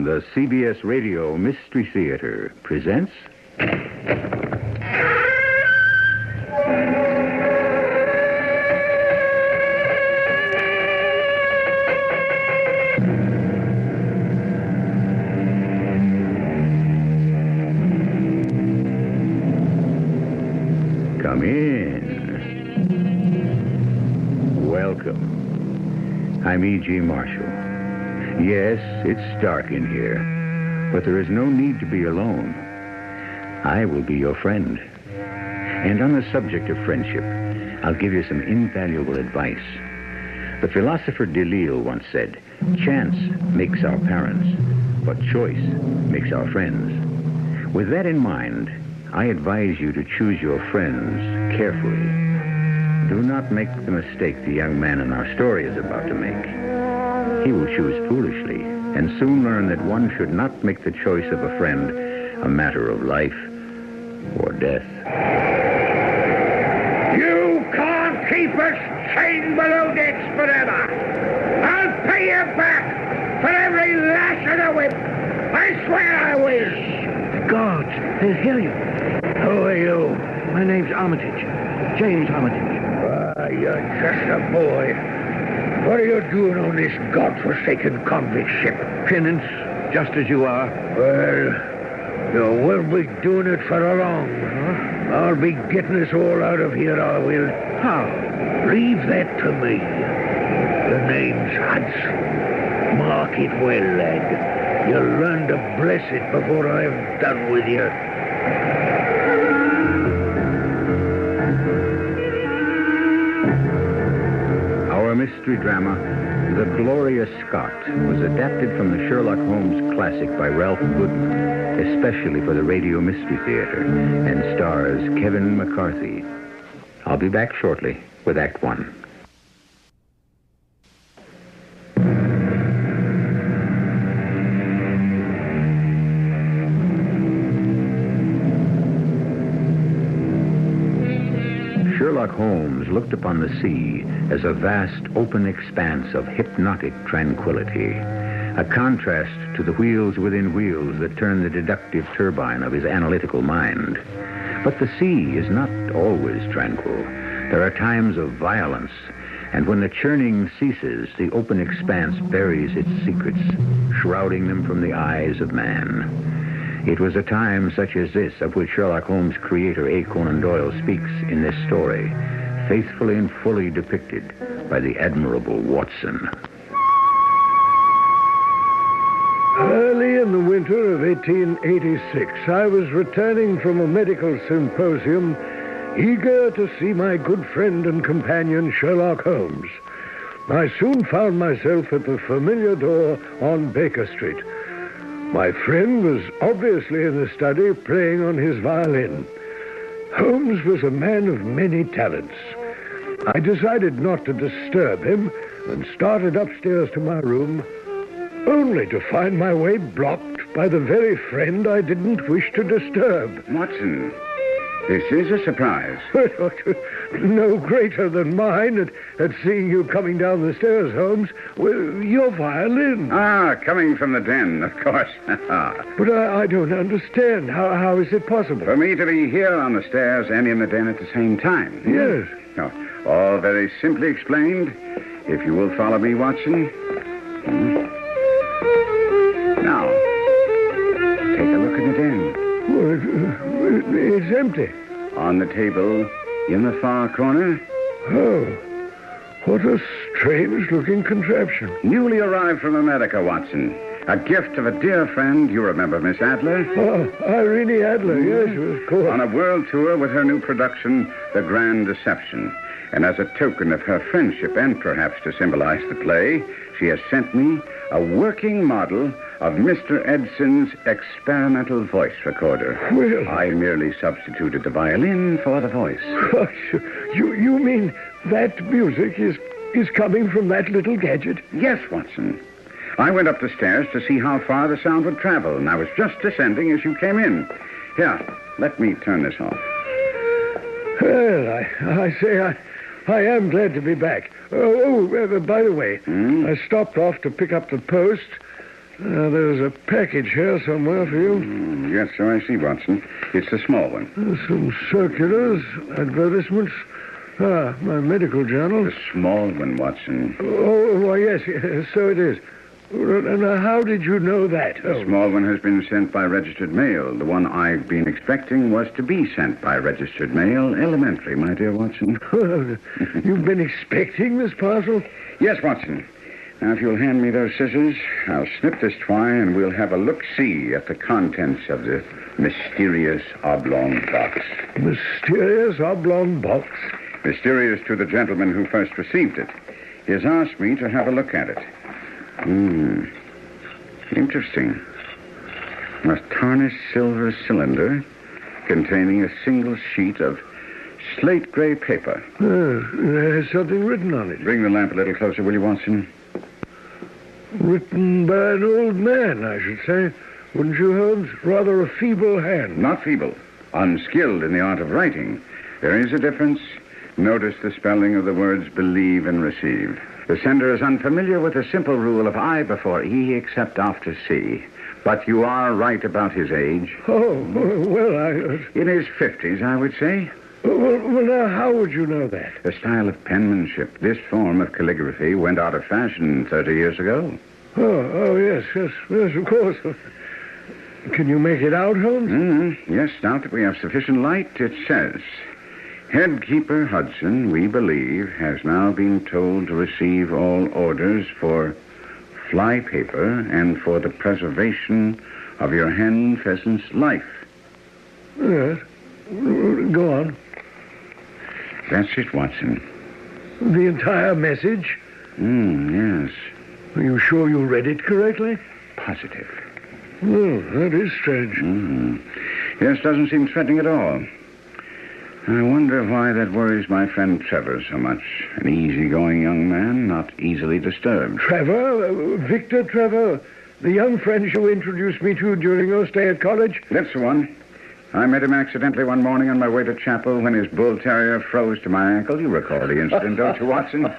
The CBS Radio Mystery Theater presents... Come in. Welcome. I'm E.G. Marshall. Yes, it's dark in here, but there is no need to be alone. I will be your friend. And on the subject of friendship, I'll give you some invaluable advice. The philosopher Delille once said, "Chance makes our parents, but choice makes our friends." With that in mind, I advise you to choose your friends carefully. Do not make the mistake the young man in our story is about to make. He will choose foolishly and soon learn that one should not make the choice of a friend a matter of life or death. You can't keep us chained below decks forever. I'll pay you back for every lash of the whip. I swear I will. Guards, they'll hear you. Who are you? My name's Armitage. James Armitage. You're just a boy. What are you doing on this godforsaken convict ship? Penance, just as you are. Well, you won't be doing it for long. Huh? I'll be getting us all out of here, I will. How? Leave that to me. The name's Hudson. Mark it well, lad. You'll learn to bless it before I'm done with you. Our mystery drama, The Gloria Scott, was adapted from the Sherlock Holmes classic by Ralph Goodman, especially for the Radio Mystery Theater, and stars Kevin McCarthy. I'll be back shortly with Act One. Sherlock Holmes looked upon the sea as a vast, open expanse of hypnotic tranquility, a contrast to the wheels within wheels that turn the deductive turbine of his analytical mind. But the sea is not always tranquil. There are times of violence, and when the churning ceases, the open expanse buries its secrets, shrouding them from the eyes of man. It was a time such as this of which Sherlock Holmes' creator A. Conan Doyle speaks in this story, faithfully and fully depicted by the admirable Watson. Early in the winter of 1886, I was returning from a medical symposium, eager to see my good friend and companion Sherlock Holmes. I soon found myself at the familiar door on Baker Street. My friend was obviously in the study playing on his violin. Holmes was a man of many talents. I decided not to disturb him and started upstairs to my room, only to find my way blocked by the very friend I didn't wish to disturb. Watson, this is a surprise. No greater than mine at seeing you coming down the stairs, Holmes. Well, your violin. Ah, coming from the den, of course. But I don't understand. How is it possible? For me to be here on the stairs and in the den at the same time. Yes. Oh, all very simply explained. If you will follow me, Watson. Now, take a look in the den. Well, it's empty. On the table, in the far corner. Oh, what a strange-looking contraption. Newly arrived from America, Watson. A gift of a dear friend, you remember Miss Adler? Oh, Irene Adler, yes, of course. On a world tour with her new production, The Grand Deception. And as a token of her friendship, and perhaps to symbolize the play, she has sent me a working model of Mr. Edson's experimental voice recorder. Well, I merely substituted the violin for the voice. You mean that music is coming from that little gadget? Yes, Watson. I went up the stairs to see how far the sound would travel, and I was just descending as you came in. Here, let me turn this off. Well, I say I am glad to be back. By the way, I stopped off to pick up the Post. There's a package here somewhere for you. Yes, so I see, Watson. It's the small one. Some circulars, advertisements. My medical journal. The small one, Watson. Oh, why, yes, so it is. Now, how did you know that? The small one has been sent by registered mail. The one I've been expecting was to be sent by registered mail. Elementary, my dear Watson. You've been expecting this parcel? Yes, Watson. Now, if you'll hand me those scissors, I'll snip this twine and we'll have a look-see at the contents of the mysterious oblong box. Mysterious oblong box? Mysterious to the gentleman who first received it. He has asked me to have a look at it. Interesting. A tarnished silver cylinder containing a single sheet of slate gray paper. There's something written on it. Bring the lamp a little closer, will you, Watson? Written by an old man, I should say. Wouldn't you, Holmes? Rather a feeble hand. Not feeble. Unskilled in the art of writing. There is a difference. Notice the spelling of the words believe and receive. The sender is unfamiliar with the simple rule of I before E except after C. But you are right about his age. Oh, well, In his 50s, I would say. Well, now, how would you know that? The style of penmanship, this form of calligraphy, went out of fashion 30 years ago. Oh, yes, of course. Can you make it out, Holmes? Yes, now that we have sufficient light, it says, Headkeeper Hudson, we believe, has now been told to receive all orders for fly paper and for the preservation of your hen pheasant's life. Yes. Go on. That's it, Watson. The entire message? Yes. Are you sure you read it correctly? Positive. Oh, that is strange. Yes, doesn't seem threatening at all. I wonder why that worries my friend Trevor so much. An easygoing young man, not easily disturbed. Trevor? Victor Trevor? The young friend you introduced me to during your stay at college? That's the one. I met him accidentally one morning on my way to chapel when his bull terrier froze to my ankle. You recall the incident, don't you, Watson?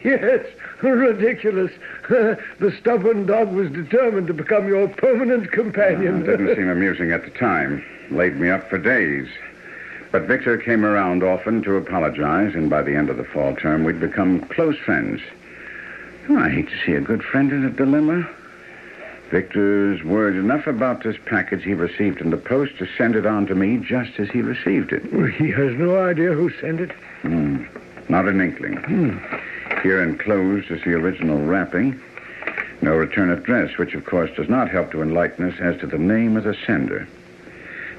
Yes, ridiculous. The stubborn dog was determined to become your permanent companion. It didn't seem amusing at the time. Laid me up for days. But Victor came around often to apologize, and by the end of the fall term, we'd become close friends. Oh, I hate to see a good friend in a dilemma. Victor's worried enough about this package he received in the post to send it on to me just as he received it. He has no idea who sent it? Not an inkling. Here enclosed is the original wrapping. No return address, which of course does not help to enlighten us as to the name of the sender.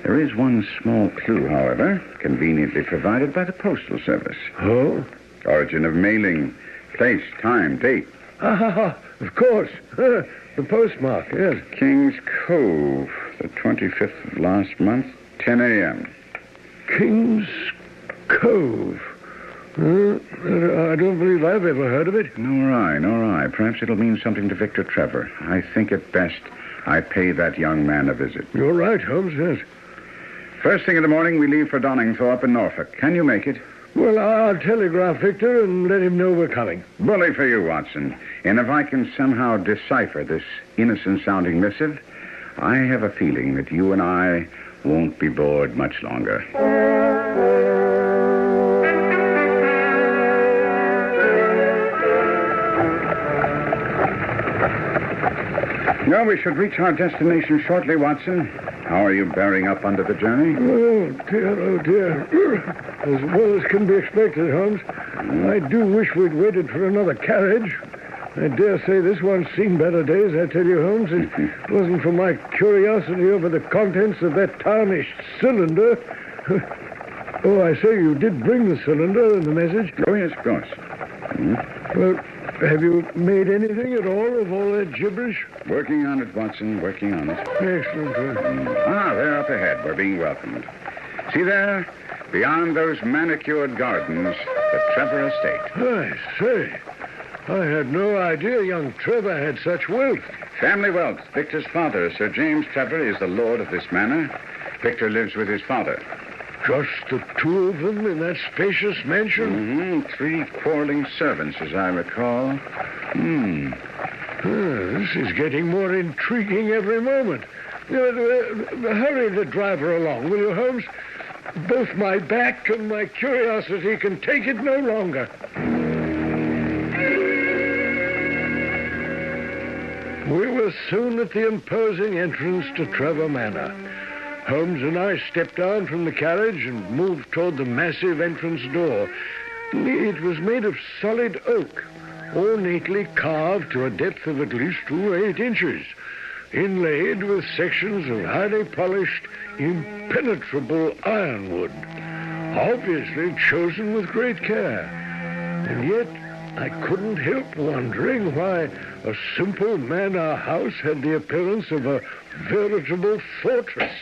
There is one small clue, however, conveniently provided by the Postal Service. Oh? Origin of mailing, place, time, date. Of course. The postmark, yes. King's Cove, the 25th of last month, 10 a.m. King's Cove. I don't believe I've ever heard of it. Nor I. Perhaps it'll mean something to Victor Trevor. I think it best I pay that young man a visit. You're right, Holmes, yes. First thing in the morning, we leave for Donningthorpe in Norfolk. Can you make it? Well, I'll telegraph Victor and let him know we're coming. Bully for you, Watson. And if I can somehow decipher this innocent-sounding missive, I have a feeling that you and I won't be bored much longer. No, we should reach our destination shortly, Watson. How are you bearing up under the journey? Oh, dear. As well as can be expected, Holmes. I do wish we'd waited for another carriage. I dare say this one's seen better days, I tell you, Holmes. It wasn't for my curiosity over the contents of that tarnished cylinder. Oh, I say, you did bring the cylinder in the message? Oh, yes, of course. Well, have you made anything at all of all that gibberish? Working on it, Watson, working on it. Excellent. They're up ahead. We're being welcomed. See there? Beyond those manicured gardens, the Trevor estate. I say, I had no idea young Trevor had such wealth. Family wealth. Victor's father, Sir James Trevor, is the lord of this manor. Victor lives with his father. Just the two of them in that spacious mansion? 3 quarreling servants, as I recall. This is getting more intriguing every moment. Hurry the driver along, will you, Holmes? Both my back and my curiosity can take it no longer. We were soon at the imposing entrance to Trevor Manor. Holmes and I stepped down from the carriage and moved toward the massive entrance door. It was made of solid oak, ornately carved to a depth of at least 2 or 8 inches, inlaid with sections of highly polished, impenetrable ironwood, obviously chosen with great care. And yet, I couldn't help wondering why a simple manor house had the appearance of a veritable fortress.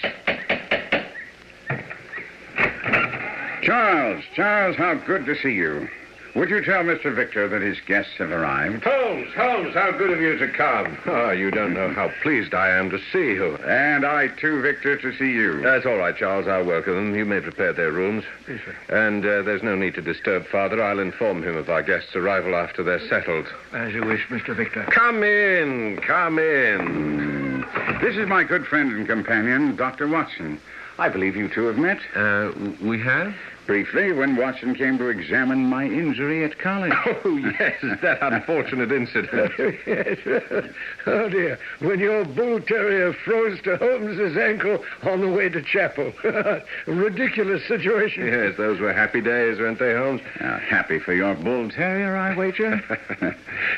Charles, how good to see you. Would you tell Mr. Victor that his guests have arrived? Holmes, how good of you to come. Oh, you don't know how pleased I am to see you. And I, too, Victor, to see you. That's all right, Charles. I'll welcome them. You may prepare their rooms. Yes, sir. And there's no need to disturb Father. I'll inform him of our guests' arrival after they're settled. As you wish, Mr. Victor. Come in. This is my good friend and companion, Dr. Watson. I believe you two have met. We have? Briefly, when Watson came to examine my injury at college. Oh, yes, that unfortunate incident. Yes. Oh, dear. When your bull terrier froze to Holmes's ankle on the way to chapel. Ridiculous situation. Yes, those were happy days, weren't they, Holmes? Happy for your bull terrier, I wager.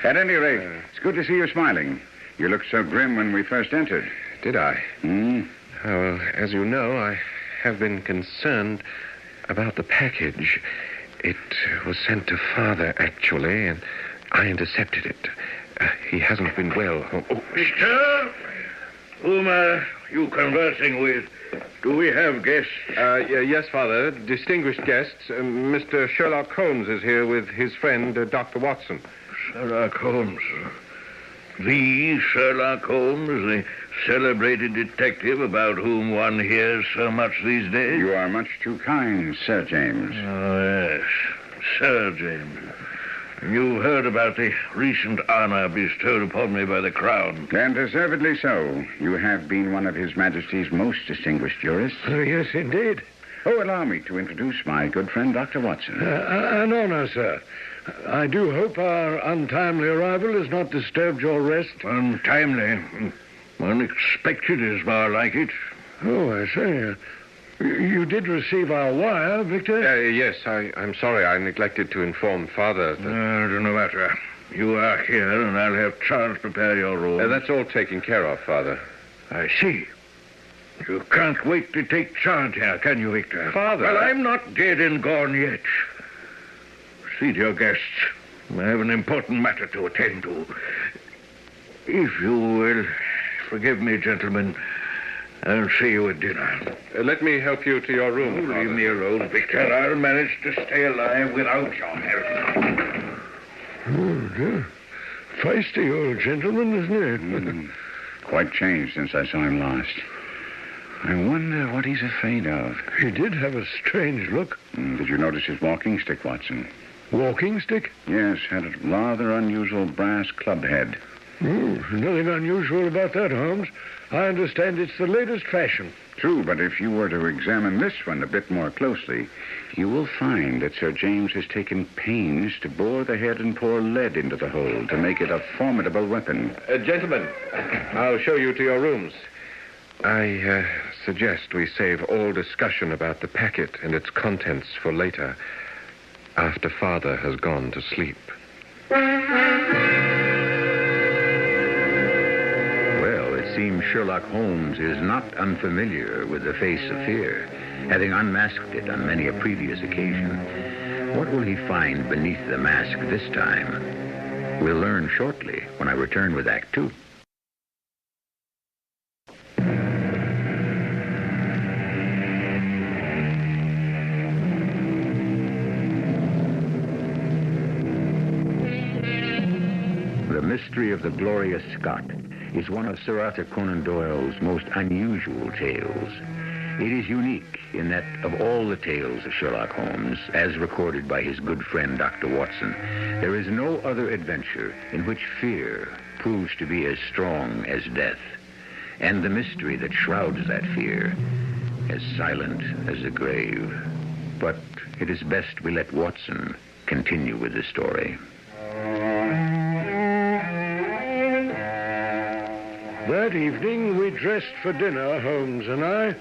At any rate, it's good to see you smiling. You looked so grim when we first entered. Did I? Hmm? Well, as you know, I have been concerned about the package. It was sent to Father, actually, and I intercepted it. He hasn't been well. Mister? Whom are you conversing with? Do we have guests? Yes, Father. Distinguished guests. Mr. Sherlock Holmes is here with his friend, Dr. Watson. Sherlock Holmes. The Sherlock Holmes, the celebrated detective about whom one hears so much these days? You are much too kind, Sir James. Oh, yes, Sir James. You heard about the recent honor bestowed upon me by the Crown. And deservedly so. You have been one of His Majesty's most distinguished jurists. Oh, yes, indeed. Oh, allow me to introduce my good friend, Dr. Watson. An honor, sir. I do hope our untimely arrival has not disturbed your rest. Untimely. Unexpected is more like it. Oh, I say. You did receive our wire, Victor? Yes, I'm sorry. I neglected to inform Father that... No matter. You are here, and I'll have Charles prepare your room. That's all taken care of, Father. I see. You can't wait to take charge here, can you, Victor? Father... Well, I'm not dead and gone yet. Seat your guests. I have an important matter to attend to. If you will forgive me, gentlemen, I'll see you at dinner. Let me help you to your room, Father. Leave me alone, Victor. I'll manage to stay alive without your help. Oh, dear. Feisty old gentleman, isn't it? Quite changed since I saw him last. I wonder what he's afraid of. He did have a strange look. Did you notice his walking stick, Watson? Walking stick? Yes, had a rather unusual brass club head. Nothing unusual about that, Holmes. I understand it's the latest fashion. True, but if you were to examine this one a bit more closely, you will find that Sir James has taken pains to bore the head and pour lead into the hole to make it a formidable weapon. Gentlemen, I'll show you to your rooms. I suggest we save all discussion about the packet and its contents for later, after Father has gone to sleep. Well, it seems Sherlock Holmes is not unfamiliar with the face of fear, having unmasked it on many a previous occasion. What will he find beneath the mask this time? We'll learn shortly when I return with Act 2. The Mystery of the Gloria Scott is one of Sir Arthur Conan Doyle's most unusual tales. It is unique in that of all the tales of Sherlock Holmes, as recorded by his good friend Dr. Watson, there is no other adventure in which fear proves to be as strong as death, and the mystery that shrouds that fear as silent as the grave. But it is best we let Watson continue with the story. That evening, we dressed for dinner, Holmes and I,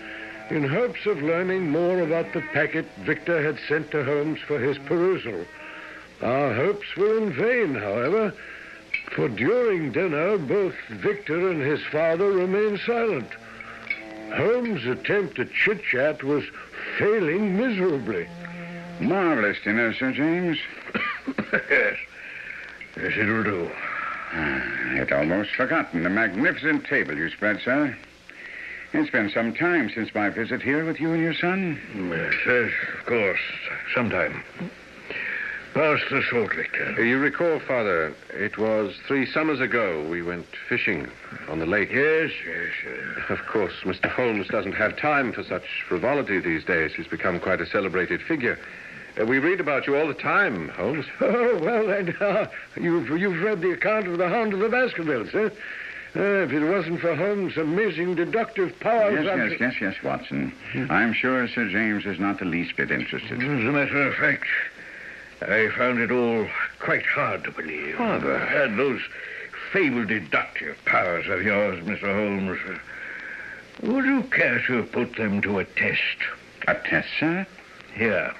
in hopes of learning more about the packet Victor had sent to Holmes for his perusal. Our hopes were in vain, however, for during dinner, both Victor and his father remained silent. Holmes' attempt at chit-chat was failing miserably. Marvelous dinner, Sir James. Yes. Yes, it'll do. I'd almost forgotten the magnificent table you spread, sir. It's been some time since my visit here with you and your son. Yes, of course. Sometime. Pass the salt liquor. You recall, Father, it was 3 summers ago we went fishing on the lake. Yes. Of course, Mr. Holmes doesn't have time for such frivolity these days. He's become quite a celebrated figure. We read about you all the time, Holmes. Oh, well, then, you've read the account of the Hound of the Baskervilles, eh? If it wasn't for Holmes' amazing deductive powers... Yes, Watson. I'm sure Sir James is not the least bit interested. As a matter of fact, I found it all quite hard to believe. Father. And those fabled deductive powers of yours, Mr. Holmes, would you care to put them to a test? A test, sir? Here,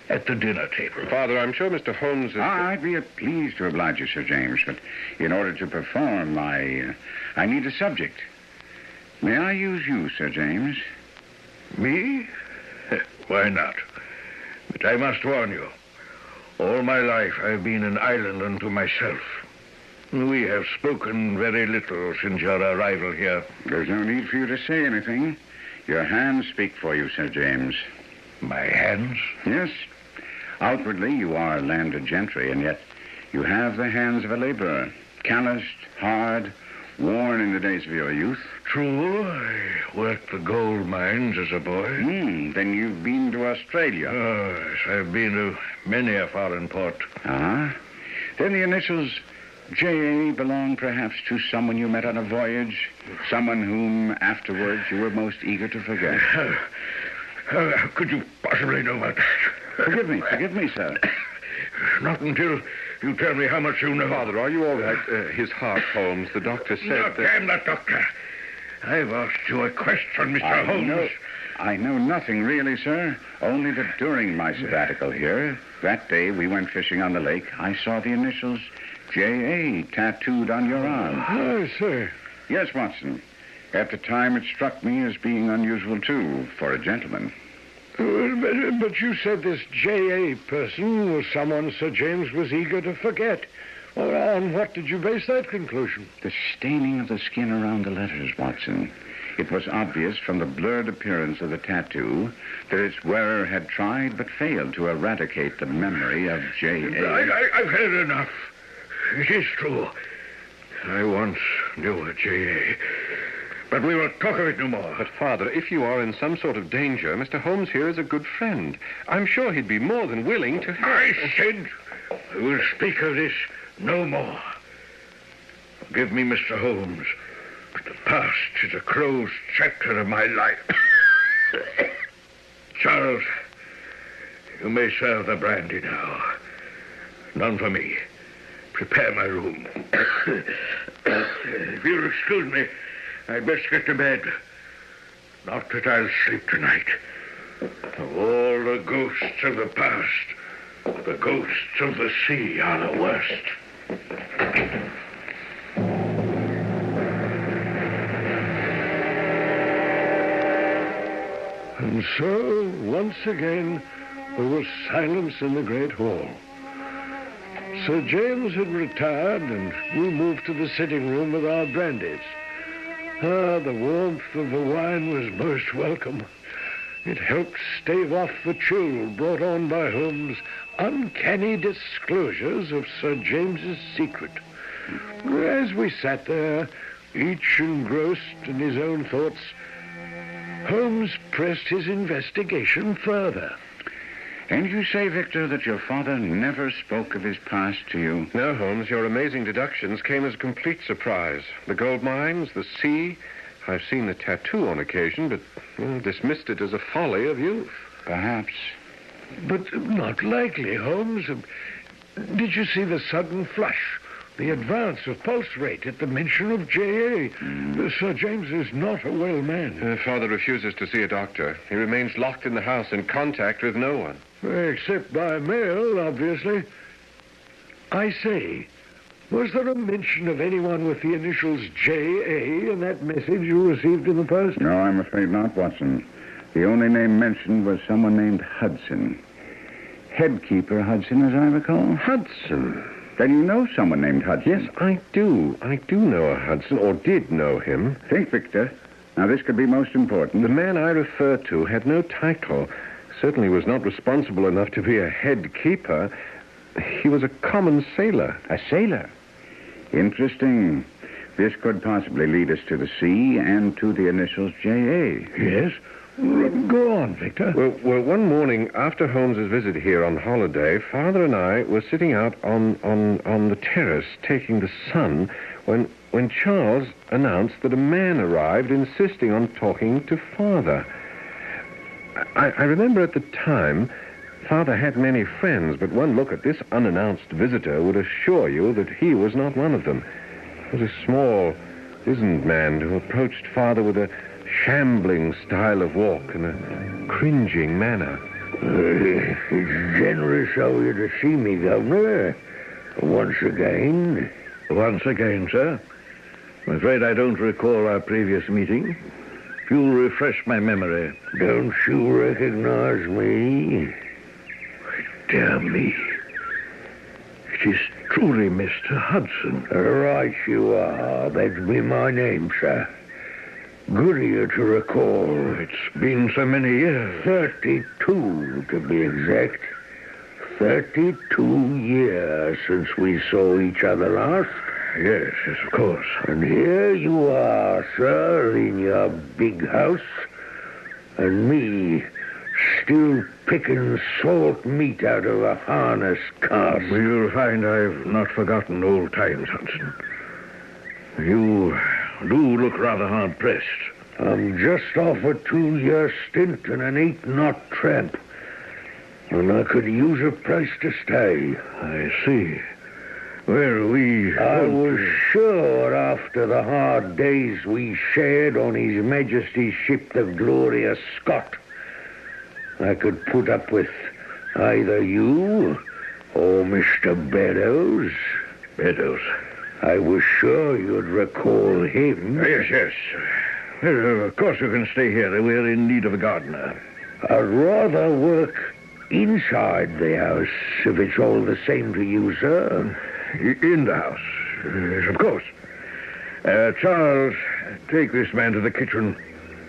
at the dinner table. Father, I'm sure Mr. Holmes is... I'd be pleased to oblige you, Sir James, but in order to perform, I need a subject. May I use you, Sir James? Me? Why not? But I must warn you, all my life I've been an island unto myself. We have spoken very little since your arrival here. There's no need for you to say anything. Your hands speak for you, Sir James. My hands? Yes. Outwardly, you are landed gentry, and yet you have the hands of a laborer. Calloused, hard, worn in the days of your youth. True, I worked the gold mines as a boy. Then you've been to Australia. Oh, yes, I've been to many a foreign port. Ah. Then the initials J.A. belong perhaps to someone you met on a voyage, someone whom afterwards you were most eager to forget. How could you possibly know about that? Forgive me, sir. Not until you tell me how much you know. Father, are you all right? His heart, Holmes. The doctor said that... Damn that doctor. I've asked you a question, Mr. Holmes. I know nothing really, sir. Only that during my sabbatical here, that day we went fishing on the lake, I saw the initials J.A. tattooed on your arm. Oh, sir. Yes, Watson. At the time, it struck me as being unusual, too, for a gentleman. But you said this J.A. person was someone Sir James was eager to forget. On what did you base that conclusion? The staining of the skin around the letters, Watson. It was obvious from the blurred appearance of the tattoo that its wearer had tried but failed to eradicate the memory of J.A. I've had enough. It is true. I once knew a J.A., but we will talk of it no more. But, Father, if you are in some sort of danger, Mr. Holmes here is a good friend. I'm sure he'd be more than willing to help. I said I will speak of this no more. Forgive me, Mr. Holmes, but the past is a closed chapter of my life. Charles, you may serve the brandy now. None for me. Prepare my room. If you'll excuse me, I'd best get to bed. Not that I'll sleep tonight. Of all the ghosts of the past, the ghosts of the sea are the worst. And so, once again, there was silence in the great hall. Sir James had retired, and we moved to the sitting room with our brandies. The warmth of the wine was most welcome. It helped stave off the chill brought on by Holmes' uncanny disclosures of Sir James's secret. As we sat there, each engrossed in his own thoughts, Holmes pressed his investigation further. And you say, Victor, that your father never spoke of his past to you? No, Holmes, your amazing deductions came as a complete surprise. The gold mines, the sea. I've seen the tattoo on occasion, but dismissed it as a folly of youth. Perhaps. But not likely, Holmes. Did you see the sudden flush? The advance of pulse rate at the mention of J.A. Sir James is not a well man. Father refuses to see a doctor. He remains locked in the house in contact with no one. Except by mail, obviously. I say, was there a mention of anyone with the initials J.A. in that message you received in the post? No, I'm afraid not, Watson. The only name mentioned was someone named Hudson. Headkeeper Hudson, as I recall. Hudson? Then you know someone named Hudson? Yes, I do. I do know a Hudson, or did know him. Think, Victor. Now, this could be most important. The man I refer to had no title. Certainly was not responsible enough to be a head keeper. He was a common sailor. A sailor? Interesting. This could possibly lead us to the sea and to the initials J.A. Yes? Go on, Victor. Well, one morning after Holmes's visit here on holiday, Father and I were sitting out on the terrace taking the sun when Charles announced that a man arrived insisting on talking to Father. I remember at the time, Father had many friends, but one look at this unannounced visitor would assure you that he was not one of them. He was a small, wizened man who approached Father with a shambling style of walk and a cringing manner. It's generous of you to see me, Governor. Once again. Once again, sir. I'm afraid I don't recall our previous meeting. If you'll refresh my memory. Don't you recognize me? Dear me. It is truly Mr. Hudson. Right you are. That's been my name, sir. Good of you to recall. It's been so many years. 32, to be exact. 32 years since we saw each other last. Yes, of course. And here you are, sir, in your big house. And me, still picking salt meat out of a harness cask. You'll find I've not forgotten old times, Hudson. You do look rather hard-pressed. I'm just off a 2-year stint in an 8-knot tramp. And I could use a place to stay. I see. Well, I was sure after the hard days we shared on His Majesty's ship, the Gloria Scott, I could put up with either you or Mr. Beddoes. Beddoes? I was sure you'd recall him. Yes. Well, of course you can stay here. We're in need of a gardener. I'd rather work inside the house, if it's all the same to you, sir. In the house? Yes, of course. Charles, take this man to the kitchen.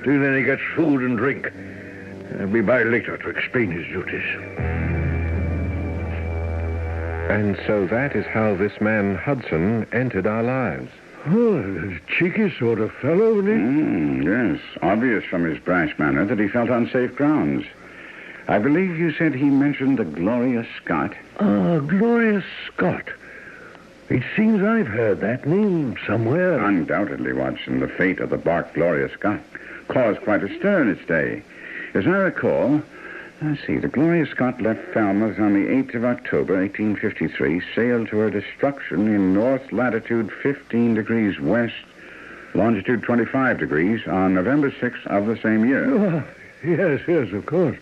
Till then he gets food and drink. I'll be by later to explain his duties. And so that is how this man Hudson entered our lives. Oh, a cheeky sort of fellow, isn't he? Yes. Obvious from his brash manner that he felt on safe grounds. I believe you said he mentioned the Gloria Scott. Gloria Scott. It seems I've heard that name somewhere. Undoubtedly, Watson. The fate of the bark Gloria Scott caused quite a stir in its day. As I recall, let's see, the Gloria Scott left Falmouth on the 8th of October, 1853, sailed to her destruction in north latitude 15 degrees west, longitude 25 degrees, on November 6th of the same year. Oh, yes, of course.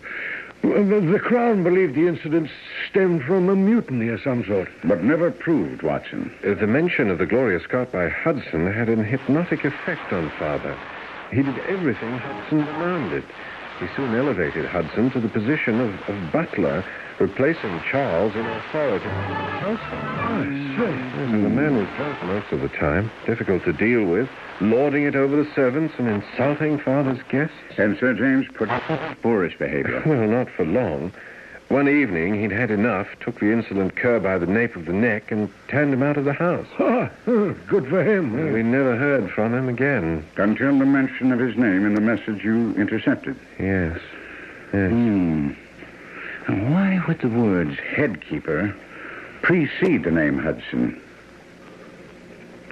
The Crown believed the incident stemmed from a mutiny of some sort. But never proved, Watson. The mention of the Gloria Scott by Hudson had an hypnotic effect on Father. He did everything Hudson demanded. He soon elevated Hudson to the position of butler, replacing Charles in authority. The man was drunk most of the time, difficult to deal with, lording it over the servants and insulting Father's guests. And Sir James put up with boorish behavior. Well, not for long. One evening, he'd had enough, took the insolent cur by the nape of the neck, and turned him out of the house. Good for him. We never heard from him again. Until the mention of his name in the message you intercepted. Yes. Why would the words headkeeper precede the name Hudson?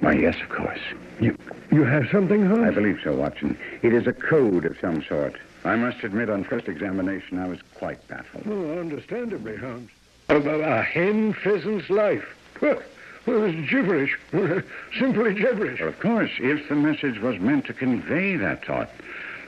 Why, yes, of course. You have something, Holmes? I believe so, Watson. It is a code of some sort. I must admit, on first examination, I was quite baffled. Oh, understandably, Holmes. A hen pheasant's life. Well, it's gibberish. Simply gibberish. Well, of course, if the message was meant to convey that thought.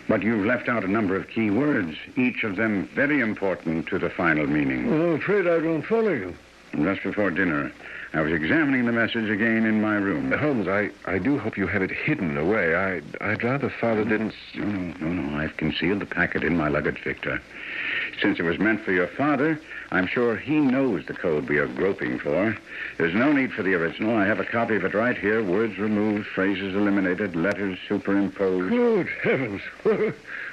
But you've left out a number of key words, each of them very important to the final meaning. Well, I'm afraid I don't follow you. Just before dinner, I was examining the message again in my room. Holmes, I do hope you have it hidden away. I'd rather Father didn't... No. I've concealed the packet in my luggage, Victor. Since it was meant for your father, I'm sure he knows the code we are groping for. There's no need for the original. I have a copy of it right here. Words removed, phrases eliminated, letters superimposed. Good heavens.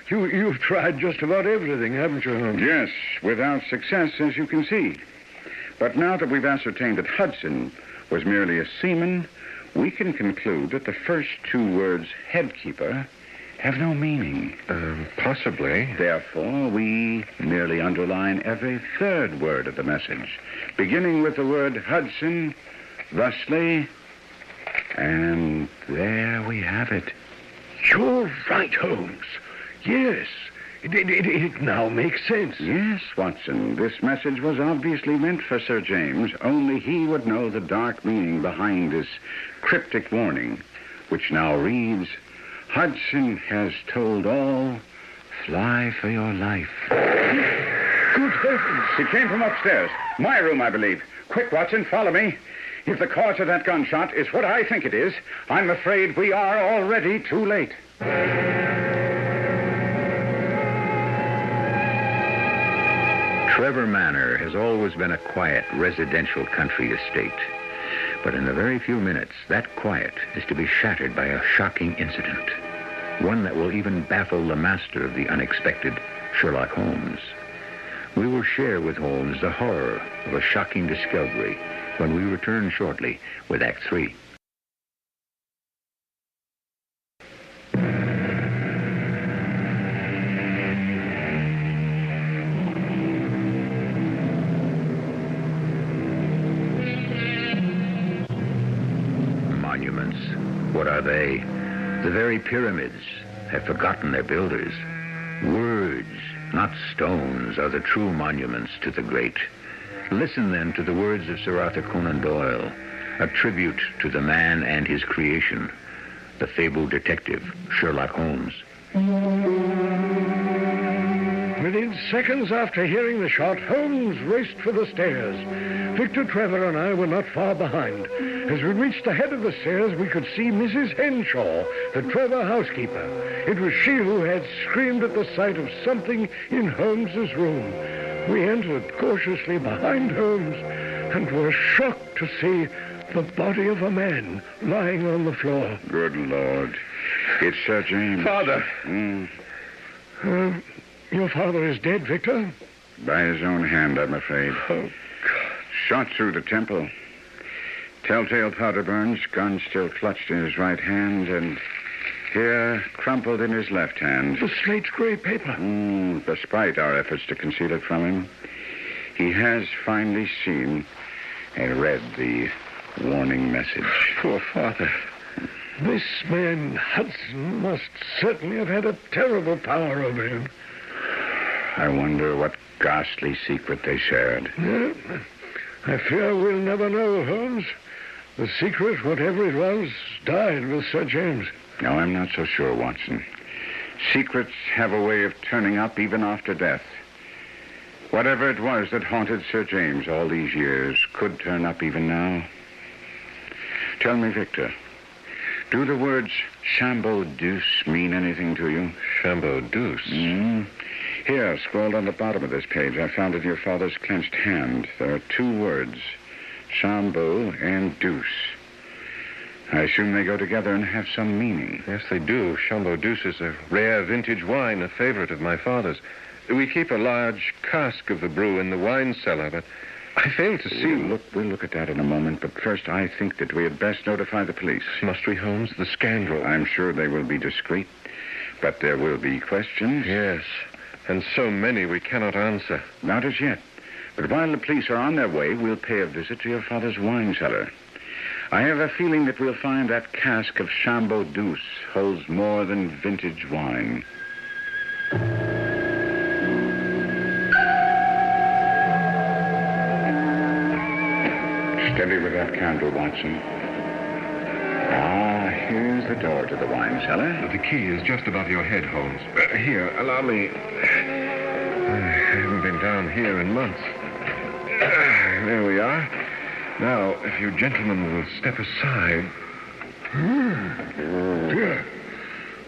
You've tried just about everything, haven't you, Holmes? Yes, without success, as you can see. But now that we've ascertained that Hudson was merely a seaman, we can conclude that the first two words, headkeeper, have no meaning. Possibly. Therefore, we merely underline every third word of the message, beginning with the word Hudson, thusly, and there we have it. You're right, Holmes. Yes. It now makes sense. Yes, Watson. This message was obviously meant for Sir James. Only he would know the dark meaning behind this cryptic warning, which now reads, Hudson has told all, fly for your life. Good heavens. It came from upstairs. My room, I believe. Quick, Watson, follow me. If the cause of that gunshot is what I think it is, I'm afraid we are already too late. Trevor Manor has always been a quiet residential country estate. But in a very few minutes, that quiet is to be shattered by a shocking incident. One that will even baffle the master of the unexpected, Sherlock Holmes. We will share with Holmes the horror of a shocking discovery when we return shortly with Act 3. Monuments. What are they? The very pyramids have forgotten their builders. Words, not stones, are the true monuments to the great. Listen then to the words of Sir Arthur Conan Doyle, a tribute to the man and his creation, the fabled detective Sherlock Holmes. Within seconds after hearing the shot, Holmes raced for the stairs. Victor, Trevor, and I were not far behind. As we reached the head of the stairs, we could see Mrs. Henshaw, the Trevor housekeeper. It was she who had screamed at the sight of something in Holmes's room. We entered cautiously behind Holmes and were shocked to see the body of a man lying on the floor. Good Lord. It's Sir James. Father! Your father is dead, Victor? By his own hand, I'm afraid. Oh, Shot through the temple. Telltale powder burns, gun still clutched in his right hand, and here, crumpled in his left hand. the slate gray paper. Despite our efforts to conceal it from him, he has finally seen and read the warning message. Poor Father. This man, Hudson, must certainly have had a terrible power over him. I wonder what ghastly secret they shared. Yeah, I fear we'll never know, Holmes. The secret, whatever it was, died with Sir James. No, I'm not so sure, Watson. Secrets have a way of turning up even after death. Whatever it was that haunted Sir James all these years could turn up even now. Tell me, Victor, do the words Chambeau Deuce mean anything to you? Chambeau Deuce? Here, scrawled on the bottom of this page, I found in your father's clenched hand. There are two words, Chambeau and Deuce. I assume they go together and have some meaning. Yes, they do. Chambeau Deuce is a rare vintage wine, a favorite of my father's. We keep a large cask of the brew in the wine cellar, but I fail to see... We'll look at that in a moment, but first I think that we had best notify the police. Must we, Holmes? The scoundrel. I'm sure they will be discreet, but there will be questions. Yes, and so many we cannot answer. Not as yet. But while the police are on their way, we'll pay a visit to your father's wine cellar. I have a feeling that we'll find that cask of Chambeau Douce holds more than vintage wine. Steady with that candle, Watson. Ah, here's the door to the wine cellar. The key is just above your head, Holmes. Here, allow me. I haven't been down here in months. There we are. Now, if you gentlemen will step aside. Yeah.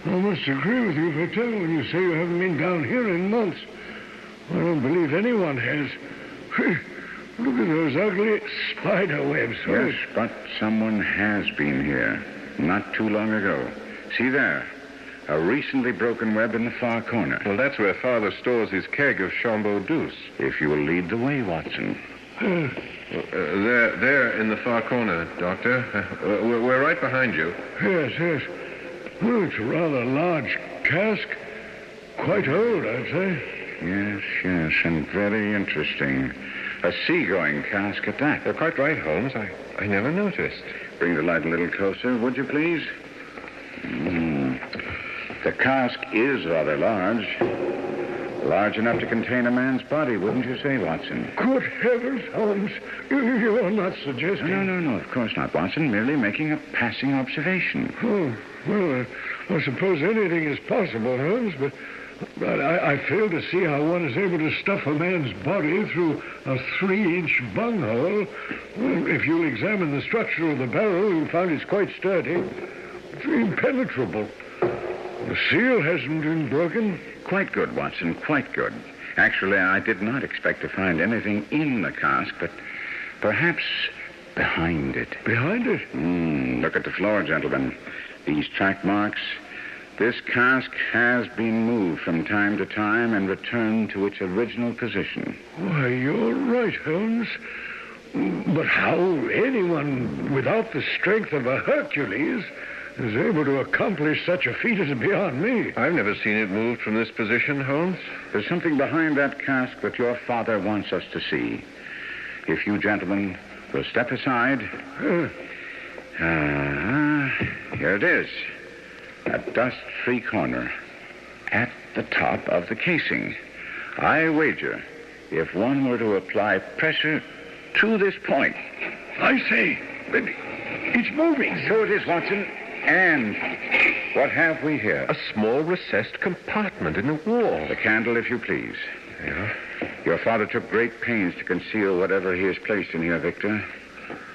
I must agree with you, Victor, when you say you haven't been down here in months. I don't believe anyone has. Look at those ugly spider webs. Yes, but someone has been here not too long ago. See there, a recently broken web in the far corner. Well, that's where Father stores his keg of Chambeau Douce. If you will lead the way, Watson. There in the far corner, Doctor. We're right behind you. Yes. Well, it's a rather large cask. Quite old, I'd say. Yes, and very interesting. A seagoing cask at that. You're quite right, Holmes. I never noticed. Bring the light a little closer, would you please? The cask is rather large. Large enough to contain a man's body, wouldn't you say, Watson? Good heavens, Holmes. You are not suggesting... No, of course not, Watson. Merely making a passing observation. Oh, well, I suppose anything is possible, Holmes, but I fail to see how one is able to stuff a man's body through a 3-inch bunghole. Well, if you'll examine the structure of the barrel, you'll find it's quite sturdy. It's impenetrable. The seal hasn't been broken. Quite good, Watson, quite good. Actually, I did not expect to find anything in the cask, but perhaps behind it. Behind it? Look at the floor, gentlemen. These track marks. This cask has been moved from time to time and returned to its original position. Why, you're right, Holmes. But how anyone without the strength of a Hercules is able to accomplish such a feat is beyond me. I've never seen it moved from this position, Holmes. There's something behind that cask that your father wants us to see. If you gentlemen will step aside. Here it is. A dust-free corner at the top of the casing. I wager if one were to apply pressure to this point. I say, it's moving. So it is, Watson. And what have we here? A small recessed compartment in the wall. The candle, if you please. Yeah? Your father took great pains to conceal whatever he has placed in here, Victor.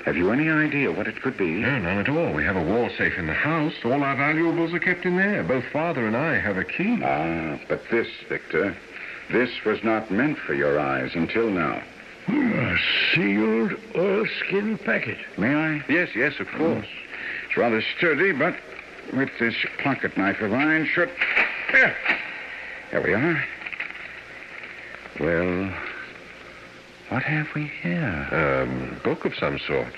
Have you any idea what it could be? No, none at all. We have a wall safe in the house. All our valuables are kept in there. Both Father and I have a key. But this, Victor, this was not meant for your eyes until now. A sealed oilskin packet. May I? Yes, of course. It's rather sturdy, but with this pocket knife of mine should... There we are. Well, what have we here? Book of some sort.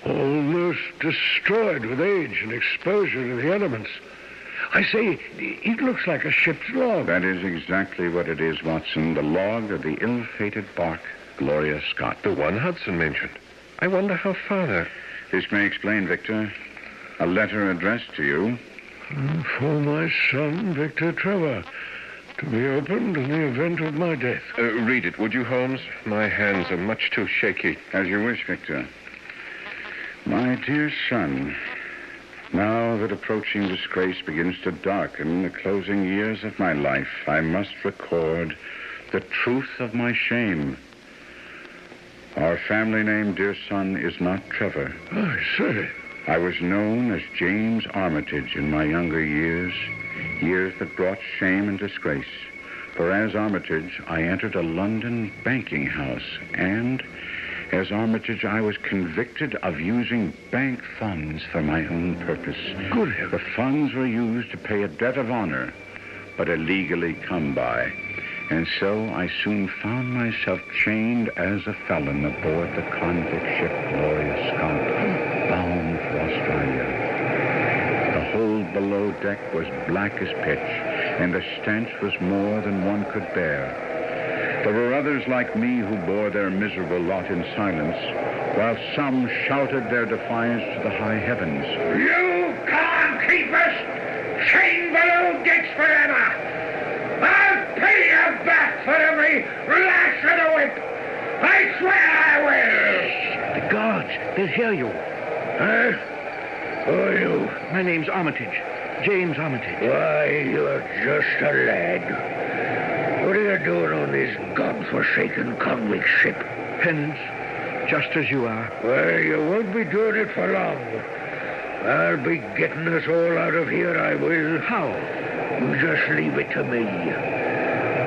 Almost destroyed with age and exposure to the elements. I say, it looks like a ship's log. That is exactly what it is, Watson. The log of the ill-fated bark, Gloria Scott. The one Hudson mentioned. I wonder how Father... This may explain, Victor. A letter addressed to you. For my son, Victor Trevor. To be opened in the event of my death. Read it, would you, Holmes? My hands are much too shaky. As you wish, Victor. My dear son, now that approaching disgrace begins to darken the closing years of my life, I must record the truth of my shame. Our family name, dear son, is not Trevor. I say. I was known as James Armitage in my younger years, years that brought shame and disgrace. For as Armitage, I entered a London banking house, and as Armitage, I was convicted of using bank funds for my own purpose. Good heavens. The funds were used to pay a debt of honor but illegally come by. And so I soon found myself chained as a felon aboard the convict ship Gloria Scott, bound for Australia. The hold below deck was black as pitch, and the stench was more than one could bear. There were others like me who bore their miserable lot in silence, while some shouted their defiance to the high heavens. You can't keep us chained below decks forever! I'll pay you back for every lash of the whip! I swear I will! The guards, they'll hear you. Huh? Who are you? My name's Armitage. James Armitage. Why, you're just a lad. What are you doing on this godforsaken convict ship? Penance, just as you are. Well, you won't be doing it for long. I'll be getting us all out of here, I will. How? You just leave it to me.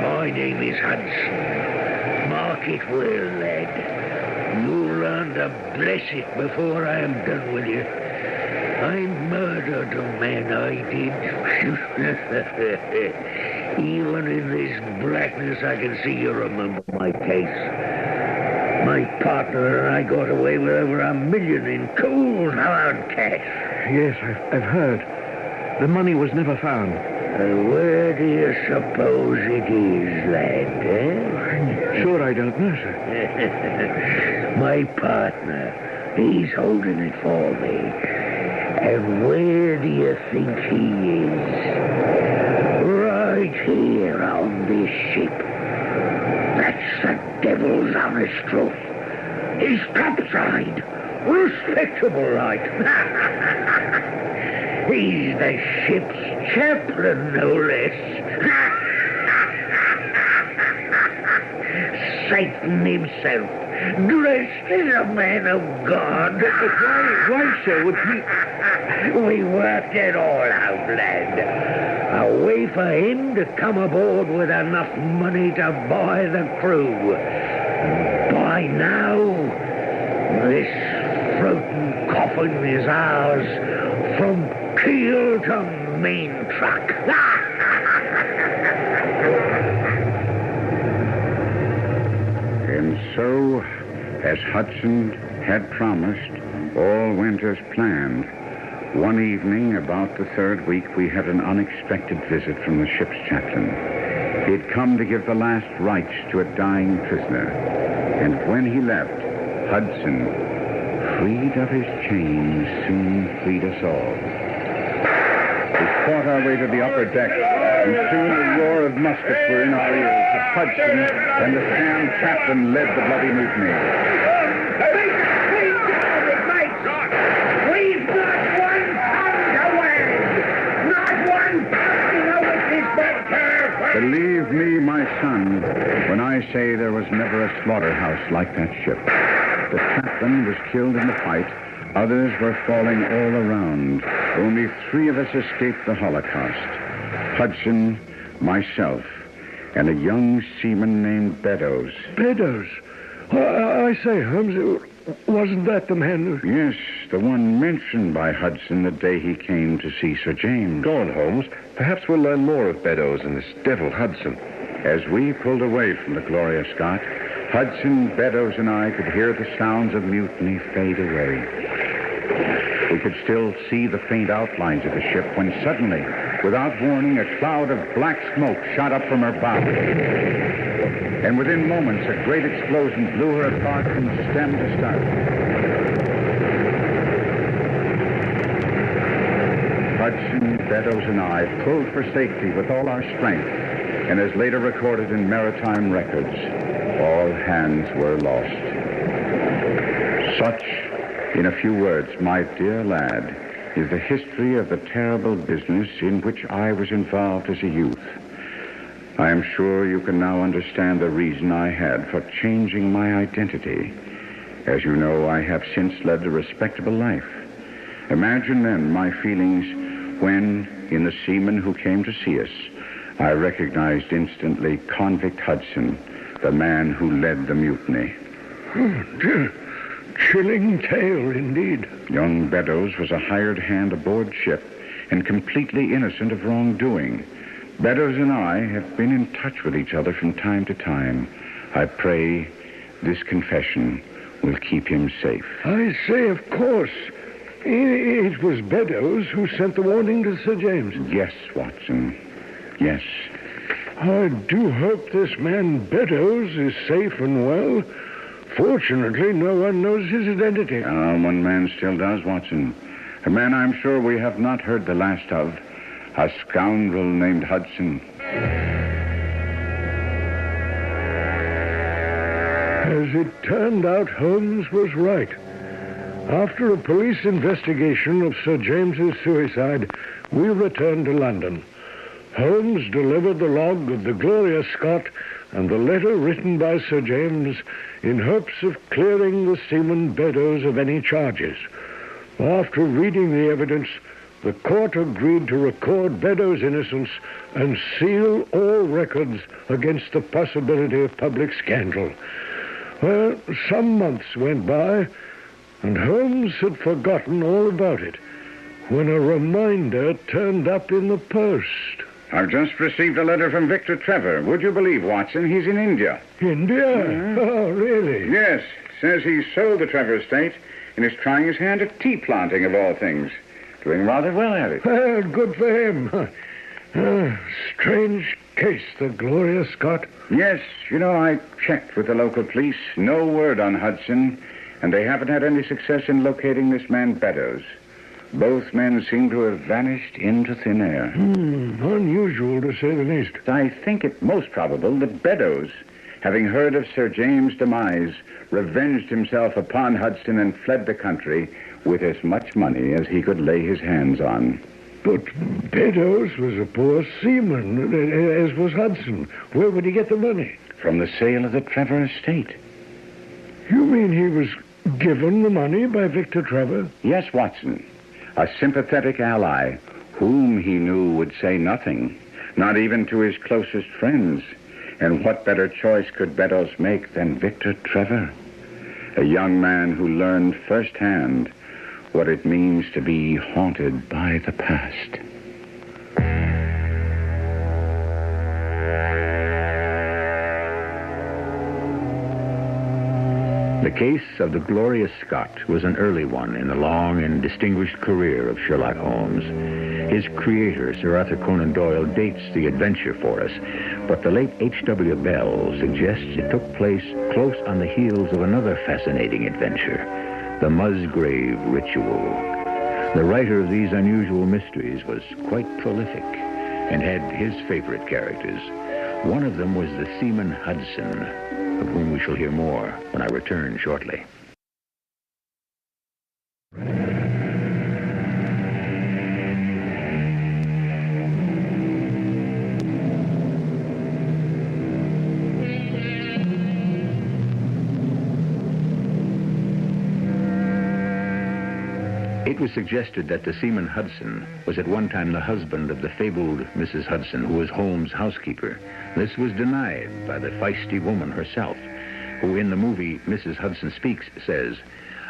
My name is Hudson. Mark it well, lad. You'll learn to bless it before I am done with you. I murdered a man, I did. Even in this blackness, I can see you remember my case. My partner and I got away with over $1 million in cold, hard cash. Yes, I've heard. The money was never found. Where do you suppose it is, lad, eh? Sure, I don't know, sir. My partner, he's holding it for me. And where do you think he is? Right here on this ship. That's the devil's honest truth. He's topside. Respectable, right? He's the ship's chaplain, no less. Satan himself, dressed as a man of God. But why, sir, would he... We worked it all out, lad. A way for him to come aboard with enough money to buy the crew. By now, this floating coffin is ours from keel to main truck. And so, as Hudson had promised, all went as planned. One evening, about the third week, we had an unexpected visit from the ship's chaplain. He had come to give the last rites to a dying prisoner. And when he left, Hudson, freed of his chains, soon freed us all. We fought our way to the upper deck, and soon the roar of muskets were in our ears as Hudson and the sham chaplain led the bloody mutiny. We've got one pound away! Not one pound away this boat! Believe me, my son, when I say there was never a slaughterhouse like that ship. The chaplain was killed in the fight. Others were falling all around. Only 3 of us escaped the Holocaust. Hudson, myself, and a young seaman named Beddoes. Beddoes? I say, Holmes, wasn't that the man who... Yes, the one mentioned by Hudson the day he came to see Sir James. Go on, Holmes. Perhaps we'll learn more of Beddoes and this devil Hudson. As we pulled away from the Gloria Scott, Hudson, Beddoes, and I could hear the sounds of mutiny fade away. We could still see the faint outlines of the ship when suddenly, without warning, a cloud of black smoke shot up from her bow. And within moments, a great explosion blew her apart from stem to stern. Hudson, Beddoes, and I pulled for safety with all our strength, and as later recorded in maritime records, all hands were lost. Such, in a few words, my dear lad, is the history of the terrible business in which I was involved as a youth. I am sure you can now understand the reason I had for changing my identity. As you know, I have since led a respectable life. Imagine then my feelings when, in the seaman who came to see us, I recognized instantly Convict Hudson, the man who led the mutiny. Chilling tale, indeed. Young Beddoes was a hired hand aboard ship and completely innocent of wrongdoing. Beddoes and I have been in touch with each other from time to time. I pray this confession will keep him safe. I say, of course. It was Beddoes who sent the warning to Sir James. Yes, Watson. Yes. I do hope this man Beddoes is safe and well. Fortunately, no one knows his identity. One man still does, Watson. A man I'm sure we have not heard the last of. A scoundrel named Hudson. As it turned out, Holmes was right. After a police investigation of Sir James's suicide, we returned to London. Holmes delivered the log of the Gloria Scott and the letter written by Sir James in hopes of clearing the seaman Beddoes of any charges. After reading the evidence, the court agreed to record Beddoes' innocence and seal all records against the possibility of public scandal. Well, some months went by, and Holmes had forgotten all about it when a reminder turned up in the post. I've just received a letter from Victor Trevor. Would you believe, Watson, he's in India. India? Oh, really? Yes. Says he sold the Trevor estate and is trying his hand at tea planting, of all things. Doing rather well at it. Well, good for him. Strange case, the Gloria Scott. Yes, I checked with the local police. No word on Hudson, and they haven't had any success in locating this man Beddoes. Both men seem to have vanished into thin air. Unusual, to say the least. I think it most probable that Beddoes, having heard of Sir James' demise, revenged himself upon Hudson and fled the country with as much money as he could lay his hands on. But Beddoes was a poor seaman, as was Hudson. Where would he get the money? From the sale of the Trevor estate. You mean he was given the money by Victor Trevor? Yes, Watson. A sympathetic ally whom he knew would say nothing, not even to his closest friends. And what better choice could Beddoes make than Victor Trevor? A young man who learned firsthand what it means to be haunted by the past. The case of the Gloria Scott was an early one in the long and distinguished career of Sherlock Holmes. His creator, Sir Arthur Conan Doyle, dates the adventure for us, but the late H.W. Bell suggests it took place close on the heels of another fascinating adventure, the Musgrave Ritual. The writer of these unusual mysteries was quite prolific and had his favorite characters. One of them was the seaman Hudson, of whom we shall hear more when I return shortly. It was suggested that the seaman Hudson was at one time the husband of the fabled Mrs. Hudson, who was Holmes' housekeeper. This was denied by the feisty woman herself, who in the movie Mrs. Hudson Speaks says,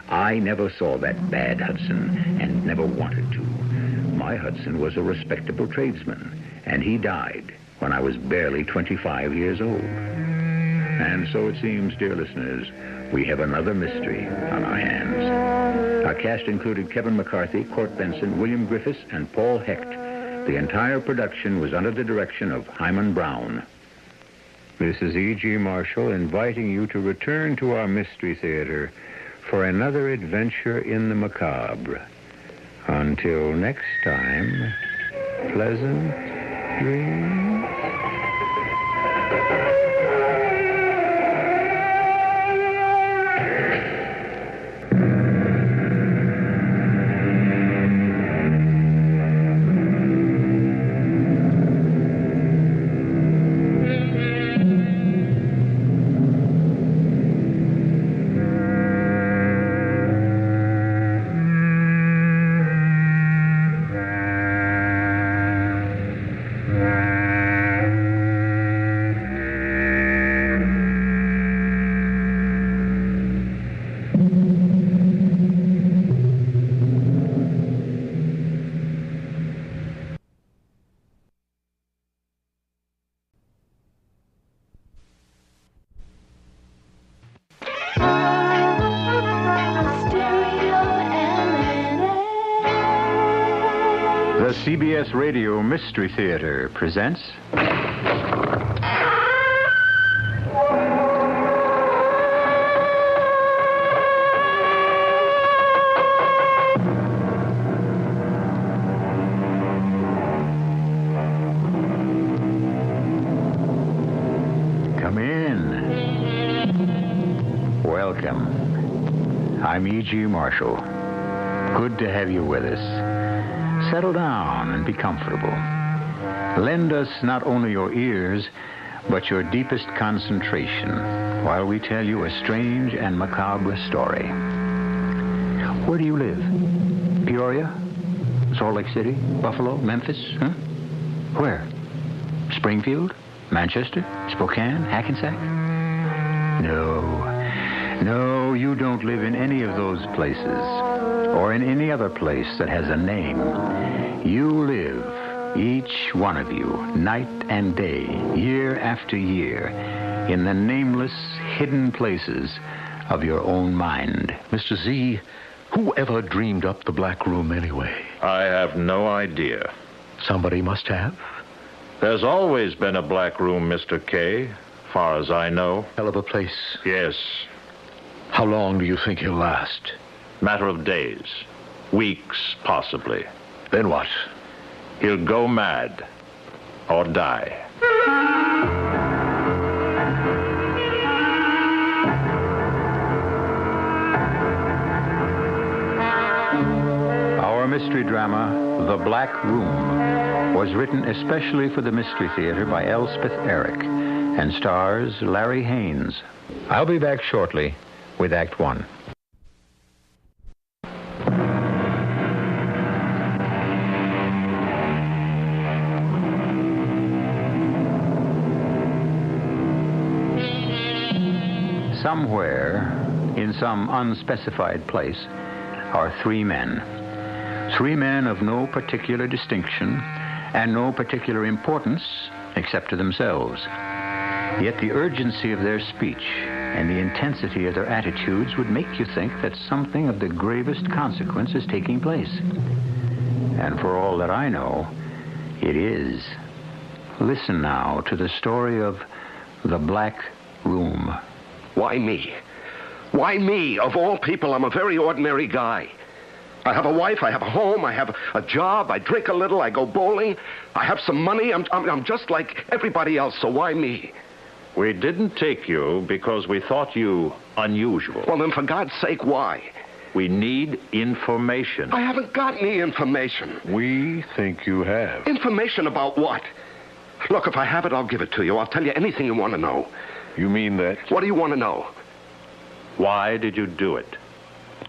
"I never saw that bad Hudson and never wanted to. My Hudson was a respectable tradesman, and he died when I was barely 25 years old." And so it seems, dear listeners, we have another mystery on our hands. Our cast included Kevin McCarthy, Court Benson, William Griffiths, and Paul Hecht. The entire production was under the direction of Hyman Brown. This is E.G. Marshall inviting you to return to our Mystery Theater for another adventure in the macabre. Until next time, pleasant dreams. The CBS Radio Mystery Theater presents... Come in. Welcome. I'm E.G. Marshall. Good to have you with us. Settle down and be comfortable. Lend us not only your ears, but your deepest concentration while we tell you a strange and macabre story. Where do you live? Peoria? Salt Lake City? Buffalo? Memphis? Huh? Where? Springfield? Manchester? Spokane? Hackensack? No, you don't live in any of those places, or in any other place that has a name. You live, each one of you, night and day, year after year, in the nameless, hidden places of your own mind. Mr. Z, who ever dreamed up the Black Room anyway? I have no idea. Somebody must have. There's always been a Black Room, Mr. K, far as I know. Hell of a place. Yes. How long do you think he'll last? Matter of days. Weeks, possibly. Then what? He'll go mad. Or die. Our mystery drama, The Black Room, was written especially for the Mystery Theater by Elspeth Eric and stars Larry Haynes. I'll be back shortly with Act One. Somewhere, in some unspecified place, are three men. Three men of no particular distinction and no particular importance except to themselves. Yet the urgency of their speech and the intensity of their attitudes would make you think that something of the gravest consequence is taking place. And for all that I know, it is. Listen now to the story of The Black Room. Why me? Why me? Of all people, I'm a very ordinary guy. I have a wife, I have a home, I have a job, I drink a little, I go bowling, I have some money. I'm just like everybody else, so why me? We didn't take you because we thought you unusual. Well, then, for God's sake, why? We need information. I haven't got any information. We think you have. Information about what? Look, if I have it, I'll give it to you. I'll tell you anything you want to know. You mean that? What do you want to know? Why did you do it?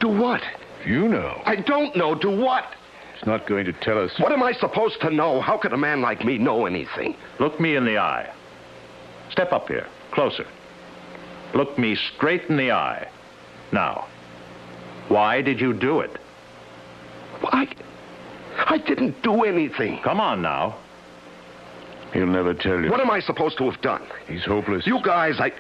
Do what? You know. I don't know. Do what? It's not going to tell us. What am I supposed to know? How could a man like me know anything? Look me in the eye. Step up here. Closer. Look me straight in the eye. Now, why did you do it? Well, I didn't do anything. Come on now. He'll never tell you. What am I supposed to have done? He's hopeless. You guys, I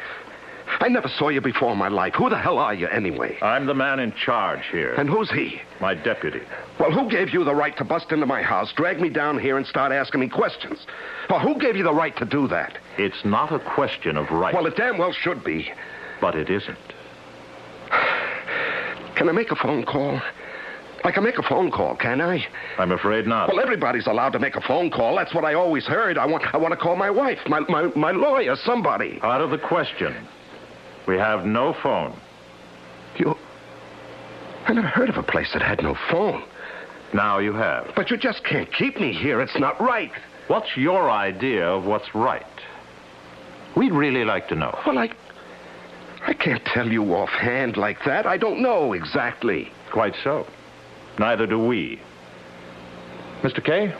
never saw you before in my life. Who the hell are you, anyway? I'm the man in charge here. And who's he? My deputy. Well, who gave you the right to bust into my house, drag me down here, and start asking me questions? Well, who gave you the right to do that? It's not a question of right. Well, it damn well should be. But it isn't. Can I make a phone call? I can make a phone call, can I? I'm afraid not. Well, everybody's allowed to make a phone call. That's what I always heard. I want to call my wife, my lawyer, somebody. Out of the question. We have no phone. I never heard of a place that had no phone. Now you have. But you just can't keep me here. It's not right. What's your idea of what's right? We'd really like to know. Well, I can't tell you offhand like that. I don't know exactly. Quite so. Neither do we. Mr. K,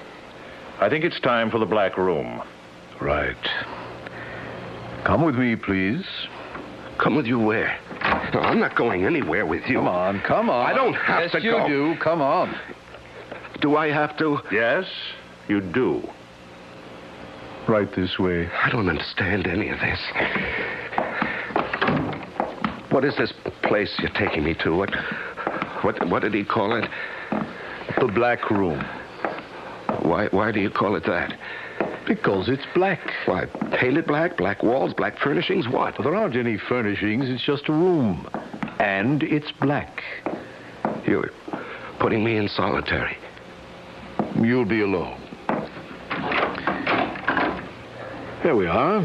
I think it's time for the Black Room. Right. Come with me, please. Come with you where? No, I'm not going anywhere with you. Come on. I don't have to go. Yes, you do. Come on. Do I have to? Yes, you do. Right this way. I don't understand any of this. What is this place you're taking me to? What did he call it? The Black Room. Why do you call it that? Because it's black. Why, painted black, black walls, black furnishings, what? Well, there aren't any furnishings. It's just a room. And it's black. You're putting me in solitary. You'll be alone. Here we are.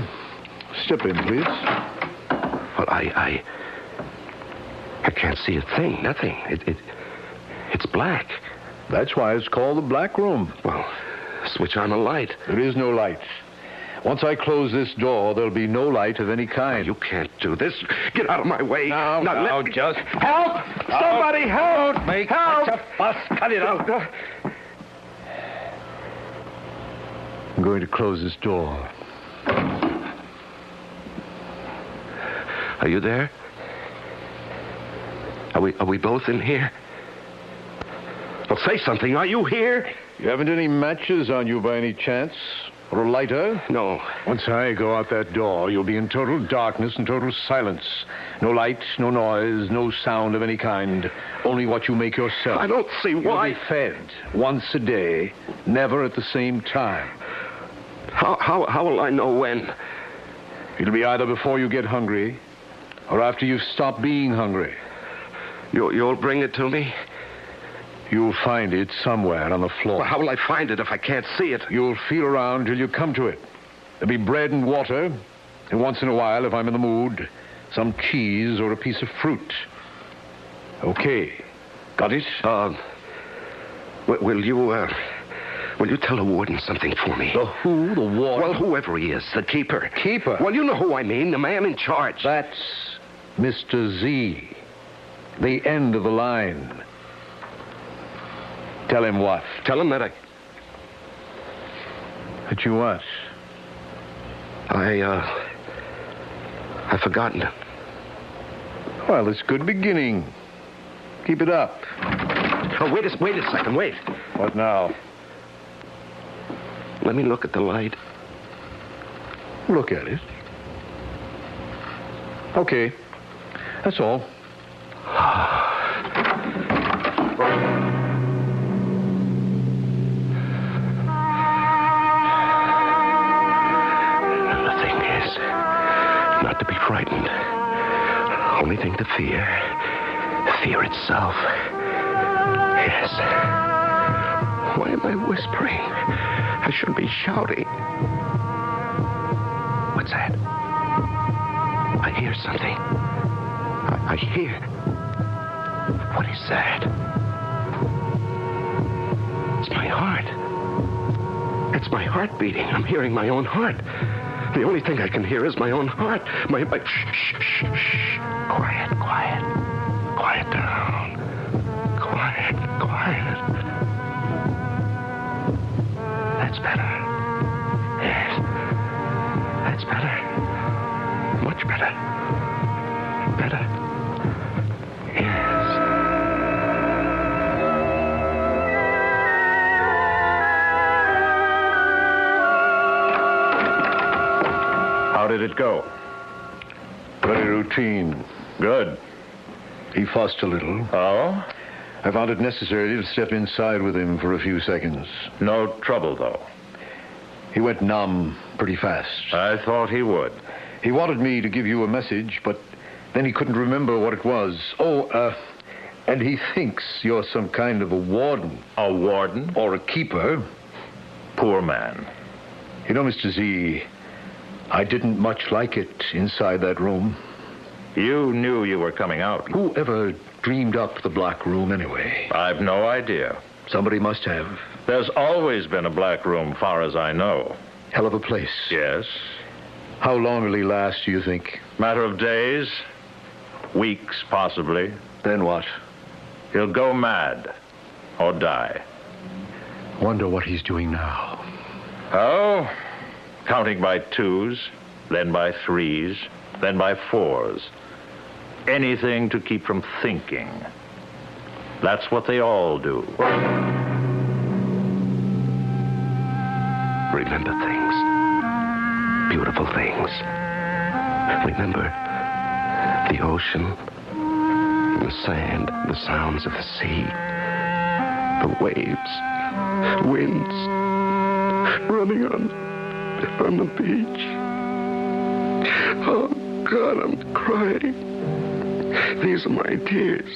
Step in, please. Well, I can't see a thing, nothing. It's black. That's why it's called the Black Room. Well, switch on a light. There is no light. Once I close this door, there'll be no light of any kind. You can't do this. Get out of my way. Now, let me... just... Help! Somebody help! Don't make help! such a fuss. Cut it out. I'm going to close this door. Are you there? Are we both in here? Well, say something. Are you here? You haven't any matches on you by any chance? Or a lighter? No. Once I go out that door, you'll be in total darkness and total silence. No light, no noise, no sound of any kind. Only what you make yourself. I don't see why. You'll be fed once a day, never at the same time. How will I know when? It'll be either before you get hungry or after you've stopped being hungry. You'll bring it to me? You'll find it somewhere on the floor. Well, how will I find it if I can't see it? You'll feel around till you come to it. There'll be bread and water, and once in a while, if I'm in the mood, some cheese or a piece of fruit. Okay. Got it? Will you tell the warden something for me? The who? The warden? Well, whoever he is, the keeper. Keeper? Well, you know who I mean, the man in charge. That's Mr. Z. The end of the line. Tell him what? Tell him that That you what? I've forgotten it. Well, it's a good beginning. Keep it up. Oh, wait a second, wait. What now? Let me look at the light. Look at it. Okay. That's all. Not to be frightened. Only thing to fear. Fear itself. Yes. Why am I whispering? I should be shouting. What's that? I hear something. I hear. What is that? It's my heart. It's my heart beating. I'm hearing my own heart. The only thing I can hear is my own heart. My shh. Quiet. Quiet down. Quiet. That's better. Yes. That's better. Much better. Better. Yes. How did it go? Very routine. Good. He fussed a little. Oh? I found it necessary to step inside with him for a few seconds. No trouble, though. He went numb pretty fast. I thought he would. He wanted me to give you a message, but then he couldn't remember what it was. And he thinks you're some kind of a warden. A warden? Or a keeper. Poor man. You know, Mr. Z, I didn't much like it inside that room. You knew you were coming out. Who ever dreamed up the Black Room anyway? I've no idea. Somebody must have. There's always been a Black Room, far as I know. Hell of a place. Yes. How long will he last, do you think? Matter of days. Weeks, possibly. Then what? He'll go mad. Or die. Wonder what he's doing now. Oh, counting by twos, then by threes, then by fours. Anything to keep from thinking. That's what they all do. Remember things. Beautiful things. Remember the ocean, the sand, the sounds of the sea, the waves. winds, running on the beach. Oh, God, I'm crying. These are my tears.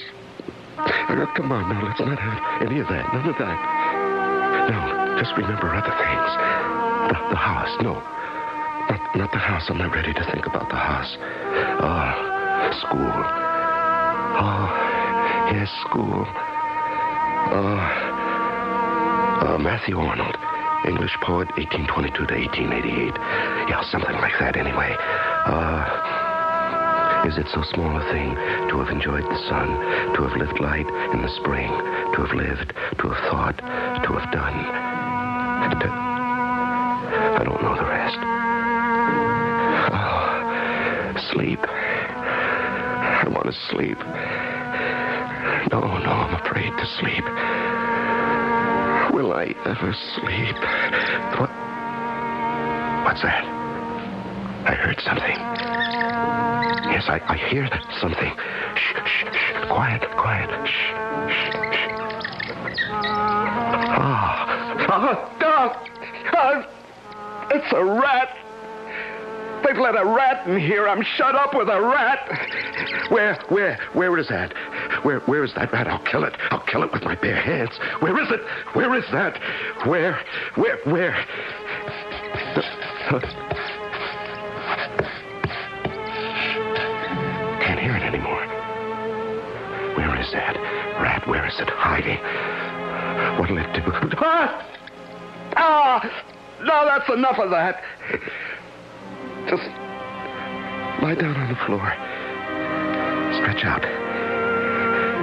Come on, now, let's not have any of that. None of that. No, just remember other things. The house. No, not the house. I'm not ready to think about the house. School. Oh, yes, school. Matthew Arnold, English poet, 1822 to 1888. Yeah, something like that anyway. Is it so small a thing to have enjoyed the sun, to have lived light in the spring, to have lived, to have thought, to have done? I don't know the rest. Sleep. I want to sleep. No, I'm afraid to sleep. Will I ever sleep? What's that? I heard something. Yes, I hear something. Shh. Quiet. Shh. It's a rat. They've let a rat in here. I'm shut up with a rat. Where is that? Where is that rat? I'll kill it. I'll kill it with my bare hands. Where is it? Where is that? Where? Can't hear it anymore. Where is that rat? Where is it hiding? What'll it do? No, that's enough of that. Just lie down on the floor. Stretch out.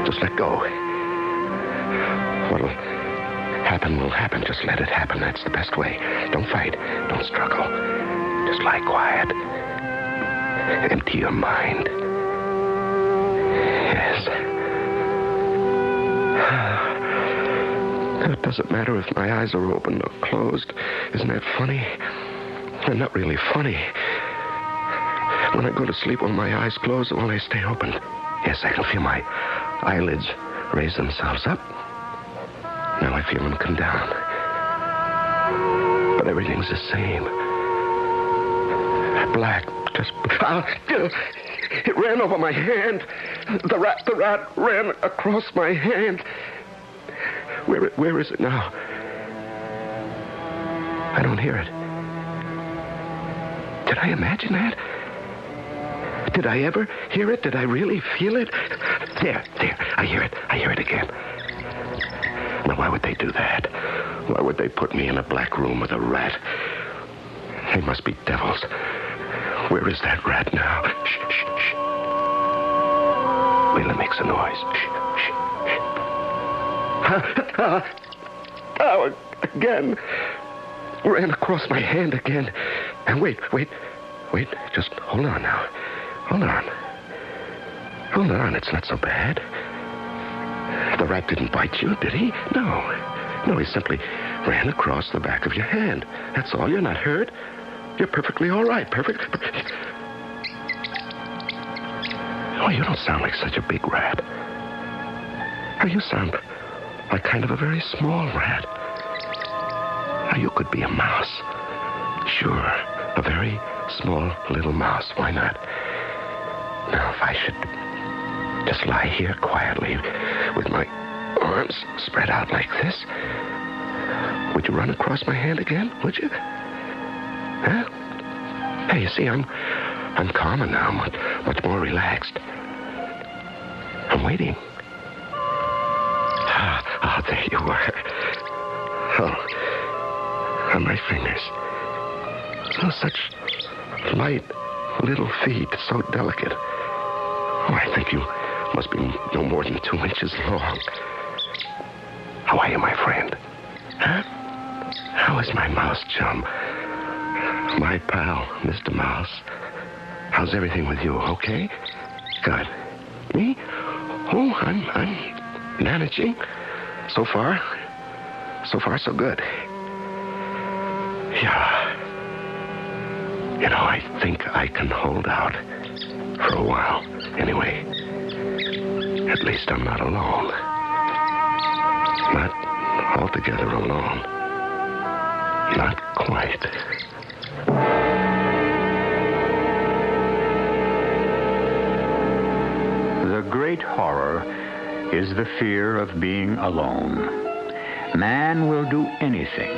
Just let go. What'll happen will happen. Just let it happen. That's the best way. Don't fight. Don't struggle. Just lie quiet. Empty your mind. Yes. It doesn't matter if my eyes are open or closed. Isn't that funny? They're not really funny. When I go to sleep, when my eyes close, well, they stay open. Yes, I can feel my eyelids raise themselves up. Now I feel them come down. But everything's the same. Black, just... It ran over my hand. The rat ran across my hand. Where is it now? I don't hear it. Did I imagine that? Did I ever hear it? Did I really feel it? There. I hear it again. Now, why would they do that? Why would they put me in a black room with a rat? They must be devils. Where is that rat now? Shh. Wait till it makes a noise. Shh. Again. Ran across my hand again. And wait. Just hold on now. Hold on. It's not so bad. The rat didn't bite you, did he? No, he simply ran across the back of your hand. That's all. You're not hurt. You're perfectly all right. Perfect. Oh, you don't sound like such a big rat. Oh, you sound like kind of a very small rat. Oh, you could be a mouse. Sure, a very small little mouse. Why not? Now, if I should just lie here quietly with my arms spread out like this, would you run across my hand again? Would you? Huh? Hey, you see, I'm calmer now, much more relaxed. I'm waiting. There you are. On my fingers. Oh, such light little feet, so delicate. Oh, I think you must be no more than 2 inches long. How are you, my friend? Huh? How is my mouse chum? My pal, Mr. Mouse. How's everything with you? Okay? Good. Me? Oh, I'm managing. So far, so good. Yeah. You know, I think I can hold out for a while. Anyway, at least I'm not alone. Not all altogether alone. Not quite. The great horror is the fear of being alone. Man will do anything,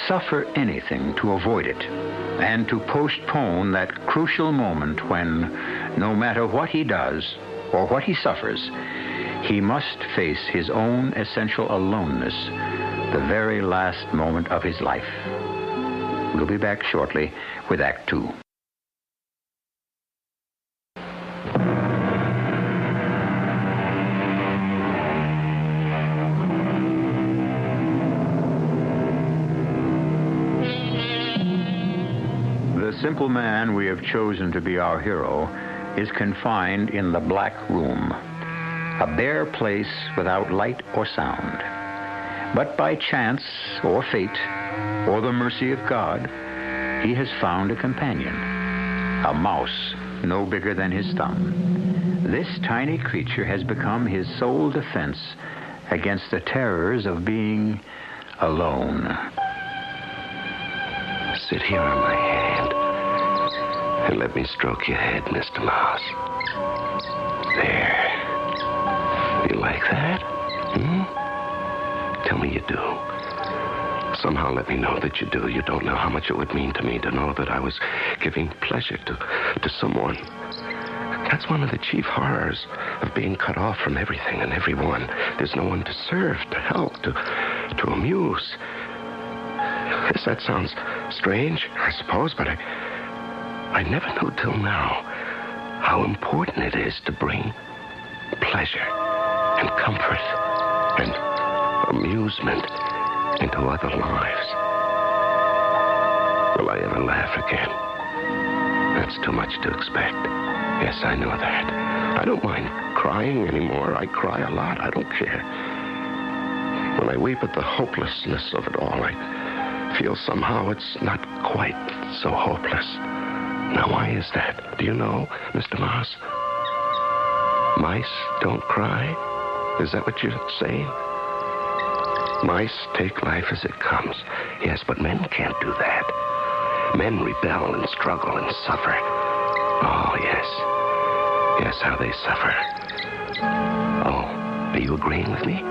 suffer anything to avoid it, and to postpone that crucial moment when, no matter what he does or what he suffers, he must face his own essential aloneness, the very last moment of his life. We'll be back shortly with Act Two. The simple man we have chosen to be our hero is confined in the Black Room, a bare place without light or sound. But by chance or fate or the mercy of God, he has found a companion, a mouse no bigger than his thumb. This tiny creature has become his sole defense against the terrors of being alone. Sit here on my hand and let me stroke your head, Mr. Mouse. There. You like that? Tell me you do. Somehow let me know that you do. You don't know how much it would mean to me to know that I was giving pleasure to someone. That's one of the chief horrors of being cut off from everything and everyone. There's no one to serve, to help, to amuse. Yes, that sounds strange, I suppose, but I never knew till now how important it is to bring pleasure and comfort and amusement into other lives. Will I ever laugh again? That's too much to expect. Yes, I know that. I don't mind crying anymore. I cry a lot. I don't care. When I weep at the hopelessness of it all, I feel somehow it's not quite so hopeless. Now, why is that? Do you know, Mr. Mouse? Mice don't cry? Is that what you're saying? Mice take life as it comes. Yes, but men can't do that. Men rebel and struggle and suffer. Oh, yes. Yes, how they suffer. Oh, are you agreeing with me?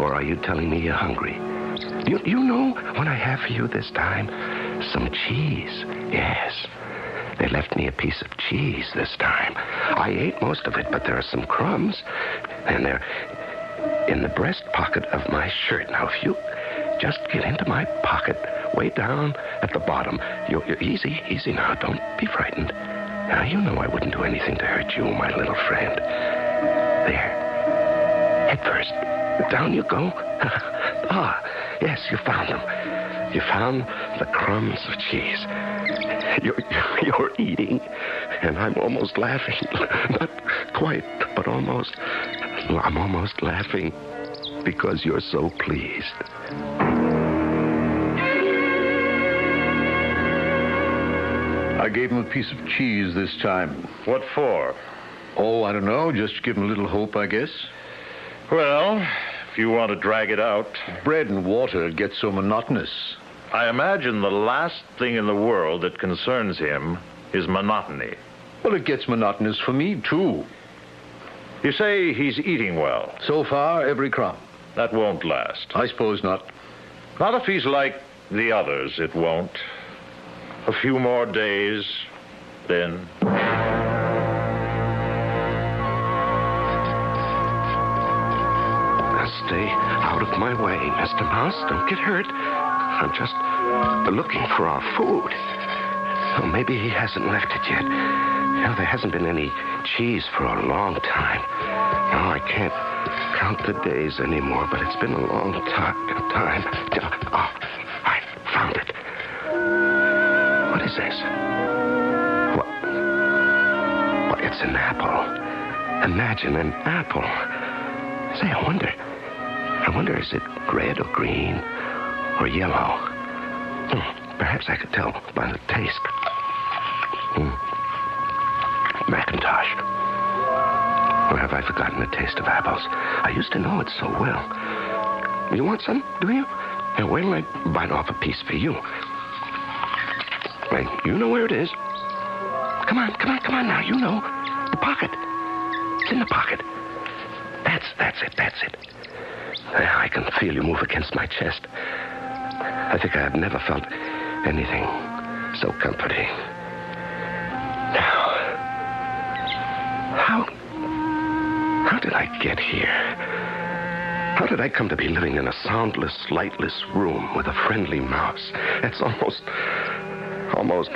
Or are you telling me you're hungry? You know what I have for you this time? Some cheese. Yes. They left me a piece of cheese this time. I ate most of it, but there are some crumbs. And they're in the breast pocket of my shirt. Now, if you just get into my pocket, way down at the bottom. You're easy now. Don't be frightened. Now, you know I wouldn't do anything to hurt you, my little friend. There. Head first. Down you go. Ah, yes, you found them. You found the crumbs of cheese. You're eating, and I'm almost laughing. Not quite, but almost. I'm almost laughing because you're so pleased. I gave him a piece of cheese this time. What for? Oh, I don't know. Just to give him a little hope, I guess. Well, if you want to drag it out. Bread and water get so monotonous. I imagine the last thing in the world that concerns him is monotony. Well, it gets monotonous for me, too. You say he's eating well. So far, every crumb. That won't last. I suppose not. Not if he's like the others, it won't. A few more days, then... Stay out of my way, Mr. Mouse. Don't get hurt. I'm just looking for our food. Oh, maybe he hasn't left it yet. You know, there hasn't been any cheese for a long time. No, I can't count the days anymore, but it's been a long time. Oh, I found it. What is this? What? Well, it's an apple. Imagine an apple. Say, I wonder, is it red or green or yellow? Perhaps I could tell by the taste. Macintosh. Or have I forgotten the taste of apples? I used to know it so well. You want some, do you? Wait till I bite off a piece for you. Wait, you know where it is. Come on now, you know. The pocket. It's in the pocket. That's it. I can feel you move against my chest. I think I have never felt anything so comforting. Now, how did I get here? How did I come to be living in a soundless, lightless room with a friendly mouse? It's almost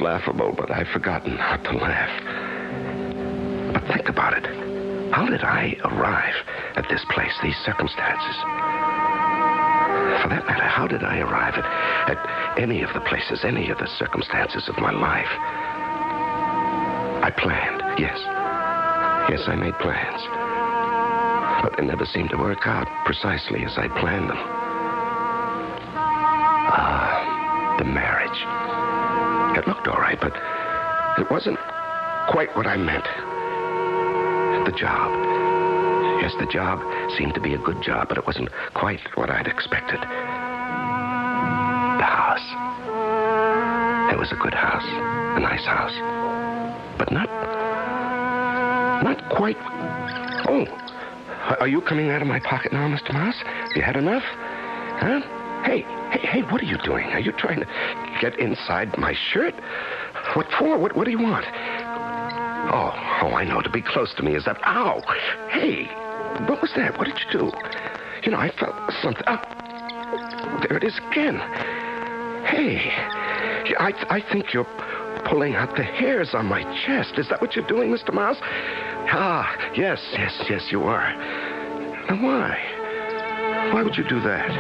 laughable, but I've forgotten how to laugh. But think about it. How did I arrive at this place, these circumstances? For that matter, how did I arrive at any of the places, any of the circumstances of my life? I planned, yes. Yes, I made plans. But they never seemed to work out precisely as I planned them. The marriage. It looked all right, but it wasn't quite what I meant. The job. Yes, the job seemed to be a good job, but it wasn't quite what I'd expected. The house. It was a good house, a nice house. But not quite. Oh, are you coming out of my pocket now, Mr. Mouse? Have you had enough? Huh? Hey, what are you doing? Are you trying to get inside my shirt? What for? What do you want? Oh, I know. To be close to me is that... Ow! Hey, what was that? What did you do? You know, I felt something... Oh, there it is again. Hey, I think you're pulling out the hairs on my chest. Is that what you're doing, Mr. Mouse? Ah, yes, you are. Now, why? Why would you do that?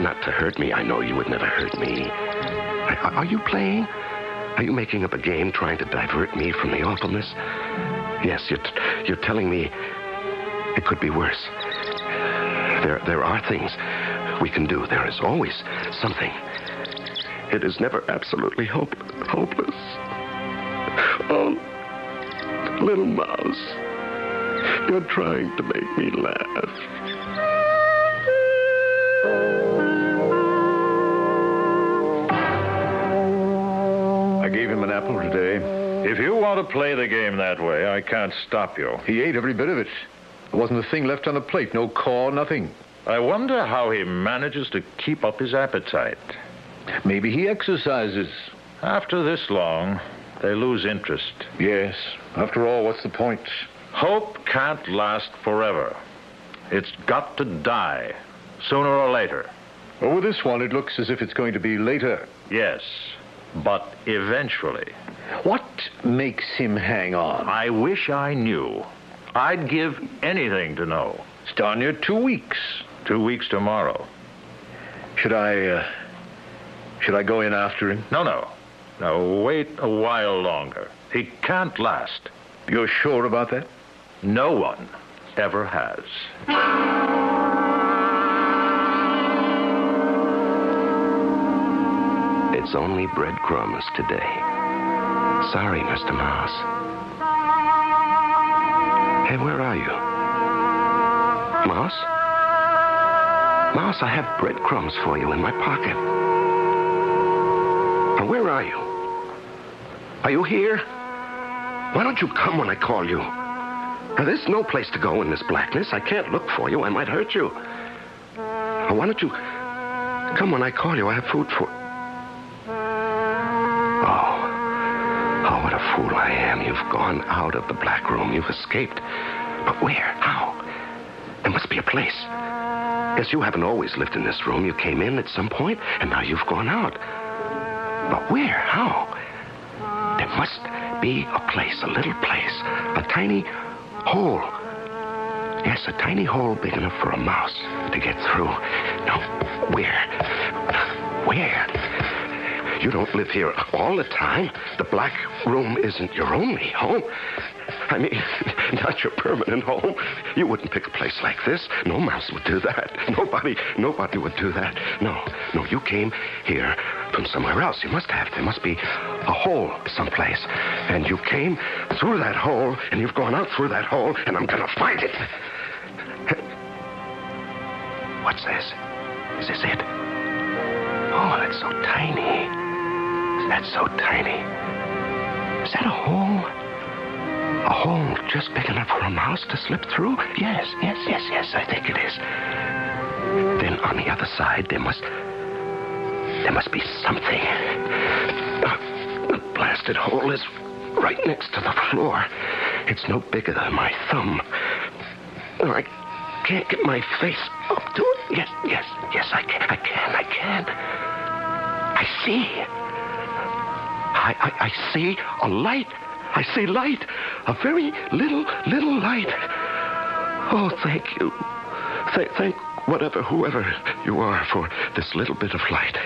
Not to hurt me. I know you would never hurt me. Are you playing? Are you making up a game trying to divert me from the awfulness? Yes, you're telling me it could be worse. There are things we can do. There is always something. It is never absolutely hopeless. Oh, little mouse, you're trying to make me laugh. I gave him an apple today. If you want to play the game that way, I can't stop you. He ate every bit of it. There wasn't a thing left on the plate. No core, nothing. I wonder how he manages to keep up his appetite. Maybe he exercises. After this long, they lose interest. Yes. After all, what's the point? Hope can't last forever. It's got to die, sooner or later. Well, with this one, it looks as if it's going to be later. Yes, but eventually. What makes him hang on? I wish I knew. I'd give anything to know. It's darn near 2 weeks. 2 weeks tomorrow. Should I go in after him? No, wait a while longer. He can't last. You're sure about that? No one ever has. It's only breadcrumbs today. Sorry, Mr. Mouse. Hey, where are you? Mouse? Mouse, I have breadcrumbs for you in my pocket. Now, where are you? Are you here? Why don't you come when I call you? Now, there's no place to go in this blackness. I can't look for you. I might hurt you. Now, why don't you come when I call you? I have food for... Oh, what a fool I am. You've gone out of the black room. You've escaped. But where? How? There must be a place. Yes, you haven't always lived in this room. You came in at some point, and now you've gone out. But where? How? There must be a place, a little place, a tiny hole. Yes, a tiny hole big enough for a mouse to get through. No, where? Where? You don't live here all the time. The black room isn't your only home. I mean, not your permanent home. You wouldn't pick a place like this. No mouse would do that. Nobody would do that. No, you came here from somewhere else. You must have. There must be a hole someplace. And you came through that hole, and you've gone out through that hole, and I'm going to find it. What's this? Is this it? Oh, that's so tiny. That's so tiny. Is that a hole? A hole just big enough for a mouse to slip through? Yes, I think it is. Then on the other side, there must be something. The blasted hole is right next to the floor. It's no bigger than my thumb. I can't get my face up to it. Yes, I can. I see. I see a light. I see light. A very little light. Oh, thank you. Thank whoever you are for this little bit of light.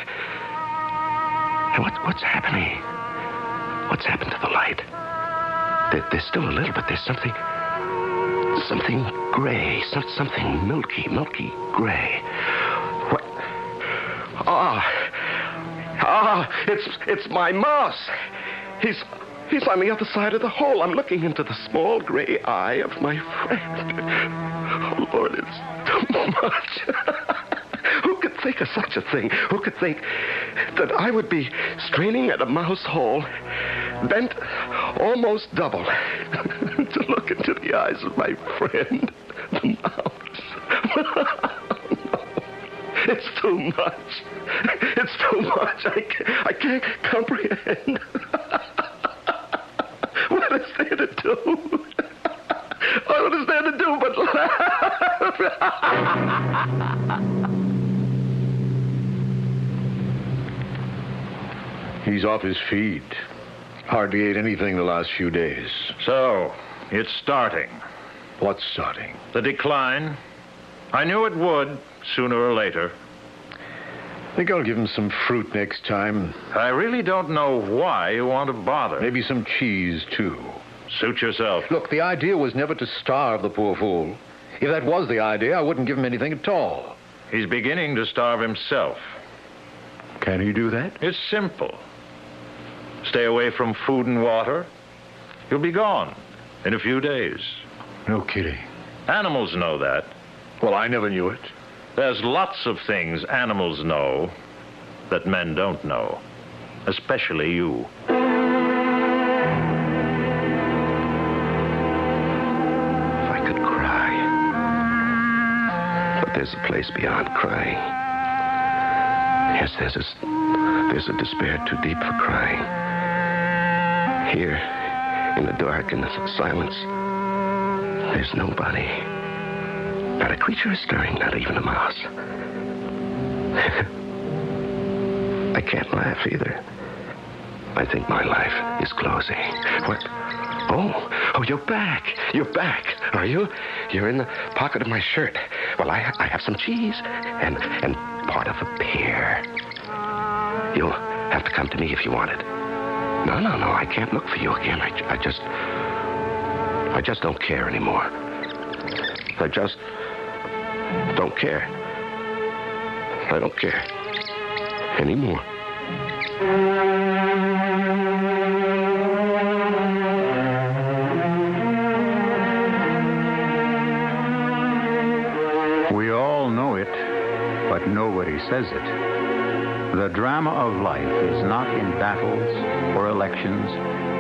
And what's happening? What's happened to the light? There's still a little, but there's something gray, something milky gray. What? It's my mouse. He's on the other side of the hole. I'm looking into the small gray eye of my friend. Oh, Lord, it's too much. Who could think of such a thing? Who could think that I would be straining at a mouse hole, bent almost double, to look into the eyes of my friend, the mouse? No, it's too much. It's too much. I can't comprehend. What is there to do? What is there to do but laugh? He's off his feet. Hardly ate anything the last few days. So, it's starting. What's starting? The decline. I knew it would, sooner or later. I think I'll give him some fruit next time. I really don't know why you want to bother. Maybe some cheese, too. Suit yourself. Look, the idea was never to starve the poor fool. If that was the idea, I wouldn't give him anything at all. He's beginning to starve himself. Can he do that? It's simple. Stay away from food and water. You'll be gone in a few days. No kidding. Animals know that. Well, I never knew it. There's lots of things animals know that men don't know, especially you. If I could cry. But there's a place beyond crying. Yes, there's a despair too deep for crying. Here, in the dark and the silence, there's nobody. Not a creature is stirring, not even a mouse. I can't laugh either. I think my life is closing. What? Oh, you're back. You're back, are you? You're in the pocket of my shirt. Well, I have some cheese and part of a pear. You'll have to come to me if you want it. No, I can't look for you again. I just don't care anymore. I just don't care. I don't care anymore. We all know it, but nobody says it. The drama of life is not in battles or elections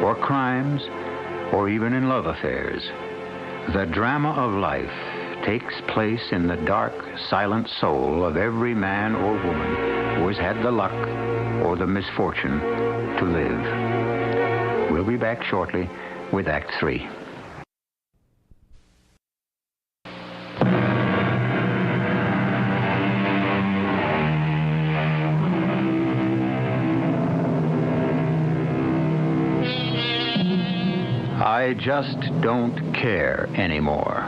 or crimes or even in love affairs. The drama of life takes place in the dark, silent soul of every man or woman who has had the luck or the misfortune to live. We'll be back shortly with Act 3. I just don't care anymore.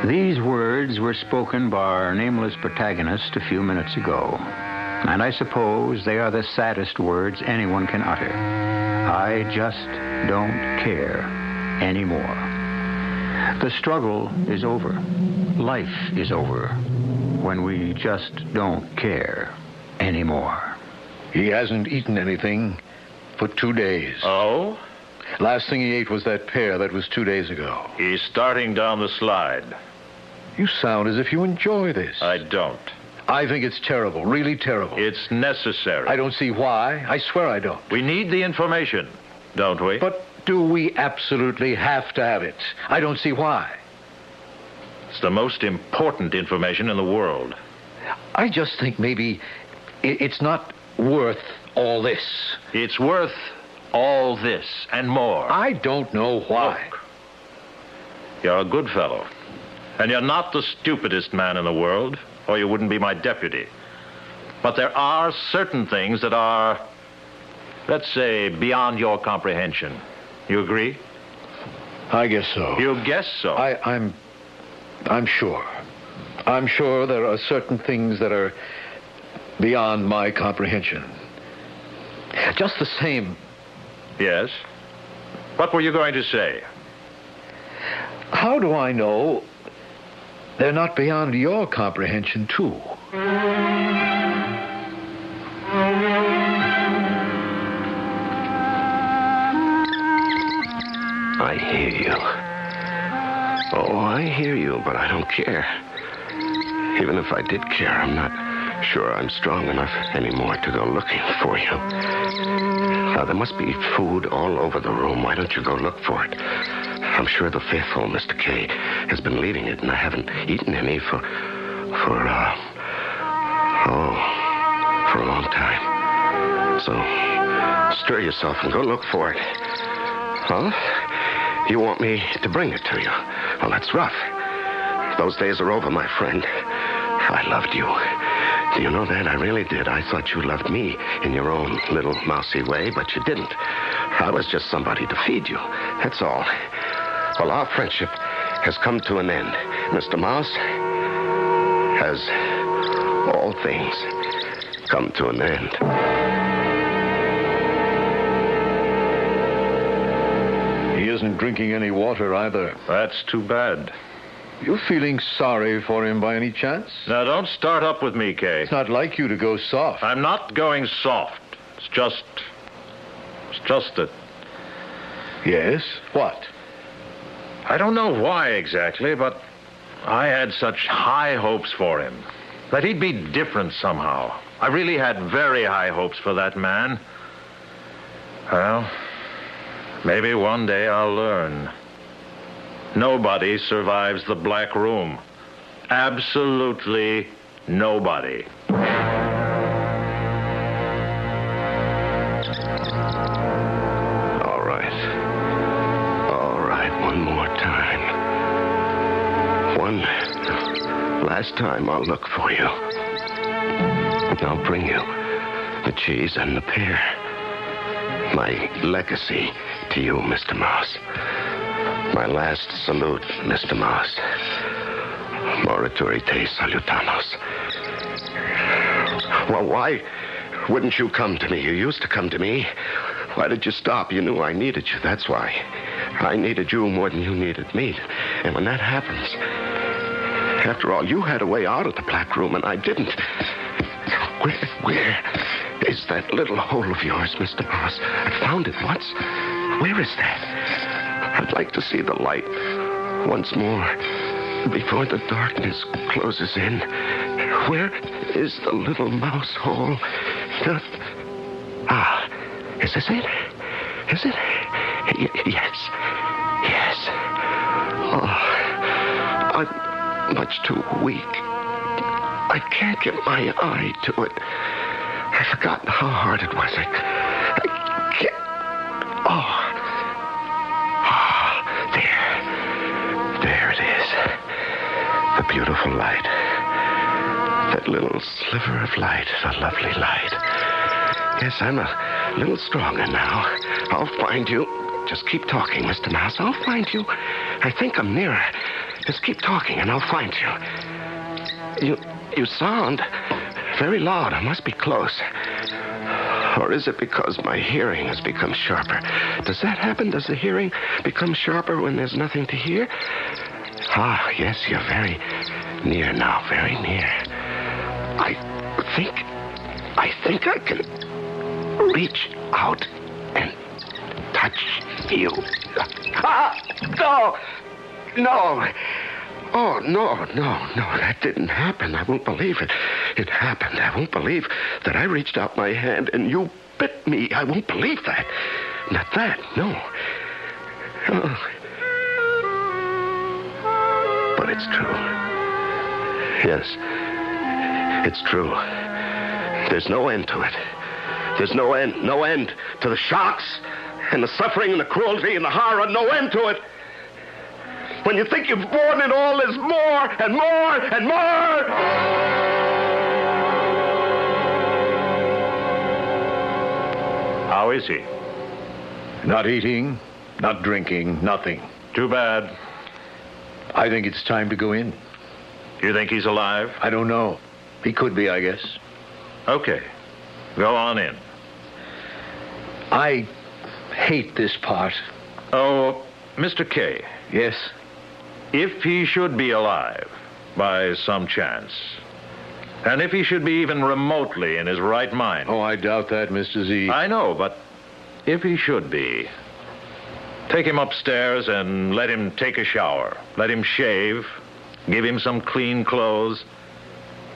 These words were spoken by our nameless protagonist a few minutes ago, and I suppose they are the saddest words anyone can utter. I just don't care anymore. The struggle is over. Life is over when we just don't care anymore. He hasn't eaten anything for 2 days. Oh? Last thing he ate was that pear. That was 2 days ago. He's starting down the slide. You sound as if you enjoy this. I don't. I think it's terrible, really terrible. It's necessary. I don't see why. I swear I don't. We need the information, don't we? But do we absolutely have to have it? I don't see why. It's the most important information in the world. I just think maybe it's not worth all this. It's worth all this and more. I don't know why. Look, you're a good fellow. And you're not the stupidest man in the world, or you wouldn't be my deputy. But there are certain things that are, let's say, beyond your comprehension. You agree? I guess so. You guess so? I'm sure. I'm sure there are certain things that are beyond my comprehension. Just the same. Yes? What were you going to say? How do I know they're not beyond your comprehension, too? I hear you. Oh, I hear you, but I don't care. Even if I did care, I'm not sure I'm strong enough anymore to go looking for you. There must be food all over the room. Why don't you go look for it? I'm sure the faithful Mr. K has been leaving it, and I haven't eaten any for a long time. So, stir yourself and go look for it. Huh? You want me to bring it to you? Well, that's rough. Those days are over, my friend. I loved you. Do you know that? I really did. I thought you loved me in your own little mousy way, but you didn't. I was just somebody to feed you. That's all. Well, our friendship has come to an end. Mr. Mouse, has all things come to an end. He isn't drinking any water either. That's too bad. You feeling sorry for him by any chance? Now, don't start up with me, Kay. It's not like you to go soft. I'm not going soft. It's just that... Yes? What? I don't know why exactly, but I had such high hopes for him. That he'd be different somehow. I really had very high hopes for that man. Well, maybe one day I'll learn. Nobody survives the Black Room. Absolutely nobody. All right, one more time. One last time I'll look for you. I'll bring you the cheese and the pear. My legacy to you, Mr. Mouse. My last salute, Mr. Mouse. Maletroit salutamus. Well, why wouldn't you come to me? You used to come to me. Why did you stop? You knew I needed you, that's why. I needed you more than you needed me. And when that happens, after all, you had a way out of the Black Room, and I didn't. Where is that little hole of yours, Mr. Mouse? I found it once. Where is that? I'd like to see the light once more before the darkness closes in. Where is the little mouse hole? Is this it? Is it? Yes. Oh, I'm much too weak. I can't get my eye to it. I've forgotten how hard it was. I can't. There it is. The beautiful light. That little sliver of light, the lovely light. Yes, I'm a little stronger now. I'll find you. Just keep talking, Mr. Mouse. I'll find you. I think I'm nearer. Just keep talking and I'll find you. You sound very loud. I must be close. Or is it because my hearing has become sharper? Does that happen? Does the hearing become sharper when there's nothing to hear? Yes, you're very near now, very near. I think I can reach out and touch you. No! Oh, no, that didn't happen. I won't believe it. It happened. I won't believe that I reached out my hand and you bit me. I won't believe that. Not that, no. Oh. But it's true. Yes, it's true. There's no end to it. There's no end to the shocks and the suffering and the cruelty and the horror. No end to it. When you think you've borne it all, there's more and more and more. How is he? Not eating, not drinking, nothing. Too bad. I think it's time to go in. You think he's alive? I don't know. He could be, I guess. Okay. Go on in. I hate this part. Oh, Mr. K. Yes? If he should be alive, by some chance, and if he should be even remotely in his right mind... Oh, I doubt that, Mr. Z. I know, but if he should be, take him upstairs and let him take a shower. Let him shave, give him some clean clothes,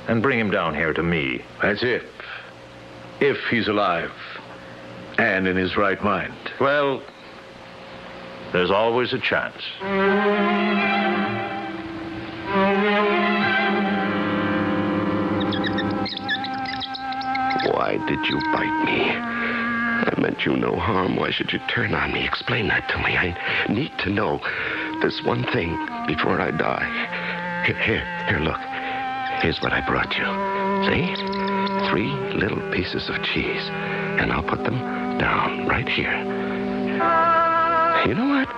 and bring him down here to me. That's it. If he's alive and in his right mind. Well, there's always a chance. Why did you bite me? I meant you no harm. Why should you turn on me? Explain that to me. I need to know this one thing before I die. Here, look. Here's what I brought you. See? 3 little pieces of cheese. And I'll put them down right here. You know what?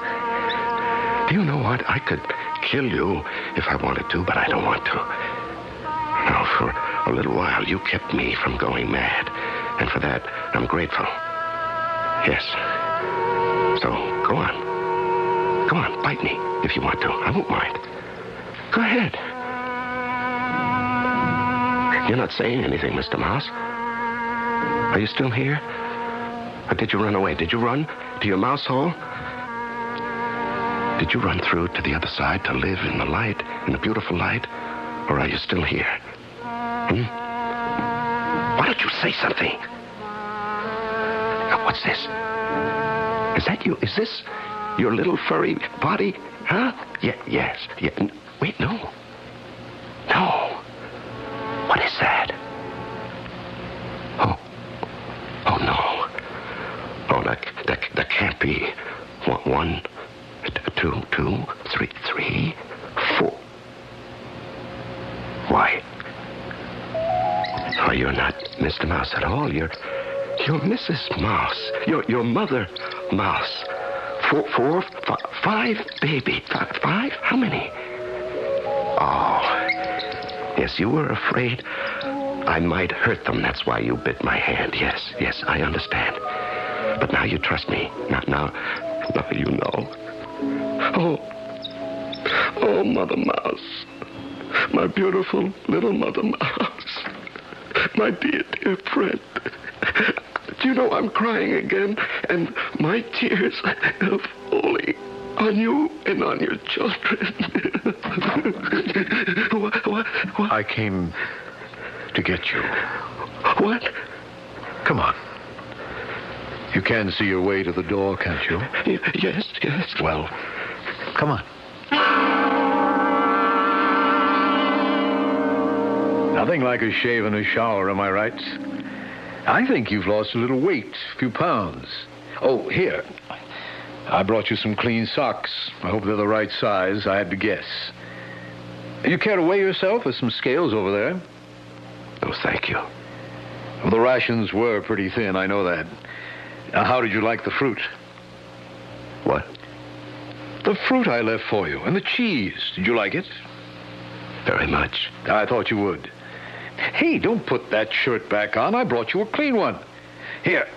Do you know what? I could kill you if I wanted to, but I don't want to. Now, for a little while, you kept me from going mad. And for that, I'm grateful. Yes. So, go on. Go on, bite me if you want to. I won't mind. Go ahead. You're not saying anything, Mr. Mouse. Are you still here? Or did you run away? Did you run to your mouse hole? Did you run through to the other side to live in the light, in the beautiful light? Or are you still here? Why don't you say something? What's this? Is that you? Is this your little furry body? Huh? Yes. Wait, no. No. What is that? Oh, no. Oh, that can't be. 1, 2, 3, 4. Why? Oh, you're not Mr. Mouse at all. You're Mrs. Mouse. You're Mother Mouse. 4, 5, baby. 5? How many? Oh, yes, you were afraid I might hurt them. That's why you bit my hand. Yes, I understand. But now you trust me. Now you know. Oh, Mother Mouse. My beautiful little Mother Mouse. My dear friend. Do you know I'm crying again? And my tears are falling on you and on your children. What? I came to get you. What? Come on. You can see your way to the door, can't you? Yes. Well, come on. Nothing like a shave and a shower, am I right? I think you've lost a little weight, a few pounds. Oh, here. I brought you some clean socks. I hope they're the right size. I had to guess. You care to weigh yourself? There's some scales over there. Oh, thank you. Well, the rations were pretty thin, I know that. Now, how did you like the fruit? What? The fruit I left for you, and the cheese. Did you like it? Very much. I thought you would. Hey, don't put that shirt back on. I brought you a clean one. Here,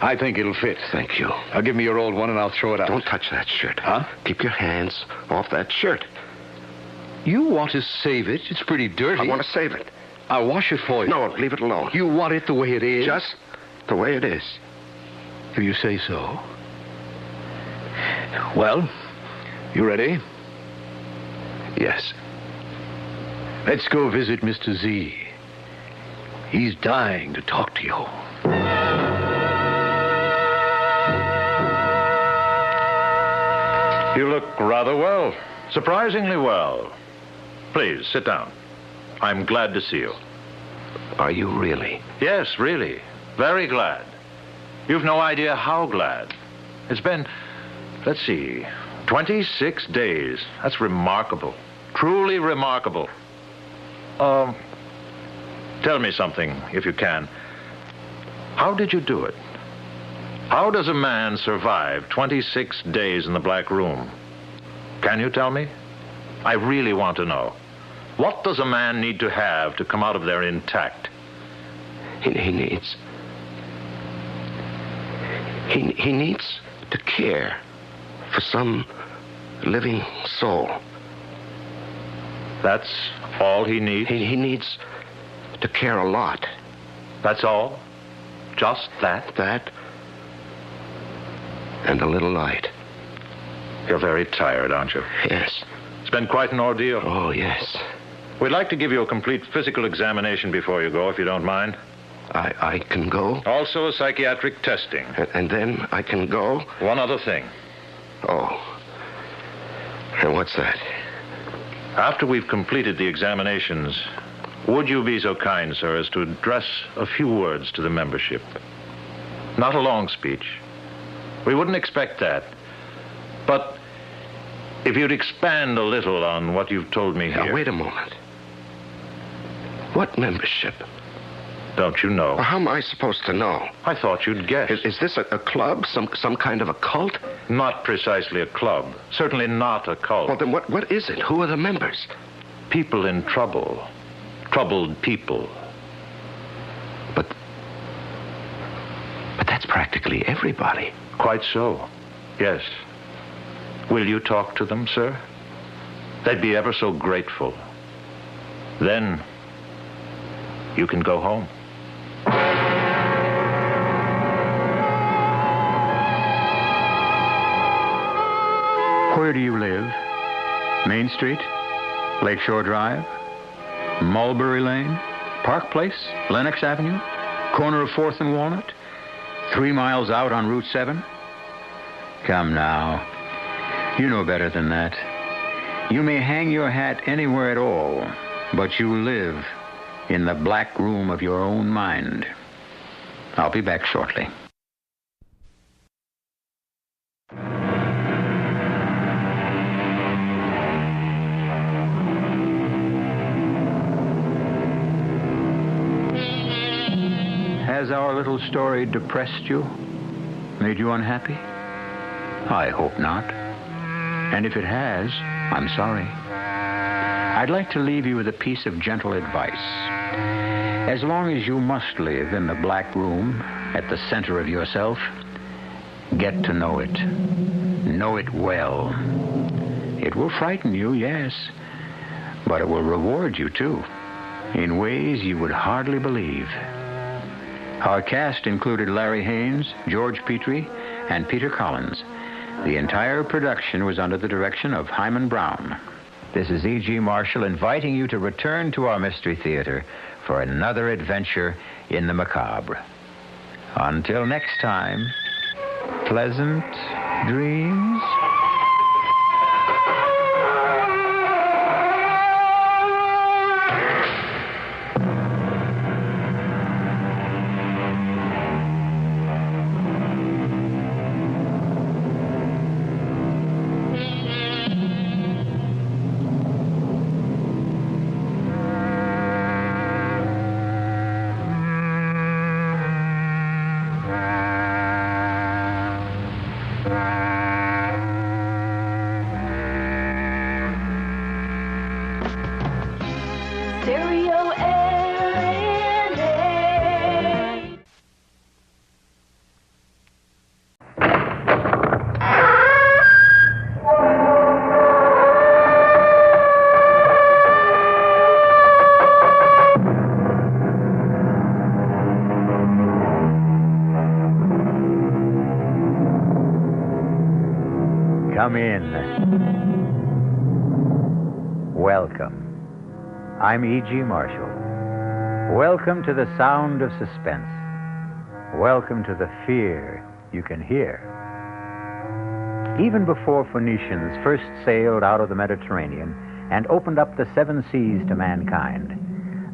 I think it'll fit. Thank you. Now, give me your old one, and I'll throw it out. Don't touch that shirt. Huh? Keep your hands off that shirt. You want to save it? It's pretty dirty. I want to save it. I'll wash it for you. No, leave it alone. You want it the way it is? Just the way it is. If you say so. Well, you ready? Yes. Let's go visit Mr. Z. He's dying to talk to you. You look rather well. Surprisingly well. Please, sit down. I'm glad to see you. Are you really? Yes, really. Very glad. You've no idea how glad. It's been, let's see, 26 days. That's remarkable. Truly remarkable. Tell me something, if you can. How did you do it? How does a man survive 26 days in the Black Room? Can you tell me? I really want to know. What does a man need to have to come out of there intact? He needs to care for some living soul. That's all he needs? He needs to care a lot. That's all? Just that? That and a little light. You're very tired, aren't you? Yes. It's been quite an ordeal. Oh, yes. We'd like to give you a complete physical examination before you go, if you don't mind. I can go? Also a psychiatric testing. And then I can go? One other thing. Oh. And what's that? After we've completed the examinations, would you be so kind, sir, as to address a few words to the membership? Not a long speech. We wouldn't expect that. But if you'd expand a little on what you've told me here. Now, wait a moment. What membership? Don't you know? Well, how am I supposed to know? I thought you'd guess. Is this a club? Some kind of a cult? Not precisely a club. Certainly not a cult. Well, then what is it? Who are the members? People in trouble. Troubled people. But that's practically everybody. Quite so. Yes. Will you talk to them, sir? They'd be ever so grateful. Then you can go home. Where do you live? Main Street? Lakeshore Drive? Mulberry Lane? Park Place? Lenox Avenue? Corner of 4th and Walnut? 3 miles out on Route 7? Come now. You know better than that. You may hang your hat anywhere at all, but you live in the black room of your own mind. I'll be back shortly. Has our little story depressed you? Made you unhappy? I hope not. And if it has, I'm sorry. I'd like to leave you with a piece of gentle advice. As long as you must live in the black room at the center of yourself, get to know it. Know it well. It will frighten you, yes, but it will reward you, too, in ways you would hardly believe. Our cast included Larry Haynes, George Petrie, and Peter Collins. The entire production was under the direction of Hyman Brown. This is E.G. Marshall inviting you to return to our Mystery Theater for another adventure in the macabre. Until next time, pleasant dreams. Come in. Welcome. I'm E.G. Marshall. Welcome to the sound of suspense. Welcome to the fear you can hear. Even before Phoenicians first sailed out of the Mediterranean and opened up the seven seas to mankind,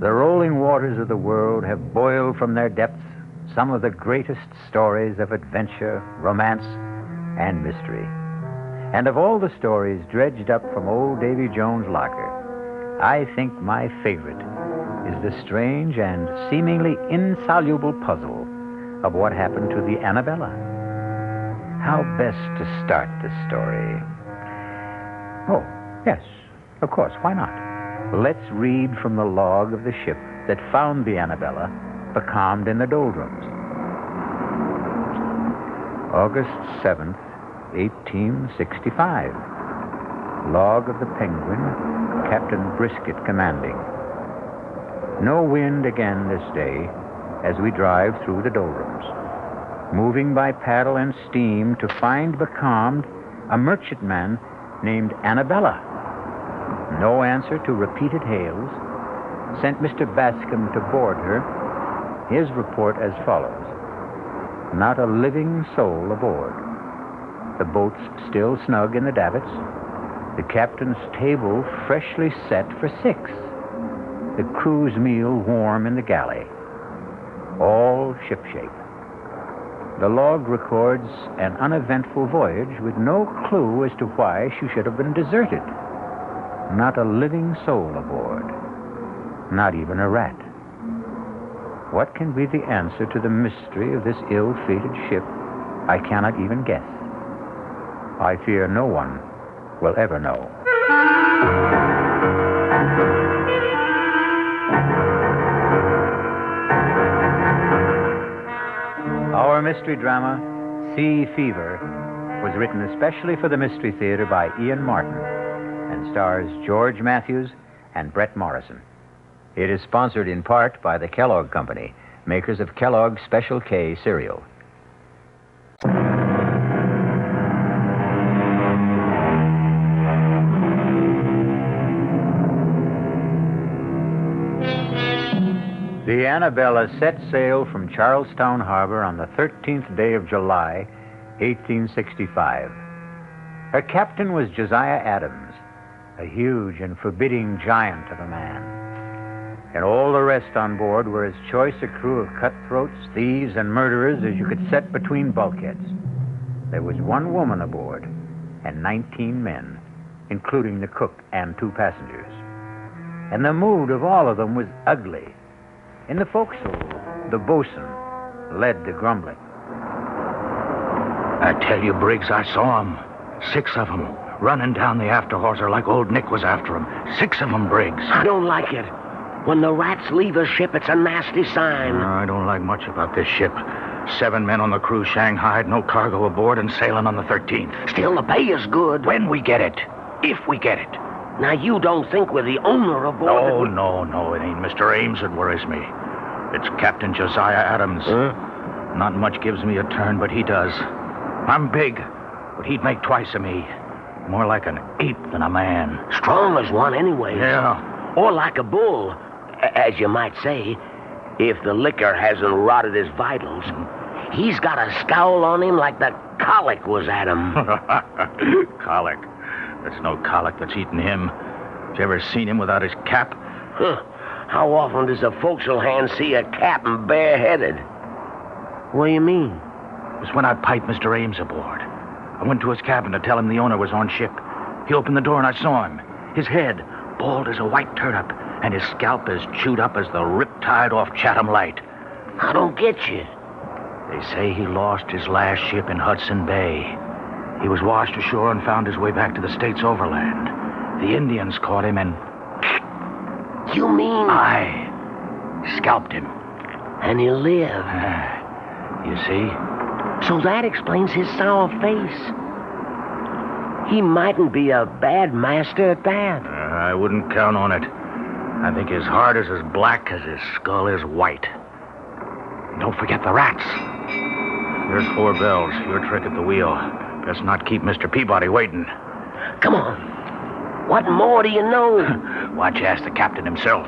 the rolling waters of the world have boiled from their depths some of the greatest stories of adventure, romance, and mystery. And of all the stories dredged up from old Davy Jones' locker, I think my favorite is the strange and seemingly insoluble puzzle of what happened to the Annabella. How best to start the story? Oh, yes, of course, why not? Let's read from the log of the ship that found the Annabella becalmed in the doldrums. August 7th, 1865. Log of the Penguin, Captain Brisket commanding. No wind again this day as we drive through the doldrums, moving by paddle and steam to find becalmed a merchantman named Annabella. No answer to repeated hails. Sent Mr. Bascom to board her. His report as follows. Not a living soul aboard. The boat's still snug in the davits. The captain's table freshly set for 6. The crew's meal warm in the galley. All shipshape. The log records an uneventful voyage with no clue as to why she should have been deserted. Not a living soul aboard. Not even a rat. What can be the answer to the mystery of this ill-fated ship? I cannot even guess. I fear no one will ever know. Our mystery drama, Sea Fever, was written especially for the Mystery Theater by Ian Martin and stars George Matthews and Brett Morrison. It is sponsored in part by the Kellogg Company, makers of Kellogg's Special K cereal. The Annabella set sail from Charlestown Harbor on the 13th day of July, 1865. Her captain was Josiah Adams, a huge and forbidding giant of a man. And all the rest on board were as choice a crew of cutthroats, thieves, and murderers as you could set between bulkheads. There was 1 woman aboard and 19 men, including the cook and 2 passengers. And the mood of all of them was ugly. In the forecastle, the bosun led the grumbling. I tell you, Briggs, I saw 'em. 6 of 'em, running down the after hawser like old Nick was after 'em. 6 of 'em, Briggs. I don't like it. When the rats leave a ship, it's a nasty sign. I don't like much about this ship. 7 men on the crew shanghaied, no cargo aboard, and sailing on the 13th. Still, the pay is good. When we get it. If we get it. Now, you don't think we're the owner aboard? No, it ain't Mr. Ames that worries me. It's Captain Josiah Adams. Huh? Not much gives me a turn, but he does. I'm big, but he'd make twice of me. More like an ape than a man. Strong as one anyway. Yeah. Or like a bull, as you might say, if the liquor hasn't rotted his vitals. He's got a scowl on him like the colic was at him. Colic? There's no colic that's eaten him. You ever seen him without his cap? Huh. How often does a forecastle hand see a captain bareheaded? What do you mean? It was when I piped Mr. Ames aboard. I went to his cabin to tell him the owner was on ship. He opened the door and I saw him. His head, bald as a white turnip, and his scalp as chewed up as the riptide off Chatham Light. I don't get you. They say he lost his last ship in Hudson Bay. He was washed ashore and found his way back to the States overland. The Indians caught him and... You mean... I scalped him. And he lived. You see? So that explains his sour face. He mightn't be a bad master at that. I wouldn't count on it. I think his heart is as black as his skull is white. And don't forget the rats. There's 4 bells. Your trick at the wheel. Best not keep Mr. Peabody waiting. Come on. What more do you know? Why don't you ask the captain himself?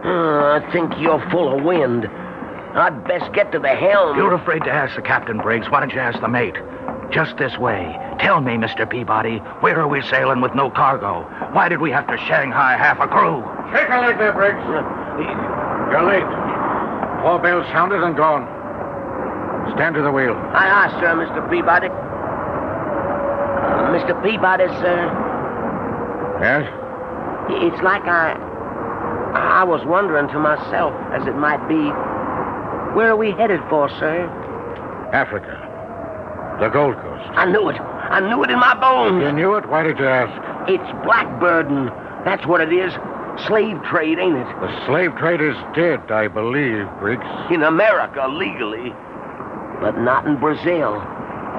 I think you're full of wind. I'd best get to the helm. You're afraid to ask the captain, Briggs. Why don't you ask the mate? Just this way. Tell me, Mr. Peabody, where are we sailing with no cargo? Why did we have to Shanghai half a crew? Take a leg there, Briggs. You're late. 4 bells sounded and gone. Stand to the wheel. Aye, sir, Mr. Peabody. Mr. Peabody, sir. Yes? It's like I was wondering to myself, as it might be, where are we headed for, sir? Africa. The Gold Coast. I knew it. I knew it in my bones. You knew it? Why did you ask? It's blackbirding. That's what it is. Slave trade, ain't it? The slave trade is dead, I believe, Briggs. In America, legally. But not in Brazil.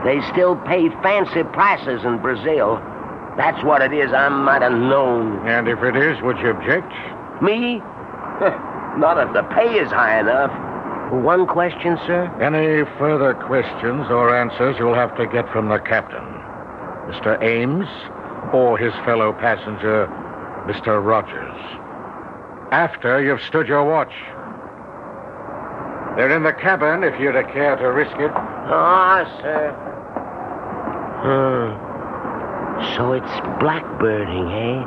They still pay fancy prices in Brazil. That's what it is. I might have known. And if it is, would you object? Me? Not if the pay is high enough. One question, sir? Any further questions or answers you'll have to get from the captain, Mr. Ames, or his fellow passenger, Mr. Rogers. After you've stood your watch. They're in the cabin if you'd care to risk it. Ah, sir. So it's blackbirding, eh?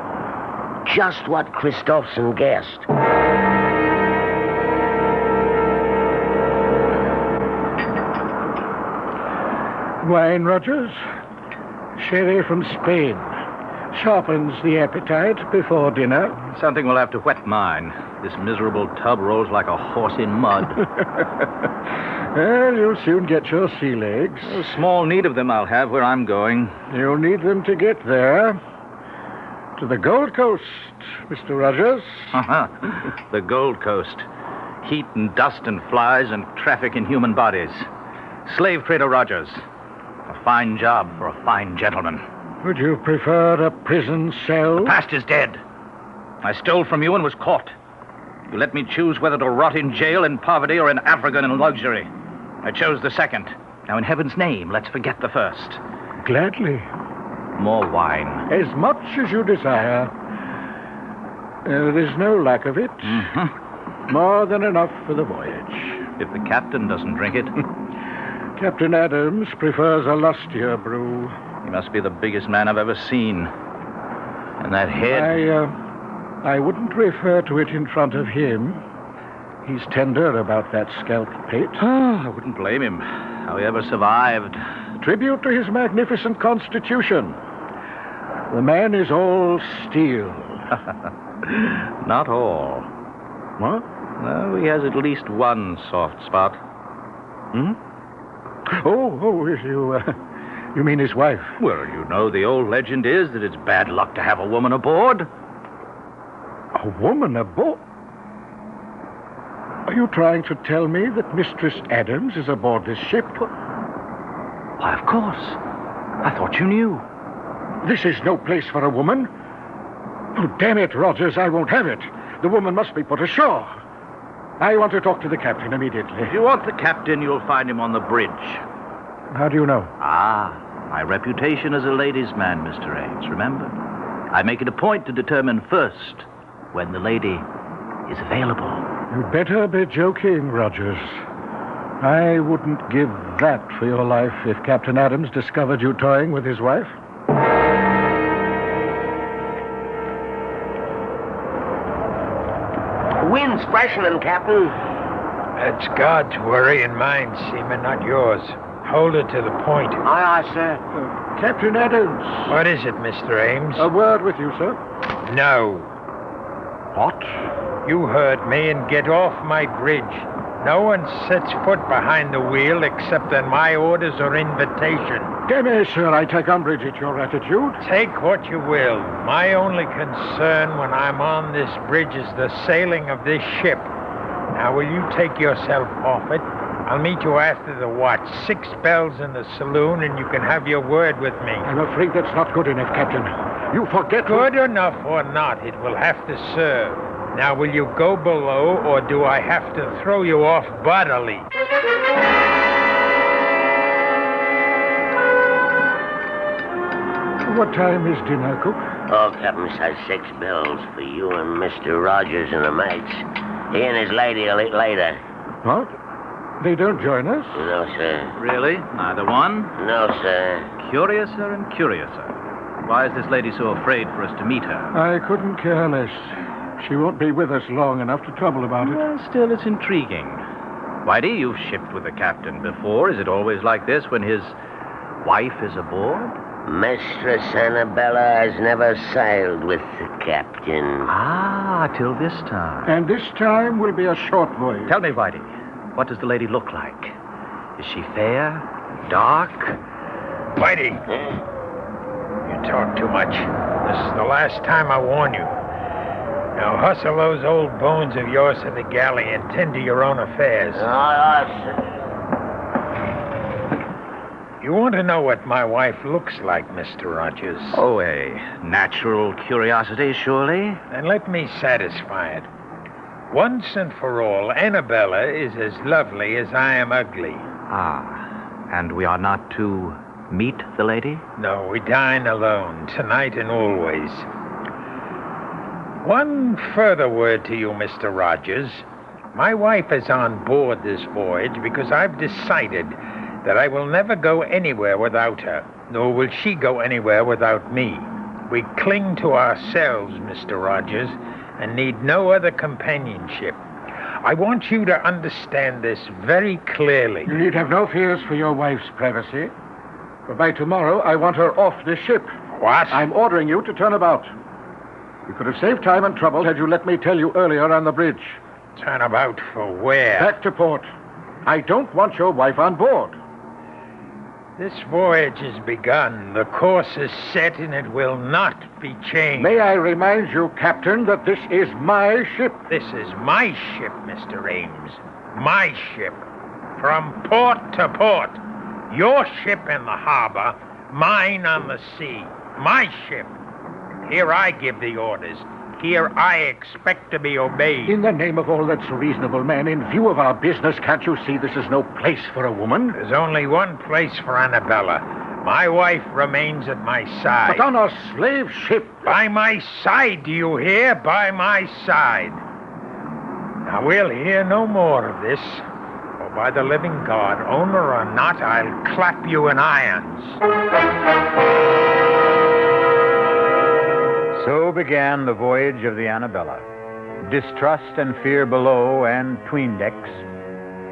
Just what Christopherson guessed. Wine, Rogers? Sherry from Spain. Sharpens the appetite before dinner. Something will have to wet mine. This miserable tub rolls like a horse in mud. Well, you'll soon get your sea legs. A small need of them I'll have where I'm going. You'll need them to get there. To the Gold Coast, Mr. Rogers. The Gold Coast. Heat and dust and flies and traffic in human bodies. Slave trader Rogers. A fine job for a fine gentleman. Would you prefer a prison cell? The past is dead. I stole from you and was caught. You let me choose whether to rot in jail in poverty or in Africa in luxury. I chose the second. Now, in heaven's name, let's forget the first. Gladly. More wine. As much as you desire. There's no lack of it. Mm-hmm. More than enough for the voyage. If the captain doesn't drink it. Captain Adams prefers a lustier brew. He must be the biggest man I've ever seen. And that head... I wouldn't refer to it in front of him. He's tender about that scalp plate. I wouldn't blame him. How he ever survived. Tribute to his magnificent constitution. The man is all steel. Not all. What? No, he has at least one soft spot. You mean his wife? Well, you know, the old legend is that it's bad luck to have a woman aboard. A woman aboard? Are you trying to tell me that Mistress Adams is aboard this ship? Why, of course. I thought you knew. This is no place for a woman. Oh, damn it, Rogers, I won't have it. The woman must be put ashore. I want to talk to the captain immediately. If you want the captain, you'll find him on the bridge. How do you know? My reputation as a ladies' man, Mr. Ames, remember? I make it a point to determine first when the lady is available. You'd better be joking, Rogers. I wouldn't give that for your life if Captain Adams discovered you toying with his wife. Wind's freshening, Captain. That's God's worry and mine, Seaman, not yours. Hold it to the point. Aye, sir. Captain Adams. What is it, Mr. Ames? A word with you, sir. No. What? You heard me, and get off my bridge. No one sets foot behind the wheel except on my orders or invitation. Dear sir, I take umbrage at your attitude. Take what you will. My only concern when I'm on this bridge is the sailing of this ship. Now, will you take yourself off it? I'll meet you after the watch. 6 bells in the saloon, and you can have your word with me. I'm afraid that's not good enough, Captain. You forget... Good enough or not, it will have to serve. Now, will you go below, or do I have to throw you off bodily? What time is dinner, cook? Oh, Captain has 6 bills for you and Mr. Rogers and the mates. He and his lady will eat later. What? They don't join us? No, sir. Really? Neither one? No, sir. Curiouser and curiouser. Why is this lady so afraid for us to meet her? I couldn't care less. She won't be with us long enough to trouble about it. Well, still, it's intriguing. Whitey, you've shipped with the captain before. Is it always like this when his wife is aboard? Mistress Annabella has never sailed with the captain. Ah, till this time. And this time will be a short voyage. Tell me, Whitey, what does the lady look like? Is she fair? Dark? Whitey, you talk too much. This is the last time I warn you. Now hustle those old bones of yours to the galley and tend to your own affairs. sir. You want to know what my wife looks like, Mr. Rogers? Oh, a natural curiosity, surely? Then let me satisfy it. Once and for all, Annabella is as lovely as I am ugly. Ah, and we are not to meet the lady? No, we dine alone, tonight and always. One further word to you, Mr. Rogers. My wife is on board this voyage because I've decided that I will never go anywhere without her, nor will she go anywhere without me. We cling to ourselves, Mr. Rogers, and need no other companionship. I want you to understand this very clearly. You need have no fears for your wife's privacy. For by tomorrow, I want her off this ship. What? I'm ordering you to turn about. You could have saved time and trouble had you let me tell you earlier on the bridge. Turn about for where? Back to port. I don't want your wife on board. This voyage has begun. The course is set, and it will not be changed. May I remind you, Captain, that this is my ship. This is my ship, Mr. Ames. My ship. From port to port. Your ship in the harbor, mine on the sea. My ship. Here I give the orders. Here I expect to be obeyed. In the name of all that's reasonable, man, in view of our business, can't you see this is no place for a woman? There's only one place for Annabella. My wife remains at my side. But on a slave ship. By my side, do you hear? By my side. Now, we'll hear no more of this. For by the living God, owner or not, I'll clap you in irons. So began the voyage of the Annabella. Distrust and fear below and 'tween decks,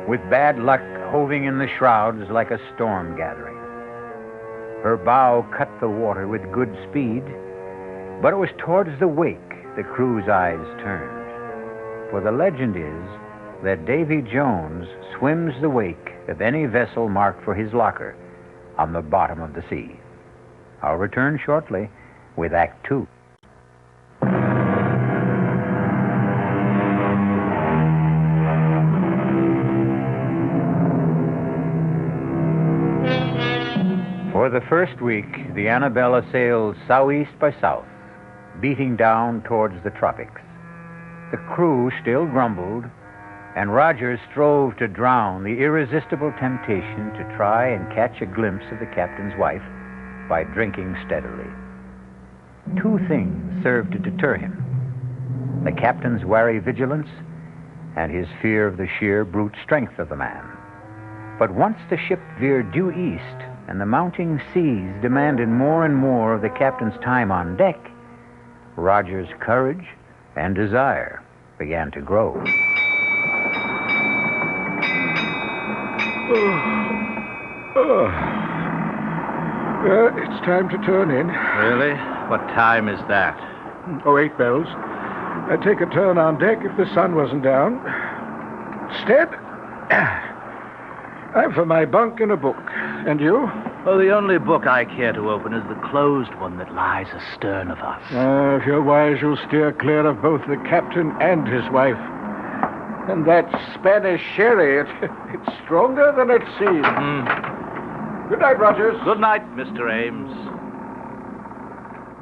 with bad luck hoving in the shrouds like a storm gathering. Her bow cut the water with good speed, but it was towards the wake the crew's eyes turned. For the legend is that Davy Jones swims the wake of any vessel marked for his locker on the bottom of the sea. I'll return shortly with Act 2. For the first week, the Annabella sailed southeast by south, beating down towards the tropics. The crew still grumbled, and Rogers strove to drown the irresistible temptation to try and catch a glimpse of the captain's wife by drinking steadily. 2 things served to deter him: the captain's wary vigilance and his fear of the sheer brute strength of the man. But once the ship veered due east and the mounting seas demanded more and more of the captain's time on deck, Roger's courage and desire began to grow. It's time to turn in. Really? What time is that? 8 bells. I'd take a turn on deck if the sun wasn't down. Instead, I'm for my bunk and a book. And you? Oh, the only book I care to open is the closed one that lies astern of us. If you're wise, you'll steer clear of both the captain and his wife. And that Spanish sherry, it's stronger than it seems. Good night, Rogers. Good night, Mr. Ames.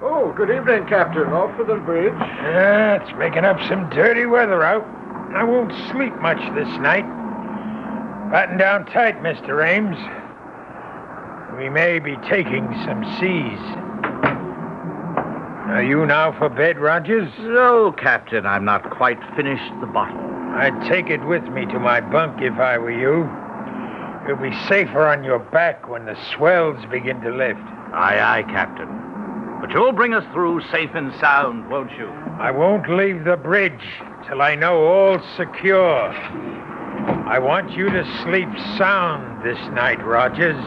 Oh, good evening, Captain. Off for the bridge. Yeah, it's making up some dirty weather out. I won't sleep much this night. Batten down tight, Mr. Ames. We may be taking some seas. Are you now for bed, Rogers? No, Captain, I'm not quite finished the bottle. I'd take it with me to my bunk if I were you. You'll be safer on your back when the swells begin to lift. Aye, aye, Captain. But you'll bring us through safe and sound, won't you? I won't leave the bridge till I know all's secure. I want you to sleep sound this night, Rogers.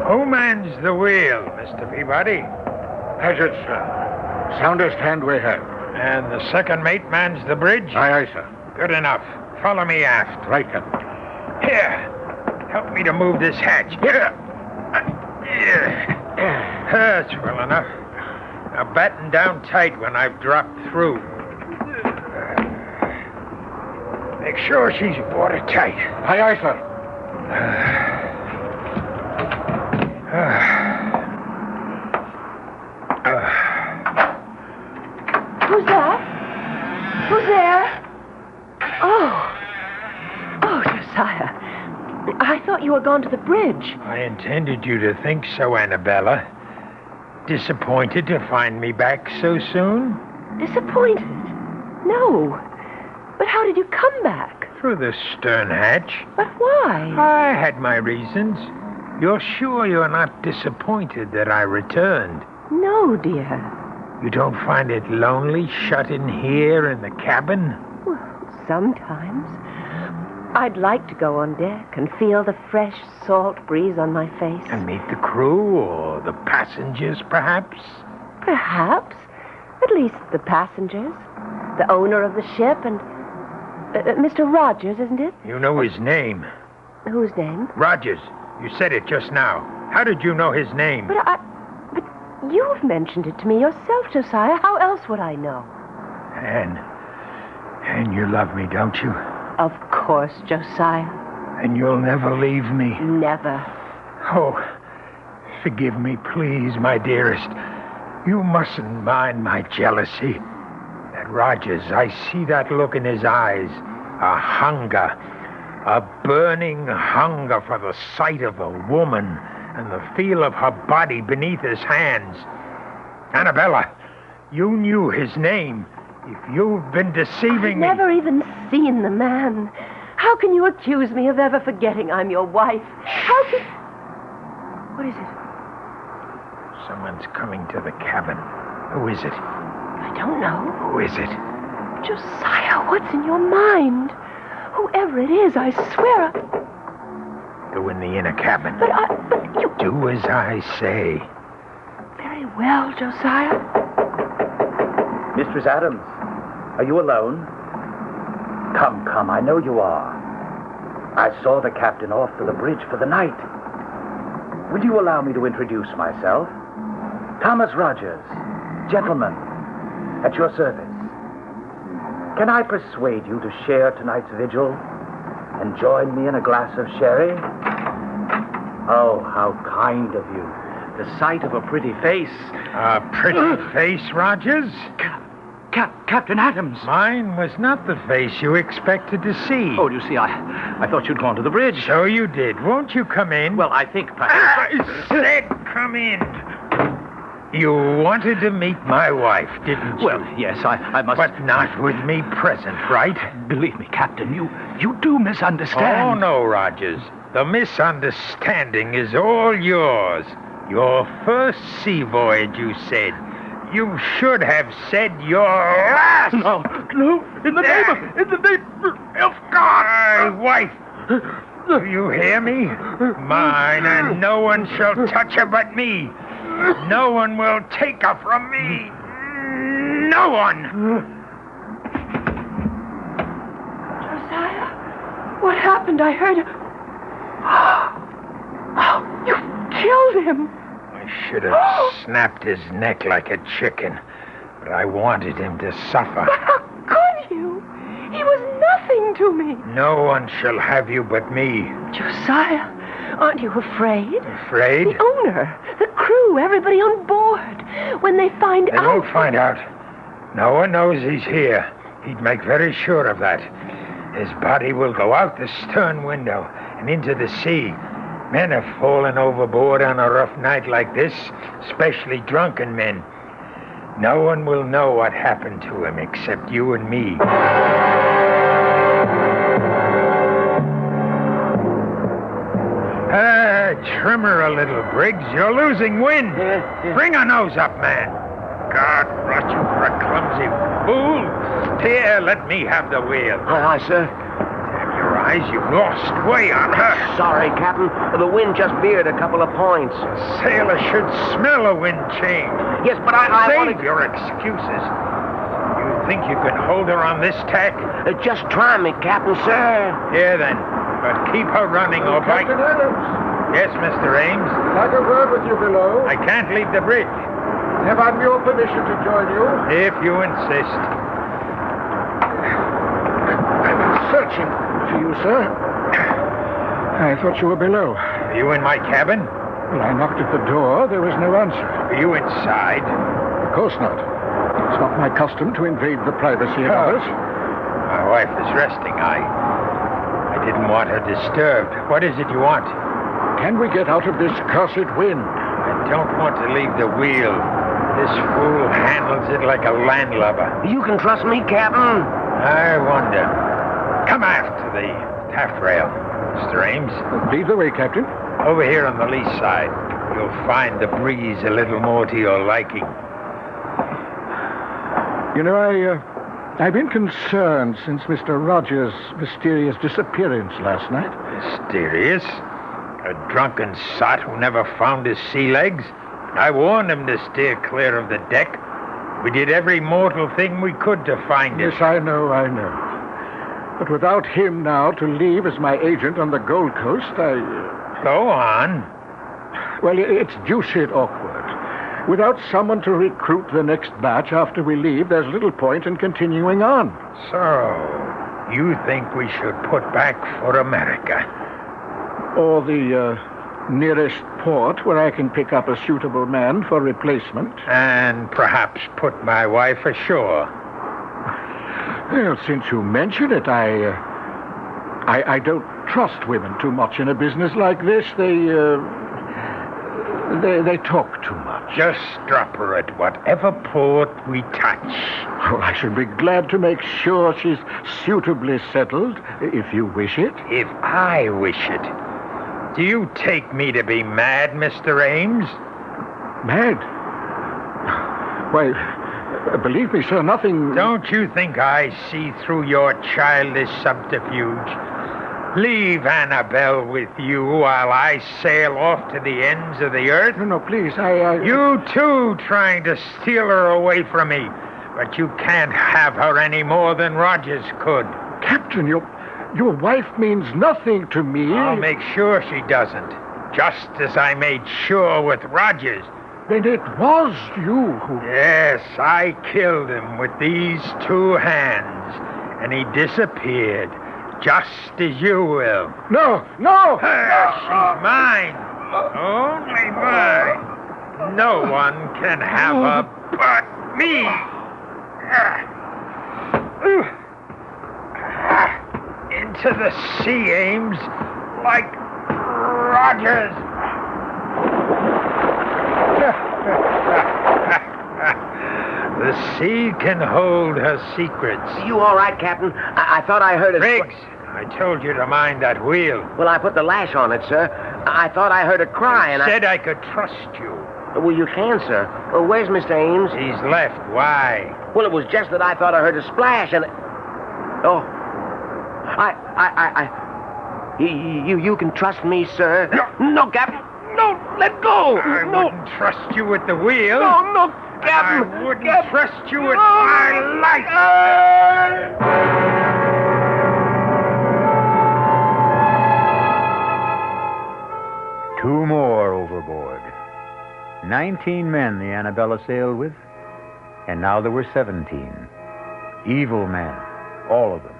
Who mans the wheel, Mr. Peabody? Hazard, sir. Soundest hand we have. And the second mate mans the bridge? Aye, aye, sir. Good enough. Follow me aft. Right, Captain. Here. Help me to move this hatch. Here. That's well enough. Now batten down tight when I've dropped through. Make sure she's watertight. Aye, aye, sir. Who's that? Who's there? Oh, Josiah. I thought you were gone to the bridge. I intended you to think so, Annabella. Disappointed to find me back so soon? Disappointed? No. But how did you come back? Through the stern hatch. But why? I had my reasons. You're sure you're not disappointed that I returned? No, dear. You don't find it lonely shut in here in the cabin? Well, sometimes. I'd like to go on deck and feel the fresh, salt breeze on my face. And meet the crew or the passengers, perhaps? Perhaps. At least the passengers. The owner of the ship and... Mr. Rogers, isn't it? You know his name. Whose name? Rogers. You said it just now. How did you know his name? But you've mentioned it to me yourself, Josiah. How else would I know? And you love me, don't you? Of course, Josiah. And you'll never leave me? Never. Oh, forgive me, please, my dearest. You mustn't mind my jealousy. That Rogers, I see that look in his eyes. A hunger. A burning hunger for the sight of a woman and the feel of her body beneath his hands. Annabella, you knew his name. If you've been deceiving me... I've never even seen the man. How can you accuse me of ever forgetting I'm your wife? How can... What is it? Someone's coming to the cabin. Who is it? I don't know. Who is it? Josiah, what's in your mind? Whoever it is, I swear... Go in the inner cabin. But you... Do as I say. Very well, Josiah. Mistress Adams, are you alone? Come, I know you are. I saw the captain off to the bridge for the night. Will you allow me to introduce myself? Thomas Rogers, gentleman, at your service. Can I persuade you to share tonight's vigil and join me in a glass of sherry? Oh, how kind of you. The sight of a pretty face. A pretty face, Rogers? Captain Adams. Mine was not the face you expected to see. Oh, you see, I thought you'd gone to the bridge. So you did. Won't you come in? Well, I think perhaps... I said come in. You wanted to meet my wife, didn't you? Well, yes, I must... But not with me present, right? Believe me, Captain, you do misunderstand. Oh, no, Rogers. The misunderstanding is all yours. Your first sea voyage, you said. You should have said your last. No, in the name of God. My wife. Do you hear me? Mine, and no one shall touch her but me. No one will take her from me. No one. Josiah, what happened? I heard... Oh, you killed him. I should have snapped his neck like a chicken, but I wanted him to suffer. But how could you? He was nothing to me. No one shall have you but me. Josiah, aren't you afraid? Afraid? The owner, the crew, everybody on board. When they find out... They won't find out. No one knows he's here. He'd make very sure of that. His body will go out the stern window and into the sea. Men have fallen overboard on a rough night like this, especially drunken men. No one will know what happened to him except you and me. Trim her a little, Briggs. You're losing wind. Bring her nose up, man. God rot you for a clumsy fool. Here, let me have the wheel. Aye, sir. Damn your eyes, you've lost way on her. Sorry, Captain. The wind just veered a couple of points. A sailor should smell a wind change. Yes, but I Save your excuses. You think you can hold her on this tack? Just try me, Captain, sir. Here, then. But keep her running, or by... Captain Adams. Yes, Mr. Ames? I'd like a word with you below. I can't leave the bridge. Have I your permission to join you? If you insist. I've been searching for you, sir. I thought you were below. Are you in my cabin? Well, I knocked at the door. There was no answer. Are you inside? Of course not. It's not my custom to invade the privacy of others. My wife is resting. I didn't want her disturbed. What is it you want? Can we get out of this cursed wind? I don't want to leave the wheel. This fool handles it like a landlubber. You can trust me, Captain. I wonder. Come aft to the taffrail, Mr. Ames. Lead the way, Captain. Over here on the lee side. You'll find the breeze a little more to your liking. You know, I've been concerned since Mr. Rogers' mysterious disappearance last night. Mysterious? A drunken sot who never found his sea legs? I warned him to steer clear of the deck. We did every mortal thing we could to find him. Yes, I know. But without him now to leave as my agent on the Gold Coast, Go on. Well, it's deuced awkward. Without someone to recruit the next batch after we leave, there's little point in continuing on. So, you think we should put back for America? Or the nearest port where I can pick up a suitable man for replacement. And perhaps put my wife ashore. Well, since you mention it, I don't trust women too much in a business like this. They talk too much. Just drop her at whatever port we touch. Well, I should be glad to make sure she's suitably settled, if you wish it. If I wish it. Do you take me to be mad, Mr. Ames? Mad? Why, believe me, sir, nothing... Don't you think I see through your childish subterfuge? Leave Annabelle with you while I sail off to the ends of the earth? No, please, You, too, trying to steal her away from me. But you can't have her any more than Rogers could. Captain, your wife means nothing to me. I'll make sure she doesn't. Just as I made sure with Rogers. Then it was you who... Yes, I killed him with these two hands. And he disappeared. Just as you will. No! She's mine. Only mine. No one can have her but me. Into the sea, Ames, like Rogers. The sea can hold her secrets. You all right, Captain? I thought I heard a... Briggs, I told you to mind that wheel. Well, I put the lash on it, sir. I thought I heard a cry, and said I could trust you. Well, you can, sir. Well, where's Mr. Ames? He's left. Why? Well, it was just that I thought I heard a splash, and... Oh. You can trust me, sir. No, Captain. No, let go. I wouldn't trust you with the wheel. No, Captain. I wouldn't trust you with my life. Two more overboard. 19 men the Annabella sailed with, and now there were 17. Evil men, all of them.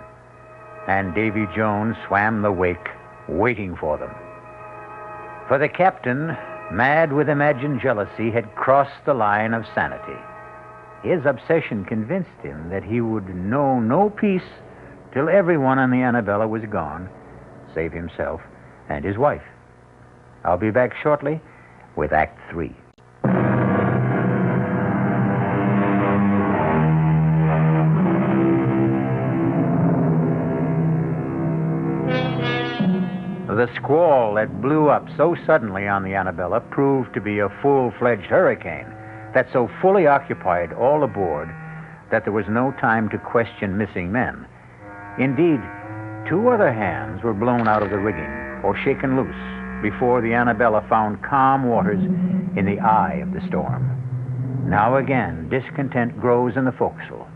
And Davy Jones swam the wake, waiting for them. For the captain, mad with imagined jealousy, had crossed the line of sanity. His obsession convinced him that he would know no peace till everyone on the Annabella was gone, save himself and his wife. I'll be back shortly with Act 3. The squall that blew up so suddenly on the Annabella proved to be a full-fledged hurricane that so fully occupied all aboard that there was no time to question missing men. Indeed, 2 other hands were blown out of the rigging or shaken loose before the Annabella found calm waters in the eye of the storm. Now again, discontent grows in the forecastle.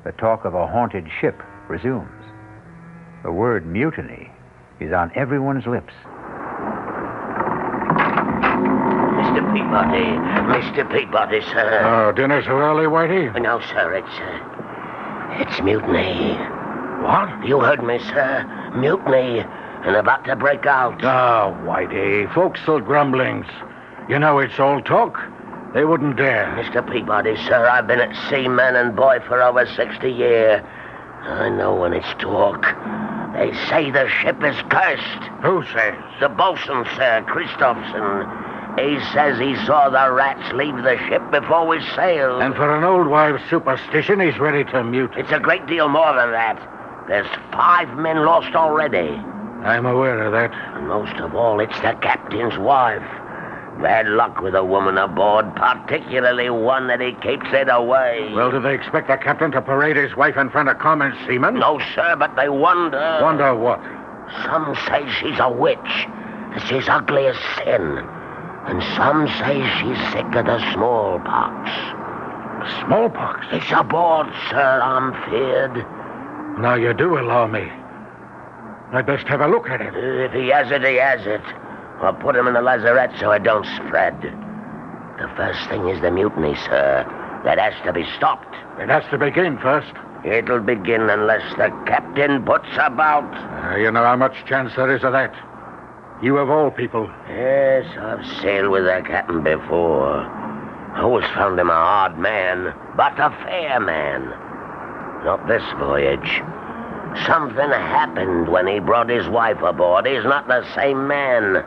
The talk of a haunted ship resumes. The word mutiny is on everyone's lips. Mr. Peabody, sir. Oh, dinner so early, Whitey? No, sir, it's mutiny. What? You heard me, sir. Mutiny, and about to break out. Oh, Whitey, forecastle grumblings. You know it's all talk. They wouldn't dare. Mr. Peabody, sir, I've been at sea, man and boy, for over 60 years. I know when it's talk. They say the ship is cursed. Who says? The bosun, sir, Christopherson. He says he saw the rats leave the ship before we sailed. And for an old wives' superstition, he's ready to mute. It's a great deal more than that. There's 5 men lost already. I'm aware of that. And most of all, it's the captain's wife. Bad luck with a woman aboard, particularly one that he keeps it away. Well, do they expect the captain to parade his wife in front of common seamen? No, sir, but they wonder. Wonder what? Some say she's a witch, that she's ugly as sin. And some say she's sick of the smallpox. Smallpox? It's aboard, sir, I'm feared. Now you do allow me. I'd best have a look at him. If he has it, he has it. I'll put him in the lazarette so it don't spread. The first thing is the mutiny, sir. That has to be stopped. It has to begin first. It'll begin unless the captain puts about. You know how much chance there is of that. You of all people. Yes, I've sailed with the captain before. I always found him a hard man, but a fair man. Not this voyage. Something happened when he brought his wife aboard. He's not the same man.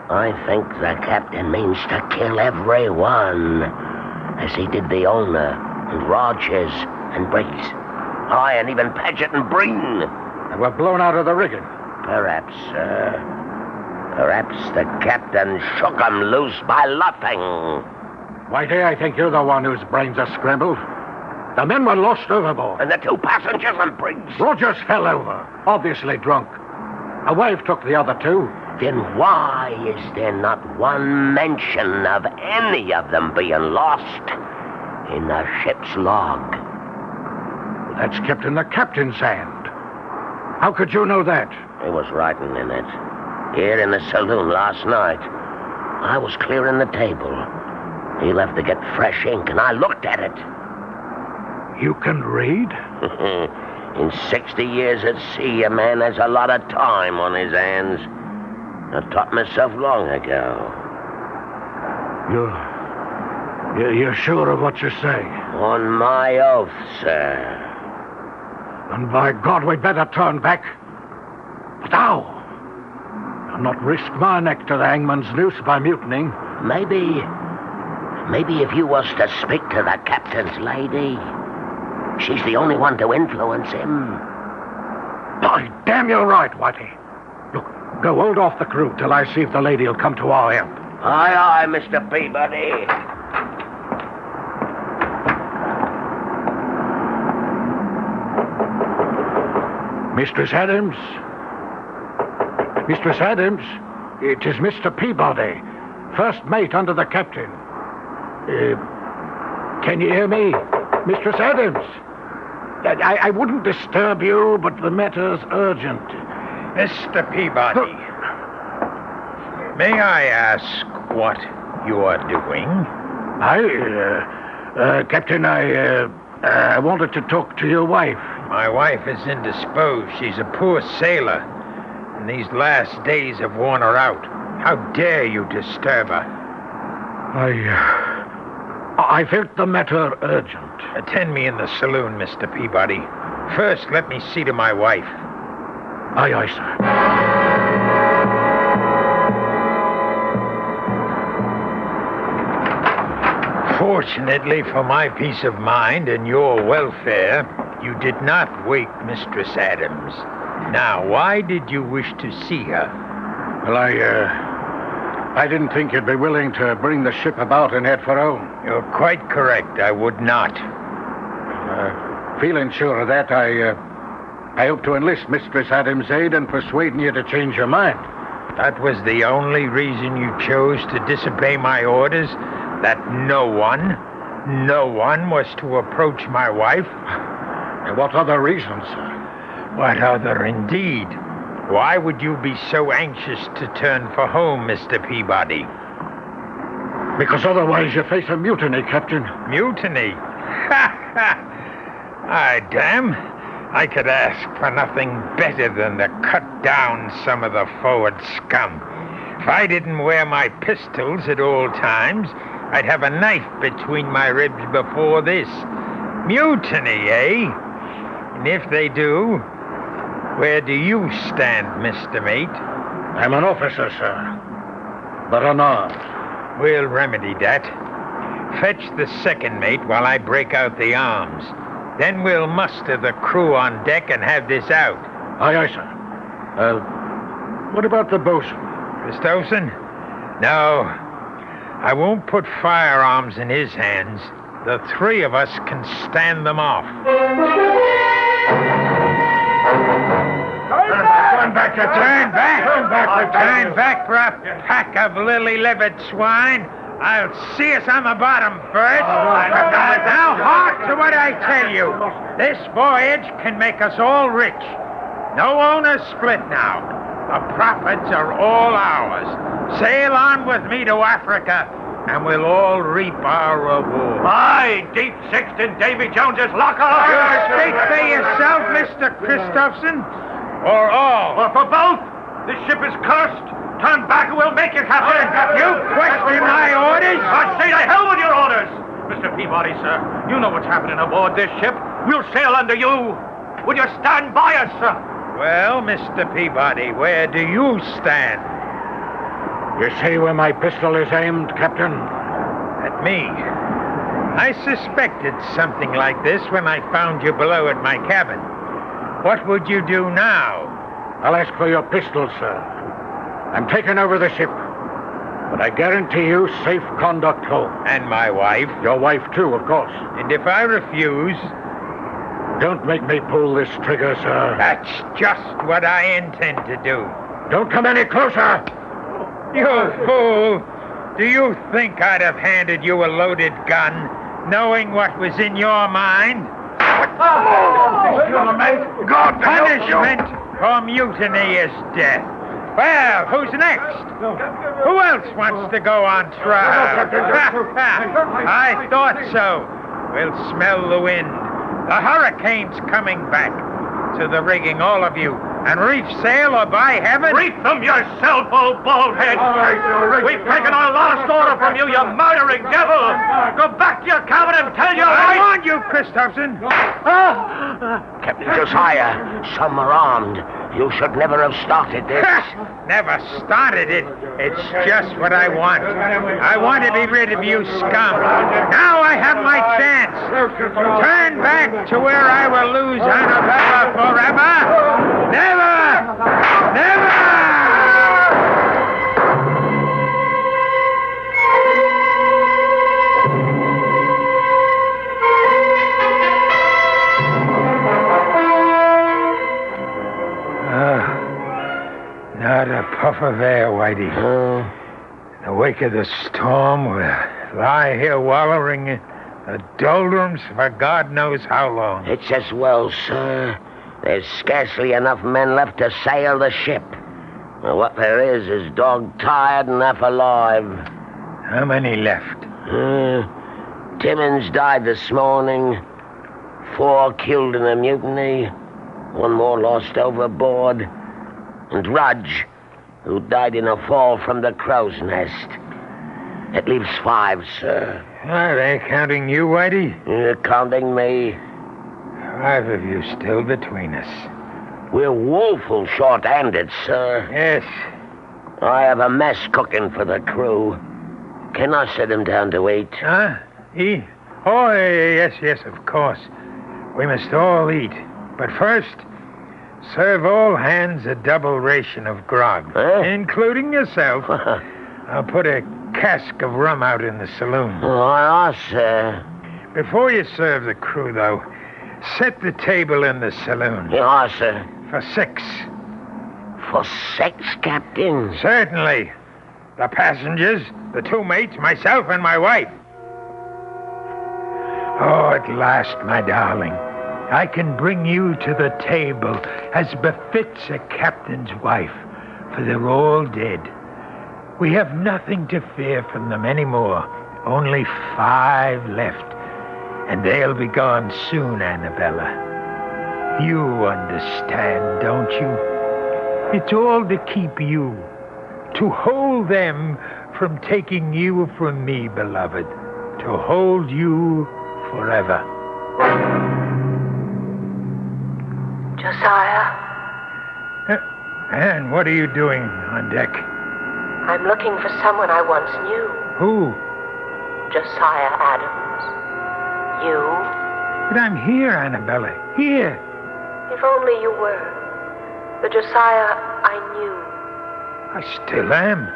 I think the captain means to kill everyone, as he did the owner, and Rogers, and Briggs. Aye, and even Paget and Breen. And we're blown out of the rigging. Perhaps, sir. Perhaps the captain shook 'em loose by luffing. Whitey, I think you're the one whose brains are scrambled. The men were lost overboard. And the 2 passengers and Briggs. Rogers fell over, obviously drunk. A wave took the other 2. Then why is there not one mention of any of them being lost in the ship's log? That's kept in the captain's hand. How could you know that? He was writing in it. Here in the saloon last night. I was clearing the table. He left to get fresh ink, and I looked at it. You can read? In 60 years at sea, a man has a lot of time on his hands. I taught myself long ago. You're sure of what you say? On my oath, sir. And by God, we'd better turn back. But how? I'll not risk my neck to the hangman's noose by mutinying. Maybe if you was to speak to the captain's lady, she's the only one to influence him. By damn, you're right, Whitey. Look, go hold off the crew till I see if the lady'll come to our help. Aye, aye, Mr. Peabody. Mistress Adams? Mistress Adams? It is Mr. Peabody, first mate under the captain. Can you hear me? Mistress Adams? I wouldn't disturb you, but the matter's urgent. Mr. Peabody, may I ask what you are doing? Captain, I wanted to talk to your wife. My wife is indisposed. She's a poor sailor, and these last days have worn her out. How dare you disturb her? I felt the matter urgent. Attend me in the saloon, Mr. Peabody. First, let me see to my wife. Aye, aye, sir. Fortunately for my peace of mind and your welfare, you did not wake Mistress Adams. Now, why did you wish to see her? Well, I didn't think you'd be willing to bring the ship about and head for home. You're quite correct. I would not. Feeling sure of that, I hope to enlist Mistress Adams' aid in persuading you to change your mind. That was the only reason you chose to disobey my orders? That no one was to approach my wife? And what other reason, sir? What other, indeed? Why would you be so anxious to turn for home, Mr. Peabody? Because otherwise you face a mutiny, Captain. Mutiny? Damn. I could ask for nothing better than to cut down some of the forward scum. If I didn't wear my pistols at all times, I'd have a knife between my ribs before this. Mutiny, eh? And if they do, where do you stand, Mr. Mate? I'm an officer, sir, but unarmed. We'll remedy that. Fetch the second mate while I break out the arms. Then we'll muster the crew on deck and have this out. Aye, aye, sir. What about the bosun? Christopherson? No. I won't put firearms in his hands. The three of us can stand them off. Turn back, Turn back for a pack of lily-livered swine. I'll see us on the bottom first. Now, hark to what I tell you. This voyage can make us all rich. No owners split now. The profits are all ours. Sail on with me to Africa, and we'll all reap our reward. Aye, deep sixth in Davy Jones's locker. Speak for yourself, Mr. Christopherson, or all. Or for both. This ship is cursed. Turn back and we'll make you captain. You question my orders? I say to hell with your orders. Mr. Peabody, sir, you know what's happening aboard this ship. We'll sail under you. Will you stand by us, sir? Well, Mr. Peabody, where do you stand? You see where my pistol is aimed, Captain? At me. I suspected something like this when I found you below at my cabin. What would you do now? I'll ask for your pistol, sir. I'm taking over the ship, but I guarantee you safe conduct home. And my wife? Your wife, too, of course. And if I refuse? Don't make me pull this trigger, sir. That's just what I intend to do. Don't come any closer! You fool! Do you think I'd have handed you a loaded gun, knowing what was in your mind? God, punishment for mutiny is death. Well, who's next? Who else wants to go on trial? I thought so. We'll smell the wind. The hurricane's coming back. To the rigging, all of you. And reef sail, or by heaven... Reef them yourself, old baldhead! We've taken our last order from you, you murdering devil! Go back to your cabin and tell your wife... I warned you, Christopherson! Captain Josiah, some are armed. You should never have started this. Never started it. It's just what I want. I want to be rid of you scum. Now I have my chance. Turn back to where I will lose Annabella forever. Never! Never! Not a puff of air, Whitey. In the wake of the storm, we'll lie here wallowing in the doldrums for God knows how long. It's as well, sir. There's scarcely enough men left to sail the ship. What there is dog-tired and half alive. How many left? Timmins died this morning. 4 killed in a mutiny. 1 more lost overboard. And Rudge, who died in a fall from the crow's nest. It leaves 5, sir. Are they counting you, Whitey? Counting me. 5 of you still between us. We're woeful short-handed, sir. Yes. I have a mess cooking for the crew. Can I set him down to eat? Huh? Eat? Oh, yes, of course. We must all eat. But first, serve all hands a double ration of grog, including yourself. I'll put a cask of rum out in the saloon. Oh, sir. Before you serve the crew, though, set the table in the saloon. Yes, sir. For 6. For 6, Captain? Certainly. The passengers, the 2 mates, myself, and my wife. Oh, at last, my darling, I can bring you to the table as befits a captain's wife, for they're all dead. We have nothing to fear from them anymore. Only 5 left, and they'll be gone soon, Annabella. You understand, don't you? It's all to keep you, to hold them from taking you from me, beloved, to hold you forever. Josiah? Anne, what are you doing on deck? I'm looking for someone I once knew. Who? Josiah Adams. You? But I'm here, Annabella. Here. If only you were. The Josiah I knew. I still am.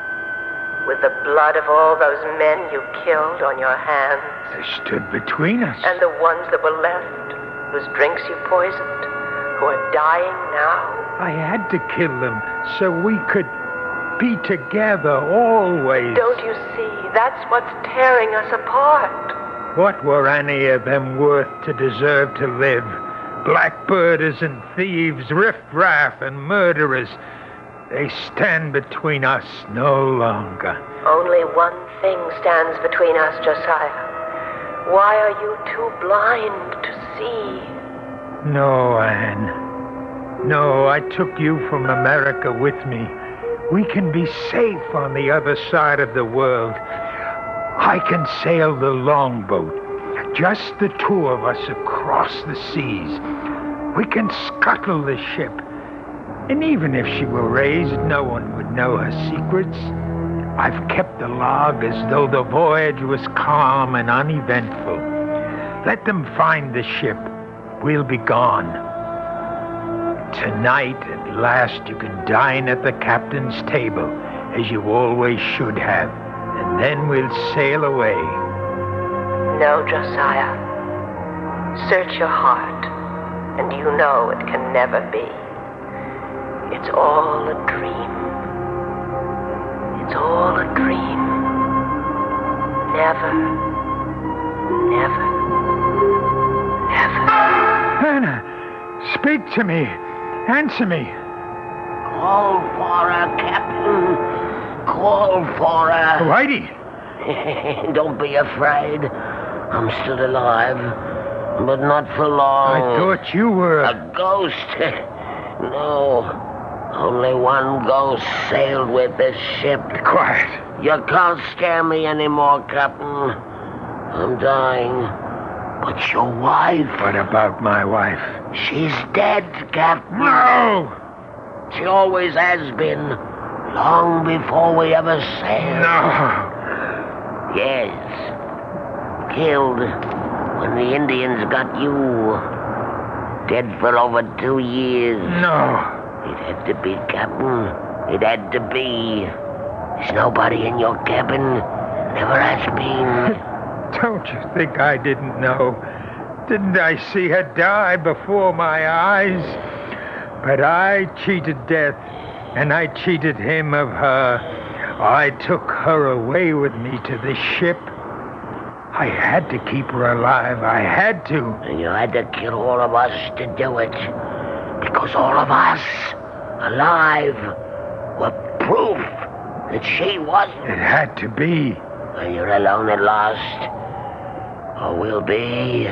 With the blood of all those men you killed on your hands. They stood between us. And the ones that were left, whose drinks you poisoned, who are dying now. I had to kill them so we could be together always. Don't you see? That's what's tearing us apart. What were any of them worth to deserve to live? Blackbirders and thieves, riffraff and murderers. They stand between us no longer. Only one thing stands between us, Josiah. Why are you too blind to see? No, Anne. No, I took you from America with me. We can be safe on the other side of the world. I can sail the longboat. Just the 2 of us across the seas. We can scuttle the ship. And even if she were raised, no one would know her secrets. I've kept the log as though the voyage was calm and uneventful. Let them find the ship. We'll be gone. Tonight, at last, you can dine at the captain's table, as you always should have. And then we'll sail away. No, Josiah. Search your heart, and you know it can never be. It's all a dream. It's all a dream. Never, never, never. Anna, speak to me. Answer me. Call for her, Captain. Call for her. Whitey. Don't be afraid. I'm still alive, but not for long. I thought you were a ghost. No. Only one ghost sailed with this ship. Be quiet. You can't scare me anymore, Captain. I'm dying. But your wife... What about my wife? She's dead, Captain. No! She always has been. Long before we ever sailed. No! Yes. Killed when the Indians got you. Dead for over 2 years. No. It had to be, Captain. It had to be. There's nobody in your cabin. Never has been. Don't you think I didn't know? Didn't I see her die before my eyes? But I cheated death, and I cheated him of her. I took her away with me to the ship. I had to keep her alive. I had to. And you had to kill all of us to do it. Because all of us, alive, were proof that she wasn't. It had to be. And you're alone at last. Or will be.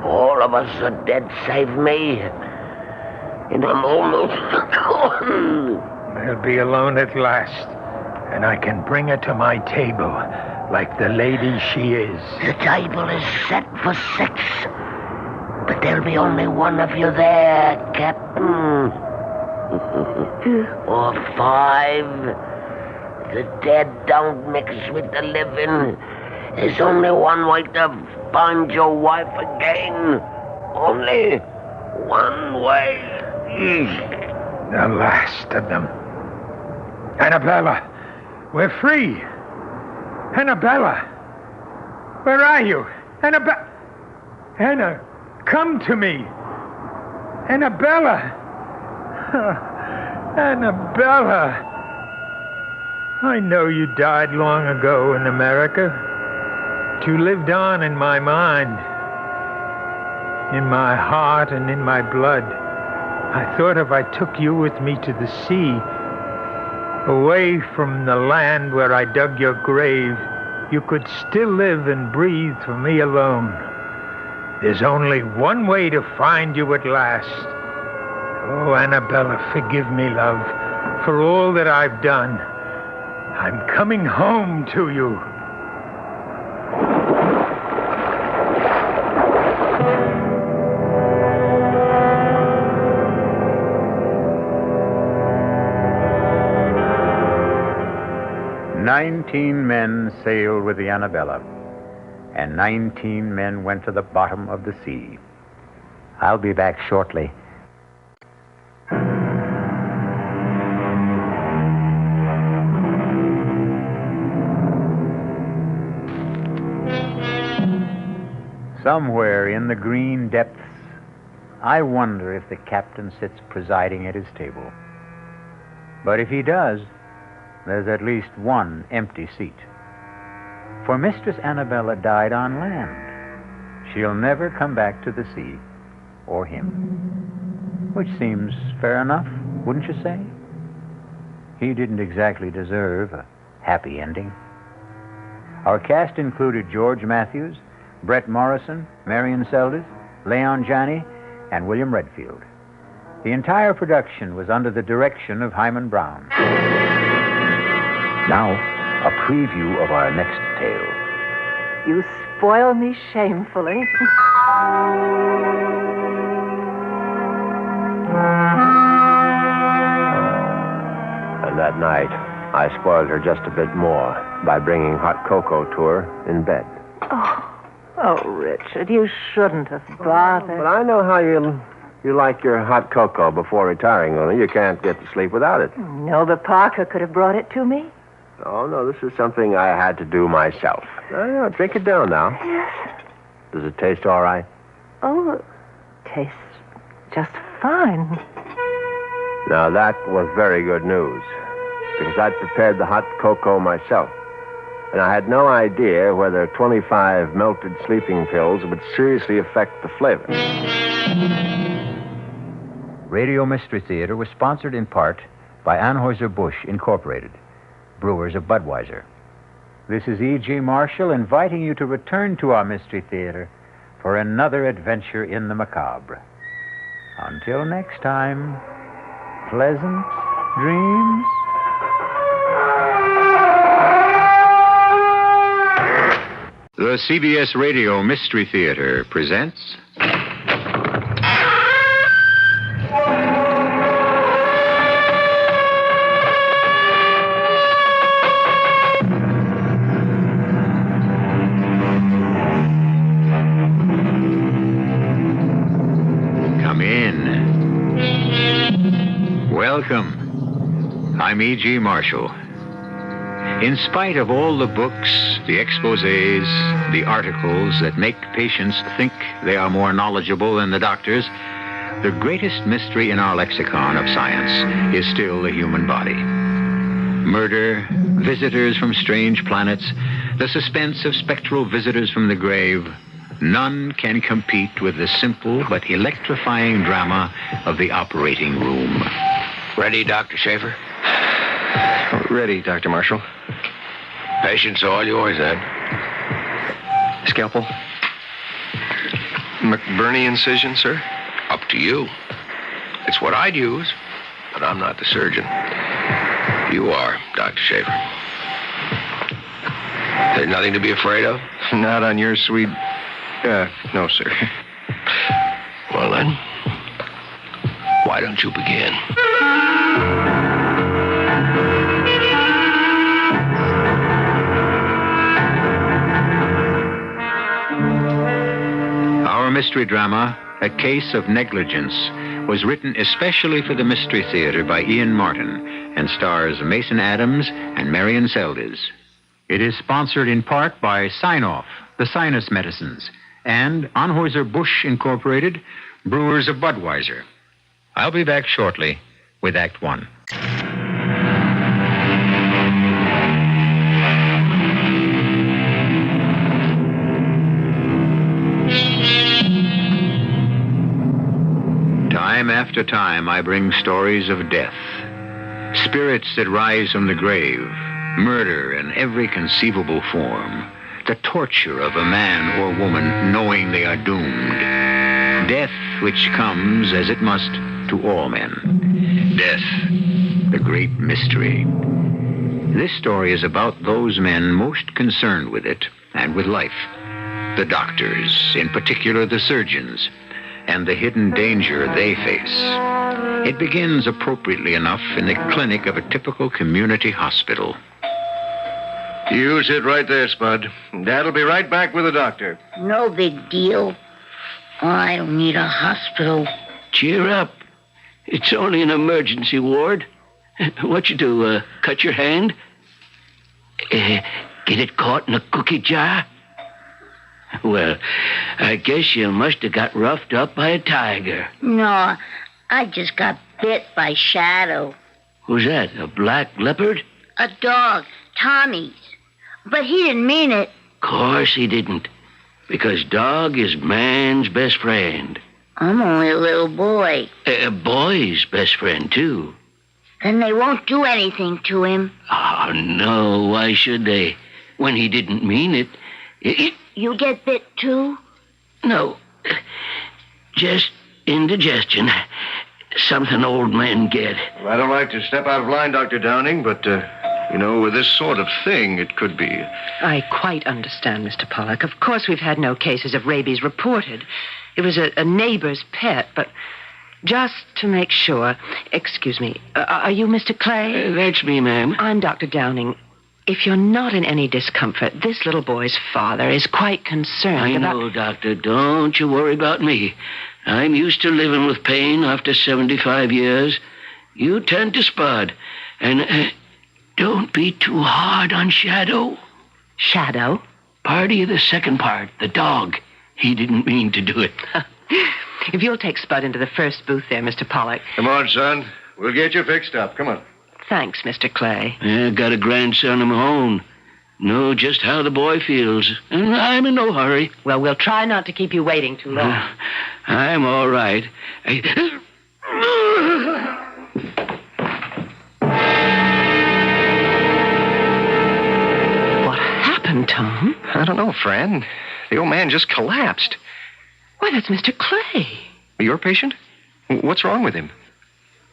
All of us are dead save me. And I'm almost gone. I'll be alone at last. And I can bring her to my table, like the lady she is. The table is set for 6. But there'll be only one of you there, Captain. Or 5. The dead don't mix with the living. There's only one way to find your wife again. Only one way. The last of them. Annabella, we're free. Annabella, where are you? Anna, come to me. Annabella. Annabella. I know you died long ago in America, but you lived on in my mind, in my heart and in my blood. I thought if I took you with me to the sea, away from the land where I dug your grave, you could still live and breathe for me alone. There's only one way to find you at last. Oh, Annabella, forgive me, love, for all that I've done. I'm coming home to you. "19 men sailed with the Annabella, and 19 men went to the bottom of the sea." I'll be back shortly. Somewhere in the green depths, I wonder if the captain sits presiding at his table. But if he does, there's at least one empty seat. For Mistress Annabella died on land. She'll never come back to the sea, or him. Which seems fair enough, wouldn't you say? He didn't exactly deserve a happy ending. Our cast included George Matthews, Brett Morrison, Marion Seldes, Leon Janney, and William Redfield. The entire production was under the direction of Hyman Brown. Now, a preview of our next tale. You spoil me shamefully. And that night, I spoiled her just a bit more by bringing hot cocoa to her in bed. Oh, Richard, you shouldn't have bothered. But I know how you like your hot cocoa before retiring, Luna. You can't get to sleep without it. No, but Parker could have brought it to me. Oh, no, this is something I had to do myself. Drink it down now. Yes. Does it taste all right? Oh, it tastes just fine. Now, that was very good news, because I'd prepared the hot cocoa myself. And I had no idea whether 25 melted sleeping pills would seriously affect the flavor. Radio Mystery Theater was sponsored in part by Anheuser-Busch Incorporated, brewers of Budweiser. This is E.G. Marshall inviting you to return to our Mystery Theater for another adventure in the macabre. Until next time, pleasant dreams. The CBS Radio Mystery Theater presents... Come in. Welcome. I'm E.G. Marshall. In spite of all the books, the exposés, the articles that make patients think they are more knowledgeable than the doctors, the greatest mystery in our lexicon of science is still the human body. Murder, visitors from strange planets, the suspense of spectral visitors from the grave, none can compete with the simple but electrifying drama of the operating room. Ready, Dr. Schaefer? Ready, Dr. Marshall. Patient's all yours, Ed. Scalpel. McBurney incision, sir? Up to you. It's what I'd use, but I'm not the surgeon. You are, Dr. Schaefer. There's nothing to be afraid of? Not on your sweet... no, sir. Well, then, why don't you begin? mystery drama, A Case of Negligence, was written especially for the Mystery Theater by Ian Martin and stars Mason Adams and Marion Seldes. It is sponsored in part by Sign-Off, the Sinus Medicines, and Anheuser-Busch Incorporated, Brewers of Budweiser. I'll be back shortly with Act One. Time after time, I bring stories of death. Spirits that rise from the grave, murder in every conceivable form, the torture of a man or woman knowing they are doomed. Death which comes, as it must, to all men. Death, the great mystery. This story is about those men most concerned with it and with life. The doctors, in particular the surgeons, and the hidden danger they face. It begins appropriately enough in the clinic of a typical community hospital. You sit right there, Spud. Dad'll be right back with the doctor. No big deal. I don't need a hospital. Cheer up. It's only an emergency ward. What you do, cut your hand? Get it caught in a cookie jar? Well, I guess you must have got roughed up by a tiger. No, I just got bit by Shadow. Who's that, a black leopard? A dog, Tommy's. But he didn't mean it. Course he didn't. Because dog is man's best friend. I'm only a little boy. A boy's best friend, too. Then they won't do anything to him. Oh, no, why should they? When he didn't mean it. You get bit, too? No. Just indigestion. Something old men get. Well, I don't like to step out of line, Dr. Downing, but, with this sort of thing, it could be. I quite understand, Mr. Pollock. Of course, we've had no cases of rabies reported. It was a neighbor's pet, but just to make sure... Excuse me. Are you Mr. Clay? That's me, ma'am. I'm Dr. Downing. If you're not in any discomfort, this little boy's father is quite concerned I know, Doctor. Don't you worry about me. I'm used to living with pain after 75 years. You tend to Spud. And don't be too hard on Shadow. Shadow? Party of the second part, the dog. He didn't mean to do it. If you'll take Spud into the first booth there, Mr. Pollock. Come on, son. We'll get you fixed up. Come on. Thanks, Mr. Clay. I got a grandson of my own. Know just how the boy feels. And I'm in no hurry. Well, we'll try not to keep you waiting too long. I'm all right. What happened, Tom? I don't know, Fran. The old man just collapsed. Why, that's Mr. Clay. Your patient? What's wrong with him?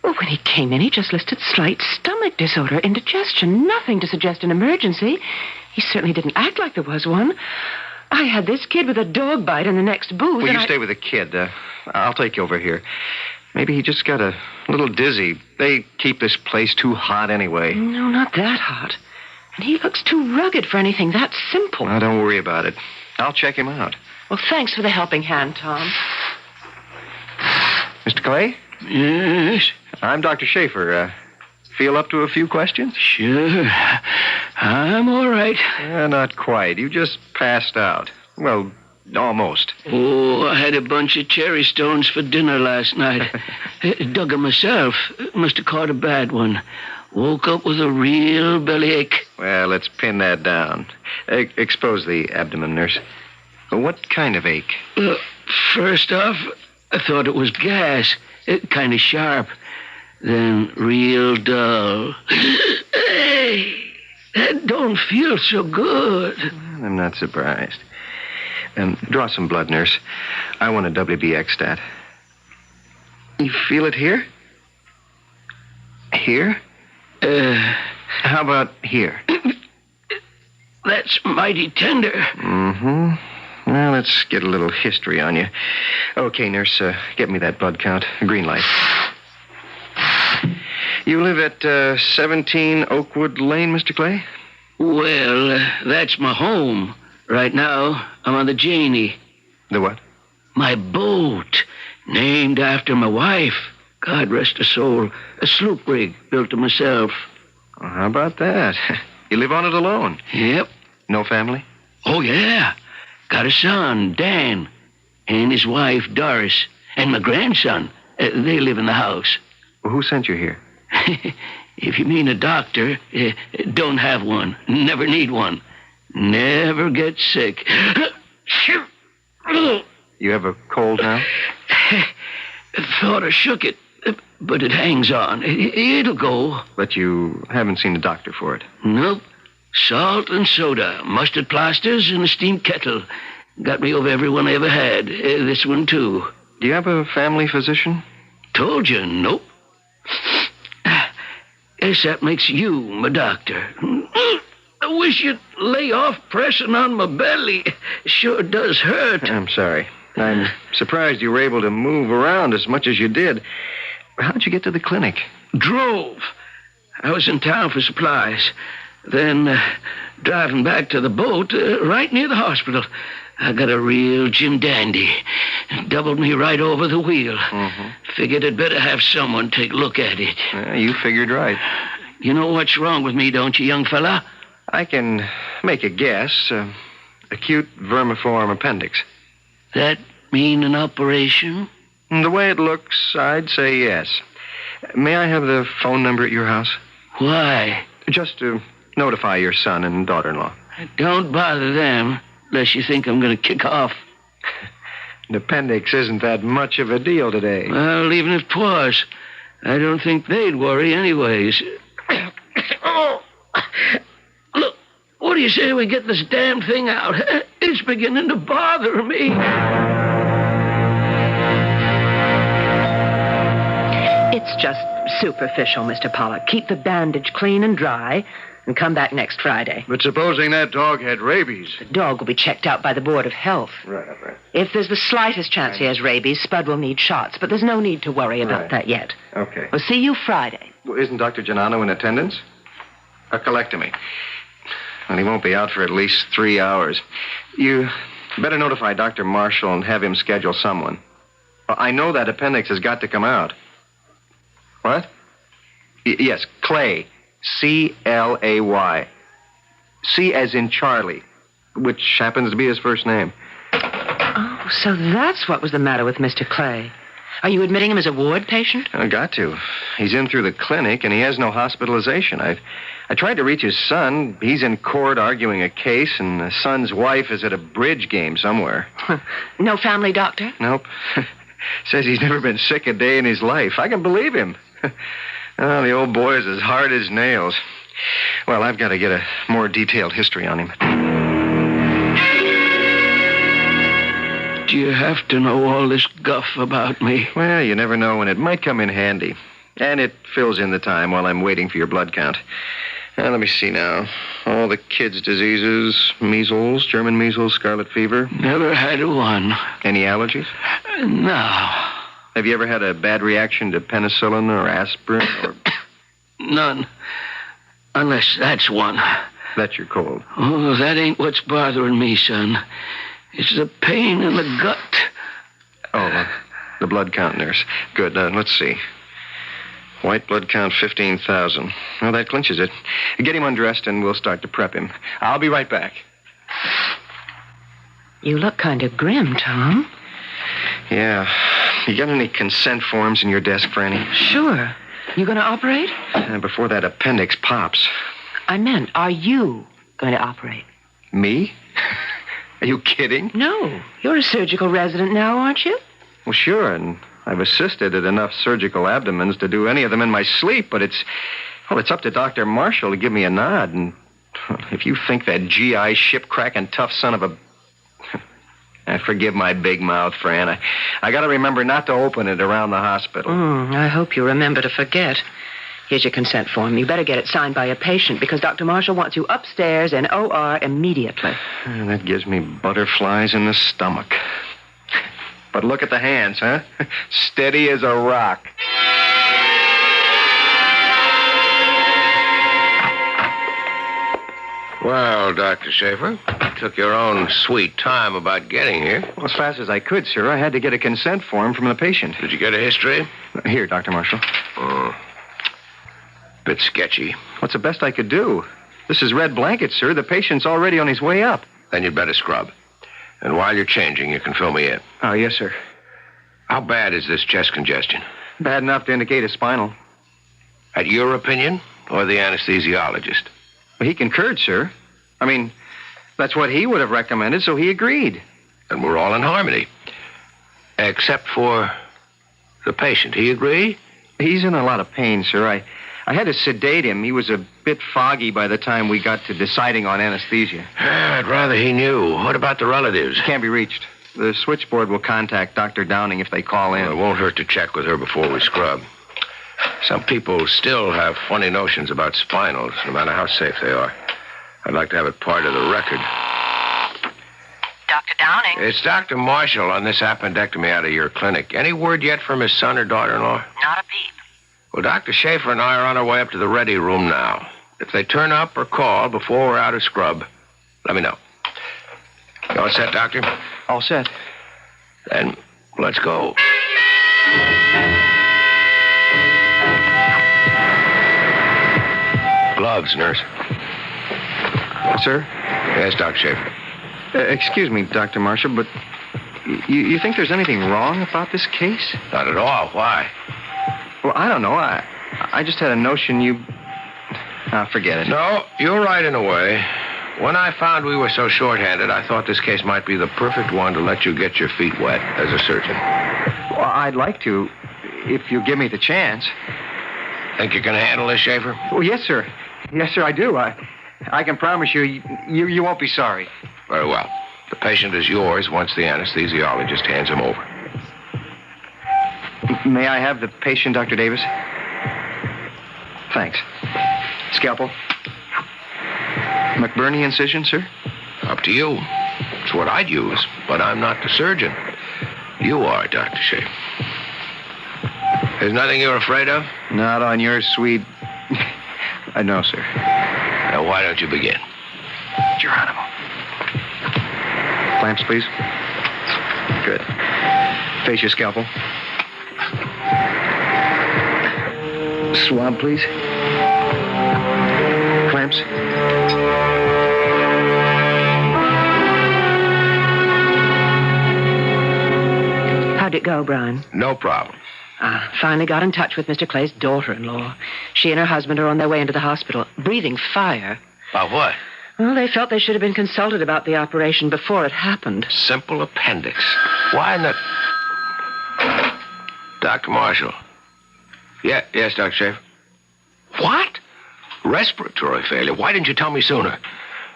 Well, when he came in, he just listed slight stomach disorder, indigestion, nothing to suggest an emergency. He certainly didn't act like there was one. I had this kid with a dog bite in the next booth. Well, you stay with the kid. I'll take you over here. Maybe he just got a little dizzy. They keep this place too hot anyway. No, not that hot. And he looks too rugged for anything that simple. Well, don't worry about it. I'll check him out. Well, thanks for the helping hand, Tom. Mr. Clay? Yes? I'm Dr. Schaefer. Feel up to a few questions? Sure. I'm all right. Not quite. You just passed out. Well, almost. Oh, I had a bunch of cherry stones for dinner last night. Dug 'em myself. Must have caught a bad one. Woke up with a real bellyache. Well, let's pin that down. Expose the abdomen, nurse. What kind of ache? First off, I thought it was gas. Kind of sharp. Then real dull. Hey, that don't feel so good. I'm not surprised. Draw some blood, nurse. I want a WBX stat. You feel it here? Here? How about here? That's mighty tender. Mm-hmm. Well, let's get a little history on you. Okay, nurse, get me that blood count. Green light. You live at 17 Oakwood Lane, Mr. Clay? Well, that's my home. Right now, I'm on the Janie. The what? My boat, named after my wife. God rest her soul. A sloop rig built to myself. Well, how about that? You live on it alone? Yep. No family? Oh, yeah. Got a son, Dan, and his wife, Doris, and my grandson. They live in the house. Well, who sent you here? If you mean a doctor, don't have one. Never need one. Never get sick. You have a cold now? Thought I shook it, but it hangs on. It'll go. But you haven't seen a doctor for it? Nope. Salt and soda, mustard plasters, and a steam kettle. Got me over every one I ever had. This one, too. Do you have a family physician? Told you, nope. Guess that makes you my doctor. I wish you'd lay off pressing on my belly. Sure does hurt. I'm sorry. I'm surprised you were able to move around as much as you did. How'd you get to the clinic? Drove. I was in town for supplies. Then driving back to the boat right near the hospital. I got a real Jim Dandy. Doubled me right over the wheel. Mm-hmm. Figured I'd better have someone take a look at it. You figured right. You know what's wrong with me, don't you, young fella? I can make a guess. Acute vermiform appendix. That mean an operation? The way it looks, I'd say yes. May I have the phone number at your house? Why? Just to notify your son and daughter-in-law. Don't bother them, unless you think I'm going to kick off. An appendix isn't that much of a deal today. Well, even if 'twas, I don't think they'd worry anyways. Oh, look, what do you say we get this damn thing out? It's beginning to bother me. It's just superficial, Mr. Pollock. Keep the bandage clean and dry and come back next Friday. But supposing that dog had rabies? The dog will be checked out by the Board of Health. Right. If there's the slightest chance he has rabies, Spud will need shots, but there's no need to worry about that yet. Okay. We'll see you Friday. Well, isn't Dr. Giannano in attendance? A colectomy. Well, he won't be out for at least 3 hours. You better notify Dr. Marshall and have him schedule someone. Well, I know that appendix has got to come out. What? Yes, Clay. C-L-A-Y. C as in Charlie, which happens to be his first name. Oh, so that's what was the matter with Mr. Clay. Are you admitting him as a ward patient? I got to. He's in through the clinic, and he has no hospitalization. I tried to reach his son. He's in court arguing a case, and the son's wife is at a bridge game somewhere. No family doctor? Nope. Says he's never been sick a day in his life. I can believe him. Oh, the old boy is as hard as nails. Well, I've got to get a more detailed history on him. Do you have to know all this guff about me? Well, you never know when it might come in handy. And it fills in the time while I'm waiting for your blood count. Let me see now. All the kids' diseases, measles, German measles, scarlet fever. Never had one. Any allergies? No. Have you ever had a bad reaction to penicillin or aspirin or... None. Unless that's one. That's your cold. Oh, that ain't what's bothering me, son. It's the pain in the gut. Oh, the blood count, nurse. Good. Let's see. White blood count 15,000. Well, that clinches it. Get him undressed and we'll start to prep him. I'll be right back. You look kind of grim, Tom. Yeah. You got any consent forms in your desk, Franny? Sure. You going to operate? Before that appendix pops. I meant, are you going to operate? Me? Are you kidding? No. You're a surgical resident now, aren't you? Well, sure, and I've assisted at enough surgical abdomens to do any of them in my sleep, but it's up to Dr. Marshall to give me a nod, and if you think that GI ship-cracking tough son of a... Forgive my big mouth, Fran. I got to remember not to open it around the hospital. I hope you remember to forget. Here's your consent form. You better get it signed by a patient because Dr. Marshall wants you upstairs in OR immediately. That gives me butterflies in the stomach. But look at the hands, huh? Steady as a rock. Well, Well, Dr. Schaefer, you took your own sweet time about getting here. Well, as fast as I could, sir. I had to get a consent form from the patient. Did you get a history? Here, Dr. Marshall. Bit sketchy. What's the best I could do? This is red blanket, sir. The patient's already on his way up. Then you'd better scrub. And while you're changing, you can fill me in. Oh, yes, sir. How bad is this chest congestion? Bad enough to indicate a spinal. At your opinion, or the anesthesiologist? Well, he concurred, sir. I mean, that's what he would have recommended, so he agreed. And we're all in harmony. Except for the patient. He agree? He's in a lot of pain, sir. I had to sedate him. He was a bit foggy by the time we got to deciding on anesthesia. I'd rather he knew. What about the relatives? Can't be reached. The switchboard will contact Dr. Downing if they call in. Well, it won't hurt to check with her before we scrub. Some people still have funny notions about spinals, no matter how safe they are. I'd like to have it part of the record. Dr. Downing? It's Dr. Marshall on this appendectomy out of your clinic. Any word yet from his son or daughter-in-law? Not a peep. Well, Dr. Schaefer and I are on our way up to the ready room now. If they turn up or call before we're out of scrub, let me know. You all set, Doctor? All set. Then let's go. Gloves, nurse. Sir? Yes, Dr. Schaefer. Excuse me, Dr. Marshall, but you think there's anything wrong about this case? Not at all. Why? Well, I don't know. I just had a notion you... forget it. No, you're right in a way. When I found we were so short-handed, I thought this case might be the perfect one to let you get your feet wet as a surgeon. Well, I'd like to, if you give me the chance. Think you can handle this, Schaefer? Oh, yes, sir. Yes, sir, I do. I can promise you won't be sorry. Very well. The patient is yours once the anesthesiologist hands him over. May I have the patient, Dr. Davis? Thanks. Scalpel. McBurney incision, sir? Up to you. It's what I'd use, but I'm not the surgeon. You are, Dr. Schaefer. There's nothing you're afraid of? Not on your sweet... no, sir. Now, why don't you begin? Geronimo. Clamps, please. Good. Face your scalpel. Swab, please. Clamps. How'd it go, Brian? No problem. Finally got in touch with Mr. Clay's daughter-in-law. She and her husband are on their way into the hospital, breathing fire. About what? Well, they felt they should have been consulted about the operation before it happened. Simple appendix. Why not... Dr. Marshall. Yes, Dr. Schaefer. What? Respiratory failure. Why didn't you tell me sooner?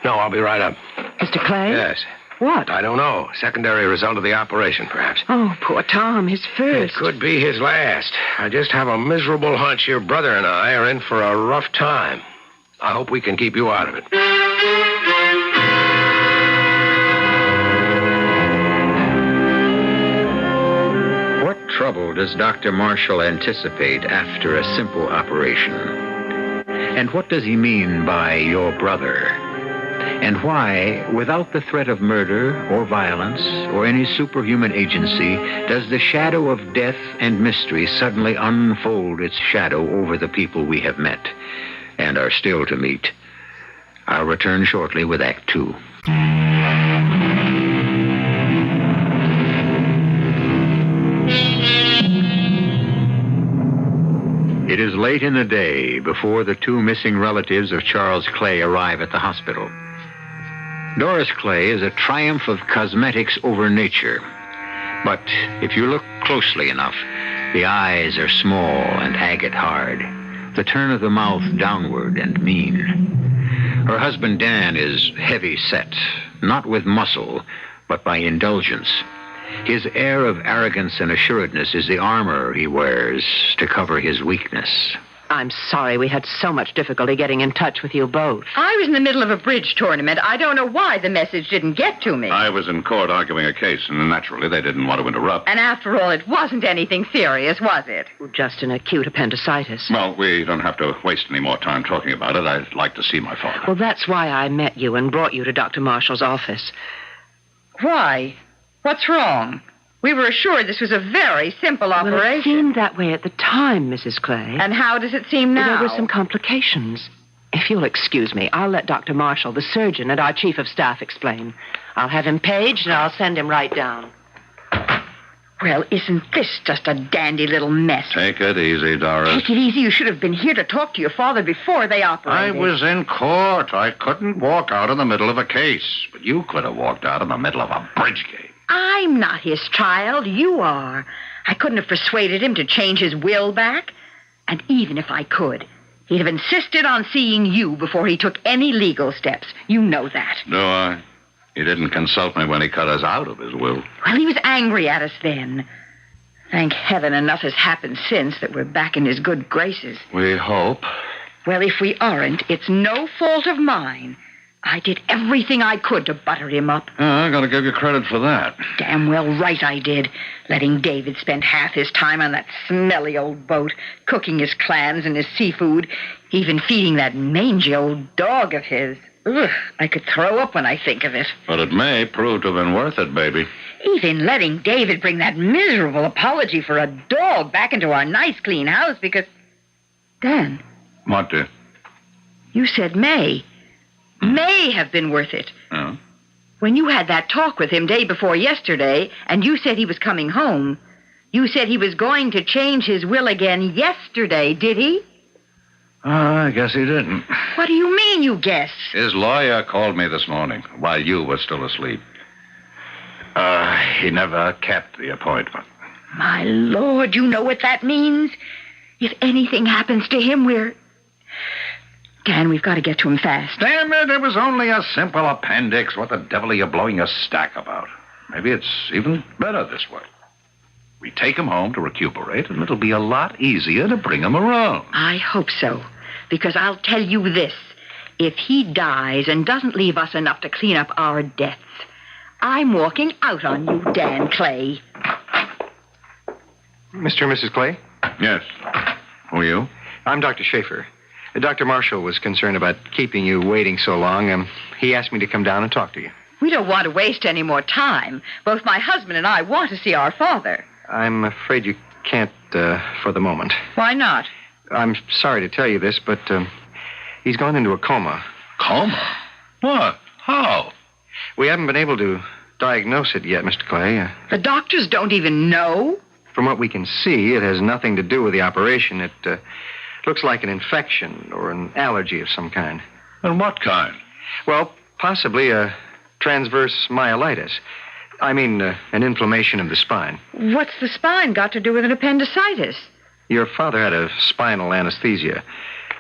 No, I'll be right up. Mr. Clay? Yes. What? I don't know. Secondary result of the operation, perhaps. Oh, poor Tom. His first. It could be his last. I just have a miserable hunch your brother and I are in for a rough time. I hope we can keep you out of it. What trouble does Dr. Marshall anticipate after a simple operation? And what does he mean by your brother? And why, without the threat of murder or violence or any superhuman agency, does the shadow of death and mystery suddenly unfold its shadow over the people we have met and are still to meet? I'll return shortly with Act 2. It is late in the day before the two missing relatives of Charles Clay arrive at the hospital. Doris Clay is a triumph of cosmetics over nature. But if you look closely enough, the eyes are small and agate hard, the turn of the mouth downward and mean. Her husband Dan is heavy set, not with muscle, but by indulgence. His air of arrogance and assuredness is the armor he wears to cover his weakness. I'm sorry we had so much difficulty getting in touch with you both. I was in the middle of a bridge tournament. I don't know why the message didn't get to me. I was in court arguing a case, and naturally they didn't want to interrupt. And after all, it wasn't anything serious, was it? Just an acute appendicitis. Well, we don't have to waste any more time talking about it. I'd like to see my father. Well, that's why I met you and brought you to Dr. Marshall's office. Why? What's wrong? We were assured this was a very simple operation. Well, it seemed that way at the time, Mrs. Clay. And how does it seem now? There were some complications. If you'll excuse me, I'll let Dr. Marshall, the surgeon, and our chief of staff explain. I'll have him paged, and I'll send him right down. Well, isn't this just a dandy little mess? Take it easy, Doris. Take it easy. You should have been here to talk to your father before they operated. I was in court. I couldn't walk out in the middle of a case. But you could have walked out in the middle of a bridge game. I'm not his child. You are. I couldn't have persuaded him to change his will back. And even if I could, he'd have insisted on seeing you before he took any legal steps. You know that. Do I? He didn't consult me when he cut us out of his will. Well, he was angry at us then. Thank heaven enough has happened since that we're back in his good graces. We hope. Well, if we aren't, it's no fault of mine. I did everything I could to butter him up. I gotta give you credit for that. Damn well right I did. Letting David spend half his time on that smelly old boat, cooking his clams and his seafood, even feeding that mangy old dog of his. Ugh, I could throw up when I think of it. But it may prove to have been worth it, baby. Even letting David bring that miserable apology for a dog back into our nice, clean house because... Dan. What, dear? You said may have been worth it. Oh? When you had that talk with him day before yesterday, and you said he was coming home, you said he was going to change his will again yesterday, did he? I guess he didn't. What do you mean, you guess? His lawyer called me this morning while you were still asleep. He never kept the appointment. My Lord, you know what that means? If anything happens to him, we're... Dan, we've got to get to him fast. Damn it, it was only a simple appendix. What the devil are you blowing your stack about? Maybe it's even better this way. We take him home to recuperate, and it'll be a lot easier to bring him around. I hope so, because I'll tell you this. If he dies and doesn't leave us enough to clean up our debts, I'm walking out on you, Dan Clay. Mr. and Mrs. Clay? Yes. Who are you? I'm Dr. Schaefer. Dr. Marshall was concerned about keeping you waiting so long. He asked me to come down and talk to you. We don't want to waste any more time. Both my husband and I want to see our father. I'm afraid you can't for the moment. Why not? I'm sorry to tell you this, but he's gone into a coma. Coma? What? How? We haven't been able to diagnose it yet, Mr. Clay. The doctors don't even know? From what we can see, it has nothing to do with the operation. It looks like an infection or an allergy of some kind. And what kind? Well, possibly a transverse myelitis. I mean, an inflammation of the spine. What's the spine got to do with an appendicitis? Your father had a spinal anesthesia.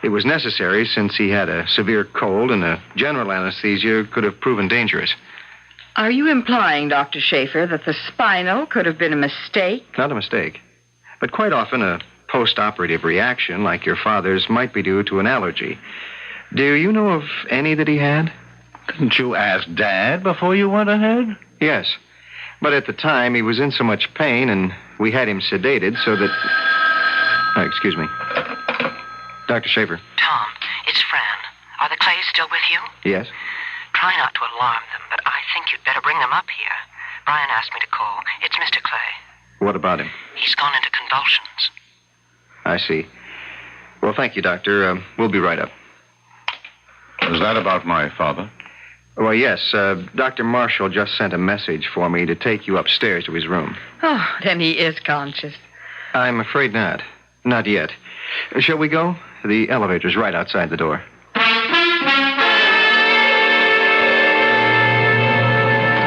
It was necessary since he had a severe cold, and a general anesthesia could have proven dangerous. Are you implying, Dr. Schaefer, that the spinal could have been a mistake? Not a mistake. But quite often a post-operative reaction like your father's might be due to an allergy. Do you know of any that he had? Didn't you ask Dad before you went ahead? Yes. But at the time, he was in so much pain, and we had him sedated so that... excuse me. Dr. Schaefer. Tom, it's Fran. Are the Clays still with you? Yes. Try not to alarm them, but I think you'd better bring them up here. Brian asked me to call. It's Mr. Clay. What about him? He's gone into convulsions. I see. Well, thank you, Doctor. We'll be right up. Is that about my father? Well, yes. Dr. Marshall just sent a message for me to take you upstairs to his room. Oh, then he is conscious. I'm afraid not. Not yet. Shall we go? The elevator's right outside the door.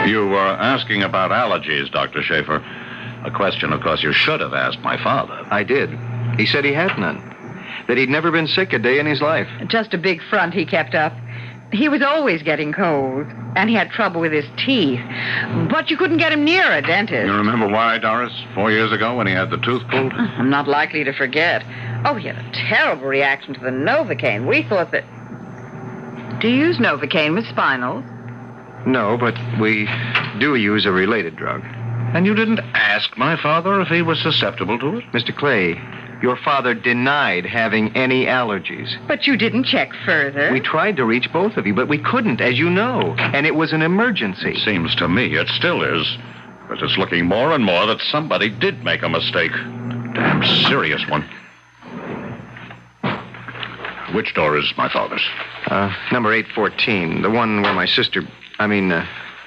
You were asking about allergies, Dr. Schaefer. A question, of course, you should have asked my father. I did. He said he had none. That he'd never been sick a day in his life. Just a big front he kept up. He was always getting colds, and he had trouble with his teeth. But you couldn't get him near a dentist. You remember why, Doris? 4 years ago when he had the tooth pulled? I'm not likely to forget. Oh, he had a terrible reaction to the Novocaine. We thought that... Do you use Novocaine with spinals? No, but we do use a related drug. And you didn't ask my father if he was susceptible to it? Mr. Clay, your father denied having any allergies. But you didn't check further. We tried to reach both of you, but we couldn't, as you know. And it was an emergency. It seems to me it still is. But it's looking more and more that somebody did make a mistake. Damn serious one. Which door is my father's? Number 814. The one where my sister...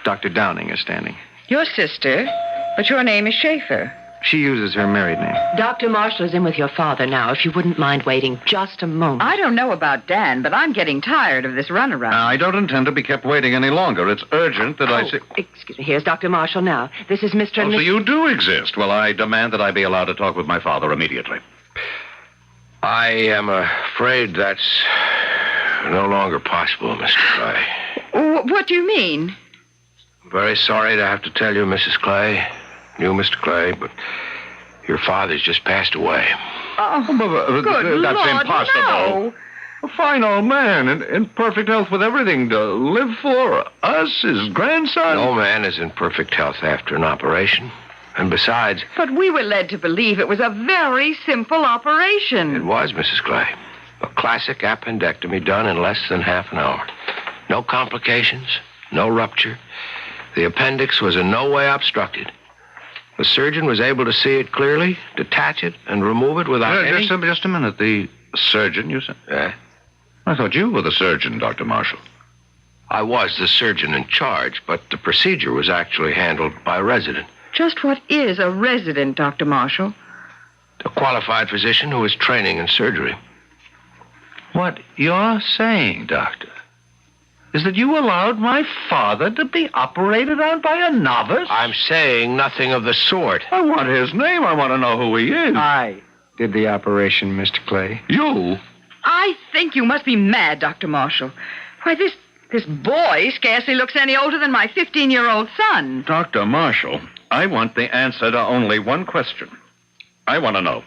Dr. Downing is standing. Your sister? But your name is Schaefer. She uses her married name. Dr. Marshall is in with your father now, if you wouldn't mind waiting just a moment. I don't know about Dan, but I'm getting tired of this runaround. I don't intend to be kept waiting any longer. It's urgent that I see... Excuse me, here's Dr. Marshall now. This is Mr. Oh, so you do exist. Well, I demand that I be allowed to talk with my father immediately. I am afraid that's no longer possible, Mr. Clay. What do you mean? I'm very sorry to have to tell you, Mrs. Clay, Mr. Clay, but your father's just passed away. Oh, good That's Lord, impossible. no. A fine old man in perfect health with everything to live for. Us, his grandson. No man is in perfect health after an operation. And besides... But we were led to believe it was a very simple operation. It was, Mrs. Clay. A classic appendectomy done in less than half an hour. No complications, no rupture. The appendix was in no way obstructed. The surgeon was able to see it clearly, detach it, and remove it without any... Just a minute. The surgeon, you said? Yeah? I thought you were the surgeon, Dr. Marshall. I was the surgeon in charge, but the procedure was actually handled by a resident. Just what is a resident, Dr. Marshall? A qualified physician who is training in surgery. What you're saying, Doctor, is that you allowed my father to be operated on by a novice? I'm saying nothing of the sort. I want his name. I want to know who he is. I did the operation, Mr. Clay. You? I think you must be mad, Dr. Marshall. Why, this boy scarcely looks any older than my 15-year-old son. Dr. Marshall, I want the answer to only one question. I want to know,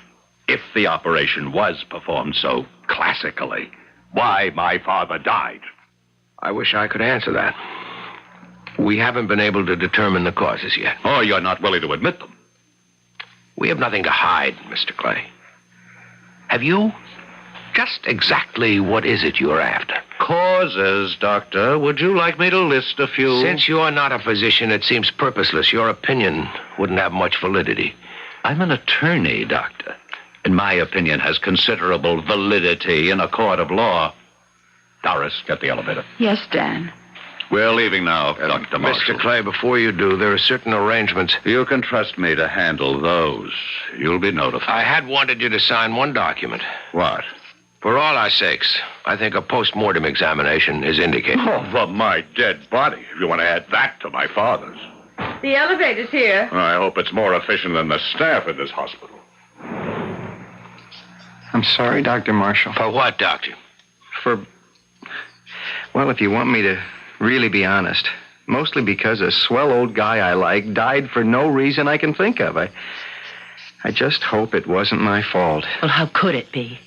if the operation was performed so classically, why my father died. I wish I could answer that. We haven't been able to determine the causes yet. Oh, you're not willing to admit them. We have nothing to hide, Mr. Clay. Have you? Just exactly what is it you're after? Causes, Doctor. Would you like me to list a few? Since you are not a physician, it seems purposeless. Your opinion wouldn't have much validity. I'm an attorney, Doctor, and my opinion has considerable validity in a court of law. Doris, get the elevator. Yes, Dan. We're leaving now, Dr. Marshall. Mr. Clay, before you do, there are certain arrangements. You can trust me to handle those. You'll be notified. I had wanted you to sign one document. What? For all our sakes, I think a post-mortem examination is indicated. Oh, for my dead body, if you want to add that to my father's. The elevator's here. I hope it's more efficient than the staff in this hospital. I'm sorry, Dr. Marshall. For what, Doctor? Well, if you want me to really be honest, mostly because a swell old guy I like died for no reason I can think of. I just hope it wasn't my fault. Well, how could it be?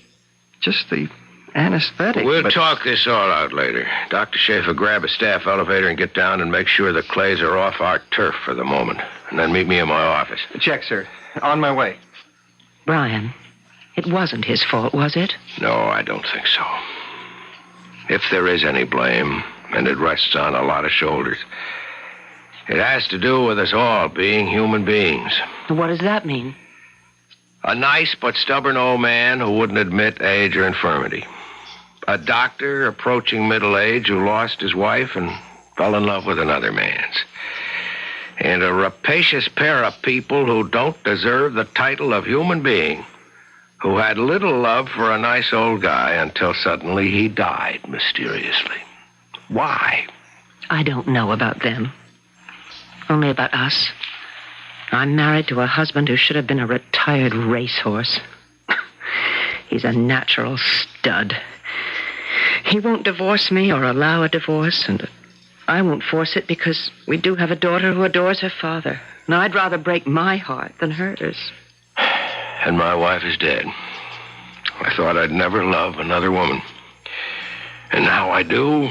Just the anesthetic. We'll talk this all out later. Dr. Schaefer, grab a staff elevator and get down and make sure the Clays are off our turf for the moment. And then meet me in my office. Check, sir. On my way. Brian, it wasn't his fault, was it? No, I don't think so. If there is any blame, and it rests on a lot of shoulders, it has to do with us all being human beings. What does that mean? A nice but stubborn old man who wouldn't admit age or infirmity. A doctor approaching middle age who lost his wife and fell in love with another man's. And a rapacious pair of people who don't deserve the title of human being, who had little love for a nice old guy until suddenly he died mysteriously. Why? I don't know about them. Only about us. I'm married to a husband who should have been a retired racehorse. He's a natural stud. He won't divorce me or allow a divorce, and I won't force it because we do have a daughter who adores her father. And I'd rather break my heart than hers. And my wife is dead. I thought I'd never love another woman. And now I do.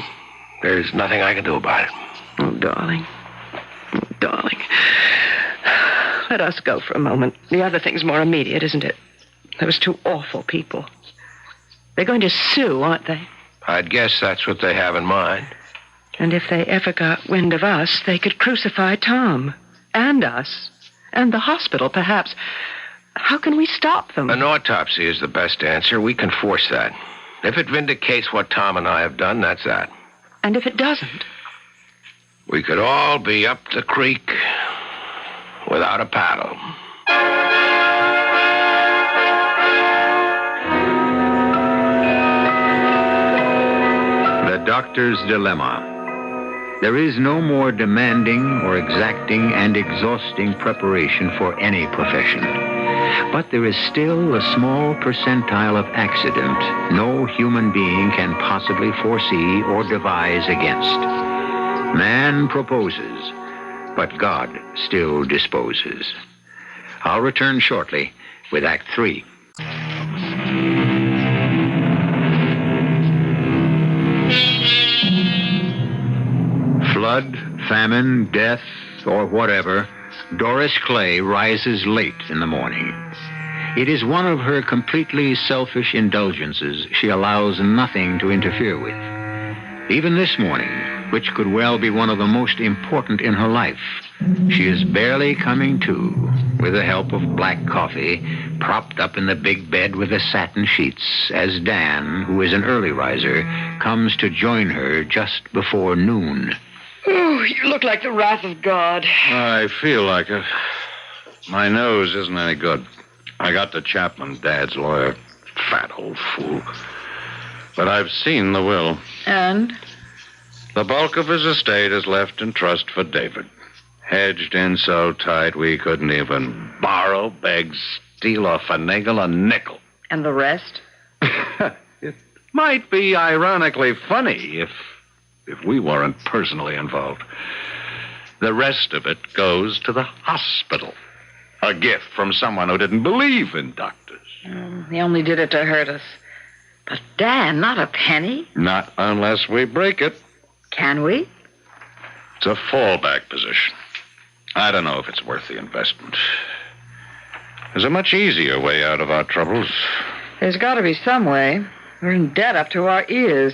There's nothing I can do about it. Oh, darling. Oh, darling. Let us go for a moment. The other thing's more immediate, isn't it? Those two awful people. They're going to sue, aren't they? I'd guess that's what they have in mind. And if they ever got wind of us, they could crucify Tom. And us. And the hospital, perhaps. How can we stop them? An autopsy is the best answer. We can force that. If it vindicates what Tom and I have done, that's that. And if it doesn't? We could all be up the creek without a paddle. The Doctor's Dilemma. There is no more demanding or exacting and exhausting preparation for any profession. But there is still a small percentile of accident no human being can possibly foresee or devise against. Man proposes, but God still disposes. I'll return shortly with Act 3. Flood, famine, death, or whatever, Doris Clay rises late in the morning. It is one of her completely selfish indulgences she allows nothing to interfere with. Even this morning, which could well be one of the most important in her life, she is barely coming to, with the help of black coffee, propped up in the big bed with the satin sheets, as Dan, who is an early riser, comes to join her just before noon. Oh, you look like the wrath of God. I feel like it. My nose isn't any good. I got to Chapman, Dad's lawyer. Fat old fool. But I've seen the will. And? The bulk of his estate is left in trust for David. Hedged in so tight we couldn't even borrow, beg, steal, or finagle a nickel. And the rest? It might be ironically funny if we weren't personally involved. The rest of it goes to the hospital. A gift from someone who didn't believe in doctors. He only did it to hurt us. But, Dan, not a penny. Not unless we break it. Can we? It's a fallback position. I don't know if it's worth the investment. There's a much easier way out of our troubles. There's got to be some way. We're in debt up to our ears.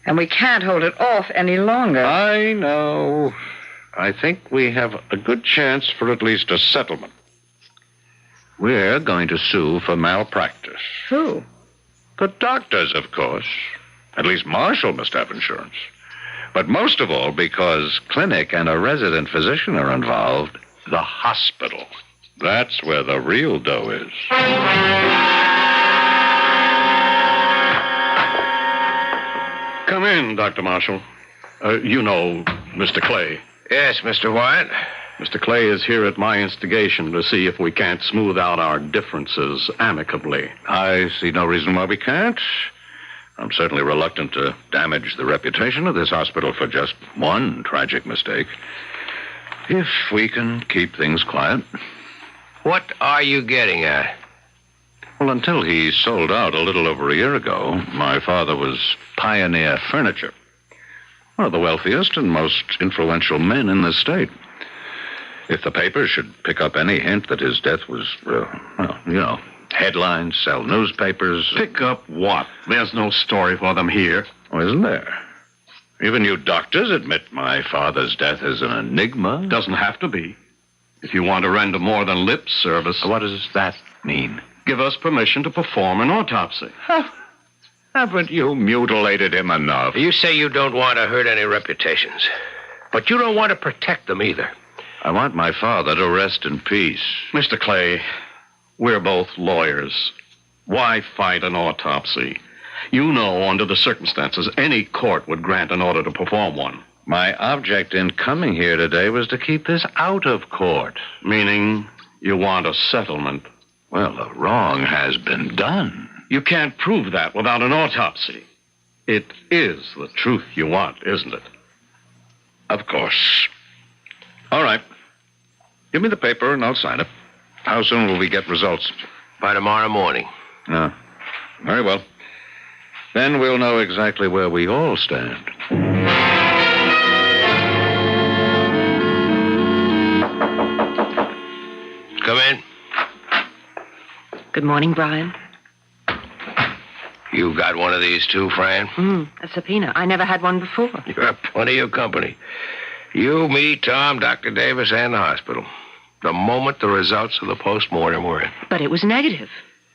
And we can't hold it off any longer. I know. I think we have a good chance for at least a settlement. We're going to sue for malpractice. Who? The doctors, of course. At least Marshall must have insurance. But most of all, because clinic and a resident physician are involved, the hospital. That's where the real dough is. Come in, Dr. Marshall. You know Mr. Clay. Yes, Mr. Wyatt. Mr. Clay is here at my instigation to see if we can't smooth out our differences amicably. I see no reason why we can't. I'm certainly reluctant to damage the reputation of this hospital for just one tragic mistake. If we can keep things quiet. What are you getting at? Well, until he sold out a little over a year ago, my father was Pioneer Furniture. One of the wealthiest and most influential men in the state. If the papers should pick up any hint that his death was, headlines, sell newspapers. Pick up what? There's no story for them here. Oh, isn't there? Even you doctors admit my father's death is an enigma. Doesn't have to be. If you want to render more than lip service. What does that mean? Give us permission to perform an autopsy. Haven't you mutilated him enough? You say you don't want to hurt any reputations. But you don't want to protect them either. I want my father to rest in peace. Mr. Clay, we're both lawyers. Why fight an autopsy? You know, under the circumstances, any court would grant an order to perform one. My object in coming here today was to keep this out of court. Meaning you want a settlement. Well, the wrong has been done. You can't prove that without an autopsy. It is the truth you want, isn't it? Of course. All right. Give me the paper and I'll sign it. How soon will we get results? By tomorrow morning. Very well. Then we'll know exactly where we all stand. Come in. Good morning, Brian. You got one of these too, Fran? A subpoena. I never had one before. You have plenty of company. You, me, Tom, Dr. Davis, and the hospital. The moment the results of the postmortem were in. But it was negative.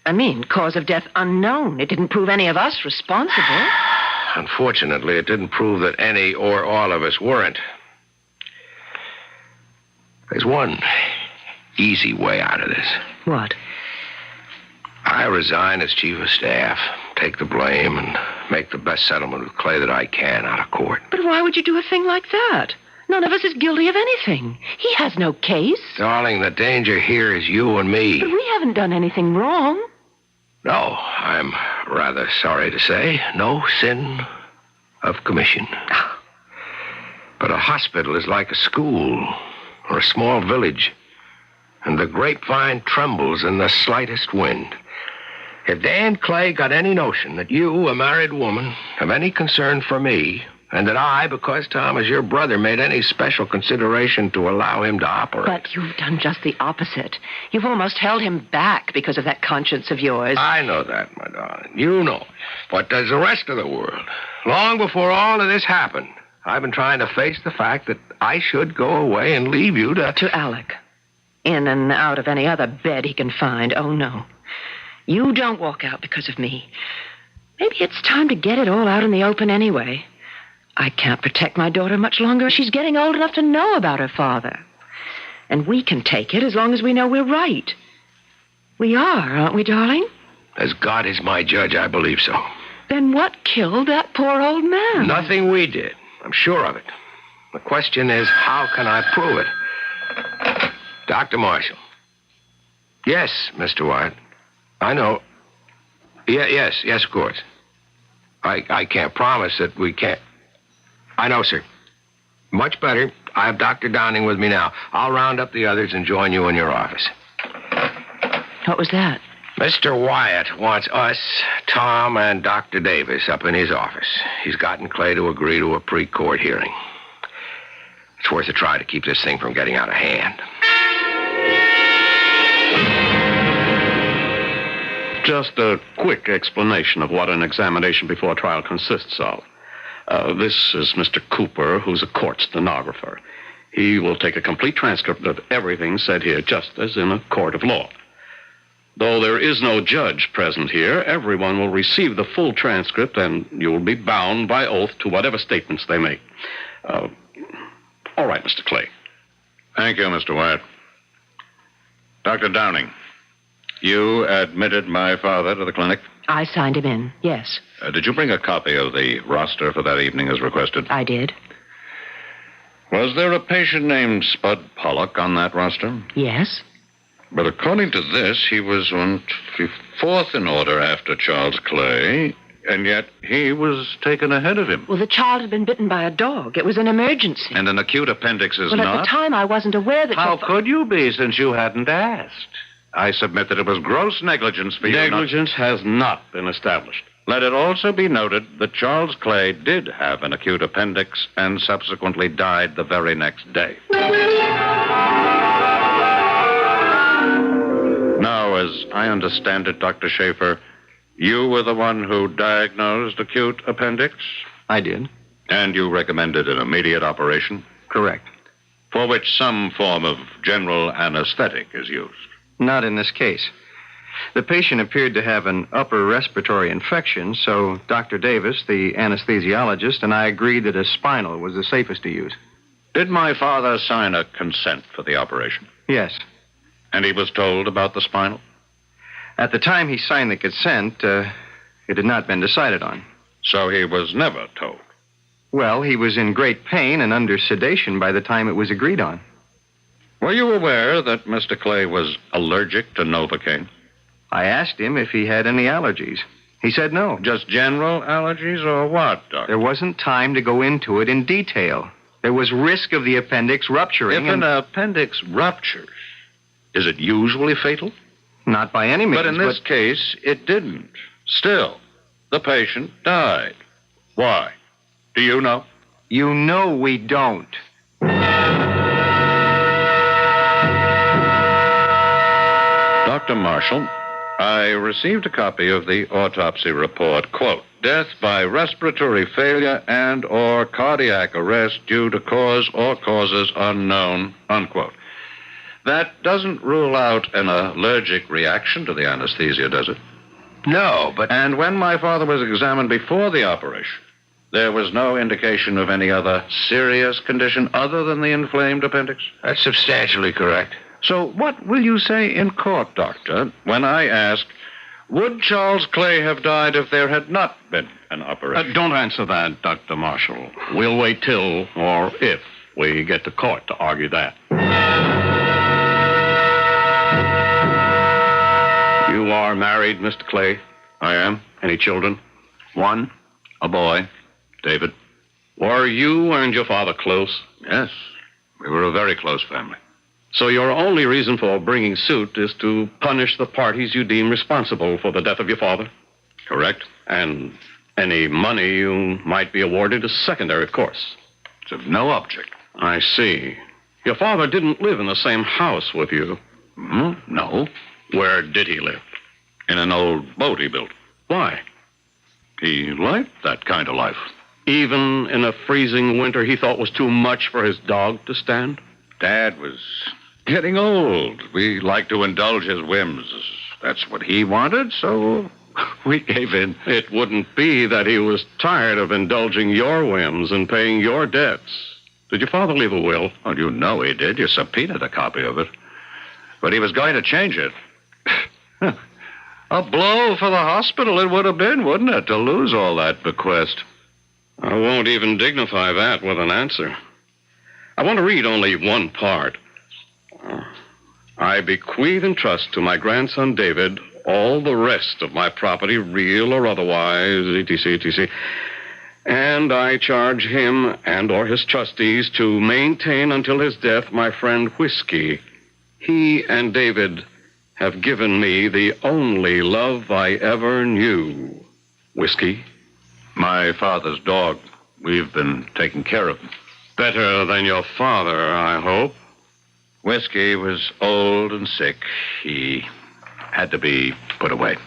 I mean, cause of death unknown. It didn't prove any of us responsible. Unfortunately, it didn't prove that any or all of us weren't. There's one easy way out of this. What? I resign as chief of staff, take the blame, and make the best settlement with Clay that I can out of court. But why would you do a thing like that? None of us is guilty of anything. He has no case. Darling, the danger here is you and me. But we haven't done anything wrong. No, I'm rather sorry to say, no sin of commission. But a hospital is like a school or a small village, and the grapevine trembles in the slightest wind. If Dan Clay got any notion that you, a married woman, have any concern for me, and that I, because Tom is your brother, made any special consideration to allow him to operate. But you've done just the opposite. You've almost held him back because of that conscience of yours. I know that, my darling. You know it. But does the rest of the world? Long before all of this happened, I've been trying to face the fact that I should go away and leave you to... To Alec. In and out of any other bed he can find. Oh, no. You don't walk out because of me. Maybe it's time to get it all out in the open anyway. I can't protect my daughter much longer. She's getting old enough to know about her father. And we can take it as long as we know we're right. We are, aren't we, darling? As God is my judge, I believe so. Then what killed that poor old man? Nothing we did. I'm sure of it. The question is, how can I prove it? Dr. Marshall. Yes, Mr. Wyatt. I know. Yes, of course. I can't promise that we can't. I know, sir. Much better. I have Dr. Downing with me now. I'll round up the others and join you in your office. What was that? Mr. Wyatt wants us, Tom, and Dr. Davis up in his office. He's gotten Clay to agree to a pre-court hearing. It's worth a try to keep this thing from getting out of hand. Just a quick explanation of what an examination before trial consists of. This is Mr. Cooper, who's a court stenographer. He will take a complete transcript of everything said here, just as in a court of law. Though there is no judge present here, everyone will receive the full transcript, and you will be bound by oath to whatever statements they make. All right, Mr. Clay. Thank you, Mr. Wyatt. Dr. Downing, you admitted my father to the clinic? I signed him in, yes. Did you bring a copy of the roster for that evening as requested? I did. Was there a patient named Spud Pollock on that roster? Yes. But according to this, he was fourth in order after Charles Clay, and yet he was taken ahead of him. Well, the child had been bitten by a dog. It was an emergency. And an acute appendix is not? Well, at the time, I wasn't aware that... How could you be, since you hadn't asked? I submit that it was gross negligence for you. Negligence has not been established. Let it also be noted that Charles Clay did have an acute appendix and subsequently died the very next day. Now, as I understand it, Dr. Schaefer, you were the one who diagnosed acute appendix? I did. And you recommended an immediate operation? Correct. For which some form of general anesthetic is used? Not in this case. The patient appeared to have an upper respiratory infection, so Dr. Davis, the anesthesiologist, and I agreed that a spinal was the safest to use. Did my father sign a consent for the operation? Yes. And he was told about the spinal? At the time he signed the consent, it had not been decided on. So he was never told? Well, he was in great pain and under sedation by the time it was agreed on. Were you aware that Mr. Clay was allergic to Novocaine? I asked him if he had any allergies. He said no. Just general allergies or what, Doctor? There wasn't time to go into it in detail. There was risk of the appendix rupturing. If an appendix ruptures, is it usually fatal? Not by any means. But in this case, it didn't. Still, the patient died. Why? Do you know? You know we don't. Dr. Marshall, I received a copy of the autopsy report. Quote, death by respiratory failure and or cardiac arrest due to cause or causes unknown, unquote. That doesn't rule out an allergic reaction to the anesthesia, does it? No, but... And when my father was examined before the operation, there was no indication of any other serious condition other than the inflamed appendix? That's substantially correct. So what will you say in court, Doctor, when I ask, would Charles Clay have died if there had not been an operation? Don't answer that, Dr. Marshall. We'll wait till, or if, we get to court to argue that. You are married, Mr. Clay? I am. Any children? One. A boy. David. Were you and your father close? Yes. We were a very close family. So your only reason for bringing suit is to punish the parties you deem responsible for the death of your father? Correct. And any money you might be awarded is secondary, of course. It's of no object. I see. Your father didn't live in the same house with you. No. Where did he live? In an old boat he built. Why? He liked that kind of life. Even in a freezing winter he thought was too much for his dog to stand? Dad was getting old. We liked to indulge his whims. That's what he wanted, so we gave in. It wouldn't be that he was tired of indulging your whims and paying your debts. Did your father leave a will? Oh, you know he did. You subpoenaed a copy of it. But he was going to change it. A blow for the hospital it would have been, wouldn't it, to lose all that bequest? I won't even dignify that with an answer. I want to read only one part. I bequeath and trust to my grandson David all the rest of my property, real or otherwise, etc., etc. And I charge him and or his trustees to maintain until his death my friend Whiskey. He and David have given me the only love I ever knew. Whiskey? My father's dog. We've been taking care of him. Better than your father, I hope. Whiskey was old and sick. He had to be put away.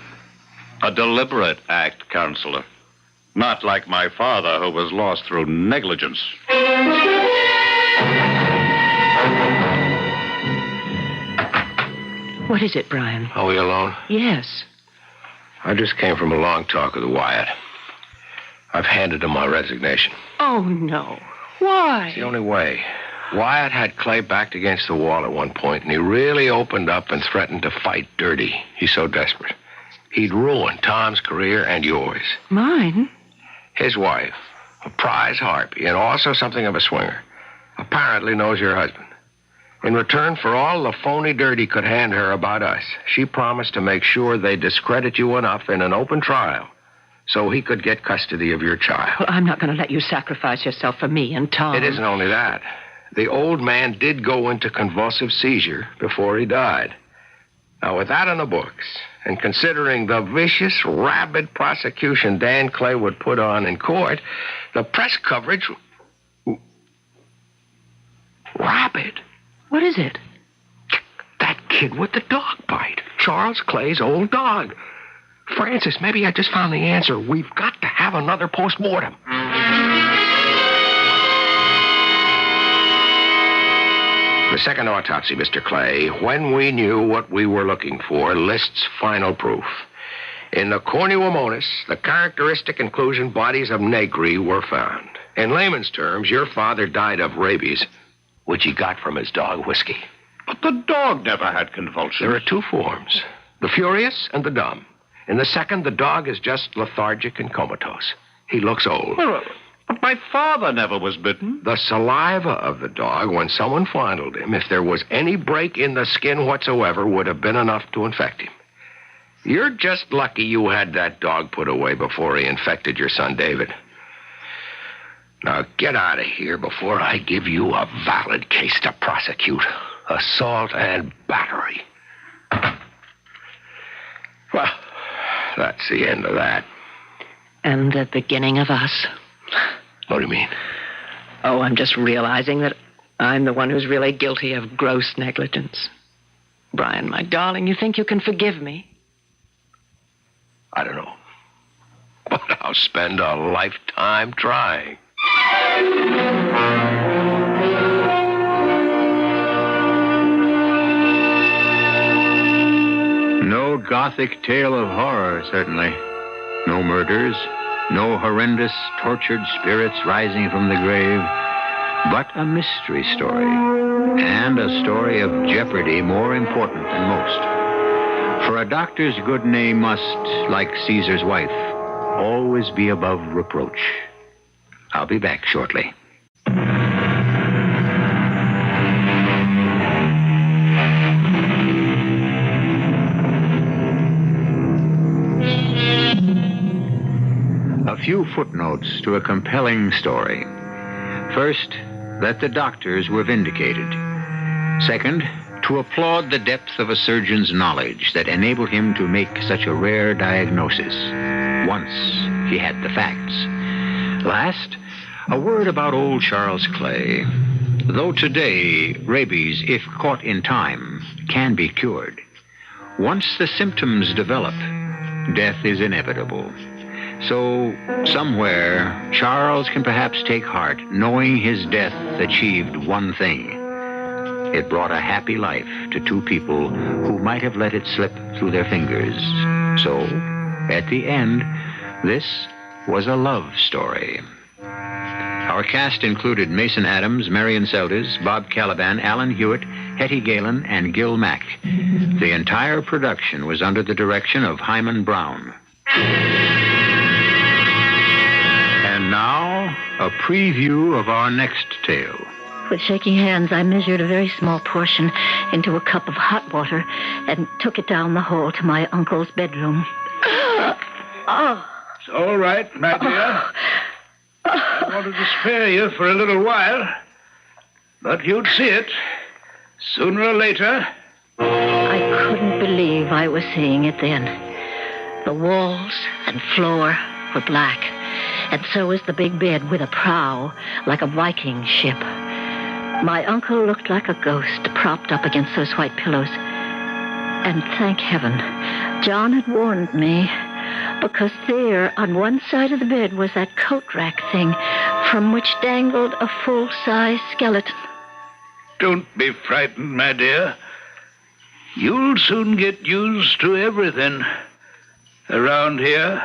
A deliberate act, Counselor. Not like my father, who was lost through negligence. What is it, Brian? Are we alone? Yes. I just came from a long talk with Wyatt. I've handed him my resignation. Oh, no. Why? It's the only way. Wyatt had Clay backed against the wall at one point, and he really opened up and threatened to fight dirty. He's so desperate. He'd ruin Tom's career and yours. Mine? His wife, a prize harpy, and also something of a swinger, apparently knows your husband. In return for all the phony dirt he could hand her about us, she promised to make sure they discredit you enough in an open trial so he could get custody of your child. Well, I'm not going to let you sacrifice yourself for me and Tom. It isn't only that. The old man did go into convulsive seizure before he died. Now, with that in the books, and considering the vicious, rabid prosecution Dan Clay would put on in court, the press coverage... Rabid? What is it? That kid with the dog bite. Charles Clay's old dog. Francis, maybe I just found the answer. We've got to have another post-mortem. The second autopsy, Mr. Clay, when we knew what we were looking for, lists final proof. In the cornuomonas, the characteristic inclusion bodies of negri were found. In layman's terms, your father died of rabies, which he got from his dog, Whiskey. But the dog never had convulsions. There are two forms, the furious and the dumb. In the second, the dog is just lethargic and comatose. He looks old. But my father never was bitten. The saliva of the dog, when someone fondled him, if there was any break in the skin whatsoever, would have been enough to infect him. You're just lucky you had that dog put away before he infected your son, David. Now, get out of here before I give you a valid case to prosecute. Assault and battery. Well, That's the end of that. And the beginning of us. What do you mean? Oh, I'm just realizing that I'm the one who's really guilty of gross negligence. Brian, my darling, you think you can forgive me? I don't know. But I'll spend a lifetime trying. No gothic tale of horror, certainly. No murders, no horrendous, tortured spirits rising from the grave, but a mystery story, and a story of jeopardy more important than most. For a doctor's good name must, like Caesar's wife, always be above reproach. I'll be back shortly. A few footnotes to a compelling story. First, that the doctors were vindicated. Second, to applaud the depth of a surgeon's knowledge that enabled him to make such a rare diagnosis, once he had the facts. Last, a word about old Charles Clay. Though today, rabies, if caught in time, can be cured, once the symptoms develop, death is inevitable. So, somewhere, Charles can perhaps take heart, knowing his death achieved one thing. It brought a happy life to two people who might have let it slip through their fingers. So, at the end, this was a love story. Our cast included Mason Adams, Marion Seldes, Bob Caliban, Alan Hewitt, Hetty Galen, and Gil Mack. The entire production was under the direction of Hyman Brown. And now, a preview of our next tale. With shaking hands, I measured a very small portion into a cup of hot water and took it down the hall to my uncle's bedroom. Oh. It's all right, my dear. I wanted to spare you for a little while, but you'd see it sooner or later. I couldn't believe I was seeing it then. The walls and floor were black, and so was the big bed with a prow like a Viking ship. My uncle looked like a ghost propped up against those white pillows. And thank heaven, John had warned me, because there on one side of the bed was that coat rack thing from which dangled a full-size skeleton. Don't be frightened, my dear. You'll soon get used to everything around here.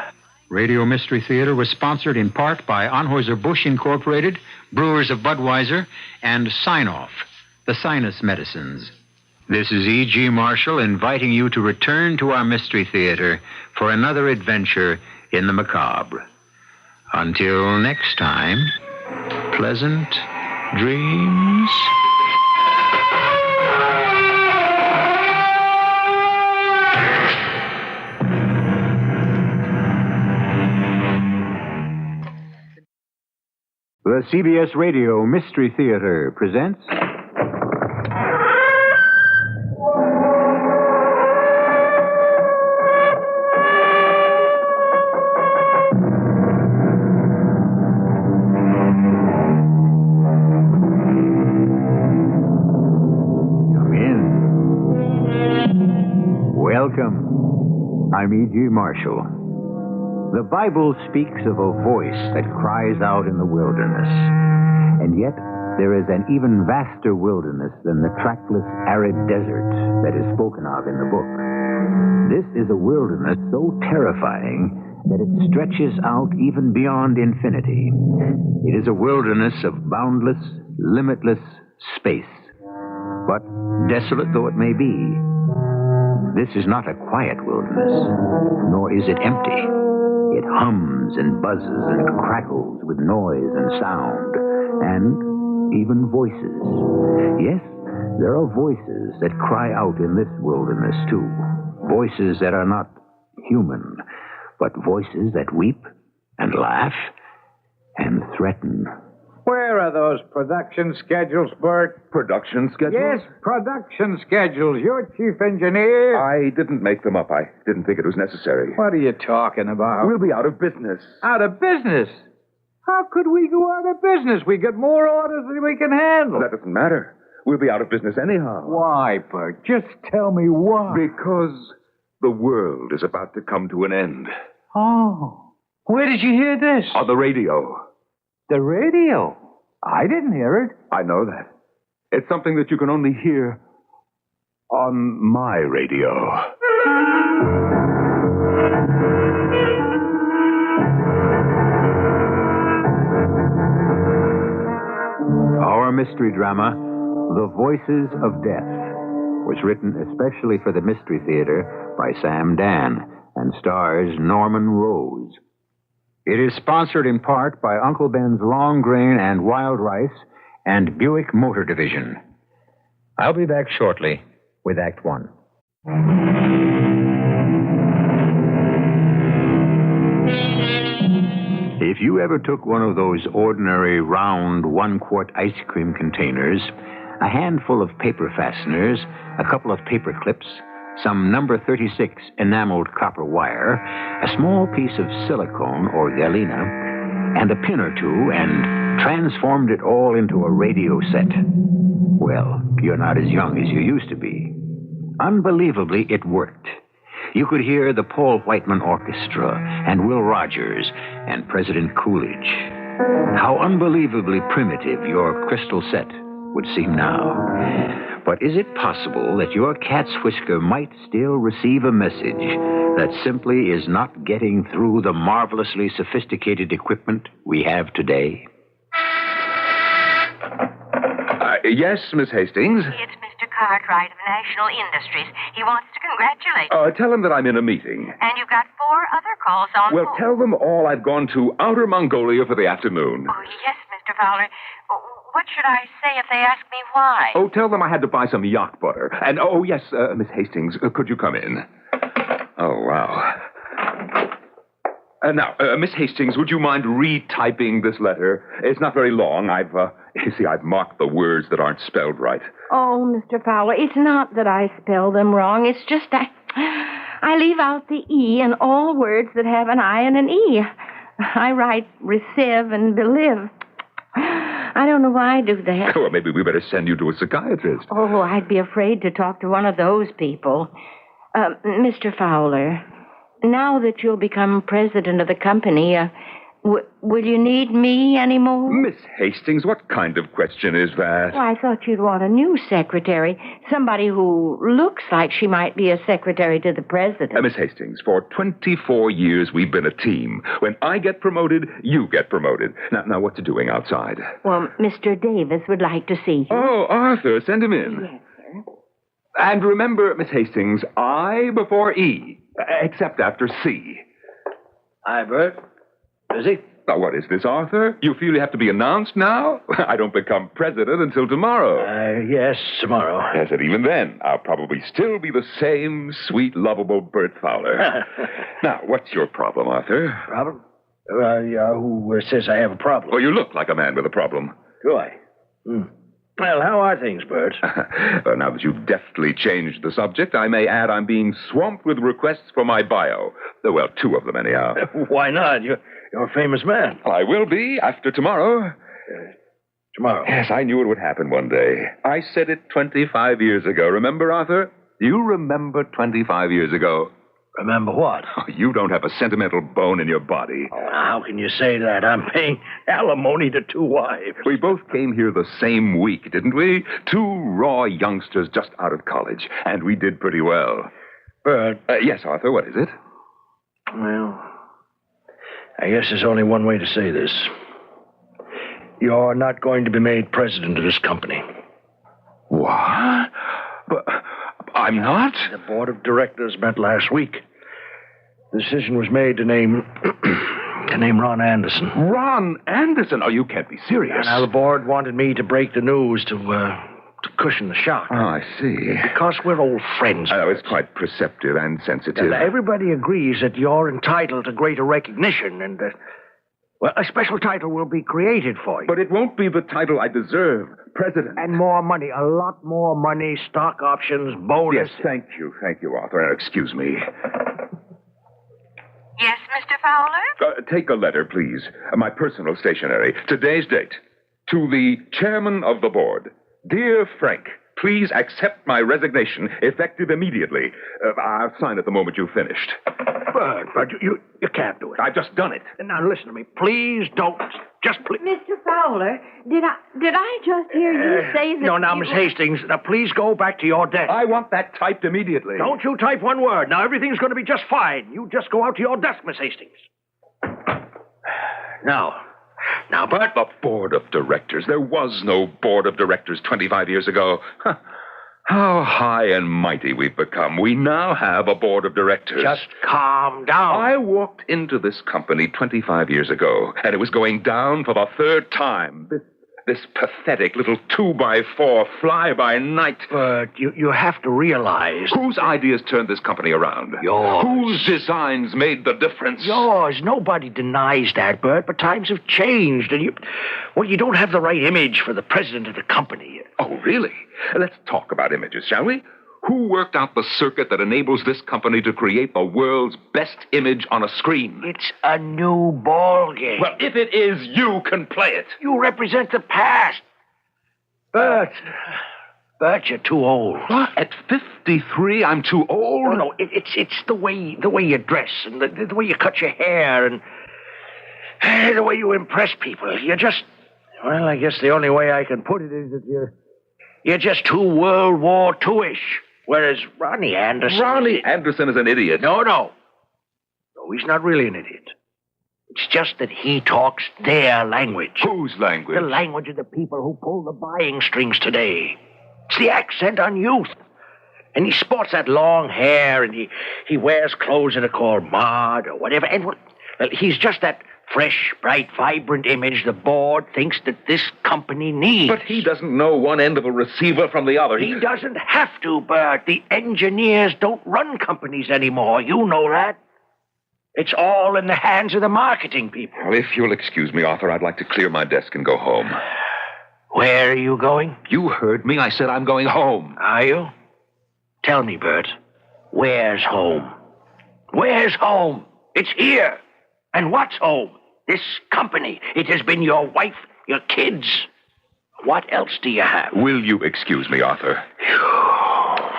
Radio Mystery Theater was sponsored in part by Anheuser-Busch Incorporated, Brewers of Budweiser, and Sign-Off, the sinus medicines. This is E.G. Marshall inviting you to return to our Mystery Theater for another adventure in the macabre. Until next time, pleasant dreams. The CBS Radio Mystery Theater presents... Come in. Welcome. I'm E.G. Marshall. The Bible speaks of a voice that cries out in the wilderness. And yet, there is an even vaster wilderness than the trackless, arid desert that is spoken of in the book. This is a wilderness so terrifying that it stretches out even beyond infinity. It is a wilderness of boundless, limitless space. But desolate though it may be, this is not a quiet wilderness, nor is it empty. It hums and buzzes and crackles with noise and sound, and even voices. Yes, there are voices that cry out in this wilderness, too. Voices that are not human, but voices that weep and laugh and threaten Where are those production schedules, Bert? Production schedules? Yes, production schedules. You're chief engineer. I didn't make them up. I didn't think it was necessary. What are you talking about? We'll be out of business. Out of business? How could we go out of business? We get more orders than we can handle. That doesn't matter. We'll be out of business anyhow. Why, Bert? Just tell me why. Because the world is about to come to an end. Oh. Where did you hear this? On the radio. The radio? I didn't hear it. I know that. It's something that you can only hear on my radio. Our mystery drama, The Voices of Death, was written especially for the Mystery Theater by Sam Dan and stars Norman Rose. It is sponsored in part by Uncle Ben's Long Grain and Wild Rice and Buick Motor Division. I'll be back shortly with Act One. If you ever took one of those ordinary round 1-quart ice cream containers, a handful of paper fasteners, a couple of paper clips, some number 36 enameled copper wire, a small piece of silicone or galena, and a pin or two, and transformed it all into a radio set. Well, you're not as young as you used to be. Unbelievably, it worked. You could hear the Paul Whiteman Orchestra and Will Rogers and President Coolidge. How unbelievably primitive your crystal set would seem now. But is it possible that your cat's whisker might still receive a message that simply is not getting through the marvelously sophisticated equipment we have today? Yes, Miss Hastings? It's Mr. Cartwright of National Industries. He wants to congratulate you. Tell him that I'm in a meeting. And you've got 4 other calls on Well, hold. tell them all I've gone to Outer Mongolia for the afternoon. Oh, yes, Mr. Fowler. What should I say if they ask me why? Oh, tell them I had to buy some yacht butter. And, yes, Miss Hastings, could you come in? Oh, wow. Now, Miss Hastings, would you mind retyping this letter? It's not very long. I've marked the words that aren't spelled right. Oh, Mr. Fowler, it's not that I spell them wrong. It's just that I leave out the E in all words that have an I and an E. I write receive and believe. I don't know why I do that. Well, maybe we better send you to a psychiatrist. Oh, I'd be afraid to talk to one of those people. Mr. Fowler, now that you'll become president of the company, will you need me anymore? Miss Hastings, what kind of question is that? Well, I thought you'd want a new secretary. Somebody who looks like she might be a secretary to the president. Miss Hastings, for 24 years we've been a team. When I get promoted, you get promoted. Now what's it doing outside? Well, Mr. Davis would like to see you. Oh, Arthur, send him in. Yes, sir. And remember, Miss Hastings, I before E, except after C. Hi, Bert. Busy? Now, what is this, Arthur? You feel you have to be announced now? I don't become president until tomorrow. Yes, tomorrow. Yes, and even then, I'll probably still be the same sweet, lovable Bert Fowler. Now, what's your problem, Arthur? Problem? Who says I have a problem? Well, you look like a man with a problem. Do I? Well, how are things, Bert? Well, now that you've deftly changed the subject, I may add I'm being swamped with requests for my bio. Well, 2 of them, anyhow. Why not? You're a famous man. I will be after tomorrow. Tomorrow? Yes, I knew it would happen one day. I said it 25 years ago. Remember, Arthur? You remember 25 years ago? Remember what? Oh, you don't have a sentimental bone in your body. Oh, how can you say that? I'm paying alimony to 2 wives. We both came here the same week, didn't we? 2 raw youngsters just out of college. And we did pretty well. Bert. Yes, Arthur, what is it? Well, I guess there's only one way to say this. You're not going to be made president of this company. What? But I'm not? The board of directors met last week. The decision was made to name Ron Anderson. Ron Anderson? Oh, you can't be serious. Now, the board wanted me to break the news to cushion the shock. Oh, I see. Because we're old friends. Oh, it's quite perceptive and sensitive. Everybody agrees that you're entitled to greater recognition, and Well, a special title will be created for you. But it won't be the title I deserve, President. And more money, a lot more money, stock options, bonus. Yes, thank you, Arthur. Excuse me. Yes, Mr. Fowler? Take a letter, please. My personal stationery. Today's date. To the chairman of the board. Dear Frank, please accept my resignation, effective immediately. I'll sign it the moment you've finished. But you can't do it. I've just done it. Now, listen to me. Please don't. Just please. Mr. Fowler, did I just hear you say that... No, now, Miss Hastings, now please go back to your desk. I want that typed immediately. Don't you type one word. Now, everything's going to be just fine. You just go out to your desk, Miss Hastings. Now, Bert. The board of directors. There was no board of directors 25 years ago. Huh. How high and mighty we've become. We now have a board of directors. Just calm down. I walked into this company 25 years ago, and it was going down for the third time. This pathetic little 2x4 fly-by-night. But you have to realize... Whose ideas turned this company around? Yours. Whose designs made the difference? Yours. Nobody denies that, Bert, but times have changed, and you don't have the right image for the president of the company. Oh, really? Let's talk about images, shall we? Who worked out the circuit that enables this company to create the world's best image on a screen? It's a new ball game. Well, if it is, you can play it. You represent the past. Bert, you're too old. What? At 53, I'm too old? No, it's the way you dress and the way you cut your hair and the way you impress people. You're just... Well, I guess the only way I can put it is that you're just too World War II-ish. Whereas Ronnie Anderson... Ronnie Anderson is an idiot. No, he's not really an idiot. It's just that he talks their language. Whose language? The language of the people who pull the buying strings today. It's the accent on youth. And he sports that long hair, and he wears clothes that are called mod or whatever. And well, he's just that fresh, bright, vibrant image the board thinks that this company needs. But he doesn't know one end of a receiver from the other. He doesn't have to, Bert. The engineers don't run companies anymore. You know that. It's all in the hands of the marketing people. Well, if you'll excuse me, Arthur, I'd like to clear my desk and go home. Where are you going? You heard me. I said I'm going home. Are you? Tell me, Bert. Where's home? Where's home? It's here. And what's home? This company. It has been your wife, your kids. What else do you have? Will you excuse me, Arthur?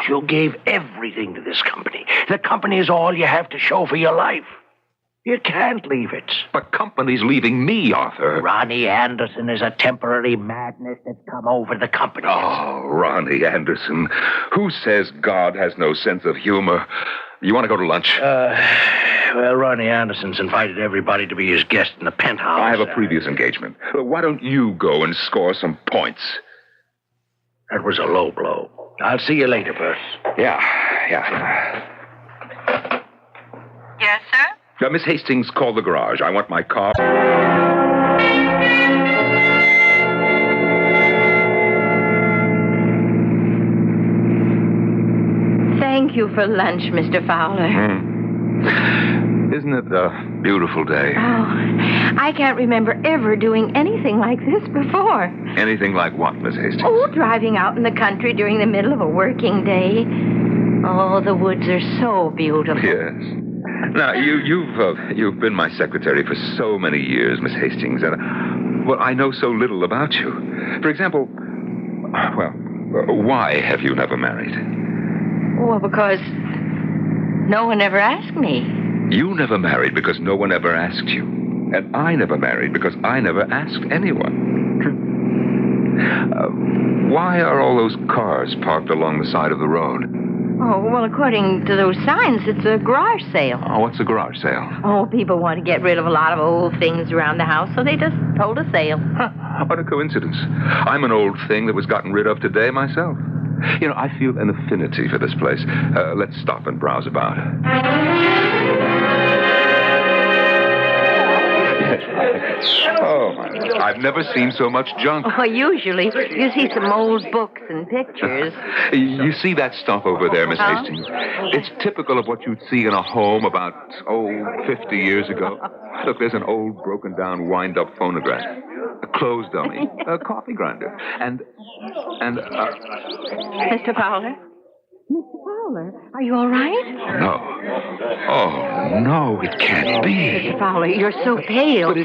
You gave everything to this company. The company is all you have to show for your life. You can't leave it. The company's leaving me, Arthur. Ronnie Anderson is a temporary madness that's come over the company. Oh, Ronnie Anderson. Who says God has no sense of humor? You want to go to lunch? Well, Ronnie Anderson's invited everybody to be his guest in the penthouse. I have a previous engagement. Why don't you go and score some points? That was a low blow. I'll see you later, Bert. Yeah. Yes, sir? Miss Hastings, call the garage. I want my car. Thank you for lunch, Mr. Fowler. Isn't it a beautiful day? Oh, I can't remember ever doing anything like this before. Anything like what, Miss Hastings? Oh, driving out in the country during the middle of a working day. Oh, the woods are so beautiful. Yes. Now, you've been my secretary for so many years, Miss Hastings, and, well, I know so little about you. For example, why have you never married? Well, because no one ever asked me. You never married because no one ever asked you. And I never married because I never asked anyone. Why are all those cars parked along the side of the road? Oh, well, according to those signs, it's a garage sale. Oh, what's a garage sale? Oh, people want to get rid of a lot of old things around the house, so they just hold a sale. What a coincidence. I'm an old thing that was gotten rid of today myself. You know, I feel an affinity for this place. Let's stop and browse about. Oh, my. I've never seen so much junk. Oh, usually you see some old books and pictures. You see that stuff over there, Miss Hastings? It's typical of what you'd see in a home about, 50 years ago. Look, there's an old, broken-down, wind-up phonograph, a clothes dummy, a coffee grinder, and Mr. Fowler? Mr. Fowler, are you all right? No. Oh, no, it can't be. Mr. Fowler, you're so pale. But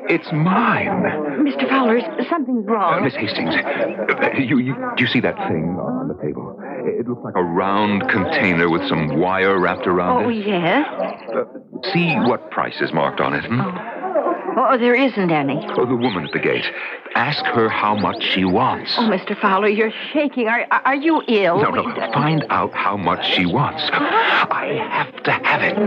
it's mine. Mr. Fowler, something's wrong. Miss Hastings, do you see that thing on the table? It looks like a round container with some wire wrapped around it. Yes? See what price is marked on it, Oh, there isn't any. Oh, the woman at the gate. Ask her how much she wants. Oh, Mr. Fowler, you're shaking. Are you ill? No. Find out how much she wants. I have to have it.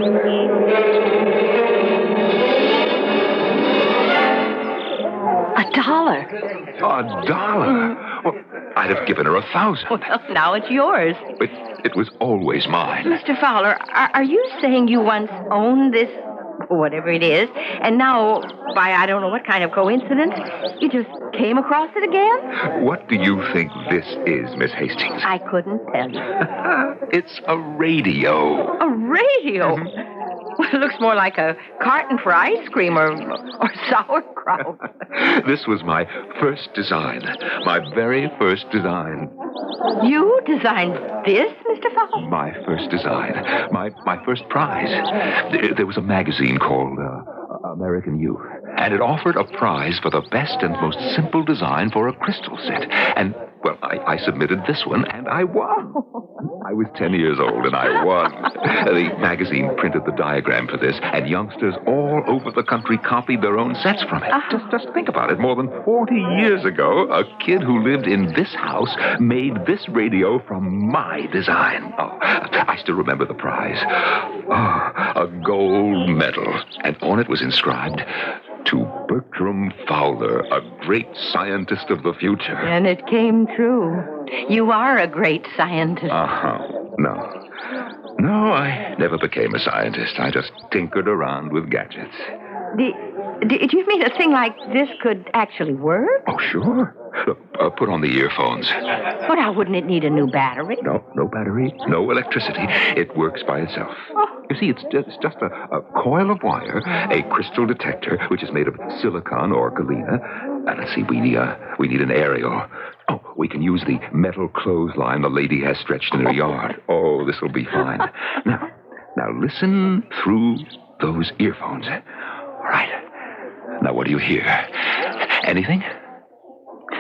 $1. $1? Well, I'd have given her 1,000. Well, now it's yours. But it was always mine. Mr. Fowler, are you saying you once owned this, whatever it is, and now, by I don't know what kind of coincidence, you just came across it again? What do you think this is, Miss Hastings? I couldn't tell you. It's a radio. A radio? Well, it looks more like a carton for ice cream or sauerkraut. This was my first design. My very first design. You designed this, Mr. Fowler? My first design. My first prize. There was a magazine called American Youth, and it offered a prize for the best and most simple design for a crystal set. And, well, I submitted this one, and I won. I was 10 years old, and I won. The magazine printed the diagram for this, and youngsters all over the country copied their own sets from it. Just think about it. More than 40 years ago, a kid who lived in this house made this radio from my design. Oh, I still remember the prize. Oh, a gold medal. And on it was inscribed, "To Bertram Fowler, a great scientist of the future." And it came true. You are a great scientist. No, I never became a scientist. I just tinkered around with gadgets. Do you mean a thing like this could actually work? Oh, sure. Look, put on the earphones. Well, now, wouldn't it need a new battery? No battery, no electricity. It works by itself. You see, it's just a coil of wire, a crystal detector, which is made of silicon or galena. And let's see, we need an aerial. Oh, we can use the metal clothesline the lady has stretched in her yard. Oh, this will be fine. Now listen through those earphones. All right. Now, what do you hear? Anything?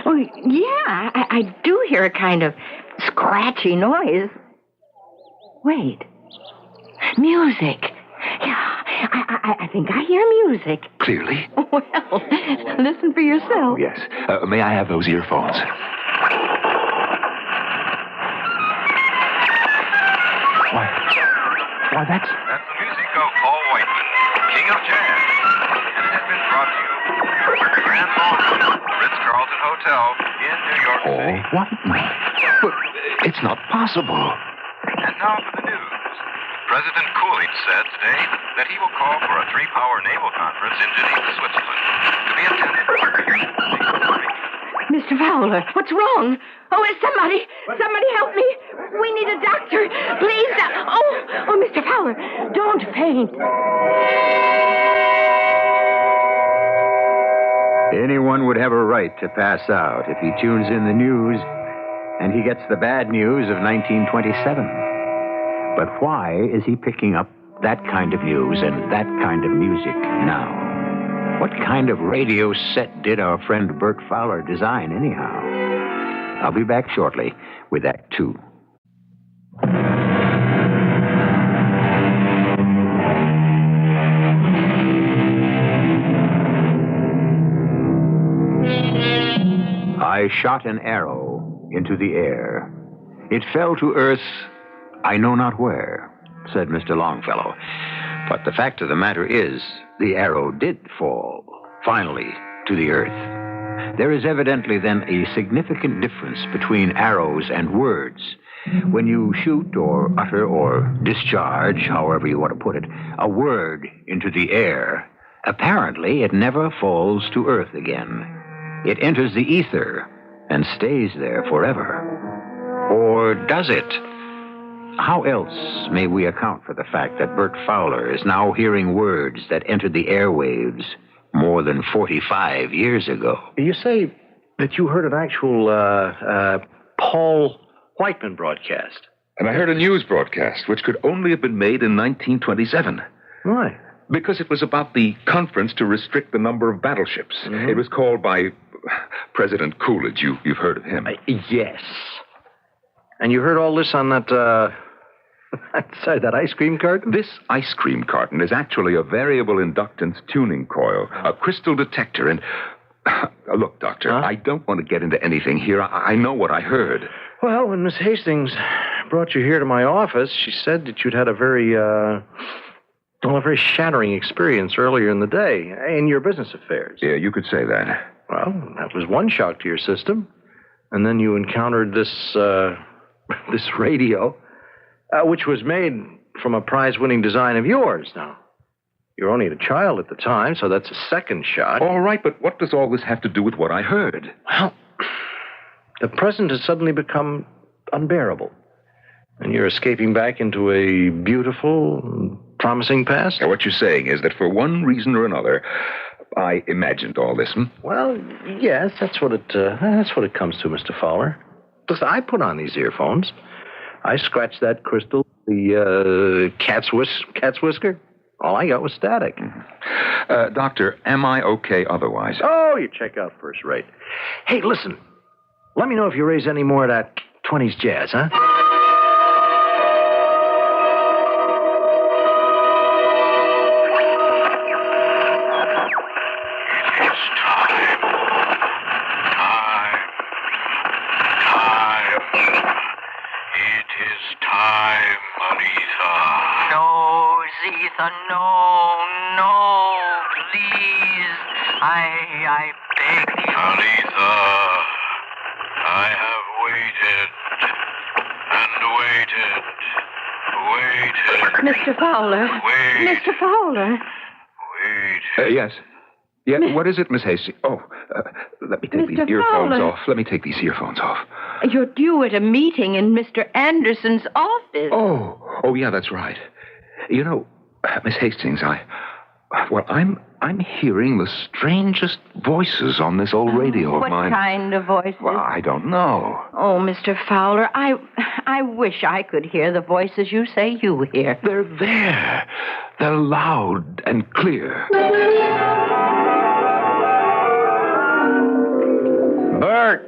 Oh, yeah, I do hear a kind of scratchy noise. Wait. Music. Yeah, I think I hear music. Clearly? Well, listen for yourself. Yes. May I have those earphones? Why, that's the music of Paul Whiteman, King of Jazz. And it has been brought to you from the Grand Ballroom, Ritz-Carlton Hotel in New York City. Paul Whiteman? But it's not possible. And now for the news. President Coolidge said today that he will call for a 3-power naval conference in Geneva, Switzerland, to be attended by Mr. Fowler, what's wrong? Oh, somebody help me. We need a doctor. Please. Oh, Mr. Fowler, don't faint. Anyone would have a right to pass out if he tunes in the news and he gets the bad news of 1927. But why is he picking up that kind of news and that kind of music now? What kind of radio set did our friend Bert Fowler design, anyhow? I'll be back shortly with Act 2. I shot an arrow into the air. It fell to earth, I know not where, said Mr. Longfellow. But the fact of the matter is, the arrow did fall, finally, to the earth. There is evidently then a significant difference between arrows and words. When you shoot or utter or discharge, however you want to put it, a word into the air, Apparently, it never falls to Earth again. It enters the ether and stays there forever. Or does it? How else may we account for the fact that Bert Fowler is now hearing words that entered the airwaves more than 45 years ago? You say that you heard an actual Paul Whiteman broadcast. And I heard a news broadcast, which could only have been made in 1927. Why? Because it was about the conference to restrict the number of battleships. Mm-hmm. It was called by President Coolidge. You've heard of him. Yes. And you heard all this on that, that ice cream carton? This ice cream carton is actually a variable inductance tuning coil, a crystal detector, and... Look, Doctor, I don't want to get into anything here. I know what I heard. Well, when Miss Hastings brought you here to my office, she said that you'd had a very shattering experience earlier in the day in your business affairs. Yeah, you could say that. Well, that was one shock to your system. And then you encountered this radio, which was made from a prize-winning design of yours. Now, you were only a child at the time, so that's a second shock. All right, but what does all this have to do with what I heard? Well, the present has suddenly become unbearable. And you're escaping back into a beautiful, promising past? Now, what you're saying is that for one reason or another, I imagined all this, Well, yes, that's what it comes to, Mr. Fowler. Listen, I put on these earphones. I scratched that crystal, the cat's whisker. All I got was static. Doctor, am I okay otherwise? Oh, you check out first rate. Hey, listen. Let me know if you raise any more of that 20s jazz, huh? No, please. I beg you. Aletha, I have waited and waited. Mr. Fowler. Wait. Mr. Fowler. Yes. Yeah, what is it, Miss Hastings? Oh, let me take these earphones off. Let me take these earphones off. You're due at a meeting in Mr. Anderson's office. Oh, yeah, that's right. You know, Miss Hastings, I'm hearing the strangest voices on this old radio of mine. What kind of voices? Well, I don't know. Oh, Mr. Fowler, I wish I could hear the voices you say you hear. They're there. They're loud and clear. Bert,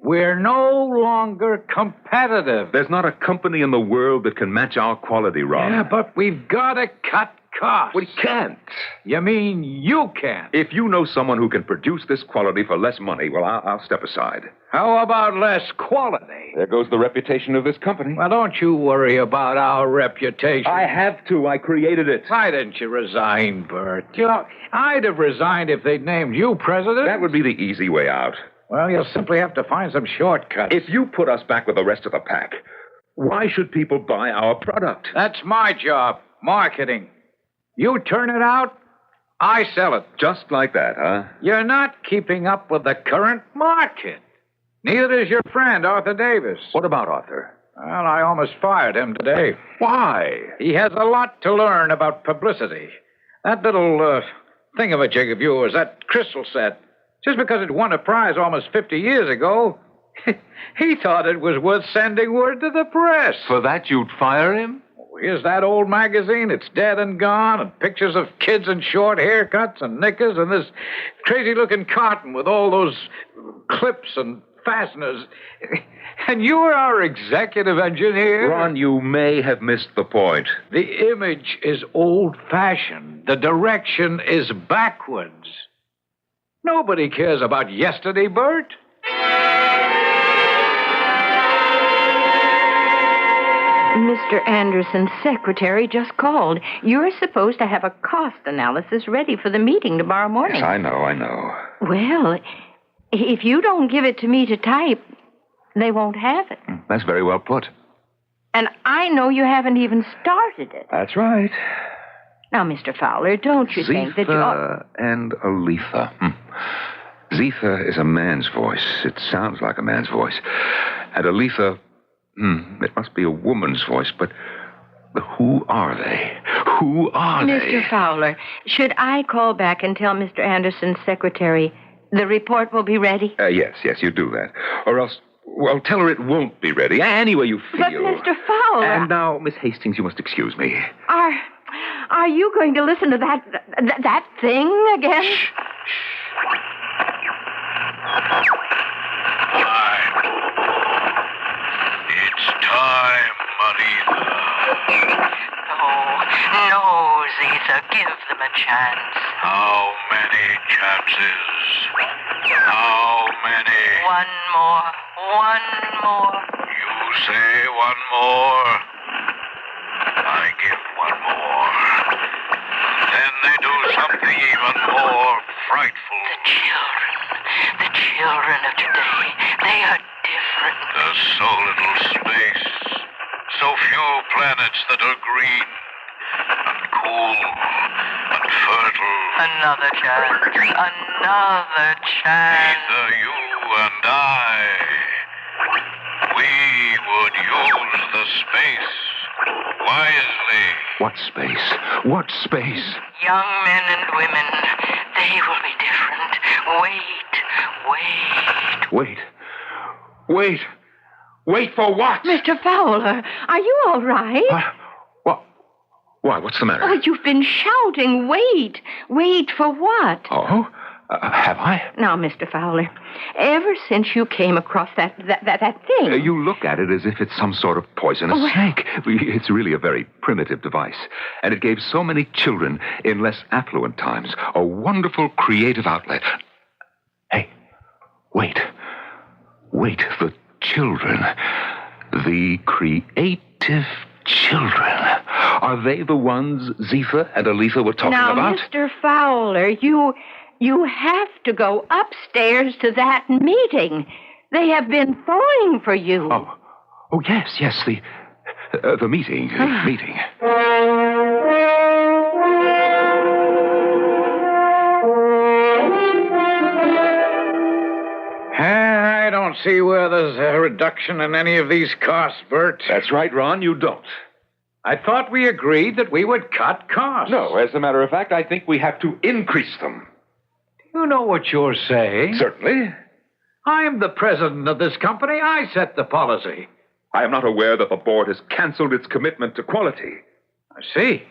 we're no longer competitive. There's not a company in the world that can match our quality, Ron. Yeah, but we've got to cut costs. We can't. You mean you can't? If you know someone who can produce this quality for less money, well, I'll step aside. How about less quality? There goes the reputation of this company. Well, don't you worry about our reputation. I have to. I created it. Why didn't you resign, Bert? You know, I'd have resigned if they'd named you president. That would be the easy way out. Well, you'll simply have to find some shortcuts. If you put us back with the rest of the pack, why should people buy our product? That's my job, marketing. You turn it out, I sell it. Just like that, huh? You're not keeping up with the current market. Neither is your friend, Arthur Davis. What about Arthur? Well, I almost fired him today. Why? He has a lot to learn about publicity. That little thingamajig of yours, that crystal set, just because it won a prize almost 50 years ago, he thought it was worth sending word to the press. For that, you'd fire him? Here's that old magazine. It's dead and gone, and pictures of kids in short haircuts and knickers, and this crazy-looking carton with all those clips and fasteners. And you're our executive engineer. Ron, you may have missed the point. The image is old-fashioned. The direction is backwards. Nobody cares about yesterday, Bert. Mr. Anderson's secretary just called. You're supposed to have a cost analysis ready for the meeting tomorrow morning. Yes, I know. Well, if you don't give it to me to type, they won't have it. That's very well put. And I know you haven't even started it. That's right. Now, Mr. Fowler, don't you think that you ought... and Aletha. Zitha is a man's voice. It sounds like a man's voice. And Aletha, it must be a woman's voice, but who are they? Who are they? Mr. Fowler, should I call back and tell Mr. Anderson's secretary the report will be ready? Yes, you do that. Or else, well, tell her it won't be ready. Any way you feel. But, Mr. Fowler... And now, Miss Hastings, you must excuse me. Are you going to listen to that thing again? It's time, Marina. No, Zitha, give them a chance. How many chances? How many? One more. You say one more. I give one more. Then they do something even more frightful. The children of today, they are different. There's so little space, so few planets that are green and cool and fertile. Another chance. Neither you and I. We would use the space wisely. What space? What space? Young men and women, they will be different. Wait for what? Mr. Fowler, are you all right? What? Why, what's the matter? Oh, you've been shouting, wait. Wait for what? Oh? Have I? Now, Mr. Fowler, ever since you came across that thing... You look at it as if it's some sort of poisonous snake. It's really a very primitive device. And it gave so many children in less affluent times a wonderful creative outlet. Hey, wait, the children. The creative children. Are they the ones Zitha and Aletha were talking about? Now, Mr. Fowler, you have to go upstairs to that meeting. They have been phoning for you. Oh, yes, the meeting. Meeting. I don't see where there's a reduction in any of these costs, Bert. That's right, Ron, you don't. I thought we agreed that we would cut costs. No, as a matter of fact, I think we have to increase them. You know what you're saying. Certainly. I'm the president of this company. I set the policy. I am not aware that the board has canceled its commitment to quality. I see.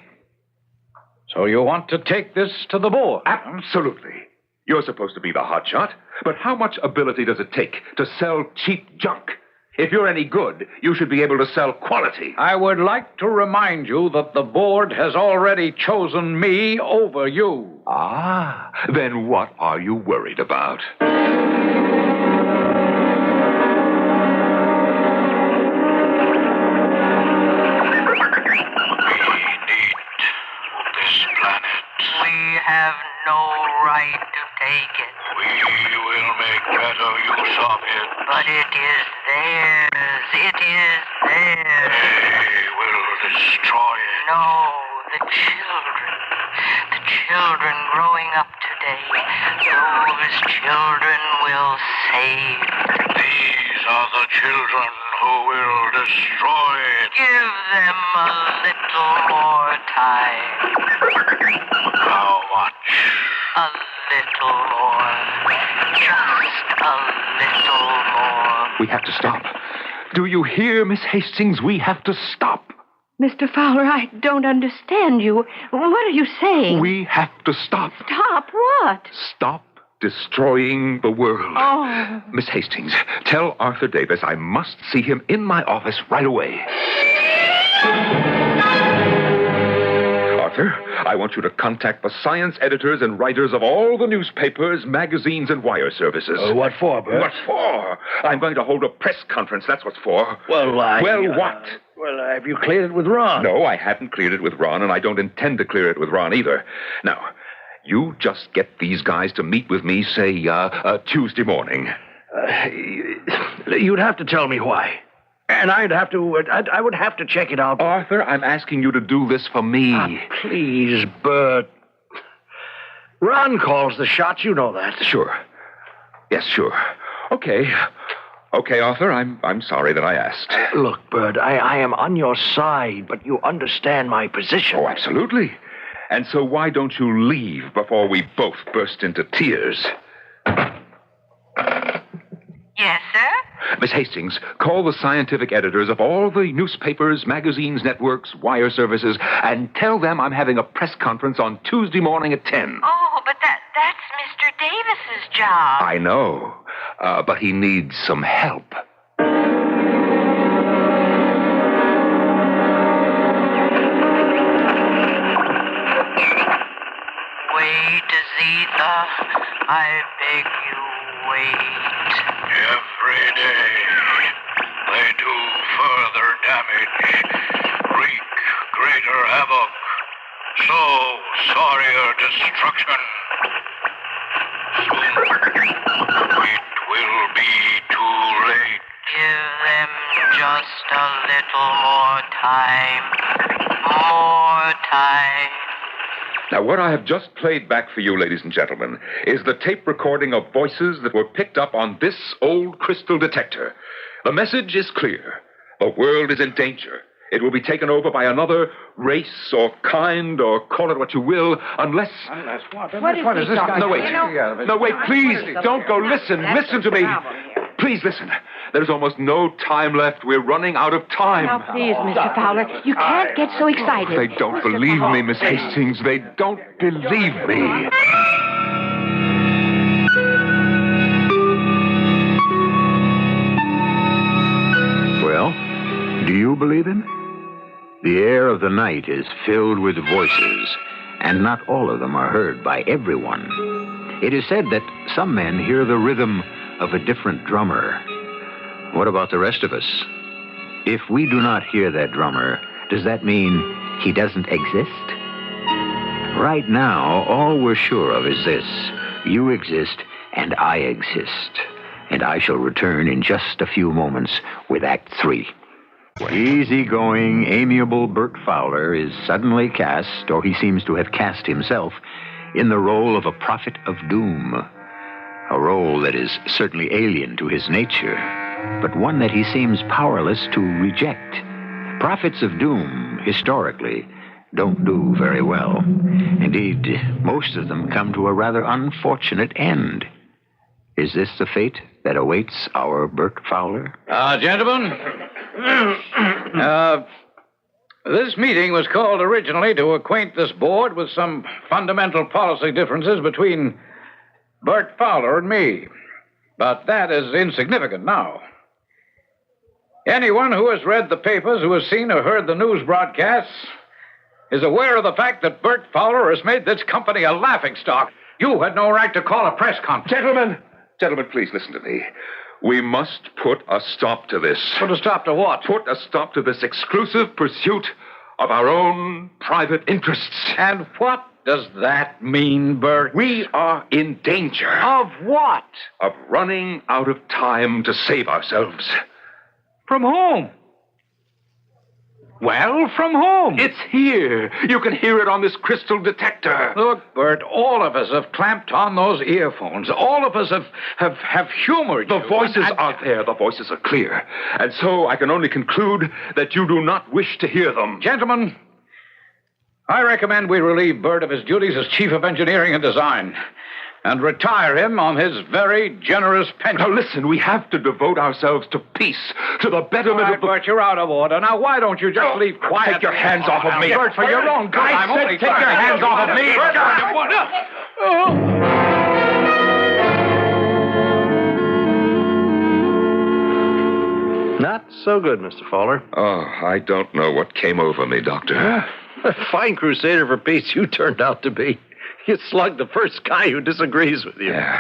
So you want to take this to the board? Absolutely. You're supposed to be the hotshot, but how much ability does it take to sell cheap junk? If you're any good, you should be able to sell quality. I would like to remind you that the board has already chosen me over you. Then what are you worried about? We have no right to take it. We will make better use of it. But it is theirs. It is theirs. They will destroy it. No, the children. The children growing up today. Those children will save it. These are the children who will destroy it. Give them a little more time. How much? A little more. Just a little more. We have to stop. Do you hear, Miss Hastings? We have to stop. Mr. Fowler, I don't understand you. What are you saying? We have to stop. Stop what? Stop destroying the world. Oh. Miss Hastings, tell Arthur Davis I must see him in my office right away. Arthur, I want you to contact the science editors and writers of all the newspapers, magazines, and wire services. What for, Bert? What for? I'm going to hold a press conference, that's what for. Well, what? Well, have you cleared it with Ron? No, I haven't cleared it with Ron, and I don't intend to clear it with Ron either. Now, you just get these guys to meet with me, say, Tuesday morning. You'd have to tell me why. And I would have to check it out. Arthur, I'm asking you to do this for me. Please, Bert. Ron calls the shots, you know that. Sure. Yes, sure. Okay, Arthur, I'm sorry that I asked. Look, Bert, I am on your side, but you understand my position. Oh, absolutely. And so why don't you leave before we both burst into tears? Yes, sir? Miss Hastings, call the scientific editors of all the newspapers, magazines, networks, wire services, and tell them I'm having a press conference on Tuesday morning at 10. Oh, but that's Mr. Davis's job. I know, but he needs some help. Wait, Azetha. I beg you, wait. Every day, they do further damage, wreak greater havoc, sow sorrier destruction. Soon, it will be too late. Give them just a little more time. More time. Now, what I have just played back for you, ladies and gentlemen, is the tape recording of voices that were picked up on this old crystal detector. The message is clear. The world is in danger. It will be taken over by another race or kind, or call it what you will, unless... Unless what? What is this guy? No, wait. No, wait, please, don't go. Listen to me. Please listen. There's almost no time left. We're running out of time. Now, please, Mr. Fowler, you can't get so excited. They don't believe me, Miss Hastings. They don't believe me. Well, do you believe him? The air of the night is filled with voices, and not all of them are heard by everyone. It is said that some men hear the rhythm of a different drummer. What about the rest of us? If we do not hear that drummer, does that mean he doesn't exist? Right now, all we're sure of is this. You exist, and I exist. And I shall return in just a few moments with Act 3. Easy-going, amiable Bert Fowler is suddenly cast, or he seems to have cast himself, in the role of a prophet of doom. A role that is certainly alien to his nature, but one that he seems powerless to reject. Prophets of doom, historically, don't do very well. Indeed, most of them come to a rather unfortunate end. Is this the fate that awaits our Bert Fowler? Gentlemen, this meeting was called originally to acquaint this board with some fundamental policy differences between Bert Fowler and me. But that is insignificant now. Anyone who has read the papers, who has seen or heard the news broadcasts, is aware of the fact that Bert Fowler has made this company a laughingstock. You had no right to call a press conference. Gentlemen, please listen to me. We must put a stop to this. Put a stop to what? Put a stop to this exclusive pursuit of our own private interests. And what does that mean, Bert? We are in danger. Of what? Of running out of time to save ourselves. From whom? Well, from whom? It's here. You can hear it on this crystal detector. Look, Bert, all of us have clamped on those earphones. All of us have humored you. The voices are there. The voices are clear. And so I can only conclude that you do not wish to hear them. Gentlemen, I recommend we relieve Bert of his duties as Chief of Engineering and Design and retire him on his very generous pension. Now, listen, we have to devote ourselves to peace, to the betterment of the... Bert, you're out of order. Now, why don't you just leave quietly? Take your hands off of me. Bert, for your own good. I said take your hands off of me. Not so good, Mr. Fowler. Oh, I don't know what came over me, Doctor. A fine crusader for peace you turned out to be. You slugged the first guy who disagrees with you. Yeah.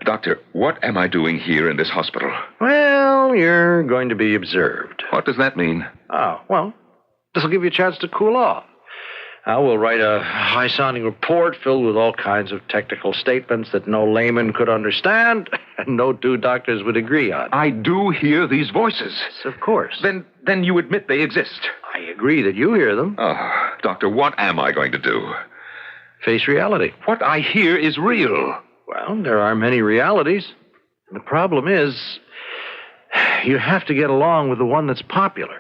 Doctor, what am I doing here in this hospital? Well, you're going to be observed. What does that mean? Oh, well, this will give you a chance to cool off. I will write a high-sounding report filled with all kinds of technical statements that no layman could understand and no two doctors would agree on. I do hear these voices. Yes, of course. Then you admit they exist. I agree that you hear them. Oh, Doctor, what am I going to do? Face reality. What I hear is real. Well, there are many realities. The problem is, you have to get along with the one that's popular.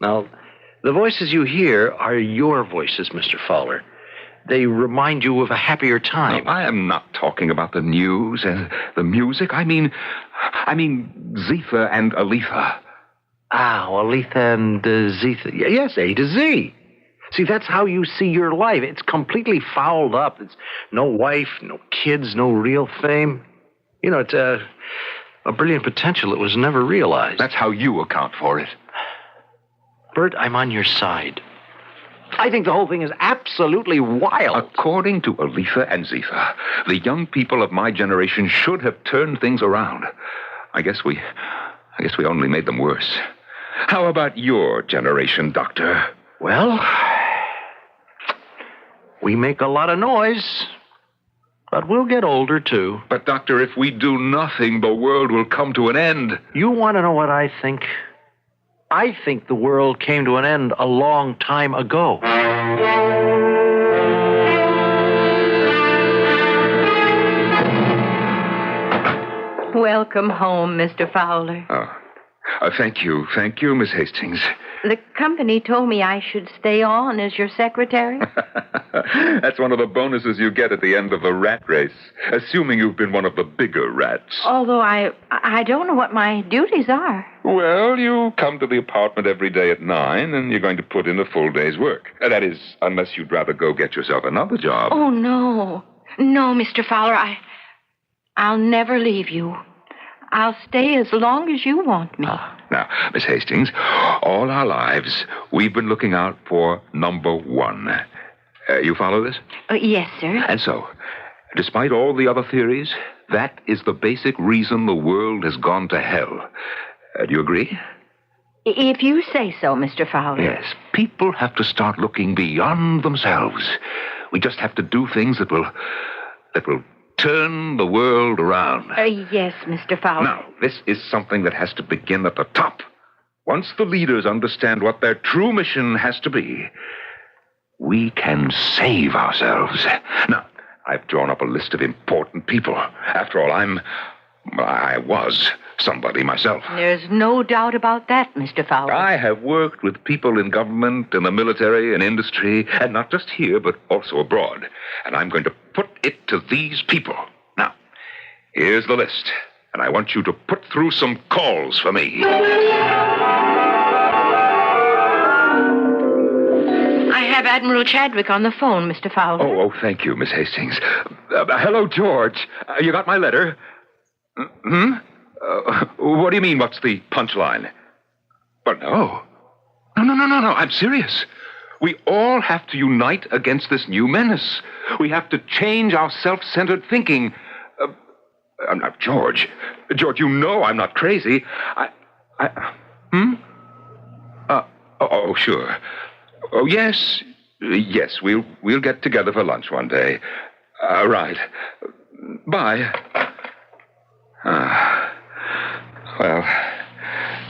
Now, the voices you hear are your voices, Mr. Fowler. They remind you of a happier time. No, I am not talking about the news and the music. I mean Zitha and Aletha. Ah, Aletha and Zitha. Yes, A to Z. See, that's how you see your life. It's completely fouled up. It's no wife, no kids, no real fame. You know, it's a brilliant potential that was never realized. That's how you account for it. Bert, I'm on your side. I think the whole thing is absolutely wild. According to Aletha and Zitha, the young people of my generation should have turned things around. I guess we only made them worse. How about your generation, Doctor? Well, we make a lot of noise, but we'll get older, too. But, Doctor, if we do nothing, the world will come to an end. You want to know what I think? I think the world came to an end a long time ago. Welcome home, Mr. Fowler. Thank you, Miss Hastings. The company told me I should stay on as your secretary. That's one of the bonuses you get at the end of the rat race, assuming you've been one of the bigger rats. Although I don't know what my duties are. Well, you come to the apartment every day at 9, and you're going to put in a full day's work. That is, unless you'd rather go get yourself another job. Oh, no. No, Mr. Fowler, I'll never leave you. I'll stay as long as you want me. Now, Miss Hastings, all our lives, we've been looking out for number one. You follow this? Yes, sir. And so, despite all the other theories, that is the basic reason the world has gone to hell. Do you agree? If you say so, Mr. Fowler. Yes. People have to start looking beyond themselves. We just have to do things that will turn the world around. Yes, Mr. Fowler. Now, this is something that has to begin at the top. Once the leaders understand what their true mission has to be, we can save ourselves. Now, I've drawn up a list of important people. After all, I was somebody myself. There's no doubt about that, Mr. Fowler. I have worked with people in government, in the military, in industry, and not just here, but also abroad. And I'm going to put it to these people. Now, here's the list, and I want you to put through some calls for me. I have Admiral Chadwick on the phone, Mr. Fowler. Oh, thank you, Miss Hastings. Hello, George. You got my letter? What do you mean, what's the punchline? But no. No, I'm serious. We all have to unite against this new menace. We have to change our self-centered thinking. George, you know I'm not crazy. Oh, sure. Oh, yes, we'll get together for lunch one day. Right. Bye. Well,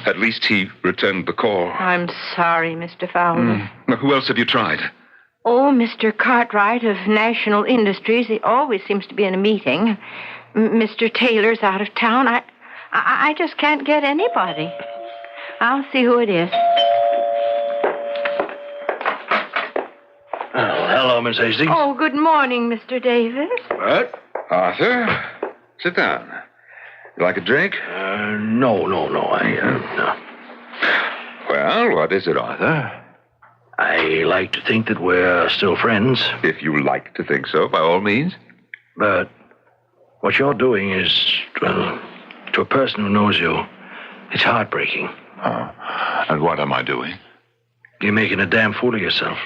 at least he returned the call. I'm sorry, Mr. Fowler. Who else have you tried? Oh, Mr. Cartwright of National Industries. He always seems to be in a meeting. Mr. Taylor's out of town. I just can't get anybody. I'll see who it is. Oh, hello, Miss Hastings. Oh, good morning, Mr. Davis. What? Arthur, sit down. You like a drink? No. Well, what is it, Arthur? I like to think that we're still friends. If you like to think so, by all means. But what you're doing is, well, to a person who knows you, it's heartbreaking. Oh. And what am I doing? You're making a damn fool of yourself.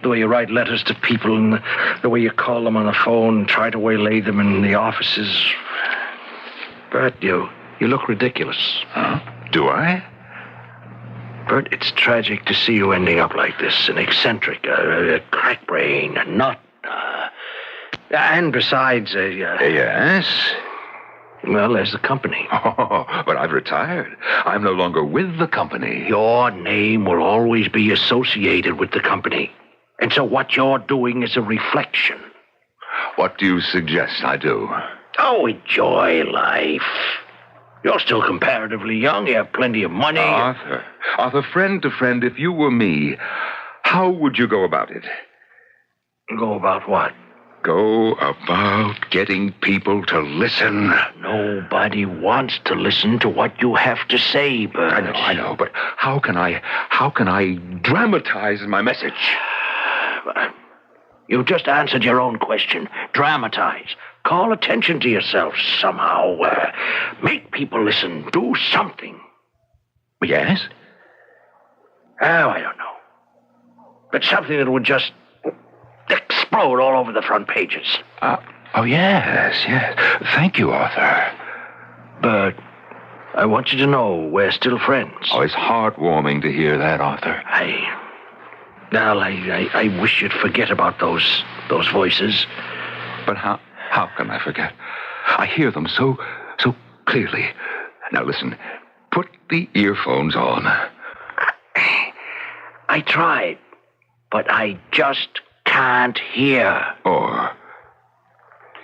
The way you write letters to people and the way you call them on the phone and try to waylay them in the offices. But you look ridiculous. Huh? Do I? Bert, it's tragic to see you ending up like this, an eccentric, a crack brain, a nut, and besides, Yes? Well, there's the company. Oh, but I've retired. I'm no longer with the company. Your name will always be associated with the company. And so what you're doing is a reflection. What do you suggest I do? Oh, enjoy life. You're still comparatively young. You have plenty of money. Arthur, friend to friend, if you were me, how would you go about it? Go about what? Go about getting people to listen. Nobody wants to listen to what you have to say, Bert. I know, but how can I dramatize my message? You just answered your own question. Dramatize. Call attention to yourself somehow. Make people listen. Do something. Yes? Oh, I don't know. But something that would just explode all over the front pages. Oh, yes. Thank you, Arthur. But I want you to know we're still friends. Oh, it's heartwarming to hear that, Arthur. I wish you'd forget about those voices. But how can I forget? I hear them so clearly. Now listen, put the earphones on. I tried, but I just can't hear. Or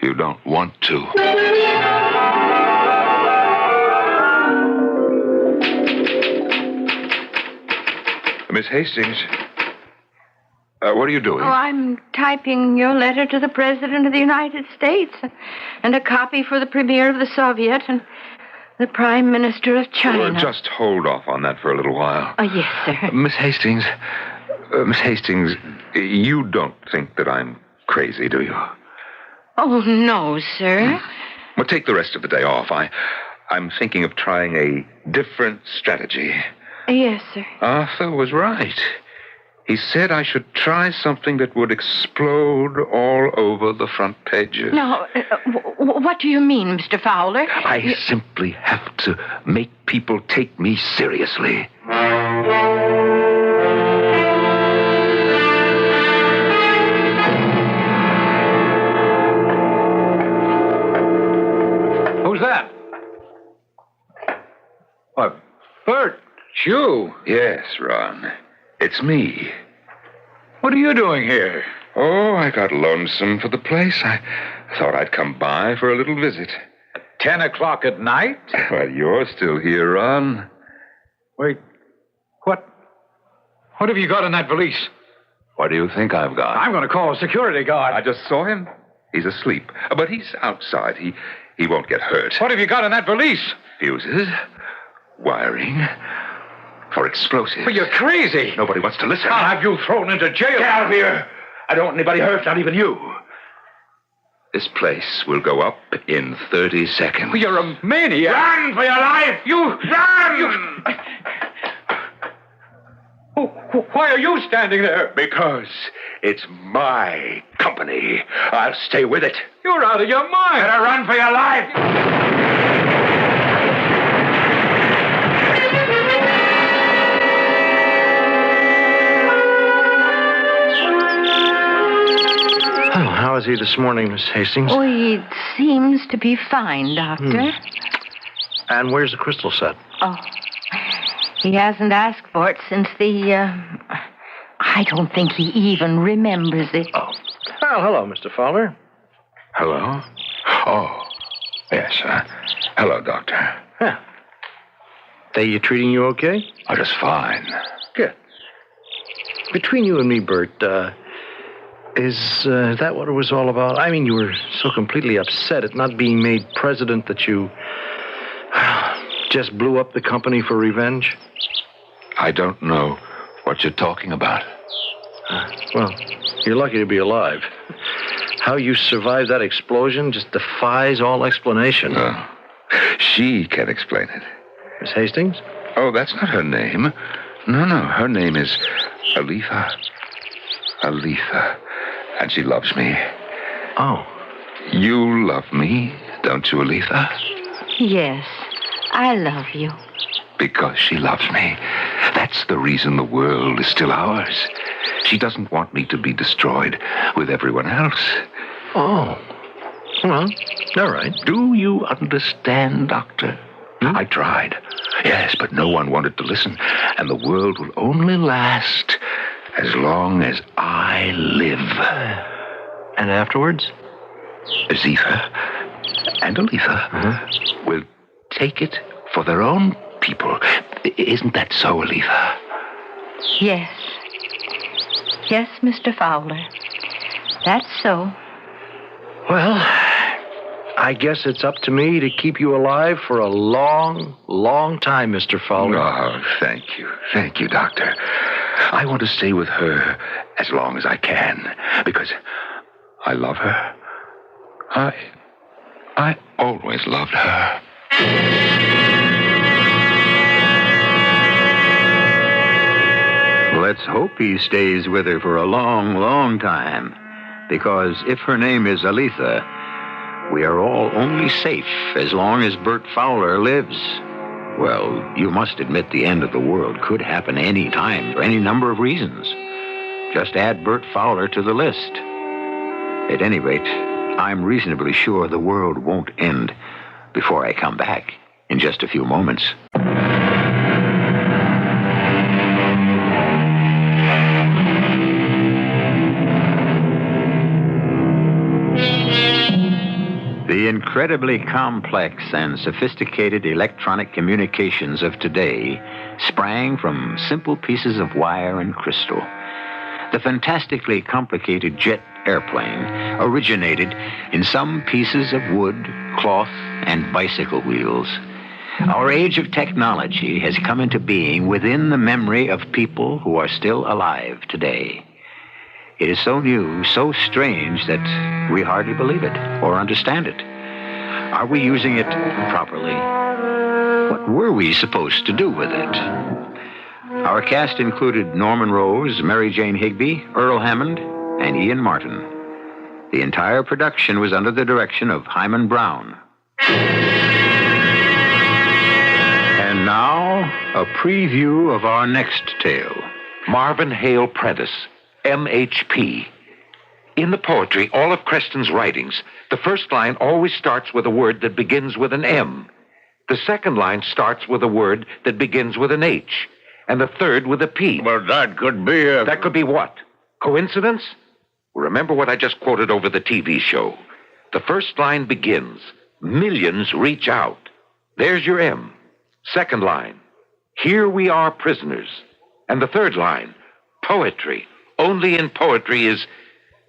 you don't want to. Miss Hastings, what are you doing? Oh, I'm typing your letter to the President of the United States and a copy for the Premier of the Soviet and the Prime Minister of China. Just hold off on that for a little while. Oh, yes, sir. Miss Hastings, you don't think that I'm crazy, do you? Oh, no, sir. Well, take the rest of the day off. I'm thinking of trying a different strategy. Yes, sir. Arthur was right. He said I should try something that would explode all over the front pages. Now, what do you mean, Mr. Fowler? I simply have to make people take me seriously. Who's that? Why, Bert, it's you. Yes, Ron. It's me. What are you doing here? Oh, I got lonesome for the place. I thought I'd come by for a little visit. 10 o'clock at night? Well, you're still here, Ron. Wait, what have you got in that valise? What do you think I've got? I'm going to call a security guard. I just saw him. He's asleep. But he's outside. He won't get hurt. What have you got in that valise? Fuses, wiring, for explosives. But you're crazy. Nobody wants to listen. I'll have you thrown into jail. Get out of here. I don't want anybody hurt, not even you. This place will go up in 30 seconds. Well, you're a maniac. Run for your life! Run! Why are you standing there? Because it's my company. I'll stay with it. You're out of your mind. Better run for your life! How is he this morning, Miss Hastings? Oh, he seems to be fine, Doctor. And where's the crystal set? Oh, he hasn't asked for it since I don't think he even remembers it. Oh. Well, hello, Mr. Fowler. Hello? Oh, yes. Hello, Doctor. Yeah. They treating you okay? Oh, just fine. Good. Between you and me, Bert, is that what it was all about? I mean, you were so completely upset at not being made president that you just blew up the company for revenge? I don't know what you're talking about. Well, you're lucky to be alive. How you survived that explosion just defies all explanation. She can explain it. Miss Hastings? Oh, that's not her name. No, her name is Aletha. Aletha. And she loves me. Oh. You love me, don't you, Aletha? Yes, I love you. Because she loves me. That's the reason the world is still ours. She doesn't want me to be destroyed with everyone else. Oh. Well, all right. Do you understand, Doctor? I tried. Yes, but no one wanted to listen. And the world will only last as long as I live. And afterwards? Zephyr and Aletha will take it for their own people. Isn't that so, Aletha? Yes. Yes, Mr. Fowler. That's so. Well, I guess it's up to me to keep you alive for a long, long time, Mr. Fowler. Oh, thank you. Thank you, Doctor. I want to stay with her as long as I can, because I love her. I always loved her. Let's hope he stays with her for a long, long time. Because if her name is Aletha, we are all only safe as long as Bert Fowler lives. Well, you must admit the end of the world could happen any time for any number of reasons. Just add Bert Fowler to the list. At any rate, I'm reasonably sure the world won't end before I come back in just a few moments. The incredibly complex and sophisticated electronic communications of today sprang from simple pieces of wire and crystal. The fantastically complicated jet airplane originated in some pieces of wood, cloth, and bicycle wheels. Our age of technology has come into being within the memory of people who are still alive today. It is so new, so strange that we hardly believe it or understand it. Are we using it properly? What were we supposed to do with it? Our cast included Norman Rose, Mary Jane Higby, Earl Hammond, and Ian Martin. The entire production was under the direction of Hyman Brown. And now, a preview of our next tale. Marvin Hale Prentice, MHP. In the poetry, all of Creston's writings, the first line always starts with a word that begins with an M. The second line starts with a word that begins with an H. And the third with a P. But that could be a... That could be what? Coincidence? Remember what I just quoted over the TV show. The first line begins, millions reach out. There's your M. Second line, here we are prisoners. And the third line, poetry. Only in poetry is,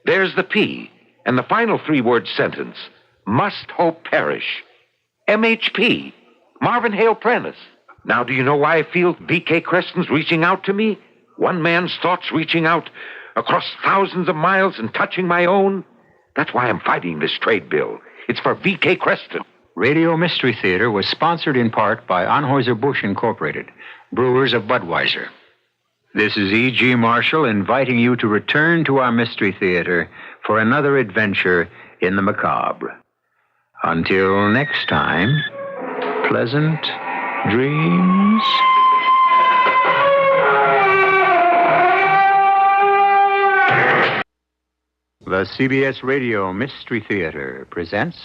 there's the P. And the final three-word sentence, must hope perish. MHP, Marvin Hale Prentice. Now, do you know why I feel V.K. Creston's reaching out to me? One man's thoughts reaching out across thousands of miles and touching my own? That's why I'm fighting this trade bill. It's for V.K. Creston. Radio Mystery Theater was sponsored in part by Anheuser-Busch Incorporated, brewers of Budweiser. This is E.G. Marshall inviting you to return to our Mystery Theater for another adventure in the macabre. Until next time, pleasant dreams. The CBS Radio Mystery Theater presents...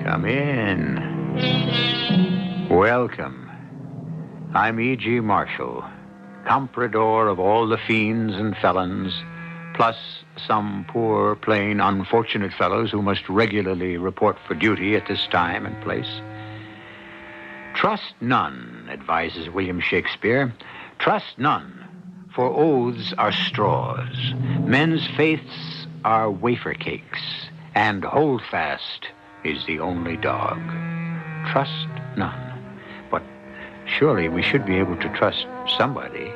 Come in. Welcome. I'm E.G. Marshall, comprador of all the fiends and felons, plus some poor, plain, unfortunate fellows who must regularly report for duty at this time and place. Trust none, advises William Shakespeare. Trust none, for oaths are straws. Men's faiths are wafer cakes, and holdfast is the only dog. Trust none. But surely we should be able to trust somebody.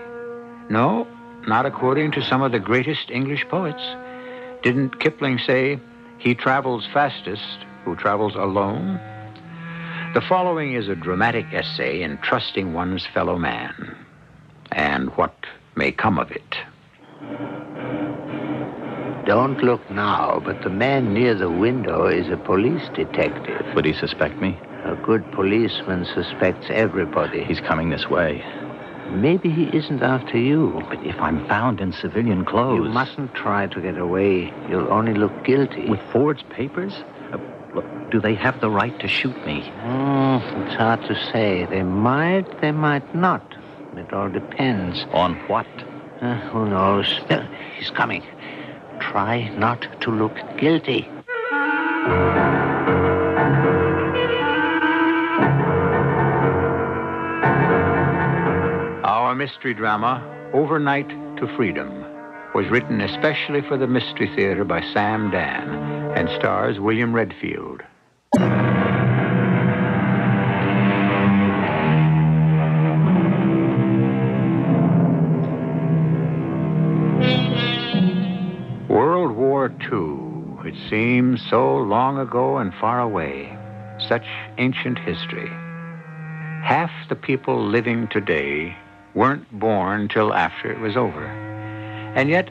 No, not according to some of the greatest English poets. Didn't Kipling say, he travels fastest who travels alone? The following is a dramatic essay in trusting one's fellow man and what may come of it. Don't look now, but the man near the window is a police detective. Would he suspect me? A good policeman suspects everybody. He's coming this way. Maybe he isn't after you. But if I'm found in civilian clothes... You mustn't try to get away. You'll only look guilty. With forged papers? Look, do they have the right to shoot me? It's hard to say. They might not. It all depends. On what? Who knows? He's coming. Try not to look guilty. Our mystery drama, Overnight to Freedom, was written especially for the Mystery Theater by Sam Dan and stars William Redfield. World War II. It seems so long ago and far away. Such ancient history. Half the people living today weren't born till after it was over. And yet,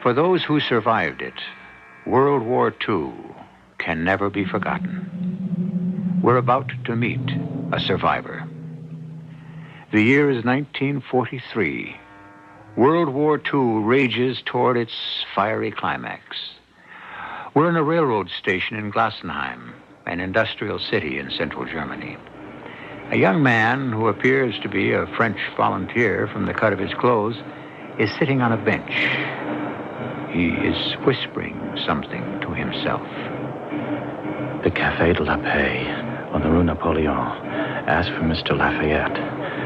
for those who survived it, World War II can never be forgotten. We're about to meet a survivor. The year is 1943. World War II rages toward its fiery climax. We're in a railroad station in Glassenheim, an industrial city in central Germany. A young man who appears to be a French volunteer from the cut of his clothes is sitting on a bench. He is whispering something to himself. The Café de la Paix on the Rue Napoleon. Ask for Mr. Lafayette.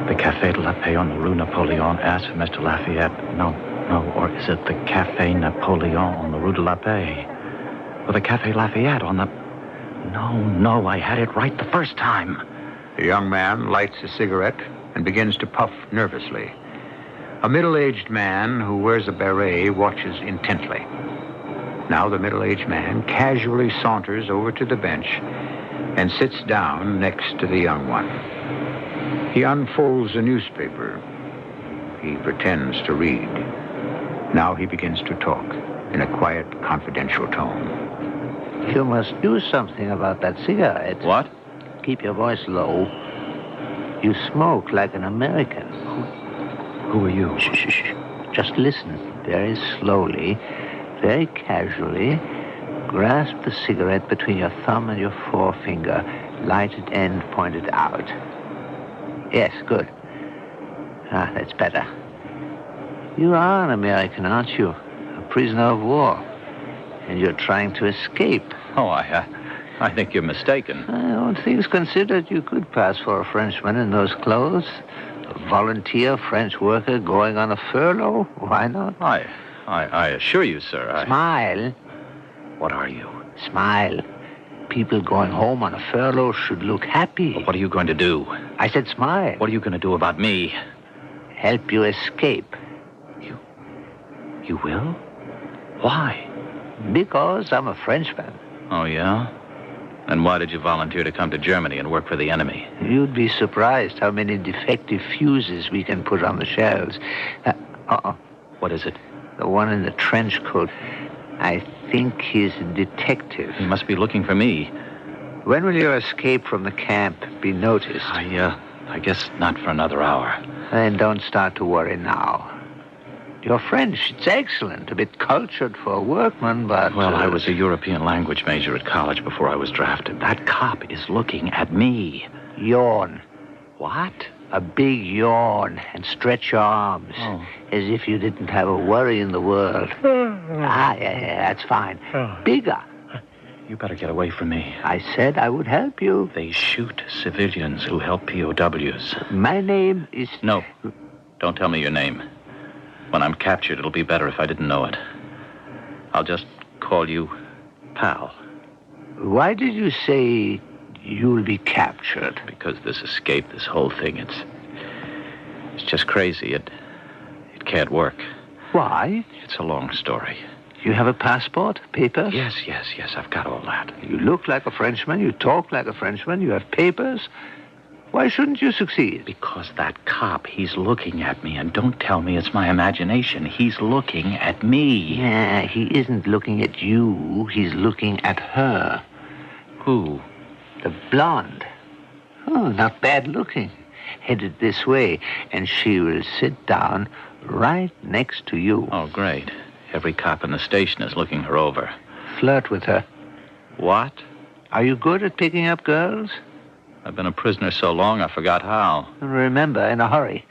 The Café de la Paix on the Rue Napoleon. Ask for Mr. Lafayette. No. Or is it the Café Napoleon on the Rue de la Paix? Or the Café Lafayette on the... No, I had it right the first time. The young man lights a cigarette and begins to puff nervously. A middle-aged man who wears a beret watches intently. Now the middle-aged man casually saunters over to the bench and sits down next to the young one. He unfolds a newspaper. He pretends to read. Now he begins to talk in a quiet, confidential tone. You must do something about that cigarette. What? Keep your voice low. You smoke like an American. Who are you? Shh. Just listen very slowly, very casually. Grasp the cigarette between your thumb and your forefinger. Lighted end pointed out. Yes, good. That's better. You are an American, aren't you? A prisoner of war. And you're trying to escape. Oh, I think you're mistaken. All things considered, you could pass for a Frenchman in those clothes. A volunteer French worker going on a furlough. Why not? I assure you, sir, Smile. What are you? Smile. People going home on a furlough should look happy. Well, what are you going to do? I said smile. What are you going to do about me? Help you escape. You will? Why? Because I'm a Frenchman. Oh, yeah? And why did you volunteer to come to Germany and work for the enemy? You'd be surprised how many defective fuses we can put on the shelves. What is it? The one in the trench coat. I think he's a detective. He must be looking for me. When will your escape from the camp be noticed? I guess not for another hour. Then don't start to worry now. Your French, it's excellent. A bit cultured for a workman, but... Well, I was a European language major at college before I was drafted. That cop is looking at me. Yawn. What? A big yawn and stretch your arms. Oh. As if you didn't have a worry in the world. Yeah, that's fine. Bigger. You better get away from me. I said I would help you. They shoot civilians who help POWs. My name is... No. Don't tell me your name. When I'm captured, it'll be better if I didn't know it. I'll just call you Pal. Why did you say you'll be captured? Because this escape, this whole thing, it's just crazy. It can't work. Why? It's a long story. You have a passport, papers? Yes, I've got all that. You look like a Frenchman, you talk like a Frenchman, you have papers. Why shouldn't you succeed? Because that cop, he's looking at me, and don't tell me it's my imagination. He's looking at me. Yeah, he isn't looking at you. He's looking at her. Who? The blonde. Oh, not bad looking. Headed this way, and she will sit down right next to you. Oh, great. Every cop in the station is looking her over. Flirt with her. What? Are you good at picking up girls? I've been a prisoner so long, I forgot how. Remember, in a hurry.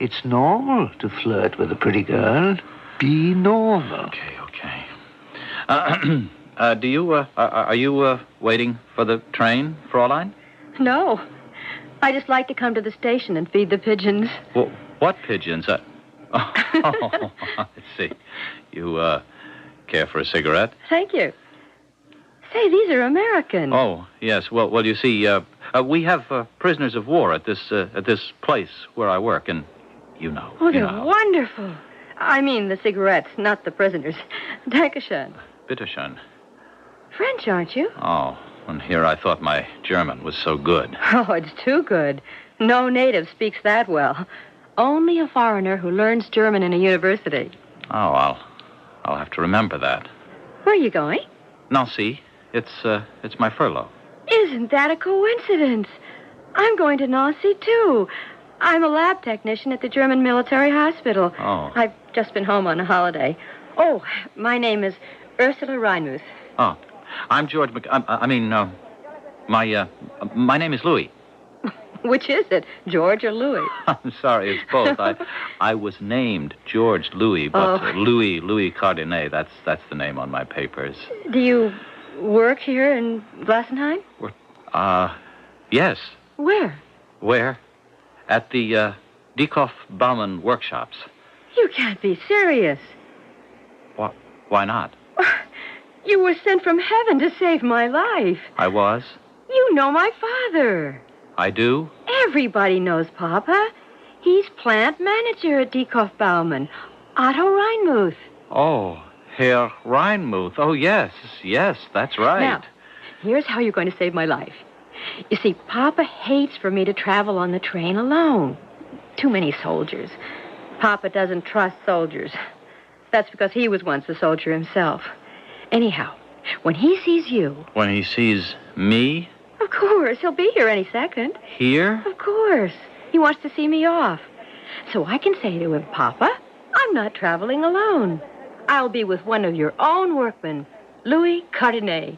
It's normal to flirt with a pretty girl. Be normal. Okay. Are you waiting for the train, Fraulein? No. I just like to come to the station and feed the pigeons. Well, what pigeons? I see. You, care for a cigarette? Thank you. Say, these are American. Oh, yes. Well, you see, we have prisoners of war at this place where I work, and you know. Oh, they're wonderful. I mean the cigarettes, not the prisoners. Dankeschön. Bitteschön. French, aren't you? Oh, and here I thought my German was so good. Oh, it's too good. No native speaks that well. Only a foreigner who learns German in a university. Oh, I'll have to remember that. Where are you going? Nancy. It's my furlough. Isn't that a coincidence? I'm going to Nancy, too. I'm a lab technician at the German military hospital. Oh. I've just been home on a holiday. Oh, my name is Ursula Reinmuth. Oh, I'm George my name is Louis. Which is it, George or Louis? I'm sorry, it's both. I was named George Louis, but Louis Cardinet, that's the name on my papers. Do you work here in Glassenheim? Yes. Where? Where? At the Dieckhoff-Baumann workshops. You can't be serious. Why not? You were sent from heaven to save my life. I was? You know my father. I do? Everybody knows Papa. He's plant manager at Dieckhoff-Baumann. Otto Reinmuth. Oh, Herr Reinmuth. Oh, yes, that's right. Now, here's how you're going to save my life. You see, Papa hates for me to travel on the train alone. Too many soldiers. Papa doesn't trust soldiers. That's because he was once a soldier himself. Anyhow, when he sees you... When he sees me? Of course, he'll be here any second. Here? Of course. He wants to see me off. So I can say to him, Papa, I'm not traveling alone. I'll be with one of your own workmen, Louis Cardinet.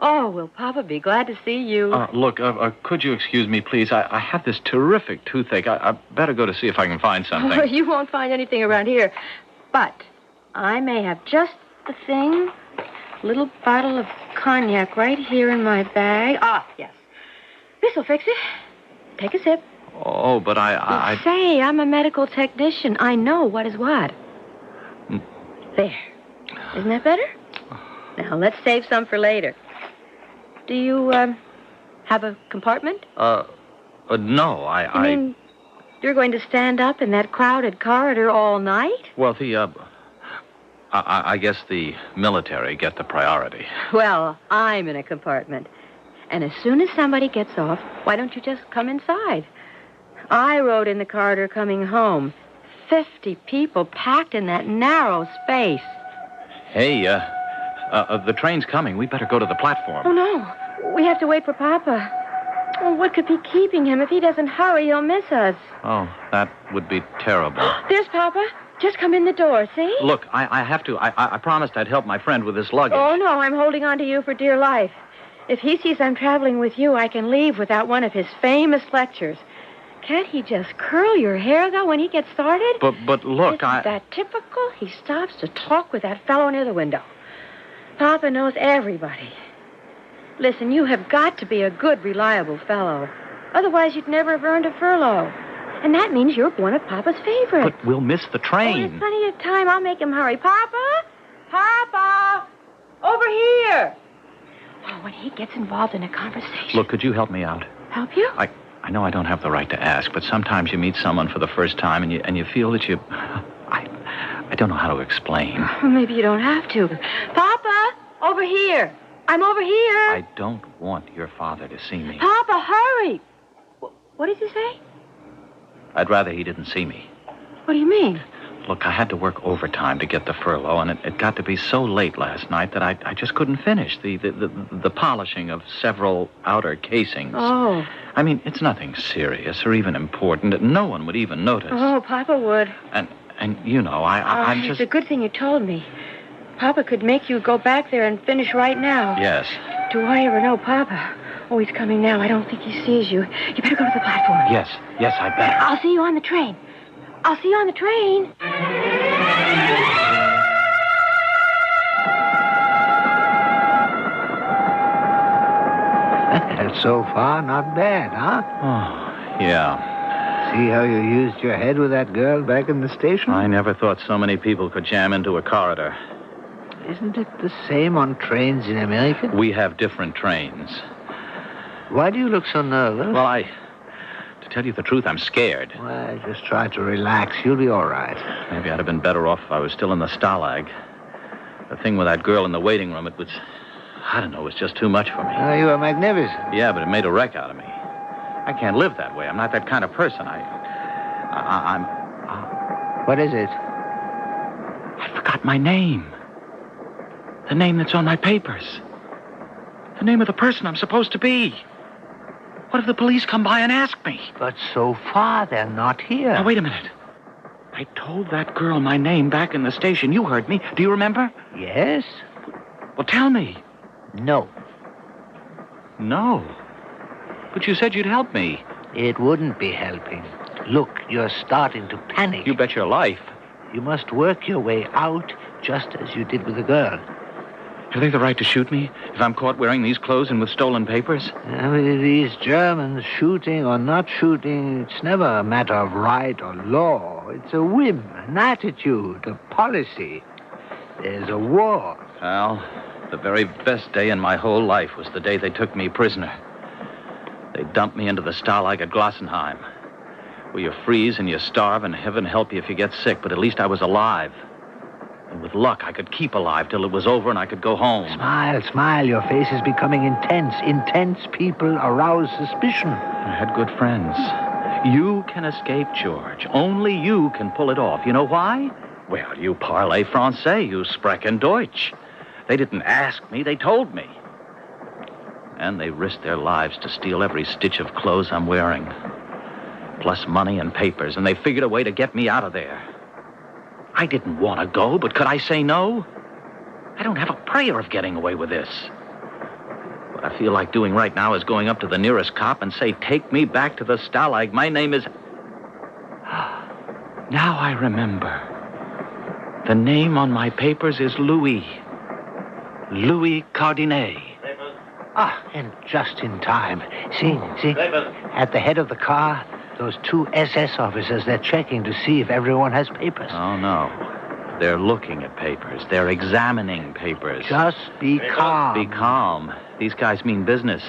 Oh, will Papa be glad to see you. Look, could you excuse me, please? I have this terrific toothache. I better go to see if I can find something. Oh, you won't find anything around here. But I may have just the thing. Little bottle of cognac right here in my bag. Ah, yes. This'll fix it. Take a sip. Oh, but I... Say, I'm a medical technician. I know what is what. There. Isn't that better? Now, let's save some for later. Do you, have a compartment? No, I mean, you're going to stand up in that crowded corridor all night? Well, I guess the military get the priority. Well, I'm in a compartment. And as soon as somebody gets off, why don't you just come inside? I rode in the corridor coming home. 50 people packed in that narrow space. Hey, the train's coming. We better go to the platform. Oh, no. We have to wait for Papa. Oh, what could be keeping him? If he doesn't hurry, he'll miss us. Oh, that would be terrible. There's Papa. Just come in the door, see? Look, I have to. I promised I'd help my friend with his luggage. Oh, no, I'm holding on to you for dear life. If he sees I'm traveling with you, I can leave without one of his famous lectures. Can't he just curl your hair, though, when he gets started? But look, Isn't that typical? He stops to talk with that fellow near the window. Papa knows everybody. Listen, you have got to be a good, reliable fellow. Otherwise, you'd never have earned a furlough. And that means you're one of Papa's favorites. But we'll miss the train. Oh, there's plenty of time. I'll make him hurry. Papa! Papa! Over here! Oh, when he gets involved in a conversation... Look, could you help me out? Help you? I know I don't have the right to ask, but sometimes you meet someone for the first time and you feel that you... I don't know how to explain. Well, maybe you don't have to. Papa, over here. I'm over here. I don't want your father to see me. Papa, hurry. What did you say? I'd rather he didn't see me. What do you mean? Look, I had to work overtime to get the furlough, and it got to be so late last night that I just couldn't finish the polishing of several outer casings. Oh. I mean, it's nothing serious or even important. No one would even notice. Oh, Papa would. And you know, I'm just... It's a good thing you told me. Papa could make you go back there and finish right now. Yes. Do I ever know Papa? Oh, he's coming now. I don't think he sees you. You better go to the platform. Yes, I better. I'll see you on the train. I'll see you on the train. So far, not bad, huh? Oh, yeah. See how you used your head with that girl back in the station? I never thought so many people could jam into a corridor. Isn't it the same on trains in America? We have different trains. Why do you look so nervous? Well, to tell you the truth, I'm scared. Well, just try to relax. You'll be all right. Maybe I'd have been better off if I was still in the Stalag. The thing with that girl in the waiting room, it was... I don't know, it was just too much for me. You were magnificent. Yeah, but it made a wreck out of me. I can't live that way. I'm not that kind of person. I'm... What is it? I forgot my name. The name that's on my papers. The name of the person I'm supposed to be. What if the police come by and ask me? But so far, they're not here. Now, wait a minute. I told that girl my name back in the station. You heard me. Do you remember? Yes. Well, tell me. No. No? But you said you'd help me. It wouldn't be helping. Look, you're starting to panic. You bet your life. You must work your way out just as you did with the girl. Have they the right to shoot me if I'm caught wearing these clothes and with stolen papers? These Germans, shooting or not shooting, it's never a matter of right or law. It's a whim, an attitude, a policy. There's a war. Al, the very best day in my whole life was the day they took me prisoner. They dumped me into the Stalag at Glossenheim, where you freeze and you starve and heaven help you if you get sick, but at least I was alive. And with luck, I could keep alive till it was over and I could go home. Smile, smile. Your face is becoming intense. Intense people arouse suspicion. I had good friends. You can escape, George. Only you can pull it off. You know why? Well, you parlez français. You sprechen Deutsch. They didn't ask me. They told me. And they risked their lives to steal every stitch of clothes I'm wearing. Plus money and papers. And they figured a way to get me out of there. I didn't want to go, but could I say no? I don't have a prayer of getting away with this. What I feel like doing right now is going up to the nearest cop and say, take me back to the Stalag. My name is... Now I remember. The name on my papers is Louis. Louis Cardinet. And just in time. See? At the head of the car... Those two SS officers, they're checking to see if everyone has papers. Oh, no. They're looking at papers. They're examining papers. Just be calm. Be calm. These guys mean business.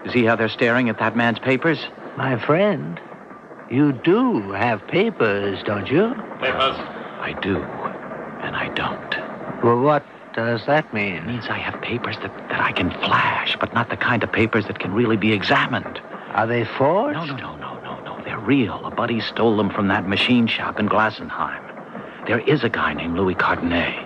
You see how they're staring at that man's papers? My friend, you do have papers, don't you? Papers. I do, and I don't. Well, what does that mean? It means I have papers that I can flash, but not the kind of papers that can really be examined. Are they forged? No. They're real. A buddy stole them from that machine shop in Glossenheim. There is a guy named Louis Cardinet.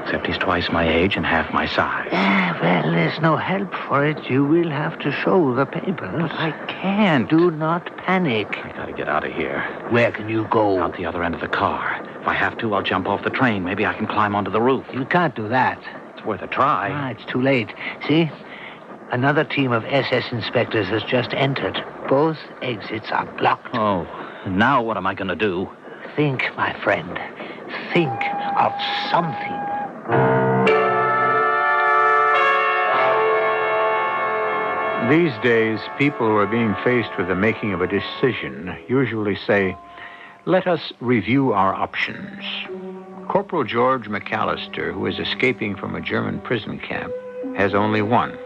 Except he's twice my age and half my size. Well, there's no help for it. You will have to show the papers. But I can't. Do not panic. I gotta get out of here. Where can you go? Out the other end of the car. If I have to, I'll jump off the train. Maybe I can climb onto the roof. You can't do that. It's worth a try. It's too late. See? Another team of SS inspectors has just entered. Both exits are blocked. Oh, now what am I going to do? Think, my friend. Think of something. These days, people who are being faced with the making of a decision usually say, let us review our options. Corporal George McAllister, who is escaping from a German prison camp, has only one.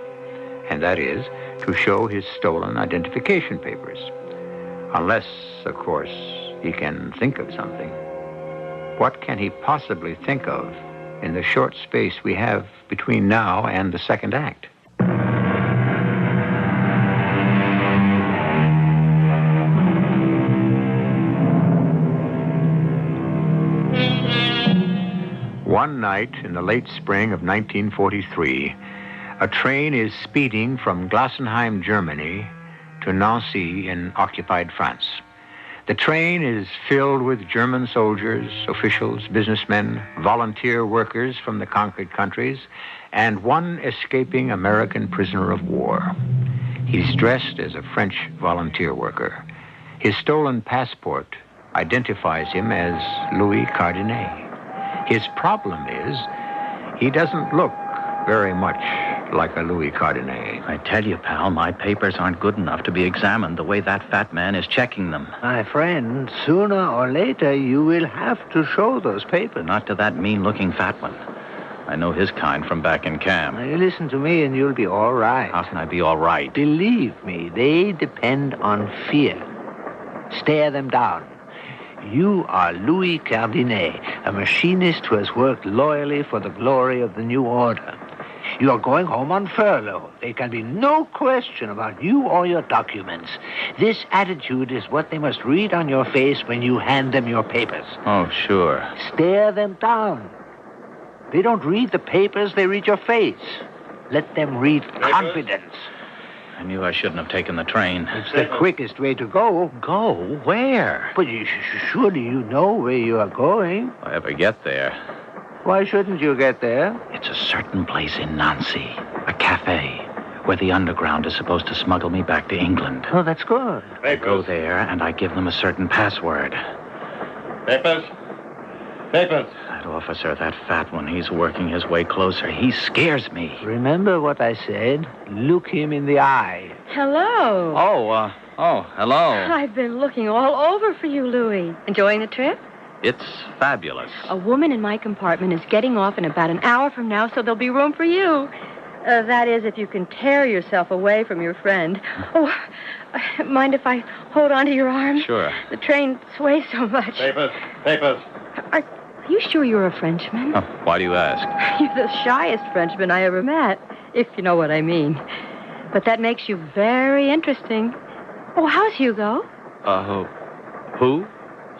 And that is to show his stolen identification papers. Unless, of course, he can think of something. What can he possibly think of in the short space we have between now and the second act? One night in the late spring of 1943, a train is speeding from Glassenheim, Germany, to Nancy in occupied France. The train is filled with German soldiers, officials, businessmen, volunteer workers from the conquered countries, and one escaping American prisoner of war. He's dressed as a French volunteer worker. His stolen passport identifies him as Louis Cardinet. His problem is he doesn't look very much like a Louis Cardinet. I tell you, pal, my papers aren't good enough to be examined the way that fat man is checking them. My friend, sooner or later you will have to show those papers. Not to that mean-looking fat one. I know his kind from back in camp. Now, you listen to me and you'll be all right. How can I be all right? Believe me, they depend on fear. Stare them down. You are Louis Cardinet, a machinist who has worked loyally for the glory of the new order. You are going home on furlough. There can be no question about you or your documents. This attitude is what they must read on your face when you hand them your papers. Oh, sure. Stare them down. They don't read the papers, they read your face. Let them read confidence. I knew I shouldn't have taken the train. It's the quickest way to go. Go? Where? But surely you know where you are going. If I ever get there. Why shouldn't you get there? It's a certain place in Nancy, a cafe, where the underground is supposed to smuggle me back to England. Oh, that's good. I go there, and I give them a certain password. Papers? Papers. That officer, that fat one, he's working his way closer. He scares me. Remember what I said? Look him in the eye. Hello. Hello. I've been looking all over for you, Louis. Enjoying the trip? It's fabulous. A woman in my compartment is getting off in about an hour from now, so there'll be room for you. That is, if you can tear yourself away from your friend. Oh, mind if I hold on to your arm? Sure. The train sways so much. Papers. Are you sure you're a Frenchman? Oh, why do you ask? You're the shyest Frenchman I ever met, if you know what I mean. But that makes you very interesting. Oh, how's Hugo? Who?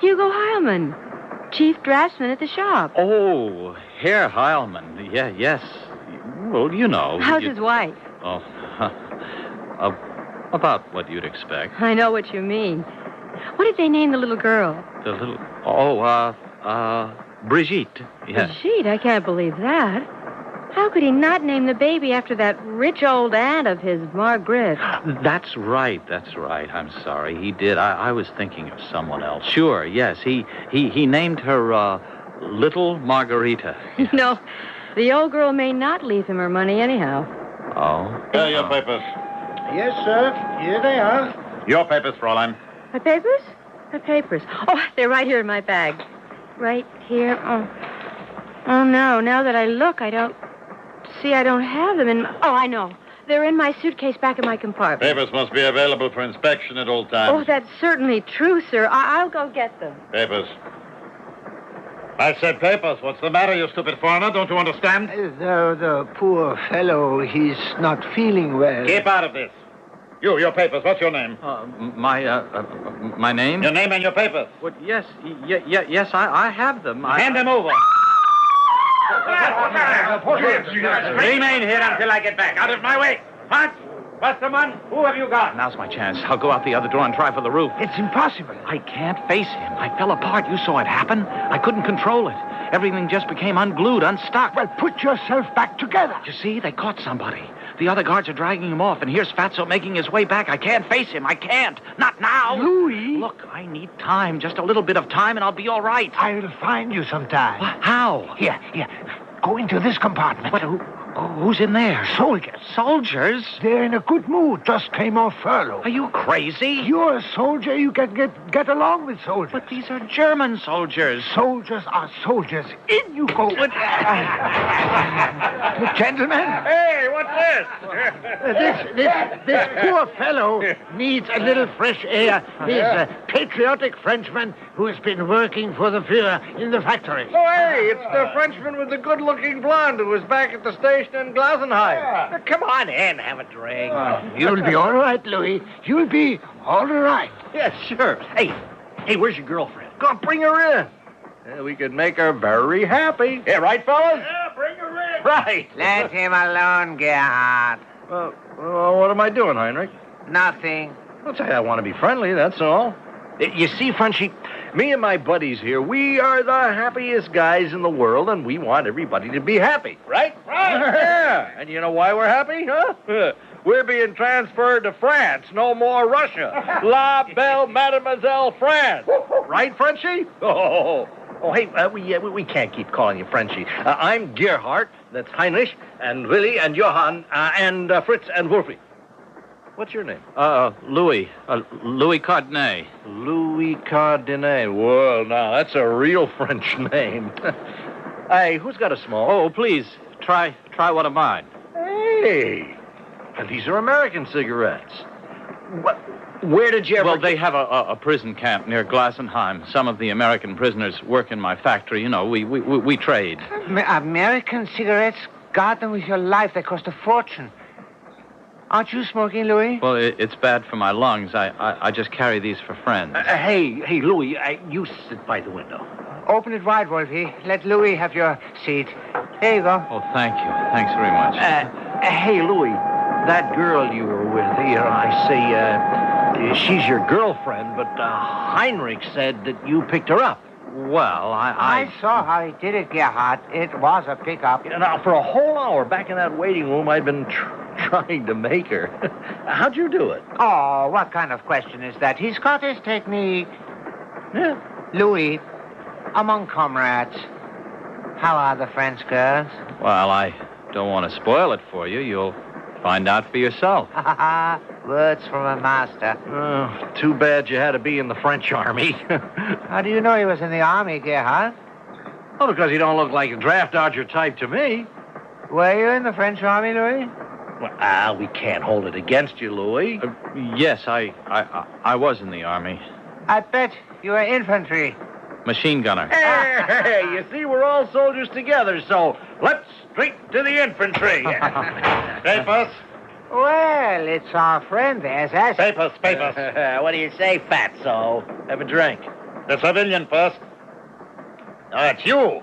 Hugo Heilman, chief draftsman at the shop. Oh, Herr Heilman. Yes. Well, you know. How's his wife? Oh, about what you'd expect. I know what you mean. What did they name the little girl? The little... Brigitte. Yeah. Brigitte? I can't believe that. How could he not name the baby after that rich old aunt of his, Margaret? That's right. I'm sorry. He did. I was thinking of someone else. Sure, yes. He named her, Little Margarita. You know, the old girl may not leave him her money anyhow. Oh? Here are your papers. Yes, sir. Here they are. Your papers, Fräulein. My papers? My papers. Oh, they're right here in my bag. Right here. Oh, no. Now that I look, I don't have them in... Oh, I know. They're in my suitcase back in my compartment. Papers must be available for inspection at all times. Oh, that's certainly true, sir. I'll go get them. Papers. I said papers. What's the matter, you stupid foreigner? Don't you understand? The poor fellow, he's not feeling well. Keep out of this. Your papers. What's your name? My name? Your name and your papers. What? Yes, I have them. Hand them over. Remain here until I get back. Out of my way. Hans, Westermann, who have you got? Now's my chance. I'll go out the other door and try for the roof. It's impossible. I can't face him. I fell apart. You saw it happen. I couldn't control it. Everything just became unglued, unstuck. Well, put yourself back together. You see, they caught somebody. The other guards are dragging him off, and here's Fatso making his way back. I can't face him. I can't. Not now. Louis. Look, I need time. Just a little bit of time, and I'll be all right. I'll find you sometime. How? Here. Go into this compartment. What? Who's in there? Soldiers. Soldiers? They're in a good mood. Just came off furlough. Are you crazy? You're a soldier. You can get along with soldiers. But these are German soldiers. Soldiers are soldiers. In you go. Gentlemen. Hey, what's This poor fellow needs a little fresh air. His patriotic Frenchman who has been working for the Führer in the factory. Oh, hey, it's the Frenchman with the good-looking blonde who was back at the station in Glasenheim. Come on in, have a drink. You'll be all right, Louis. You'll be all right. Yeah, sure. Hey, where's your girlfriend? Go on, bring her in. Yeah, we could make her very happy. Yeah, right, fellas? Yeah, bring her in. Right. Let him alone, Gerhard. What am I doing, Heinrich? Nothing. I'll tell you, I want to be friendly, that's all. You see, Frenchie, me and my buddies here, we are the happiest guys in the world, and we want everybody to be happy, right? Right. Yeah. And you know why we're happy, huh? We're being transferred to France, no more Russia. La belle Mademoiselle France. Right, Frenchie? Oh, hey, we can't keep calling you Frenchie. I'm Gerhard, that's Heinrich, and Willy, and Johann, and Fritz, and Wolfie. What's your name? Louis. Louis Cardenet. Louis Cardenet. Well, now, that's a real French name. Hey, who's got a small? Oh, please, try one of mine. Hey, and these are American cigarettes. Where did you ever... Well, they have a prison camp near Glasenheim. Some of the American prisoners work in my factory. You know, we trade. American cigarettes? Guard them with your life. They cost a fortune. Aren't you smoking, Louis? Well, it's bad for my lungs. I just carry these for friends. Hey, Louis, you sit by the window. Open it wide, Wolfie. Let Louis have your seat. There you go. Oh, thank you. Thanks very much. Hey, Louis, that girl you were with here, I say, she's your girlfriend, but Heinrich said that you picked her up. Well, I saw how he did it, Gerhard. It was a pickup. Now, for a whole hour back in that waiting room, I'd been trying to make her. How'd you do it? Oh, what kind of question is that? He's got his technique. Yeah. Louis, among comrades, how are the French girls? Well, I don't want to spoil it for you. You'll find out for yourself. Words from a master. Oh, too bad you had to be in the French army. How do you know he was in the army, Gerhard? Well, because he don't look like a draft dodger type to me. Were you in the French army, Louis? Well, we can't hold it against you, Louis. Yes, I was in the army. I bet you were infantry. Machine gunner. Hey, you see, we're all soldiers together, so let's straight to the infantry. Papers? Well, it's our friend, the assassin. Papers. What do you say, fatso? Have a drink. The civilian first. Oh, it's you.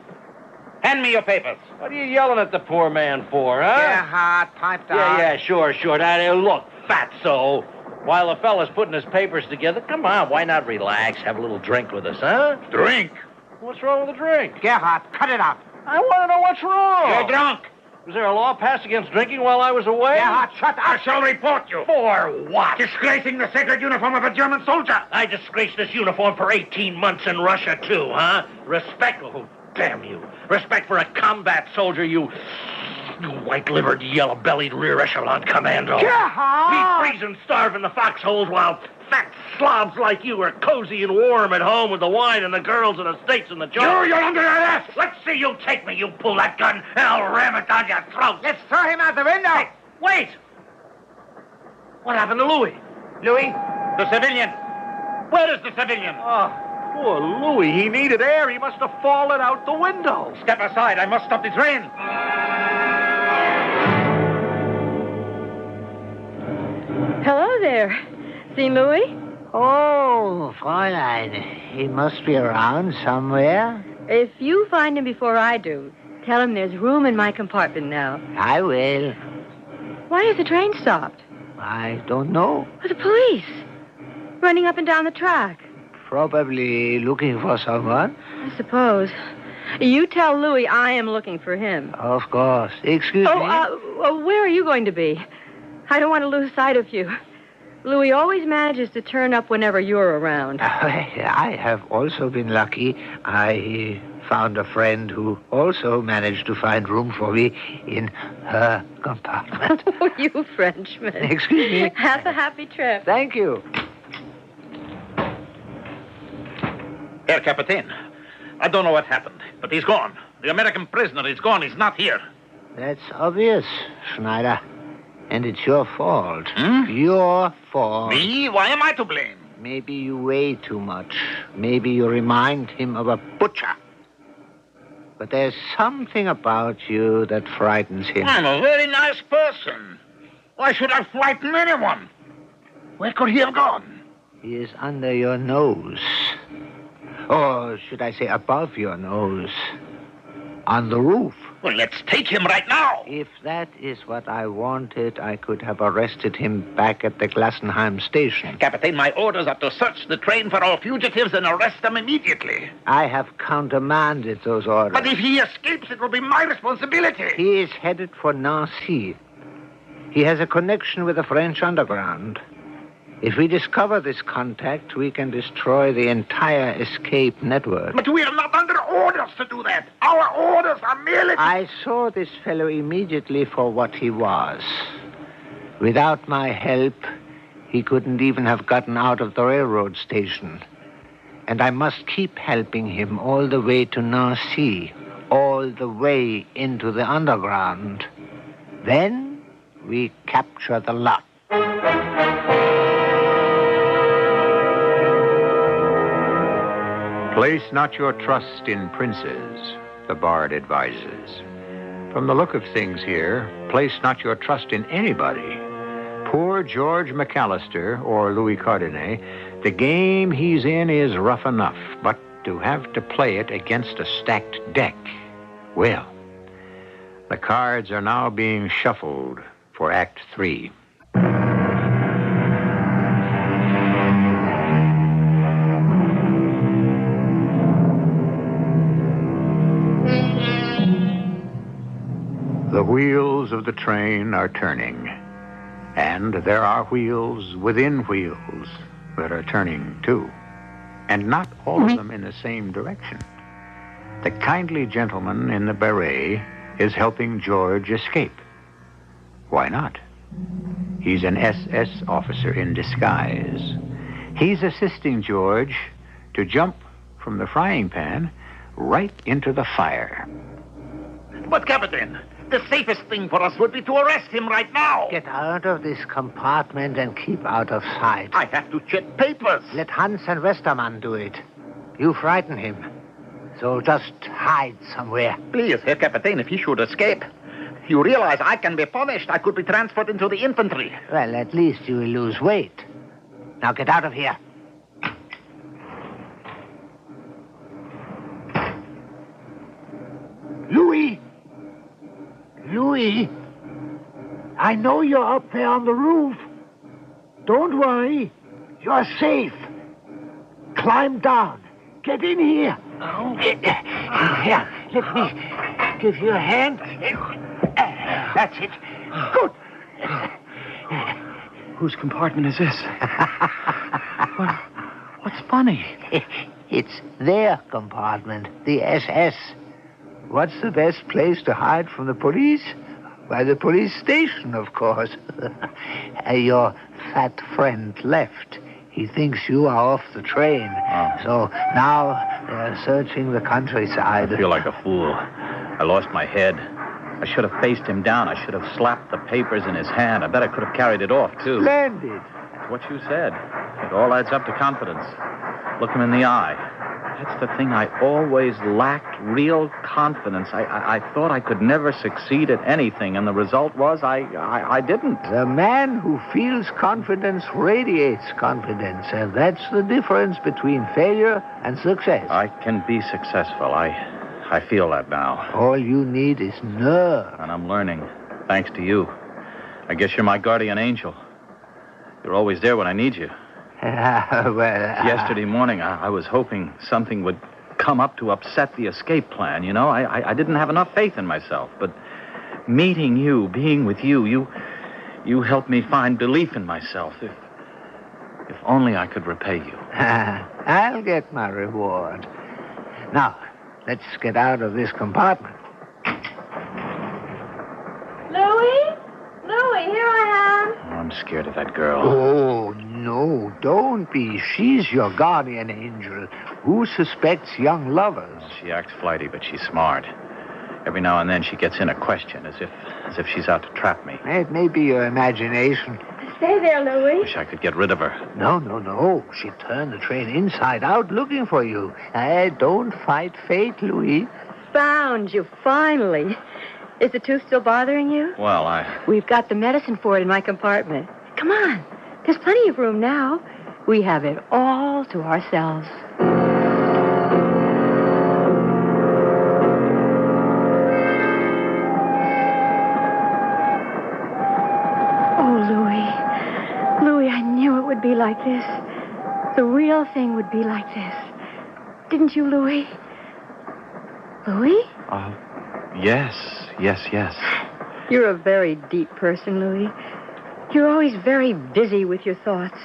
Hand me your papers. What are you yelling at the poor man for, huh? Gerhard, pipe down. Yeah, sure. Now, look, fatso. While the fella's putting his papers together, come on, why not relax, have a little drink with us, huh? Drink? What's wrong with the drink? Gerhard, cut it out. I want to know what's wrong. You're drunk. Was there a law passed against drinking while I was away? Gerhard, shut up. I shall report you. For what? Disgracing the sacred uniform of a German soldier. I disgraced this uniform for 18 months in Russia, too, huh? Respect, oh, damn you. Respect for a combat soldier, you white-livered, yellow-bellied rear echelon commando. Gerhard! We freeze and starve in the foxholes while fat slobs like you are cozy and warm at home with the wine and the girls and the steaks and the joints. You're under arrest. Let's see you take me. You pull that gun, and I'll ram it down your throat. Let's throw him out the window. Hey, wait! What happened to Louis? Louis? The civilian. Where is the civilian? Oh, poor Louis. He needed air. He must have fallen out the window. Step aside. I must stop the train. Hello there. Seen Louis? Oh, Fräulein. He must be around somewhere. If you find him before I do, tell him there's room in my compartment now. I will. Why is the train stopped? I don't know. The police. Running up and down the track. Probably looking for someone. I suppose. You tell Louis I am looking for him. Of course. Excuse me. Where are you going to be? I don't want to lose sight of you. Louis always manages to turn up whenever you're around. I have also been lucky. I found a friend who also managed to find room for me in her compartment. Oh, you Frenchman. Excuse me. Have a happy trip. Thank you. Herr Captain, I don't know what happened, but he's gone. The American prisoner is gone. He's not here. That's obvious, Schneider. And it's your fault. Your fault. Me? Why am I to blame? Maybe you weigh too much. Maybe you remind him of a butcher. But there's something about you that frightens him. I'm a very nice person. Why should I frighten anyone? Where could he have gone? He is under your nose. Or should I say above your nose? On the roof. Well, let's take him right now. If that is what I wanted, I could have arrested him back at the Glassenheim station. Captain, my orders are to search the train for all fugitives and arrest them immediately. I have countermanded those orders. But if he escapes, it will be my responsibility. He is headed for Nancy. He has a connection with the French underground. If we discover this contact, we can destroy the entire escape network. But we are not under orders to do that. Our orders are merely... I saw this fellow immediately for what he was. Without my help, he couldn't even have gotten out of the railroad station. And I must keep helping him all the way to Nancy, all the way into the underground. Then we capture the lot. Place not your trust in princes, the bard advises. From the look of things here, place not your trust in anybody. Poor George McAllister or Louis Cardenet, the game he's in is rough enough, but to have to play it against a stacked deck, well, the cards are now being shuffled for Act 3. The wheels of the train are turning, and there are wheels within wheels that are turning too, and not all of them in the same direction. The kindly gentleman in the beret is helping George escape. Why not? He's an SS officer in disguise. He's assisting George to jump from the frying pan right into the fire. But, Captain, the safest thing for us would be to arrest him right now. Get out of this compartment and keep out of sight. I have to check papers. Let Hans and Westermann do it. You frighten him. So just hide somewhere. Please, Herr Captain, if he should escape. You realize I can be punished. I could be transferred into the infantry. Well, at least you will lose weight. Now get out of here. Louis! Louis! I know you're up there on the roof. Don't worry. You're safe. Climb down. Get in here. Oh. Here, let me give you a hand. That's it. Good. Whose compartment is this? What's funny? It's their compartment, the SS. What's the best place to hide from the police? By the police station, of course. Your fat friend left. He thinks you are off the train. Oh. So now they're searching the countryside. I feel like a fool. I lost my head. I should have faced him down. I should have slapped the papers in his hand. I bet I could have carried it off, too. Splendid. That's what you said. It all adds up to confidence. Look him in the eye. That's the thing. I always lacked real confidence. I thought I could never succeed at anything, and the result was I didn't. The man who feels confidence radiates confidence, and that's the difference between failure and success. I can be successful. I feel that now. All you need is nerve. And I'm learning, thanks to you. I guess you're my guardian angel. You're always there when I need you. Yesterday morning, I was hoping something would come up to upset the escape plan, you know? I didn't have enough faith in myself, but meeting you, being with you helped me find belief in myself. If only I could repay you. I'll get my reward. Now, let's get out of this compartment. Louis, here I am. I'm scared of that girl. Oh, no, don't be. She's your guardian angel. Who suspects young lovers? She acts flighty, but she's smart. Every now and then she gets in a question, as if she's out to trap me. It may be your imagination. Stay there, Louis. Wish I could get rid of her. No. She turned the train inside out looking for you. Don't fight fate, Louis. Found you, finally. Is the tooth still bothering you? Well, We've got the medicine for it in my compartment. Come on. There's plenty of room now. We have it all to ourselves. Louis, I knew it would be like this. The real thing would be like this. Didn't you, Louis? Louis? Yes. You're a very deep person, Louis. You're always very busy with your thoughts.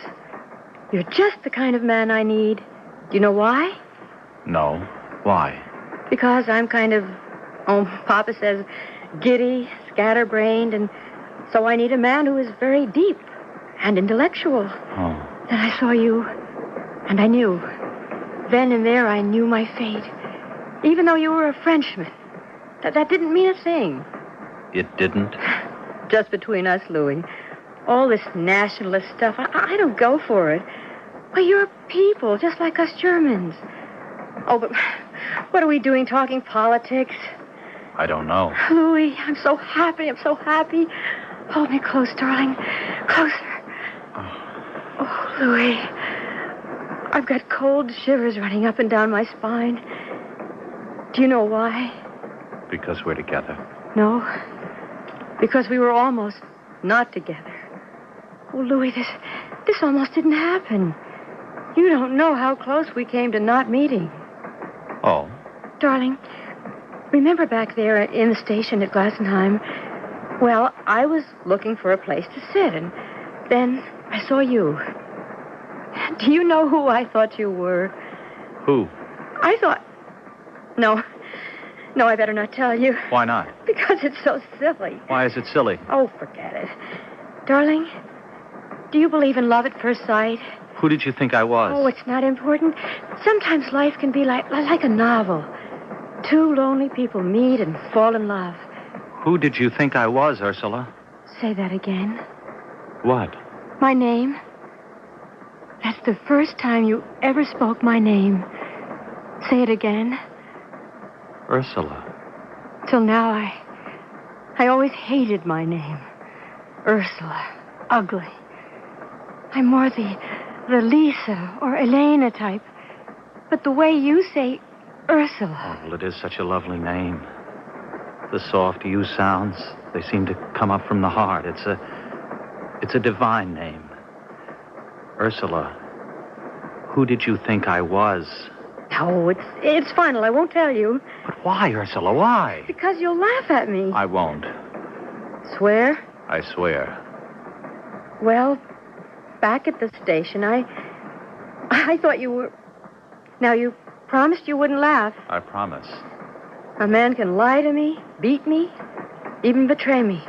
You're just the kind of man I need. Do you know why? No. Why? Because I'm kind of, Papa says, giddy, scatterbrained, and so I need a man who is very deep and intellectual. Oh. Then I saw you, and I knew. Then and there I knew my fate. Even though you were a Frenchman. That didn't mean a thing. It didn't? Just between us, Louis. All this nationalist stuff, I don't go for it. Well, you're people, just like us Germans. Oh, but what are we doing talking politics? I don't know. Louis, I'm so happy. Hold me close, darling. Closer. Oh, Louis. I've got cold shivers running up and down my spine. Do you know why? Because we're together. No. Because we were almost not together. Oh, Louis, this almost didn't happen. You don't know how close we came to not meeting. Oh? Darling, remember back there in the station at Glassenheim? Well, I was looking for a place to sit, and then I saw you. Do you know who I thought you were? Who? I thought... No, I better not tell you. Why not? Because it's so silly. Why is it silly? Oh, forget it. Darling, do you believe in love at first sight? Who did you think I was? Oh, it's not important. Sometimes life can be like a novel. Two lonely people meet and fall in love. Who did you think I was, Ursula? Say that again. What? My name. That's the first time you ever spoke my name. Say it again. Ursula. Till now, I always hated my name. Ursula. Ugly. I'm more the Lisa or Elena type. But the way you say Ursula... Oh, well, it is such a lovely name. The soft U sounds, they seem to come up from the heart. It's a divine name. Ursula, who did you think I was? No, it's final. I won't tell you. But why, Ursula, why? Because you'll laugh at me. I won't. Swear? I swear. Well, back at the station, I thought you were... Now, you promised you wouldn't laugh. I promise. A man can lie to me, beat me, even betray me.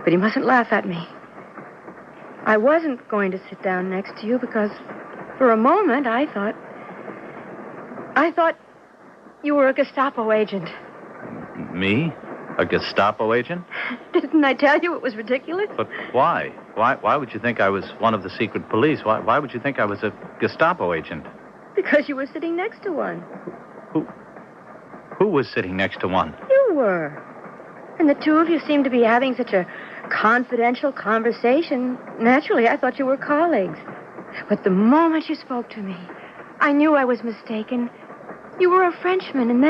But he mustn't laugh at me. I wasn't going to sit down next to you because for a moment I thought you were a Gestapo agent. Me? A Gestapo agent? Didn't I tell you it was ridiculous? But why? Why would you think I was one of the secret police? Why would you think I was a Gestapo agent? Because you were sitting next to one. Who was sitting next to one? You were. And the two of you seemed to be having such a confidential conversation. Naturally, I thought you were colleagues. But the moment you spoke to me, I knew I was mistaken. You were a Frenchman, and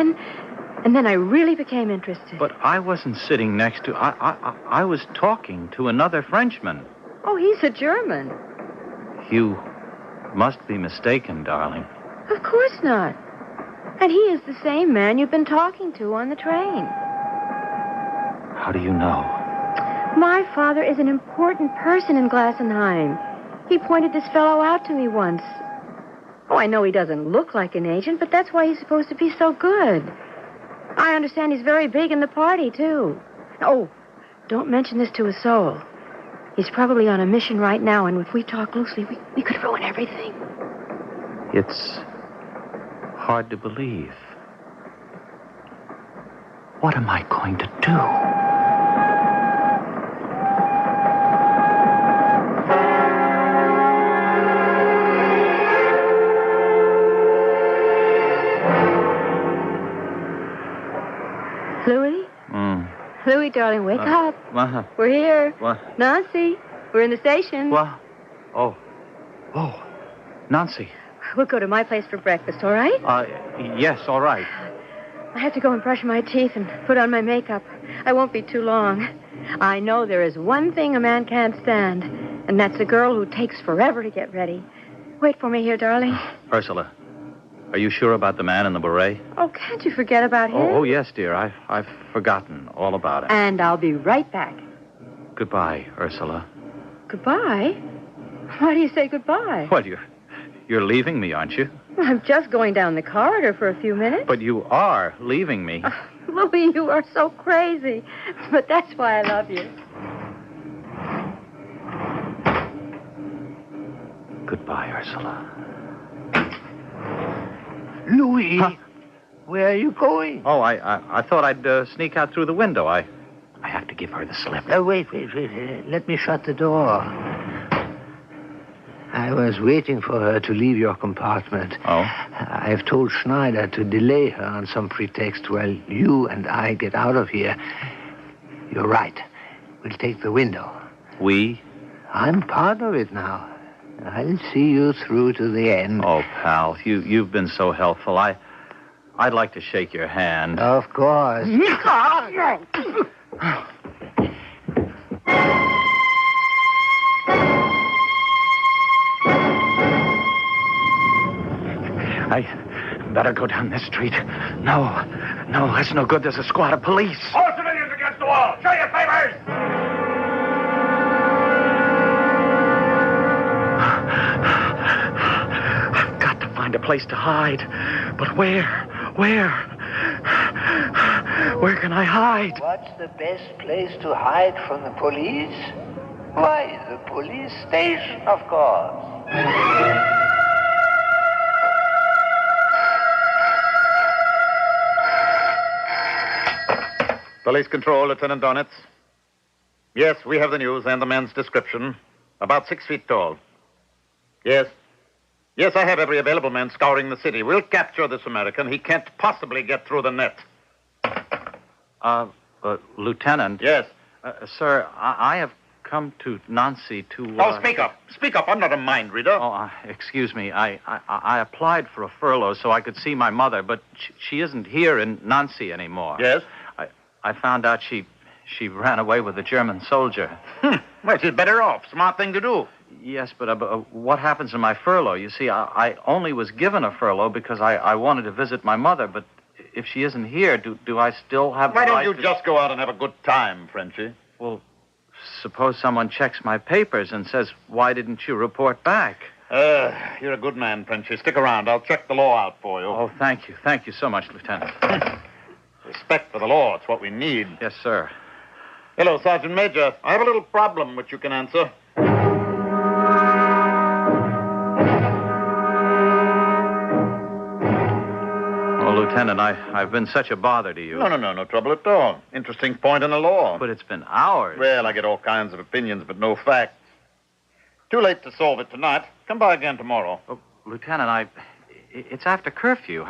then I really became interested. But I wasn't sitting next to... I was talking to another Frenchman. Oh, he's a German. You must be mistaken, darling. Of course not. And he is the same man you've been talking to on the train. How do you know? My father is an important person in Glassenheim. He pointed this fellow out to me once. Oh, I know he doesn't look like an agent, but that's why he's supposed to be so good. I understand he's very big in the party, too. Oh, don't mention this to a soul. He's probably on a mission right now, and if we talk loosely, we could ruin everything. It's hard to believe. What am I going to do? Louis, darling, wake up. What? We're here. What? Nancy, we're in the station. What? Oh, Nancy. We'll go to my place for breakfast, all right? Yes, all right. I have to go and brush my teeth and put on my makeup. I won't be too long. I know there is one thing a man can't stand, and that's a girl who takes forever to get ready. Wait for me here, darling. Ursula, are you sure about the man in the beret? Oh, can't you forget about him? Oh, yes, dear. I've forgotten all about it. And I'll be right back. Goodbye, Ursula. Goodbye? Why do you say goodbye? Well, you're leaving me, aren't you? I'm just going down the corridor for a few minutes. But you are leaving me. Louis, you are so crazy. But that's why I love you. Goodbye, Ursula. Louis, where are you going? Oh, I thought I'd sneak out through the window. I have to give her the slip. Wait. Let me shut the door. I was waiting for her to leave your compartment. Oh? I've told Schneider to delay her on some pretext while you and I get out of here. You're right. We'll take the window. We? I'm part of it now. I'll see you through to the end. Oh, pal, you've been so helpful. I'd like to shake your hand. Of course. I better go down this street. No, that's no good. There's a squad of police. All civilians against the wall. Show your papers. I've got to find a place to hide. But where? Where can I hide? What's the best place to hide from the police? Why, the police station, of course. Police control, Lieutenant Donitz. Yes, we have the news and the man's description. About 6 feet tall. Yes, I have every available man scouring the city. We'll capture this American. He can't possibly get through the net. Lieutenant. Yes. Sir, I have come to Nancy to... Oh, speak up. Speak up. I'm not a mind reader. Oh, excuse me. I applied for a furlough so I could see my mother, but she isn't here in Nancy anymore. Yes? I found out she ran away with a German soldier. Well, she's better off. Smart thing to do. Yes, but what happens to my furlough? You see, I only was given a furlough because I wanted to visit my mother, but if she isn't here, do I still have the right to... Why don't you just go out and have a good time, Frenchie? Well, suppose someone checks my papers and says, why didn't you report back? You're a good man, Frenchie. Stick around. I'll check the law out for you. Oh, thank you. Thank you so much, Lieutenant. Respect for the law. It's what we need. Yes, sir. Hello, Sergeant Major. I have a little problem which you can answer. Oh, Lieutenant, I've been such a bother to you. No trouble at all. Interesting point in the law. But it's been hours. Well, I get all kinds of opinions, but no facts. Too late to solve it tonight. Come by again tomorrow. Oh, Lieutenant, it's after curfew.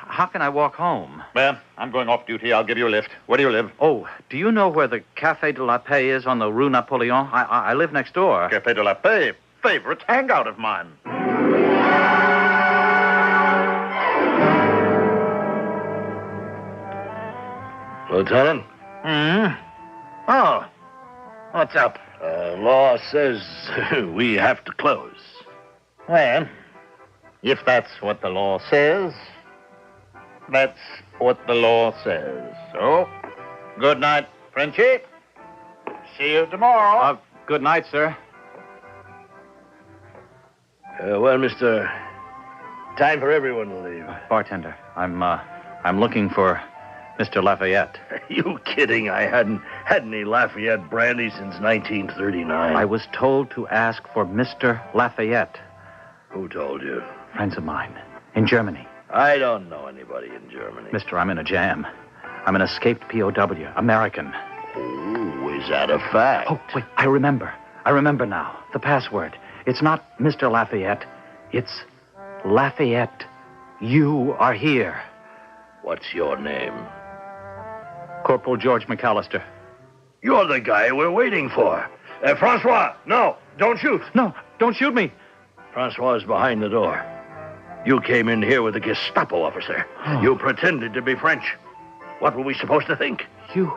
How can I walk home? Well, I'm going off duty. I'll give you a lift. Where do you live? Oh, do you know where the Café de la Paix is on the Rue Napoleon? I live next door. Café de la Paix? Favorite hangout of mine. Lieutenant? Oh, what's up? Law says we have to close. Well, if that's what the law says, that's what the law says. So, good night, Frenchie. See you tomorrow. Good night, sir. Well, mister, time for everyone to leave. Bartender, I'm looking for Mr. Lafayette. Are you kidding? I hadn't had any Lafayette brandy since 1939. I was told to ask for Mr. Lafayette. Who told you? Friends of mine in Germany. I don't know anybody in Germany. Mister, I'm in a jam. I'm an escaped POW, American. Oh, is that a fact? Oh, wait, I remember now. The password. It's not Mr. Lafayette. It's Lafayette. You are here. What's your name? Corporal George McAllister. You're the guy we're waiting for. Francois, no, don't shoot. No, don't shoot me. Francois is behind the door. You came in here with a Gestapo officer. Oh. You pretended to be French. What were we supposed to think? You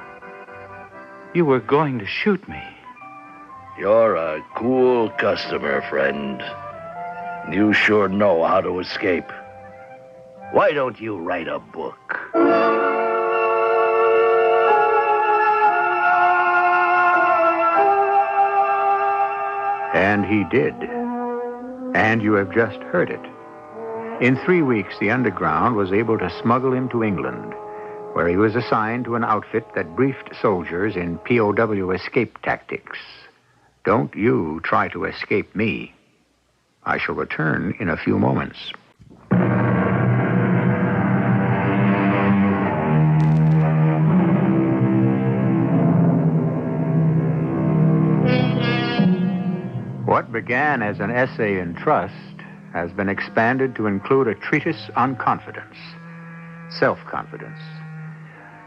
were going to shoot me. You're a cool customer, friend. You sure know how to escape. Why don't you write a book? And he did. And you have just heard it. In 3 weeks, the Underground was able to smuggle him to England, where he was assigned to an outfit that briefed soldiers in POW escape tactics. Don't you try to escape me. I shall return in a few moments. What began as an essay in trust has been expanded to include a treatise on confidence, self-confidence.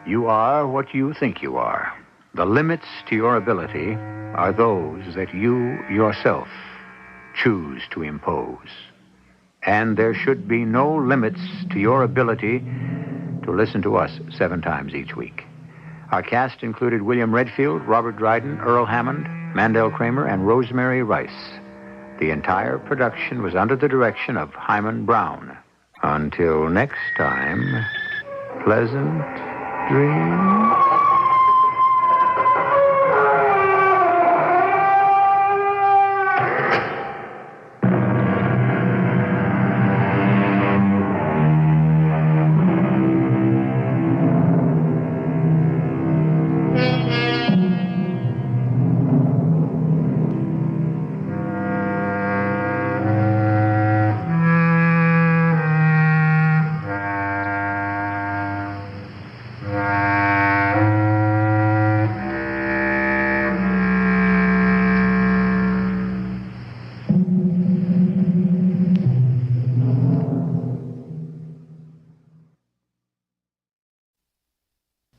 You are what you think you are. The limits to your ability are those that you yourself choose to impose. And there should be no limits to your ability to listen to us 7 times each week. Our cast included William Redfield, Robert Dryden, Earl Hammond, Mandel Kramer, and Rosemary Rice. The entire production was under the direction of Hyman Brown. Until next time, pleasant dreams.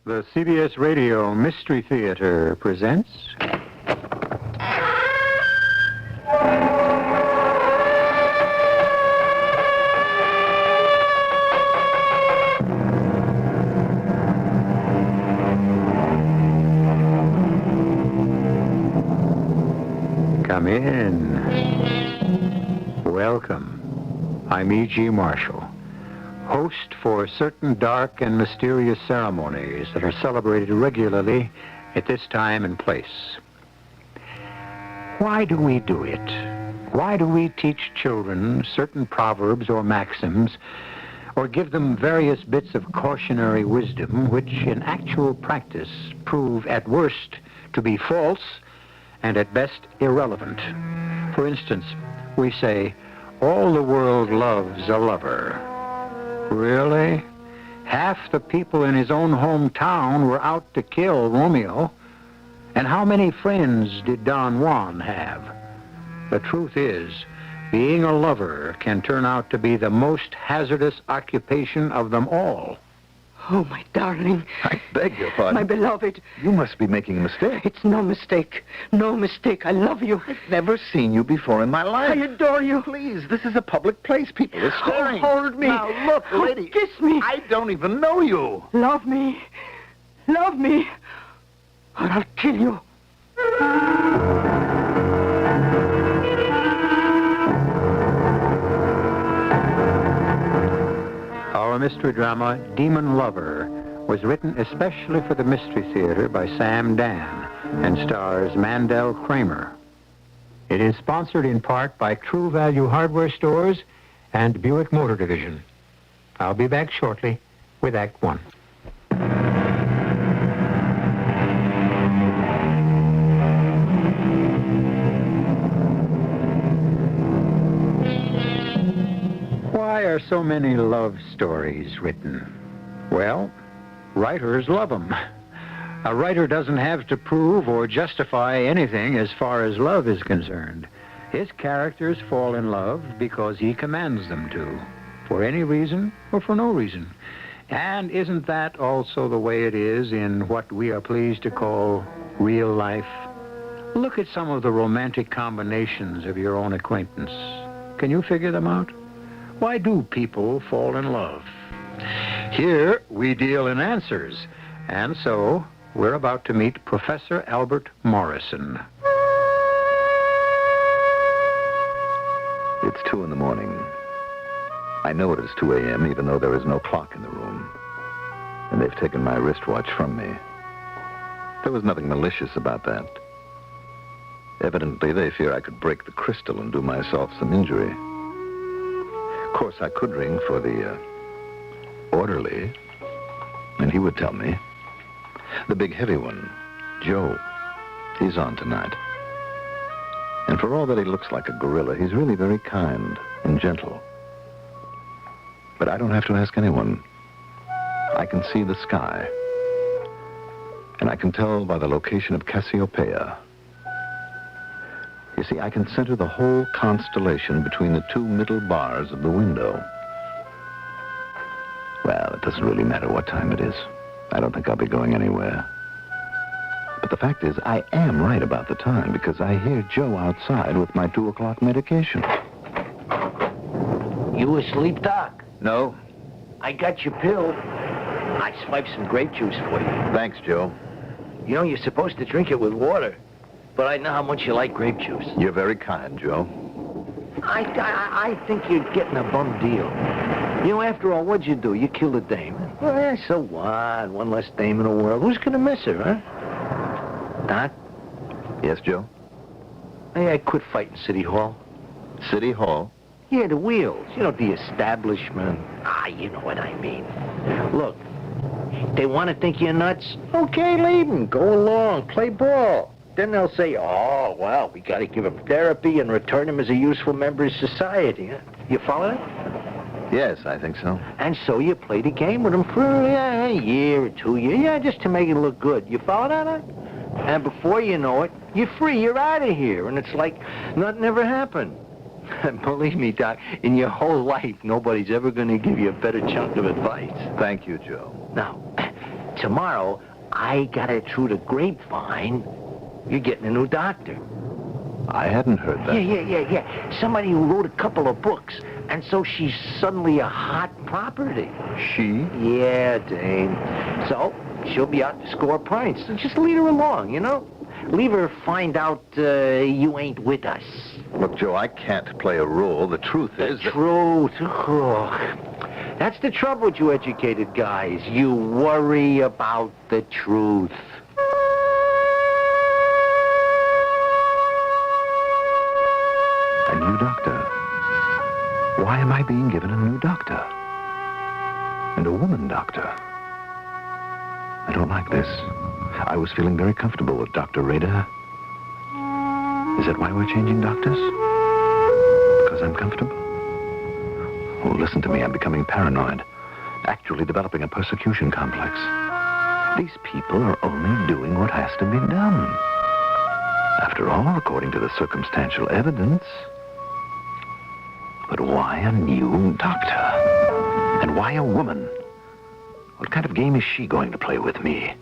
The CBS Radio Mystery Theater presents... Come in. Welcome. I'm E.G. Marshall, host for certain dark and mysterious ceremonies that are celebrated regularly at this time and place. Why do we do it? Why do we teach children certain proverbs or maxims, or give them various bits of cautionary wisdom which in actual practice prove at worst to be false and at best irrelevant? For instance, we say, all the world loves a lover. Really? Half the people in his own hometown were out to kill Romeo. And how many friends did Don Juan have? The truth is, being a lover can turn out to be the most hazardous occupation of them all. Oh, my darling. I beg your pardon. My beloved. You must be making a mistake. It's no mistake. No mistake. I love you. I've never seen you before in my life. I adore you. Please, this is a public place. People are staring. Oh, hold me. Now, look, lady. Kiss me. I don't even know you. Love me. Love me. Or I'll kill you. Our mystery drama, Demon Lover, was written especially for the Mystery Theater by Sam Dan and stars Mandel Kramer. It is sponsored in part by True Value Hardware Stores and Buick Motor Division. I'll be back shortly with Act One. Why are so many love stories written? Well, writers love them. A writer doesn't have to prove or justify anything as far as love is concerned. His characters fall in love because he commands them to, for any reason or for no reason. And isn't that also the way it is in what we are pleased to call real life? Look at some of the romantic combinations of your own acquaintance. Can you figure them out? Why do people fall in love? Here, we deal in answers. And so, we're about to meet Professor Albert Morrison. It's 2 in the morning. I know it is 2 a.m., even though there is no clock in the room. And they've taken my wristwatch from me. There was nothing malicious about that. Evidently, they fear I could break the crystal and do myself some injury. Of course, I could ring for the orderly, and he would tell me. The big heavy one, Joe, he's on tonight. And for all that he looks like a gorilla, he's really very kind and gentle. But I don't have to ask anyone. I can see the sky. And I can tell by the location of Cassiopeia. You see, I can center the whole constellation between the 2 middle bars of the window. Well, it doesn't really matter what time it is. I don't think I'll be going anywhere. But the fact is, I am right about the time because I hear Joe outside with my 2 o'clock medication. You asleep, Doc? No. I got your pill. I swiped some grape juice for you. Thanks, Joe. You know, you're supposed to drink it with water. But I know how much you like grape juice. You're very kind, Joe. I think you're getting a bum deal. You know, after all, what'd you do? You killed a dame. Well, so what? One less dame in the world. Who's gonna miss her, huh? Doc? Yes, Joe? Hey, I quit fighting City Hall. City Hall? Yeah, the wheels. You know, the establishment. You know what I mean. Look, they want to think you're nuts. Okay, leave them. Go along. Play ball. Then they'll say, oh, well, we got to give him therapy and return him as a useful member of society. Huh? You follow that? Yes, I think so. And so you play the game with him for a year or 2 years. Yeah, just to make it look good. You follow that? Huh? And before you know it, you're free. You're out of here. And it's like nothing ever happened. Believe me, Doc, in your whole life, nobody's ever going to give you a better chunk of advice. Thank you, Joe. Now, tomorrow, I got it through the grapevine. You're getting a new doctor. I hadn't heard that. Yeah. Somebody who wrote a couple of books, and so she's suddenly a hot property. She? Yeah, dame. So, she'll be out to score points. So just lead her along, you know? Leave her find out you ain't with us. Look, Joe, I can't play a role. The truth is... The truth? Oh. That's the trouble with you educated guys. You worry about the truth. A new doctor? Why am I being given a new doctor? And a woman doctor? I don't like this. I was feeling very comfortable with Dr. Rader. Is that why we're changing doctors? Because I'm comfortable? Oh, listen to me. I'm becoming paranoid. Actually developing a persecution complex. These people are only doing what has to be done. After all, according to the circumstantial evidence. But why a new doctor? And why a woman? What kind of game is she going to play with me?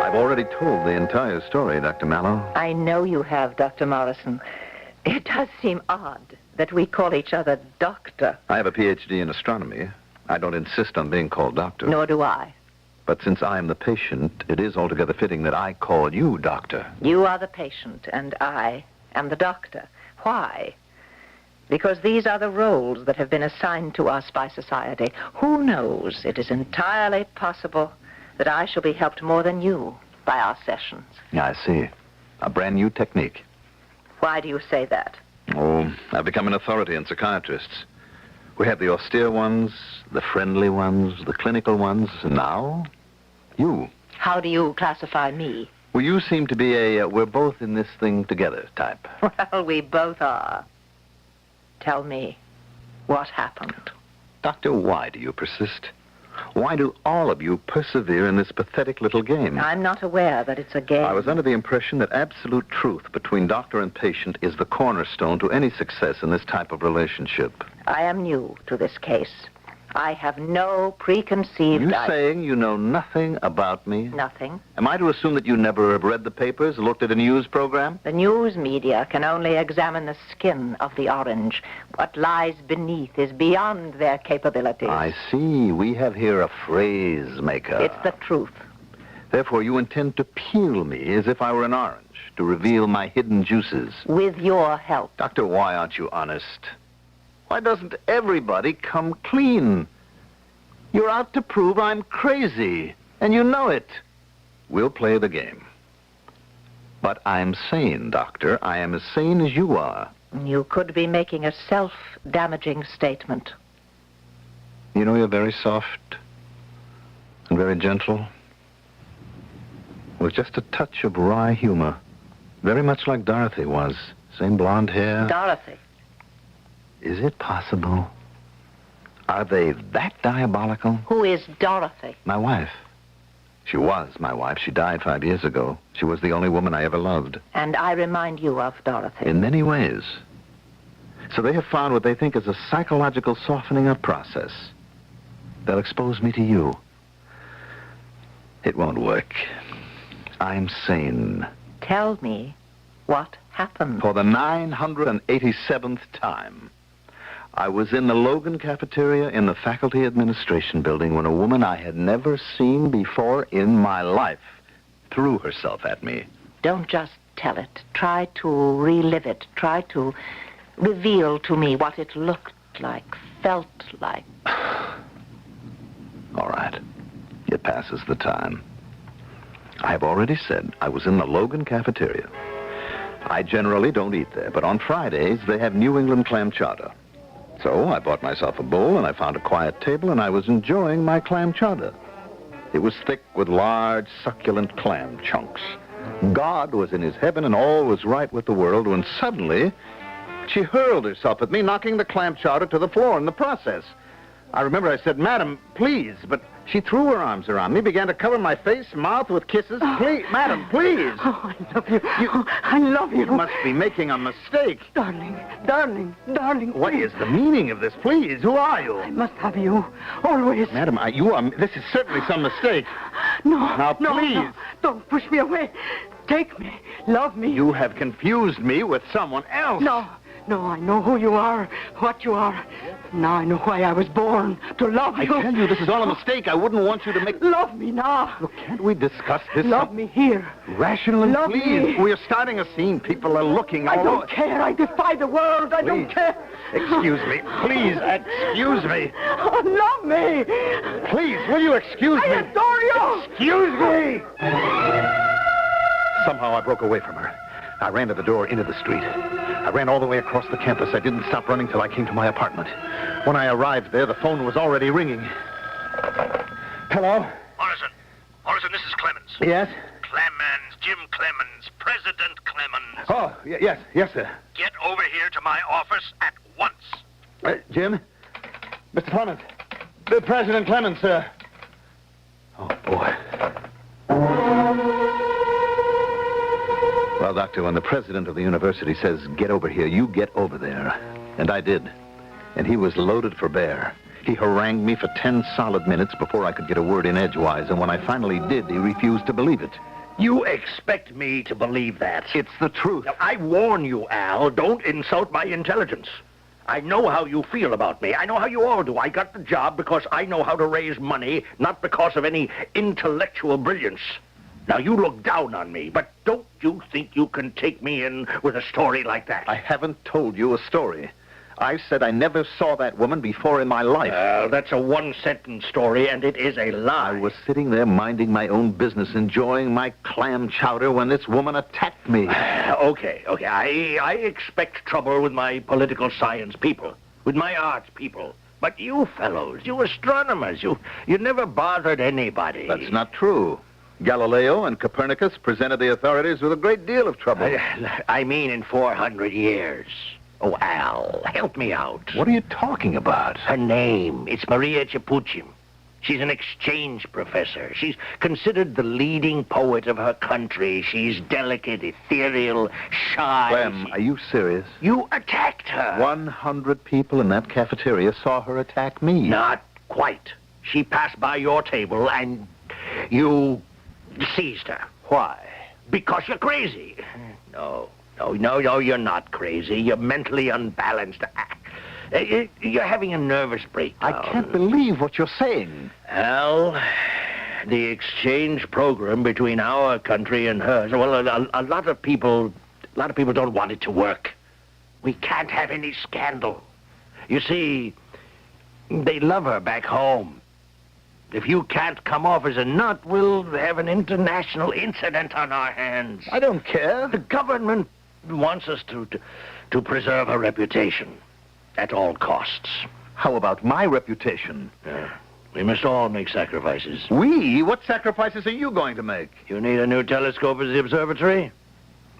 I've already told the entire story, Dr. Mallow. I know you have, Dr. Morrison. It does seem odd that we call each other doctor. I have a Ph.D. in astronomy. I don't insist on being called doctor. Nor do I. But since I am the patient, it is altogether fitting that I call you doctor. You are the patient, and I am the doctor. Why? Because these are the roles that have been assigned to us by society. Who knows? It is entirely possible that I shall be helped more than you by our sessions. Yeah, I see. A brand new technique. Why do you say that? Oh, I've become an authority on psychiatrists. We have the austere ones, the friendly ones, the clinical ones, and now, you. How do you classify me? Well, you seem to be a we're both in this thing together type. Well, we both are. Tell me, what happened? Doctor, why do you persist? Why do all of you persevere in this pathetic little game? I'm not aware that it's a game. I was under the impression that absolute truth between doctor and patient is the cornerstone to any success in this type of relationship. I am new to this case. I have no preconceived... You saying you know nothing about me? Nothing. Am I to assume that you never have read the papers, looked at a news program? The news media can only examine the skin of the orange. What lies beneath is beyond their capabilities. I see. We have here a phrase maker. It's the truth. Therefore, you intend to peel me as if I were an orange, to reveal my hidden juices. With your help. Doctor, why aren't you honest? Why doesn't everybody come clean? You're out to prove I'm crazy, and you know it. We'll play the game. But I'm sane, Doctor. I am as sane as you are. You could be making a self-damaging statement. You know, you're very soft and very gentle, with just a touch of wry humor. Very much like Dorothy was. Same blonde hair. Dorothy. Is it possible? Are they that diabolical? Who is Dorothy? My wife. She was my wife. She died 5 years ago. She was the only woman I ever loved. And I remind you of Dorothy. In many ways. So they have found what they think is a psychological softening up process. They'll expose me to you. It won't work. I'm sane. Tell me what happened. For the 987th time, I was in the Logan cafeteria in the faculty administration building when a woman I had never seen before in my life threw herself at me. Don't just tell it. Try to relive it. Try to reveal to me what it looked like, felt like. All right. It passes the time. I have already said I was in the Logan cafeteria. I generally don't eat there, but on Fridays they have New England clam chowder. So I bought myself a bowl, and I found a quiet table, and I was enjoying my clam chowder. It was thick with large, succulent clam chunks. God was in his heaven, and all was right with the world, when suddenly she hurled herself at me, knocking the clam chowder to the floor in the process. I remember I said, "Madam, please," but she threw her arms around me, began to cover my face, mouth with kisses. "Please, madam, please." Oh, I love you. I love you. You must be making a mistake. Darling, darling, darling. What is the meaning of this? Please, who are you? I must have you. Always. Madam, this is certainly some mistake. No. Now, please. No. Don't push me away. Take me. Love me. You have confused me with someone else. No, I know who you are, what you are. Now I know why I was born, to love you. I tell you, this is all a mistake. I wouldn't want you to make... Love me now. Look, can't we discuss this? Love me here. Rationally, love please. Me. We're starting a scene. People are looking. I don't care. I defy the world. I don't care. Excuse me. Please, excuse me. Oh, love me. Please, will you excuse me? I adore you. Excuse me. Somehow I broke away from her. I ran to the door into the street. I ran all the way across the campus. I didn't stop running till I came to my apartment. When I arrived there, the phone was already ringing. Hello? Morrison, this is Clemens. Yes? Clemens, Jim Clemens, President Clemens. Oh, yes, sir. Get over here to my office at once. Jim? Mr. Clemens. President Clemens, sir. Oh, boy. Well, Doctor, when the president of the university says, "Get over here," you get over there. And I did. And he was loaded for bear. He harangued me for 10 solid minutes before I could get a word in edgewise, and when I finally did, he refused to believe it. You expect me to believe that? It's the truth. Now, I warn you, Al, don't insult my intelligence. I know how you feel about me. I know how you all do. I got the job because I know how to raise money, not because of any intellectual brilliance. Now, you look down on me, but don't you think you can take me in with a story like that? I haven't told you a story. I said I never saw that woman before in my life. That's a one-sentence story, and it is a lie. I was sitting there minding my own business, enjoying my clam chowder, when this woman attacked me. Okay. I expect trouble with my political science people, with my arts people. But you fellows, you astronomers, you never bothered anybody. That's not true. Galileo and Copernicus presented the authorities with a great deal of trouble. I mean in 400 years. Oh, Al, help me out. What are you talking about? Her name, it's Maria Capuchin. She's an exchange professor. She's considered the leading poet of her country. She's delicate, ethereal, shy. Clem, are you serious? You attacked her. 100 people in that cafeteria saw her attack me. Not quite. She passed by your table and you seized her. Why? Because you're crazy. No, you're not crazy. You're mentally unbalanced. You're having a nervous breakdown. I can't believe what you're saying. Al, the exchange program between our country and hers, well, a lot of people don't want it to work. We can't have any scandal. You see, they love her back home. If you can't come off as a nut, we'll have an international incident on our hands. I don't care. The government wants us to preserve her reputation at all costs. How about my reputation? We must all make sacrifices. We? What sacrifices are you going to make? You need a new telescope at the observatory?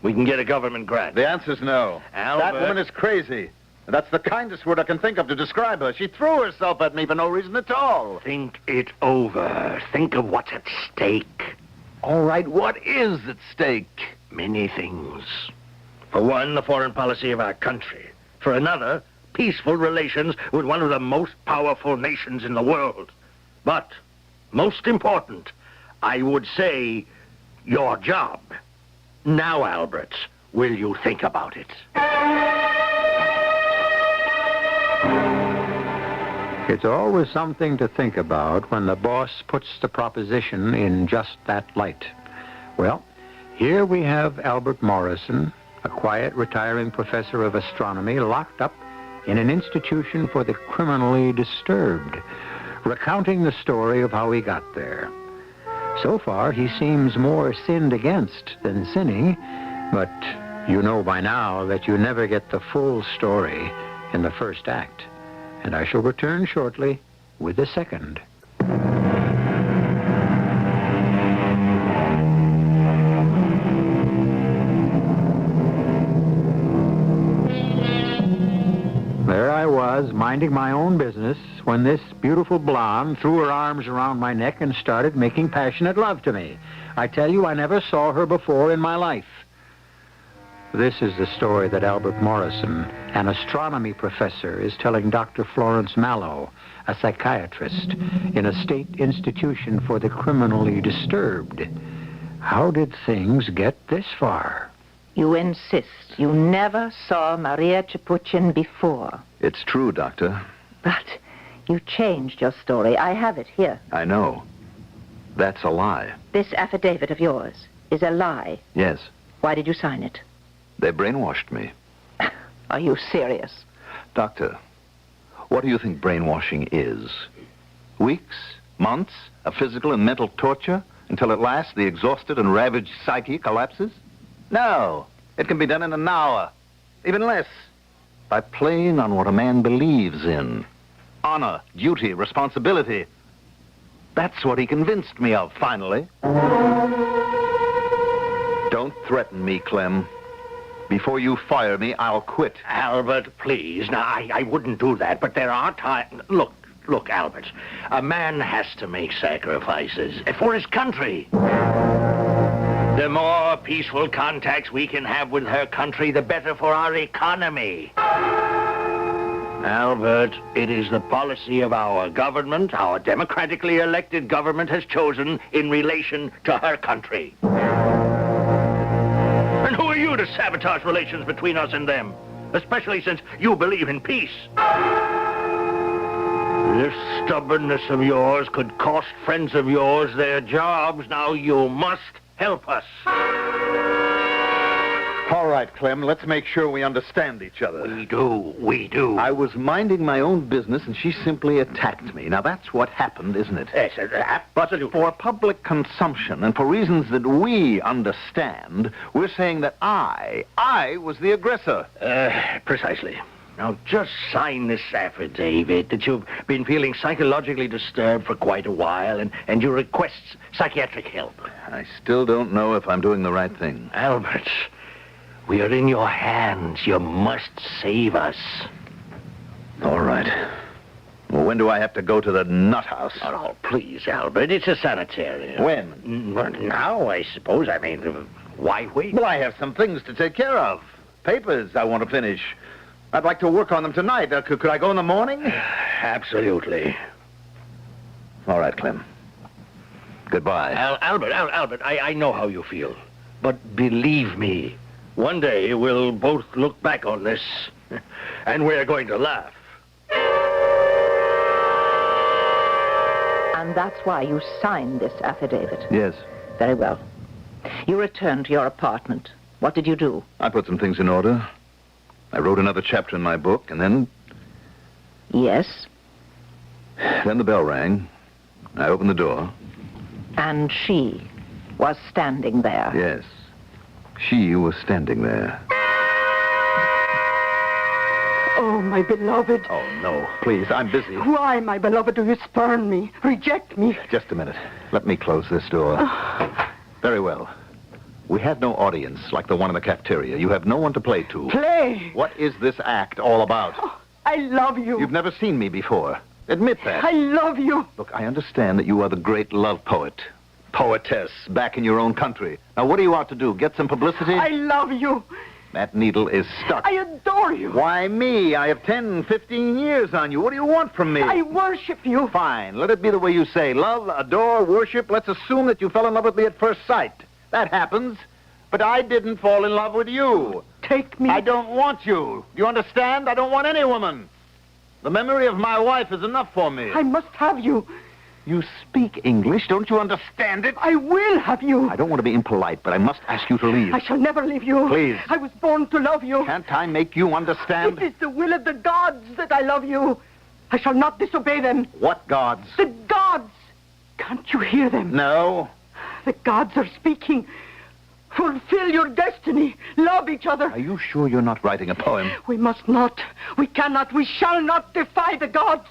We can get a government grant. The answer's no. Albert. That woman is crazy. And that's the kindest word I can think of to describe her. She threw herself at me for no reason at all. Think it over. Think of what's at stake. All right, what is at stake? Many things. For one, the foreign policy of our country. For another, peaceful relations with one of the most powerful nations in the world. But, most important, I would say, your job. Now, Albert, will you think about it? It's always something to think about when the boss puts the proposition in just that light. Well, here we have Albert Morrison, a quiet, retiring professor of astronomy, locked up in an institution for the criminally disturbed, recounting the story of how he got there. So far, he seems more sinned against than sinning, but you know by now that you never get the full story in the first act. And I shall return shortly with the second. There I was, minding my own business, when this beautiful blonde threw her arms around my neck and started making passionate love to me. I tell you, I never saw her before in my life. This is the story that Albert Morrison, an astronomy professor, is telling Dr. Florence Mallow, a psychiatrist, in a state institution for the criminally disturbed. How did things get this far? You insist you never saw Maria Capuchin before. It's true, Doctor. But you changed your story. I have it here. I know. That's a lie. This affidavit of yours is a lie. Yes. Why did you sign it? They brainwashed me. Are you serious? Doctor, what do you think brainwashing is? Weeks? Months? Of physical and mental torture? Until at last the exhausted and ravaged psyche collapses? No. It can be done in an hour. Even less. By playing on what a man believes in. Honor, duty, responsibility. That's what he convinced me of, finally. Don't threaten me, Clem. Before you fire me, I'll quit. Albert, please. Now, I wouldn't do that, but there are times... Look, Albert. A man has to make sacrifices for his country. The more peaceful contacts we can have with her country, the better for our economy. Albert, it is the policy of our government, our democratically elected government has chosen in relation to her country. And who are you to sabotage relations between us and them? Especially since you believe in peace. This stubbornness of yours could cost friends of yours their jobs. Now you must help us. All right, Clem, let's make sure we understand each other. We do. I was minding my own business, and she simply attacked me. Now, that's what happened, isn't it? Yes, absolutely. But for public consumption, and for reasons that we understand, we're saying that I was the aggressor. Precisely. Now, just sign this affidavit that you've been feeling psychologically disturbed for quite a while, and you request psychiatric help. I still don't know if I'm doing the right thing. Albert, we are in your hands. You must save us. All right. We'll when do I have to go to the nut house? Oh, please, Albert. It's a sanitarium. When? Now, I suppose. I mean, why wait? Well, I have some things to take care of. Papers I want to finish. I'd like to work on them tonight. Could I go in the morning? Absolutely. All right, Clem. Goodbye. Albert, I know how you feel. But believe me, one day we'll both look back on this, and we're going to laugh. And that's why you signed this affidavit. Yes. Very well. You returned to your apartment. What did you do? I put some things in order. I wrote another chapter in my book, and then... Yes? Then the bell rang. I opened the door. And she was standing there. Yes. She was standing there. Oh, my beloved. Oh, no. Please, I'm busy. Why, my beloved, do you spurn me, reject me? Just a minute. Let me close this door. Very well. We had no audience like the one in the cafeteria. You have no one to play to. Play? What is this act all about? Oh, I love you. You've never seen me before. Admit that. I love you. Look, I understand that you are the great love poet. Poetess back in your own country. Now, what are you out to do? Get some publicity? I love you. That needle is stuck. I adore you. Why me? I have 10, 15 years on you. What do you want from me? I worship you. Fine. Let it be the way you say. Love, adore, worship. Let's assume that you fell in love with me at first sight. That happens. But I didn't fall in love with you. Take me. I don't want you. Do you understand? I don't want any woman. The memory of my wife is enough for me. I must have you. You speak English. Don't you understand it? I will have you. I don't want to be impolite, but I must ask you to leave. I shall never leave you. Please. I was born to love you. Can't I make you understand? It is the will of the gods that I love you. I shall not disobey them. What gods? The gods. Can't you hear them? No. The gods are speaking. Fulfill your destiny. Love each other. Are you sure you're not writing a poem? We must not. We cannot. We shall not defy the gods.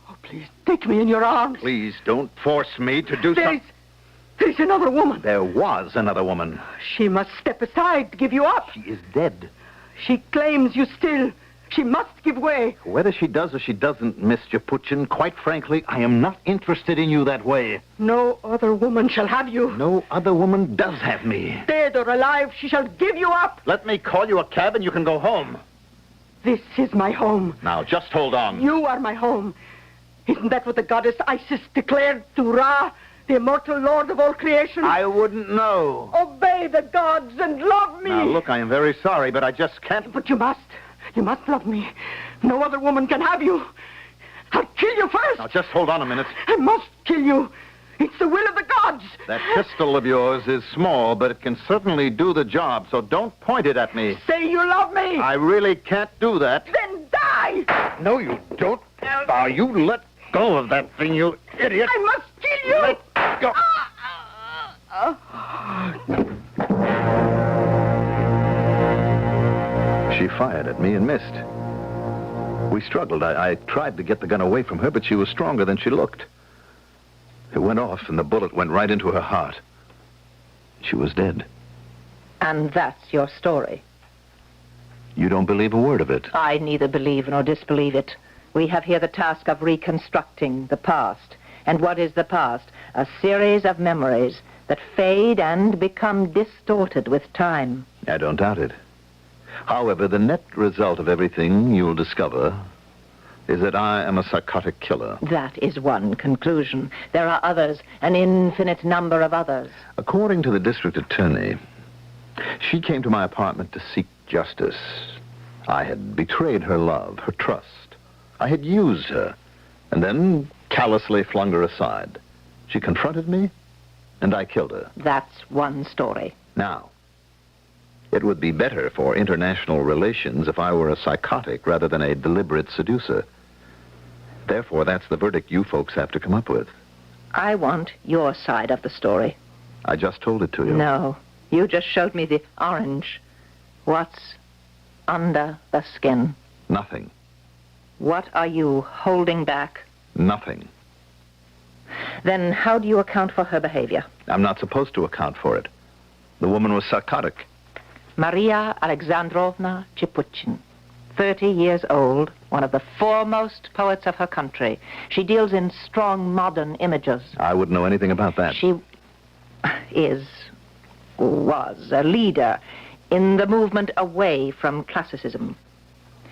Oh, please, take me in your arms. Please, don't force me to do something. There's another woman. There was another woman. She must step aside to give you up. She is dead. She claims you still. She must give way. Whether she does or she doesn't, Miss Japuchin, quite frankly, I am not interested in you that way. No other woman shall have you. No other woman does have me. Dead or alive, she shall give you up. Let me call you a cab and you can go home. This is my home. Now, just hold on. You are my home. Isn't that what the goddess Isis declared to Ra, the immortal lord of all creation? I wouldn't know. Obey the gods and love me. Now, look, I am very sorry, but I just can't. But you must. You must love me. No other woman can have you. I'll kill you first. Now, just hold on a minute. I must kill you. It's the will of the gods. That pistol of yours is small, but it can certainly do the job, so don't point it at me. Say you love me. I really can't do that. Then die. No, you don't. Now, you let go of that thing, you idiot. I must kill you. Let go. She fired at me and missed. We struggled. I tried to get the gun away from her, but she was stronger than she looked. It went off, and the bullet went right into her heart. She was dead. And that's your story. You don't believe a word of it. I neither believe nor disbelieve it. We have here the task of reconstructing the past. And what is the past? A series of memories that fade and become distorted with time. I don't doubt it. However, the net result of everything you'll discover is that I am a psychotic killer. That is one conclusion. There are others, an infinite number of others. According to the district attorney, she came to my apartment to seek justice. I had betrayed her love, her trust. I had used her, and then callously flung her aside. She confronted me, and I killed her. That's one story. Now, it would be better for international relations if I were a psychotic rather than a deliberate seducer. Therefore, that's the verdict you folks have to come up with. I want your side of the story. I just told it to you. No, you just showed me the orange. What's under the skin? Nothing. What are you holding back? Nothing. Then how do you account for her behavior? I'm not supposed to account for it. The woman was psychotic. Maria Alexandrovna Chipuchin. 30 years old, one of the foremost poets of her country. She deals in strong modern images. I wouldn't know anything about that. She was a leader in the movement away from classicism.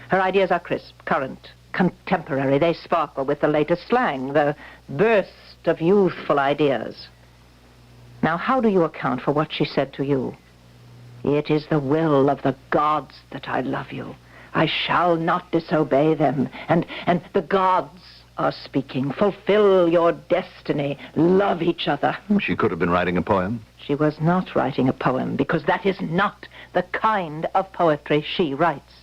Her ideas are crisp, current, contemporary. They sparkle with the latest slang, the burst of youthful ideas. Now, how do you account for what she said to you? It is the will of the gods that I love you. I shall not disobey them. And the gods are speaking. Fulfill your destiny. Love each other. She could have been writing a poem. She was not writing a poem, because that is not the kind of poetry she writes.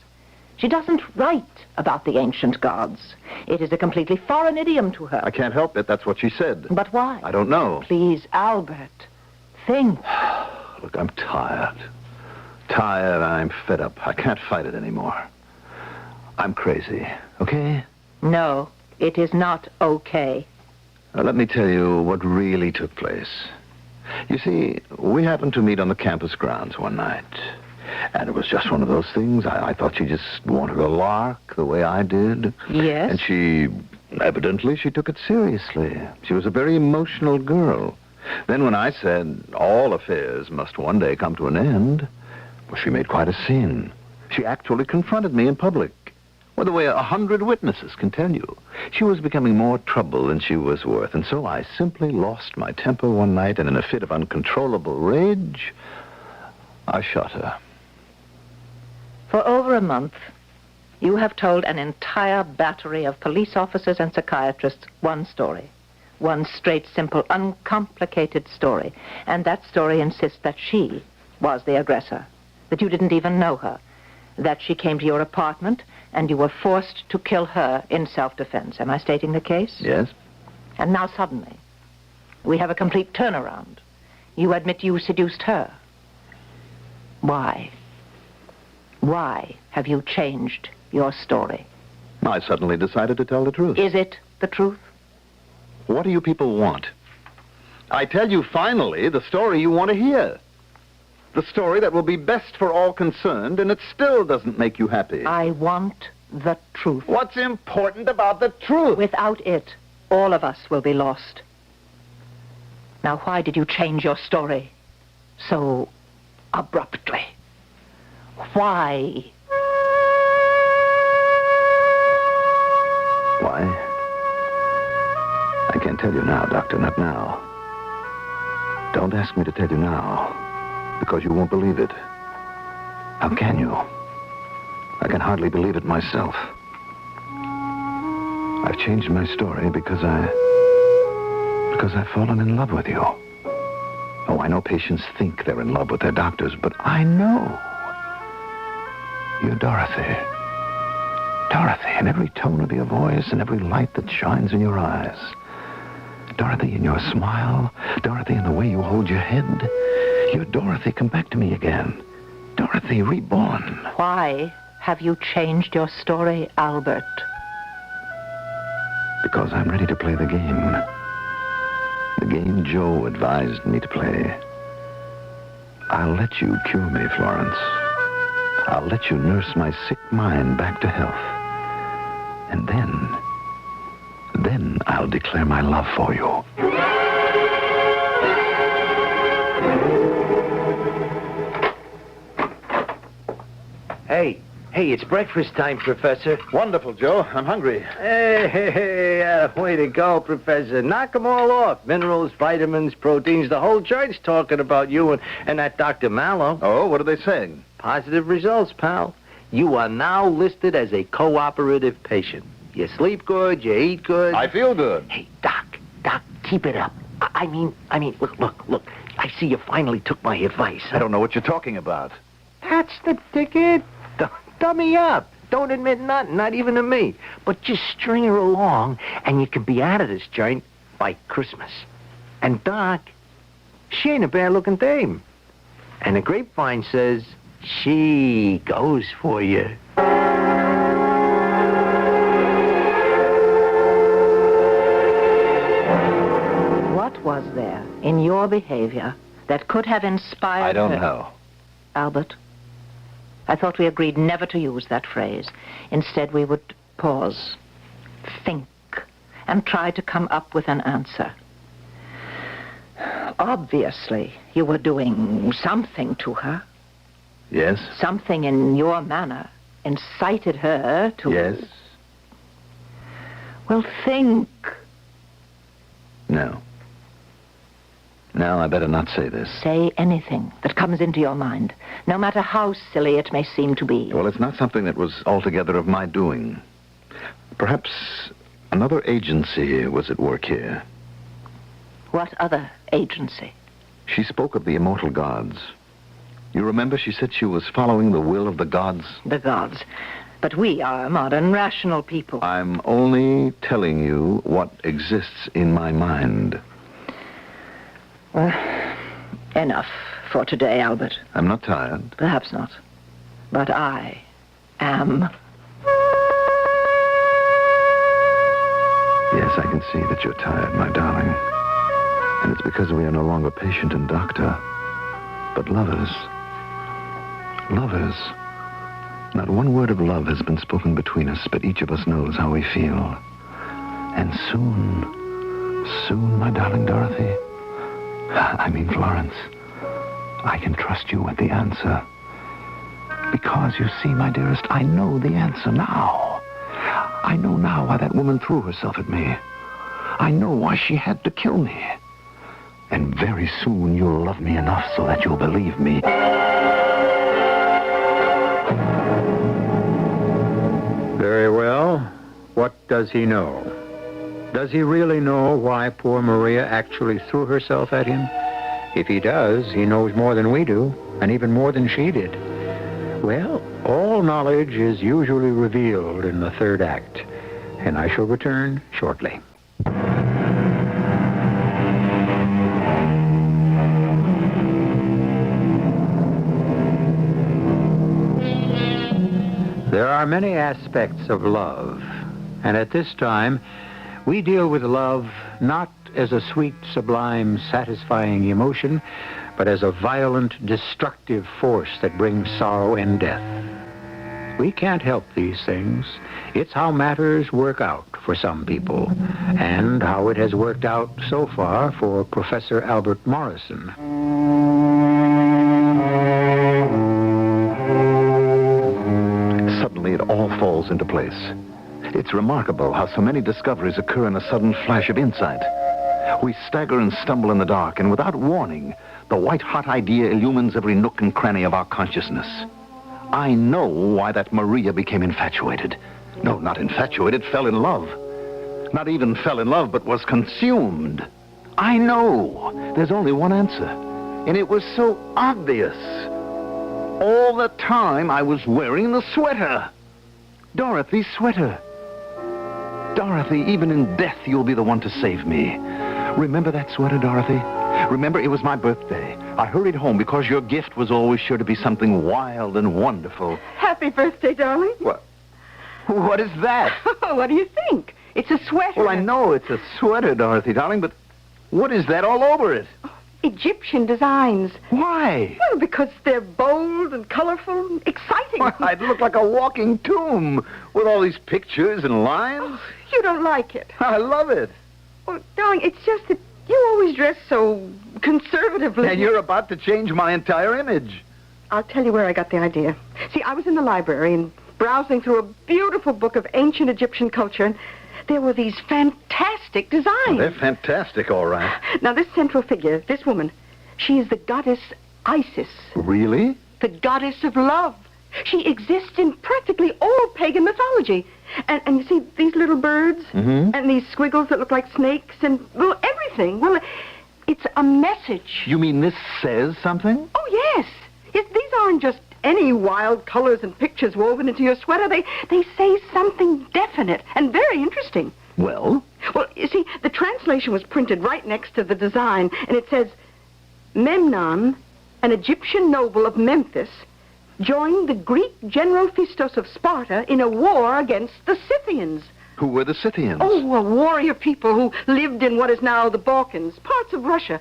She doesn't write about the ancient gods. It is a completely foreign idiom to her. I can't help it. That's what she said. But why? I don't know. Please, Albert, think. Look, I'm tired. I'm fed up. I can't fight it anymore. I'm crazy, okay? No, it is not okay. Now, let me tell you what really took place. You see, we happened to meet on the campus grounds one night. And it was just one of those things. I thought she just wanted a lark the way I did. Yes? And evidently, she took it seriously. She was a very emotional girl. Then when I said all affairs must one day come to an end, well, she made quite a scene. She actually confronted me in public. Well, the way 100 witnesses can tell you. She was becoming more trouble than she was worth, and so I simply lost my temper one night, and in a fit of uncontrollable rage, I shot her. For over a month, you have told an entire battery of police officers and psychiatrists one story. One straight, simple, uncomplicated story. And that story insists that she was the aggressor, that you didn't even know her, that she came to your apartment and you were forced to kill her in self-defense. Am I stating the case? Yes. And now suddenly, we have a complete turnaround. You admit you seduced her. Why? Why have you changed your story? I suddenly decided to tell the truth. Is it the truth? What do you people want? I tell you finally the story you want to hear. The story that will be best for all concerned, and it still doesn't make you happy. I want the truth. What's important about the truth? Without it, all of us will be lost. Now, why did you change your story so abruptly? Why? Why? I can't tell you now, Doctor, not now. Don't ask me to tell you now, because you won't believe it. How can you? I can hardly believe it myself. I've changed my story because I've fallen in love with you. Oh, I know patients think they're in love with their doctors, but I know. You're Dorothy. Dorothy in every tone of your voice and every light that shines in your eyes. Dorothy in your smile. Dorothy in the way you hold your head. You're Dorothy, come back to me again. Dorothy, reborn. Why have you changed your story, Albert? Because I'm ready to play the game. The game Joe advised me to play. I'll let you cure me, Florence. I'll let you nurse my sick mind back to health. And then I'll declare my love for you. Hey, it's breakfast time, Professor. Wonderful, Joe. I'm hungry. Hey, way to go, Professor. Knock 'em all off. Minerals, vitamins, proteins, the whole joint's talking about you and that Dr. Mallow. Oh, what are they saying? Positive results, pal. You are now listed as a cooperative patient. You sleep good, you eat good. I feel good. Hey, Doc, keep it up. I mean, look. I see you finally took my advice. I don't know what you're talking about. That's the ticket. Dummy up. Don't admit nothing, not even to me. But just string her along, and you can be out of this joint by Christmas. And Doc, she ain't a bad-looking dame. And the grapevine says she goes for you. What was there in your behavior that could have inspired I don't her? know. Albert, I thought we agreed never to use that phrase. Instead, we would pause, think, and try to come up with an answer. Obviously, you were doing something to her. Yes? Something in your manner incited her to... Yes? Well, think. No. No, I better not say this. Say anything that comes into your mind, no matter how silly it may seem to be. Well, it's not something that was altogether of my doing. Perhaps another agency was at work here. What other agency? She spoke of the immortal gods. You remember she said she was following the will of the gods? The gods. But we are modern, rational people. I'm only telling you what exists in my mind. Well, enough for today, Albert. I'm not tired. Perhaps not. But I am. Yes, I can see that you're tired, my darling. And it's because we are no longer patient and doctor, but lovers. Lovers. Not one word of love has been spoken between us, but each of us knows how we feel. And soon, my darling Dorothy, I mean Florence, I can trust you with the answer. Because, you see, my dearest, I know the answer now. I know now why that woman threw herself at me. I know why she had to kill me. And very soon you'll love me enough so that you'll believe me. Very well. What does he know? Does he really know why poor Maria actually threw herself at him? If he does, he knows more than we do, and even more than she did. Well, all knowledge is usually revealed in the third act, and I shall return shortly. There are many aspects of love, and at this time, we deal with love not as a sweet, sublime, satisfying emotion, but as a violent, destructive force that brings sorrow and death. We can't help these things. It's how matters work out for some people, and how it has worked out so far for Professor Albert Morrison. Suddenly it all falls into place. It's remarkable how so many discoveries occur in a sudden flash of insight. We stagger and stumble in the dark, and without warning, the white-hot idea illumines every nook and cranny of our consciousness. I know why that Maria became infatuated. No, not infatuated, fell in love. Not even fell in love, but was consumed. I know. There's only one answer, and it was so obvious. All the time I was wearing the sweater. Dorothy's sweater. Dorothy, even in death, you'll be the one to save me. Remember that sweater, Dorothy? Remember, it was my birthday. I hurried home because your gift was always sure to be something wild and wonderful. Happy birthday, darling. What is that? What do you think? It's a sweater. Well, I know it's a sweater, Dorothy, darling, but what is that all over it? Egyptian designs. Why? Well, because they're bold and colorful and exciting. Well, I'd look like a walking tomb with all these pictures and lines. Oh, you don't like it. I love it. Well, darling, it's just that you always dress so conservatively. And you're about to change my entire image. I'll tell you where I got the idea. See, I was in the library and browsing through a beautiful book of ancient Egyptian culture, and there were these fantastic designs. Well, they're fantastic, all right. Now, this central figure, this woman, she is the goddess Isis. Really? The goddess of love. She exists in practically all pagan mythology. And you see these little birds? Mm-hmm. And these squiggles that look like snakes and, well, everything. Well, it's a message. You mean this says something? Oh, yes. These aren't just any wild colors and pictures woven into your sweater. They say something definite and very interesting. Well? Well, you see, the translation was printed right next to the design, and it says, Memnon, an Egyptian noble of Memphis, joined the Greek general Phistos of Sparta in a war against the Scythians. Who were the Scythians? Oh, a warrior people who lived in what is now the Balkans, parts of Russia.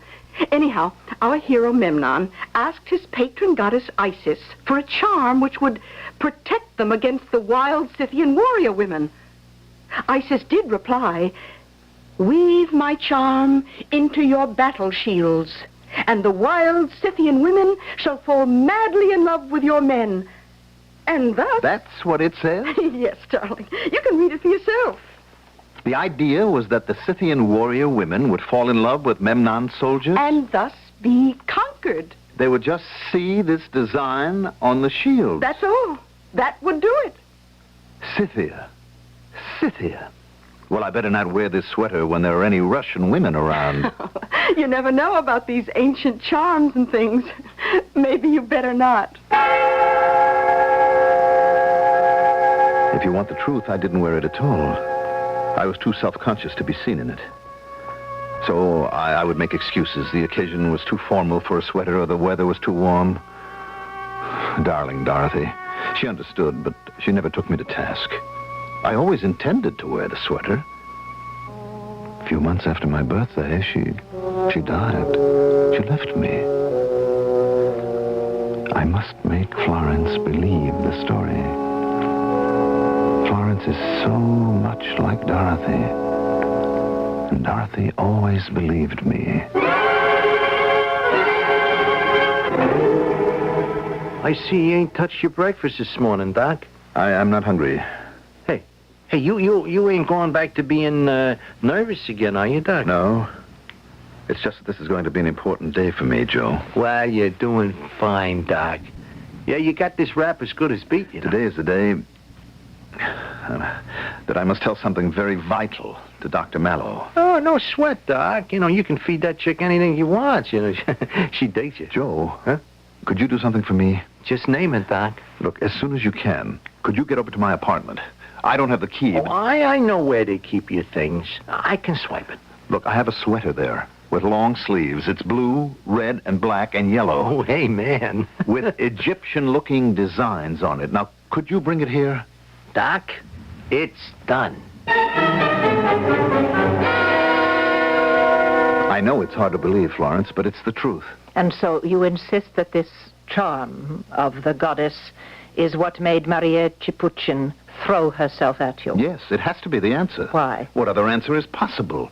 Anyhow, our hero Memnon asked his patron goddess Isis for a charm which would protect them against the wild Scythian warrior women. Isis did reply, "Weave my charm into your battle shields, and the wild Scythian women shall fall madly in love with your men." And thus... That's what it says? Yes, darling. You can read it for yourself. The idea was that the Scythian warrior women would fall in love with Memnon's soldiers? And thus be conquered. They would just see this design on the shield. That's all. That would do it. Scythia. Well, I better not wear this sweater when there are any Russian women around. You never know about these ancient charms and things. Maybe you better not. If you want the truth, I didn't wear it at all. I was too self-conscious to be seen in it. So I would make excuses. The occasion was too formal for a sweater, or the weather was too warm. Darling Dorothy. She understood, but she never took me to task. I always intended to wear the sweater. A few months after my birthday, she died. She left me. I must make Florence believe the story. Florence is so much like Dorothy. And Dorothy always believed me. I see you ain't touched your breakfast this morning, Doc. I'm not hungry. Hey, you ain't going back to being nervous again, are you, Doc? No. It's just that this is going to be an important day for me, Joe. Well, you're doing fine, Doc. Yeah, you got this rap as good as beat, you know. Today is the day that I must tell something very vital to Dr. Mallow. Oh, no sweat, Doc. You know, you can feed that chick anything you want, you know. She digs you. Joe, could you do something for me? Just name it, Doc. Look, as soon as you can, could you get over to my apartment? I don't have the key. Oh, I know where they keep your things. I can swipe it. Look, I have a sweater there with long sleeves. It's blue, red, and black, and yellow. Oh, hey, man. With Egyptian-looking designs on it. Now, could you bring it here? Doc, it's done. I know it's hard to believe, Florence, but it's the truth. And so you insist that this charm of the goddess is what made Maria Chipuchin throw herself at you? Yes, it has to be the answer. Why? What other answer is possible?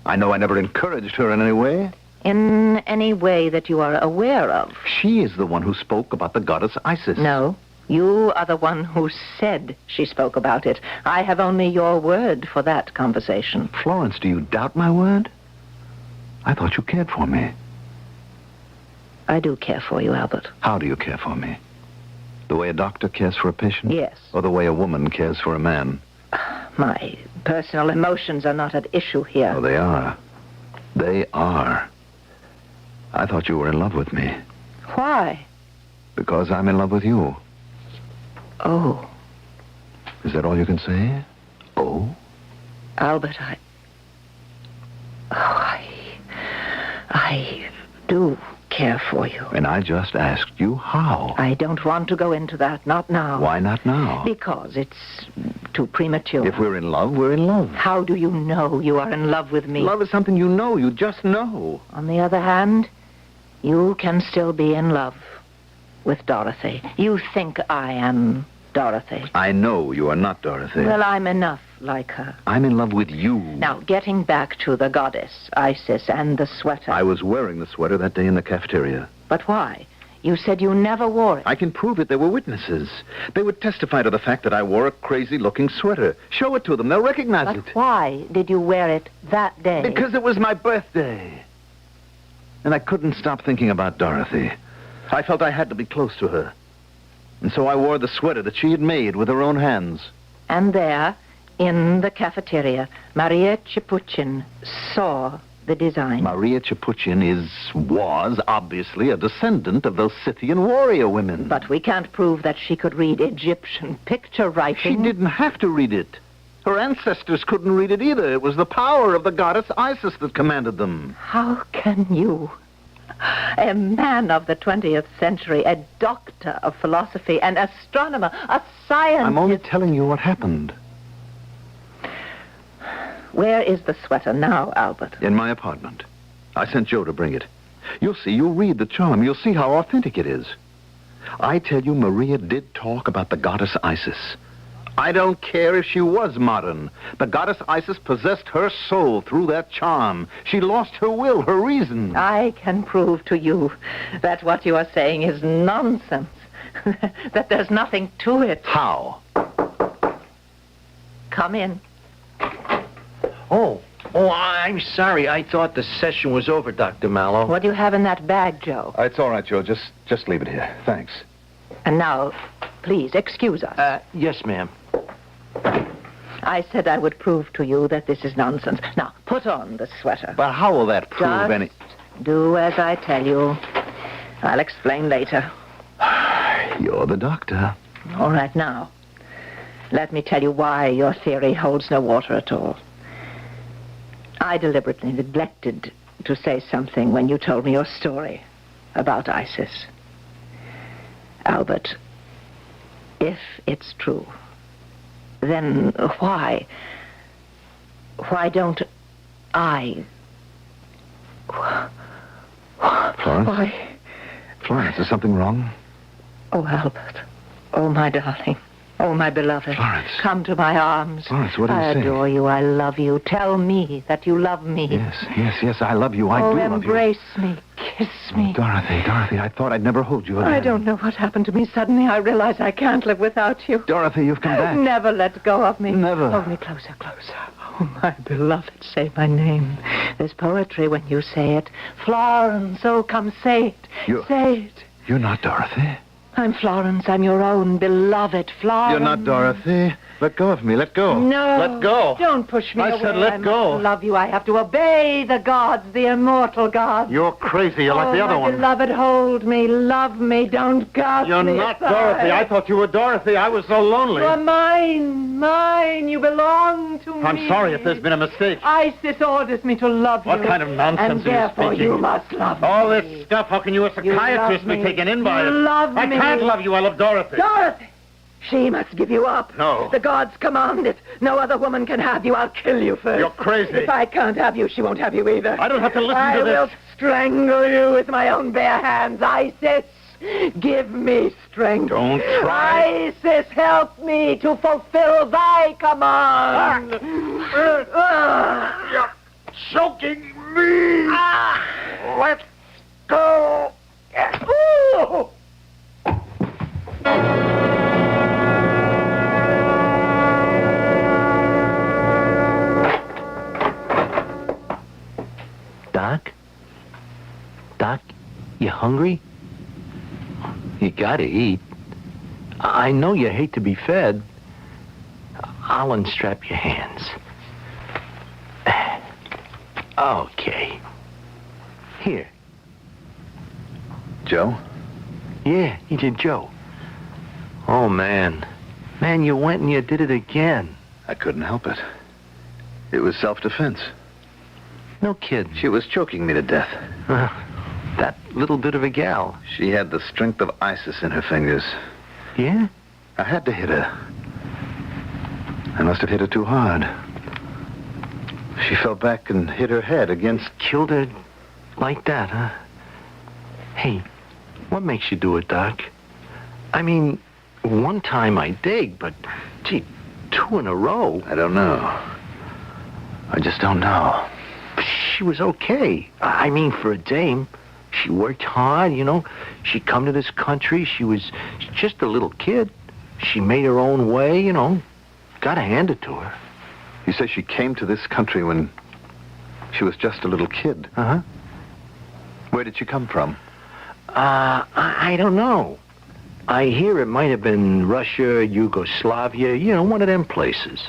I know I never encouraged her in any way. In any way that you are aware of? She is the one who spoke about the goddess Isis. No, you are the one who said she spoke about it. I have only your word for that conversation. Florence, do you doubt my word? I thought you cared for me. I do care for you, Albert. How do you care for me? The way a doctor cares for a patient? Yes. Or the way a woman cares for a man? My personal emotions are not at issue here. Oh, they are. They are. I thought you were in love with me. Why? Because I'm in love with you. Oh. Is that all you can say? Oh? Albert, I do care for you. And I just asked you how. I don't want to go into that, not now. Why not now? Because it's too premature. If we're in love, we're in love. How do you know you are in love with me? Love is something you know. You just know. On the other hand, you can still be in love with Dorothy. You think I am Dorothy. I know you are not Dorothy. Well, I'm enough like her. I'm in love with you. Now, getting back to the goddess, Isis, and the sweater. I was wearing the sweater that day in the cafeteria. But why? You said you never wore it. I can prove it. There were witnesses. They would testify to the fact that I wore a crazy-looking sweater. Show it to them. They'll recognize it. But why did you wear it that day? Because it was my birthday. And I couldn't stop thinking about Dorothy. I felt I had to be close to her. And so I wore the sweater that she had made with her own hands. And there, in the cafeteria, Maria Chipuchin saw the design. Maria Chipuchin was obviously a descendant of those Scythian warrior women. But we can't prove that she could read Egyptian picture writing. She didn't have to read it. Her ancestors couldn't read it either. It was the power of the goddess Isis that commanded them. How can you, a man of the 20th century, a doctor of philosophy, an astronomer, a scientist... I'm only telling you what happened. Where is the sweater now, Albert? In my apartment. I sent Joe to bring it. You'll see. You'll read the charm. You'll see how authentic it is. I tell you, Maria did talk about the goddess Isis. I don't care if she was modern. The goddess Isis possessed her soul through that charm. She lost her will, her reason. I can prove to you that what you are saying is nonsense. That there's nothing to it. How? Come in. Oh, I'm sorry. I thought the session was over, Dr. Mallow. What do you have in that bag, Joe? It's all right, Joe. Just leave it here. Thanks. And now, please, excuse us. Yes, ma'am. I said I would prove to you that this is nonsense. Now, put on the sweater. But how will that prove Just any... do as I tell you. I'll explain later. You're the doctor. All right, now, let me tell you why your theory holds no water at all. I deliberately neglected to say something when you told me your story about Isis. Albert, if it's true, then why don't I... Florence? Why? Florence, is something wrong? Oh, Albert. Oh, my darling. Oh, my beloved. Florence. Come to my arms. Florence, what do you I say? adore you. I love you. Tell me that you love me. Yes, I love you. I do love you. Embrace me. Kiss me. Dorothy, I thought I'd never hold you again. I don't know what happened to me. Suddenly I realize I can't live without you. Dorothy, you've come back. Never let go of me. Never. Hold me closer, closer. Oh, my beloved, say my name. There's poetry when you say it. Florence, oh, come say it. Say it. You're not Dorothy. I'm Florence. I'm your own beloved Florence. You're not Dorothy. Let go of me. Let go. No. Let go. Don't push me away. I said let go. I love you. I have to obey the gods, the immortal gods. You're crazy. You're like the other one. Beloved, hold me. Love me. Don't cast You're me not aside. Dorothy. I thought you were Dorothy. I was so lonely. You're mine. Mine. You belong to me. I'm sorry if there's been a mistake. Isis orders me to love you. What kind of nonsense and are you therefore speaking? you must love me. All this stuff, how can you, a psychiatrist, be taken in by it? Love I me. can't love you. I love Dorothy. Dorothy! She must give you up. No. The gods command it. No other woman can have you. I'll kill you first. You're crazy. If I can't have you, she won't have you either. I don't have to listen to this. I will strangle you with my own bare hands. Isis, give me strength. Don't try. Isis, help me to fulfill thy command. You're choking me. Let's go. Ooh. Doc, you hungry? You gotta eat. I know you hate to be fed. I'll unstrap your hands. Okay. Here. Joe? Yeah, he did Joe. Oh, man. Man, you went and you did it again. I couldn't help it. It was self-defense. No kidding. She was choking me to death. That little bit of a gal. She had the strength of Isis in her fingers. Yeah? I had to hit her. I must have hit her too hard. She fell back and hit her head against... Killed her like that, huh? Hey, what makes you do it, Doc? I mean, one time I dig, but, gee, 2 in a row. I don't know. I just don't know. She was okay. I mean, for a dame. She worked hard, you know. She come to this country. She was just a little kid. She made her own way, you know. Gotta hand it to her. You say she came to this country when she was just a little kid? Uh-huh. Where did she come from? I don't know. I hear it might have been Russia, Yugoslavia, you know, one of them places.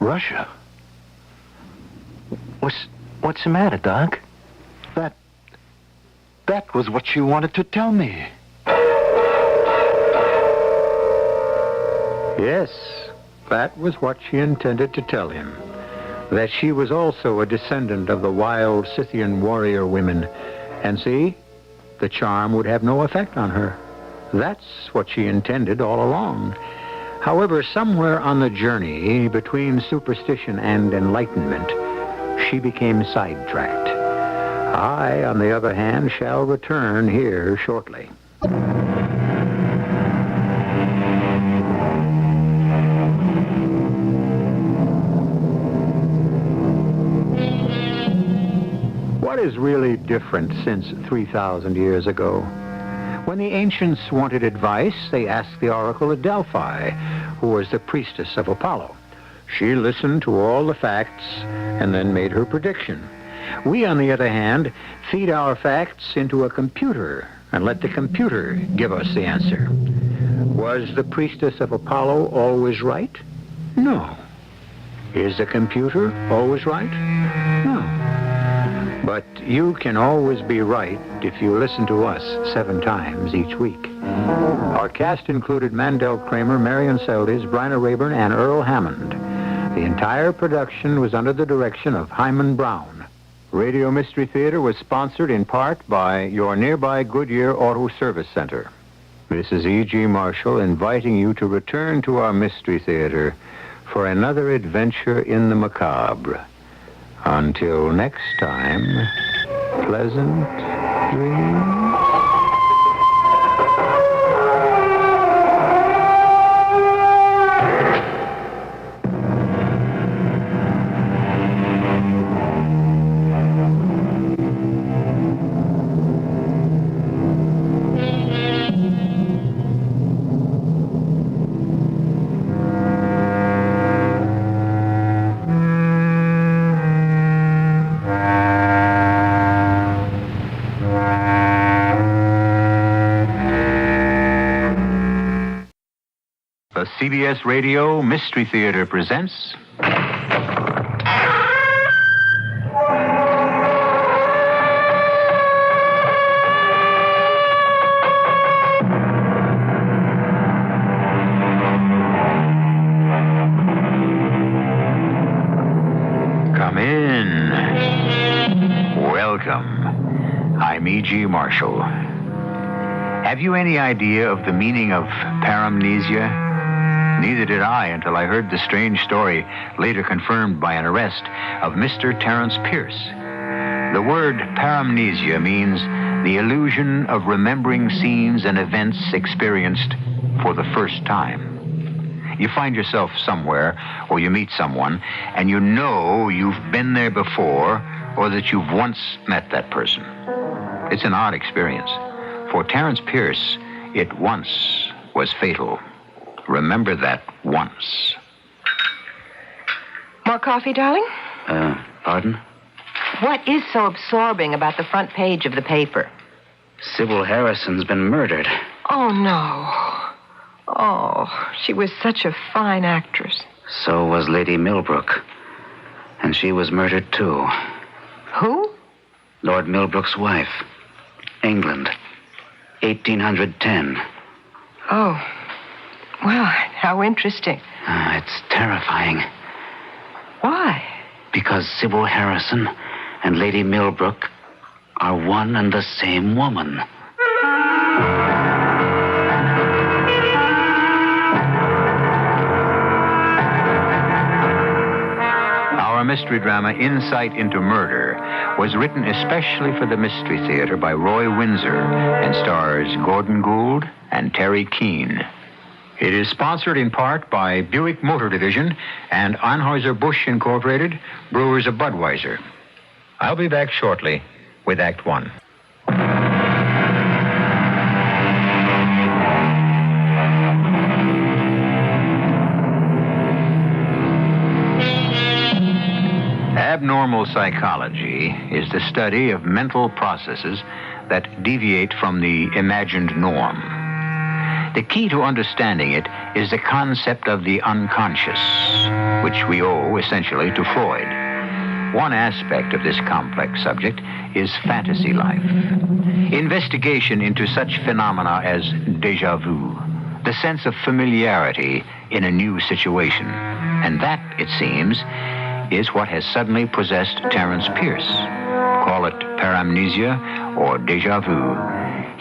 Russia? What's the matter, Doc? That was what she wanted to tell me. Yes, that was what she intended to tell him. That she was also a descendant of the wild Scythian warrior women. And see, the charm would have no effect on her. That's what she intended all along. However, somewhere on the journey between superstition and enlightenment, she became sidetracked. I, on the other hand, shall return here shortly. What is really different since 3,000 years ago? When the ancients wanted advice, they asked the oracle at Delphi, who was the priestess of Apollo. She listened to all the facts and then made her prediction. We, on the other hand, feed our facts into a computer and let the computer give us the answer. Was the priestess of Apollo always right? No. Is the computer always right? No. But you can always be right if you listen to us 7 times each week. Our cast included Mandel Kramer, Marion Seldes, Bryna Rayburn, and Earl Hammond. The entire production was under the direction of Hyman Brown. Radio Mystery Theater was sponsored in part by your nearby Goodyear Auto Service Center. This is E.G. Marshall inviting you to return to our Mystery Theater for another adventure in the macabre. Until next time, pleasant dreams. CBS Radio Mystery Theater presents... Come in. Welcome. I'm E.G. Marshall. Have you any idea of the meaning of paramnesia? Neither did I until I heard the strange story, later confirmed by an arrest, of Mr. Terence Pierce. The word paramnesia means the illusion of remembering scenes and events experienced for the first time. You find yourself somewhere, or you meet someone, and you know you've been there before, or that you've once met that person. It's an odd experience. For Terence Pierce, it once was fatal. Remember that once. More coffee, darling? Pardon? What is so absorbing about the front page of the paper? Sybil Harrison's been murdered. Oh, no. Oh, she was such a fine actress. So was Lady Millbrook. And she was murdered, too. Who? Lord Millbrook's wife. England. 1810. Oh. Well, how interesting. It's terrifying. Why? Because Sybil Harrison and Lady Millbrook are one and the same woman. Our mystery drama, Insight into Murder, was written especially for the Mystery Theater by Roy Windsor and stars Gordon Gould and Terry Keane. It is sponsored in part by Buick Motor Division and Anheuser-Busch Incorporated, Brewers of Budweiser. I'll be back shortly with Act One. Abnormal psychology is the study of mental processes that deviate from the imagined norm. The key to understanding it is the concept of the unconscious, which we owe essentially to Freud. One aspect of this complex subject is fantasy life. Investigation into such phenomena as déjà vu, the sense of familiarity in a new situation. And that, it seems, is what has suddenly possessed Terence Pierce. Call it paramnesia or déjà vu.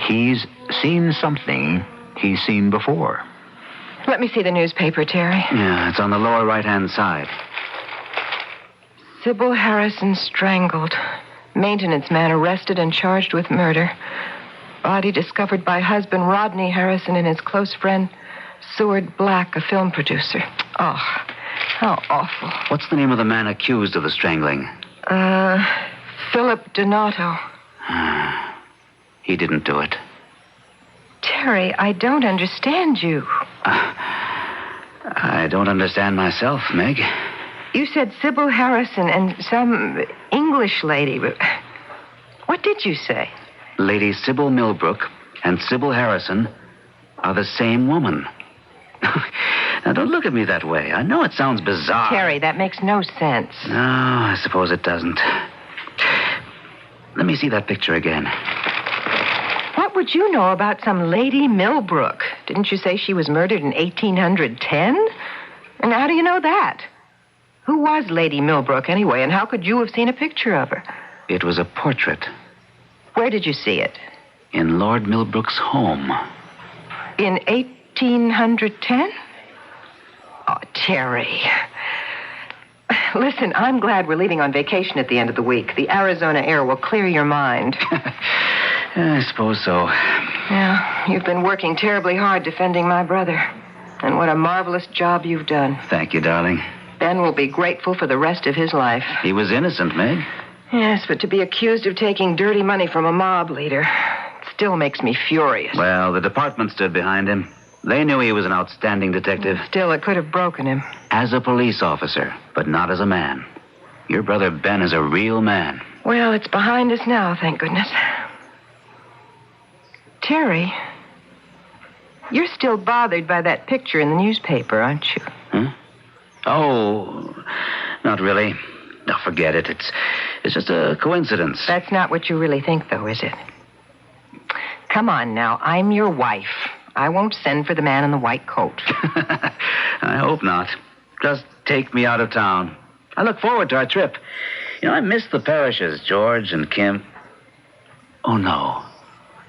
He's seen something he's seen before. Let me see the newspaper, Terry. Yeah, it's on the lower right-hand side. Sybil Harrison strangled. Maintenance man arrested and charged with murder. Body discovered by husband Rodney Harrison and his close friend Seward Black, a film producer. Oh, how awful. What's the name of the man accused of the strangling? Philip Donato. He didn't do it. Terry, I don't understand you. I don't understand myself, Meg. You said Sybil Harrison and some English lady. What did you say? Lady Sybil Millbrook and Sybil Harrison are the same woman. Now, don't look at me that way. I know it sounds bizarre. Terry, that makes no sense. No, I suppose it doesn't. Let me see that picture again. What would you know about some Lady Millbrook? Didn't you say she was murdered in 1810? And how do you know that? Who was Lady Millbrook, anyway, and how could you have seen a picture of her? It was a portrait. Where did you see it? In Lord Millbrook's home. In 1810? Oh, Terry. Listen, I'm glad we're leaving on vacation at the end of the week. The Arizona air will clear your mind. I suppose so. Yeah, you've been working terribly hard defending my brother. And what a marvelous job you've done. Thank you, darling. Ben will be grateful for the rest of his life. He was innocent, Meg. Yes, but to be accused of taking dirty money from a mob leader still makes me furious. Well, the department stood behind him. They knew he was an outstanding detective. Still, it could have broken him. As a police officer, but not as a man. Your brother Ben is a real man. Well, it's behind us now, thank goodness. Terry, you're still bothered by that picture in the newspaper, aren't you? Huh? Oh, not really. No, forget it. It's just a coincidence. That's not what you really think, though, is it? Come on now, I'm your wife. I won't send for the man in the white coat. I hope not. Just take me out of town. I look forward to our trip. You know, I miss the Parishes, George and Kim. Oh, no.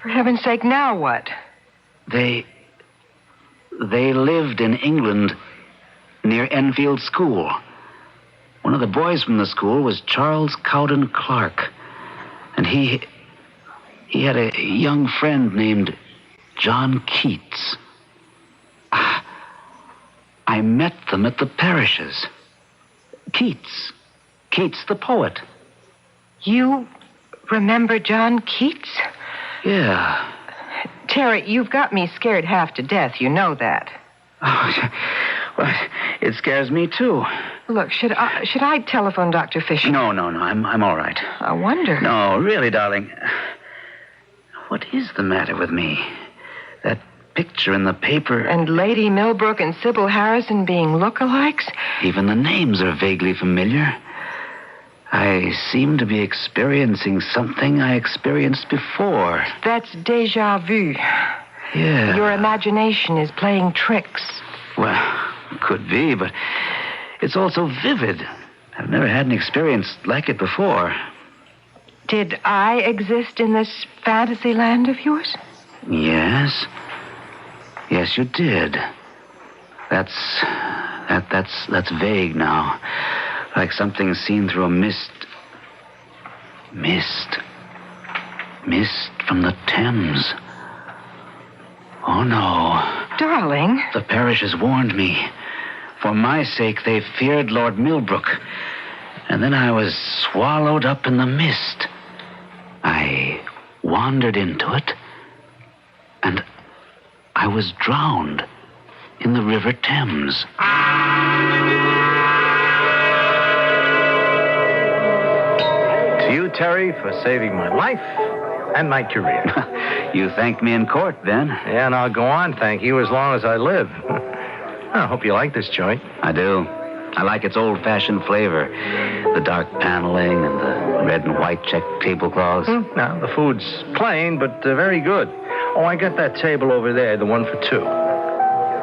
For heaven's sake, now what? They lived in England near Enfield School. One of the boys from the school was Charles Cowden Clark. And he had a young friend named John Keats. I met them at the Parishes. Keats the poet. You remember John Keats? Yeah. Terry, you've got me scared half to death. You know that. Oh, well, it scares me, too. Look, should I telephone Dr. Fisher? No. I'm all right. I wonder. No, really, darling. What is the matter with me? That picture in the paper. And Lady Millbrook and Sybil Harrison being lookalikes? Even the names are vaguely familiar. I seem to be experiencing something I experienced before. That's déjà vu. Yeah. Your imagination is playing tricks. Well, could be, but it's also vivid. I've never had an experience like it before. Did I exist in this fantasy land of yours? Yes. Yes, you did. That's vague now. Like something seen through a mist. Mist from the Thames. Oh, no. Darling. The Parishes warned me. For my sake, they feared Lord Millbrook. And then I was swallowed up in the mist. I wandered into it, and I was drowned in the River Thames. To you, Terry, for saving my life and my career. You thanked me in court, Ben. Yeah, and I'll go on thank you as long as I live. I hope you like this joint. I do. I like its old-fashioned flavor. The dark paneling and the red and white checked tablecloths. Now, the food's plain, but very good. Oh, I got that table over there, the one for two.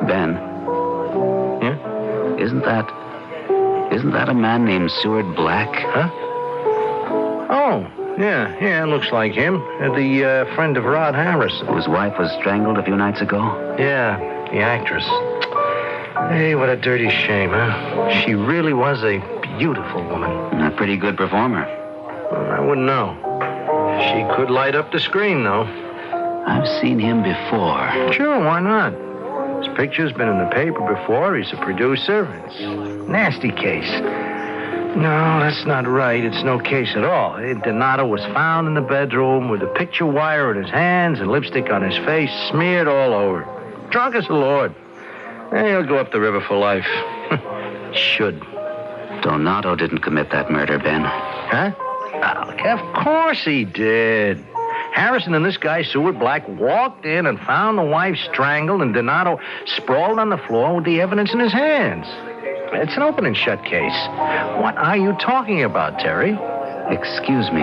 Ben. Yeah? Isn't that a man named Seward Black? Huh? Oh, yeah, looks like him. The friend of Rod Harrison. Whose wife was strangled a few nights ago? Yeah, the actress. Hey, what a dirty shame, huh? She really was a beautiful woman. A pretty good performer. I wouldn't know. She could light up the screen, though. I've seen him before. Sure, why not? His picture's been in the paper before. He's a producer. It's a nasty case. No, that's not right. It's no case at all. Donato was found in the bedroom with a picture wire in his hands and lipstick on his face, smeared all over. Drunk as the Lord. He'll go up the river for life. Should. Donato didn't commit that murder, Ben. Huh? Of course he did. Harrison and this guy, Seward Black, walked in and found the wife strangled and Donato sprawled on the floor with the evidence in his hands. It's an open and shut case. What are you talking about, Terry? Excuse me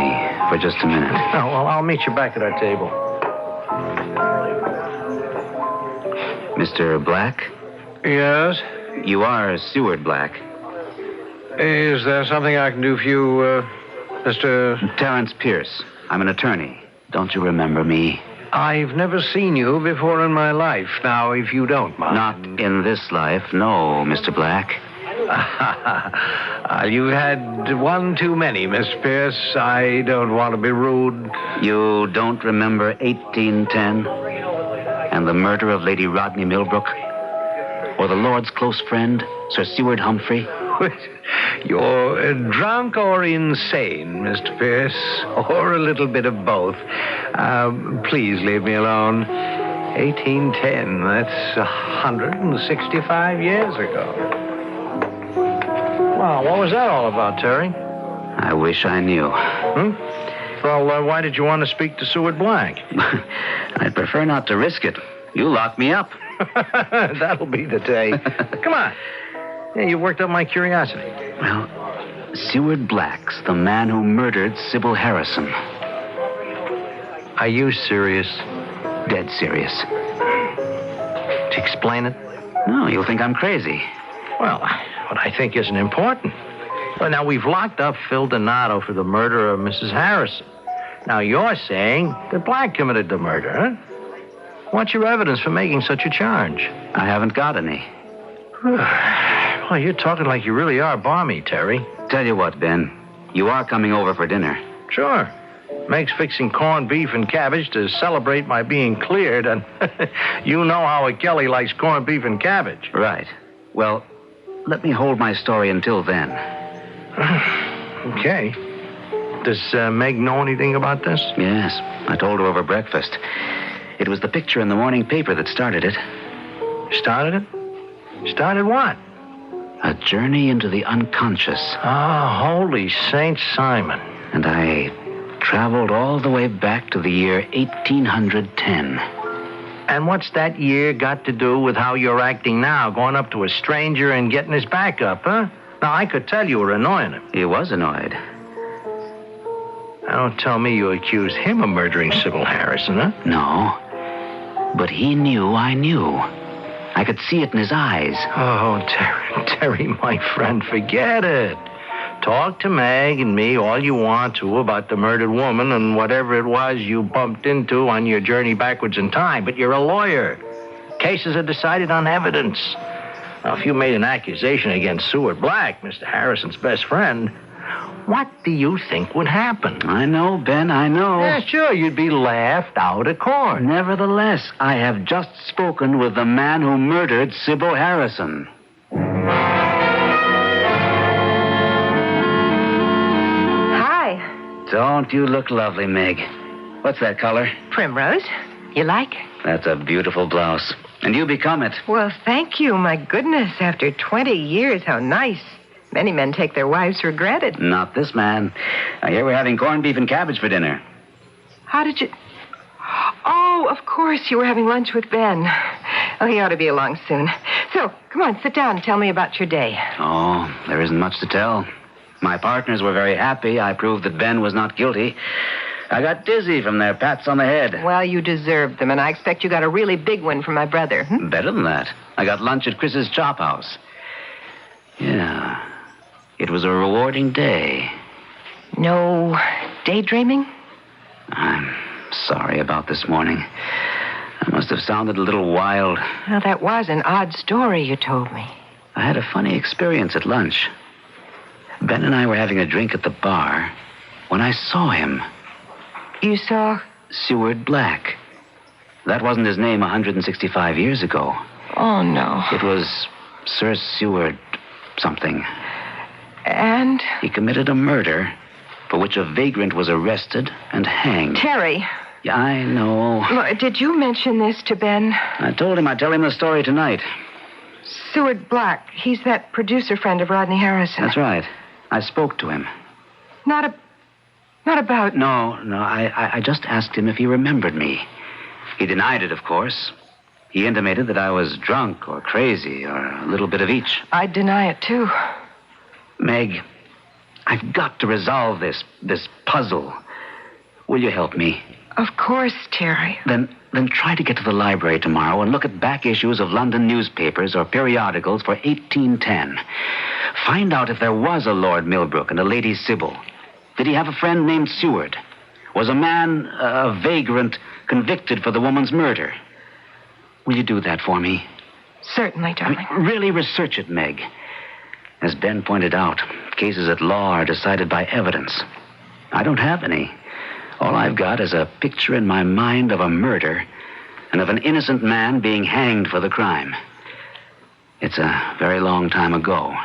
for just a minute. Oh, well, I'll meet you back at our table. Mr. Black? Yes? You are Seward Black. Is there something I can do for you, Mr. Terrence Pierce. I'm an attorney. Don't you remember me? I've never seen you before in my life. Now, if you don't mind. Not in this life, no, Mr. Black. You've had one too many, Miss Pierce. I don't want to be rude. You don't remember 1810? And the murder of Lady Rodney Millbrook? Or the Lord's close friend, Sir Seward Humphrey? You're drunk or insane, Mr. Pierce, or a little bit of both. Please leave me alone. 1810, that's 165 years ago. Well, what was that all about, Terry? I wish I knew. Well, why did you want to speak to Seward Black? I'd prefer not to risk it. You lock me up. That'll be the day. Come on. Yeah, you worked up my curiosity. Well, Seward Black's the man who murdered Sybil Harrison. Are you serious? Dead serious. To explain it? No, you'll think I'm crazy. Well, what I think isn't important. Well, now, we've locked up Phil Donato for the murder of Mrs. Harrison. Now, you're saying that Black committed the murder, huh? What's your evidence for making such a charge? I haven't got any. Well, you're talking like you really are balmy, Terry. Tell you what, Ben. You are coming over for dinner. Sure. Meg's fixing corned beef and cabbage to celebrate my being cleared, and you know how a Kelly likes corned beef and cabbage. Right. Well, let me hold my story until then. Okay. Does Meg know anything about this? Yes. I told her over breakfast. It was the picture in the morning paper that started it. Started it? Started what? A journey into the unconscious. Oh, holy Saint Simon. And I traveled all the way back to the year 1810. And what's that year got to do with how you're acting now, going up to a stranger and getting his back up, huh? Now, I could tell you were annoying him. He was annoyed. Now, don't tell me you accused him of murdering Sybil Harrison, huh? No. But he knew I knew. I could see it in his eyes. Oh, Terry, my friend, forget it. Talk to Meg and me all you want to about the murdered woman and whatever it was you bumped into on your journey backwards in time. But you're a lawyer. Cases are decided on evidence. Now, if you made an accusation against Seward Black, Mr. Harrison's best friend, what do you think would happen? I know, Ben, I know. Yeah, sure, you'd be laughed out of court. Nevertheless, I have just spoken with the man who murdered Sybil Harrison. Hi. Don't you look lovely, Meg? What's that color? Primrose. You like? That's a beautiful blouse. And you become it. Well, thank you. My goodness, after 20 years, how nice. Many men take their wives for granted. Not this man. I hear we're having corned beef and cabbage for dinner. How did you... Oh, of course, you were having lunch with Ben. Oh, he ought to be along soon. So, come on, sit down and tell me about your day. Oh, there isn't much to tell. My partners were very happy. I proved that Ben was not guilty. I got dizzy from their pats on the head. Well, you deserved them, and I expect you got a really big one from my brother. Better than that. I got lunch at Chris's Chop House. Yeah. It was a rewarding day. No daydreaming? I'm sorry about this morning. I must have sounded a little wild. Well, that was an odd story you told me. I had a funny experience at lunch. Ben and I were having a drink at the bar, when I saw him. You saw? Seward Black. That wasn't his name 165 years ago. Oh, no. It was Sir Seward something. And? He committed a murder for which a vagrant was arrested and hanged. Terry. Yeah, I know. Look, did you mention this to Ben? I told him I'd tell him the story tonight. Seward Black. He's that producer friend of Rodney Harrison. That's right. I spoke to him. Not about... No. I just asked him if he remembered me. He denied it, of course. He intimated that I was drunk or crazy or a little bit of each. I'd deny it, too. Meg, I've got to resolve this puzzle. Will you help me? Of course, Terry. Then try to get to the library tomorrow and look at back issues of London newspapers or periodicals for 1810. Find out if there was a Lord Millbrook and a Lady Sybil. Did he have a friend named Seward? Was a man, a vagrant, convicted for the woman's murder? Will you do that for me? Certainly, darling. Really research it, Meg. As Ben pointed out, cases at law are decided by evidence. I don't have any. All I've got is a picture in my mind of a murder and of an innocent man being hanged for the crime. It's a very long time ago,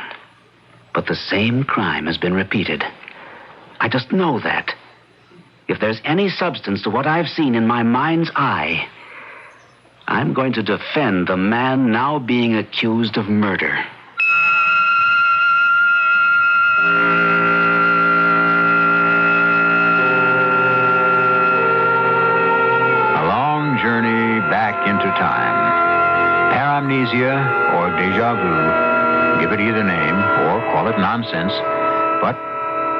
but the same crime has been repeated. I just know that. If there's any substance to what I've seen in my mind's eye, I'm going to defend the man now being accused of murder. Journey back into time. Paramnesia or deja vu. Give it either name or call it nonsense. But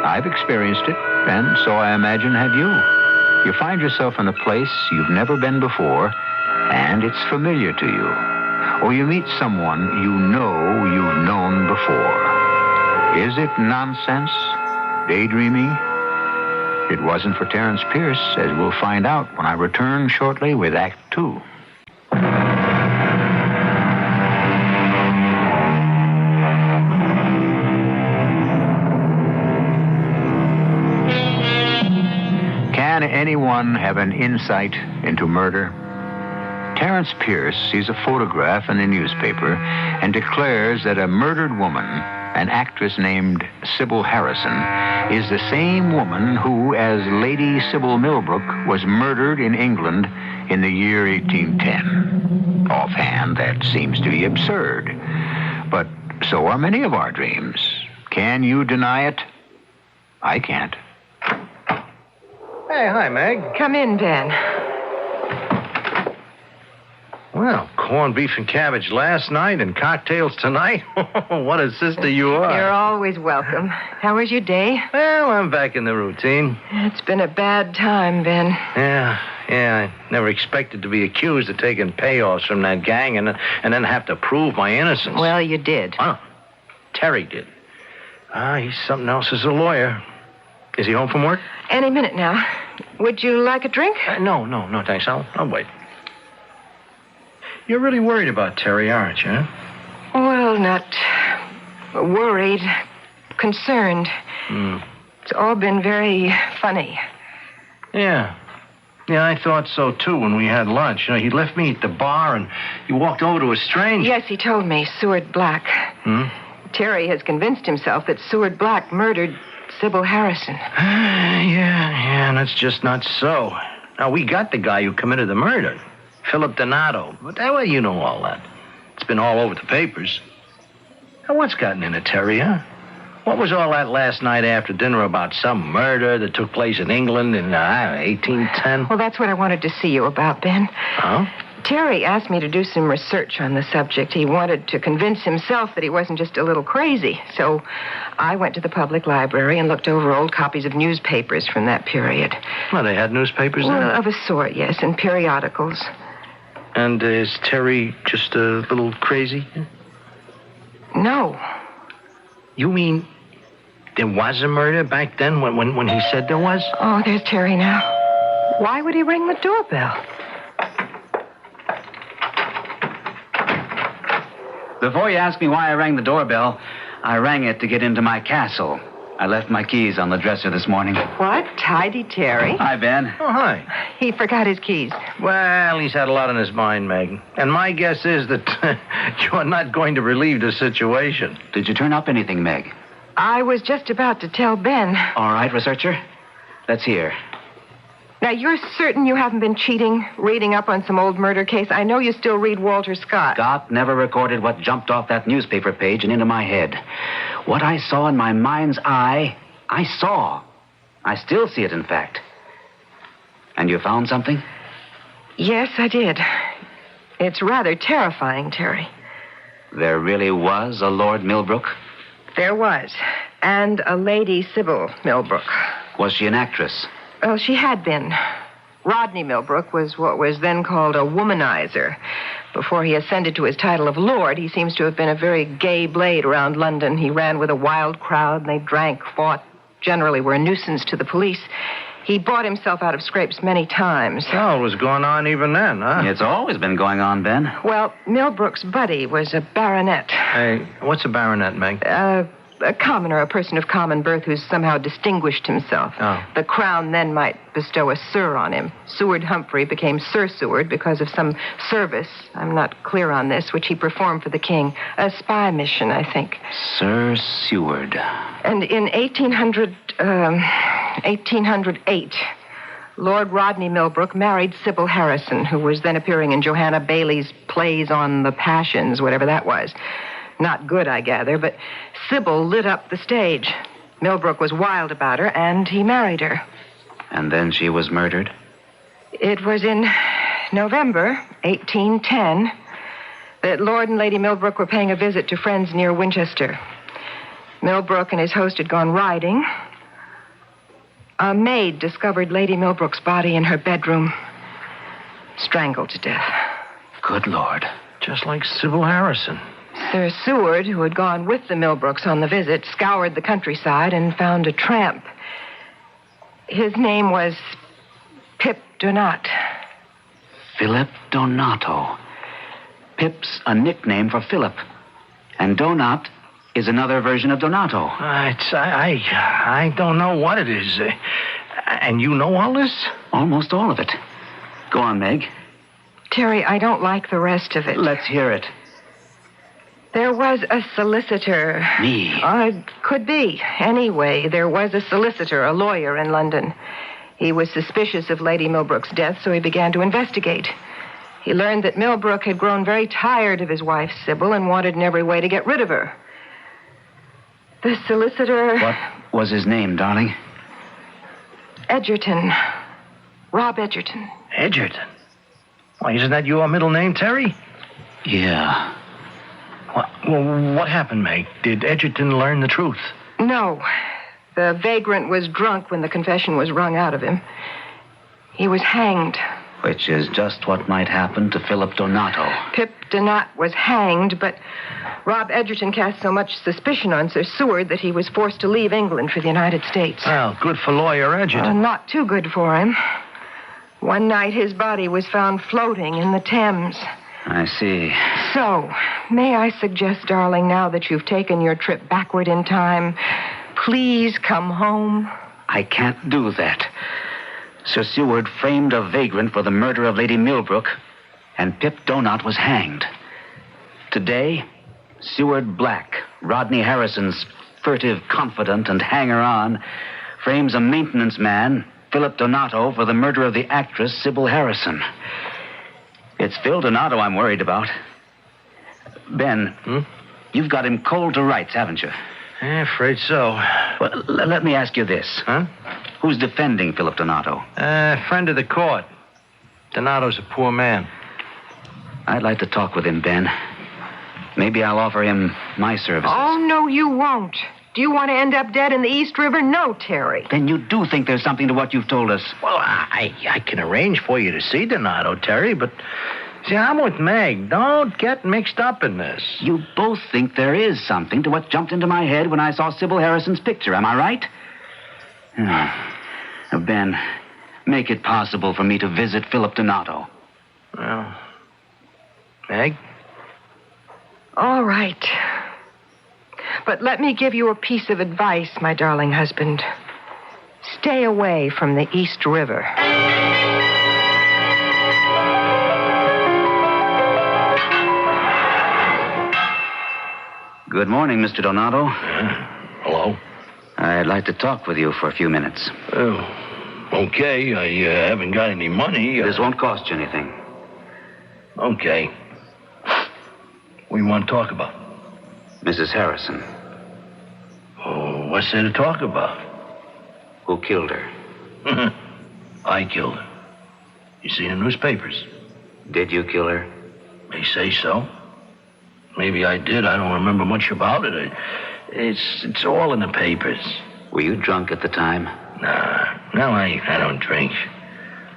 I've experienced it, and so I imagine have you. You find yourself in a place you've never been before, and it's familiar to you. Or you meet someone you know you've known before. Is it nonsense? Daydreaming? It wasn't for Terence Pierce, as we'll find out when I return shortly with Act 2. Can anyone have an insight into murder? Terence Pierce sees a photograph in a newspaper and declares that a murdered woman, an actress named Sybil Harrison, is the same woman who, as Lady Sybil Millbrook, was murdered in England in the year 1810. Offhand, that seems to be absurd. But so are many of our dreams. Can you deny it? I can't. Hey, hi, Meg. Come in, Ben. Well, corned beef and cabbage last night and cocktails tonight. What a sister you are. You're always welcome. How was your day? Well, I'm back in the routine. It's been a bad time, Ben. Yeah, I never expected to be accused of taking payoffs from that gang and then have to prove my innocence. Well, you did. Oh, Terry did. He's something else as a lawyer. Is he home from work? Any minute now. Would you like a drink? No, thanks. I'll wait. You're really worried about Terry, aren't you? Well, not worried. Concerned. It's all been very funny. Yeah, I thought so, too, when we had lunch. He left me at the bar and he walked over to a stranger. Yes, he told me. Seward Black. Terry has convinced himself that Seward Black murdered Sybil Harrison. Yeah, and that's just not so. Now, we got the guy who committed the murder. Philip Donato. But that way you know all that. It's been all over the papers. Now, what's gotten into Terry, huh? What was all that last night after dinner about some murder that took place in England in 1810? Well, that's what I wanted to see you about, Ben. Huh? Terry asked me to do some research on the subject. He wanted to convince himself that he wasn't just a little crazy. So I went to the public library and looked over old copies of newspapers from that period. Well, they had newspapers then? Well, of a sort, yes, and periodicals. And is Terry just a little crazy? No. You mean there was a murder back then when he said there was? Oh, there's Terry now. Why would he ring the doorbell? Before you ask me why I rang the doorbell, I rang it to get into my castle. I left my keys on the dresser this morning. What? Tidy Terry? Hi, Ben. Oh, hi. He forgot his keys. Well, he's had a lot on his mind, Meg. And my guess is that you're not going to relieve the situation. Did you turn up anything, Meg? I was just about to tell Ben. All right, researcher. Let's hear. Now, you're certain you haven't been cheating, reading up on some old murder case? I know you still read Walter Scott. Scott never recorded what jumped off that newspaper page and into my head. What I saw in my mind's eye, I saw. I still see it, in fact. And you found something? Yes, I did. It's rather terrifying, Terry. There really was a Lord Millbrook? There was. And a Lady Sybil Millbrook. Was she an actress? Well, she had been. Rodney Millbrook was what was then called a womanizer. Before he ascended to his title of Lord, he seems to have been a very gay blade around London. He ran with a wild crowd, and they drank, fought, generally were a nuisance to the police. He bought himself out of scrapes many times. Oh, it was going on even then, huh? It's always been going on, Ben. Well, Millbrook's buddy was a baronet. Hey, what's a baronet, Meg? A commoner, a person of common birth who's somehow distinguished himself. Oh. The crown then might bestow a Sir on him. Seward Humphrey became Sir Seward because of some service, I'm not clear on this, which he performed for the king. A spy mission, I think. Sir Seward. And in 1808, Lord Rodney Millbrook married Sybil Harrison, who was then appearing in Johanna Bailey's plays on the Passions, whatever that was. Not good, I gather, but Sybil lit up the stage. Millbrook was wild about her, and he married her. And then she was murdered? It was in November 1810 that Lord and Lady Millbrook were paying a visit to friends near Winchester. Millbrook and his host had gone riding. A maid discovered Lady Millbrook's body in her bedroom, strangled to death. Good Lord. Just like Sybil Harrison. Sir Seward, who had gone with the Millbrooks on the visit, scoured the countryside and found a tramp. His name was Pip Donat. Philip Donato. Pip's a nickname for Philip. And Donat is another version of Donato. I don't know what it is. And you know all this? Almost all of it. Go on, Meg. Terry, I don't like the rest of it. Let's hear it. There was a solicitor. Me? Could be. Anyway, there was a solicitor, a lawyer in London. He was suspicious of Lady Millbrook's death, so he began to investigate. He learned that Millbrook had grown very tired of his wife, Sybil, and wanted in every way to get rid of her. The solicitor... What was his name, darling? Edgerton. Rob Edgerton. Edgerton? Why, isn't that your middle name, Terry? Yeah. What happened, Meg? Did Edgerton learn the truth? No. The vagrant was drunk when the confession was wrung out of him. He was hanged. Which is just what might happen to Philip Donato. Pip Donat was hanged, but Rob Edgerton cast so much suspicion on Sir Seward that he was forced to leave England for the United States. Well, good for lawyer Edgerton. Not too good for him. One night his body was found floating in the Thames. I see. So, may I suggest, darling, now that you've taken your trip backward in time, please come home? I can't do that. Sir Seward framed a vagrant for the murder of Lady Millbrook, and Pip Donat was hanged. Today, Seward Black, Rodney Harrison's furtive confidant and hanger-on, frames a maintenance man, Philip Donato, for the murder of the actress Sybil Harrison. It's Phil Donato I'm worried about. Ben, you've got him cold to rights, haven't you? Afraid so. Well, let me ask you this. Huh? Who's defending Philip Donato? Friend of the court. Donato's a poor man. I'd like to talk with him, Ben. Maybe I'll offer him my services. Oh, no, you won't. Do you want to end up dead in the East River? No, Terry. Then you do think there's something to what you've told us. Well, I can arrange for you to see Donato, Terry, but... See, I'm with Meg. Don't get mixed up in this. You both think there is something to what jumped into my head when I saw Sybil Harrison's picture. Am I right? Ben, make it possible for me to visit Philip Donato. Well, Meg? All right. But let me give you a piece of advice, my darling husband. Stay away from the East River. Good morning, Mr. Donato. Hello? I'd like to talk with you for a few minutes. Okay. I haven't got any money. This won't cost you anything. Okay. What do you want to talk about? Mrs. Harrison. Oh, what's there to talk about? Who killed her? I killed her. You see in the newspapers. Did you kill her? They say so. Maybe I did. I don't remember much about it. It's all in the papers. Were you drunk at the time? Nah. No, I don't drink.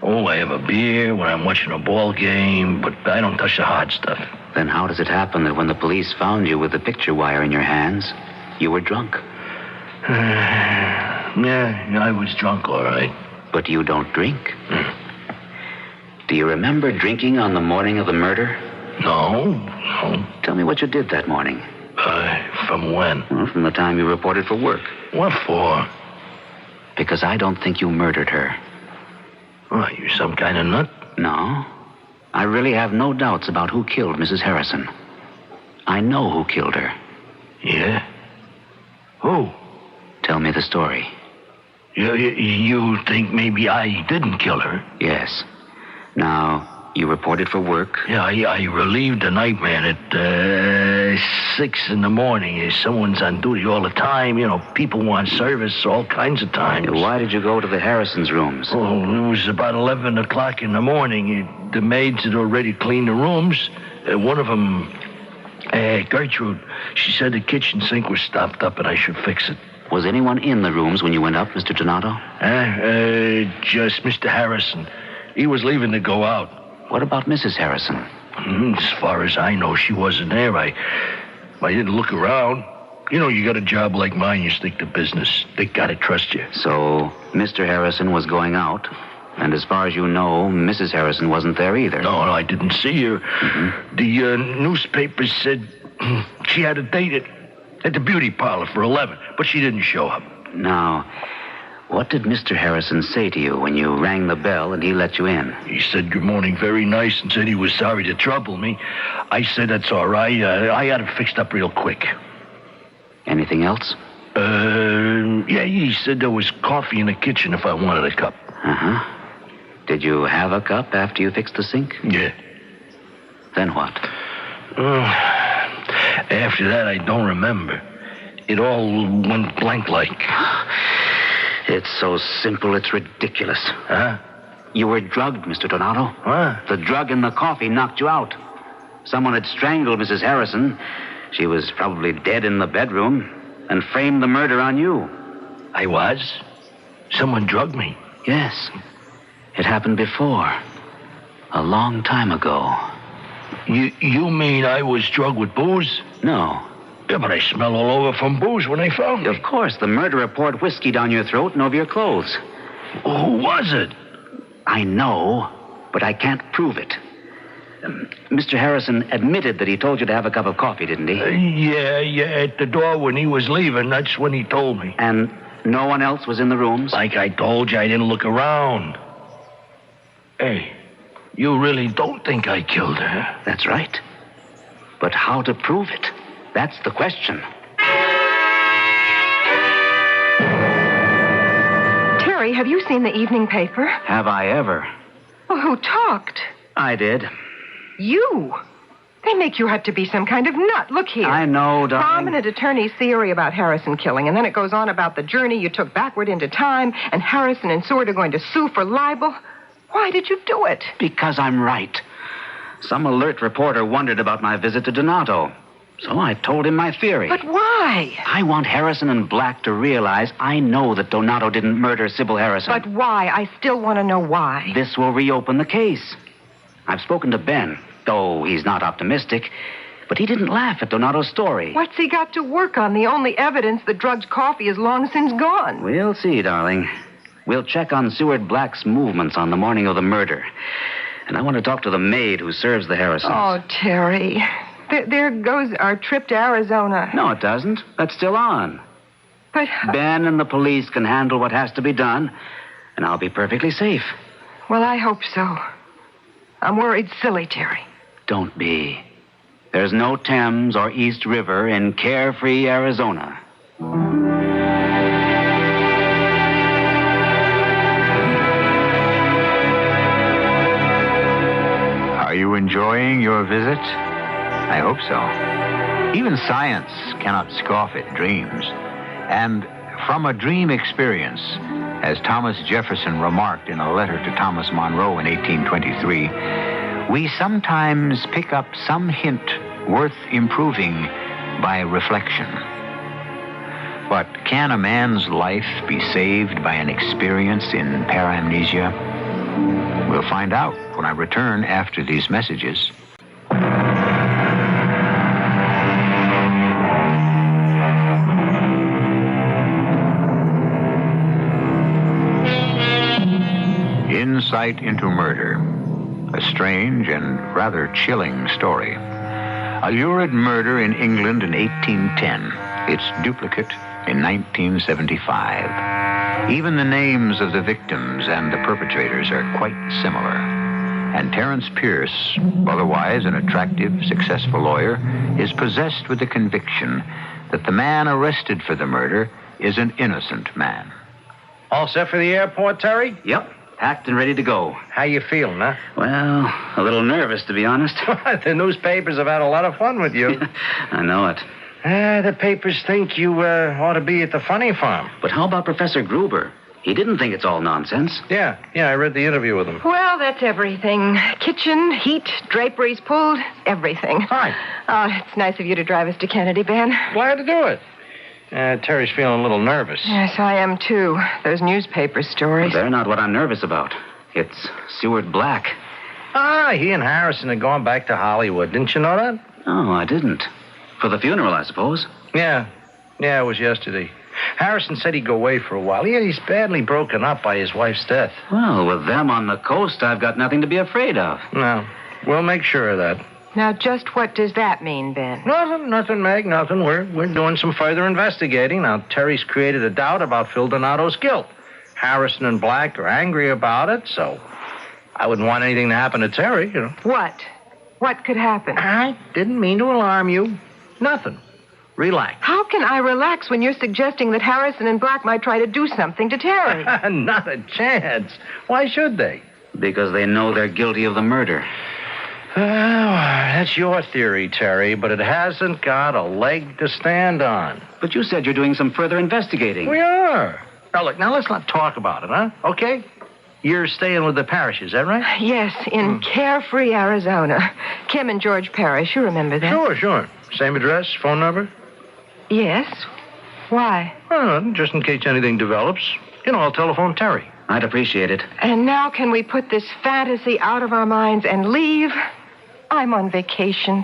Oh, I have a beer when I'm watching a ball game, but I don't touch the hard stuff. Then how does it happen that when the police found you with the picture wire in your hands, you were drunk? Yeah, I was drunk, all right. But you don't drink? Do you remember drinking on the morning of the murder? No. Tell me what you did that morning. From when? Well, from the time you reported for work. What for? Because I don't think you murdered her. What, you some kind of nut? No. I really have no doubts about who killed Mrs. Harrison. I know who killed her. Yeah? Who? Tell me the story. You think maybe I didn't kill her? Yes. Now, you reported for work? Yeah, I relieved the nightman at 6 in the morning. Someone's on duty all the time. You know, people want service all kinds of times. Why did you go to the Harrisons' rooms? Oh, it was about 11 o'clock in the morning. The maids had already cleaned the rooms. One of them, Gertrude, she said the kitchen sink was stopped up and I should fix it. Was anyone in the rooms when you went up, Mr. Donato? Just Mr. Harrison. He was leaving to go out. What about Mrs. Harrison? As far as I know, she wasn't there. I didn't look around. You know, you got a job like mine, you stick to business. They gotta trust you. So, Mr. Harrison was going out, and as far as you know, Mrs. Harrison wasn't there either. No, I didn't see her. Mm-hmm. The newspapers said she had a date at the beauty parlor for 11, but she didn't show up. Now, what did Mr. Harrison say to you when you rang the bell and he let you in? He said good morning very nice and said he was sorry to trouble me. I said that's all right. I had it fixed up real quick. Anything else? Yeah, he said there was coffee in the kitchen if I wanted a cup. Uh-huh. Did you have a cup after you fixed the sink? Yeah. Then what? After that, I don't remember. It all went blank-like. It's so simple, it's ridiculous. Huh? You were drugged, Mr. Donato. What? The drug in the coffee knocked you out. Someone had strangled Mrs. Harrison. She was probably dead in the bedroom and framed the murder on you. I was? Someone drugged me? Yes. It happened before. A long time ago. You mean I was drugged with booze? No. Yeah, but I smell all over from booze when they found me. Of course, the murderer poured whiskey down your throat and over your clothes. Who was it? I know, but I can't prove it. Mr. Harrison admitted that he told you to have a cup of coffee, didn't he? Yeah, at the door when he was leaving. That's when he told me. And no one else was in the rooms? Like I told you, I didn't look around. Hey, you really don't think I killed her? That's right. But how to prove it? That's the question. Terry, have you seen the evening paper? Have I ever? Well, who talked? I did. You? They make you out to be some kind of nut. Look here. I know, darling. Prominent attorney's theory about Harrison killing, and then it goes on about the journey you took backward into time, and Harrison and Seward are going to sue for libel. Why did you do it? Because I'm right. Some alert reporter wondered about my visit to Donato. So I told him my theory. But why? I want Harrison and Black to realize I know that Donato didn't murder Sybil Harrison. But why? I still want to know why. This will reopen the case. I've spoken to Ben, though he's not optimistic, but he didn't laugh at Donato's story. What's he got to work on? The only evidence that drugged coffee is long since gone. We'll see, darling. We'll check on Seward Black's movements on the morning of the murder. And I want to talk to the maid who serves the Harrisons. Oh, Terry. There goes our trip to Arizona. No, it doesn't. That's still on. But... Ben and the police can handle what has to be done, and I'll be perfectly safe. Well, I hope so. I'm worried silly, Terry. Don't be. There's no Thames or East River in carefree Arizona. Are you enjoying your visit? I hope so. Even science cannot scoff at dreams. And from a dream experience, as Thomas Jefferson remarked in a letter to Thomas Monroe in 1823, we sometimes pick up some hint worth improving by reflection. But can a man's life be saved by an experience in paramnesia? We'll find out when I return after these messages. Insight into Murder. A strange and rather chilling story. A lurid murder in England in 1810. Its duplicate in 1975. Even the names of the victims and the perpetrators are quite similar. And Terence Pierce, otherwise an attractive, successful lawyer, is possessed with the conviction that the man arrested for the murder is an innocent man. All set for the airport, Terry? Yep. Packed and ready to go. How you feeling, huh? Well, a little nervous, to be honest. The newspapers have had a lot of fun with you. I know it. The papers think you ought to be at the funny farm. But how about Professor Gruber? He didn't think it's all nonsense. Yeah, I read the interview with him. Well, that's everything. Kitchen, heat, draperies pulled, everything. Hi. Oh, it's nice of you to drive us to Kennedy, Ben. Glad to do it. Terry's feeling a little nervous. Yes, I am, too. Those newspaper stories. They're not what I'm nervous about. It's Seward Black. He and Harrison had gone back to Hollywood. Didn't you know that? Oh, I didn't. For the funeral, I suppose. Yeah, it was yesterday. Harrison said he'd go away for a while. He's badly broken up by his wife's death. Well, with them on the coast, I've got nothing to be afraid of. No, we'll make sure of that. Now, just what does that mean, Ben? Nothing, Meg, nothing. We're doing some further investigating. Now, Terry's created a doubt about Phil Donato's guilt. Harrison and Black are angry about it, so I wouldn't want anything to happen to Terry, you know. What? What could happen? I didn't mean to alarm you. Nothing. Relax. How can I relax when you're suggesting that Harrison and Black might try to do something to Terry? Not a chance. Why should they? Because they know they're guilty of the murder. That's your theory, Terry, but it hasn't got a leg to stand on. But you said you're doing some further investigating. We are. Now, look, let's not talk about it, huh? Okay? You're staying with the Parrish, is that right? Yes, in carefree Arizona. Kim and George Parrish, you remember that? Sure. Same address, phone number? Yes. Why? Well, just in case anything develops. I'll telephone Terry. I'd appreciate it. And now can we put this fantasy out of our minds and leave? I'm on vacation.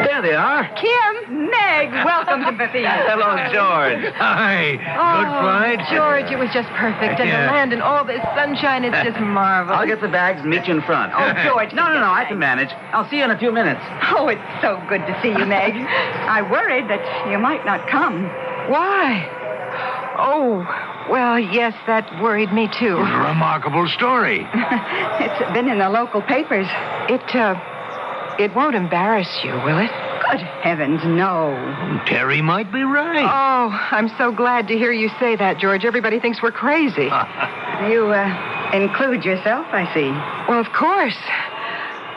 There they are. Kim, Meg, welcome to the theater. Hello, George. Hi. Good flight? George, it was just perfect. And the land and all this sunshine, it's just marvelous. I'll get the bags and meet you in front. Oh, George. No, I can manage. I'll see you in a few minutes. Oh, it's so good to see you, Meg. I worried that you might not come. Why? Oh, well, yes, that worried me, too. It's a remarkable story. It's been in the local papers. It won't embarrass you, will it? Good heavens, no. Terry might be right. Oh, I'm so glad to hear you say that, George. Everybody thinks we're crazy. You include yourself, I see. Well, of course.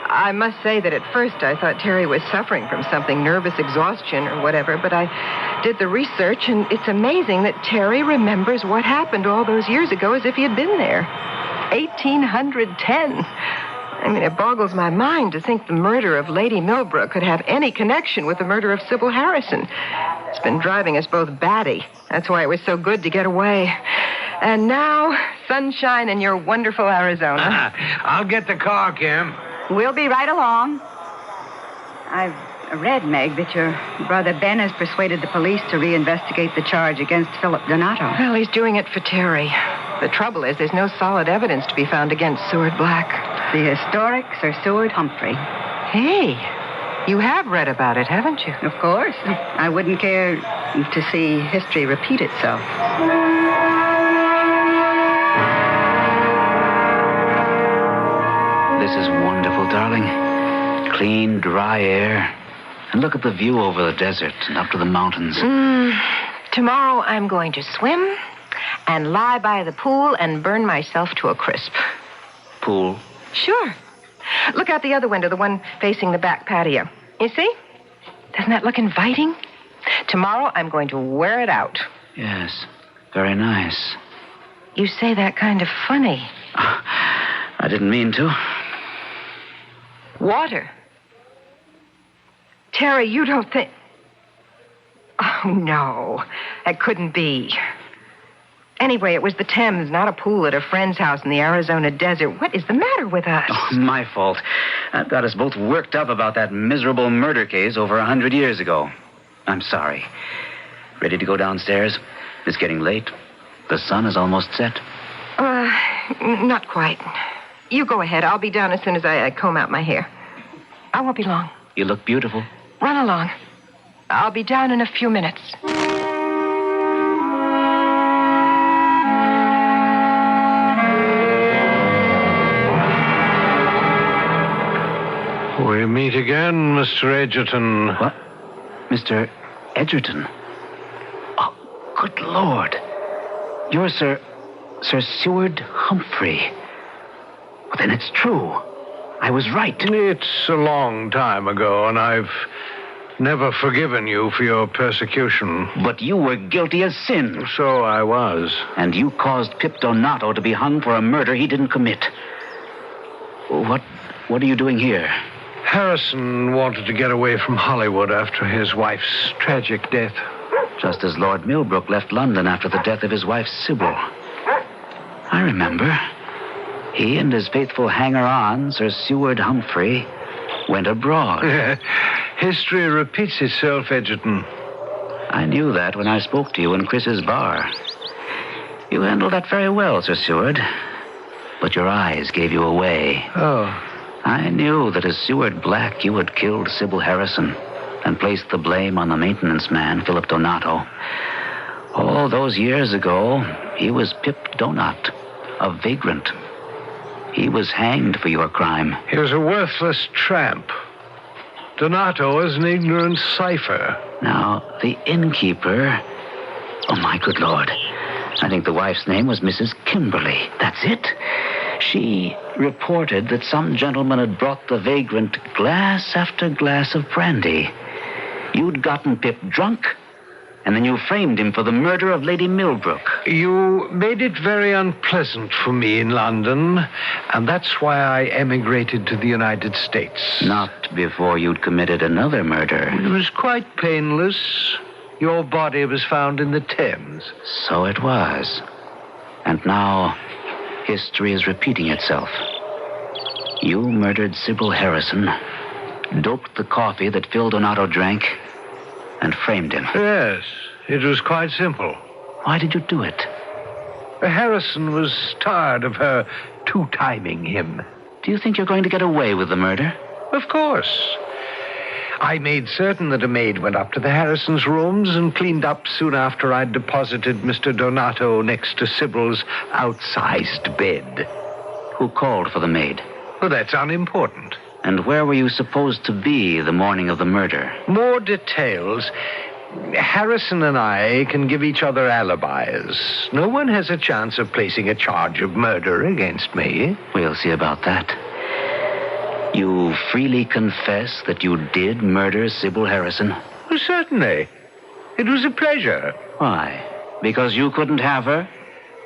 I must say that at first I thought Terry was suffering from something, nervous exhaustion or whatever, but I did the research, and it's amazing that Terry remembers what happened all those years ago as if he had been there. 1810. I mean, it boggles my mind to think the murder of Lady Millbrook could have any connection with the murder of Sybil Harrison. It's been driving us both batty. That's why it was so good to get away. And now, sunshine in your wonderful Arizona. I'll get the car, Kim. We'll be right along. I've read, Meg, that your brother Ben has persuaded the police to reinvestigate the charge against Philip Donato. Well, he's doing it for Terry. The trouble is, there's no solid evidence to be found against Seward Black. The historic Sir Seward Humphrey. Hey, you have read about it, haven't you? Of course. I wouldn't care to see history repeat itself. This is wonderful, darling. Clean, dry air. And look at the view over the desert and up to the mountains. Tomorrow I'm going to swim and lie by the pool and burn myself to a crisp. Pool? Sure. Look out the other window, the one facing the back patio. You see? Doesn't that look inviting? Tomorrow I'm going to wear it out. Yes, very nice. You say that kind of funny. I didn't mean to. Water. Terry, you don't think... Oh, no. That couldn't be. Anyway, it was the Thames, not a pool at a friend's house in the Arizona desert. What is the matter with us? Oh, my fault. I've got us both worked up about that miserable murder case over 100 years ago. I'm sorry. Ready to go downstairs? It's getting late. The sun is almost set. Not quite. You go ahead. I'll be down as soon as I comb out my hair. I won't be long. You look beautiful. Run along. I'll be down in a few minutes. We meet again, Mr. Edgerton. What? Mr. Edgerton? Oh, good Lord. You're Sir Seward Humphrey. Well, then it's true. I was right. It's a long time ago, and I've never forgiven you for your persecution. But you were guilty as sin. So I was. And you caused Pip Donato to be hung for a murder he didn't commit. What are you doing here? Harrison wanted to get away from Hollywood after his wife's tragic death. Just as Lord Millbrook left London after the death of his wife, Sybil. I remember. He and his faithful hanger-on, Sir Seward Humphrey, went abroad. History repeats itself, Edgerton. I knew that when I spoke to you in Chris's bar. You handled that very well, Sir Seward. But your eyes gave you away. Oh. I knew that as Seward Black, you had killed Sybil Harrison and placed the blame on the maintenance man, Philip Donato. All those years ago, he was Pip Donat, a vagrant. He was hanged for your crime. He was a worthless tramp. Donato was an ignorant cipher. Now, the innkeeper... Oh, my good Lord. I think the wife's name was Mrs. Kimberly. That's it. She reported that some gentleman had brought the vagrant glass after glass of brandy. You'd gotten Pip drunk, and then you framed him for the murder of Lady Millbrook. You made it very unpleasant for me in London, and that's why I emigrated to the United States. Not before you'd committed another murder. It was quite painless. Your body was found in the Thames. So it was. And now, history is repeating itself. You murdered Sybil Harrison, doped the coffee that Phil Donato drank, and framed him. Yes, it was quite simple. Why did you do it? Harrison was tired of her two-timing him. Do you think you're going to get away with the murder? Of course. I made certain that a maid went up to the Harrisons' rooms and cleaned up soon after I'd deposited Mr. Donato next to Sybil's outsized bed. Who called for the maid? Well, that's unimportant. And where were you supposed to be the morning of the murder? More details. Harrison and I can give each other alibis. No one has a chance of placing a charge of murder against me. We'll see about that. You freely confess that you did murder Sybil Harrison? Well, certainly. It was a pleasure. Why? Because you couldn't have her?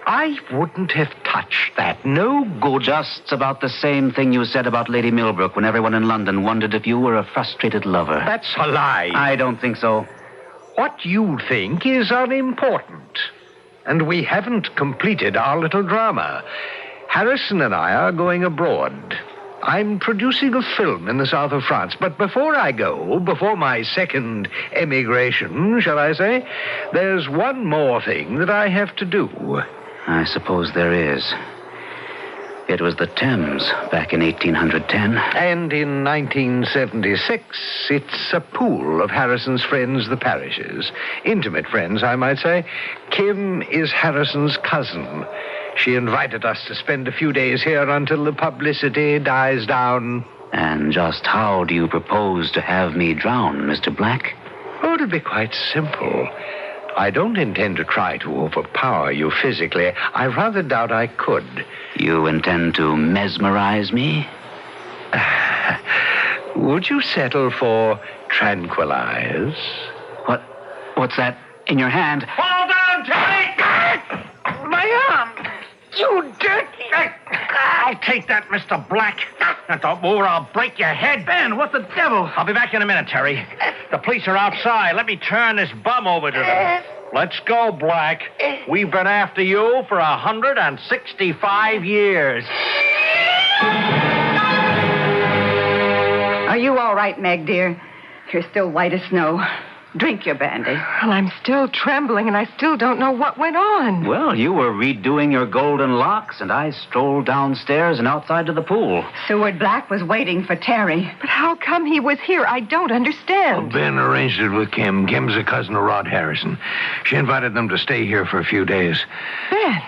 I wouldn't have touched that. No good. Just about the same thing you said about Lady Millbrook when everyone in London wondered if you were a frustrated lover. That's a lie. I don't think so. What you think is unimportant. And we haven't completed our little drama. Harrison and I are going abroad. I'm producing a film in the south of France. But before I go, before my second emigration, shall I say, there's one more thing that I have to do. I suppose there is. It was the Thames back in 1810. And in 1976, it's a pool of Harrison's friends, the Parishes. Intimate friends, I might say. Kim is Harrison's cousin. She invited us to spend a few days here until the publicity dies down. And just how do you propose to have me drown, Mr. Black? Oh, it'll be quite simple. I don't intend to try to overpower you physically. I rather doubt I could. You intend to mesmerize me? Would you settle for tranquilize? What's that in your hand? Fall down, Terry! My arm! You dirty... I'll take that, Mr. Black. Now, don't move or I'll break your head. Ben, what the devil? I'll be back in a minute, Terry. The police are outside. Let me turn this bum over to them. Let's go, Black. We've been after you for 165 years. Are you all right, Meg, dear? You're still white as snow. Drink your brandy. Well, I'm still trembling, and I still don't know what went on. Well, you were redoing your golden locks, and I strolled downstairs and outside to the pool. Seward Black was waiting for Terry. But how come he was here? I don't understand. Ben arranged it with Kim. Kim's a cousin of Rod Harrison. She invited them to stay here for a few days. Ben,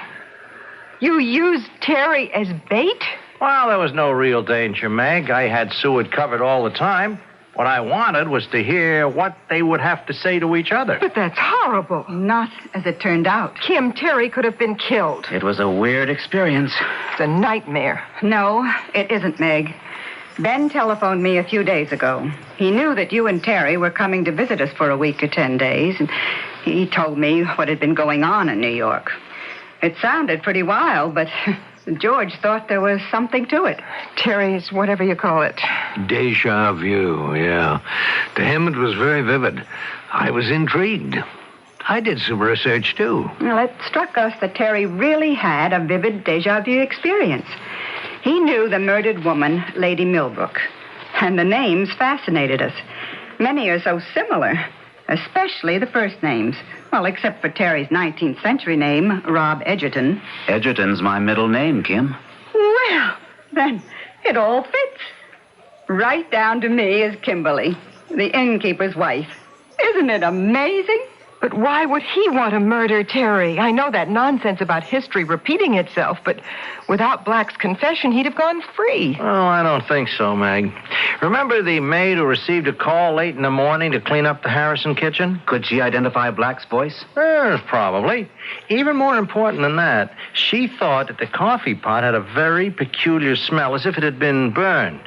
you used Terry as bait? Well, there was no real danger, Meg. I had Seward covered all the time. What I wanted was to hear what they would have to say to each other. But that's horrible. Not as it turned out. Kim, Terry could have been killed. It was a weird experience. It's a nightmare. No, it isn't, Meg. Ben telephoned me a few days ago. He knew that you and Terry were coming to visit us for a week or 10 days, and he told me what had been going on in New York. It sounded pretty wild, but George thought there was something to it. Terry's whatever you call it. Deja vu, yeah. To him, it was very vivid. I was intrigued. I did some research, too. Well, it struck us that Terry really had a vivid deja vu experience. He knew the murdered woman, Lady Millbrook, and the names fascinated us. Many are so similar, especially the first names. Well, except for Terry's 19th century name, Rob Edgerton. Edgerton's my middle name, Kim. Well, then it all fits. Right down to me as Kimberly, the innkeeper's wife. Isn't it amazing? But why would he want to murder Terry? I know that nonsense about history repeating itself, but without Black's confession, he'd have gone free. Oh, I don't think so, Meg. Remember the maid who received a call late in the morning to clean up the Harrison kitchen? Could she identify Black's voice? Probably. Even more important than that, she thought that the coffee pot had a very peculiar smell, as if it had been burned.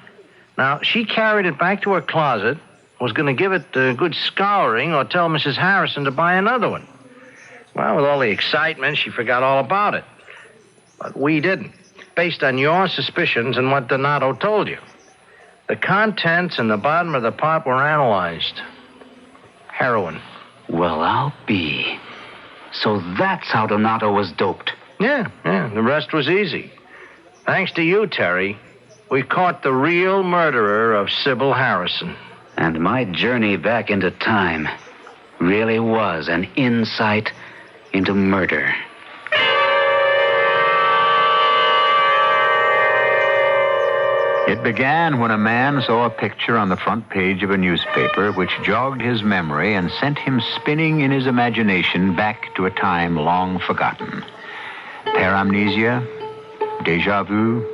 Now, she carried it back to her closet, was going to give it a good scouring or tell Mrs. Harrison to buy another one. Well, with all the excitement, she forgot all about it. But we didn't, based on your suspicions and what Donato told you. The contents in the bottom of the pot were analyzed. Heroin. Well, I'll be. So that's how Donato was doped. Yeah. The rest was easy. Thanks to you, Terry, we caught the real murderer of Sybil Harrison. And my journey back into time really was an insight into murder. It began when a man saw a picture on the front page of a newspaper which jogged his memory and sent him spinning in his imagination back to a time long forgotten. Paramnesia, deja vu,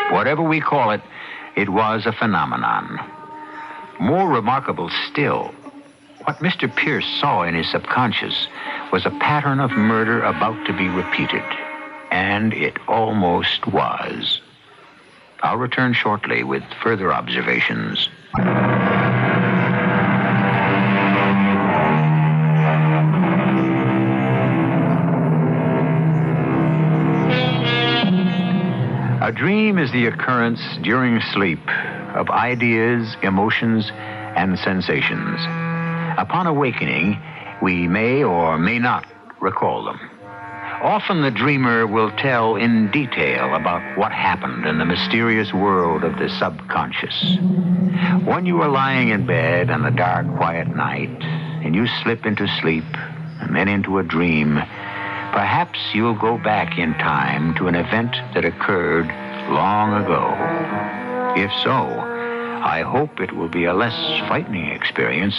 whatever we call it, it was a phenomenon. More remarkable still, what Mr. Pierce saw in his subconscious was a pattern of murder about to be repeated. And it almost was. I'll return shortly with further observations. A dream is the occurrence during sleep of ideas, emotions, and sensations. Upon awakening, we may or may not recall them. Often the dreamer will tell in detail about what happened in the mysterious world of the subconscious. When you are lying in bed on a dark, quiet night, and you slip into sleep and then into a dream, Perhaps you'll go back in time to an event that occurred long ago. If so, I hope it will be a less frightening experience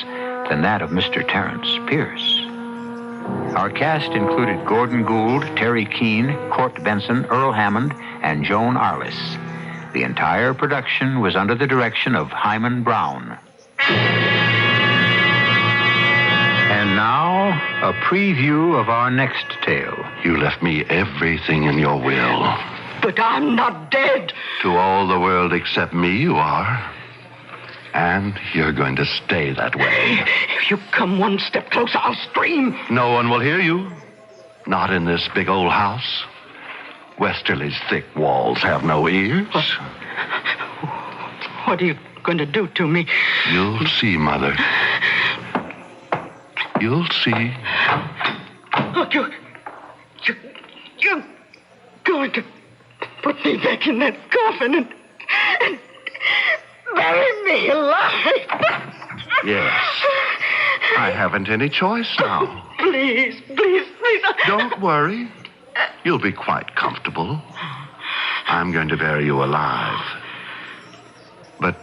than that of Mr. Terence Pierce. Our cast included Gordon Gould, Terry Keane, Court Benson, Earl Hammond, and Joan Arliss. The entire production was under the direction of Hyman Brown. And now, a preview of our next tale. You left me everything in your will. But I'm not dead. To all the world except me, you are. And you're going to stay that way. If you come one step closer, I'll scream. No one will hear you. Not in this big old house. Westerly's thick walls have no ears. What are you going to do to me? You'll see, Mother. You'll see. Look, you're going to put me back in that coffin and bury me alive. Yes. I haven't any choice now. Please. Don't worry. You'll be quite comfortable. I'm going to bury you alive. But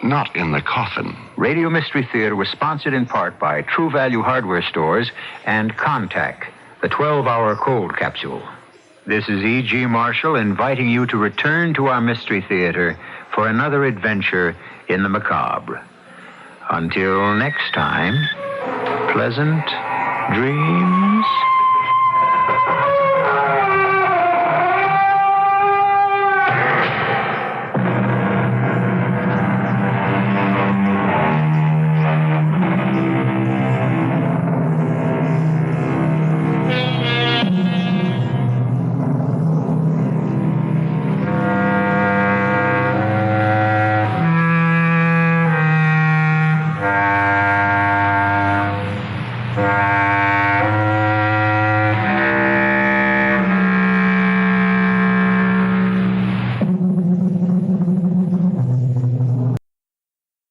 not in the coffin. Radio Mystery Theater was sponsored in part by True Value Hardware Stores and Contact, the 12-hour cold capsule. This is E.G. Marshall inviting you to return to our Mystery Theater for another adventure in the macabre. Until next time, pleasant dreams.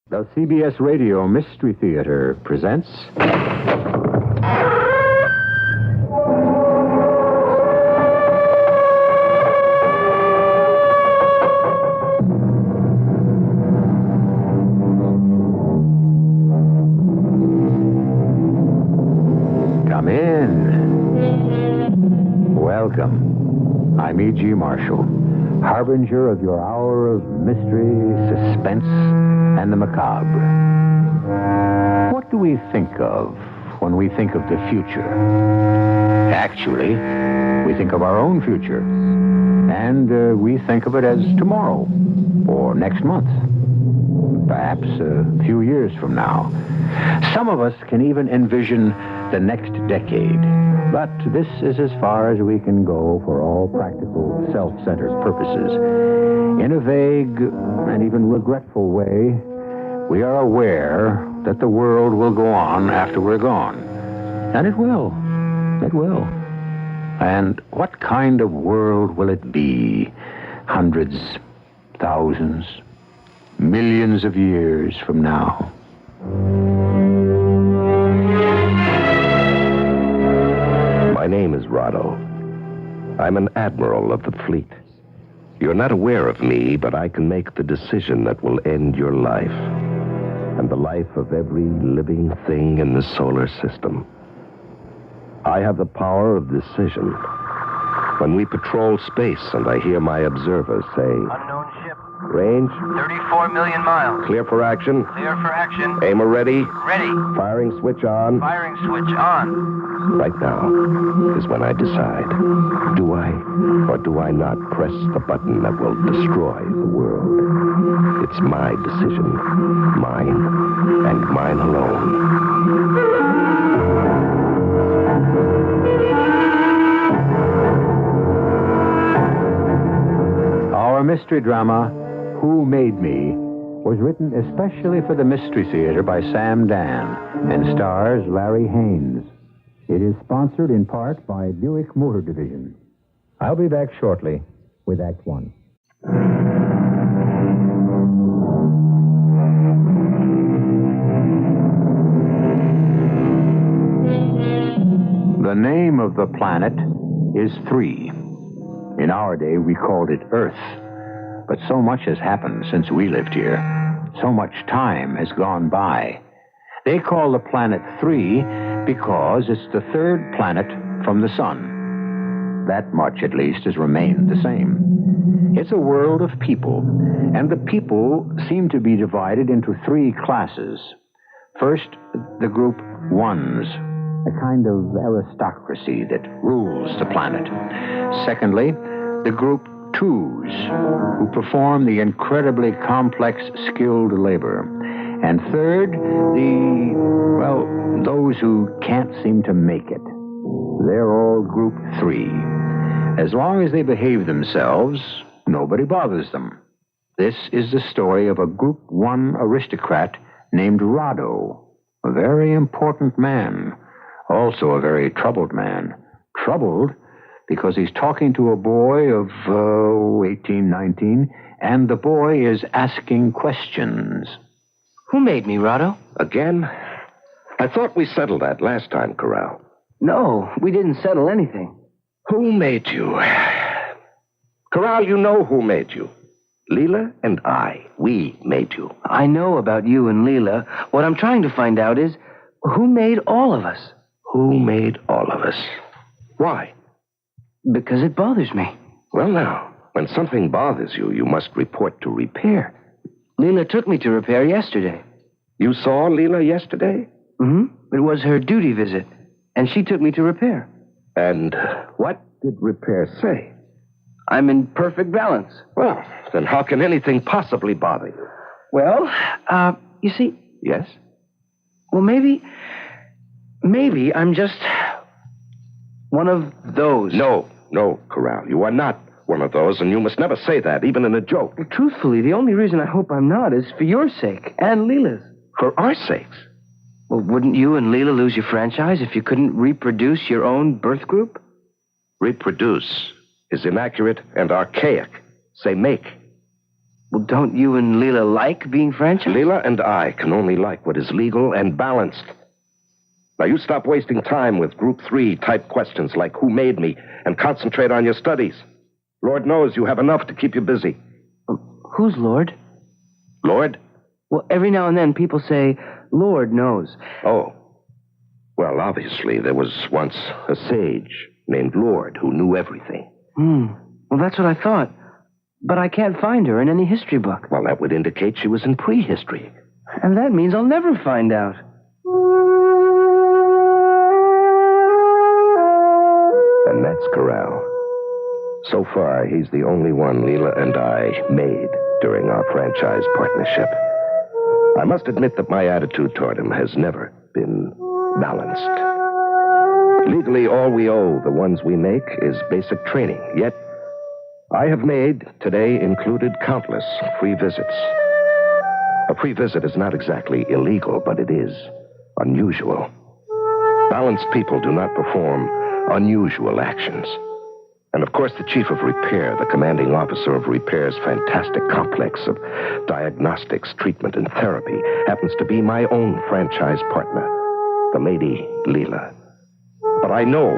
The CBS Radio Mystery Theater presents... Come in. Welcome. I'm E.G. Marshall, harbinger of your hour of mystery, suspense, and the macabre. What do we think of when we think of the future? Actually, we think of our own future. And we think of it as tomorrow or next month. Perhaps a few years from now. Some of us can even envision the next decade. But this is as far as we can go for all practical, self-centered purposes. In a vague and even regretful way, we are aware that the world will go on after we're gone. And it will. It will. And what kind of world will it be? Hundreds, thousands, millions of years from now? My name is Rado. I'm an admiral of the fleet. You're not aware of me, but I can make the decision that will end your life and the life of every living thing in the solar system. I have the power of decision. When we patrol space and I hear my observers say, Unknown ship. Range? 34 million miles. Clear for action? Clear for action. Aimer ready? Ready. Firing switch on? Firing switch on. Right now is when I decide. Do I or do I not press the button that will destroy the world? It's my decision. Mine and mine alone. Our mystery drama, Who Made Me, was written especially for the Mystery Theater by Sam Dan and stars Larry Haynes. It is sponsored in part by Buick Motor Division. I'll be back shortly with Act One. The name of the planet is 3. In our day, we called it Earth. But so much has happened since we lived here. So much time has gone by. They call the planet 3 because it's the 3rd planet from the sun. That much, at least, has remained the same. It's a world of people, and the people seem to be divided into 3 classes. First, the group 1s, a kind of aristocracy that rules the planet. Secondly, the group 2s, who perform the incredibly complex, skilled labor. And third, those who can't seem to make it. They're all group 3. As long as they behave themselves, nobody bothers them. This is the story of a group 1 aristocrat named Rado, a very important man, also a very troubled man. Troubled because he's talking to a boy of 18, 19, and the boy is asking questions. Who made me, Rado? Again? I thought we settled that last time, Corral. No, we didn't settle anything. Who made you? Corral, you know who made you. Leela and I, we made you. I know about you and Leela. What I'm trying to find out is, who made all of us? Who made all of us? Why? Because it bothers me. Well, now, when something bothers you, you must report to repair. Leela took me to repair yesterday. You saw Leela yesterday? Mm-hmm. It was her duty visit, and she took me to repair. And what did repair say? I'm in perfect balance. Well, then how can anything possibly bother you? Well, you see... Yes? Well, maybe I'm just one of those. No, Corral, you are not one of those, and you must never say that, even in a joke. Well, truthfully, the only reason I hope I'm not is for your sake and Leela's. For our sakes? Well, wouldn't you and Leela lose your franchise if you couldn't reproduce your own birth group? Reproduce is inaccurate and archaic. Say make. Well, don't you and Leela like being franchised? Leela and I can only like what is legal and balanced. Now, you stop wasting time with Group 3 type questions like who made me and concentrate on your studies. Lord knows you have enough to keep you busy. Who's Lord? Lord? Well, every now and then people say, Lord knows. Oh. Well, obviously, there was once a sage named Lord who knew everything. Well, that's what I thought. But I can't find her in any history book. Well, that would indicate she was in prehistory. And that means I'll never find out. And that's Corral. So far, he's the only one Leela and I made during our franchise partnership. I must admit that my attitude toward him has never been balanced. Legally, all we owe the ones we make is basic training. Yet, I have made, today included, countless free visits. A free visit is not exactly illegal, but it is unusual. Balanced people do not perform unusual actions. And of course, the chief of repair, the commanding officer of repair's fantastic complex of diagnostics, treatment, and therapy, happens to be my own franchise partner, the Lady Leela. But I know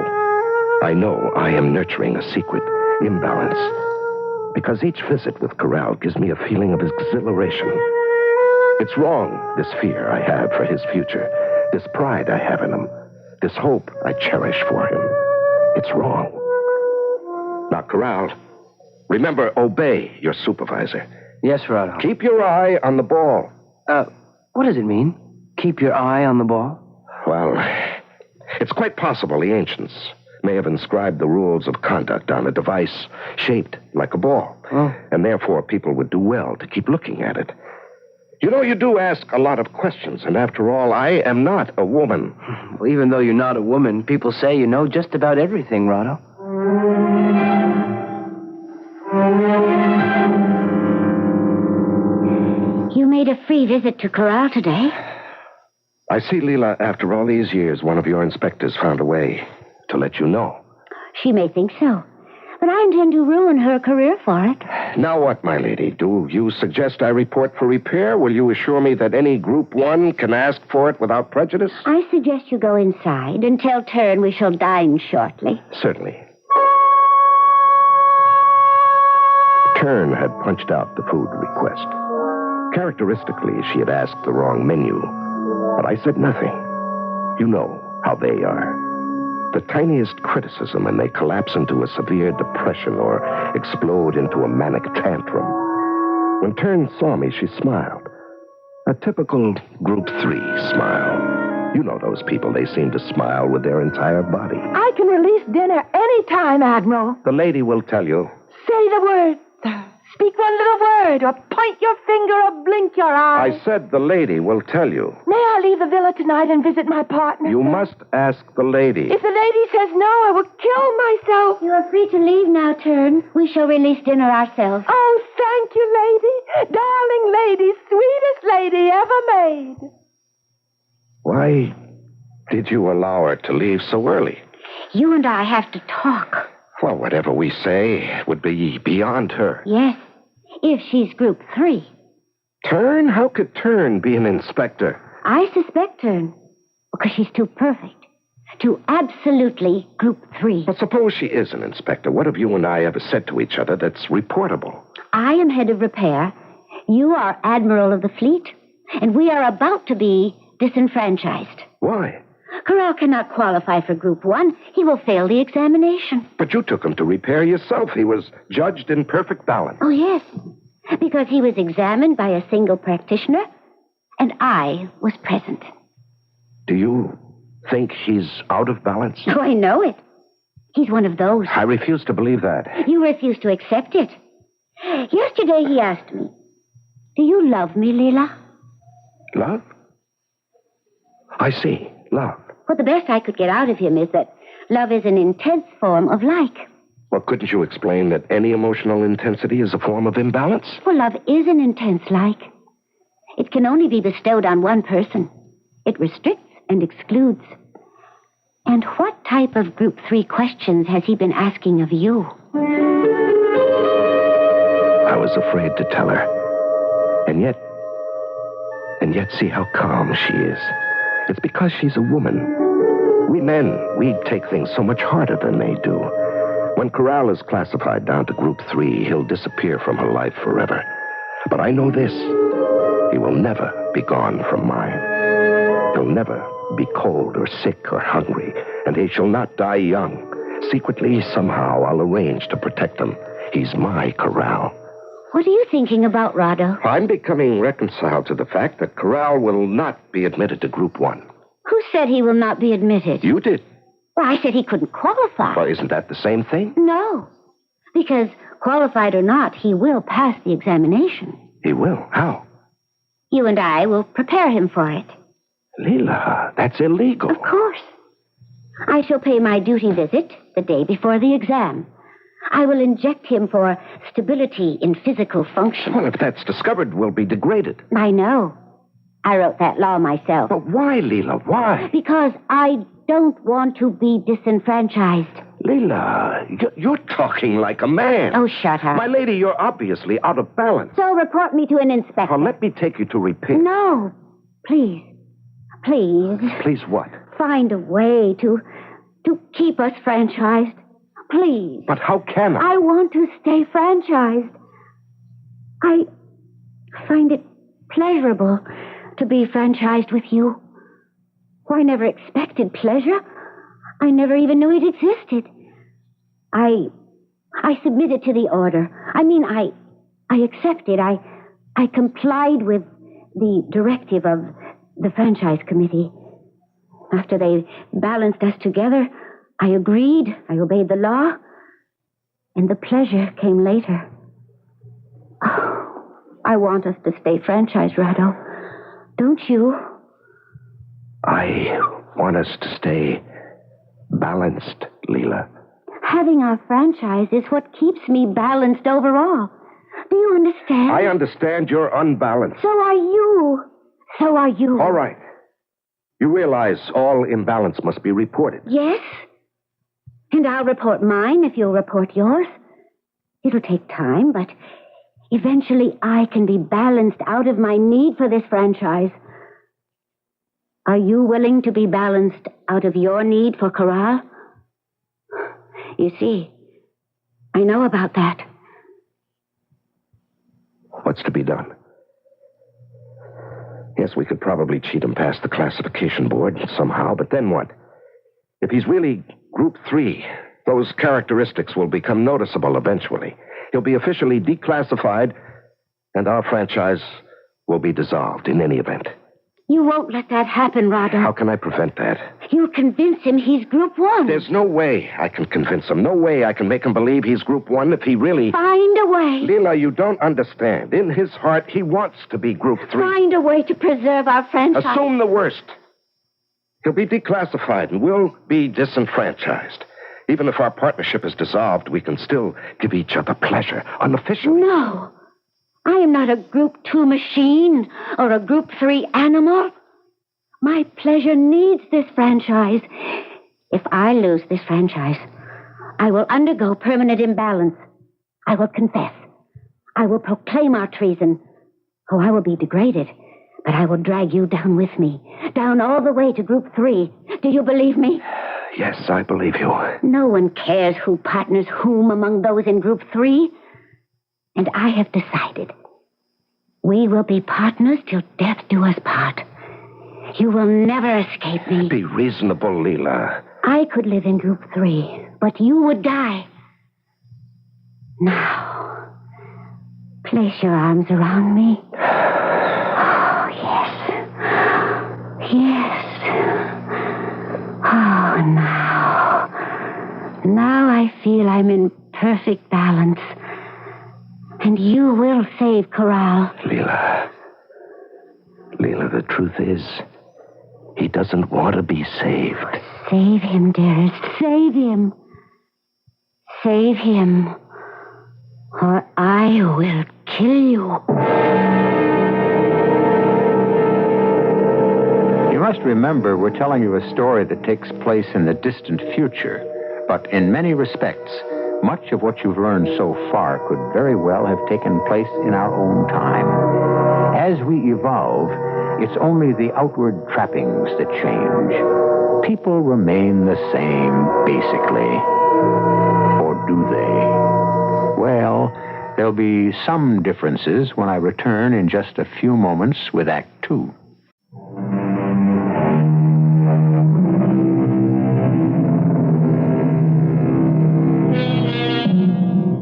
I am nurturing a secret imbalance. Because each visit with Corral gives me a feeling of exhilaration. It's wrong, this fear I have for his future, this pride I have in him, this hope I cherish for him. It's wrong. Now, Corral, remember, obey your supervisor. Yes, Rado. Keep your eye on the ball. What does it mean? Keep your eye on the ball? Well, it's quite possible the ancients may have inscribed the rules of conduct on a device shaped like a ball. Oh. And therefore, people would do well to keep looking at it. You know, you do ask a lot of questions, and after all, I am not a woman. Well, even though you're not a woman, people say you know just about everything, Rado. You made a free visit to Corral today. I see, Leela, after all these years, one of your inspectors found a way to let you know. She may think so, but I intend to ruin her career for it. Now what, my lady? Do you suggest I report for repair? Will you assure me that any Group 1 can ask for it without prejudice? I suggest you go inside and tell Turn we shall dine shortly. Certainly. Tern had punched out the food request. Characteristically, she had asked the wrong menu, but I said nothing. You know how they are. The tiniest criticism and they collapse into a severe depression or explode into a manic tantrum. When Tern saw me, she smiled. A typical Group 3 smile. You know those people, they seem to smile with their entire body. I can release dinner any time, Admiral. The lady will tell you. Say the word, sir. Speak one little word, or point your finger, or blink your eye. I said the lady will tell you. May I leave the villa tonight and visit my partner? You must ask the lady. If the lady says no, I will kill myself. You are free to leave now, Tern. We shall release dinner ourselves. Oh, thank you, lady. Darling lady, sweetest lady ever made. Why did you allow her to leave so early? You and I have to talk. Well, whatever we say would be beyond her. Yes, if she's Group 3. Tern? How could Tern be an inspector? I suspect Tern, because she's too perfect. Too absolutely Group 3. But suppose she is an inspector. What have you and I ever said to each other that's reportable? I am head of repair. You are Admiral of the Fleet. And we are about to be disenfranchised. Why? Corral cannot qualify for Group 1. He will fail the examination. But you took him to repair yourself. He was judged in perfect balance. Oh, yes. Because he was examined by a single practitioner, and I was present. Do you think he's out of balance? Oh, I know it. He's one of those. I refuse to believe that. You refuse to accept it. Yesterday he asked me, do you love me, Leela? Love? I see. Love. Well, the best I could get out of him is that love is an intense form of like. Well, couldn't you explain that any emotional intensity is a form of imbalance? Well, love is an intense like. It can only be bestowed on one person. It restricts and excludes. And what type of Group 3 questions has he been asking of you? I was afraid to tell her. And yet see how calm she is. It's because she's a woman. We men, we take things so much harder than they do. When Corral is classified down to Group 3, he'll disappear from her life forever. But I know this. He will never be gone from mine. He'll never be cold or sick or hungry, and he shall not die young. Secretly, somehow, I'll arrange to protect him. He's my Corral. What are you thinking about, Rado? I'm becoming reconciled to the fact that Corral will not be admitted to Group 1. Who said he will not be admitted? You did. Well, I said he couldn't qualify. Well, isn't that the same thing? No. Because, qualified or not, he will pass the examination. He will? How? You and I will prepare him for it. Leela, that's illegal. Of course. I shall pay my duty visit the day before the exam. I will inject him for stability in physical function. Well, if that's discovered, we'll be degraded. I know. I wrote that law myself. But why, Leela? Why? Because I don't want to be disenfranchised. Leela, you're talking like a man. Oh, shut up. My lady, you're obviously out of balance. So report me to an inspector. Well, let me take you to repair. No. Please. Please. Please what? Find a way to keep us franchised. Please. But how can I? I want to stay franchised. I find it pleasurable to be franchised with you. I never expected pleasure. I never even knew it existed. I submitted to the order. I mean, I accepted. I complied with the directive of the franchise committee. After they balanced us together, I agreed. I obeyed the law. And the pleasure came later. Oh, I want us to stay franchised, Rado. Don't you? I want us to stay balanced, Leela. Having our franchise is what keeps me balanced overall. Do you understand? I understand you're unbalanced. So are you. So are you. All right. You realize all imbalance must be reported. Yes. And I'll report mine if you'll report yours. It'll take time, but eventually I can be balanced out of my need for this franchise. Are you willing to be balanced out of your need for Corral? You see, I know about that. What's to be done? Yes, we could probably cheat him past the classification board somehow, but then what? If he's really Group 3, those characteristics will become noticeable eventually. He'll be officially declassified, and our franchise will be dissolved in any event. You won't let that happen, Rado. How can I prevent that? You'll convince him he's Group 1. There's no way I can convince him. No way I can make him believe he's Group 1 if he really... Find a way. Leela, you don't understand. In his heart, he wants to be Group 3. Find a way to preserve our franchise. Assume the worst. He'll be declassified, and we'll be disenfranchised. Even if our partnership is dissolved, we can still give each other pleasure, unofficially. No. I am not a Group 2 machine or a Group 3 animal. My pleasure needs this franchise. If I lose this franchise, I will undergo permanent imbalance. I will confess. I will proclaim our treason. Oh, I will be degraded, but I will drag you down with me, down all the way to Group 3. Do you believe me? Yes, I believe you. No one cares who partners whom among those in Group 3. And I have decided. We will be partners till death do us part. You will never escape me. Be reasonable, Leela. I could live in Group 3, but you would die. Now, place your arms around me. Oh, yes. Yes. Oh, now I feel I'm in perfect balance. And you will save Corral. Leela, the truth is, he doesn't want to be saved. Save him, dearest. Save him. Save him. Or I will kill you. You must remember, we're telling you a story that takes place in the distant future. But in many respects, much of what you've learned so far could very well have taken place in our own time. As we evolve, it's only the outward trappings that change. People remain the same, basically. Or do they? Well, there'll be some differences when I return in just a few moments with Act 2.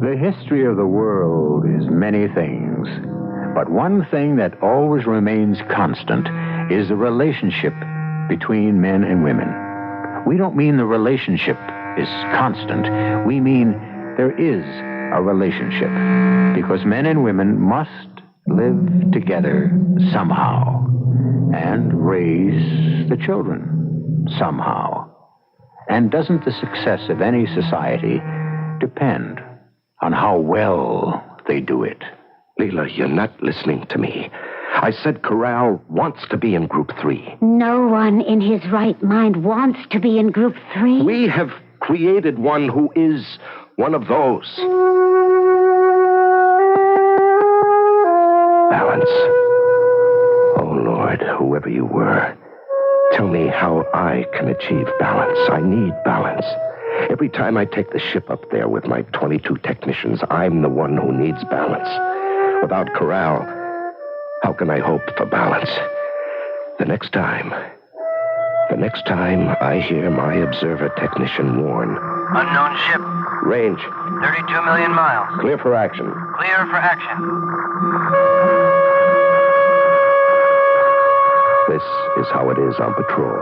The history of the world is many things, but one thing that always remains constant is the relationship between men and women. We don't mean the relationship is constant. We mean there is a relationship, because men and women must live together somehow and raise the children somehow. And doesn't the success of any society depend on how well they do it? Leela, you're not listening to me. I said Corral wants to be in Group 3. No one in his right mind wants to be in Group 3. We have created one who is one of those. Balance. Oh, Lord, whoever you were, tell me how I can achieve balance. I need balance. Every time I take the ship up there with my 22 technicians, I'm the one who needs balance. Without Corral, how can I hope for balance? The next time I hear my observer technician warn. Unknown ship. Range. 32 million miles. Clear for action. Clear for action. This is how it is on patrol.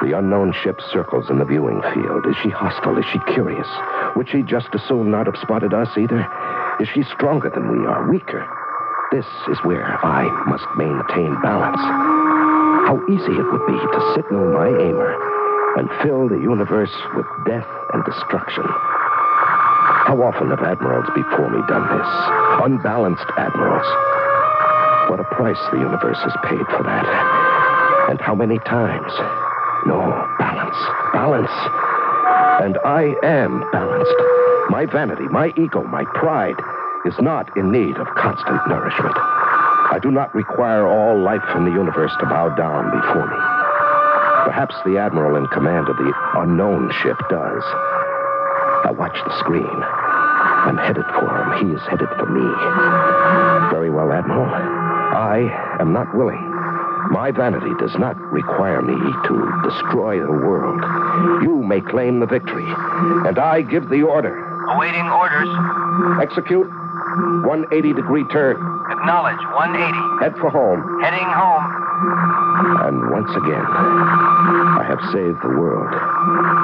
The unknown ship circles in the viewing field. Is she hostile? Is she curious? Would she just as soon not have spotted us either? Is she stronger than we are? Weaker? This is where I must maintain balance. How easy it would be to signal my aimer and fill the universe with death and destruction. How often have admirals before me done this? Unbalanced admirals. What a price the universe has paid for that. And how many times? No, balance. Balance. And I am balanced. My vanity, my ego, my pride is not in need of constant nourishment. I do not require all life in the universe to bow down before me. Perhaps the admiral in command of the unknown ship does. Now watch the screen. I'm headed for him. He is headed for me. Very well, Admiral. I am not willing. My vanity does not require me to destroy the world. You may claim the victory, and I give the order. Awaiting orders. Execute 180-degree turn. Acknowledge 180. Head for home. Heading home. And once again, I have saved the world.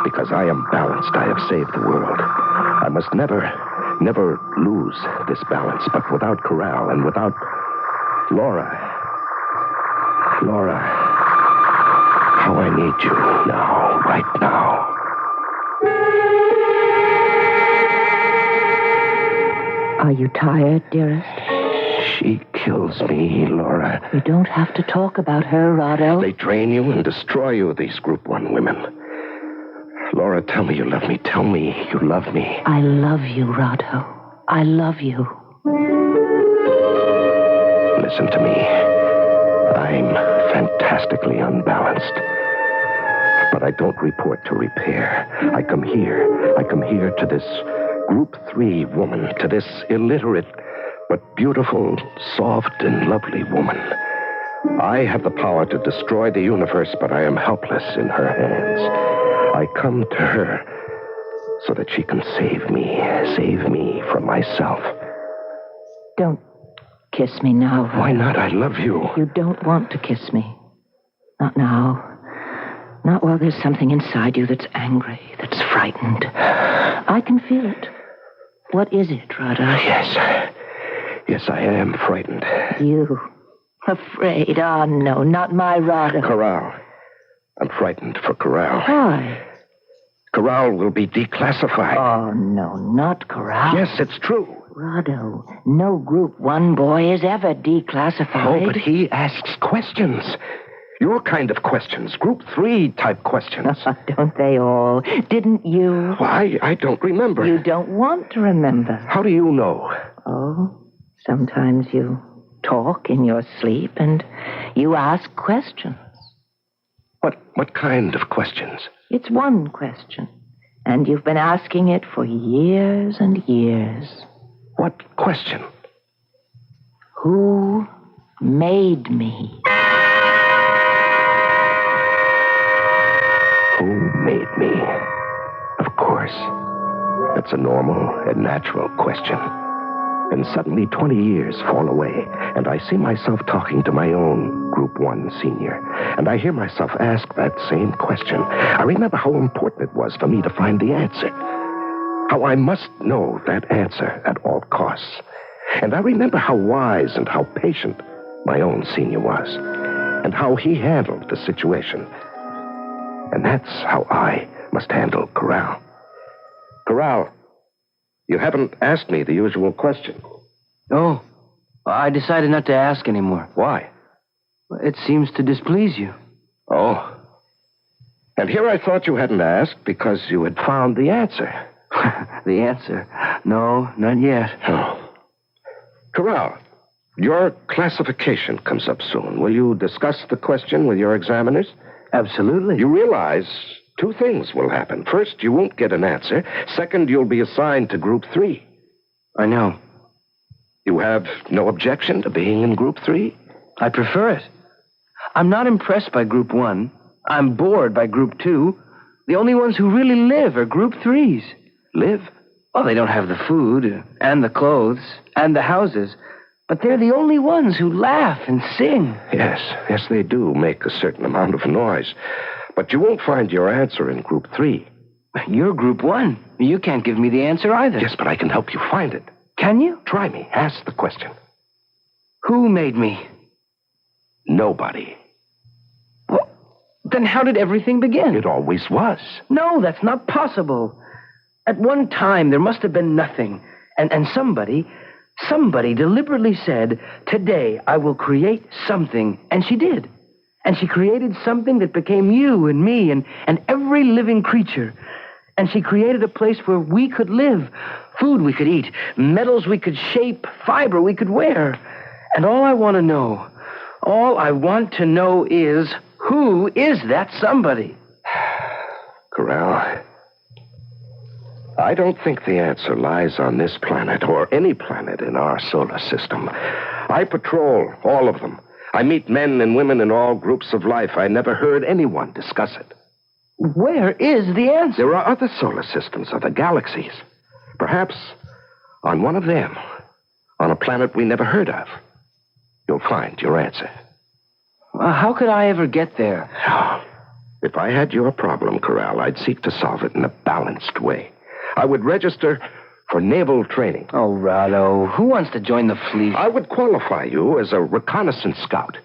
Because I am balanced, I have saved the world. I must never lose this balance, but without Corral and without Laura, how I need you now, right now. Are you tired, dearest? She kills me, Laura. You don't have to talk about her, Rado. They drain you and destroy you, these Group 1 women. Laura, tell me you love me. Tell me you love me. I love you, Rado. I love you. Listen to me. I'm fantastically unbalanced. But I don't report to repair. I come here to this Group 3 woman, to this illiterate but beautiful, soft, and lovely woman. I have the power to destroy the universe, but I am helpless in her hands. I come to her so that she can save me from myself. Don't kiss me now. Why not? I love you. You don't want to kiss me. Not now. Not while there's something inside you that's angry, that's frightened. I can feel it. What is it, Rado? Yes, I am frightened. You? Afraid? Oh, no, not my Rado. Corral. I'm frightened for Corral. Why? Corral will be declassified. Oh, no, not Corral. Yes, it's true. Rado, no Group 1 boy is ever declassified. Oh, but he asks questions. Your kind of questions. Group 3 type questions. Don't they all? Didn't you? Well, I don't remember. You don't want to remember. How do you know? Oh, sometimes you talk in your sleep and you ask questions. What kind of questions? It's one question, and you've been asking it for years and years. What question? Who made me? Who made me? Of course. That's a normal and natural question. And suddenly 20 years fall away, and I see myself talking to my own Group 1 senior. And I hear myself ask that same question. I remember how important it was for me to find the answer. How I must know that answer at all costs. And I remember how wise and how patient my own senior was. And how he handled the situation. And that's how I must handle Corral. Corral, you haven't asked me the usual question. No, I decided not to ask anymore. Why? It seems to displease you. Oh. And here I thought you hadn't asked because you had found the answer. The answer? No, not yet. Oh. Corral, your classification comes up soon. Will you discuss the question with your examiners? Absolutely. You realize 2 things will happen. First, you won't get an answer. Second, you'll be assigned to Group 3. I know. You have no objection to being in Group 3? I prefer it. I'm not impressed by Group 1. I'm bored by Group 2. The only ones who really live are Group 3s. Live? Well, they don't have the food, and the clothes, and the houses. But they're the only ones who laugh and sing. Yes, they do make a certain amount of noise. But you won't find your answer in Group 3. You're Group 1. You can't give me the answer either. Yes, but I can help you find it. Can you? Try me. Ask the question. Who made me? Nobody. Well, then how did everything begin? It always was. No, that's not possible. At one time, there must have been nothing. And somebody deliberately said, today I will create something. And she did. And she created something that became you and me and every living creature. And she created a place where we could live, food we could eat, metals we could shape, fiber we could wear. And all I want to know is, who is that somebody? Corral, I don't think the answer lies on this planet or any planet in our solar system. I patrol all of them. I meet men and women in all groups of life. I never heard anyone discuss it. Where is the answer? There are other solar systems, other galaxies. Perhaps on one of them, on a planet we never heard of, you'll find your answer. How could I ever get there? If I had your problem, Corral, I'd seek to solve it in a balanced way. I would register for naval training. Oh, Rado, who wants to join the fleet? I would qualify you as a reconnaissance scout.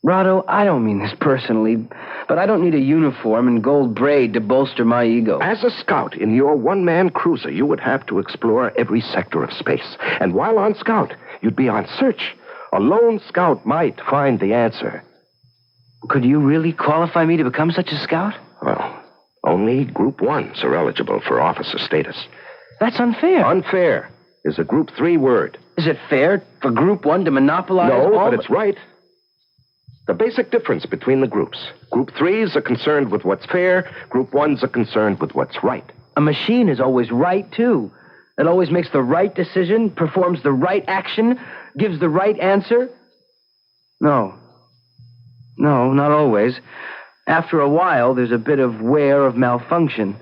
Rado, I don't mean this personally, but I don't need a uniform and gold braid to bolster my ego. As a scout in your one-man cruiser, you would have to explore every sector of space. And while on scout, you'd be on search. A lone scout might find the answer. Could you really qualify me to become such a scout? Well, only Group 1s are eligible for officer status. That's unfair. Unfair is a Group 3 word. Is it fair for Group 1 to monopolize but it's right. The basic difference between the groups. Group 3s are concerned with what's fair. Group 1s are concerned with what's right. A machine is always right, too. It always makes the right decision, performs the right action, gives the right answer. No, not always. After a while, there's a bit of wear of malfunction.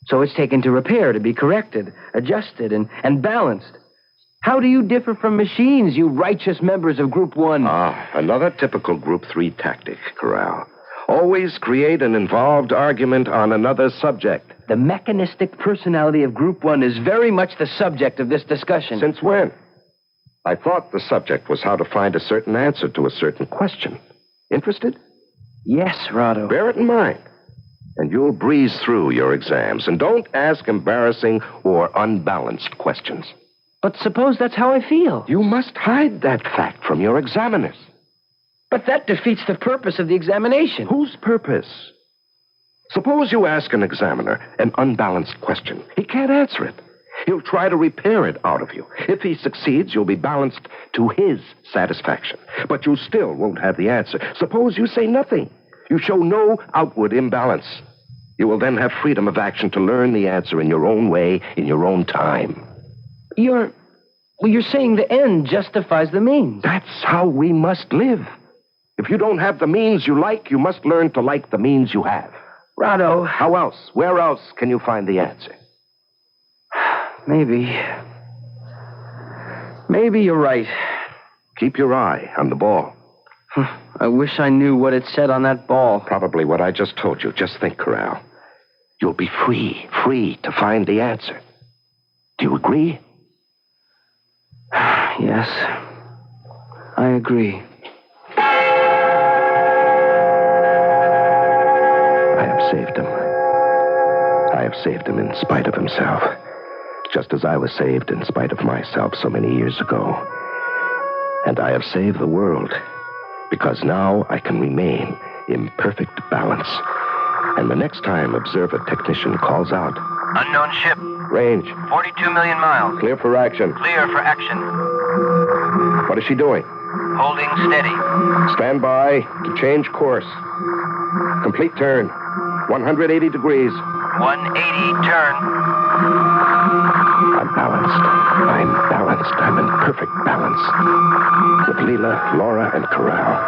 So it's taken to repair, to be corrected, adjusted, and balanced. How do you differ from machines, you righteous members of Group 1? Another typical Group 3 tactic, Corral. Always create an involved argument on another subject. The mechanistic personality of Group 1 is very much the subject of this discussion. Since when? I thought the subject was how to find a certain answer to a certain question. Interested? Yes, Rado. Bear it in mind. And you'll breeze through your exams. And don't ask embarrassing or unbalanced questions. But suppose that's how I feel. You must hide that fact from your examiners. But that defeats the purpose of the examination. Whose purpose? Suppose you ask an examiner an unbalanced question. He can't answer it. He'll try to repair it out of you. If he succeeds, you'll be balanced to his satisfaction. But you still won't have the answer. Suppose you say nothing. You show no outward imbalance. You will then have freedom of action to learn the answer in your own way, in your own time. You're saying the end justifies the means. That's how we must live. If you don't have the means you like, you must learn to like the means you have. Rado. How else? Where else can you find the answer? Maybe you're right. Keep your eye on the ball. I wish I knew what it said on that ball. Probably what I just told you. Just think, Corral. You'll be free to find the answer. Do you agree? Yes, I agree. I have saved him. I have saved him in spite of himself. Just as I was saved in spite of myself so many years ago. And I have saved the world because now I can remain in perfect balance. And the next time observer technician calls out, Unknown ship. Range. 42 million miles. Clear for action. Clear for action. What is she doing? Holding steady. Stand by to change course. Complete turn. 180 degrees. 180 turn. I'm balanced. I'm in perfect balance. With Leela, Laura, and Corral.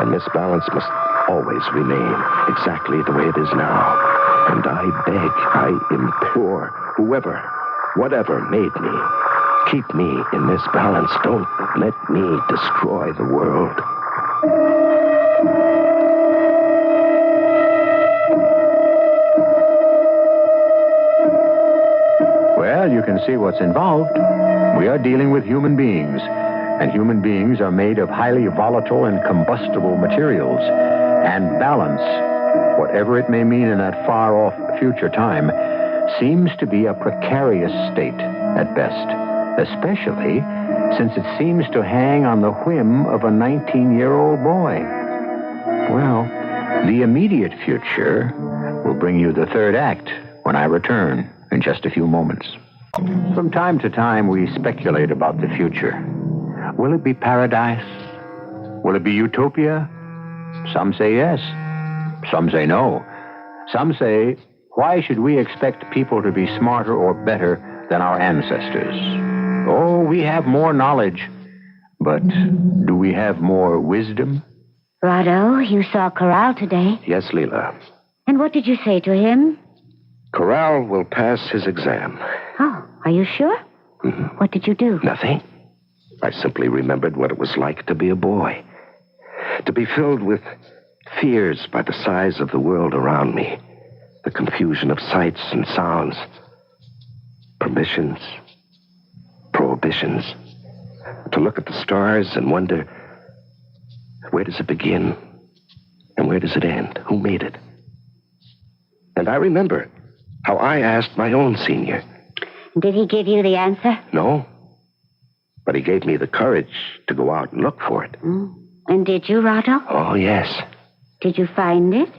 And this balance must always remain exactly the way it is now. And I beg, I implore, whoever, whatever made me, keep me in this balance. Don't let me destroy the world. Well, you can see what's involved. We are dealing with human beings, and human beings are made of highly volatile and combustible materials. And balance, whatever it may mean in that far-off future time, seems to be a precarious state at best, especially since it seems to hang on the whim of a 19-year-old boy. Well, the immediate future will bring you the third act when I return in just a few moments. From time to time, we speculate about the future. Will it be paradise? Will it be utopia? Some say yes. Some say no. Some say, Why should we expect people to be smarter or better than our ancestors? Oh, we have more knowledge. But do we have more wisdom? Rado, you saw Corral today. Yes, Leela. And what did you say to him? Corral will pass his exam. Oh, are you sure? Mm-hmm. What did you do? Nothing. I simply remembered what it was like to be a boy. To be filled with fears by the size of the world around me. The confusion of sights and sounds. Permissions. Prohibitions. To look at the stars and wonder, where does it begin? And where does it end? Who made it? And I remember how I asked my own senior. Did he give you the answer? No. But he gave me the courage to go out and look for it. And did you, Rado? Oh, yes. Did you find it?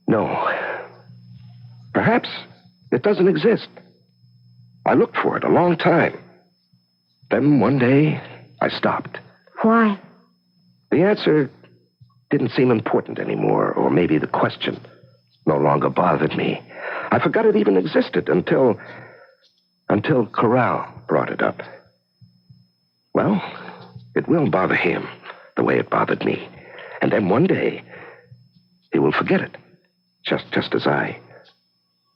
No. Perhaps it doesn't exist. I looked for it a long time. Then one day, I stopped. Why? The answer didn't seem important anymore, or maybe the question no longer bothered me. I forgot it even existed until Corral brought it up. Well, it will bother him the way it bothered me. And then one day, he will forget it, just as I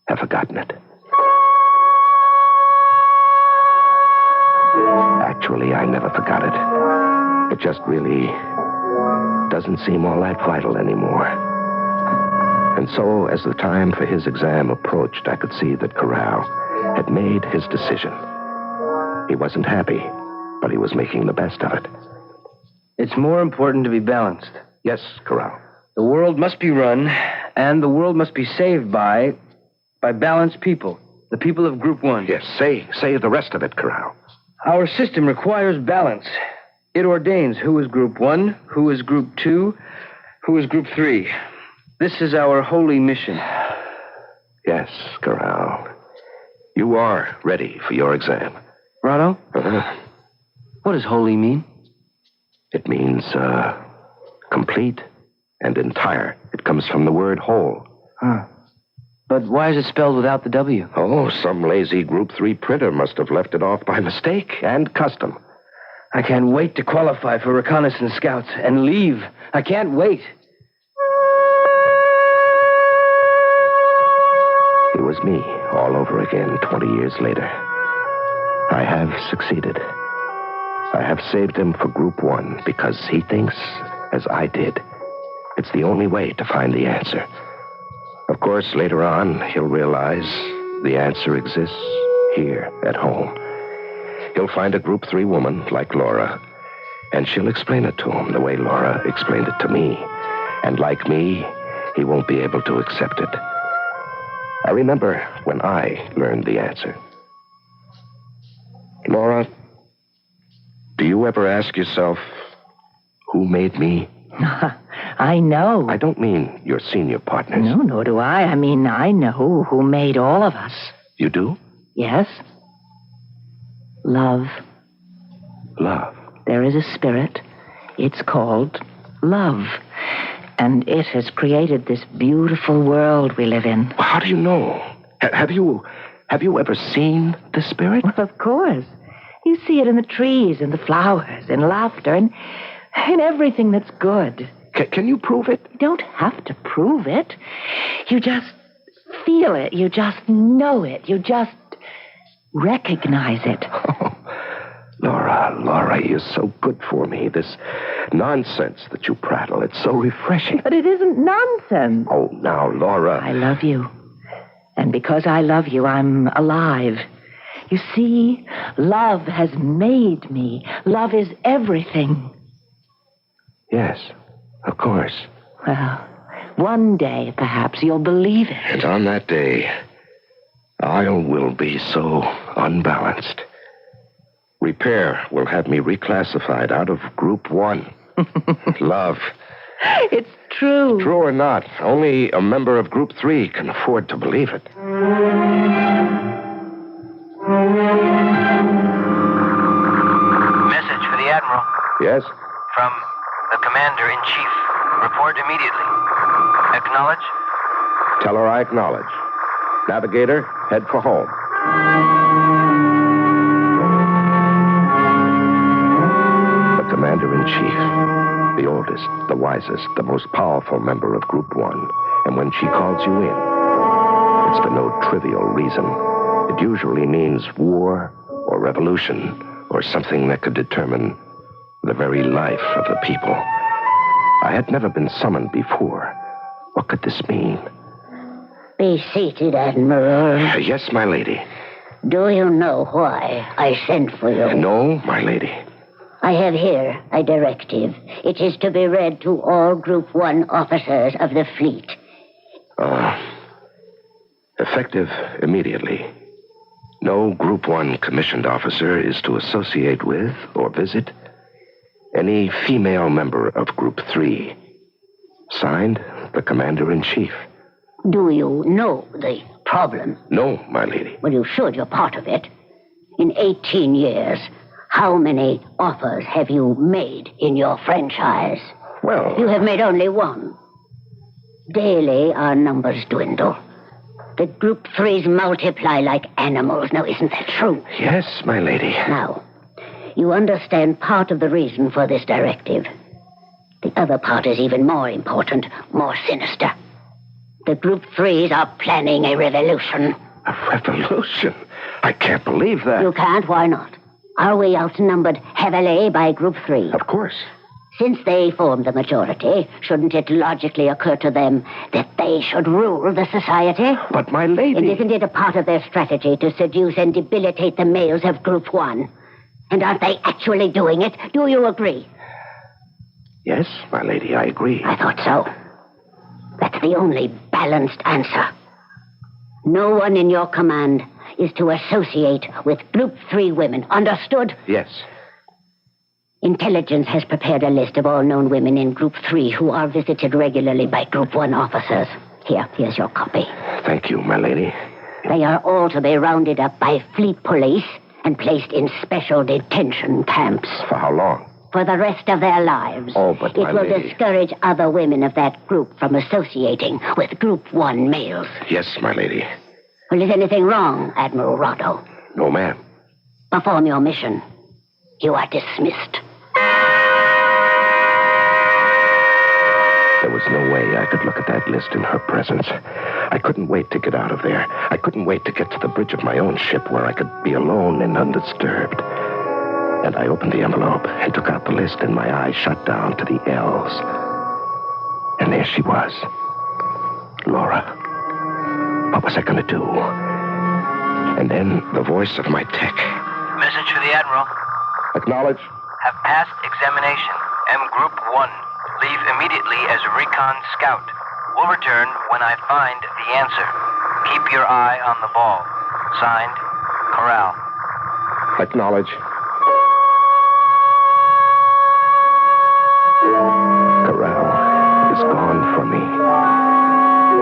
have forgotten it. Actually, I never forgot it. It just really doesn't seem all that vital anymore. And so, as the time for his exam approached, I could see that Corral had made his decision. He wasn't happy, but he was making the best of it. It's more important to be balanced. Yes, Corral. The world must be run, and the world must be saved by balanced people. The people of Group 1. Yes, say the rest of it, Corral. Our system requires balance. It ordains who is Group 1, who is Group 2, who is Group 3. This is our holy mission. Yes, Corral. You are ready for your exam. Rado? What does holy mean? It means complete and entire. It comes from the word whole. Huh. But why is it spelled without the W? Oh, some lazy Group 3 printer must have left it off by mistake and custom. I can't wait to qualify for reconnaissance scouts and leave. I can't wait. It was me all over again 20 years later. I have succeeded. I have saved him for Group 1 because he thinks, as I did, it's the only way to find the answer. Of course, later on, he'll realize the answer exists here at home. He'll find a Group 3 woman like Laura, and she'll explain it to him the way Laura explained it to me. And like me, he won't be able to accept it. I remember when I learned the answer. Laura, do you ever ask yourself, who made me? I know. I don't mean your senior partners. No, nor do I. I mean, I know who made all of us. You do? Yes. Love. Love. There is a spirit. It's called love. And it has created this beautiful world we live in. How do you know? Have you ever seen the spirit? Well, of course. You see it in the trees, in the flowers, in laughter, and in everything that's good. Can you prove it? You don't have to prove it. You just feel it. You just know it. You just recognize it. Oh, Laura, you're so good for me. This nonsense that you prattle, it's so refreshing. But it isn't nonsense. Oh, now, Laura. I love you. And because I love you, I'm alive. You see, love has made me. Love is everything. Yes, of course. Well, one day, perhaps, you'll believe it. And on that day, I will be so unbalanced. Repair will have me reclassified out of Group 1. Love. It's true. True or not, only a member of Group 3 can afford to believe it. Message for the Admiral. Yes? From the Commander-in-Chief. Report immediately. Acknowledge? Tell her I acknowledge. Navigator, head for home. The Commander-in-Chief, the oldest, the wisest, the most powerful member of Group 1. And when she calls you in, it's for no trivial reason. It usually means war or revolution or something that could determine the very life of the people. I had never been summoned before. What could this mean? Be seated, Admiral. Yes, my lady. Do you know why I sent for you? No, my lady. I have here a directive. It is to be read to all Group 1 officers of the fleet. Effective immediately. No Group 1 commissioned officer is to associate with or visit any female member of Group 3. Signed, the Commander-in-Chief. Do you know the problem? No, my lady. Well, you should. You're part of it. In 18 years, how many offers have you made in your franchise? Well... You have made only one. Daily, our numbers dwindle. The Group 3s multiply like animals. Now, isn't that true? Yes, my lady. Now, you understand part of the reason for this directive. The other part is even more important, more sinister. The Group 3s are planning a revolution. A revolution? I can't believe that. You can't? Why not? Are we outnumbered heavily by Group 3? Of course. Since they form the majority, shouldn't it logically occur to them that they should rule the society? But, my lady... And isn't it a part of their strategy to seduce and debilitate the males of Group 1? And aren't they actually doing it? Do you agree? Yes, my lady, I agree. I thought so. That's the only balanced answer. No one in your command is to associate with Group 3 women. Understood? Yes. Intelligence has prepared a list of all known women in Group 3 who are visited regularly by Group 1 officers. Here's your copy. Thank you, my lady. They are all to be rounded up by fleet police and placed in special detention camps. For how long? For the rest of their lives. Oh, but my lady... It will discourage other women of that group from associating with Group 1 males. Yes, my lady. Well, is anything wrong, Admiral Rotto? No, ma'am. Perform your mission. You are dismissed. There was no way I could look at that list in her presence. I couldn't wait to get out of there. I couldn't wait to get to the bridge of my own ship where I could be alone and undisturbed. And I opened the envelope and took out the list, and my eyes shut down to the L's. And there she was. Laura. What was I going to do? And then the voice of my tech. Message for the Admiral. Acknowledge. Have passed examination. M Group 1. Leave immediately as a recon scout. Will return when I find the answer. Keep your eye on the ball. Signed, Corral. Acknowledge. Corral is gone from me.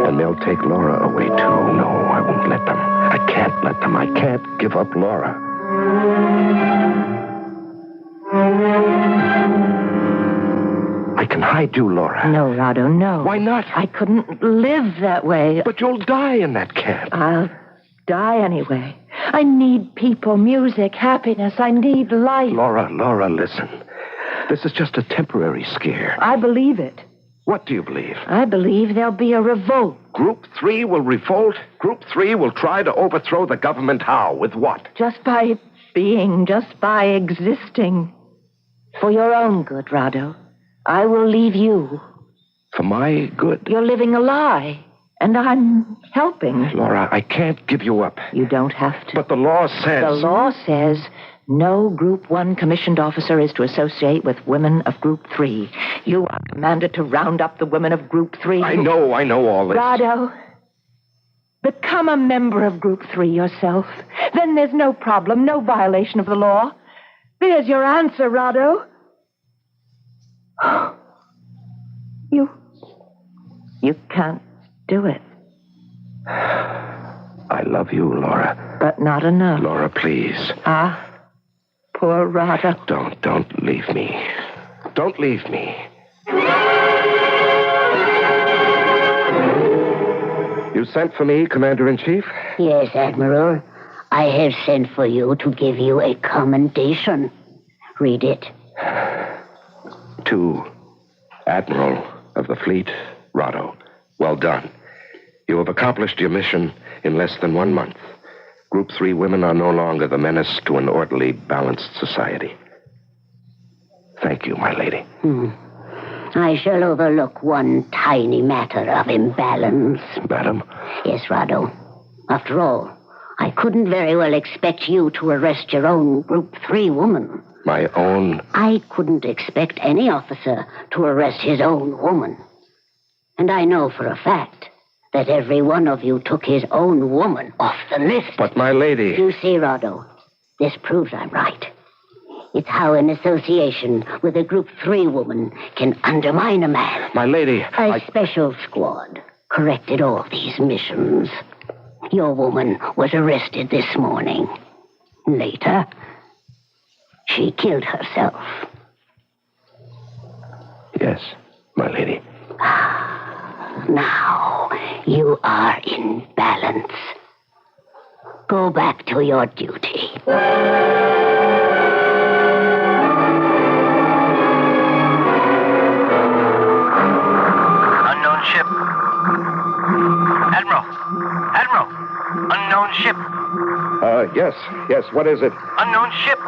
And they'll take Laura away, too. No, I won't let them. I can't let them. I can't give up Laura. I can hide you, Laura. No, Rado, no. Why not? I couldn't live that way. But you'll die in that camp. I'll die anyway. I need people, music, happiness. I need life. Laura, listen. This is just a temporary scare. I believe it. What do you believe? I believe there'll be a revolt. Group 3 will revolt? Group 3 will try to overthrow the government. How? With what? Just by being, just by existing. For your own good, Rado. I will leave you. For my good? You're living a lie, and I'm helping. Laura, I can't give you up. You don't have to. But the law says... The law says no Group 1 commissioned officer is to associate with women of Group 3. You are commanded to round up the women of Group 3. I know all this. Rado, become a member of Group 3 yourself. Then there's no problem, no violation of the law. There's your answer, Rado. You can't do it. I love you, Laura. But not enough. Laura, please. Poor Rado. Don't leave me. Don't leave me. You You sent for me, Commander-in-Chief? Yes, Admiral. I have sent for you to give you a commendation. Read it. To Admiral of the Fleet, Rado. Well done. You have accomplished your mission in less than 1 month. Group 3 women are no longer the menace to an orderly, balanced society. Thank you, my lady. I shall overlook one tiny matter of imbalance. Madam? Yes, Rado. After all, I couldn't very well expect you to arrest your own Group 3 woman. My own? I couldn't expect any officer to arrest his own woman. And I know for a fact that every one of you took his own woman off the list. But, my lady... You see, Rado, this proves I'm right. It's how an association with a Group 3 woman can undermine a man. My lady, A special squad corrected all these missions. Your woman was arrested this morning. Later, she killed herself. Yes, my lady. Now, you are in balance. Go back to your duty. Unknown ship. Admiral, unknown ship. Yes, what is it? Unknown ship.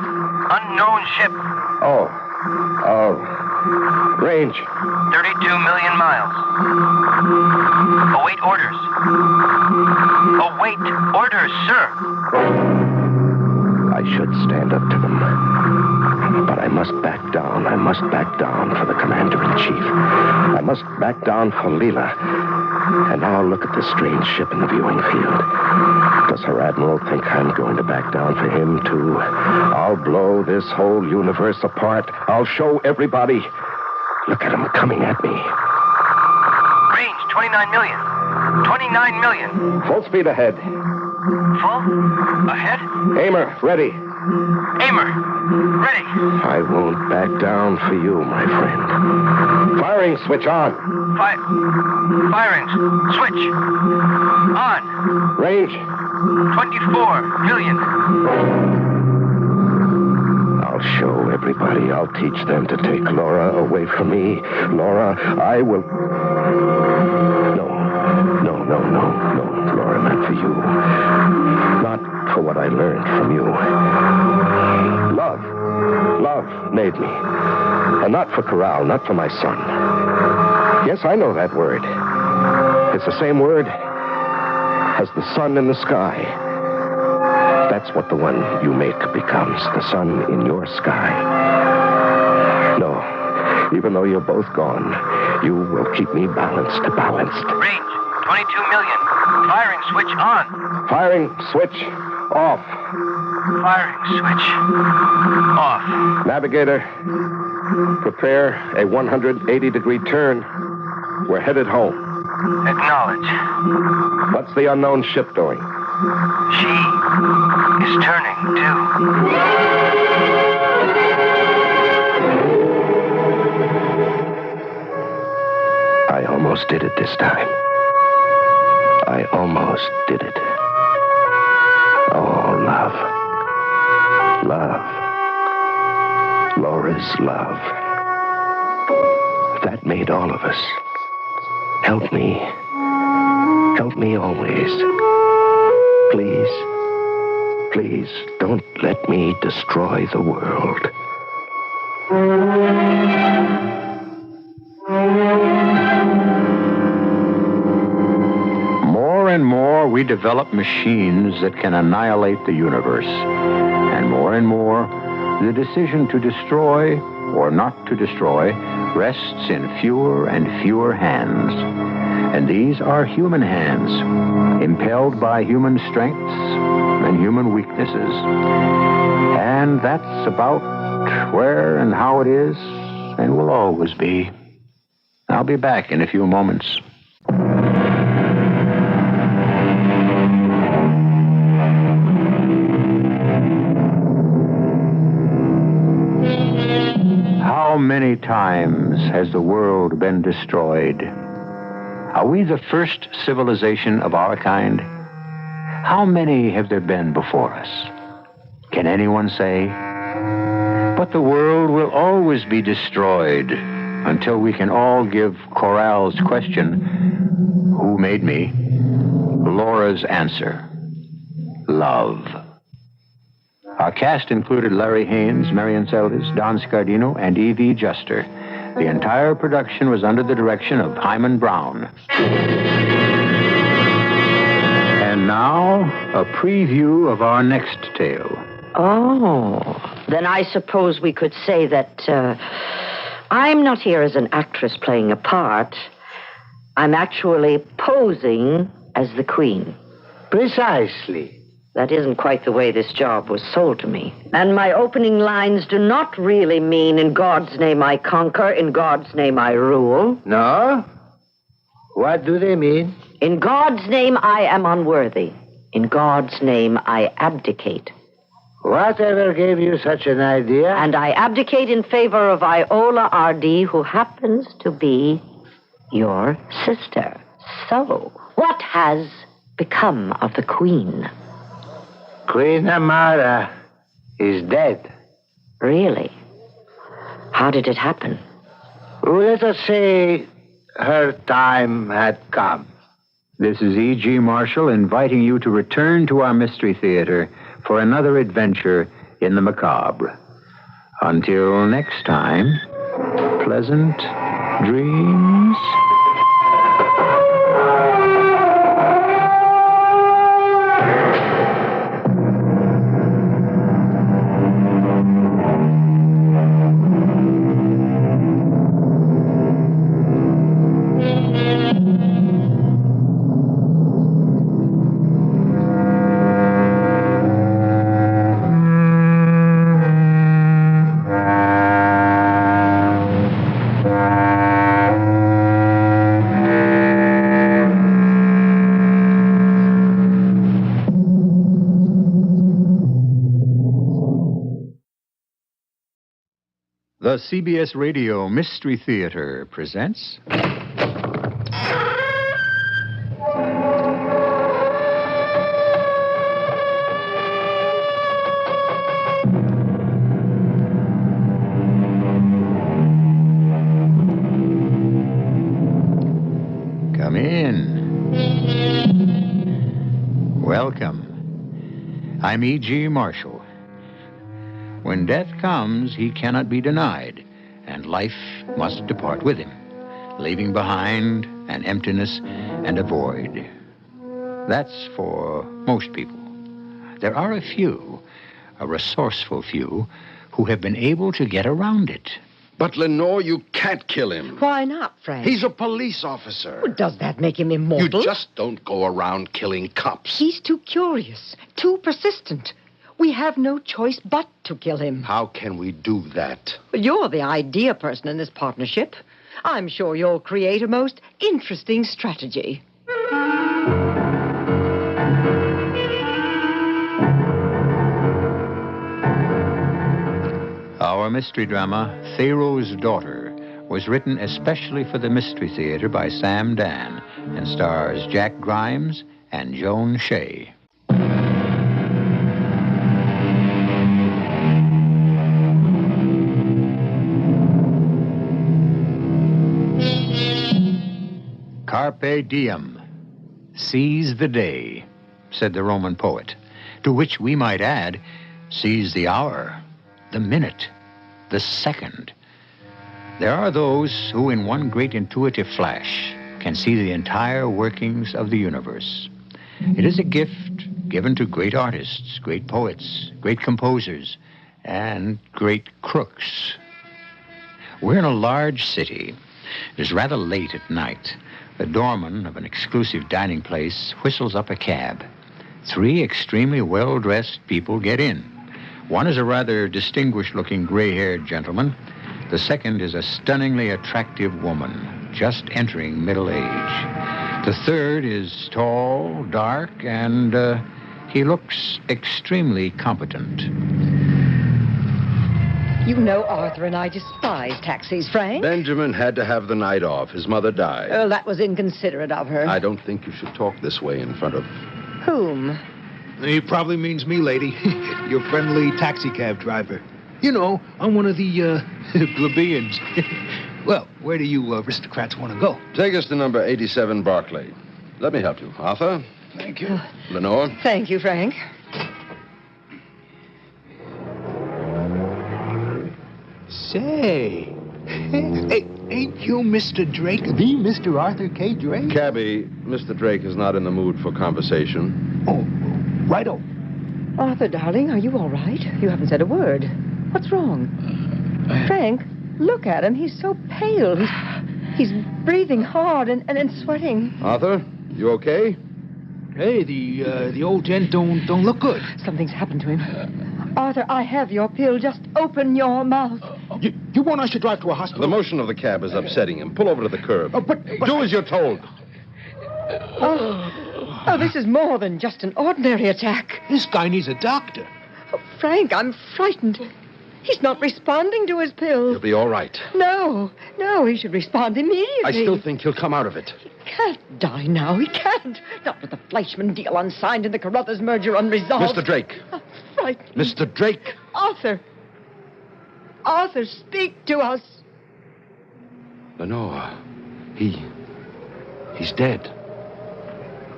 Range. 32 million miles. Await orders. Sir. I should stand up to them. But I must back down. I must back down for the Commander-in-Chief. I must back down for Leela. And now look at this strange ship in the viewing field. Does her Admiral think I'm going to back down for him, too? I'll blow this whole universe apart. I'll show everybody. Look at him coming at me. Range, 29 million. 29 million. Full speed ahead. Full? Ahead? Aimer, ready. Aimer, ready. I won't back down for you, my friend. Firing switch on. Firings. Switch. On. Range. 24 million. I'll show everybody. I'll teach them to take Laura away from me. Laura, I will... No, Laura, not for you. Not for what I learned from you. Love made me. And not for Corral, not for my son. Yes, I know that word. It's the same word as the sun in the sky. That's what the one you make becomes, the sun in your sky. No, even though you're both gone, you will keep me balanced. Range, 22 million. Firing switch on. Firing switch off. Firing switch off. Navigator, prepare a 180-degree turn. We're headed home. Acknowledge. What's the unknown ship doing? She is turning, too. I almost did it this time. I almost did it. Oh, love. Laura's love. That made all of us. Help me. Help me always. Please, don't let me destroy the world. More and more, we develop machines that can annihilate the universe. And more, the decision to destroy or not to destroy rests in fewer and fewer hands. And these are human hands, impelled by human strengths and human weaknesses. And that's about where and how it is and will always be. I'll be back in a few moments. How many times has the world been destroyed? Are we the first civilization of our kind? How many have there been before us? Can anyone say? But the world will always be destroyed until we can all give Corral's question, who made me? Laura's answer, love. Our cast included Larry Haynes, Marion Seldes, Don Scardino, and E.V. Juster. The entire production was under the direction of Hyman Brown. And now, a preview of our next tale. Oh, then I suppose we could say that I'm not here as an actress playing a part. I'm actually posing as the Queen. Precisely. That isn't quite the way this job was sold to me. And my opening lines do not really mean, in God's name I conquer, in God's name I rule. No? What do they mean? In God's name I am unworthy. In God's name I abdicate. Whatever gave you such an idea? And I abdicate in favor of Iola R.D., who happens to be your sister. So, what has become of the Queen? Queen Amara is dead. Really? How did it happen? Let us say her time had come. This is E.G. Marshall inviting you to return to our Mystery Theater for another adventure in the macabre. Until next time, pleasant dreams. The CBS Radio Mystery Theater presents... Come in. Welcome. I'm E.G. Marshall. When death comes, he cannot be denied, and life must depart with him, leaving behind an emptiness and a void. That's for most people. There are a few, a resourceful few, who have been able to get around it. But, Lenore, you can't kill him. Why not, Frank? He's a police officer. Well, does that make him immortal? You just don't go around killing cops. He's too curious, too persistent. We have no choice but to kill him. How can we do that? Well, you're the idea person in this partnership. I'm sure you'll create a most interesting strategy. Our mystery drama, Pharaoh's Daughter, was written especially for the Mystery Theater by Sam Dan and stars Jack Grimes and Joan Shea. Carpe diem, seize the day, said the Roman poet, to which we might add, seize the hour, the minute, the second. There are those who, in one great intuitive flash, can see the entire workings of the universe. It is a gift given to great artists, great poets, great composers, and great crooks. We're in a large city. It is rather late at night. The doorman of an exclusive dining place whistles up a cab. 3 extremely well-dressed people get in. One is a rather distinguished-looking gray-haired gentleman. The second is a stunningly attractive woman, just entering middle age. The third is tall, dark, and he looks extremely competent. You know Arthur and I despise taxis, Frank. Benjamin had to have the night off. His mother died. Oh, that was inconsiderate of her. I don't think you should talk this way in front of... Whom? He probably means me, lady. Your friendly taxicab driver. You know, I'm one of the, plebeians. Well, where do you aristocrats want to go? Take us to number 87 Barclay. Let me help you. Arthur? Thank you. Lenore? Thank you, Frank. Say, hey, ain't you Mr. Drake, the Mr. Arthur K. Drake? Cabby, Mr. Drake is not in the mood for conversation. Oh, righto. Arthur, darling, are you all right? You haven't said a word. What's wrong? Frank, look at him. He's so pale. He's breathing hard and sweating. Arthur, you okay? Hey, the old gent don't look good. Something's happened to him. Arthur, I have your pill. Just open your mouth. You want I should drive to a hospital? The motion of the cab is upsetting him. Pull over to the curb. But do as you're told. Oh, this is more than just an ordinary attack. This guy needs a doctor. Oh, Frank, I'm frightened. He's not responding to his pill. He'll be all right. No, he should respond immediately. I still think he'll come out of it. He can't die now. He can't. Not with the Fleischmann deal unsigned and the Carruthers merger unresolved. Mr. Drake. I'm frightened. Mr. Drake. Arthur, speak to us. Lenore, he's dead.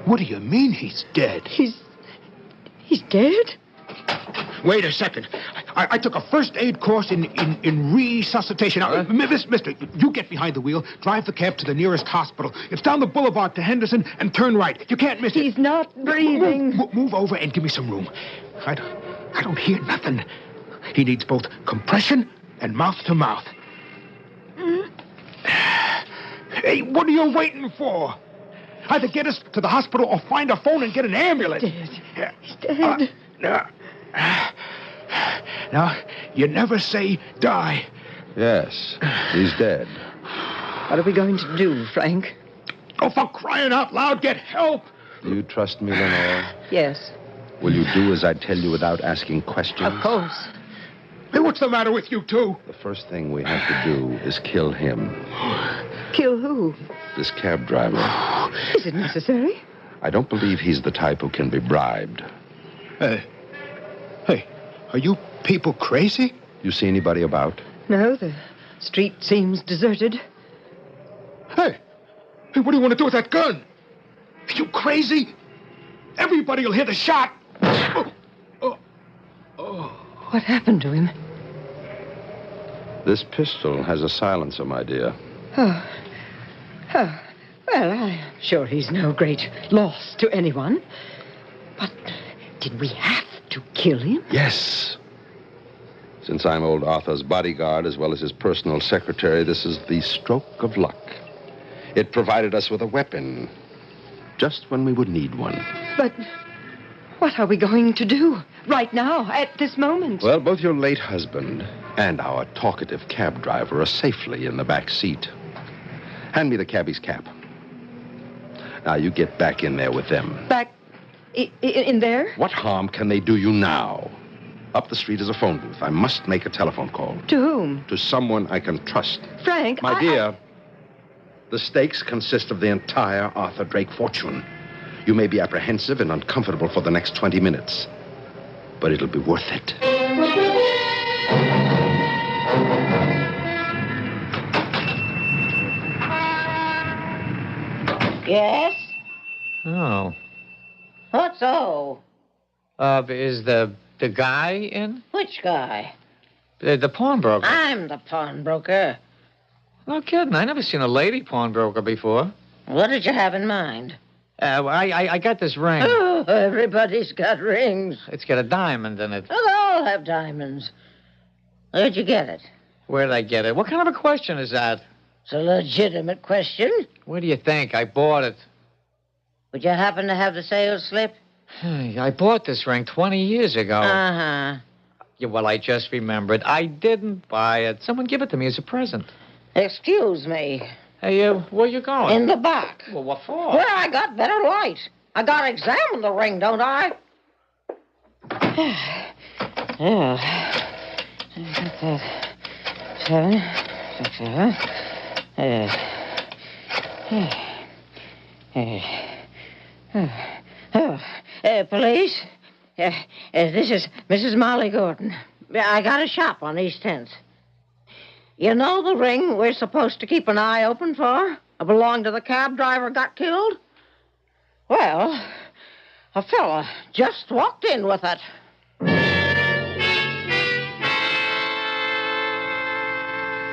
What do you mean he's dead? He's dead? Wait a second. I took a first aid course in resuscitation. Now, mister, you get behind the wheel, drive the cab to the nearest hospital. It's down the boulevard to Henderson and turn right. You can't miss it. He's not breathing. Move over and give me some room. I don't hear nothing. He needs both compression and mouth to mouth. Hey, what are you waiting for? Either get us to the hospital or find a phone and get an ambulance. He's dead. Now, you never say die. Yes, he's dead. What are we going to do, Frank? Oh, for crying out loud, get help! Do you trust me, Lenore? Yes. Will you do as I tell you without asking questions? Of course. Hey, what's the matter with you two? The first thing we have to do is kill him. Kill who? This cab driver. Is it necessary? I don't believe he's the type who can be bribed. Hey, are you people crazy? You see anybody about? No, the street seems deserted. Hey, what do you want to do with that gun? Are you crazy? Everybody will hear the shot. What happened to him? This pistol has a silencer, my dear. Well, I'm sure he's no great loss to anyone. But did we have to kill him? Yes. Since I'm old Arthur's bodyguard as well as his personal secretary, this is the stroke of luck. It provided us with a weapon just when we would need one. But what are we going to do right now, at this moment? Well, both your late husband and our talkative cab driver are safely in the back seat. Hand me the cabbie's cap. Now, you get back in there with them. Back in there? What harm can they do you now? Up the street is a phone booth. I must make a telephone call. To whom? To someone I can trust. Frank, My dear, the stakes consist of the entire Arthur Drake fortune. You may be apprehensive and uncomfortable for the next 20 minutes, but it'll be worth it. Yes? Oh. What so? Is the guy in? Which guy? The pawnbroker. I'm the pawnbroker. No kidding. I never seen a lady pawnbroker before. What did you have in mind? I got this ring. Oh, everybody's got rings. It's got a diamond in it. Well, they all have diamonds. Where'd you get it? Where'd I get it? What kind of a question is that? It's a legitimate question. What do you think? I bought it. Would you happen to have the sales slip? I bought this ring 20 years ago. Uh-huh. Yeah, well, I just remembered. I didn't buy it. Someone gave it to me as a present. Excuse me. Hey, where you going? In the back. Well, what for? Where I got better light. I gotta examine the ring, don't I? Well, Got that. 7, 6, 7. Police? This is Mrs. Molly Gordon. I got a shop on East 10th. You know the ring we're supposed to keep an eye open for? It belonged to the cab driver got killed? Well, a fella just walked in with it.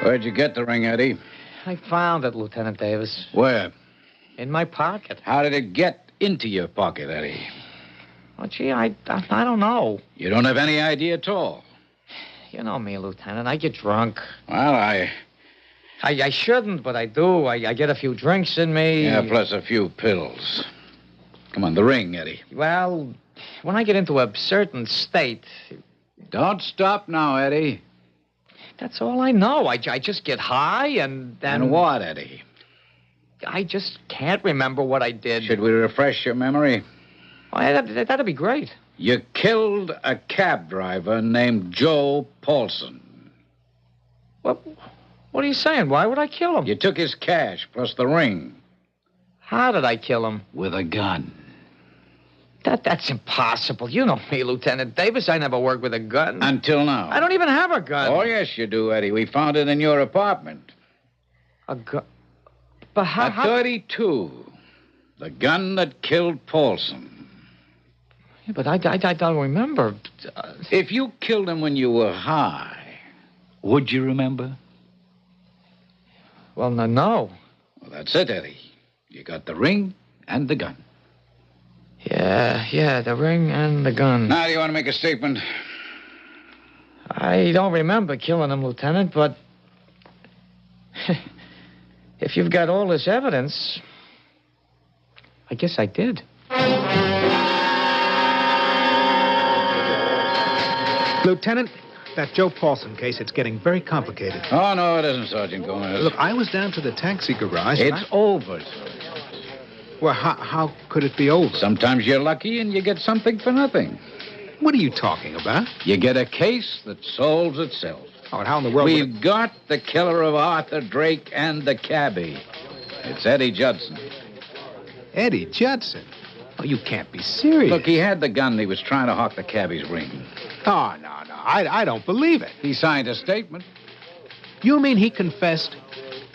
Where'd you get the ring, Eddie? I found it, Lieutenant Davis. Where? In my pocket. How did it get into your pocket, Eddie? Well, gee, I don't know. You don't have any idea at all? You know me, Lieutenant. I get drunk. Well, I shouldn't, but I do. I get a few drinks in me. Yeah, plus a few pills. Come on, the ring, Eddie. Well, when I get into a certain state... Don't stop now, Eddie. That's all I know. I just get high and then... And what, Eddie? I just can't remember what I did. Should we refresh your memory? Well, that'd be great. You killed a cab driver named Joe Paulson. What are you saying? Why would I kill him? You took his cash plus the ring. How did I kill him? With a gun. That's impossible. You know me, Lieutenant Davis. I never worked with a gun. Until now. I don't even have a gun. Oh, yes, you do, Eddie. We found it in your apartment. A gun? But how... A 32. The gun that killed Paulson. Yeah, but I don't remember. If you killed him when you were high, would you remember? Well, no. Well, that's it, Eddie. You got the ring and the gun. Yeah, the ring and the gun. Now, do you want to make a statement? I don't remember killing him, Lieutenant, but... if you've got all this evidence, I guess I did. Lieutenant, that Joe Paulson case, it's getting very complicated. Oh, no, it isn't, Sergeant Gomez. Look, I was down to the taxi garage. It's over, sir. Well, how could it be over? Sometimes you're lucky and you get something for nothing. What are you talking about? You get a case that solves itself. Oh, and how in the world... We've got the killer of Arthur Drake and the cabbie. It's Eddie Judson. Eddie Judson? Oh, you can't be serious. Look, he had the gun. He was trying to hawk the cabbie's ring. Oh, no. I don't believe it. He signed a statement. You mean he confessed?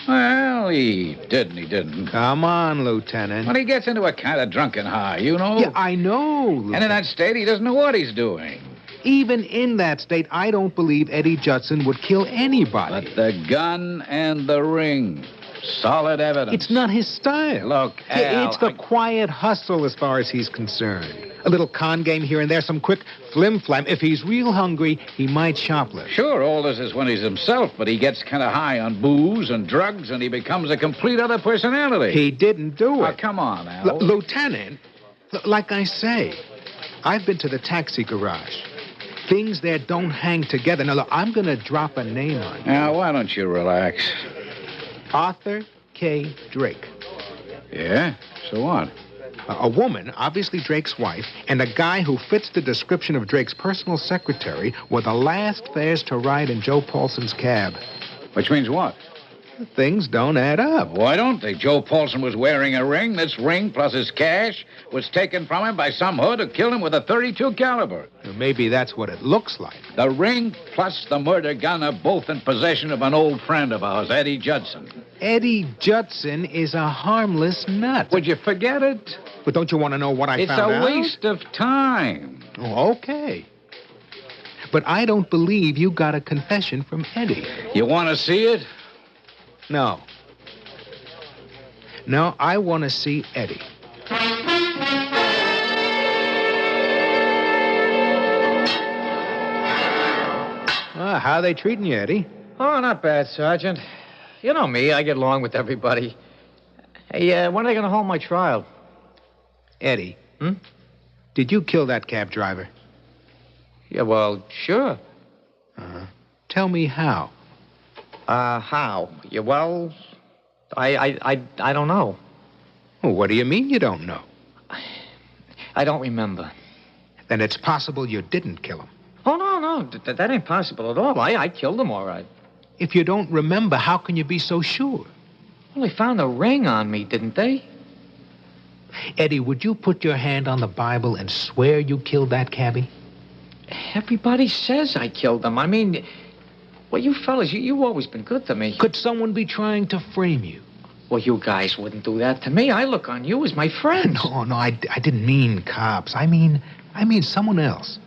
Well, he did and he didn't. Come on, Lieutenant. When he gets into a kind of drunken high, you know? Yeah, I know, Lieutenant. And in that state, he doesn't know what he's doing. Even in that state, I don't believe Eddie Judson would kill anybody. But the gun and the ring. Solid evidence. It's not his style. Look, Al, it's the quiet hustle as far as he's concerned. A little con game here and there, some quick flim-flam. If he's real hungry, he might shoplift. Sure, all this is when he's himself, but he gets kind of high on booze and drugs, and he becomes a complete other personality. He didn't do it. Oh, come on, Al. Lieutenant, like I say, I've been to the taxi garage. Things there don't hang together. Now, look, I'm going to drop a name on you. Now, why don't you relax? Arthur K. Drake. Yeah? So what? A woman, obviously Drake's wife, and a guy who fits the description of Drake's personal secretary were the last fares to ride in Joe Paulson's cab. Which means what? Things don't add up. Why don't they? Joe Paulson was wearing a ring. This ring plus his cash was taken from him by some hood who killed him with a .32 caliber. Well, maybe that's what it looks like. The ring plus the murder gun are both in possession of an old friend of ours, Eddie Judson. Eddie Judson is a harmless nut. Would you forget it? But don't you want to know what I found out? It's a waste of time. Oh, okay. But I don't believe you got a confession from Eddie. You want to see it? No. No, I want to see Eddie. Well, how are they treating you, Eddie? Oh, not bad, Sergeant. You know me, I get along with everybody. Hey, when are they going to hold my trial? Eddie. Did you kill that cab driver? Yeah, well, sure. Tell me how. How? Yeah, well, I don't know. Well, what do you mean you don't know? I don't remember. Then it's possible you didn't kill him. Oh, no. no, that ain't possible at all. I killed him all right. If you don't remember, how can you be so sure? Well, they found a ring on me, didn't they? Eddie, would you put your hand on the Bible and swear you killed that cabbie? Everybody says I killed him. I mean, well, you fellas, you've always been good to me. Could someone be trying to frame you? Well, you guys wouldn't do that to me. I look on you as my friends. No, I didn't mean cops. I mean someone else.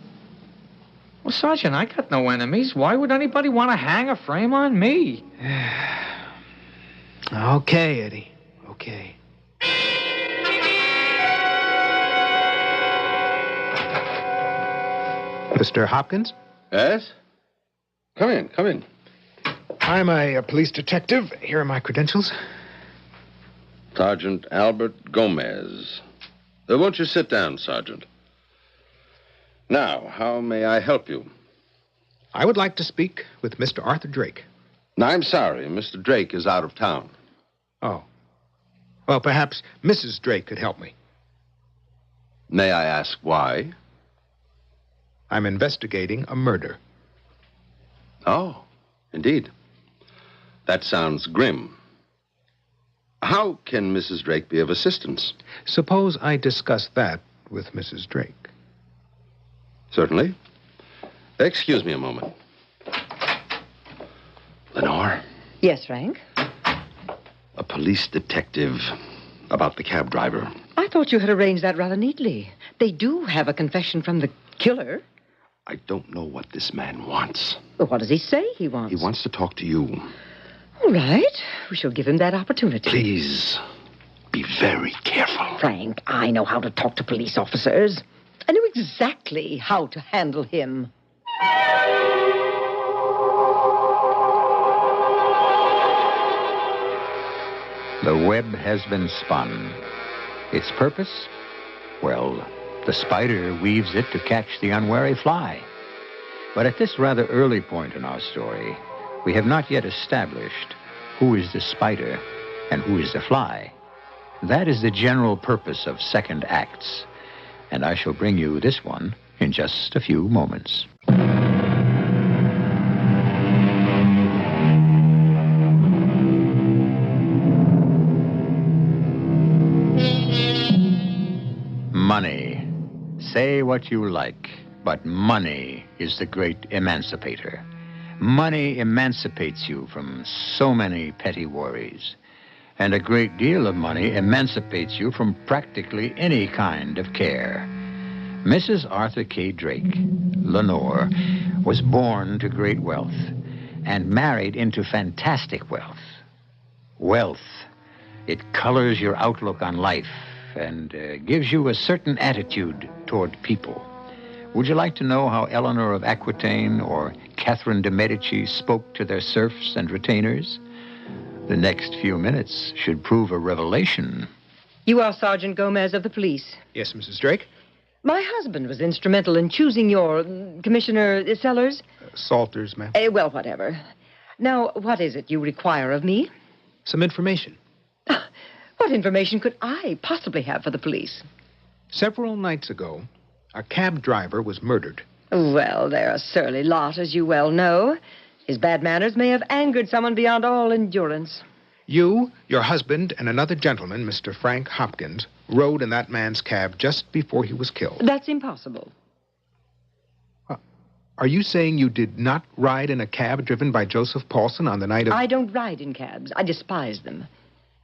Well, Sergeant, I got no enemies. Why would anybody want to hang a frame on me? Okay, Eddie. Okay. Mr. Hopkins? Yes? Come in. I'm a police detective. Here are my credentials. Sergeant Albert Gomez. Won't you sit down, Sergeant? Now, how may I help you? I would like to speak with Mr. Arthur Drake. No, I'm sorry. Mr. Drake is out of town. Oh. Well, perhaps Mrs. Drake could help me. May I ask why? I'm investigating a murder. Oh, indeed. That sounds grim. How can Mrs. Drake be of assistance? Suppose I discuss that with Mrs. Drake. Certainly. Excuse me a moment. Lenore? Yes, Frank? A police detective about the cab driver. I thought you had arranged that rather neatly. They do have a confession from the killer. I don't know what this man wants. Well, what does he say he wants? He wants to talk to you. All right. We shall give him that opportunity. Please, be very careful. Frank, I know how to talk to police officers. I know exactly how to handle him. The web has been spun. Its purpose? Well, the spider weaves it to catch the unwary fly. But at this rather early point in our story, we have not yet established who is the spider and who is the fly. That is the general purpose of second acts, and I shall bring you this one in just a few moments. Money. Say what you like, but money is the great emancipator. Money emancipates you from so many petty worries. And a great deal of money emancipates you from practically any kind of care. Mrs. Arthur K. Drake, Lenore, was born to great wealth and married into fantastic wealth. Wealth, it colors your outlook on life and gives you a certain attitude toward people. Would you like to know how Eleanor of Aquitaine or Catherine de Medici spoke to their serfs and retainers? The next few minutes should prove a revelation. You are Sergeant Gomez of the police. Yes, Mrs. Drake? My husband was instrumental in choosing your Commissioner Sellers. Salters, ma'am. Well, whatever. Now, what is it you require of me? Some information. What information could I possibly have for the police? Several nights ago, a cab driver was murdered. Well, they're a surly lot, as you well know. His bad manners may have angered someone beyond all endurance. You, your husband, and another gentleman, Mr. Frank Hopkins, rode in that man's cab just before he was killed. That's impossible. Are you saying you did not ride in a cab driven by Joseph Paulson on the night of... I don't ride in cabs. I despise them.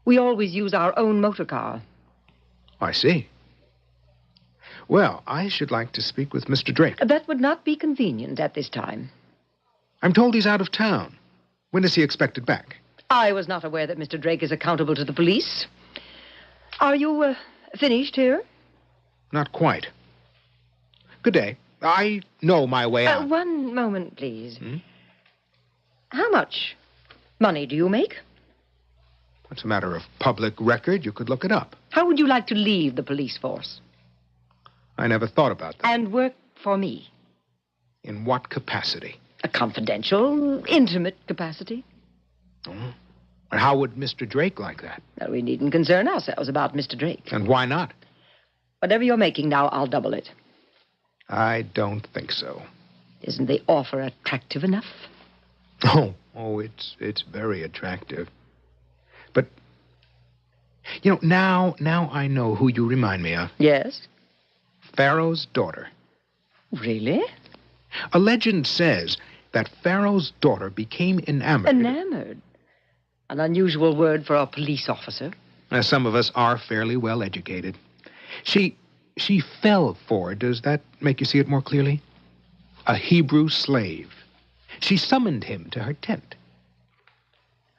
We always use our own motor car. I see. Well, I should like to speak with Mr. Drake. That would not be convenient at this time. I'm told he's out of town. When is he expected back? I was not aware that Mr. Drake is accountable to the police. Are you finished here? Not quite. Good day. I know my way out. One moment, please. How much money do you make? It's a matter of public record. You could look it up. How would you like to leave the police force? I never thought about that. And work for me? In what capacity? A confidential, intimate capacity. And how would Mr. Drake like that? Well, we needn't concern ourselves about Mr. Drake. And why not? Whatever you're making now, I'll double it. I don't think so. Isn't the offer attractive enough? Oh, it's very attractive. But, now I know who you remind me of. Yes? Pharaoh's daughter. Really? A legend says that Pharaoh's daughter became enamored. Enamored? An unusual word for a police officer. Some of us are fairly well educated. She fell for, does that make you see it more clearly? A Hebrew slave. She summoned him to her tent.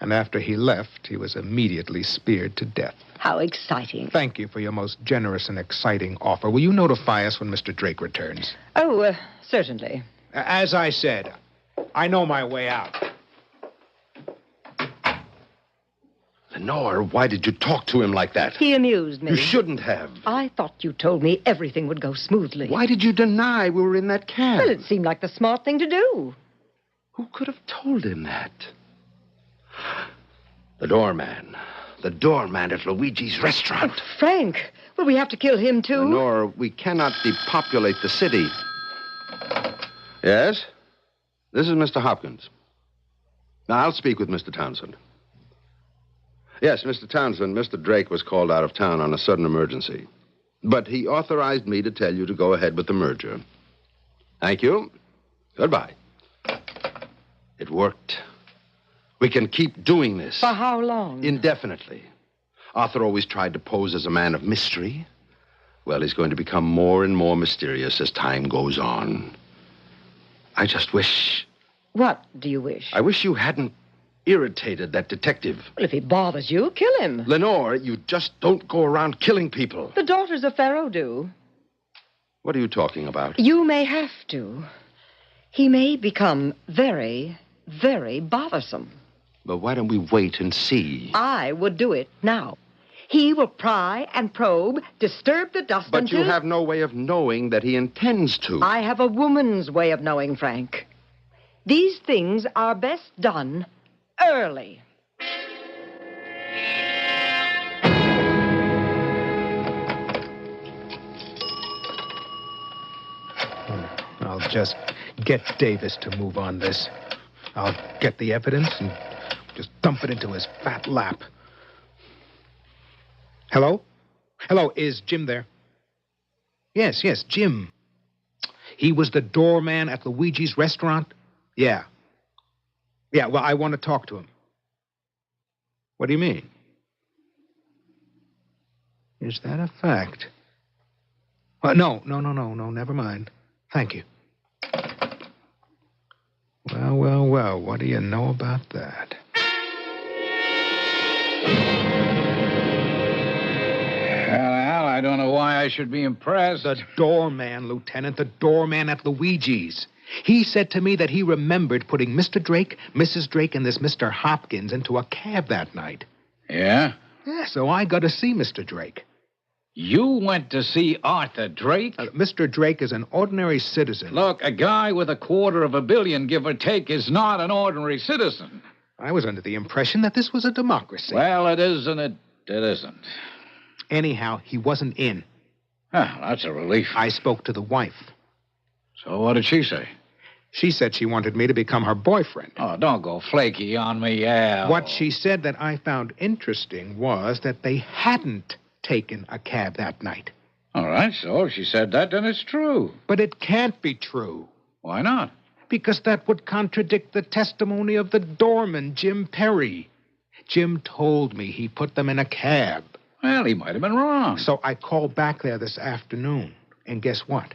And after he left, he was immediately speared to death. How exciting. Thank you for your most generous and exciting offer. Will you notify us when Mr. Drake returns? Oh, certainly. As I said, I know my way out. Lenore, why did you talk to him like that? He amused me. You shouldn't have. I thought you told me everything would go smoothly. Why did you deny we were in that cab? Well, it seemed like the smart thing to do. Who could have told him that? The doorman. The doorman at Luigi's restaurant. Oh, Frank, will we have to kill him, too? Lenore, we cannot depopulate the city. Yes? This is Mr. Hopkins. Now, I'll speak with Mr. Townsend. Yes, Mr. Townsend, Mr. Drake was called out of town on a sudden emergency. But he authorized me to tell you to go ahead with the merger. Thank you. Goodbye. It worked. We can keep doing this. For how long? Indefinitely. Arthur always tried to pose as a man of mystery. Well, he's going to become more and more mysterious as time goes on. I just wish... What do you wish? I wish you hadn't irritated that detective. Well, if he bothers you, kill him. Lenore, you just don't go around killing people. The daughters of Pharaoh do. What are you talking about? You may have to. He may become very, very bothersome. But why don't we wait and see? I would do it now. He will pry and probe, disturb the dust But until... you have no way of knowing that he intends to. I have a woman's way of knowing, Frank. These things are best done early. I'll just get Davis to move on this. I'll get the evidence and just dump it into his fat lap. Hello? Hello, is Jim there? Yes, Jim. He was the doorman at Luigi's restaurant? Yeah. Yeah, well, I want to talk to him. What do you mean? Is that a fact? No, never mind. Thank you. Well, what do you know about that? Well, I don't know why I should be impressed. The doorman, Lieutenant, the doorman at Luigi's. He said to me that he remembered putting Mr. Drake, Mrs. Drake, and this Mr. Hopkins into a cab that night. Yeah? Yeah, so I got to see Mr. Drake. You went to see Arthur Drake? Mr. Drake is an ordinary citizen. Look, a guy with $250 million, give or take, is not an ordinary citizen. I was under the impression that this was a democracy. Well, it is and it isn't. Anyhow, he wasn't in. Ah, that's a relief. I spoke to the wife. So what did she say? She said she wanted me to become her boyfriend. Oh, don't go flaky on me, Al. What she said that I found interesting was that they hadn't taken a cab that night. All right, so if she said that, then it's true. But it can't be true. Why not? Because that would contradict the testimony of the doorman, Jim Perry. Jim told me he put them in a cab. Well, he might have been wrong. So I called back there this afternoon, and guess what?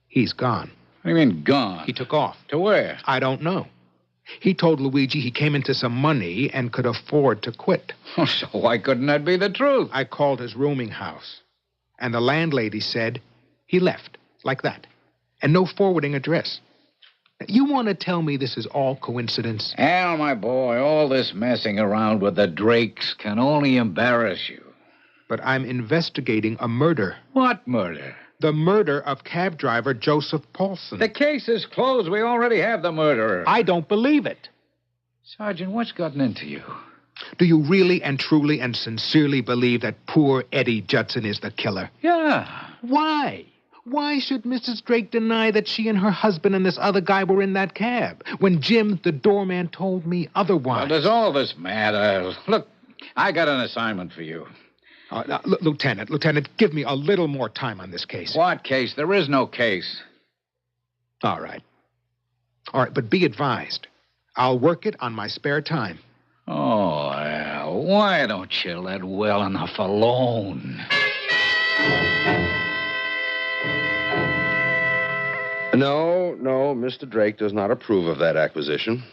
He's gone. What do you mean, gone? He took off. To where? I don't know. He told Luigi he came into some money and could afford to quit. Oh, so why couldn't that be the truth? I called his rooming house, and the landlady said he left, like that, and no forwarding address. You want to tell me this is all coincidence? Al, my boy, all this messing around with the Drakes can only embarrass you. But I'm investigating a murder. What murder? The murder of cab driver Joseph Paulson. The case is closed. We already have the murderer. I don't believe it. Sergeant, what's gotten into you? Do you really and truly and sincerely believe that poor Eddie Judson is the killer? Yeah. Why? Why should Mrs. Drake deny that she and her husband and this other guy were in that cab when Jim, the doorman, told me otherwise? Well, does all this matter? Look, I got an assignment for you. Lieutenant, give me a little more time on this case. What case? There is no case. All right, but be advised. I'll work it on my spare time. Oh, Al, why don't you let well enough alone? No, Mr. Drake does not approve of that acquisition.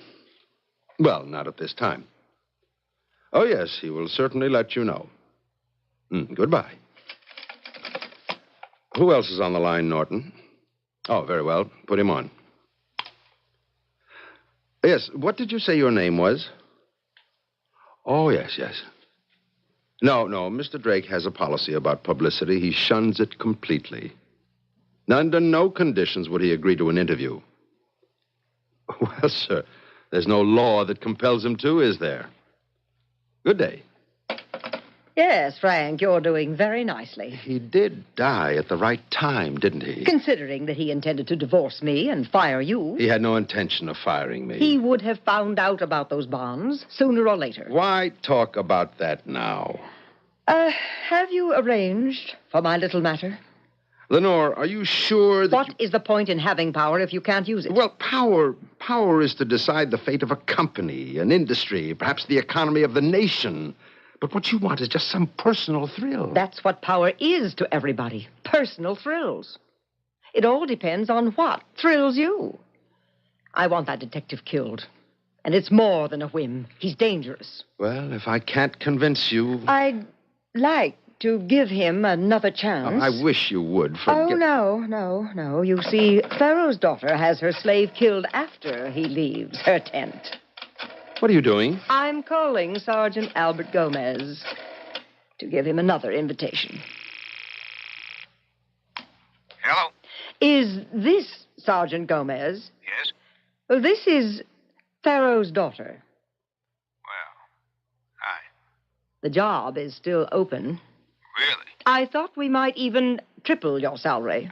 Well, not at this time. Oh, yes, he will certainly let you know. Goodbye. Who else is on the line, Norton? Oh, very well. Put him on. Yes, what did you say your name was? Oh, yes. No, Mr. Drake has a policy about publicity. He shuns it completely. Under no conditions would he agree to an interview. Well, sir, there's no law that compels him to, is there? Good day. Yes, Frank, you're doing very nicely. He did die at the right time, didn't he? Considering that he intended to divorce me and fire you. He had no intention of firing me. He would have found out about those bonds sooner or later. Why talk about that now? Have you arranged for my little matter? Lenore, are you sure that What is the point in having power if you can't use it? Well, power is to decide the fate of a company, an industry, perhaps the economy of the nation. But what you want is just some personal thrill. That's what power is to everybody. Personal thrills. It all depends on what thrills you. I want that detective killed. And it's more than a whim. He's dangerous. Well, if I can't convince you... I'd like to give him another chance. I wish you would. Oh, no. You see, Pharaoh's daughter has her slave killed after he leaves her tent. What are you doing? I'm calling Sergeant Albert Gomez to give him another invitation. Hello? Is this Sergeant Gomez? Yes? Well, this is Pharaoh's daughter. Well, hi. The job is still open. Really? I thought we might even triple your salary.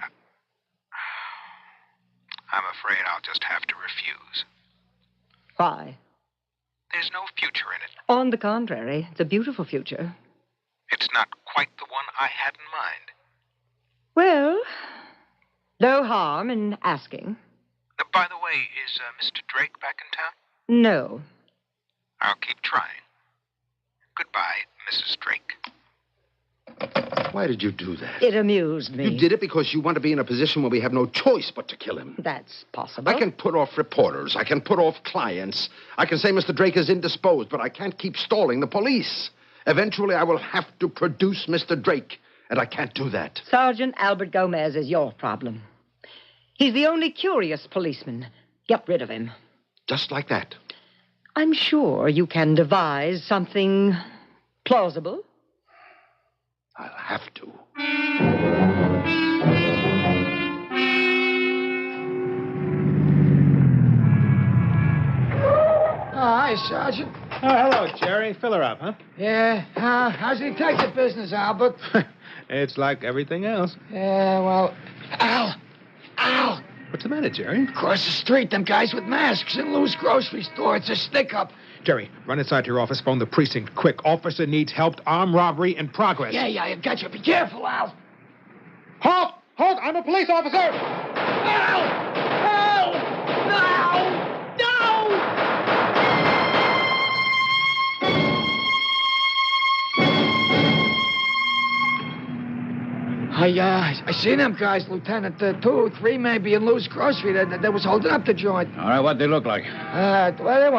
I'm afraid I'll just have to refuse. Why? There's no future in it. On the contrary, it's a beautiful future. It's not quite the one I had in mind. Well, no harm in asking. By the way, is Mr. Drake back in town? No. I'll keep trying. Goodbye, Mrs. Drake. Why did you do that? It amused me. You did it because you want to be in a position where we have no choice but to kill him. That's possible. I can put off reporters. I can put off clients. I can say Mr. Drake is indisposed, but I can't keep stalling the police. Eventually, I will have to produce Mr. Drake, and I can't do that. Sergeant Albert Gomez is your problem. He's the only curious policeman. Get rid of him. Just like that. I'm sure you can devise something plausible. I'll have to. Hi, Sergeant. Oh, hello, Jerry. Fill her up, huh? Yeah. How's the detective business, Albert? It's like everything else. Yeah, well... Al! What's the matter, Jerry? Across the street, them guys with masks in Lou's grocery store. It's a stick-up. Jerry, run inside to your office. Phone the precinct. Quick. Officer needs help. Armed robbery in progress. Yeah, I got you. Be careful, Al. Halt! I'm a police officer! Al! No! I seen them guys, Lieutenant. 2 or 3 maybe in Lou's grocery. They was holding up the joint. All right, what'd they look like? Well,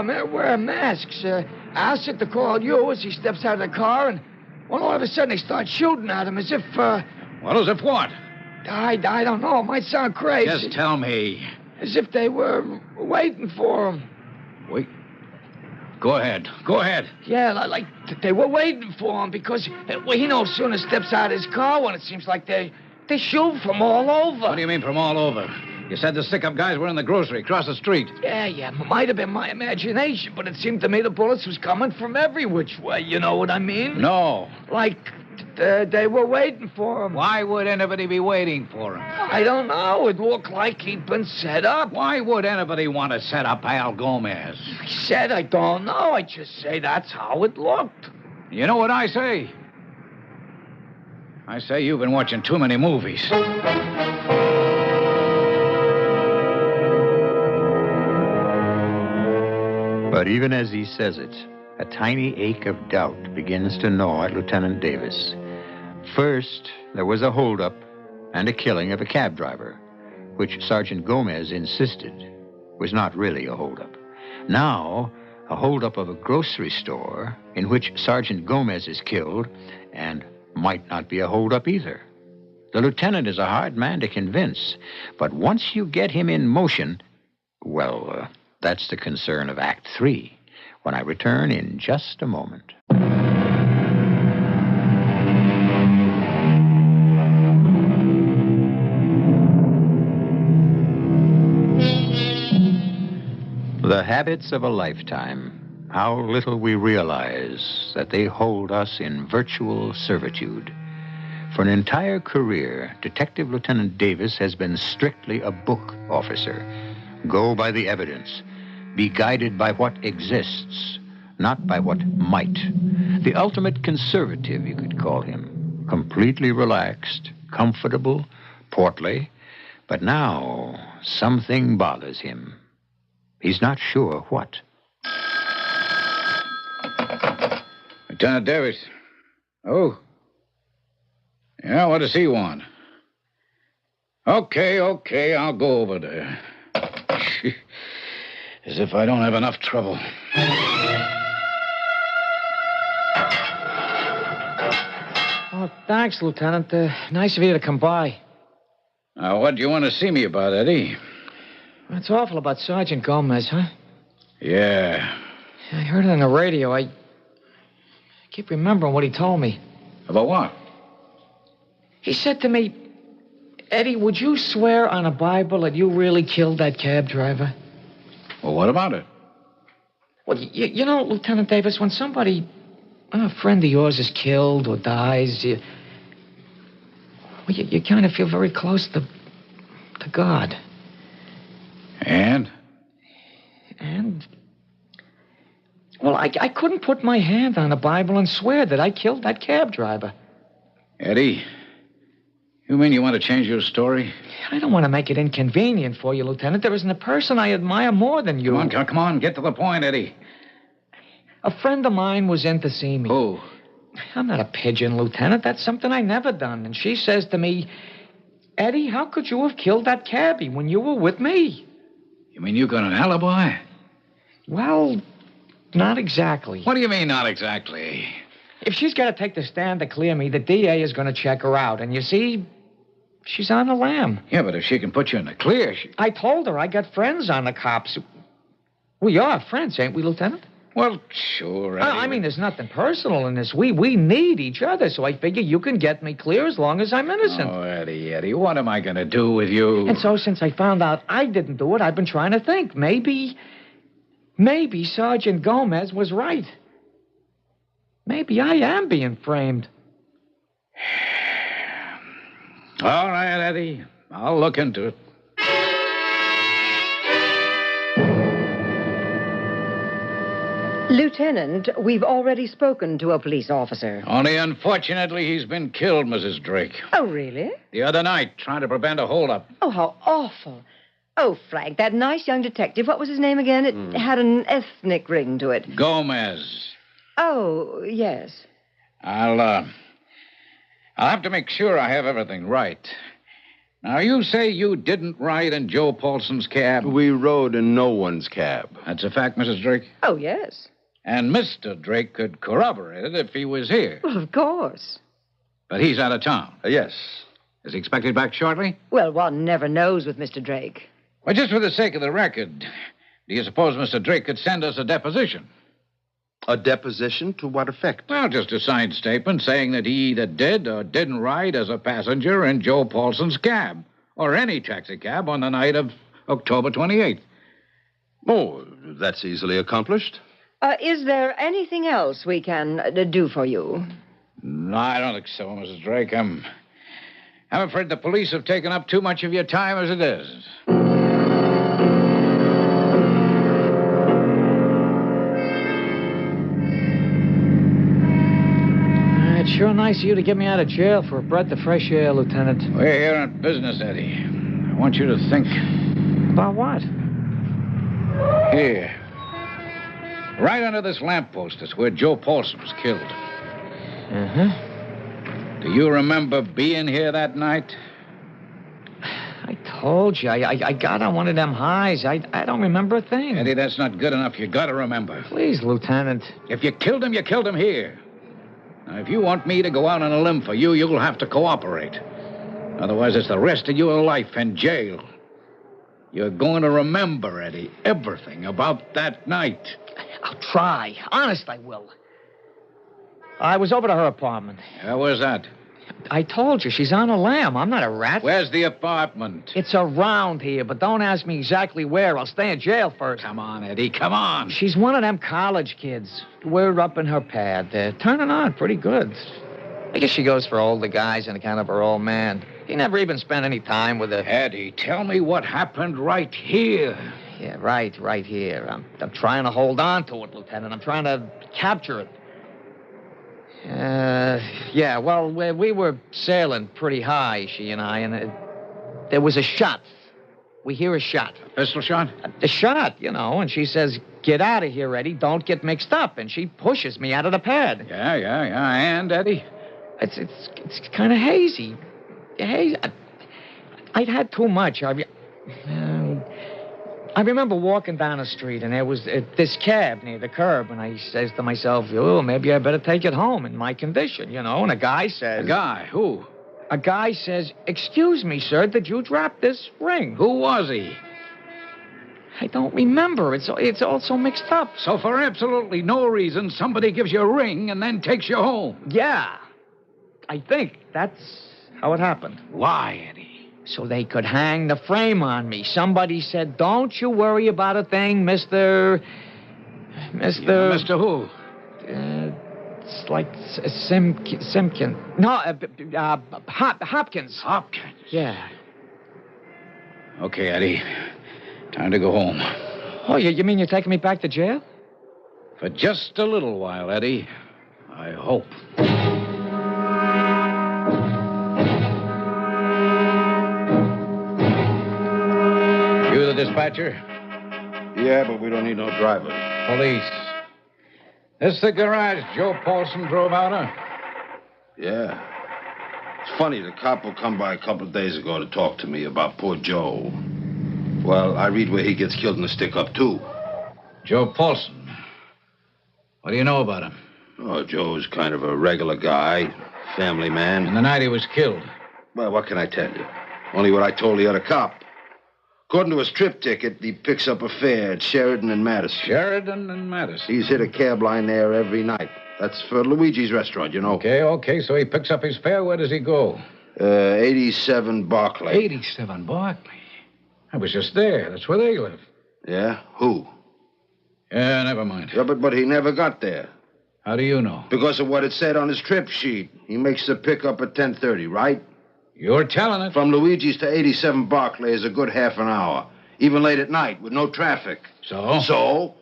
they were wearing masks. Al said to call you as he steps out of the car, and well, all of a sudden they start shooting at him as if, Well, as if what? I don't know. It might sound crazy. Just tell me. As if they were waiting for him. Wait. Go ahead. Yeah, like they were waiting for him because, well, he no sooner steps out of his car when it seems like they shoot from all over. What do you mean from all over? You said the stick-up guys were in the grocery across the street. Yeah. Might have been my imagination, but it seemed to me the bullets was coming from every which way. You know what I mean? No. Like they were waiting for him. Why would anybody be waiting for him? I don't know. It looked like he'd been set up. Why would anybody want to set up Al Gomez? I said I don't know. I just say that's how it looked. You know what I say? I say you've been watching too many movies. But even as he says it, a tiny ache of doubt begins to gnaw at Lieutenant Davis. First, there was a holdup and a killing of a cab driver, which Sergeant Gomez insisted was not really a holdup. Now, a holdup of a grocery store in which Sergeant Gomez is killed and might not be a holdup either. The lieutenant is a hard man to convince, but once you get him in motion, well, that's the concern of Act 3, when I return in just a moment. The habits of a lifetime. How little we realize that they hold us in virtual servitude. For an entire career, Detective Lieutenant Davis has been strictly a book officer. Go by the evidence. Be guided by what exists, not by what might. The ultimate conservative, you could call him. Completely relaxed, comfortable, portly. But now, something bothers him. He's not sure what. Lieutenant Davis. Oh? Yeah, what does he want? Okay, I'll go over there. As if I don't have enough trouble. Oh, thanks, Lieutenant. Nice of you to come by. Now, what do you want to see me about, Eddie? It's awful about Sergeant Gomez, huh? Yeah. I heard it on the radio. I keep remembering what he told me. About what? He said to me, Eddie, would you swear on a Bible that you really killed that cab driver? Well, what about it? Well, you know, Lieutenant Davis, when somebody, a friend of yours is killed or dies, you kind of feel very close to God. And? Well, I couldn't put my hand on the Bible and swear that I killed that cab driver. Eddie, you mean you want to change your story? I don't want to make it inconvenient for you, Lieutenant. There isn't a person I admire more than you. Come on, get to the point, Eddie. A friend of mine was in to see me. Who? I'm not a pigeon, Lieutenant. That's something I never done. And she says to me, Eddie, how could you have killed that cabbie when you were with me? You mean you got an alibi? Well, not exactly. What do you mean, not exactly? If she's got to take the stand to clear me, the DA is going to check her out. And you see, she's on the lam. Yeah, but if she can put you in the clear, I told her I got friends on the cops. We are friends, ain't we, Lieutenant? Well, sure, Eddie. I mean, there's nothing personal in this. We need each other, so I figure you can get me clear as long as I'm innocent. Oh, Eddie, what am I going to do with you? And so since I found out I didn't do it, I've been trying to think. Maybe Sergeant Gomez was right. Maybe I am being framed. All right, Eddie. I'll look into it. Lieutenant, we've already spoken to a police officer. Only unfortunately, he's been killed, Mrs. Drake. Oh, really? The other night, trying to prevent a holdup. Oh, how awful. Oh, Frank, that nice young detective, what was his name again? It had an ethnic ring to it. Gomez. Oh, yes. I'll have to make sure I have everything right. Now, you say you didn't ride in Joe Paulson's cab? We rode in no one's cab. That's a fact, Mrs. Drake? Oh, yes. And Mr. Drake could corroborate it if he was here. Well, of course. But he's out of town. Yes. Is he expected back shortly? Well, one never knows with Mr. Drake. Well, just for the sake of the record, do you suppose Mr. Drake could send us a deposition? A deposition? To what effect? Well, just a signed statement saying that he either did or didn't ride as a passenger in Joe Paulson's cab. or any taxicab on the night of October 28th. Oh, that's easily accomplished. Is there anything else we can do for you? No, I don't think so, Mrs. Drake. I'm afraid the police have taken up too much of your time as it is. It's sure nice of you to get me out of jail for a breath of fresh air, Lieutenant. We're here on business, Eddie. I want you to think. About what? Here. Right under this lamppost is where Joe Paulson was killed. Uh-huh. Do you remember being here that night? I told you. I got on one of them highs. I don't remember a thing. Eddie, that's not good enough. You gotta remember. Please, Lieutenant. If you killed him here. Now, if you want me to go out on a limb for you, you'll have to cooperate. Otherwise, it's the rest of your life in jail. You're going to remember, Eddie, everything about that night. I'll try. Honest, I will. I was over to her apartment. Yeah, where's that? I told you, she's on a lam. I'm not a rat. Where's the apartment? It's around here, but don't ask me exactly where. I'll stay in jail first. Come on, Eddie, come on. She's one of them college kids. We're up in her pad. They're turning on pretty good. I guess she goes for older guys and kind of her old man. He never even spent any time with her. Eddie, tell me what happened right here. Yeah, right here. I'm trying to hold on to it, Lieutenant. I'm trying to capture it. Yeah, well, we were sailing pretty high, she and I, and there was a shot. We hear a shot. A pistol shot? A shot, and she says, "Get out of here, Eddie. Don't get mixed up." And she pushes me out of the pad. Yeah. And, Eddie? It's kind of hazy. I'd had too much. I remember walking down the street, and there was this cab near the curb, and I says to myself, "Oh, maybe I better take it home in my condition, And a guy says... A guy? Who? A guy says, "Excuse me, sir, did you drop this ring?" Who was he? I don't remember. It's all so mixed up. So for absolutely no reason, somebody gives you a ring and then takes you home? Yeah. I think that's how it happened. Why, Eddie? So they could hang the frame on me. Somebody said, "Don't you worry about a thing, Mr. Mr. who? It's like Simpkin. No, Hopkins. Hopkins? Yeah. Okay, Eddie. Time to go home. Oh, you mean you're taking me back to jail? For just a little while, Eddie. I hope. You the dispatcher? Yeah, but we don't need no driver. Police. This the garage Joe Paulson drove out of? Yeah. It's funny, the cop will come by a couple of days ago to talk to me about poor Joe. Well, I read where he gets killed in the stick-up, too. Joe Paulson. What do you know about him? Oh, Joe's kind of a regular guy, family man. And the night he was killed? Well, what can I tell you? Only what I told the other cop. According to his trip ticket, he picks up a fare at Sheridan and Madison. Sheridan and Madison? He's hit a cab line there every night. That's for Luigi's restaurant, Okay, so he picks up his fare. Where does he go? 87 Barclay. 87 Barclay? I was just there. That's where they live. Yeah? Who? Yeah, never mind. Yeah, but he never got there. How do you know? Because of what it said on his trip sheet. He makes the pickup at 10:30, right? You're telling it. From Luigi's to 87 Barclay is a good half an hour. Even late at night with no traffic. So?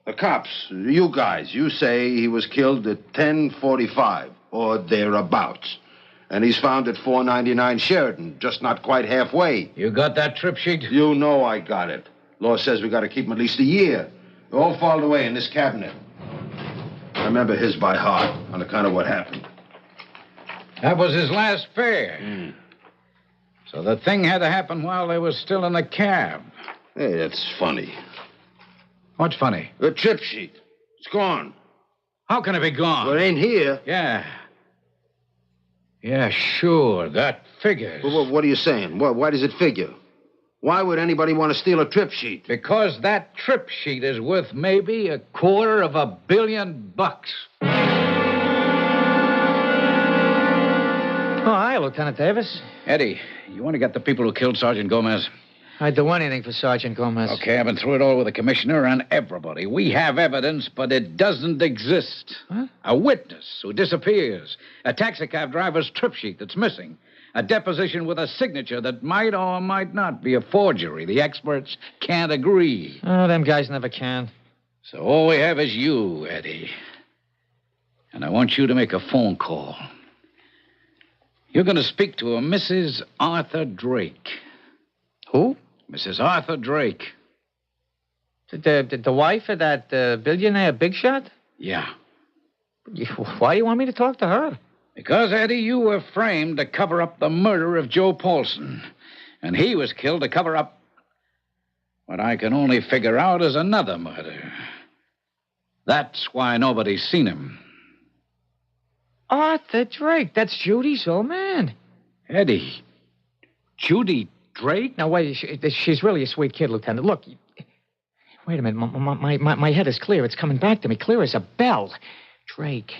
The cops, you guys, you say he was killed at 10:45 or thereabouts. And he's found at 499 Sheridan, just not quite halfway. You got that trip sheet? You know I got it. Law says we got to keep him at least a year. They're all filed away in this cabinet. I remember his by heart on account of what happened. That was his last fare. So the thing had to happen while they were still in the cab. Hey, that's funny. What's funny? The trip sheet. It's gone. How can it be gone? Well, it ain't here. Yeah. Yeah, sure. That figures. Well, what are you saying? Why does it figure? Why would anybody want to steal a trip sheet? Because that trip sheet is worth maybe $250 million. Oh, hi, Lieutenant Davis. Eddie, you want to get the people who killed Sergeant Gomez? I'd do anything for Sergeant Gomez. Okay, I've been through it all with the commissioner and everybody. We have evidence, but it doesn't exist. Huh? A witness who disappears. A taxicab driver's trip sheet that's missing. A deposition with a signature that might or might not be a forgery. The experts can't agree. Oh, them guys never can. So all we have is you, Eddie. And I want you to make a phone call. You're going to speak to a Mrs. Arthur Drake. Who? Mrs. Arthur Drake. The wife of that billionaire big shot? Yeah. Why do you want me to talk to her? Because, Eddie, you were framed to cover up the murder of Joe Paulson. And he was killed to cover up what I can only figure out is another murder. That's why nobody's seen him. Arthur Drake. That's Judy's old man. Eddie. Judy Drake? Now, wait. She's really a sweet kid, Lieutenant. Look. Wait a minute. My head is clear. It's coming back to me. Clear as a bell. Drake.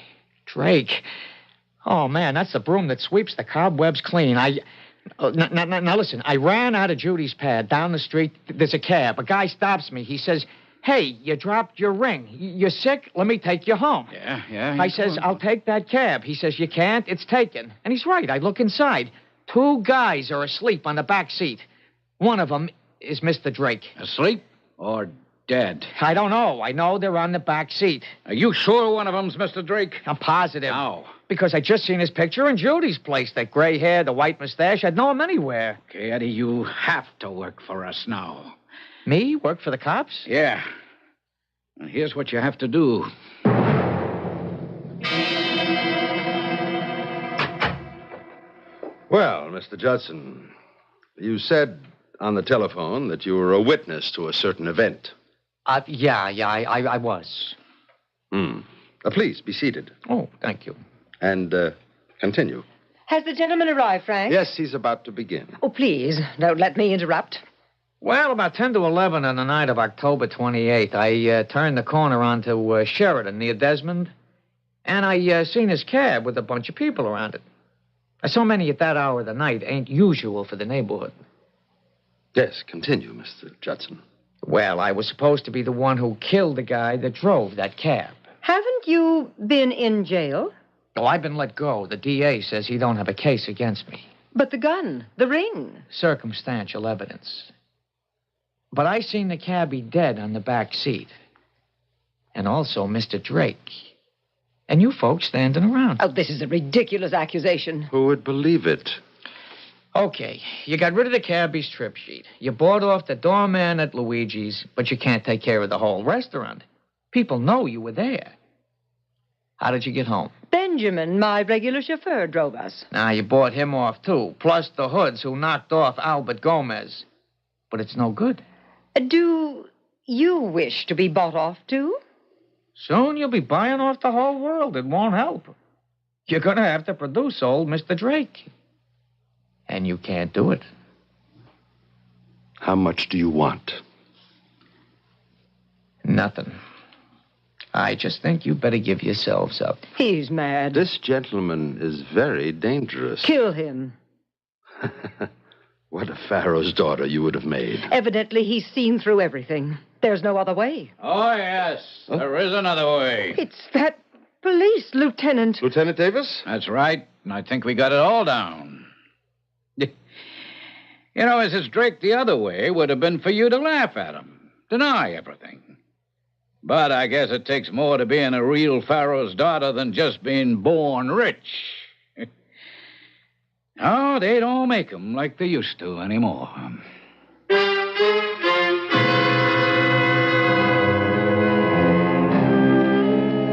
Oh, man, that's the broom that sweeps the cobwebs clean. Now, listen. I ran out of Judy's pad down the street. There's a cab. A guy stops me. He says, "Hey, you dropped your ring. You're sick? Let me take you home." Yeah. I says, "I'll take that cab." He says, "You can't. It's taken." And he's right. I look inside. 2 guys are asleep on the back seat. One of them is Mr. Drake. Asleep or dead? I don't know. I know they're on the back seat. Are you sure one of them's Mr. Drake? I'm positive. How? Because I just seen his picture in Judy's place. That gray hair, the white mustache. I'd know him anywhere. Okay, Eddie, you have to work for us now. Me? Work for the cops? Yeah. And here's what you have to do. Well, Mr. Judson, you said on the telephone that you were a witness to a certain event. Yeah, I was. Please, be seated. Oh, thank you. And continue. Has the gentleman arrived, Frank? Yes, he's about to begin. Oh, please, don't let me interrupt. Well, about 10 to 11 on the night of October 28th, I turned the corner onto Sheridan near Desmond, and I seen his cab with a bunch of people around it. So many at that hour of the night ain't usual for the neighborhood. Yes, continue, Mr. Judson. Well, I was supposed to be the one who killed the guy that drove that cab. Haven't you been in jail? Oh, I've been let go. The DA says he don't have a case against me. But the gun, the ring. Circumstantial evidence. But I seen the cabbie dead on the back seat. And also Mr. Drake. And you folks standing around. Oh, this is a ridiculous accusation. Who would believe it? Okay, you got rid of the cabbie's trip sheet. You bought off the doorman at Luigi's, but you can't take care of the whole restaurant. People know you were there. How did you get home? Benjamin, my regular chauffeur, drove us. Now, you bought him off, too, plus the hoods who knocked off Albert Gomez. But it's no good. Do you wish to be bought off, too? Soon you'll be buying off the whole world. It won't help. You're going to have to produce old Mr. Drake. And you can't do it. How much do you want? Nothing. I just think you better give yourselves up. He's mad. This gentleman is very dangerous. Kill him. What a Pharaoh's daughter you would have made. Evidently, he's seen through everything. There's no other way. Oh, yes. Huh? There is another way. It's that police, Lieutenant. Lieutenant Davis? That's right. And I think we got it all down. You know, Mrs. Drake, the other way would have been for you to laugh at him, deny everything. But I guess it takes more to being a real Pharaoh's daughter than just being born rich. No, they don't make them like they used to anymore.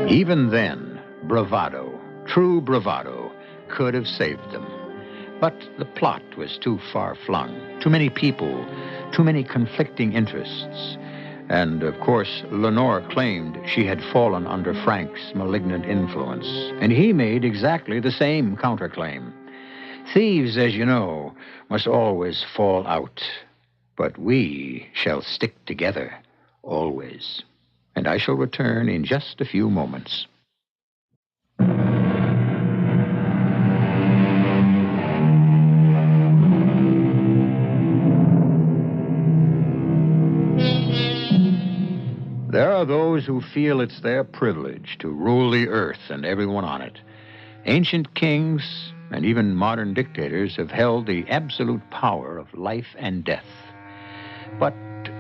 Even then, bravado, true bravado, could have saved them. But the plot was too far-flung, too many people, too many conflicting interests. And, of course, Lenore claimed she had fallen under Frank's malignant influence, and he made exactly the same counterclaim. Thieves, as you know, must always fall out. But we shall stick together, always. And I shall return in just a few moments. those who feel it's their privilege to rule the earth and everyone on it. Ancient kings and even modern dictators have held the absolute power of life and death. But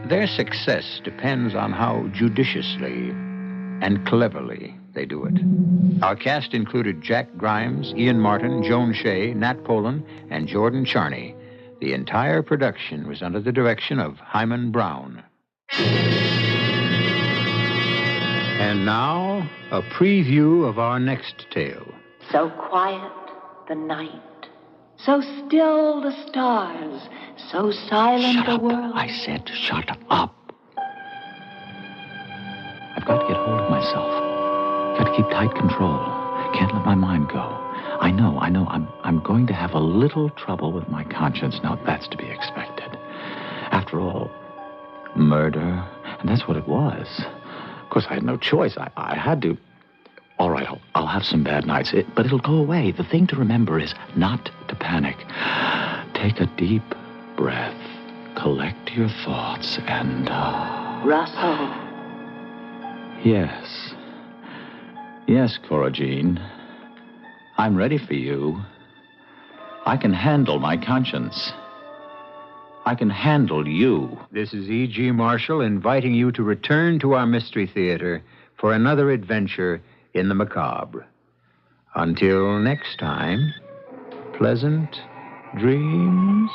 their success depends on how judiciously and cleverly they do it. Our cast included Jack Grimes, Ian Martin, Joan Shea, Nat Polan, and Jordan Charney. The entire production was under the direction of Hyman Brown. And now, a preview of our next tale. So quiet the night, so still the stars, so silent the world. I said shut up. I've got to get hold of myself. Got to keep tight control. Can't let my mind go. I know. I'm going to have a little trouble with my conscience. Now, that's to be expected. After all, murder, and that's what it was. Of course, I had no choice. I had to. All right, I'll have some bad nights, but it'll go away. The thing to remember is not to panic. Take a deep breath, collect your thoughts, and... Russell. Yes. Yes, Cora Jean. I'm ready for you. I can handle my conscience. I can handle you. This is E.G. Marshall inviting you to return to our Mystery Theater for another adventure in the macabre. Until next time, pleasant dreams.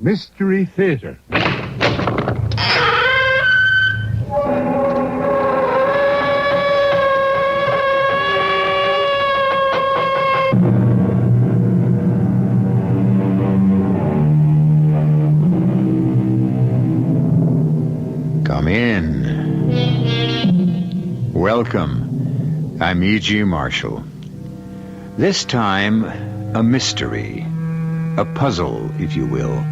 Mystery Theater. Come in. Welcome. I'm E.G. Marshall. This time, a mystery. A puzzle, if you will,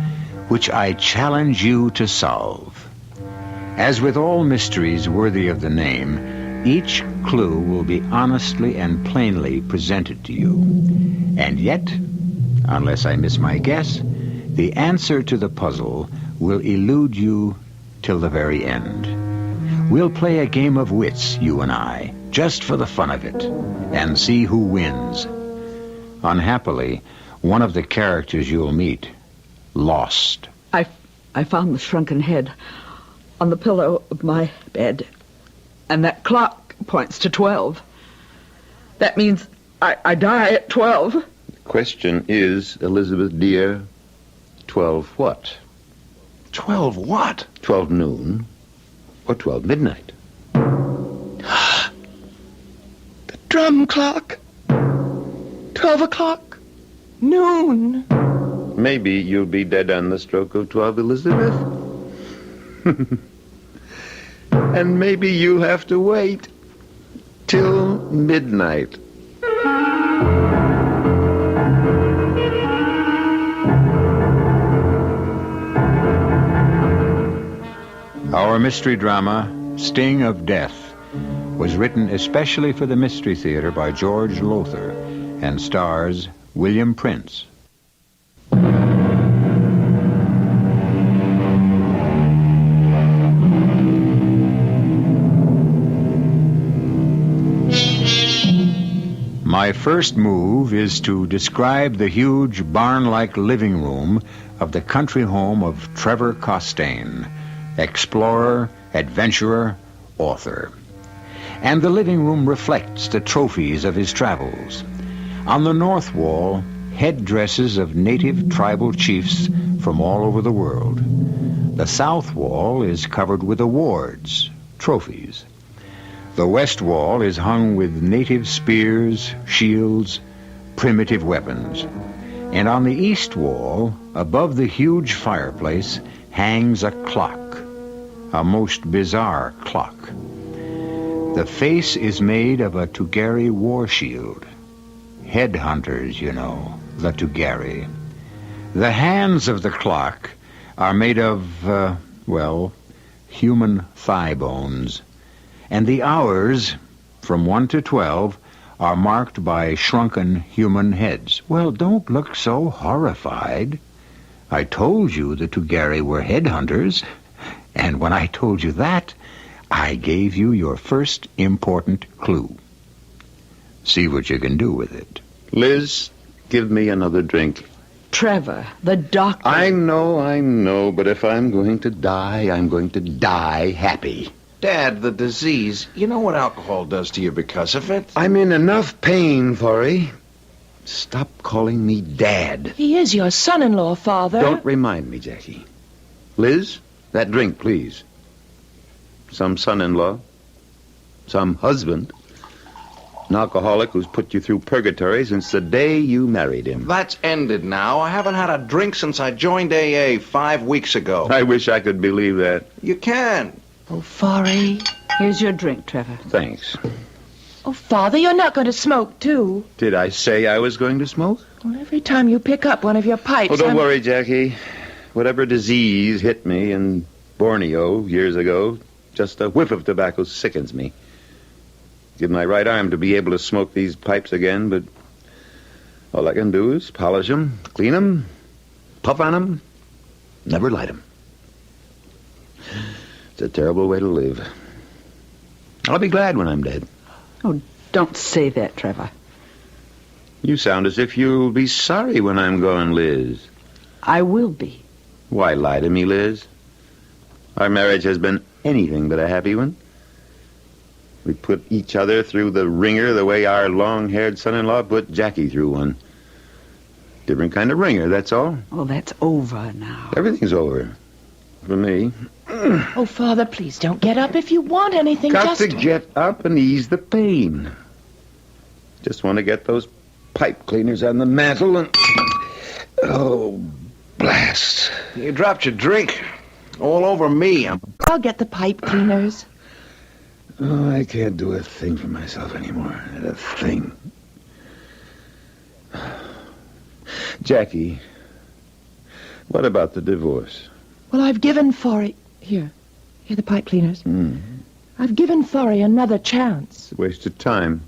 which I challenge you to solve. As with all mysteries worthy of the name, each clue will be honestly and plainly presented to you. And yet, unless I miss my guess, the answer to the puzzle will elude you till the very end. We'll play a game of wits, you and I, just for the fun of it, and see who wins. Unhappily, one of the characters you'll meet lost. I found the shrunken head on the pillow of my bed, and that clock points to 12. That means I die at 12. The question is, Elizabeth dear, 12 what? 12 what? 12 noon or 12 midnight. The drum clock. 12 o'clock. Noon. Maybe you'll be dead on the stroke of 12, Elizabeth. And maybe you'll have to wait till midnight. Our mystery drama, Sting of Death, was written especially for the Mystery Theater by George Lothar and stars William Prince. My first move is to describe the huge barn-like living room of the country home of Trevor Costain, explorer, adventurer, author. And the living room reflects the trophies of his travels. On the north wall, headdresses of native tribal chiefs from all over the world. The south wall is covered with awards, trophies. The west wall is hung with native spears, shields, primitive weapons. And on the east wall, above the huge fireplace, hangs a clock, a most bizarre clock. The face is made of a Tugari war shield. Headhunters, you know, the Tugari. The hands of the clock are made of, human thigh bones. And the hours, from 1 to 12, are marked by shrunken human heads. Well, don't look so horrified. I told you the Tugari were headhunters, and when I told you that, I gave you your first important clue. See what you can do with it. Liz, give me another drink. Trevor, the doctor... I know, but if I'm going to die, I'm going to die happy. Dad, the disease, you know what alcohol does to you because of it? I'm in enough pain, Forey. Stop calling me Dad. He is your son-in-law, Father. Don't remind me, Jackie. Liz, that drink, please. Some son-in-law. Some husband. An alcoholic who's put you through purgatory since the day you married him. That's ended now. I haven't had a drink since I joined AA 5 weeks ago. I wish I could believe that. You can. Oh, Forey. Here's your drink, Trevor. Thanks. Oh, Father, you're not going to smoke, too. Did I say I was going to smoke? Well, every time you pick up one of your pipes... Oh, don't worry, Jackie. Whatever disease hit me in Borneo years ago, just a whiff of tobacco sickens me. Give my right arm to be able to smoke these pipes again, but all I can do is polish them, clean them, puff on them, never light them. It's a terrible way to live. I'll be glad when I'm dead. Oh, don't say that, Trevor. You sound as if you'll be sorry when I'm gone, Liz. I will be. Why lie to me, Liz? Our marriage has been anything but a happy one. We put each other through the ringer the way our long-haired son-in-law put Jackie through one. Different kind of ringer, that's all. Oh, that's over now. Everything's over. For me. Oh, Father, please don't get up if you want anything. Got to get up and ease the pain. Just want to get those pipe cleaners on the mantel and... Oh, blast. You dropped your drink. All over me. I'll get the pipe cleaners. Oh, I can't do a thing for myself anymore. Not a thing. Jackie, what about the divorce? Well, I've given Forey... Here the pipe cleaners. I've given Forey another chance. It's a waste of time.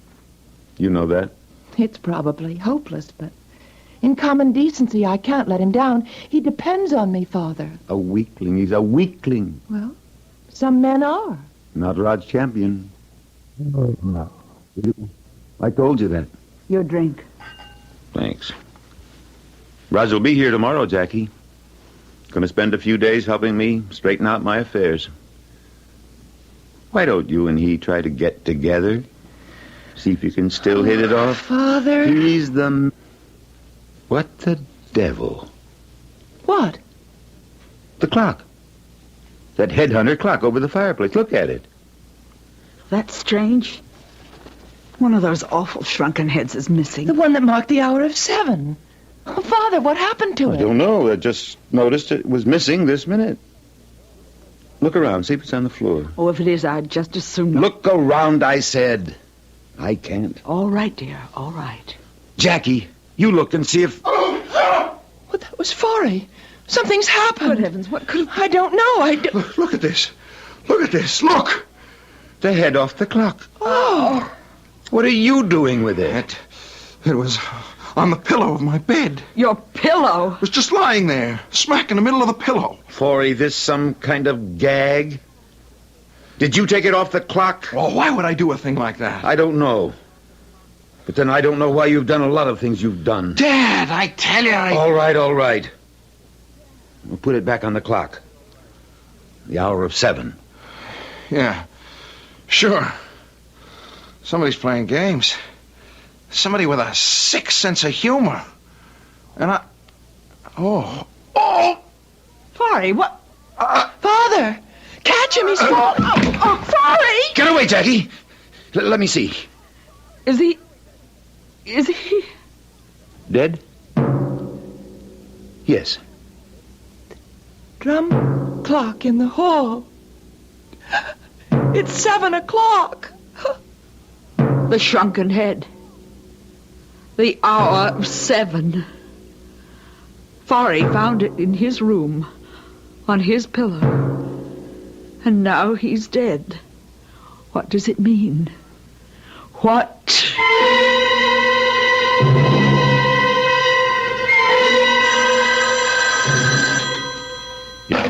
You know that? It's probably hopeless, but in common decency, I can't let him down. He depends on me, Father. A weakling. He's a weakling. Well, some men are. Not Rod's champion. Oh, no. I told you that. Your drink. Thanks. Raj will be here tomorrow, Jackie. Going to spend a few days helping me straighten out my affairs. Why don't you and he try to get together? See if you can still hit it off? Father. He's the... What the devil? What? The clock. That headhunter clock over the fireplace. Look at it. That's strange. One of those awful shrunken heads is missing. The one that marked the hour of 7. Oh, Father, what happened to it? I don't know. I just noticed it was missing this minute. Look around. See if it's on the floor. Oh, if it is, I'd just as soon... Look around, I said. I can't. All right, dear. All right. Jackie, you look and see if... Well, that was Forey. Something's happened. Good heavens, what could have... I don't know. Look at this. Look at this. Look. The head off the clock. Oh. What are you doing with it? It was on the pillow of my bed. Your pillow? It was just lying there, smack in the middle of the pillow. Forey, this some kind of gag? Did you take it off the clock? Oh, why would I do a thing like that? I don't know. But then I don't know why you've done a lot of things you've done. Dad, I tell you, All right. We'll put it back on the clock. The hour of 7. Yeah, sure. Somebody's playing games. Somebody with a sick sense of humor. And I... Oh! Forey, what? Father! Catch him, he's falling. Oh, Forey! Get away, Jackie! Let me see. Is he... Dead? Yes. Drum clock in the hall. It's 7 o'clock. The shrunken head. The hour of 7. Pharaoh found it in his room, on his pillow. And now he's dead. What does it mean? What?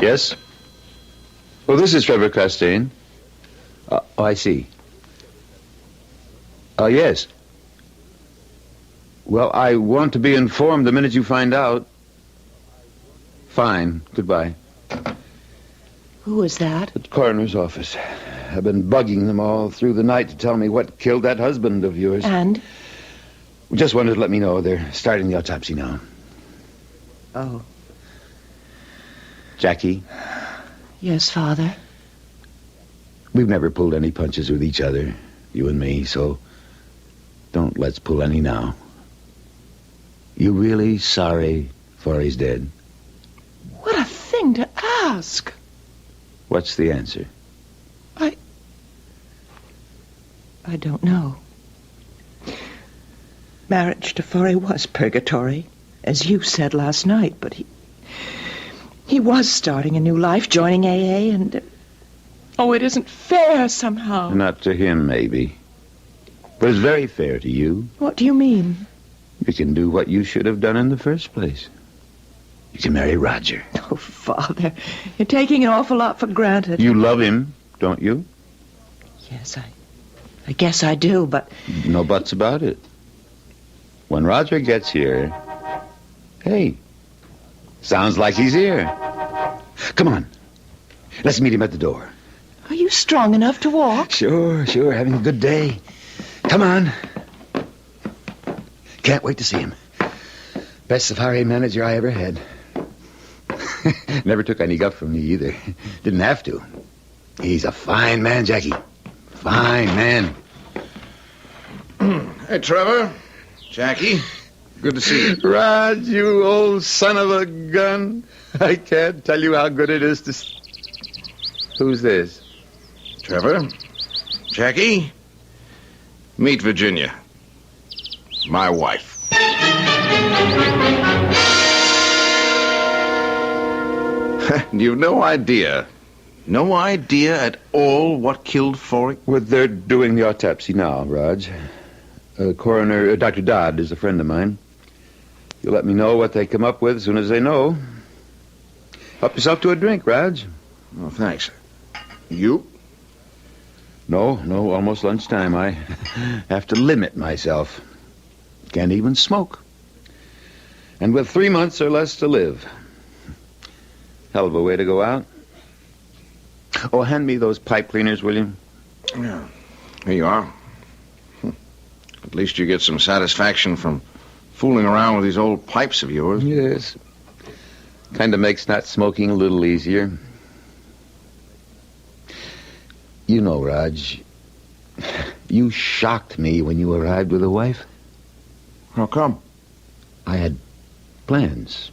Yes? Oh, this is Trevor Costain. Oh, I see. Oh, yes. Well, I want to be informed the minute you find out. Fine. Goodbye. Who is that? The coroner's office. I've been bugging them all through the night to tell me what killed that husband of yours. And? Just wanted to let me know. They're starting the autopsy now. Oh. Jackie? Yes, Father? We've never pulled any punches with each other, you and me, so don't let's pull any now. You really sorry Pharaoh's dead? What a thing to ask. What's the answer? I don't know. Marriage to Pharaoh was purgatory, as you said last night, but he was starting a new life, joining AA, and... Oh, it isn't fair somehow. Not to him, maybe. But it's very fair to you. What do you mean? You can do what you should have done in the first place. You can marry Roger. Oh, Father, you're taking an awful lot for granted. You love him, don't you? Yes, I guess I do, but... No buts about it. When Roger gets here... Hey, sounds like he's here. Come on. Let's meet him at the door. Are you strong enough to walk? Sure. Having a good day. Come on. Can't wait to see him. Best safari manager I ever had. Never took any guff from me either. Didn't have to. He's a fine man, Jackie. Fine man. Hey, Trevor. Jackie. Good to see you. Rod, you old son of a gun. I can't tell you how good it is to... Who's this? Trevor. Jackie. Meet Virginia. My wife. You've no idea at all what killed Pharaoh? Well, they're doing the autopsy now, Raj. Coroner, Dr. Dodd is a friend of mine. You'll let me know what they come up with as soon as they know. Help yourself to a drink, Raj. Oh, thanks. You? No, almost lunchtime. I have to limit myself. Can't even smoke. And with 3 months or less to live. Hell of a way to go out. Oh, hand me those pipe cleaners, will you? Yeah. Here you are. At least you get some satisfaction from fooling around with these old pipes of yours. Yes. Kind of makes not smoking a little easier. You know, Raj, you shocked me when you arrived with a wife. How come? I had plans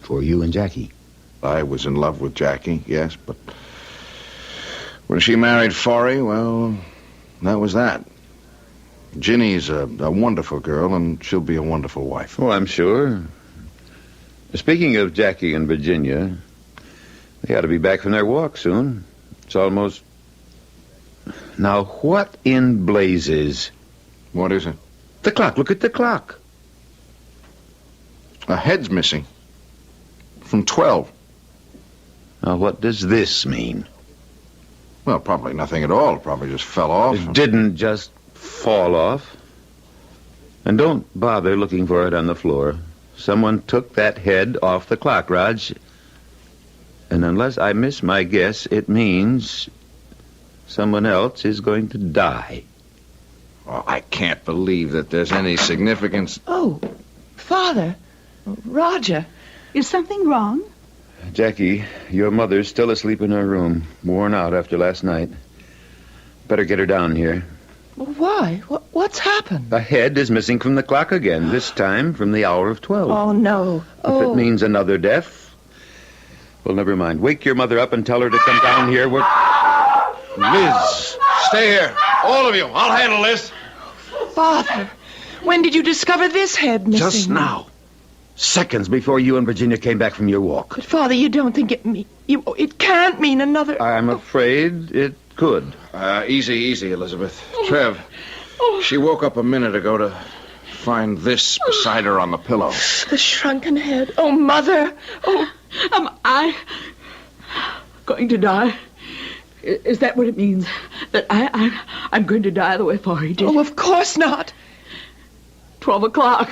for you and Jackie. I was in love with Jackie, yes, but when she married Pharaoh, well, that was that. Ginny's a wonderful girl, and she'll be a wonderful wife. Oh, I'm sure. Speaking of Jackie and Virginia, they ought to be back from their walk soon. It's almost... Now, what in blazes? What is it? The clock. Look at the clock. A head's missing. From 12. Now, what does this mean? Well, probably nothing at all. It probably just fell off. It didn't just fall off. And don't bother looking for it on the floor. Someone took that head off the clock, Raj. And unless I miss my guess, it means someone else is going to die. Oh, I can't believe that there's any significance. Oh, Father. Roger. Is something wrong? Jackie, your mother's still asleep in her room, worn out after last night. Better get her down here. Why? What's happened? The head is missing from the clock again, this time from the hour of 12. Oh, no. If it means another death, well, never mind. Wake your mother up and tell her to come down here. Liz, stay here. All of you. I'll handle this. Father, when did you discover this head missing? Just now. Seconds before you and Virginia came back from your walk. But, Father, you don't think it can't mean another... I'm afraid it could. Easy, Elizabeth. Trev, she woke up a minute ago to find this beside her on the pillow. The shrunken head. Oh, Mother. Oh, am I going to die? Is that what it means? That I'm going to die the way Pharaoh did? Oh, of course not. 12 o'clock.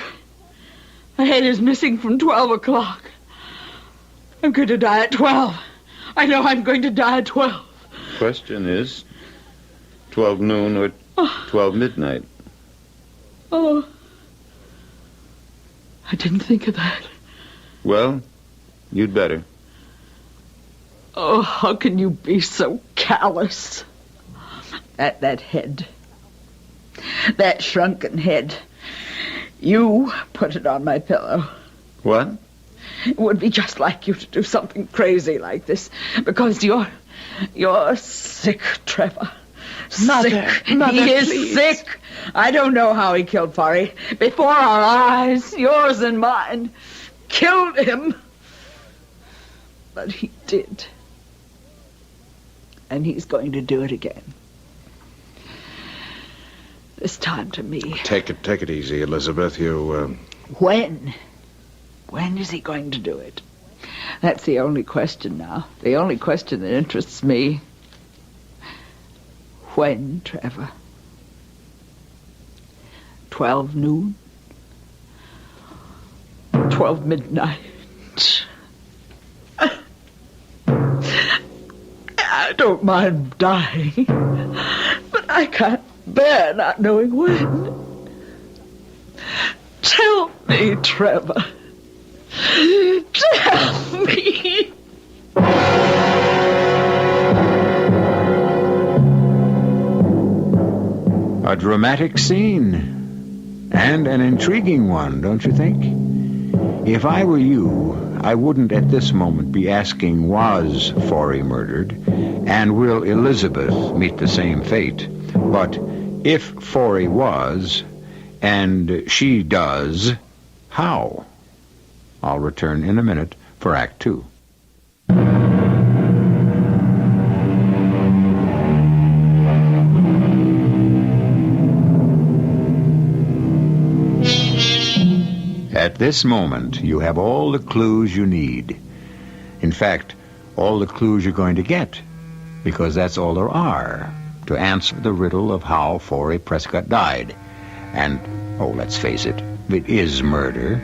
The head is missing from 12 o'clock. I'm going to die at 12. I know I'm going to die at 12. Question is 12 noon or 12 midnight. Oh. I didn't think of that. Well, you'd better. Oh, how can you be so callous? That head. That shrunken head. You put it on my pillow. What? It would be just like you to do something crazy like this. Because you're sick, Trevor. Mother, He is please. sick. I don't know how he killed Pharaoh. Before our eyes, yours and mine. Killed him. But he did. And he's going to do it again. This time to me. Take it easy, Elizabeth. When? When is he going to do it? That's the only question now. The only question that interests me. When, Trevor? 12 noon? 12 midnight? I don't mind dying, but I can't bear not knowing when. Tell me, Trevor. Tell me. A dramatic scene. And an intriguing one, don't you think? If I were you, I wouldn't at this moment be asking, was Pharaoh murdered? And will Elizabeth meet the same fate? But if Pharaoh was, and she does, how? I'll return in a minute for Act 2. At this moment, you have all the clues you need. In fact, all the clues you're going to get, because that's all there are to answer the riddle of how Pharaoh Prescott died. And, let's face it is murder,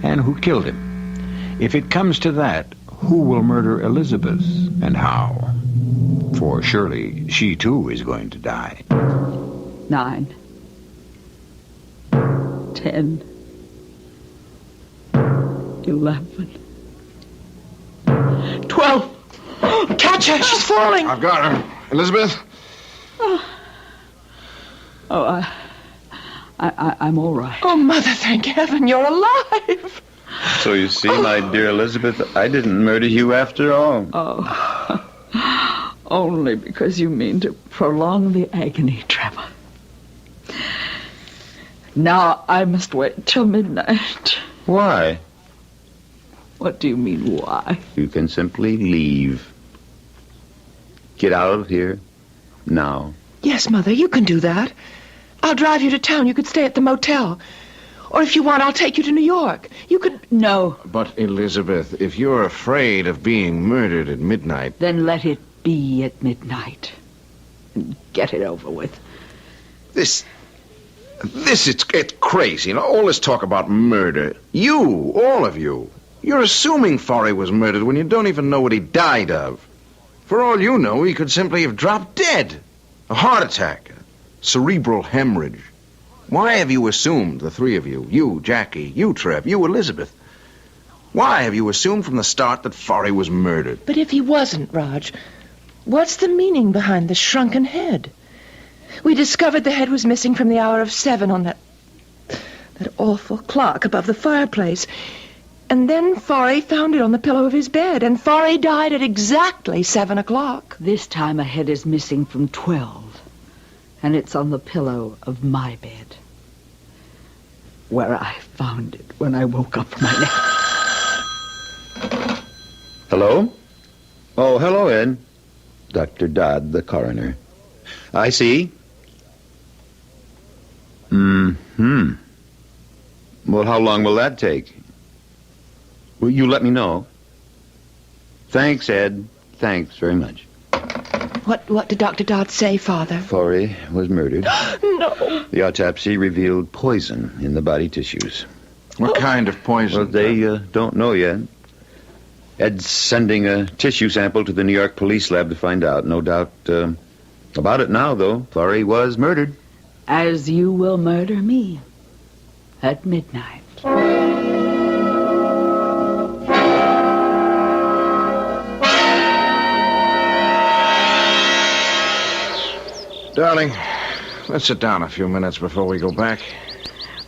and who killed him. If it comes to that, who will murder Elizabeth, and how? For surely she too is going to die. 9, 10, 11, 12. Catch her! She's falling! I've got her. Elizabeth? I'm all right. Oh, Mother, thank heaven you're alive! So you see, my dear Elizabeth, I didn't murder you after all. Oh, only because you mean to prolong the agony, Trevor. Now I must wait till midnight. Why? What do you mean, why? You can simply leave. Get out of here now. Yes, Mother, you can do that. I'll drive you to town. You could stay at the motel. Or if you want, I'll take you to New York. You could... No. But, Elizabeth, if you're afraid of being murdered at midnight... Then let it be at midnight. And get it over with. It's crazy. All this talk about murder. You, all of you. You're assuming Pharaoh was murdered when you don't even know what he died of. For all you know, he could simply have dropped dead. A heart attack. Cerebral hemorrhage. Why have you assumed, the three of you, Jackie, you, Trev, you, Elizabeth, why have you assumed from the start that Pharaoh was murdered? But if he wasn't, Raj, what's the meaning behind the shrunken head? We discovered the head was missing from the hour of 7 on that awful clock above the fireplace. And then Pharaoh found it on the pillow of his bed, and Pharaoh died at exactly 7 o'clock. This time a head is missing from 12, and it's on the pillow of my bed, where I found it when I woke up from my nap. Hello? Oh, hello, Ed. Dr. Dodd, the coroner. I see. Mm-hmm. Well, how long will that take? Will you let me know? Thanks, Ed. Thanks very much. What did Dr. Dodd say, Father? Pharaoh was murdered. No. The autopsy revealed poison in the body tissues. What kind of poison? Well, they don't know yet. Ed's sending a tissue sample to the New York police lab to find out. No doubt about it now, though. Pharaoh was murdered. As you will murder me at midnight. Darling, let's sit down a few minutes before we go back.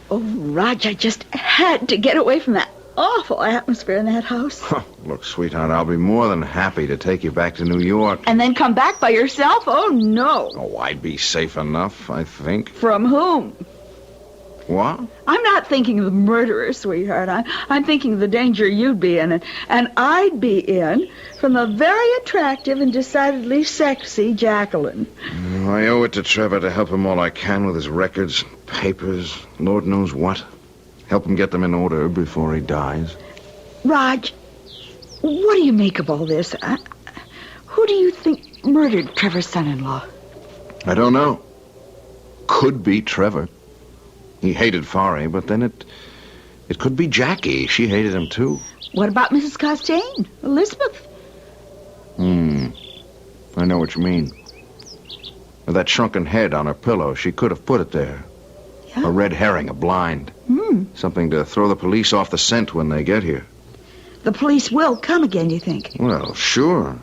Oh, Raj, I just had to get away from that awful atmosphere in that house. Look, sweetheart, I'll be more than happy to take you back to New York. And then come back by yourself? Oh, no. Oh, I'd be safe enough, I think. From whom? What? I'm not thinking of the murderer, sweetheart. I'm thinking of the danger you'd be in, and I'd be in from the very attractive and decidedly sexy Jacqueline. I owe it to Trevor to help him all I can with his records, papers, Lord knows what. Help him get them in order before he dies. Raj, what do you make of all this? Who do you think murdered Trevor's son-in-law? I don't know. Could be Trevor. He hated Pharaoh, but then it could be Jackie. She hated him, too. What about Mrs. Costain? Elizabeth? I know what you mean. With that shrunken head on her pillow, she could have put it there. Yeah? A red herring, a blind. Something to throw the police off the scent when they get here. The police will come again, you think? Well, sure.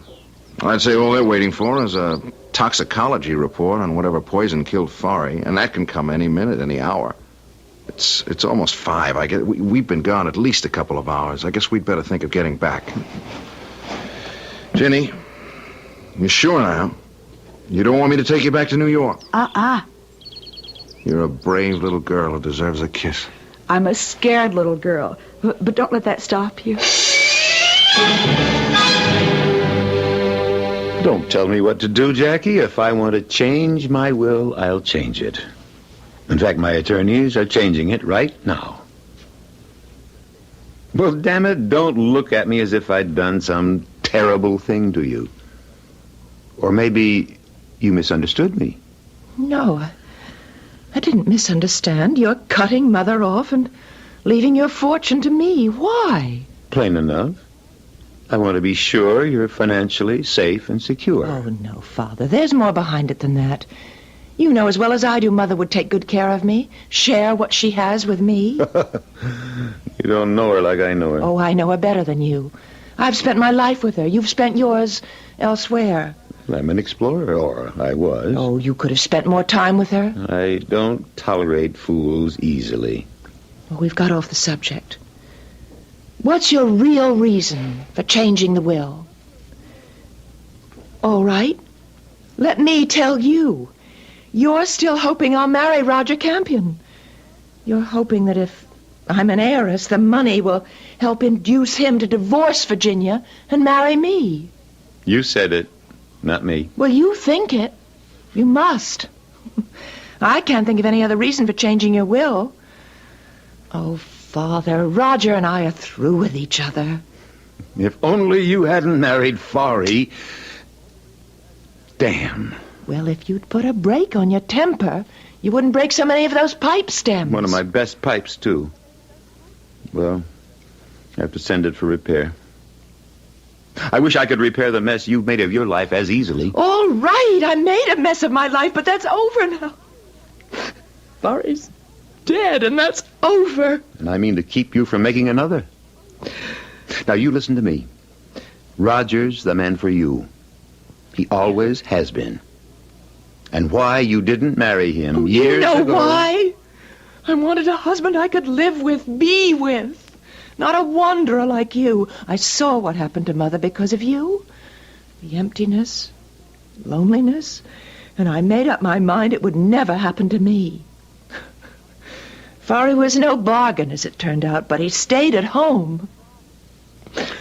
I'd say all they're waiting for is a toxicology report on whatever poison killed Pharaoh, and that can come any minute, any hour. It's almost 5. I guess we've been gone at least a couple of hours. I guess we'd better think of getting back. Ginny, you sure now? You don't want me to take you back to New York? You're a brave little girl who deserves a kiss. I'm a scared little girl, but don't let that stop you. Don't tell me what to do, Jackie. If I want to change my will, I'll change it. In fact, my attorneys are changing it right now. Well, damn it, don't look at me as if I'd done some terrible thing to you. Or maybe you misunderstood me. No, I didn't misunderstand. You're cutting Mother off and leaving your fortune to me. Why? Plain enough. I want to be sure you're financially safe and secure. Oh, no, Father. There's more behind it than that. You know as well as I do Mother would take good care of me, share what she has with me. You don't know her like I know her. Oh, I know her better than you. I've spent my life with her. You've spent yours elsewhere. I'm an explorer, or I was. Oh, you could have spent more time with her. I don't tolerate fools easily. Well, we've got off the subject. What's your real reason for changing the will? All right. Let me tell you. You're still hoping I'll marry Roger Campion. You're hoping that if I'm an heiress, the money will help induce him to divorce Virginia and marry me. You said it, not me. Well, you think it. You must. I can't think of any other reason for changing your will. Oh, Father, Roger and I are through with each other. If only you hadn't married Pharaoh. Damn. Well, if you'd put a brake on your temper, you wouldn't break so many of those pipe stems. One of my best pipes, too. Well, I have to send it for repair. I wish I could repair the mess you've made of your life as easily. All right, I made a mess of my life, but that's over now. Pharaoh's dead, and that's over. And I mean to keep you from making another. Now, you listen to me. Roger's the man for you. He always has been. and why you didn't marry him years ago. You know why? I wanted a husband I could live with, be with. Not a wanderer like you. I saw what happened to Mother because of you. The emptiness, loneliness, and I made up my mind it would never happen to me. Pharaoh was no bargain, as it turned out, but he stayed at home.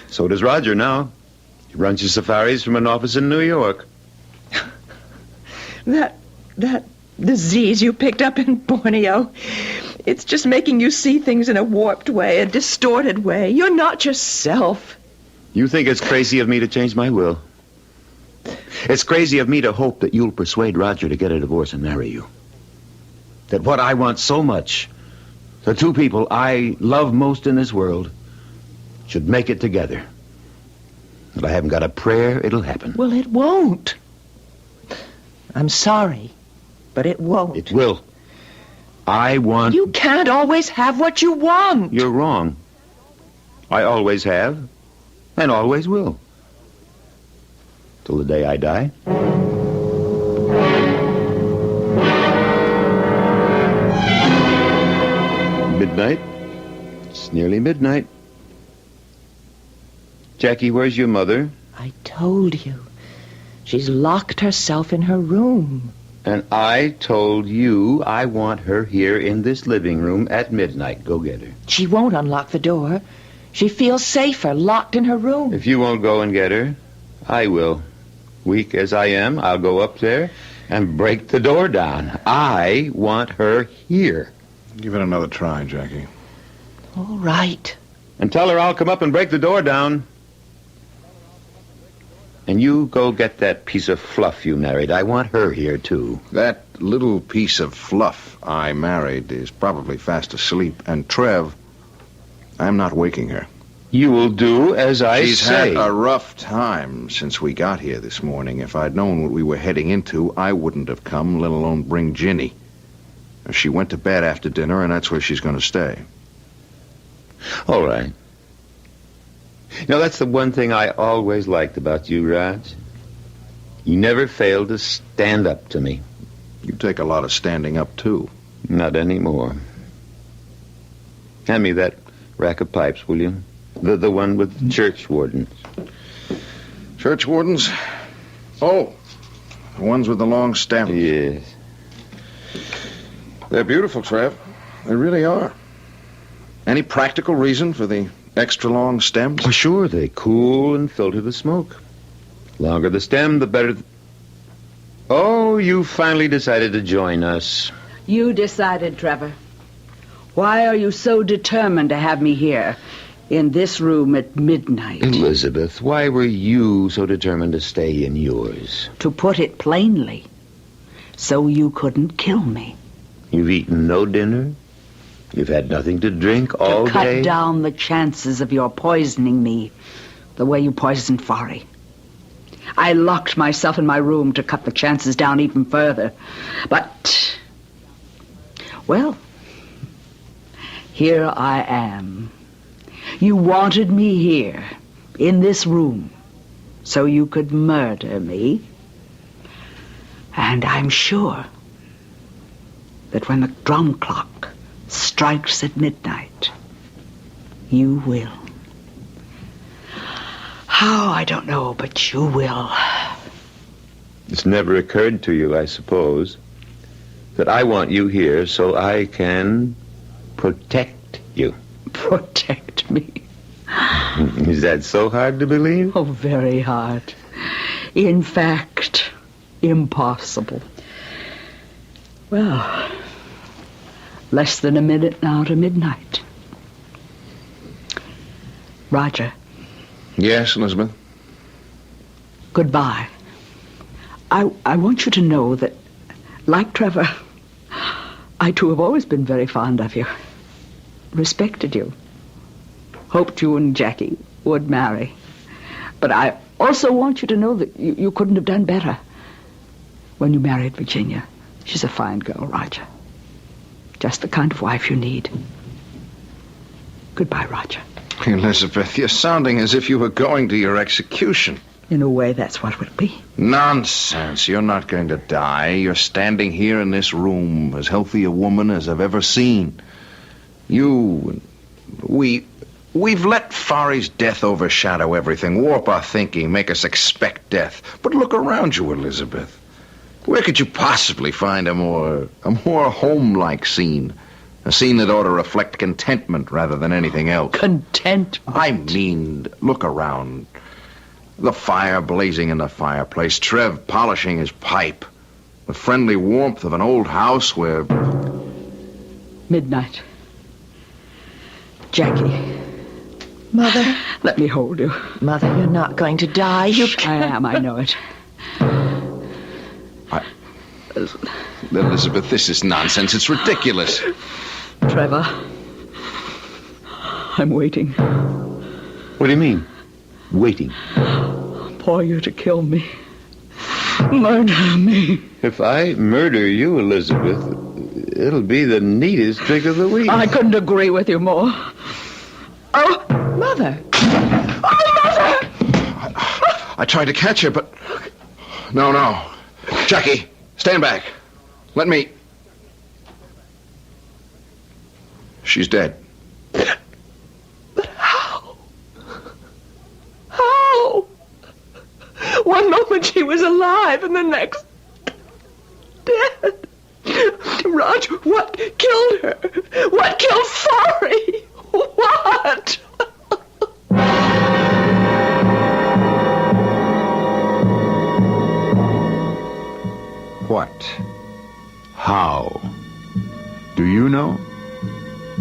So does Roger now. He runs his safaris from an office in New York. That disease you picked up in Borneo, it's just making you see things in a warped way, a distorted way. You're not yourself. You think it's crazy of me to change my will? It's crazy of me to hope that you'll persuade Roger to get a divorce and marry you. That what I want so much, the two people I love most in this world, should make it together. But I haven't got a prayer it'll happen. Well, it won't. I'm sorry, but it won't. It will. I want... You can't always have what you want. You're wrong. I always have, and always will. Till the day I die. Midnight. It's nearly midnight. Jackie, where's your mother? I told you. She's locked herself in her room. And I told you I want her here in this living room at midnight. Go get her. She won't unlock the door. She feels safer locked in her room. If you won't go and get her, I will. Weak as I am, I'll go up there and break the door down. I want her here. Give it another try, Jackie. All right. And tell her I'll come up and break the door down. And you go get that piece of fluff you married. I want her here, too. That little piece of fluff I married is probably fast asleep. And Trev, I'm not waking her. You will do as I say. She's had a rough time since we got here this morning. If I'd known what we were heading into, I wouldn't have come, let alone bring Ginny. She went to bed after dinner, and that's where she's going to stay. All right. Now, that's the one thing I always liked about you, Raj. You never failed to stand up to me. You take a lot of standing up, too. Not anymore. Hand me that rack of pipes, will you? The one with church wardens. Church wardens? Oh, the ones with the long stem. Yes. They're beautiful, Trev. They really are. Any practical reason for the extra long stems? Oh, sure, they cool and filter the smoke. Longer the stem, the better... Oh, you finally decided to join us. You decided, Trevor. Why are you so determined to have me here, in this room at midnight? Elizabeth, why were you so determined to stay in yours? To put it plainly, so you couldn't kill me. You've eaten no dinner? You've had nothing to drink all day? To cut down the chances of your poisoning me, the way you poisoned Pharaoh. I locked myself in my room to cut the chances down even further. But, well, here I am. You wanted me here, in this room, so you could murder me. And I'm sure that when the drum clock strikes at midnight, you will. How, I don't know, but you will. It's never occurred to you, I suppose, that I want you here so I can protect you. Protect me? Is that so hard to believe? Oh, very hard. In fact, impossible. Well, less than a minute now to midnight. Roger. Yes, Elizabeth? Goodbye. I want you to know that, like Trevor, I too have always been very fond of you. Respected you. Hoped you and Jackie would marry. But I also want you to know that you couldn't have done better when you married Virginia. She's a fine girl, Roger. Just the kind of wife you need. Goodbye, Roger. Elizabeth, you're sounding as if you were going to your execution. In a way, that's what it will be. Nonsense. You're not going to die. You're standing here in this room, as healthy a woman as I've ever seen. We've let Fari's death overshadow everything, warp our thinking, make us expect death. But look around you, Elizabeth. Where could you possibly find a more home-like scene? A scene that ought to reflect contentment rather than anything else. Contentment? I mean, look around. The fire blazing in the fireplace, Trev polishing his pipe, the friendly warmth of an old house where... Midnight. Jackie. Mother? Let me hold you. Mother, you're not going to die. You can't. I am, I know it. Elizabeth, this is nonsense. It's ridiculous. Trevor, I'm waiting. What do you mean, waiting? For you to kill me. Murder me. If I murder you, Elizabeth, it'll be the neatest trick of the week. I couldn't agree with you more. Oh, Mother. Oh, Mother! I tried to catch her, but... No. Jackie, stand back. Let me... She's dead. But how? How? One moment she was alive and the next... dead. Roger, what killed her? What killed Fari? What? What? How? Do you know?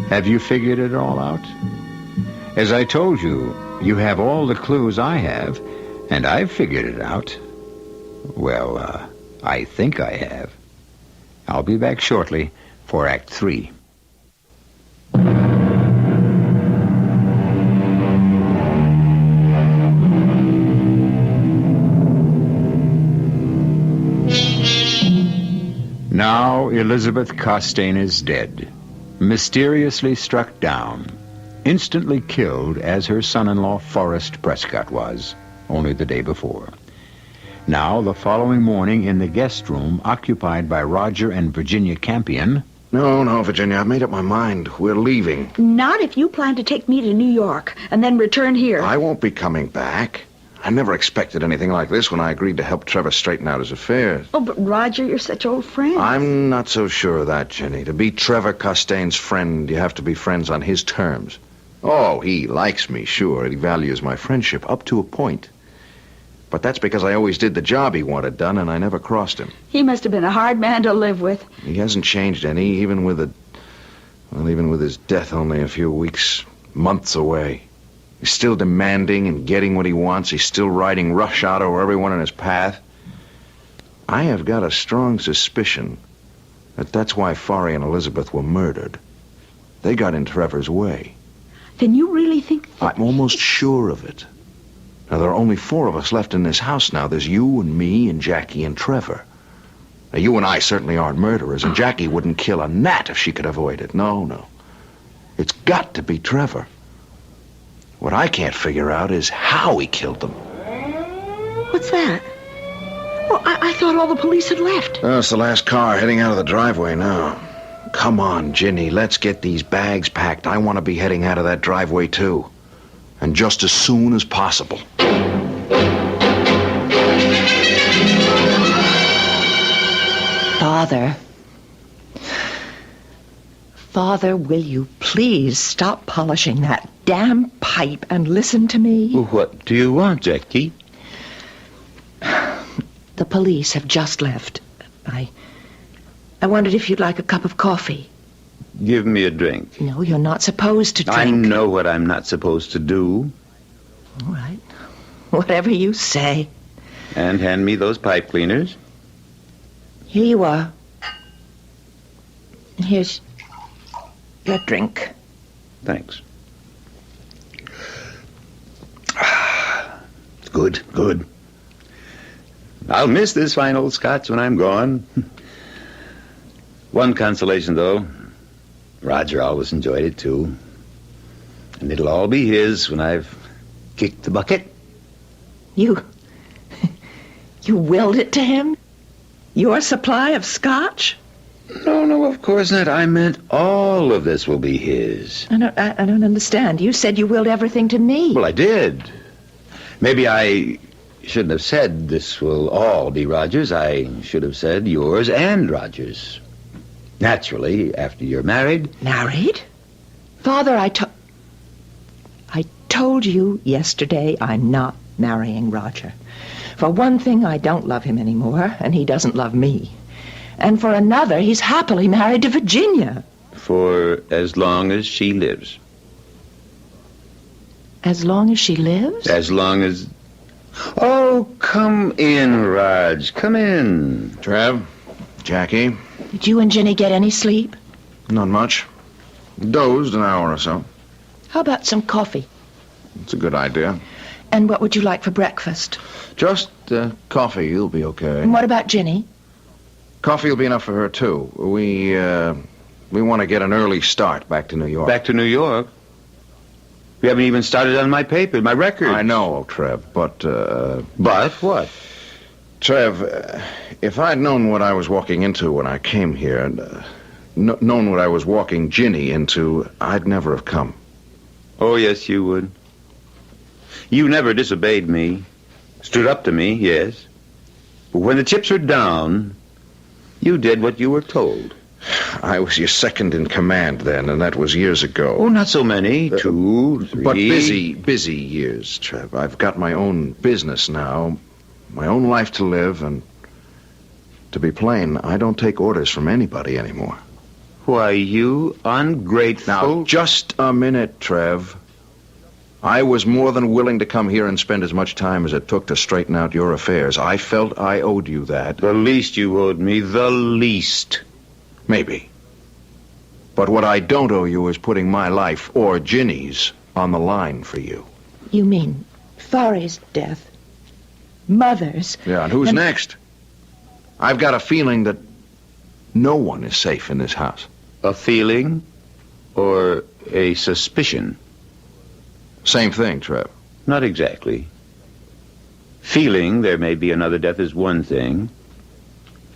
Have you figured it all out? As I told you, you have all the clues I have, and I've figured it out. Well, I think I have. I'll be back shortly for Act 3. Now Elizabeth Costain is dead, mysteriously struck down, instantly killed as her son-in-law Forrest Prescott was, only the day before. Now, the following morning in the guest room occupied by Roger and Virginia Campion... No, Virginia, I've made up my mind. We're leaving. Not if you plan to take me to New York and then return here. I won't be coming back. I never expected anything like this when I agreed to help Trevor straighten out his affairs. Oh, but Roger, you're such old friends. I'm not so sure of that, Jenny. To be Trevor Costain's friend, you have to be friends on his terms. Oh, he likes me, sure. He values my friendship up to a point. But that's because I always did the job he wanted done, and I never crossed him. He must have been a hard man to live with. He hasn't changed any, even with his death only a few weeks, months away. He's still demanding and getting what he wants. He's still riding roughshod over everyone in his path. I have got a strong suspicion that that's why Fari and Elizabeth were murdered. They got in Trevor's way. Then you really think... I'm almost sure of it. Now, there are only 4 of us left in this house now. There's you and me and Jackie and Trevor. Now, you and I certainly aren't murderers, and Jackie wouldn't kill a gnat if she could avoid it. No. It's got to be Trevor. What I can't figure out is how he killed them. What's that? Well, I thought all the police had left. Oh, it's the last car heading out of the driveway now. Come on, Ginny, let's get these bags packed. I want to be heading out of that driveway, too. And just as soon as possible. Father, will you please stop polishing that damn pipe and listen to me? What do you want, Jackie? The police have just left. I wondered if you'd like a cup of coffee. Give me a drink. No, you're not supposed to drink. I know what I'm not supposed to do. All right. Whatever you say. And hand me those pipe cleaners. Here you are. And here's your drink. Thanks. Good. I'll miss this fine old scotch when I'm gone. One consolation, though. Roger always enjoyed it, too. And it'll all be his when I've kicked the bucket. You You willed it to him? Your supply of scotch? No, of course not. I meant all of this will be his. I don't understand. You said you willed everything to me. Well, I did. Maybe I shouldn't have said this will all be Roger's. I should have said yours and Roger's. Naturally, after you're married. Married? Father, I told you yesterday I'm not marrying Roger. For one thing, I don't love him anymore, and he doesn't love me. And for another, he's happily married to Virginia. For as long as she lives. As long as she lives? As long as... Oh, come in, Raj. Come in. Trev, Jackie. Did you and Ginny get any sleep? Not much. Dozed an hour or so. How about some coffee? It's a good idea. And what would you like for breakfast? Just coffee. You'll be okay. And what about Ginny? Coffee will be enough for her, too. We want to get an early start back to New York. Back to New York? We haven't even started on my paper, my record. I know, Trev, but... But what? Trev, if I'd known what I was walking into when I came here, and known what I was walking Ginny into, I'd never have come. Oh, yes, you would. You never disobeyed me. Stood up to me, yes. But when the chips were down, you did what you were told. I was your second in command then, and that was years ago. Oh, not so many. 2, 3... But busy years, Trev. I've got my own business now, my own life to live, and to be plain, I don't take orders from anybody anymore. Why, you ungrateful... Now, just a minute, Trev. I was more than willing to come here and spend as much time as it took to straighten out your affairs. I felt I owed you that. The least you owed me, the least. Maybe. But what I don't owe you is putting my life, or Ginny's, on the line for you. You mean Pharaoh's death? Mother's? Yeah, and who's next? I've got a feeling that no one is safe in this house. A feeling or a suspicion? Same thing, Trev. Not exactly. Feeling there may be another death is one thing.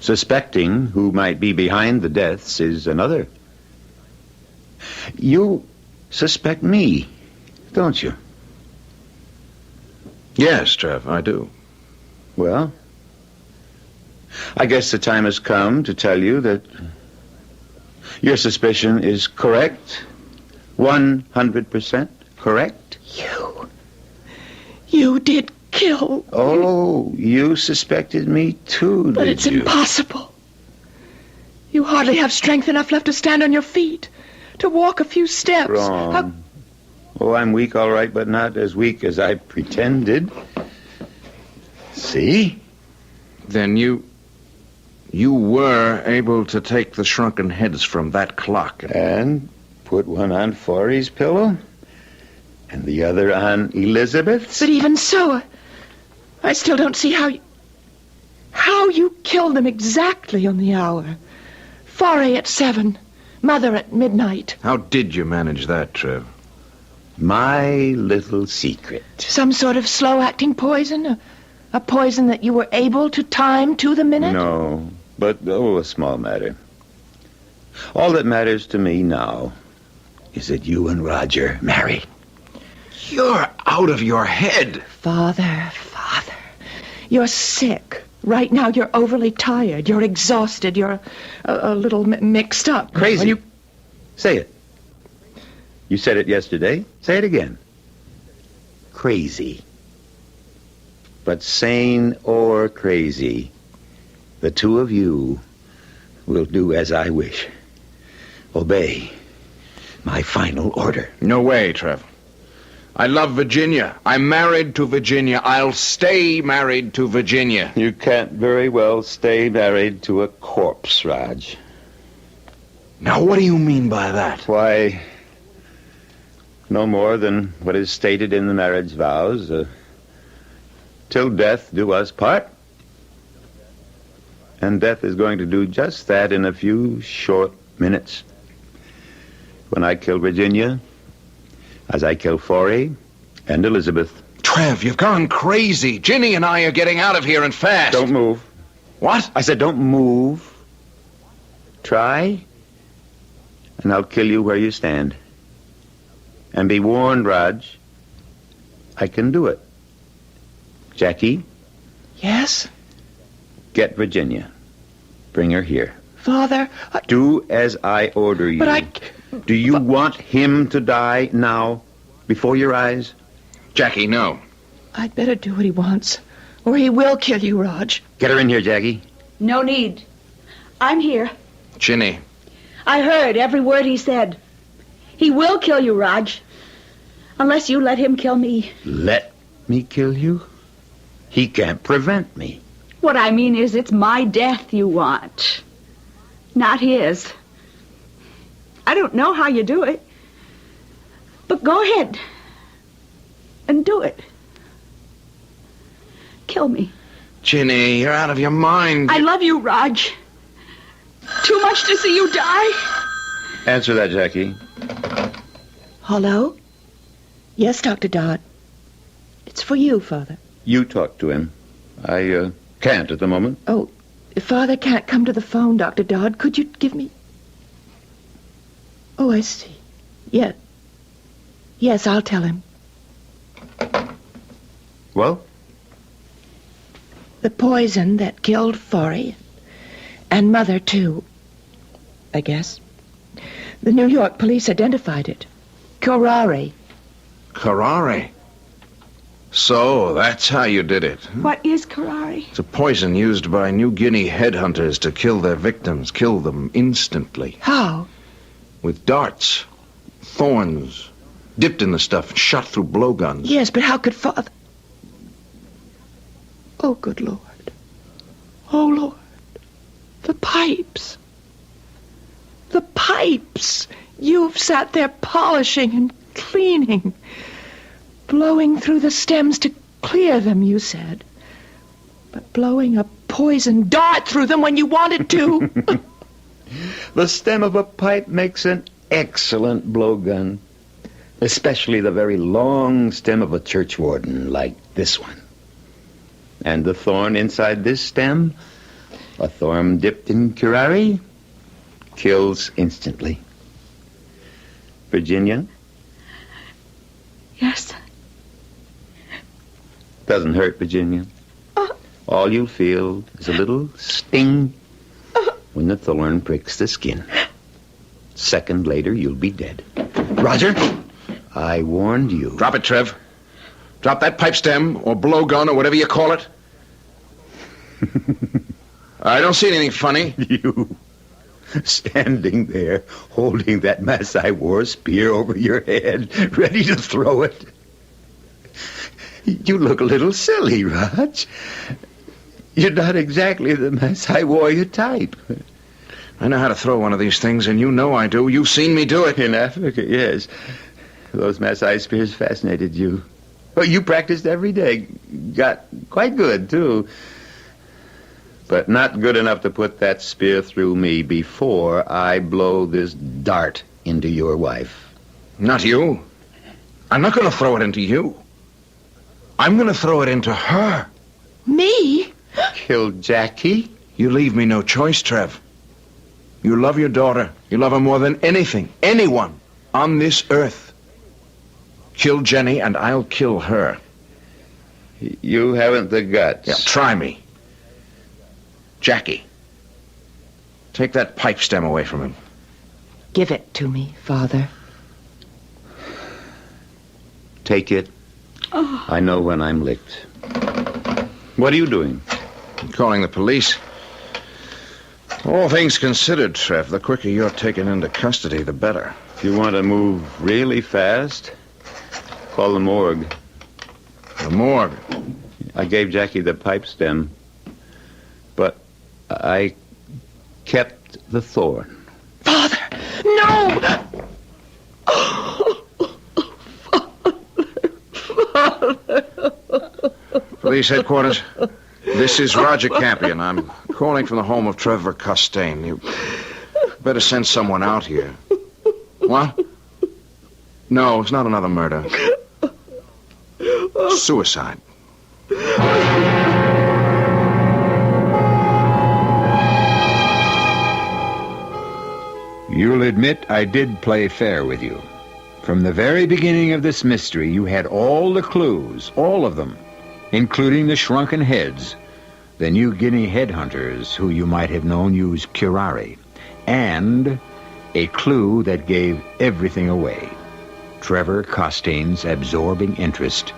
Suspecting who might be behind the deaths is another. You suspect me, don't you? Yes, Trev, I do. Well, I guess the time has come to tell you that your suspicion is correct. 100% correct. You did kill. Oh, you suspected me too, but did it's you? Impossible. You hardly have strength enough left to stand on your feet, to walk a few steps. Wrong. Oh, I'm weak, all right, but not as weak as I pretended. See? Then you were able to take the shrunken heads from that clock. And put one on Forey's pillow? And the other on Elizabeth's? But even so, I still don't see how you killed them exactly on the hour. Forey at 7, Mother at midnight. How did you manage that, Trev? My little secret. Some sort of slow-acting poison? A poison that you were able to time to the minute? No, but, a small matter. All that matters to me now is that you and Roger marry. You're out of your head. Father. You're sick. Right now you're overly tired. You're exhausted. You're a little mixed up. Crazy. Say it. You said it yesterday. Say it again. Crazy. But sane or crazy, the two of you will do as I wish. Obey my final order. No way, Trev. I love Virginia. I'm married to Virginia. I'll stay married to Virginia. You can't very well stay married to a corpse, Raj. Now, what do you mean by that? Why, no more than what is stated in the marriage vows. Till death do us part. And death is going to do just that in a few short minutes. When I kill Virginia, as I kill Forey and Elizabeth. Trev, you've gone crazy. Ginny and I are getting out of here and fast. Don't move. What? I said don't move. Try, and I'll kill you where you stand. And be warned, Raj, I can do it. Jackie? Yes? Get Virginia. Bring her here. Father, Do as I order you. But Do you want him to die now, before your eyes? Jackie, no. I'd better do what he wants, or he will kill you, Raj. Get her in here, Jackie. No need. I'm here. Ginny. I heard every word he said. He will kill you, Raj. Unless you let him kill me. Let me kill you? He can't prevent me. What I mean is it's my death you want. Not his. I don't know how you do it. But go ahead. And do it. Kill me. Ginny, you're out of your mind. I love you, Raj. Too much to see you die. Answer that, Jackie. Hello? Yes, Dr. Dodd. It's for you, Father. You talk to him. I can't at the moment. Oh, if Father can't come to the phone, Dr. Dodd, could you give me... Oh, I see. Yeah. Yes, I'll tell him. Well? The poison that killed Forey. And Mother, too. I guess. The New York police identified it. Curare. Curare? So, that's how you did it. What is curare? It's a poison used by New Guinea headhunters to kill their victims, kill them instantly. How? With darts, thorns, dipped in the stuff and shot through blowguns. Yes, but how could Father... Oh, good Lord. Oh, Lord. The pipes. The pipes. You've sat there polishing and cleaning, blowing through the stems to clear them, you said. But blowing a poison dart through them when you wanted to. The stem of a pipe makes an excellent blowgun, especially the very long stem of a churchwarden like this one. And the thorn inside this stem, a thorn dipped in curare, kills instantly. Virginia? Yes. Doesn't hurt, Virginia. All you'll feel is a little sting when the thorn pricks the skin. Second later, you'll be dead. Roger? I warned you. Drop it, Trev. Drop that pipe stem or blowgun or whatever you call it. I don't see anything funny. You standing there holding that Masai war spear over your head, ready to throw it. You look a little silly, Raj. You're not exactly the Masai warrior type. I know how to throw one of these things, and you know I do. You've seen me do it. In Africa, yes. Those Masai spears fascinated you. Well, you practiced every day. Got quite good, too. But not good enough to put that spear through me before I blow this dart into your wife. Not you. I'm not going to throw it into you. I'm going to throw it into her. Me? Kill Jackie? You leave me no choice, Trev. You love your daughter. You love her more than anything, anyone on this earth. Kill Jenny, and I'll kill her. You haven't the guts. Yeah, try me. Jackie, take that pipe stem away from him. Give it to me, Father. Take it. Oh. I know when I'm licked. What are you doing? I'm calling the police. All things considered, Trev, the quicker you're taken into custody, the better. If you want to move really fast, call the morgue. The morgue? I gave Jackie the pipe stem, but I kept the thorn. Father, no! Police headquarters. This is Roger Campion. I'm calling from the home of Trevor Costain. You better send someone out here. What? No, it's not another murder. Suicide. You'll admit I did play fair with you. From the very beginning of this mystery, you had all the clues, all of them, including the shrunken heads, the New Guinea headhunters who you might have known use curare, and a clue that gave everything away. Trevor Costain's absorbing interest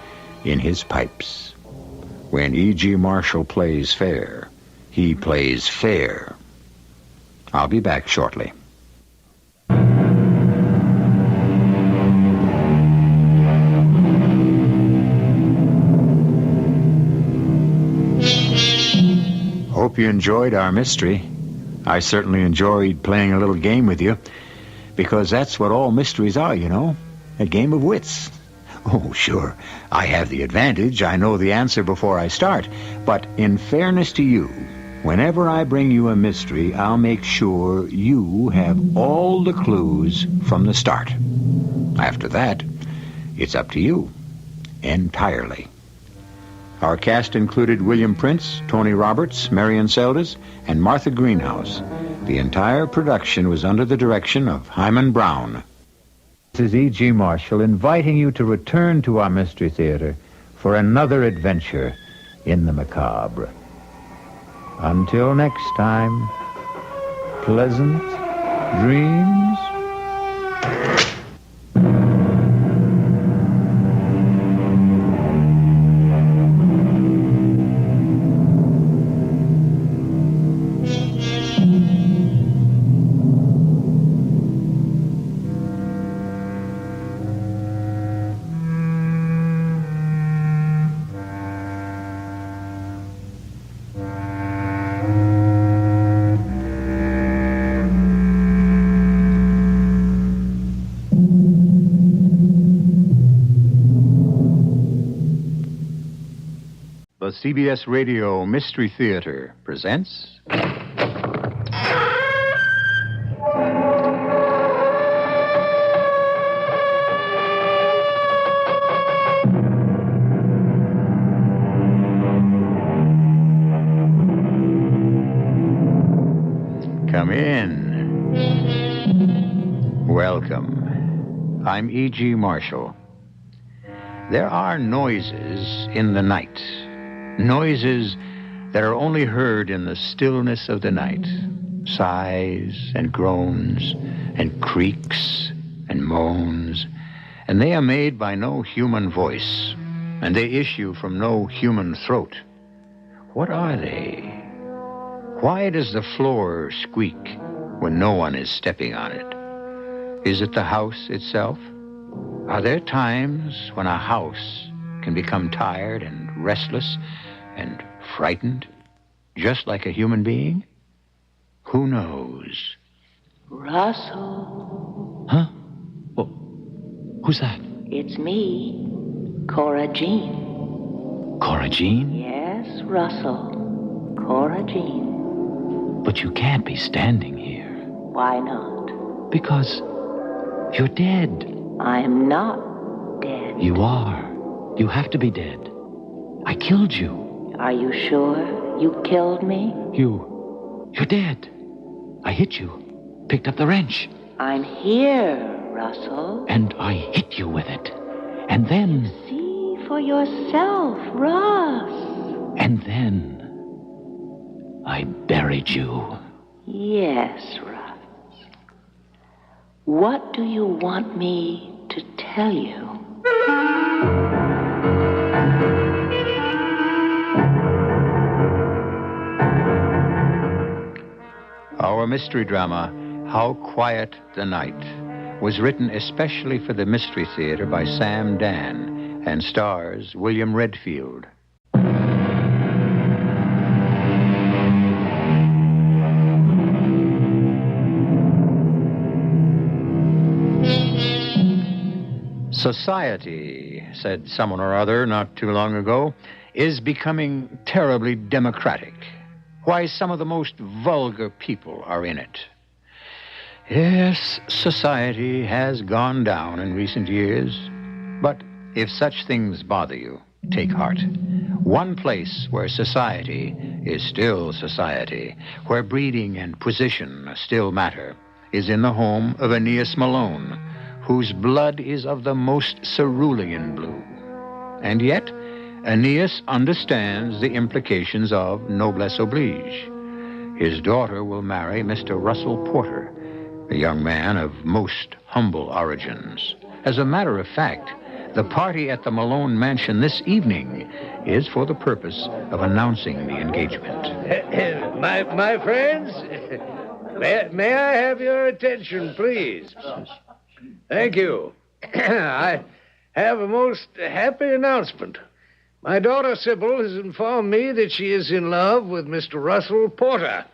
in his pipes. When E.G. Marshall plays fair, he plays fair. I'll be back shortly. Hope you enjoyed our mystery. I certainly enjoyed playing a little game with you, because that's what all mysteries are, you know, a game of wits. Oh, sure, I have the advantage. I know the answer before I start. But in fairness to you, whenever I bring you a mystery, I'll make sure you have all the clues from the start. After that, it's up to you, entirely. Our cast included William Prince, Tony Roberts, Marion Seldes, and Martha Greenhouse. The entire production was under the direction of Hyman Brown. This is E.G. Marshall inviting you to return to our Mystery Theater for another adventure in the macabre. Until next time, pleasant dreams. The CBS Radio Mystery Theater presents... Come in. Welcome. I'm E.G. Marshall. There are noises in the night. Noises that are only heard in the stillness of the night. Sighs and groans and creaks and moans. And they are made by no human voice. And they issue from no human throat. What are they? Why does the floor squeak when no one is stepping on it? Is it the house itself? Are there times when a house can become tired and restless and frightened, just like a human being? Who knows? Russell. Huh? Well, who's that? It's me, Cora Jean. Cora Jean? Yes, Russell. Cora Jean. But you can't be standing here. Why not? Because you're dead. I'm not dead. You are. You have to be dead. I killed you. Are you sure you killed me? You're dead. I hit you. Picked up the wrench. I'm here, Russell. And I hit you with it. And then... See for yourself, Russ. And then... I buried you. Yes, Russ. What do you want me to tell you? Our mystery drama, How Quiet the Night, was written especially for the Mystery Theater by Sam Dan and stars William Redfield. Society, said someone or other not too long ago, is becoming terribly democratic. Why, some of the most vulgar people are in it. Yes, society has gone down in recent years. But if such things bother you, take heart. One place where society is still society, where breeding and position still matter, is in the home of Aeneas Malone, whose blood is of the most cerulean blue. And yet, Aeneas understands the implications of noblesse oblige. His daughter will marry Mr. Russell Porter, a young man of most humble origins. As a matter of fact, the party at the Malone mansion this evening is for the purpose of announcing the engagement. My friends, may I have your attention, please? Thank you. I have a most happy announcement. My daughter Sybil has informed me that she is in love with Mr. Russell Porter.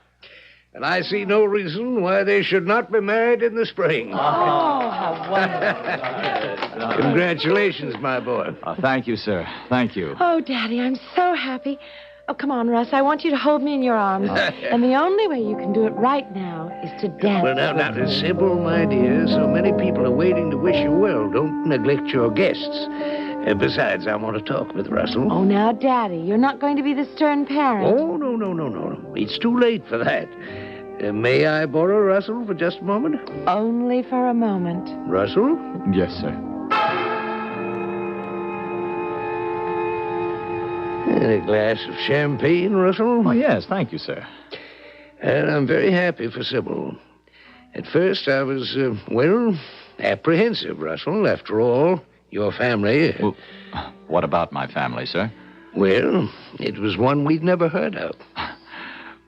And I see no reason why they should not be married in the spring. Oh, how wonderful. Congratulations, my boy. Thank you, sir. Thank you. Oh, Daddy, I'm so happy. Oh, come on, Russ. I want you to hold me in your arms. And the only way you can do it right now is to dance. Well, now, Sybil, my dear, so many people are waiting to wish you well. Don't neglect your guests. Besides, I want to talk with Russell. Oh, now, Daddy, you're not going to be the stern parent. Oh, no. It's too late for that. May I borrow Russell for just a moment? Only for a moment. Russell? Yes, sir. And a glass of champagne, Russell? Oh, yes, thank you, sir. And I'm very happy for Sybil. At first, I was, apprehensive, Russell. After all, your family... Well, what about my family, sir? Well, it was one we'd never heard of.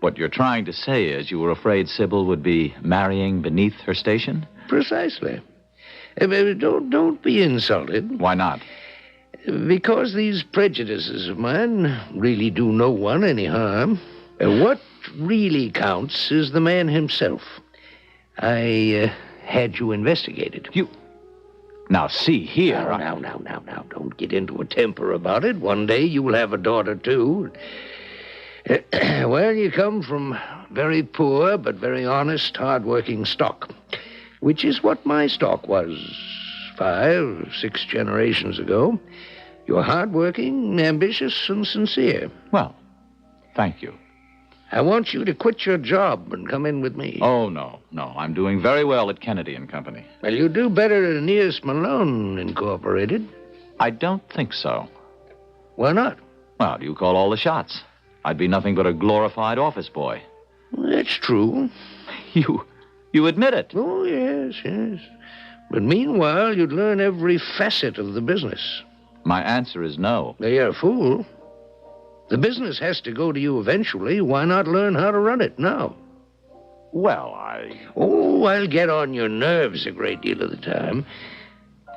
What you're trying to say is you were afraid Sybil would be marrying beneath her station? Precisely. Don't be insulted. Why not? Because these prejudices of mine really do no one any harm. What really counts is the man himself. I had you investigated. You... Now, see here... Now, don't get into a temper about it. One day you will have a daughter, too. Well, you come from very poor but very honest, hard-working stock, which is what my stock was 5, 6 generations ago. You're hard-working, ambitious, and sincere. Well, thank you. I want you to quit your job and come in with me. Oh, no. I'm doing very well at Kennedy and Company. Well, you do better at Aeneas Malone Incorporated. I don't think so. Why not? Well, you call all the shots. I'd be nothing but a glorified office boy. That's true. You admit it? Oh, yes. But meanwhile, you'd learn every facet of the business. My answer is no. You're a fool. The business has to go to you eventually. Why not learn how to run it now? Well, I'll get on your nerves a great deal of the time.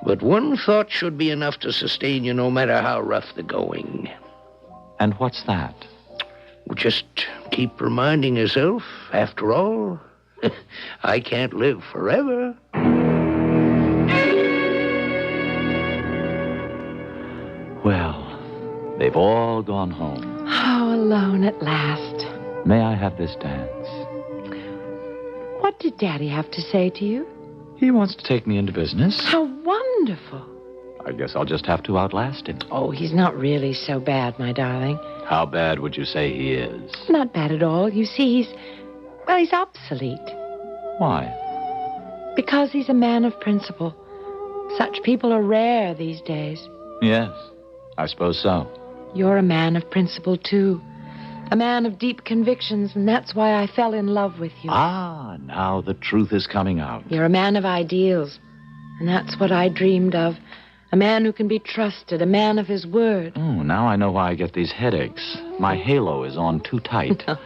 But one thought should be enough to sustain you no matter how rough the going. And what's that? Just keep reminding yourself, after all, I can't live forever. Well, they've all gone home. How alone at last. May I have this dance? What did Daddy have to say to you? He wants to take me into business. How wonderful. I guess I'll just have to outlast him. Oh, he's not really so bad, my darling. How bad would you say he is? Not bad at all. You see, he's obsolete. Why? Because he's a man of principle. Such people are rare these days. Yes, I suppose so. You're a man of principle, too. A man of deep convictions, and that's why I fell in love with you. Ah, now the truth is coming out. You're a man of ideals, and that's what I dreamed of. A man who can be trusted, a man of his word. Oh, now I know why I get these headaches. My halo is on too tight. No,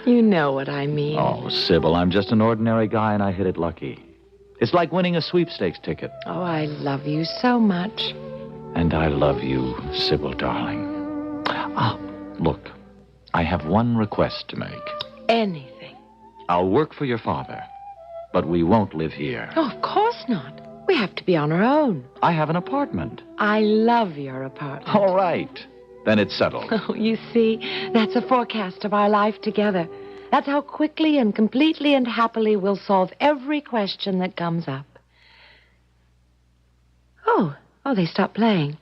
you know what I mean. Oh, Sybil, I'm just an ordinary guy, and I hit it lucky. It's like winning a sweepstakes ticket. Oh, I love you so much. And I love you, Sybil, darling. Ah, look, I have one request to make. Anything. I'll work for your father, but we won't live here. Oh, of course not. We have to be on our own. I have an apartment. I love your apartment. All right. Then it's settled. Oh, you see, that's a forecast of our life together. That's how quickly and completely and happily we'll solve every question that comes up. Oh, they stopped playing.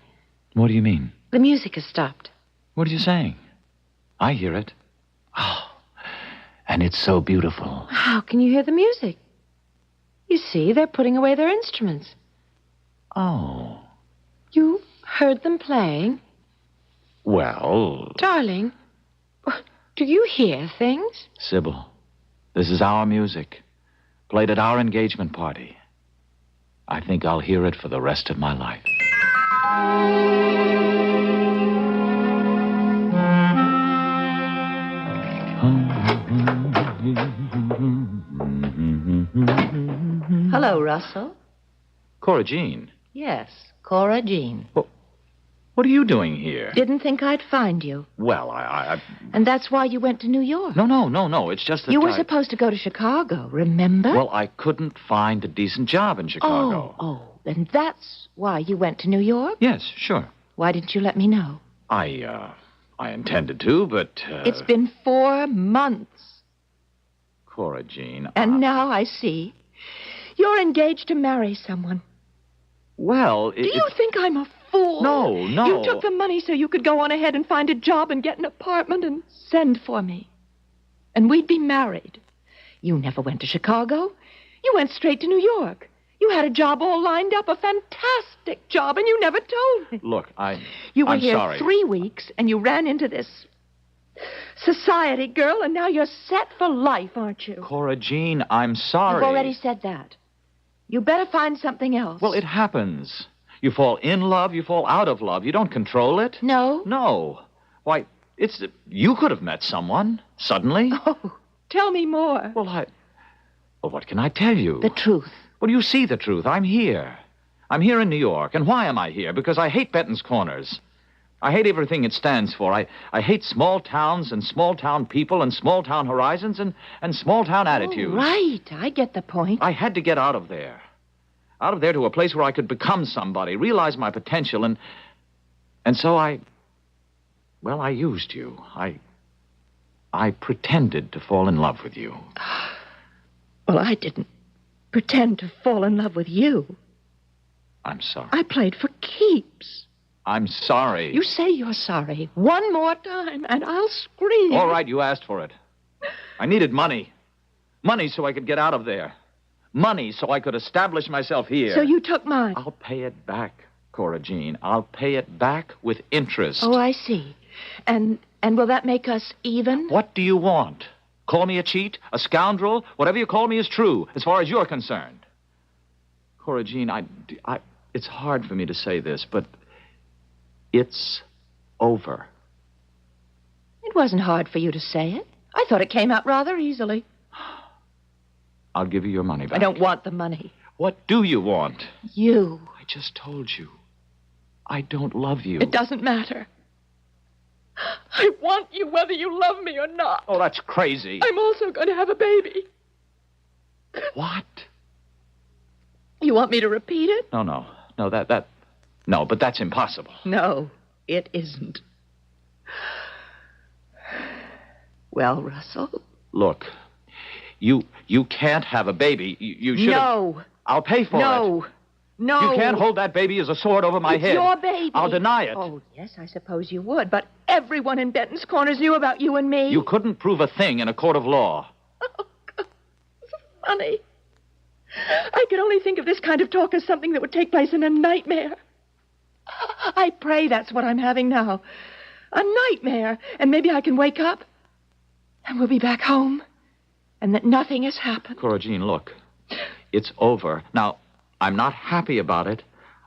What do you mean? The music has stopped. What are you saying? I hear it. Oh, and it's so beautiful. How can you hear the music? You see, they're putting away their instruments. Oh. You heard them playing? Well... Darling, do you hear things? Sybil, this is our music. Played at our engagement party. I think I'll hear it for the rest of my life. Hello, Russell. Cora Jean. Yes, Cora Jean. What are you doing here? Didn't think I'd find you. Well, I... And that's why you went to New York. No. It's just that you were supposed to go to Chicago, remember? Well, I couldn't find a decent job in Chicago. Oh, then that's why you went to New York? Yes, sure. Why didn't you let me know? I intended to, but... It's been 4 months. Cora Jean... And now I see. You're engaged to marry someone. Well, Do you think I'm a fool? No. You took the money so you could go on ahead and find a job and get an apartment and send for me. And we'd be married. You never went to Chicago. You went straight to New York. You had a job all lined up, a fantastic job, and you never told me. Look, You were I'm here sorry. 3 weeks, and you ran into this society girl, and now you're set for life, aren't you? Cora Jean, I'm sorry. You've already said that. You better find something else. Well, it happens. You fall in love, you fall out of love. You don't control it. No? No. Why, you could have met someone, suddenly. Oh, tell me more. Well, what can I tell you? The truth. Well, you see the truth. I'm here. I'm here in New York. And why am I here? Because I hate Benton's Corners. I hate everything it stands for. I hate small towns and small town people and small town horizons and small town attitudes. Oh, right. I get the point. I had to get out of there. Out of there to a place where I could become somebody, realize my potential, and so I used you. I pretended to fall in love with you. Well, I didn't pretend to fall in love with you. I'm sorry. I played for keeps. I'm sorry. You say you're sorry. One more time, and I'll scream. All right, you asked for it. I needed money. Money so I could get out of there. Money so I could establish myself here. So you took mine. I'll pay it back, Cora Jean. I'll pay it back with interest. Oh, I see. And will that make us even? What do you want? Call me a cheat, a scoundrel? Whatever you call me is true, as far as you're concerned. Cora Jean, it's hard for me to say this, but it's over. It wasn't hard for you to say it. I thought it came out rather easily. I'll give you your money back. I don't want the money. What do you want? You. I just told you. I don't love you. It doesn't matter. I want you whether you love me or not. Oh, that's crazy. I'm also going to have a baby. What? You want me to repeat it? No, no, but that's impossible. No, it isn't. Well, Russell? Look, you can't have a baby. You should. No. I'll pay for it. No. You can't hold that baby as a sword over my head. It's your baby. I'll deny it. Oh, yes, I suppose you would. But everyone in Benton's Corners knew about you and me. You couldn't prove a thing in a court of law. Oh, God. It's funny. I could only think of this kind of talk as something that would take place in a nightmare. I pray that's what I'm having now. A nightmare. And maybe I can wake up and we'll be back home and that nothing has happened. Cora Jean, look. It's over. Now, I'm not happy about it.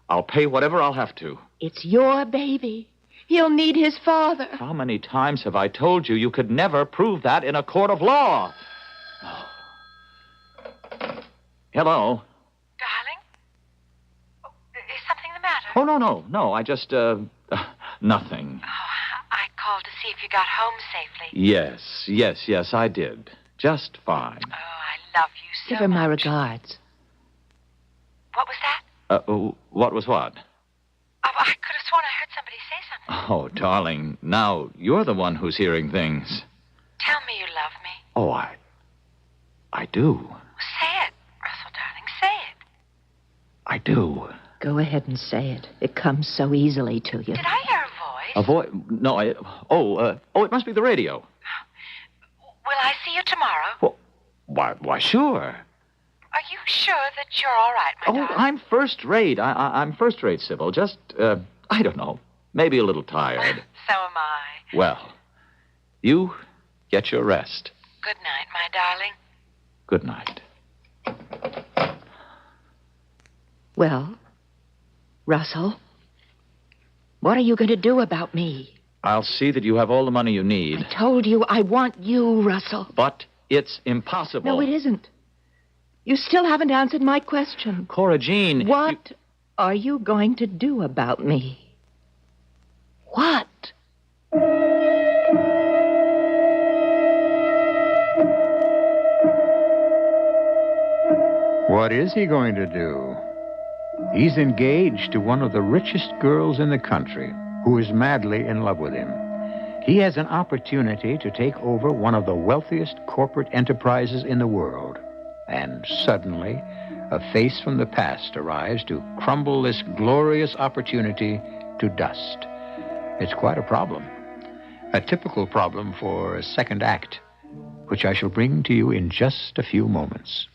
I'll pay whatever I'll have to. It's your baby. He'll need his father. How many times have I told you could never prove that in a court of law? Hello? Darling? Oh, is something the matter? Oh, no. I just, nothing. Oh, I called to see if you got home safely. Yes, I did. Just fine. Oh, I love you so Give her my much. regards. What was that? What was what? Oh, I could have sworn I heard somebody say something. Oh, darling, now you're the one who's hearing things. Tell me you love me. Oh, I do. Say it, Russell, darling, say it. I do. Go ahead and say it. It comes so easily to you. Did I hear a A voice? No, it must be the radio. Will I see you tomorrow? Well, why, sure. Are you sure that you're all right, my darling? I'm first rate. I'm first rate, Sybil. Just, I don't know, maybe a little tired. So am I. Well, you get your rest. Good night, my darling. Good night. Well, Russell, what are you going to do about me? I'll see that you have all the money you need. I told you I want you, Russell. But it's impossible. No, it isn't. You still haven't answered my question. Cora Jean. What are you going to do about me? What? What is he going to do? He's engaged to one of the richest girls in the country, who is madly in love with him. He has an opportunity to take over one of the wealthiest corporate enterprises in the world. And suddenly, a face from the past arrives to crumble this glorious opportunity to dust. It's quite a problem. A typical problem for a second act, which I shall bring to you in just a few moments.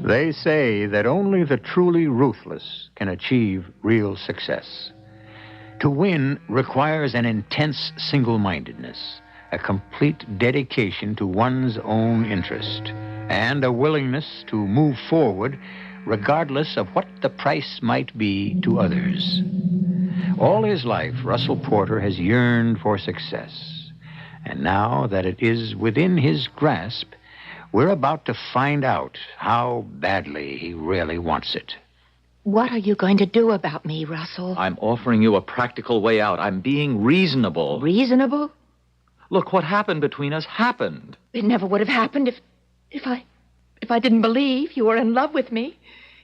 They say that only the truly ruthless can achieve real success. To win requires an intense single-mindedness, a complete dedication to one's own interest, and a willingness to move forward regardless of what the price might be to others. All his life, Russell Porter has yearned for success. And now that it is within his grasp, we're about to find out how badly he really wants it. What are you going to do about me, Russell? I'm offering you a practical way out. I'm being reasonable. Reasonable? Look, what happened between us happened. It never would have happened if I didn't believe you were in love with me.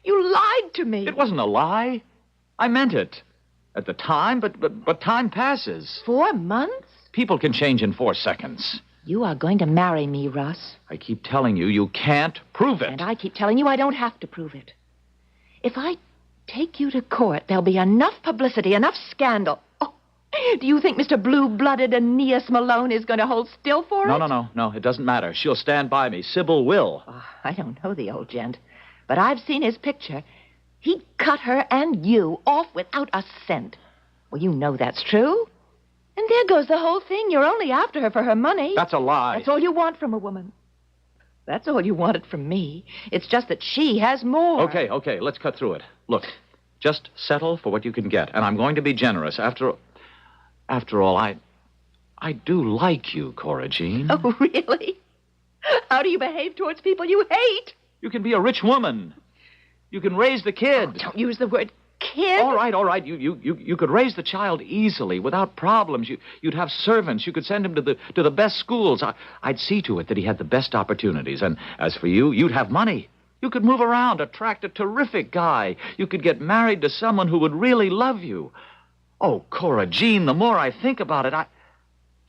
You lied to me. It wasn't a lie. I meant it. At the time, but time passes. 4 months? People can change in 4 seconds. You are going to marry me, Russ. I keep telling you, you can't prove it. And I keep telling you I don't have to prove it. If I take you to court, there'll be enough publicity, enough scandal. Oh, do you think Mr. Blue-Blooded Aeneas Malone is going to hold still for it? No, it doesn't matter. She'll stand by me. Sybil will. Oh, I don't know the old gent, but I've seen his picture. He'd cut her and you off without a cent. Well, you know that's true. And there goes the whole thing. You're only after her for her money. That's a lie. That's all you want from a woman. That's all you wanted from me. It's just that she has more. Okay, let's cut through it. Look, just settle for what you can get, and I'm going to be generous. After all, I do like you, Cora Jean. Oh, really? How do you behave towards people you hate? You can be a rich woman. You can raise the kid. Oh, don't use the word kid. All right. You could raise the child easily, without problems. You'd have servants. You could send him to the best schools. I'd see to it that he had the best opportunities. And as for you, you'd have money. You could move around, attract a terrific guy. You could get married to someone who would really love you. Oh, Cora Jean, the more I think about it,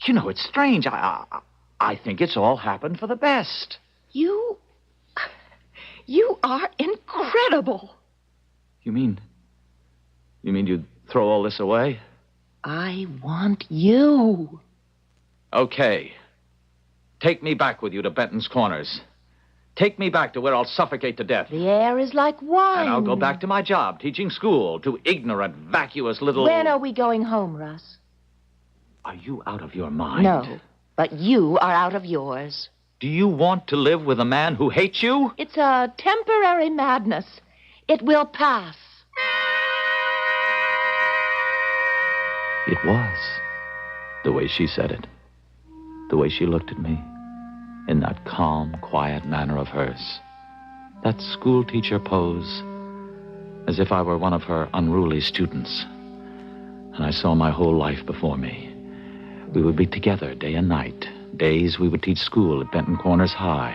it's strange. I think it's all happened for the best. You are incredible. You mean you'd throw all this away? I want you. Okay. Take me back with you to Benton's Corners. Take me back to where I'll suffocate to death. The air is like wine. And I'll go back to my job, teaching school to ignorant, vacuous little... When are we going home, Russ? Are you out of your mind? No, but you are out of yours. Do you want to live with a man who hates you? It's a temporary madness. It will pass. It was. The way she said it. The way she looked at me. In that calm, quiet manner of hers. That schoolteacher pose. As if I were one of her unruly students. And I saw my whole life before me. We would be together day and night. Days we would teach school at Benton Corners High,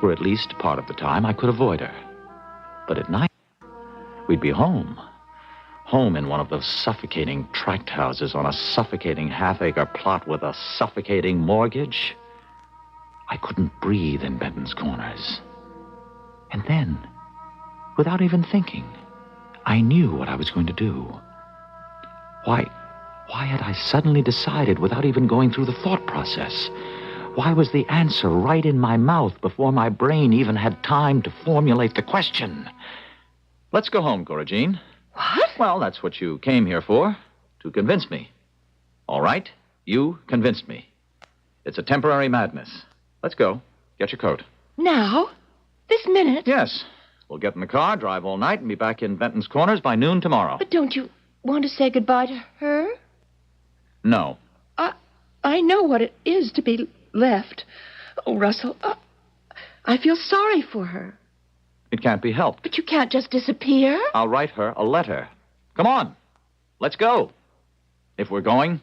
where at least part of the time I could avoid her. But at night, we'd be home. Home in one of those suffocating tract houses on a suffocating half-acre plot with a suffocating mortgage. I couldn't breathe in Benton's Corners. And then, without even thinking, I knew what I was going to do. Why had I suddenly decided without even going through the thought process? Why was the answer right in my mouth before my brain even had time to formulate the question? Let's go home, Cora Jean. What? Well, that's what you came here for, to convince me. All right, you convinced me. It's a temporary madness. Let's go. Get your coat. Now? This minute? Yes. We'll get in the car, drive all night, and be back in Benton's Corners by noon tomorrow. But don't you want to say goodbye to her? No. I know what it is to be left. Oh, Russell, I feel sorry for her. It can't be helped. But you can't just disappear. I'll write her a letter. Come on. Let's go. If we're going.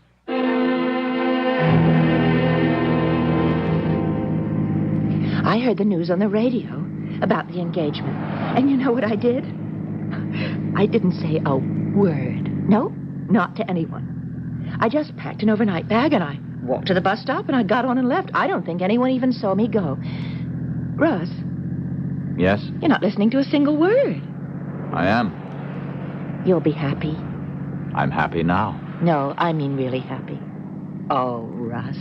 I heard the news on the radio about the engagement. And you know what I did? I didn't say a word. No, not to anyone. I just packed an overnight bag and I walked to the bus stop and I got on and left. I don't think anyone even saw me go. Russ. Yes? You're not listening to a single word. I am. You'll be happy. I'm happy now. No, I mean really happy. Oh, Russ,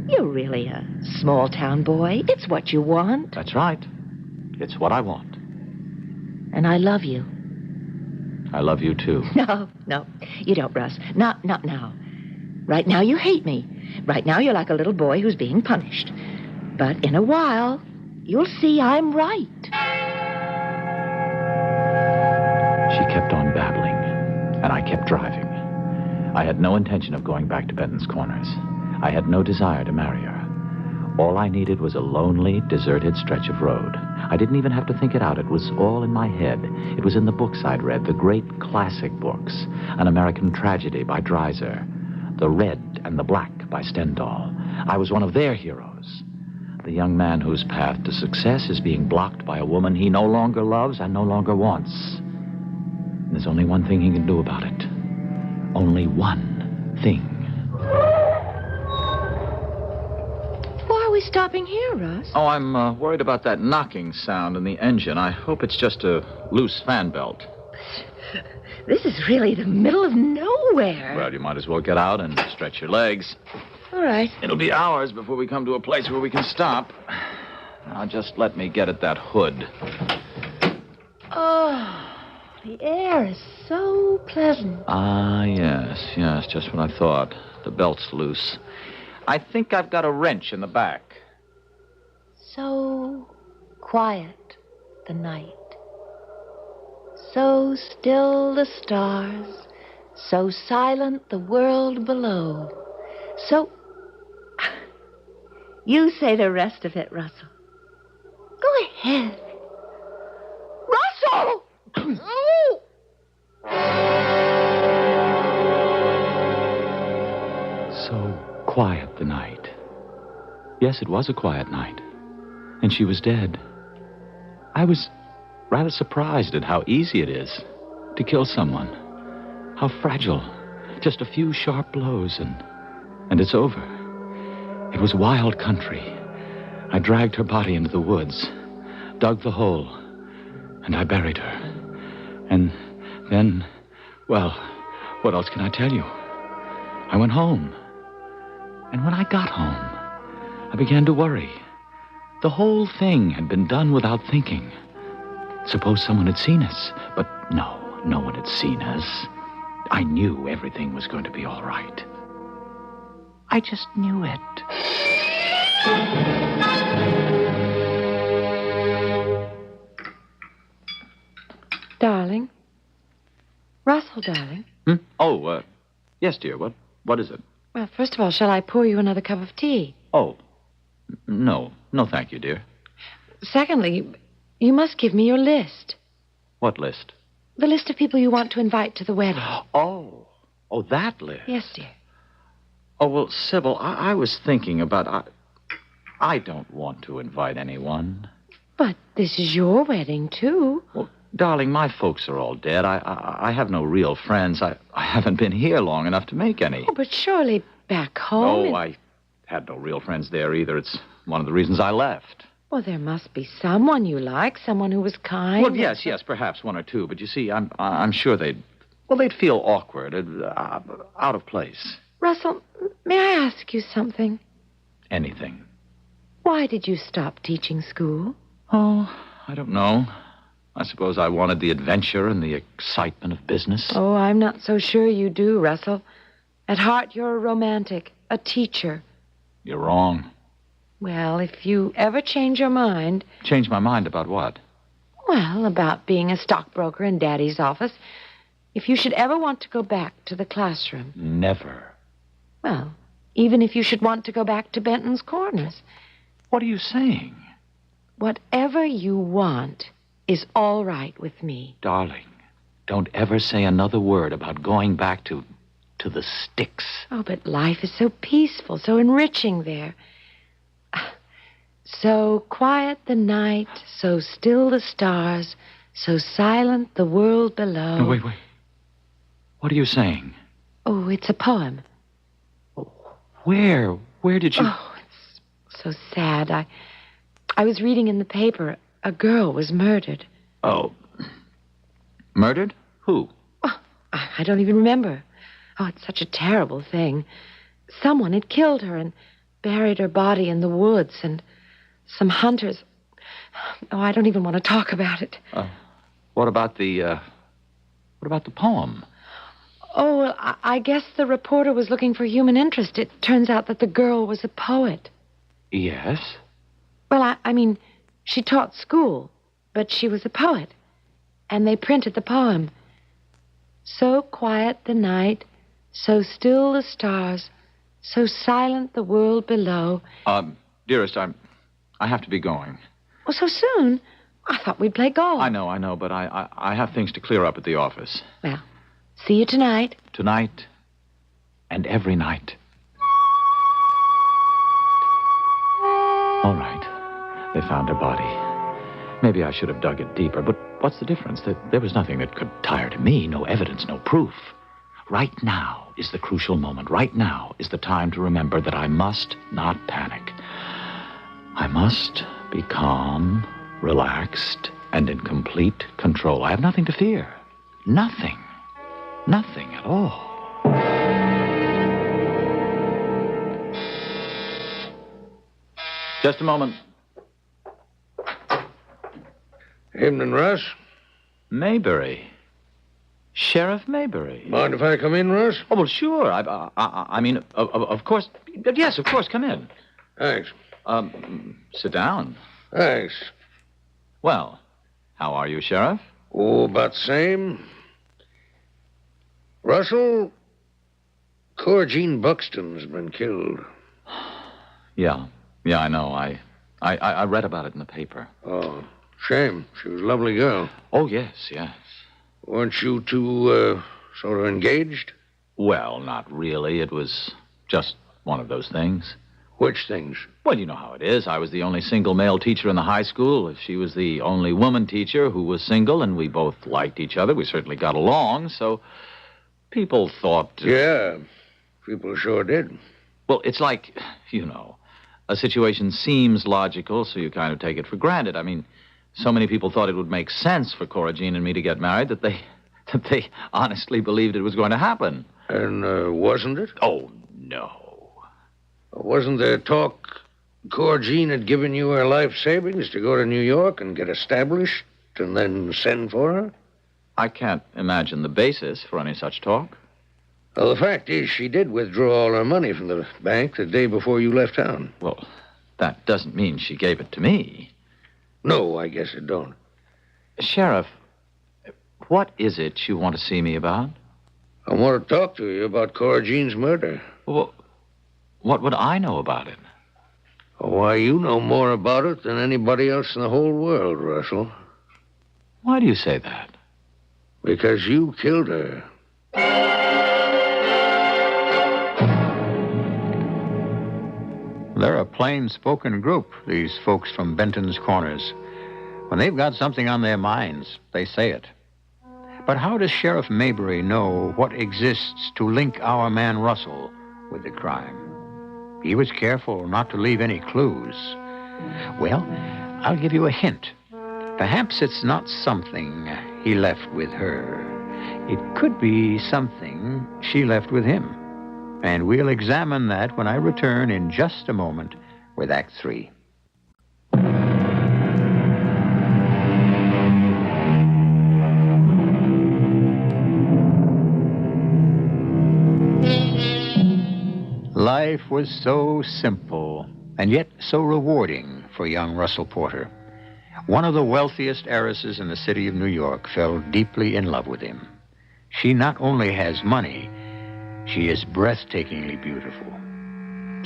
you're really a small-town boy. It's what you want. That's right. It's what I want. And I love you. I love you, too. No, you don't, Russ. Not now. Right now you hate me. Right now you're like a little boy who's being punished. But in a while, you'll see I'm right. She kept on babbling, and I kept driving. I had no intention of going back to Benton's Corners. I had no desire to marry her. All I needed was a lonely, deserted stretch of road. I didn't even have to think it out. It was all in my head. It was in the books I'd read, the great classic books. An American Tragedy by Dreiser. The Red and the Black by Stendhal. I was one of their heroes. The young man whose path to success is being blocked by a woman he no longer loves and no longer wants. And there's only one thing he can do about it. Only one thing. Why are we stopping here, Russ? Oh, I'm worried about that knocking sound in the engine. I hope it's just a loose fan belt. This is really the middle of nowhere. Well, you might as well get out and stretch your legs. All right. It'll be hours before we come to a place where we can stop. Now, just let me get at that hood. Oh, the air is so pleasant. Ah, yes, just what I thought. The belt's loose. I think I've got a wrench in the back. So quiet, the night. So still the stars. So silent the world below. So... You say the rest of it, Russell. Go ahead. Russell! Oh! So quiet the night. Yes, it was a quiet night. And she was dead. I was rather surprised at how easy it is to kill someone. How fragile. Just a few sharp blows and it's over. It was wild country. I dragged her body into the woods, dug the hole, and I buried her. And then, well, what else can I tell you? I went home. And when I got home, I began to worry. The whole thing had been done without thinking. Suppose someone had seen us. But no one had seen us. I knew everything was going to be all right. I just knew it. Darling. Russell, darling. Oh, yes, dear. What is it? Well, first of all, shall I pour you another cup of tea? Oh, no, thank you, dear. Secondly, you must give me your list. What list? The list of people you want to invite to the wedding. Oh, that list. Yes, dear. Oh, well, Sybil, I was thinking about... I don't want to invite anyone. But this is your wedding, too. Well, darling, my folks are all dead. I have no real friends. I haven't been here long enough to make any. Oh, but surely back home... Oh, I had no real friends there either. It's one of the reasons I left. Well, there must be someone you like, someone who was kind. Well, yes, perhaps one or two. But you see, I'm sure they'd feel awkward, out of place. Russell, may I ask you something? Anything. Why did you stop teaching school? Oh, I don't know. I suppose I wanted the adventure and the excitement of business. Oh, I'm not so sure you do, Russell. At heart, you're a romantic, a teacher. You're wrong. Well, if you ever change your mind... Change my mind about what? Well, about being a stockbroker in Daddy's office. If you should ever want to go back to the classroom... Never. Well, even if you should want to go back to Benton's Corners... What are you saying? Whatever you want is all right with me. Darling, don't ever say another word about going back to the sticks. Oh, but life is so peaceful, so enriching there. So quiet the night, so still the stars, so silent the world below. No, wait. What are you saying? Oh, it's a poem. Where? Where did you... Oh, it's so sad. I was reading in the paper a girl was murdered. Oh. Murdered? Who? Oh, I don't even remember. Oh, it's such a terrible thing. Someone had killed her and buried her body in the woods, and some hunters... Oh, I don't even want to talk about it. What about the poem? Oh, well, I guess the reporter was looking for human interest. It turns out that the girl was a poet. Yes? Well, I mean, she taught school, but she was a poet. And they printed the poem. So quiet the night, so still the stars, so silent the world below. Dearest, I have to be going. Oh, so soon? I thought we'd play golf. I know, but I have things to clear up at the office. Well, see you tonight. Tonight and every night. All right. They found her body. Maybe I should have dug it deeper, but what's the difference? There was nothing that could tie her to me, no evidence, no proof. Right now is the crucial moment. Right now is the time to remember that I must not panic. I must be calm, relaxed, and in complete control. I have nothing to fear. Nothing. Nothing at all. Just a moment. Evening, Russ. Maybury. Sheriff Maybury. Mind if I come in, Russ? Oh, well, sure. I mean, of course. Yes, of course, come in. Thanks. Sit down. Thanks. Well, how are you, Sheriff? Oh, about the same. Russell, Cora Buxton's been killed. Yeah, I know. I read about it in the paper. Oh, shame. She was a lovely girl. Oh, yes. Weren't you two, sort of engaged? Well, not really. It was just one of those things. Which things? Well, you know how it is. I was the only single male teacher in the high school. She was the only woman teacher who was single, and we both liked each other. We certainly got along, so people thought... Yeah, people sure did. Well, it's like, a situation seems logical, so you kind of take it for granted. I mean, so many people thought it would make sense for Cora Jean and me to get married that they honestly believed it was going to happen. And wasn't it? Oh, no. Wasn't there talk Cora Jean had given you her life savings to go to New York and get established and then send for her? I can't imagine the basis for any such talk. Well, the fact is she did withdraw all her money from the bank the day before you left town. Well, that doesn't mean she gave it to me. No, I guess it don't. Sheriff, what is it you want to see me about? I want to talk to you about Cora Jean's murder. Well, what would I know about it? Why, you know more about it than anybody else in the whole world, Russell. Why do you say that? Because you killed her. They're a plain-spoken group, these folks from Benton's Corners. When they've got something on their minds, they say it. But how does Sheriff Maybury know what exists to link our man Russell with the crime? He was careful not to leave any clues. Well, I'll give you a hint. Perhaps it's not something he left with her. It could be something she left with him. And we'll examine that when I return in just a moment with Act 3. Life was so simple and yet so rewarding for young Russell Porter. One of the wealthiest heiresses in the city of New York fell deeply in love with him. She not only has money, she is breathtakingly beautiful.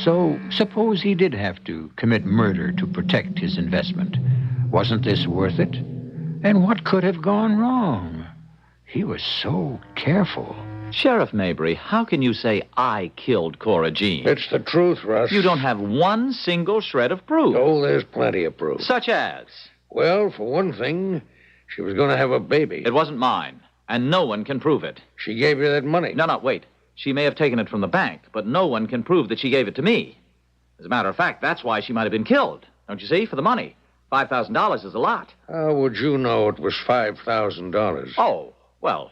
So suppose he did have to commit murder to protect his investment. Wasn't this worth it? And what could have gone wrong? He was so careful. Sheriff Mabry, how can you say I killed Cora Jean? It's the truth, Russ. You don't have one single shred of proof. Oh, there's plenty of proof. Such as? Well, for one thing, she was going to have a baby. It wasn't mine, and no one can prove it. She gave you that money. No, wait. She may have taken it from the bank, but no one can prove that she gave it to me. As a matter of fact, that's why she might have been killed. Don't you see? For the money. $5,000 is a lot. How would you know it was $5,000? Oh, well,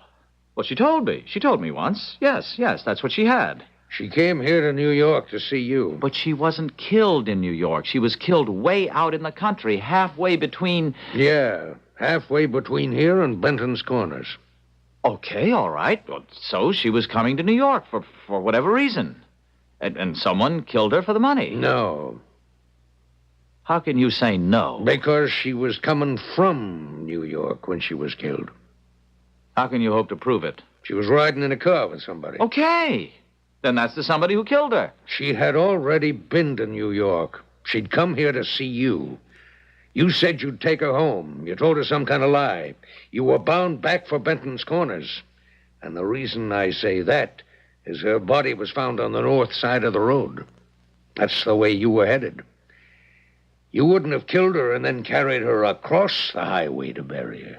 she told me. She told me once. Yes, that's what she had. She came here to New York to see you. But she wasn't killed in New York. She was killed way out in the country, halfway between... Yeah, halfway between here and Benton's Corners. Okay, all right. Well, so she was coming to New York for whatever reason. And someone killed her for the money. No. How can you say no? Because she was coming from New York when she was killed. How can you hope to prove it? She was riding in a car with somebody. Okay. Then that's the somebody who killed her. She had already been to New York. She'd come here to see you. You said you'd take her home. You told her some kind of lie. You were bound back for Benton's Corners. And the reason I say that is her body was found on the north side of the road. That's the way you were headed. You wouldn't have killed her and then carried her across the highway to bury her.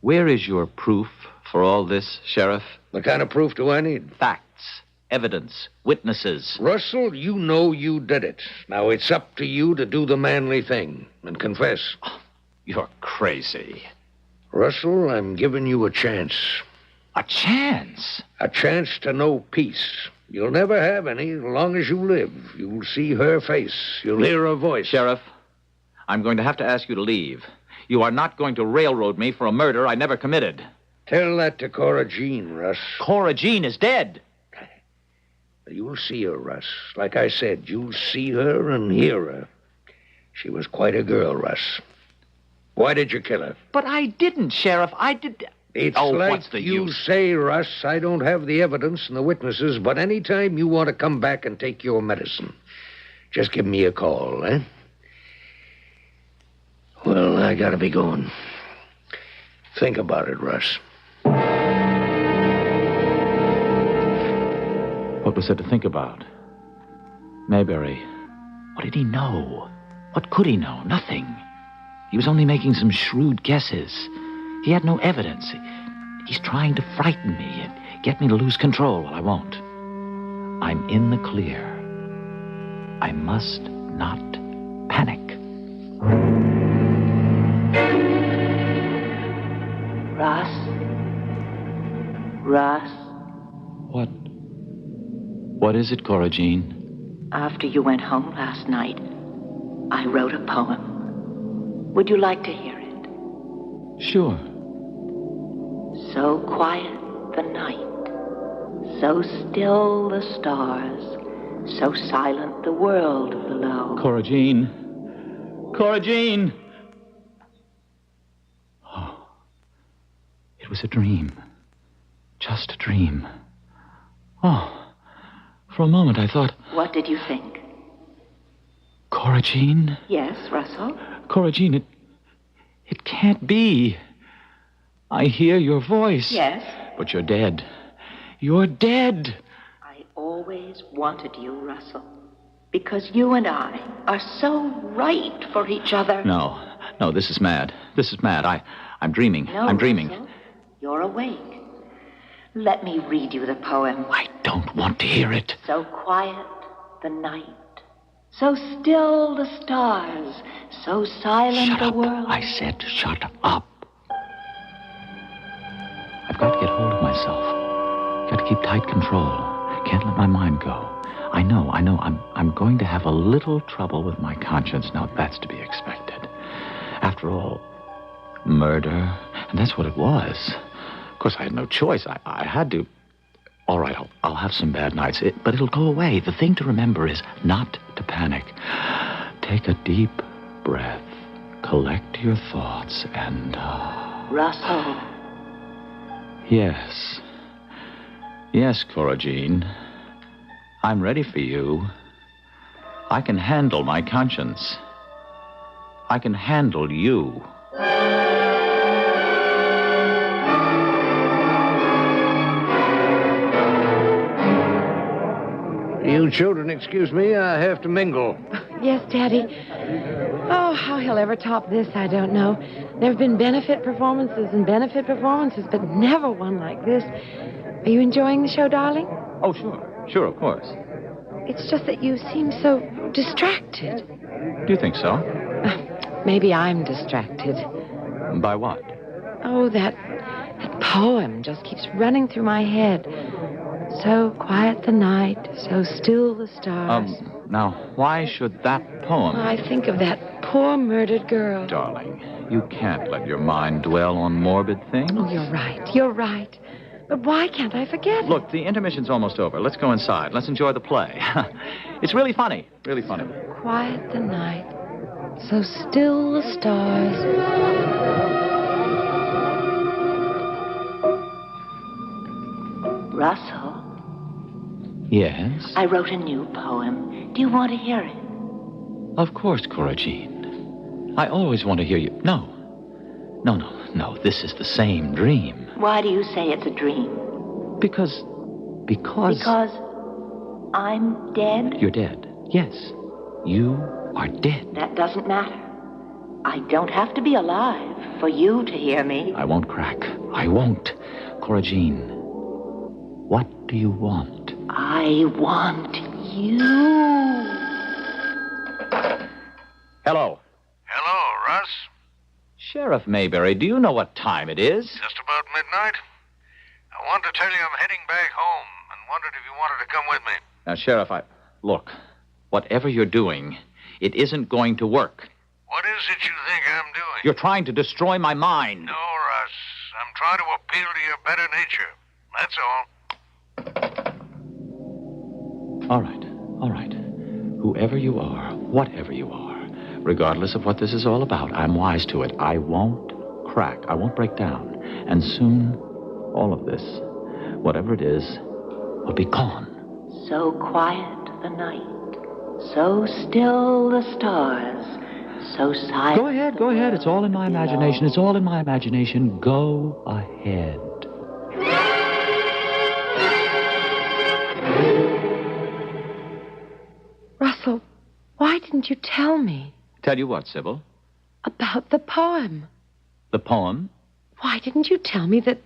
Where is your proof for all this, Sheriff? What kind of proof do I need? Facts, evidence, witnesses. Russell, you know you did it. Now it's up to you to do the manly thing and confess. Oh, you're crazy. Russell, I'm giving you a chance. A chance? A chance to know peace. You'll never have any as long as you live. You'll see her face. You'll hear her voice. Sheriff, I'm going to have to ask you to leave. You are not going to railroad me for a murder I never committed. Tell that to Cora Jean, Russ. Cora Jean is dead. You'll see her, Russ. Like I said, you'll see her and hear her. She was quite a girl, Russ. Why did you kill her? But I didn't, Sheriff. I did... It's like what's the you use? Say, Russ, I don't have the evidence and the witnesses, but any time you want to come back and take your medicine, just give me a call, eh? Well, I gotta be going. Think about it, Russ. What was there to think about? Mayberry. What did he know? What could he know? Nothing. He was only making some shrewd guesses. He had no evidence. He's trying to frighten me and get me to lose control. Well, I won't. I'm in the clear. I must not panic. Russ? What is it, Cora Jean? After you went home last night, I wrote a poem. Would you like to hear it? Sure. So quiet the night, so still the stars, so silent the world below. Cora Jean. Cora Jean! Oh, it was a dream. Just a dream. Oh, for a moment I thought... What did you think? Cora Jean? Yes, Russell? Cora Jean, it can't be. I hear your voice. Yes? But you're dead. You're dead. I always wanted you, Russell. Because you and I are so right for each other. No, this is mad. This is mad. I'm dreaming. No, I'm dreaming. Russell, you're awake. Let me read you the poem. I don't want to hear it. So quiet the night. So still the stars, so silent the world. I said shut up. I've got to get hold of myself. Got to keep tight control. Can't let my mind go. I know. I'm going to have a little trouble with my conscience. Now, that's to be expected. After all, murder, and that's what it was. Of course, I had no choice. I had to. All right, I'll have some bad nights, but it'll go away. The thing to remember is not to panic. Take a deep breath, collect your thoughts, and... Russell. Yes. Yes, Cora Jean. I'm ready for you. I can handle my conscience. I can handle you. You children, excuse me, I have to mingle. Yes, Daddy. Oh, how he'll ever top this, I don't know. There have been benefit performances, but never one like this. Are you enjoying the show, darling? Oh, sure. Sure, of course. It's just that you seem so distracted. Do you think so? Maybe I'm distracted. By what? Oh, that poem just keeps running through my head. So quiet the night, so still the stars. Now, why should that poem... I think of that poor murdered girl. Darling, you can't let your mind dwell on morbid things. Oh, you're right. But why can't I forget it? Look, the intermission's almost over. Let's go inside. Let's enjoy the play. It's really funny. Really funny. Quiet the night, so still the stars. Russell. Yes? I wrote a new poem. Do you want to hear it? Of course, Cora Jean. I always want to hear you. No. This is the same dream. Why do you say it's a dream? Because... Because I'm dead? You're dead. Yes. You are dead. That doesn't matter. I don't have to be alive for you to hear me. I won't crack. I won't. Cora Jean, what do you want? I want you. Hello. Hello, Russ. Sheriff Mayberry, do you know what time it is? Just about midnight. I wanted to tell you I'm heading back home and wondered if you wanted to come with me. Now, Sheriff, Look, whatever you're doing, it isn't going to work. What is it you think I'm doing? You're trying to destroy my mind. No, Russ. I'm trying to appeal to your better nature. That's all. All right. Whoever you are, whatever you are, regardless of what this is all about, I'm wise to it. I won't crack. I won't break down. And soon, all of this, whatever it is, will be gone. So quiet the night, so still the stars, so silent. Go ahead. It's all in my imagination. Go ahead. Russell, why didn't you tell me? Tell you what, Sybil? About the poem. The poem? Why didn't you tell me that,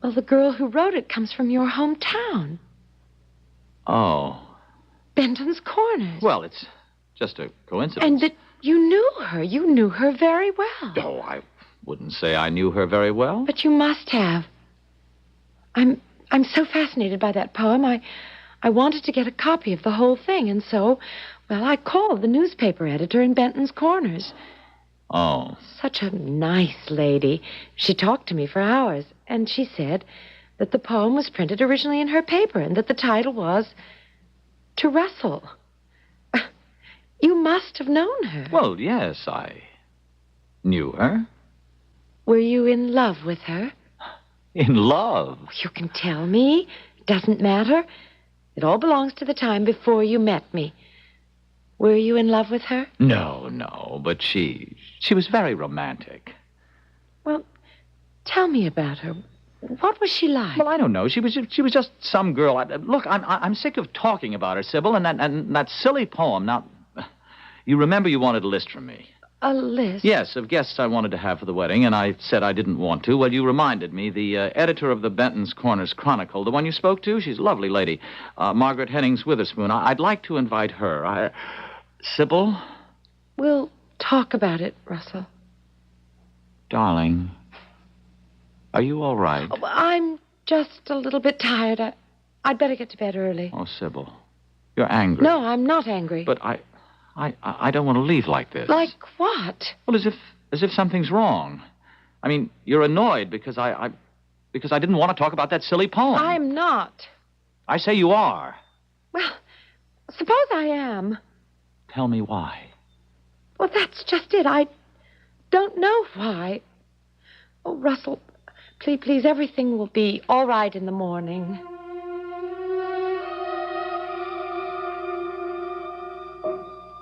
the girl who wrote it comes from your hometown? Oh. Benton's Corners. Well, it's just a coincidence. And that you knew her. You knew her very well. Oh, I wouldn't say I knew her very well. But you must have. I'm so fascinated by that poem. I wanted to get a copy of the whole thing, and so, I called the newspaper editor in Benton's Corners. Oh. Such a nice lady. She talked to me for hours, and she said that the poem was printed originally in her paper, and that the title was To Russell. You must have known her. Well, yes, I knew her. Were you in love with her? In love? You can tell me. It doesn't matter. It all belongs to the time before you met me. Were you in love with her? No, but she was very romantic. Well, tell me about her. What was she like? Well, I don't know. She was just some girl. Look, I'm sick of talking about her, Sybil, and that silly poem. Now, you remember you wanted a list from me. A list? Yes, of guests I wanted to have for the wedding, and I said I didn't want to. Well, you reminded me. The editor of the Benton's Corners Chronicle, the one you spoke to, she's a lovely lady. Margaret Hennings Witherspoon. I'd like to invite her. Sybil? We'll talk about it, Russell. Darling, are you all right? Oh, I'm just a little bit tired. I'd better get to bed early. Oh, Sybil, you're angry. No, I'm not angry. But I don't want to leave like this. Like what? Well, as if something's wrong. I mean, you're annoyed because I didn't want to talk about that silly poem. I'm not. I say you are. Well, suppose I am. Tell me why. Well, that's just it. I don't know why. Oh, Russell, please, everything will be all right in the morning.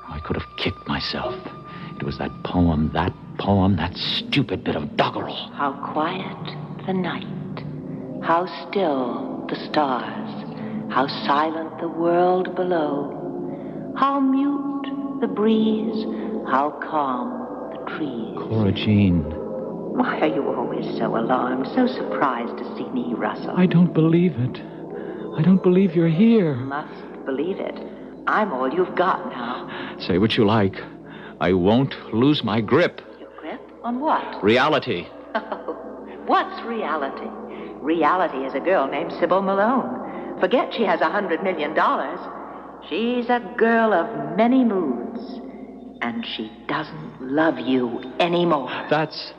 I could have kicked myself. It was that poem, that stupid bit of doggerel. How quiet the night, how still the stars, how silent the world below, how mute the breeze, how calm the trees. Cora Jean. Why are you always so alarmed, so surprised to see me, Russell? I don't believe it. I don't believe you're here. You must believe it. I'm all you've got now. Say what you like. I won't lose my grip. Your grip? On what? Reality. What's reality? Reality is a girl named Sybil Malone. Forget she has $100 million. She's a girl of many moods. And she doesn't love you anymore. That's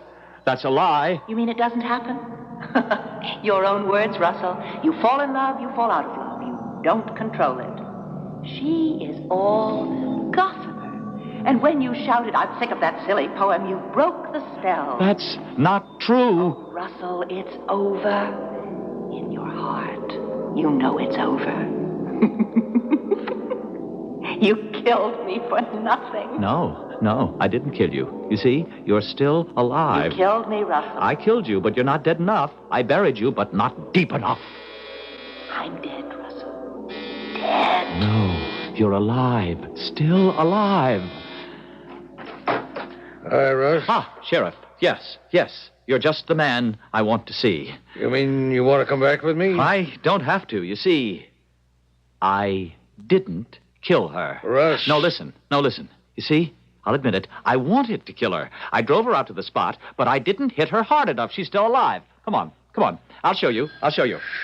a lie. You mean it doesn't happen? Your own words, Russell. You fall in love, you fall out of love. You don't control it. She is all gossamer. And when you shouted, I'm sick of that silly poem, you broke the spell. That's not true. Oh, Russell, it's over. In your heart, you know it's over. You killed me for nothing. No, I didn't kill you. You see, you're still alive. You killed me, Russell. I killed you, but you're not dead enough. I buried you, but not deep enough. I'm dead, Russell. Dead. No, you're alive. Still alive. Hi, Russ. Sheriff. Yes. You're just the man I want to see. You mean you want to come back with me? I don't have to. You see, I didn't kill her. Russ. No, listen. You see, I'll admit it. I wanted to kill her. I drove her out to the spot, but I didn't hit her hard enough. She's still alive. Come on. I'll show you.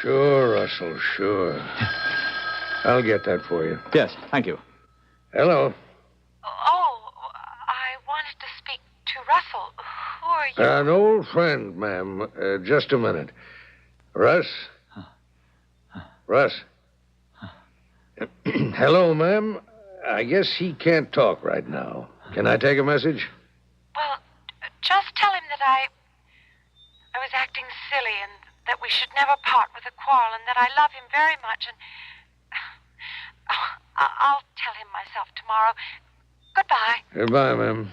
Sure, Russell, sure. I'll get that for you. Yes, thank you. Hello. Oh, I wanted to speak to Russell. Who are you? An old friend, ma'am. Just a minute. Russ? Hello, ma'am. I guess he can't talk right now. Can I take a message? Well, just tell him that I was acting silly and that we should never part with a quarrel and that I love him very much and... I'll tell him myself tomorrow. Goodbye. Goodbye, ma'am.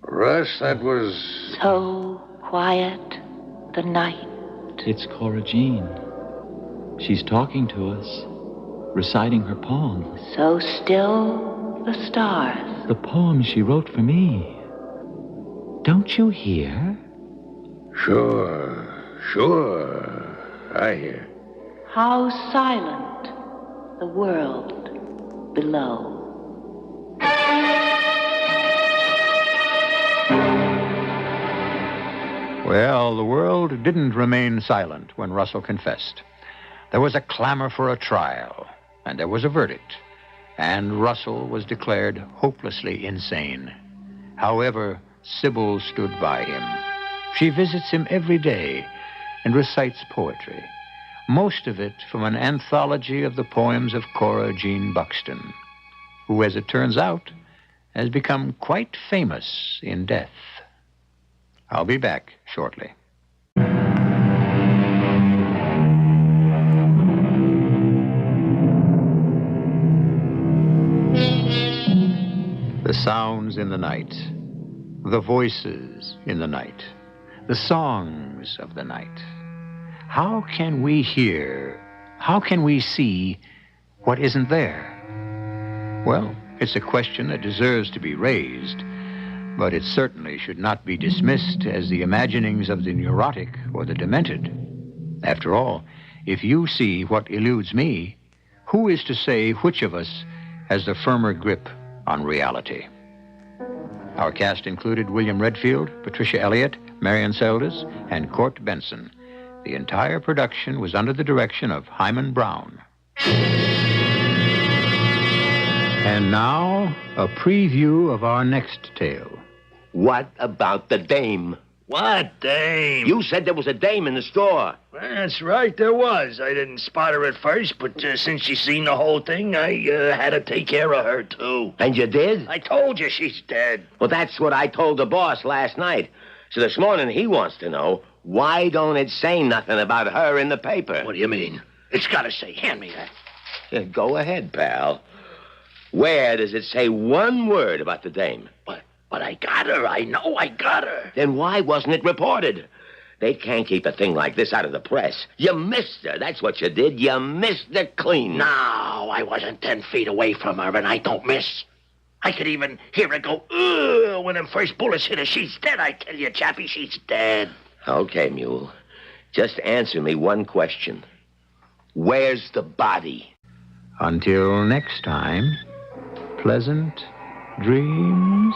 Russ, that was... So quiet the night. It's Cora Jean. She's talking to us, reciting her poem. So still the stars. The poem she wrote for me. Don't you hear? Sure. I hear. How silent the world below. Well, the world didn't remain silent when Russell confessed. There was a clamor for a trial, and there was a verdict, and Russell was declared hopelessly insane. However, Sybil stood by him. She visits him every day and recites poetry, most of it from an anthology of the poems of Cora Jean Buxton, who, as it turns out, has become quite famous in death. I'll be back shortly. The sounds in the night, the voices in the night, the songs of the night. How can we hear, how can we see what isn't there? Well, It's a question that deserves to be raised, but it certainly should not be dismissed as the imaginings of the neurotic or the demented. After all, if you see what eludes me, who is to say which of us has the firmer grip on reality? Our cast included William Redfield, Patricia Elliott, Marion Seldes, and Court Benson. The entire production was under the direction of Hyman Brown. And now, a preview of our next tale. What about the dame? What dame? You said there was a dame in the store. That's right, there was. I didn't spot her at first, but since she seen the whole thing, I had to take care of her, too. And you did? I told you she's dead. Well, that's what I told the boss last night. So this morning he wants to know, why don't it say nothing about her in the paper? What do you mean? It's got to say. Hand me that. Yeah, go ahead, pal. Where does it say one word about the dame? But I got her. I know I got her. Then why wasn't it reported? They can't keep a thing like this out of the press. You missed her. That's what you did. You missed her clean. No, I wasn't 10 feet away from her, and I don't miss. I could even hear her go, ugh, when them first bullets hit her. She's dead, I tell you, Chappie. She's dead. Okay, Mule. Just answer me one question. Where's the body? Until next time, pleasant dreams.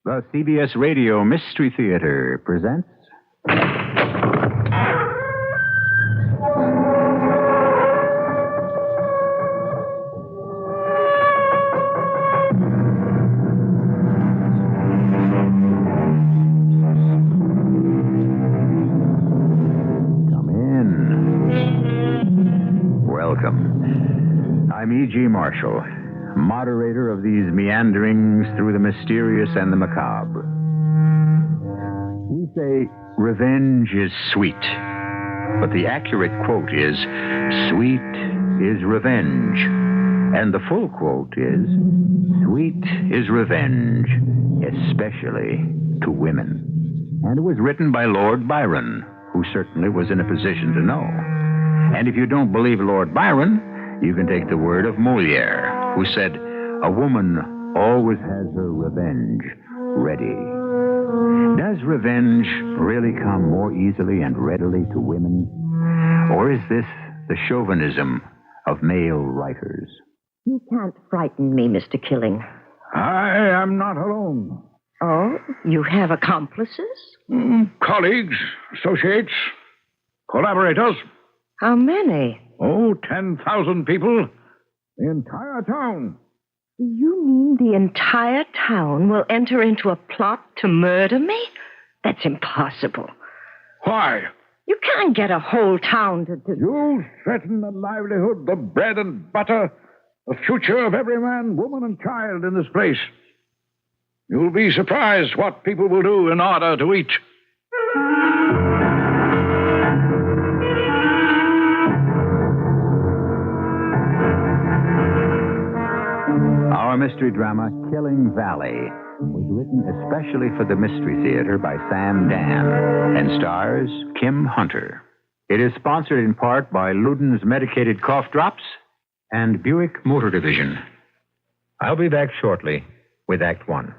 The CBS Radio Mystery Theater presents... Come in. Welcome. I'm E.G. Marshall, moderator of these meanderings through the mysterious and the macabre. We say revenge is sweet, but the accurate quote is, sweet is revenge. And the full quote is, sweet is revenge, especially to women. And it was written by Lord Byron, who certainly was in a position to know. And if you don't believe Lord Byron, you can take the word of Moliere, who said, a woman always has her revenge ready. Does revenge really come more easily and readily to women? Or is this the chauvinism of male writers? You can't frighten me, Mr. Killing. I am not alone. Oh, you have accomplices? Colleagues, associates, collaborators. How many? 10,000 people. The entire town. You mean the entire town will enter into a plot to murder me? That's impossible. Why? You can't get a whole town to... You threaten the livelihood, the bread and butter, the future of every man, woman, and child in this place. You'll be surprised what people will do in order to eat. Our mystery drama, Killing Valley, was written especially for the Mystery Theater by Sam Dan and stars Kim Hunter. It is sponsored in part by Luden's Medicated Cough Drops and Buick Motor Division. I'll be back shortly with Act One.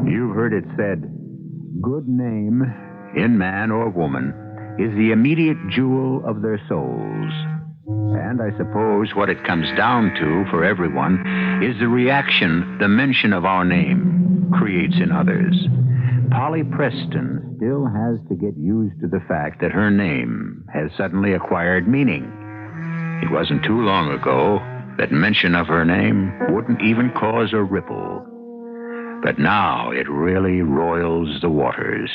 You've heard it said, good name, in man or woman, is the immediate jewel of their souls. And I suppose what it comes down to for everyone is the reaction the mention of our name creates in others. Polly Preston still has to get used to the fact that her name has suddenly acquired meaning. It wasn't too long ago that mention of her name wouldn't even cause a ripple But now it really roils the waters.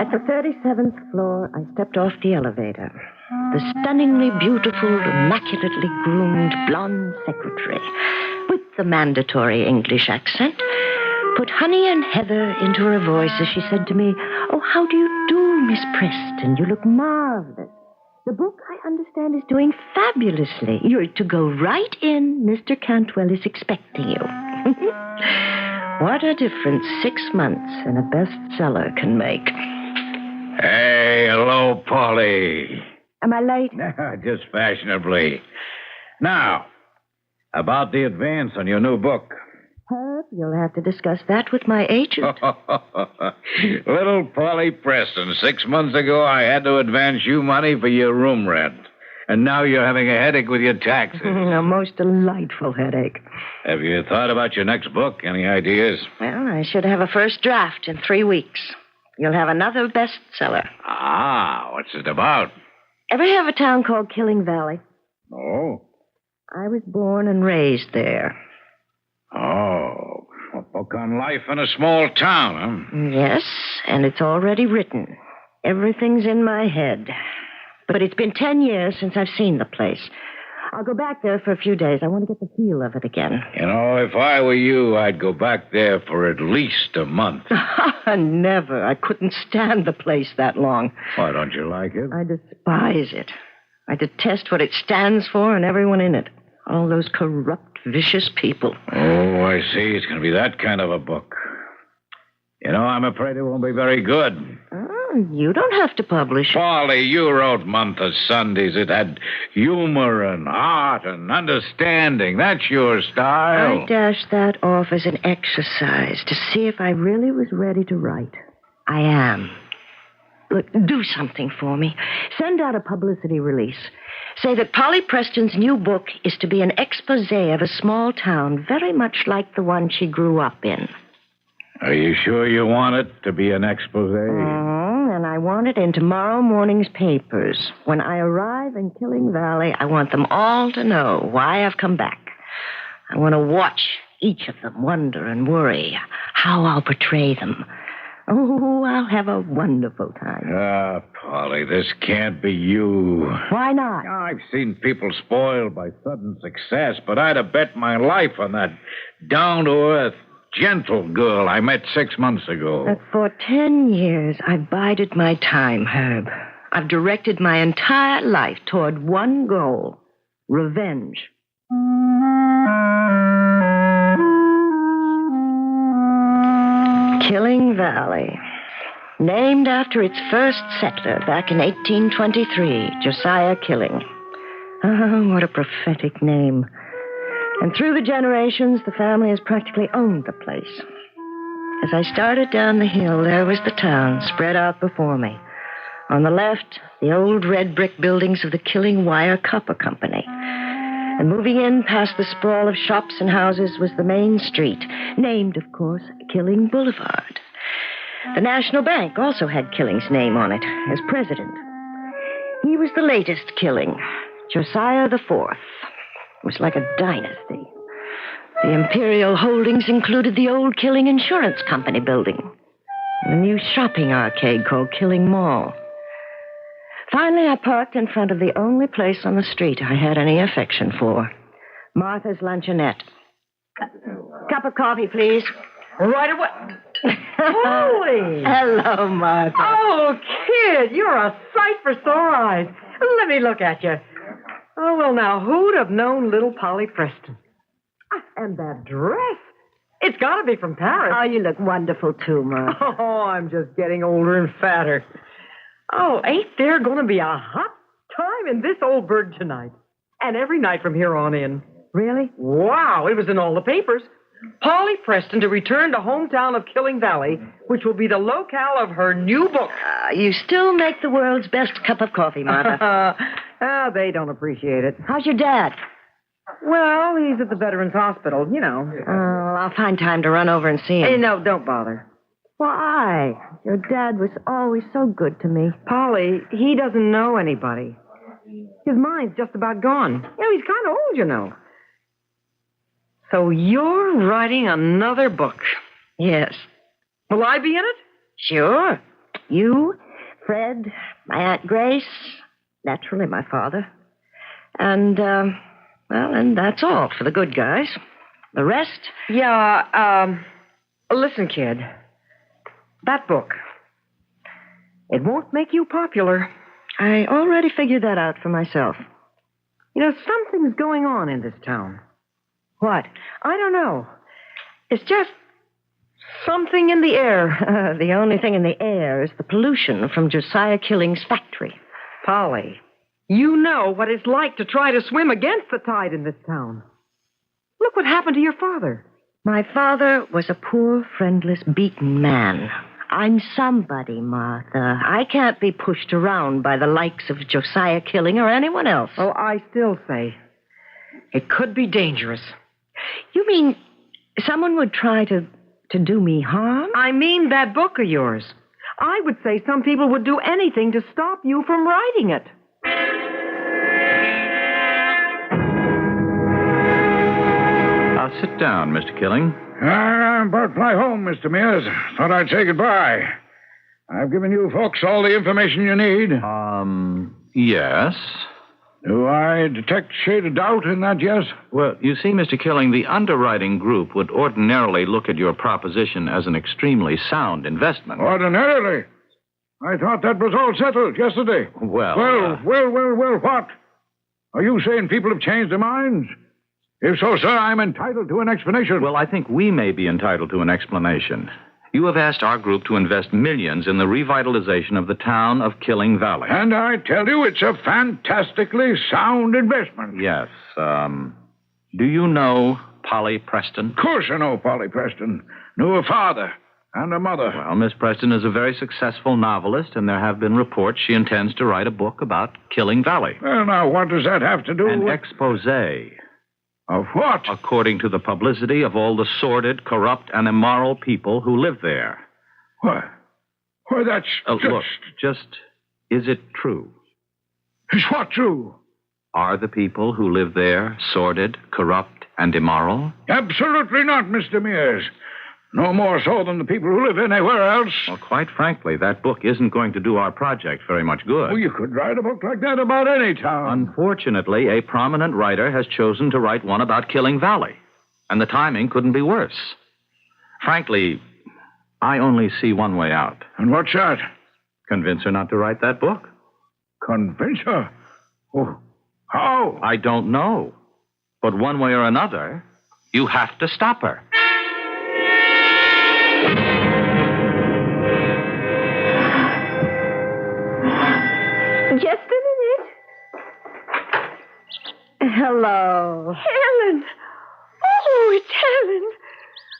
At the 37th floor, I stepped off the elevator. The stunningly beautiful, immaculately groomed blonde secretary, with the mandatory English accent, put honey and heather into her voice as she said to me, "Oh, how do you do, Miss Preston? You look marvelous. The book, I understand, is doing fabulously. You're to go right in. Mr. Cantwell is expecting you." What a difference 6 months in a bestseller can make. Hey, hello, Polly. Am I late? Just fashionably. Now, about the advance on your new book. Herb, you'll have to discuss that with my agent. Little Polly Preston, 6 months ago I had to advance you money for your room rent. And now you're having a headache with your taxes. A most delightful headache. Have you thought about your next book? Any ideas? Well, I should have a first draft in 3 weeks. You'll have another bestseller. Ah, what's it about? Ever hear of a town called Killing Valley? No. I was born and raised there. Oh, a book on life in a small town, huh? Yes, and it's already written. Everything's in my head. But it's been 10 years since I've seen the place. I'll go back there for a few days. I want to get the feel of it again. You know, if I were you, I'd go back there for at least a month. Never. I couldn't stand the place that long. Why, don't you like it? I despise it. I detest what it stands for and everyone in it. All those corrupt, vicious people. Oh, I see. It's going to be that kind of a book. You know, I'm afraid it won't be very good. Oh, you don't have to publish. Polly, you wrote Month of Sundays. It had humor and art and understanding. That's your style. I dashed that off as an exercise to see if I really was ready to write. I am. Look, do something for me. Send out a publicity release. Say that Polly Preston's new book is to be an expose of a small town very much like the one she grew up in. Are you sure you want it to be an expose? And I want it in tomorrow morning's papers. When I arrive in Killing Valley, I want them all to know why I've come back. I want to watch each of them wonder and worry how I'll portray them. Oh, I'll have a wonderful time. Ah, Polly, this can't be you. Why not? I've seen people spoiled by sudden success, but I'd have bet my life on that down-to-earth, gentle girl I met 6 months ago. For 10 years, I've bided my time, Herb. I've directed my entire life toward one goal: revenge. Killing Valley. Named after its first settler back in 1823, Josiah Killing. Oh, what a prophetic name. And through the generations, the family has practically owned the place. As I started down the hill, there was the town spread out before me. On the left, the old red brick buildings of the Killing Wire Copper Company. And moving in past the sprawl of shops and houses was the main street, named, of course, Killing Boulevard. The National Bank also had Killing's name on it as president. He was the latest Killing, Josiah IV. It was like a dynasty. The imperial holdings included the old Killing Insurance Company building, and a new shopping arcade called Killing Mall. Finally, I parked in front of the only place on the street I had any affection for, Martha's Luncheonette. Cup of coffee, please. Right away. Holy! Hello, Martha. Oh, kid, you're a sight for sore eyes. Let me look at you. Oh, well, now, who'd have known little Polly Preston? And that dress. It's got to be from Paris. Oh, you look wonderful, too, Martha. Oh, I'm just getting older and fatter. Oh, ain't there going to be a hot time in this old bird tonight? And every night from here on in. Really? Wow, it was in all the papers. Polly Preston to return to hometown of Killing Valley, which will be the locale of her new book. You still make the world's best cup of coffee, Martha. They don't appreciate it. How's your dad? Well, he's at the Veterans Hospital, you know. Well, I'll find time to run over and see him. Hey, no, don't bother. Why? Your dad was always so good to me. Polly, he doesn't know anybody. His mind's just about gone. You know, he's kind of old, you know. So you're writing another book? Yes. Will I be in it? Sure. You, Fred, my Aunt Grace, naturally my father. And, and that's all for the good guys. The rest? Yeah, listen, kid. That book, it won't make you popular. I already figured that out for myself. You know, something's going on in this town. What? I don't know. It's just something in the air. The only thing in the air is the pollution from Josiah Killing's factory. Polly, you know what it's like to try to swim against the tide in this town. Look what happened to your father. My father was a poor, friendless, beaten man. I'm somebody, Martha. I can't be pushed around by the likes of Josiah Killing or anyone else. Oh, I still say it could be dangerous. You mean someone would try to do me harm? I mean that book of yours. I would say some people would do anything to stop you from writing it. Sit down, Mr. Killing. I'm about to fly home, Mr. Mears. Thought I'd say goodbye. I've given you folks all the information you need. Yes. Do I detect a shade of doubt in that yes? Well, you see, Mr. Killing, the underwriting group would ordinarily look at your proposition as an extremely sound investment. Ordinarily? I thought that was all settled yesterday. Well, what? Are you saying people have changed their minds? If so, sir, I'm entitled to an explanation. Well, I think we may be entitled to an explanation. You have asked our group to invest millions in the revitalization of the town of Killing Valley. And I tell you, it's a fantastically sound investment. Yes. Do you know Polly Preston? Of course I know Polly Preston. Knew a father and a mother. Well, Miss Preston is a very successful novelist, and there have been reports she intends to write a book about Killing Valley. Well, now, what does that have to do with... An exposé. Of what? According to the publicity of all the sordid, corrupt, and immoral people who live there. What? Well, that's Look, is it true? Is what true? Are the people who live there sordid, corrupt, and immoral? Absolutely not, Mr. Mears. No more so than the people who live anywhere else. Well, quite frankly, that book isn't going to do our project very much good. Well, you could write a book like that about any town. Unfortunately, a prominent writer has chosen to write one about Killing Valley, and the timing couldn't be worse. Frankly, I only see one way out. And what's that? Convince her not to write that book. Convince her? Oh, how? I don't know. But one way or another, you have to stop her. Just a minute. Hello. Helen. Oh, it's Helen.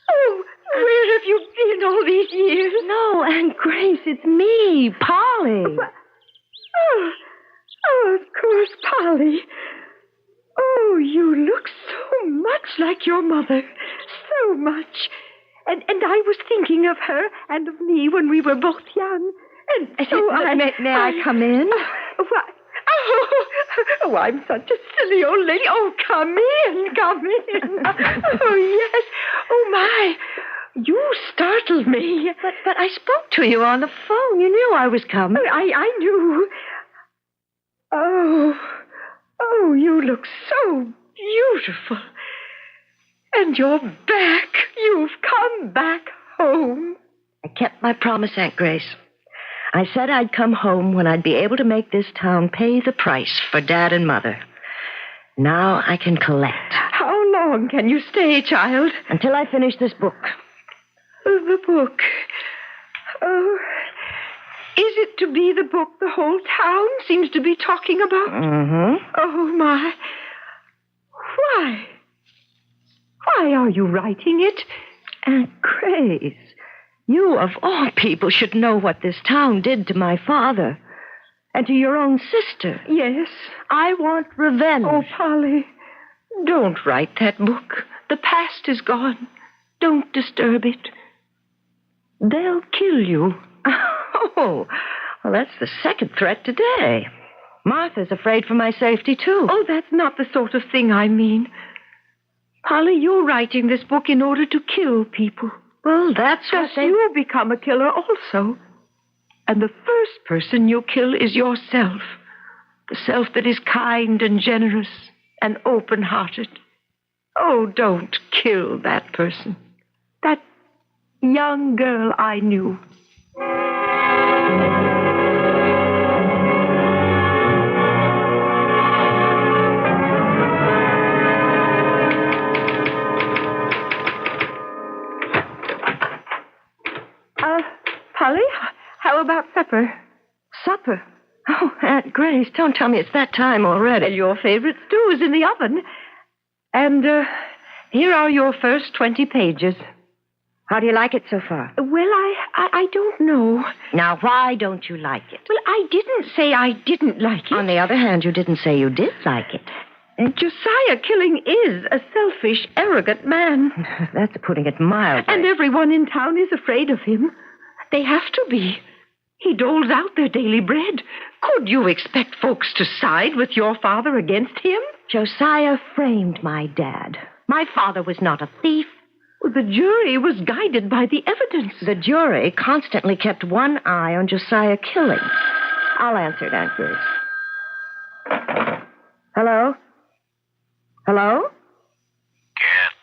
Oh, where have you been all these years? No, Aunt Grace, it's me, Polly. Oh, of course, Polly. Oh, you look so much like your mother. So much. And I was thinking of her and of me when we were both young. And so May I come in? What? Oh, I'm such a silly old lady. Oh, come in. Oh, yes. Oh, my. You startled me. But I spoke to you on the phone. You knew I was coming. I knew. Oh, you look so beautiful. And you're back. You've come back home. I kept my promise, Aunt Grace. I said I'd come home when I'd be able to make this town pay the price for Dad and Mother. Now I can collect. How long can you stay, child? Until I finish this book. The book. Oh, is it to be the book the whole town seems to be talking about? Mm-hmm. Oh, my. Why? Why are you writing it? Aunt Grace, you of all people should know what this town did to my father. And to your own sister. Yes. I want revenge. Oh, Polly, don't write that book. The past is gone. Don't disturb it. They'll kill you. Oh, well, that's the second threat today. Martha's afraid for my safety, too. Oh, that's not the sort of thing I mean. Polly, you're writing this book in order to kill people. Well, that's what Thus you become a killer also. And the first person you kill is yourself. The self that is kind and generous and open-hearted. Oh, don't kill that person. That young girl I knew. Polly, how about supper? Supper? Oh, Aunt Grace, don't tell me it's that time already. Well, your favorite stew is in the oven. And here are your first 20 pages. How do you like it so far? Well, I don't know. Now, why don't you like it? Well, I didn't say I didn't like it. On the other hand, you didn't say you did like it. And Josiah Killing is a selfish, arrogant man. That's putting it mildly. And everyone in town is afraid of him. They have to be. He doles out their daily bread. Could you expect folks to side with your father against him? Josiah framed my dad. My father was not a thief. Well, the jury was guided by the evidence. The jury constantly kept one eye on Josiah Killing. I'll answer it, Aunt Grace. Hello? Hello? Get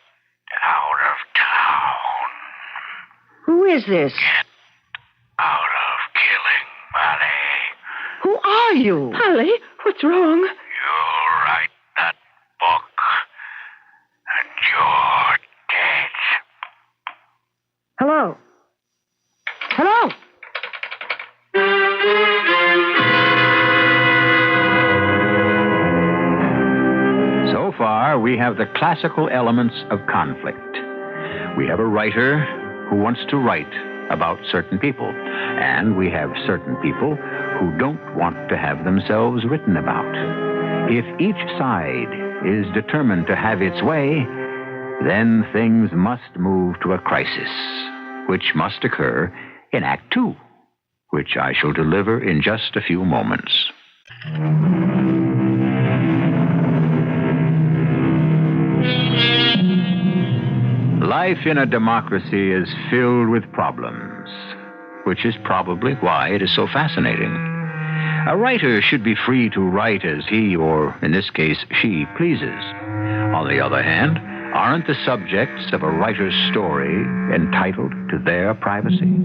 out of town. Who is this? Get out of Killing Valley. Who are you? Polly, what's wrong? You write that book, and you're dead. Hello? Hello? So far, we have the classical elements of conflict. We have a writer who wants to write about certain people, and we have certain people who don't want to have themselves written about. If each side is determined to have its way, then things must move to a crisis, which must occur in Act 2, which I shall deliver in just a few moments. Life in a democracy is filled with problems, which is probably why it is so fascinating. A writer should be free to write as he, or in this case, she, pleases. On the other hand, aren't the subjects of a writer's story entitled to their privacy?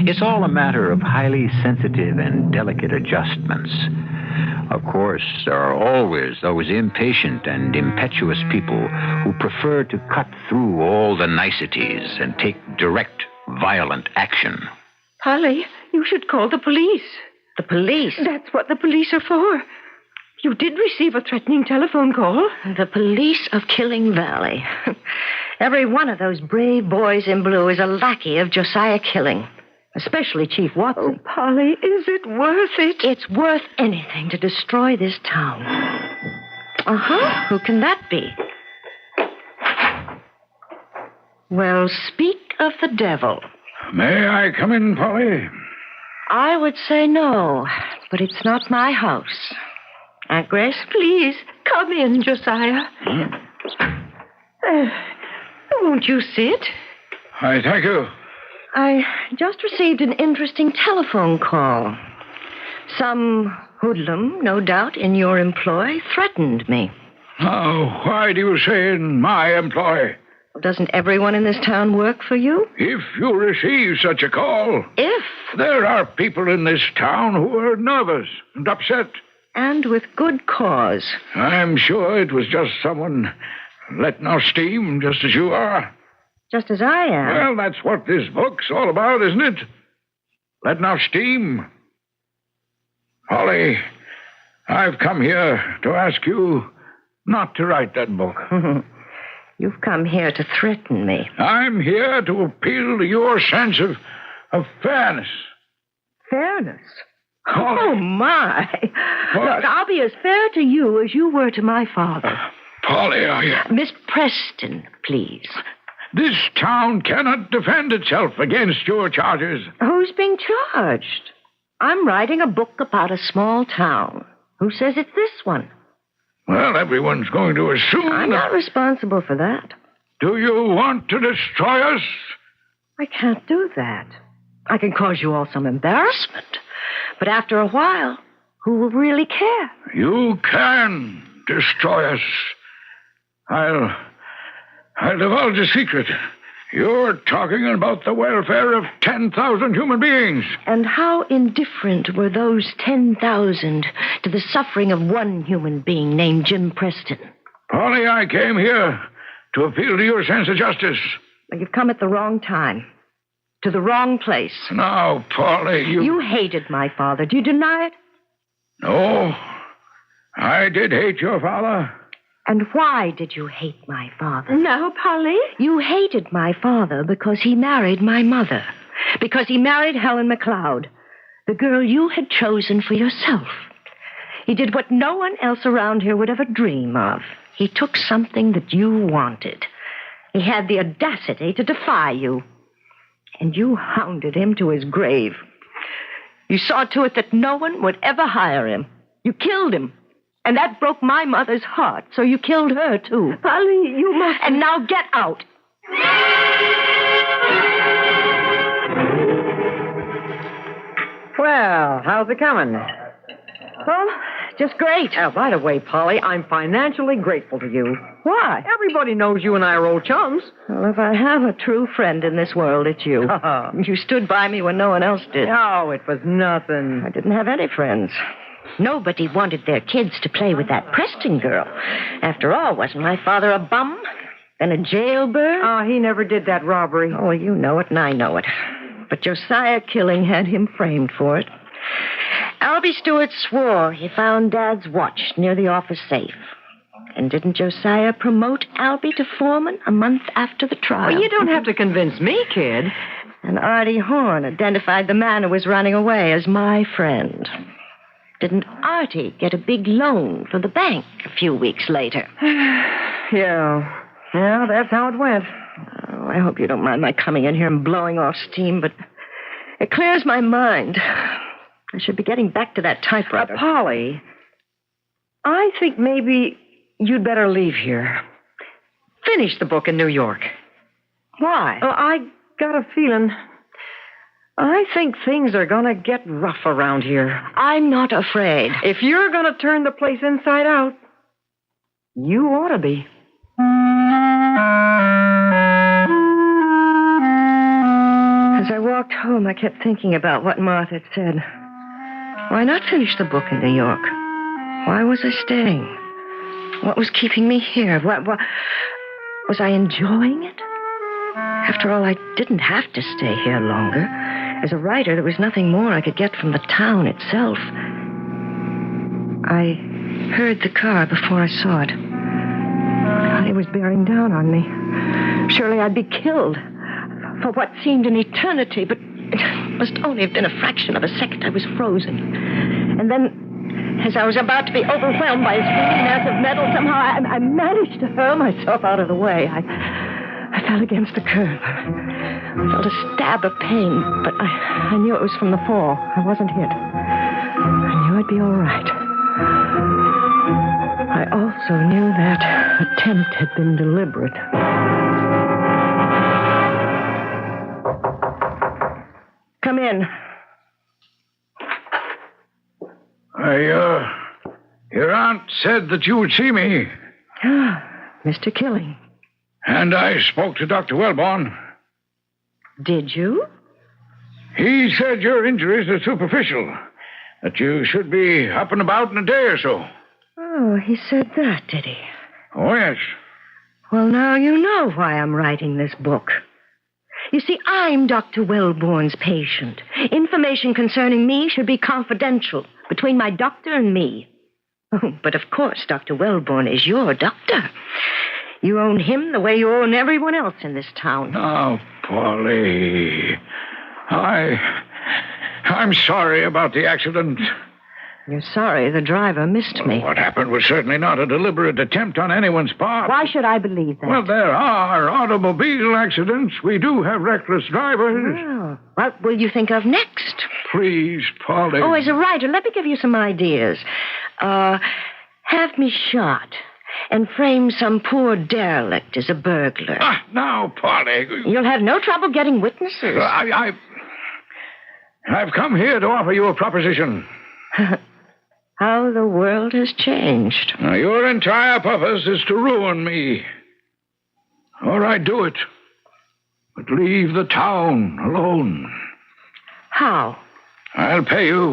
It's all a matter of highly sensitive and delicate adjustments. Of course, there are always those impatient and impetuous people who prefer to cut through all the niceties and take direct, violent action. Polly, you should call the police. The police? That's what the police are for. You did receive a threatening telephone call. The police of Killing Valley. Every one of those brave boys in blue is a lackey of Josiah Killing. Especially Chief Watson. Oh, Polly, is it worth it? It's worth anything to destroy this town. Uh-huh. Who can that be? Well, speak of the devil. May I come in, Polly? I would say no, but it's not my house. Aunt Grace? Please, come in, Josiah. Won't you sit? I thank you. I just received an interesting telephone call. Some hoodlum, no doubt, in your employ, threatened me. Now, why do you say in my employ? Doesn't everyone in this town work for you? If you receive such a call. If? There are people in this town who are nervous and upset. And with good cause. I'm sure it was just someone letting off steam, just as you are. Just as I am. Well, that's what this book's all about, isn't it? Letting off steam. Polly, I've come here to ask you not to write that book. You've come here to threaten me. I'm here to appeal to your sense of fairness. Fairness? Polly. Oh, my. What? Look, I'll be as fair to you as you were to my father. Polly, are you... Miss Preston, please. This town cannot defend itself against your charges. Who's being charged? I'm writing a book about a small town. Who says it's this one? Well, everyone's going to assume... I'm not responsible for that. Do you want to destroy us? I can't do that. I can cause you all some embarrassment. But after a while, who will really care? You can destroy us. I'll divulge a secret. You're talking about the welfare of 10,000 human beings. And how indifferent were those 10,000 to the suffering of one human being named Jim Preston? Polly, I came here to appeal to your sense of justice. Well, you've come at the wrong time. To the wrong place. Now, Polly, You hated my father. Do you deny it? No. I did hate your father. And why did you hate my father? No, Polly. You hated my father because he married my mother. Because he married Helen McLeod, the girl you had chosen for yourself. He did what no one else around here would ever dream of. He took something that you wanted. He had the audacity to defy you. And you hounded him to his grave. You saw to it that no one would ever hire him. You killed him. And that broke my mother's heart, so you killed her, too. Polly, you must... And now get out. Well, how's it coming? Well, just great. By the way, Polly, I'm financially grateful to you. Why? Everybody knows you and I are old chums. Well, if I have a true friend in this world, it's you. You stood by me when no one else did. Oh, it was nothing. I didn't have any friends. Nobody wanted their kids to play with that Preston girl. After all, wasn't my father a bum? And a jailbird? Oh, he never did that robbery. Oh, you know it and I know it. But Josiah Killing had him framed for it. Albie Stewart swore he found Dad's watch near the office safe. And didn't Josiah promote Albie to foreman a month after the trial? Well, you don't have to convince me, kid. And Artie Horn identified the man who was running away as my friend. Didn't Artie get a big loan from the bank a few weeks later? Yeah, that's how it went. Oh, I hope you don't mind my coming in here and blowing off steam, but it clears my mind. I should be getting back to that typewriter. Polly, I think maybe you'd better leave here. Finish the book in New York. Why? Well, I got a feeling... I think things are going to get rough around here. I'm not afraid. If you're going to turn the place inside out, you ought to be. As I walked home, I kept thinking about what Martha had said. Why not finish the book in New York? Why was I staying? What was keeping me here? What was I enjoying it? After all, I didn't have to stay here longer. As a writer, there was nothing more I could get from the town itself. I heard the car before I saw it. It was bearing down on me. Surely I'd be killed for what seemed an eternity, but it must only have been a fraction of a second. I was frozen. And then, as I was about to be overwhelmed by a screaming mass of metal, somehow I managed to hurl myself out of the way. I fell against the curb. I felt a stab of pain, but I knew it was from the fall. I wasn't hit. I knew I'd be all right. I also knew that attempt had been deliberate. Come in. Your aunt said that you would see me. Mr. Killing. And I spoke to Dr. Wellborn. Did you? He said your injuries are superficial, that you should be up and about in a day or so. Oh, he said that, did he? Oh, yes. Well, now you know why I'm writing this book. You see, I'm Dr. Wellborn's patient. Information concerning me should be confidential between my doctor and me. Oh, but of course, Dr. Wellborn is your doctor. You own him the way you own everyone else in this town. Oh, Polly. I'm sorry about the accident. You're sorry the driver missed me. What happened was certainly not a deliberate attempt on anyone's part. Why should I believe that? Well, there are automobile accidents. We do have reckless drivers. Oh. What will you think of next? Please, Polly. Oh, as a writer, let me give you some ideas. Have me shot and frame some poor derelict as a burglar. Now, Polly. You'll have no trouble getting witnesses. I've come here to offer you a proposition. How the world has changed. Now, your entire purpose is to ruin me. All right, do it. But leave the town alone. How? I'll pay you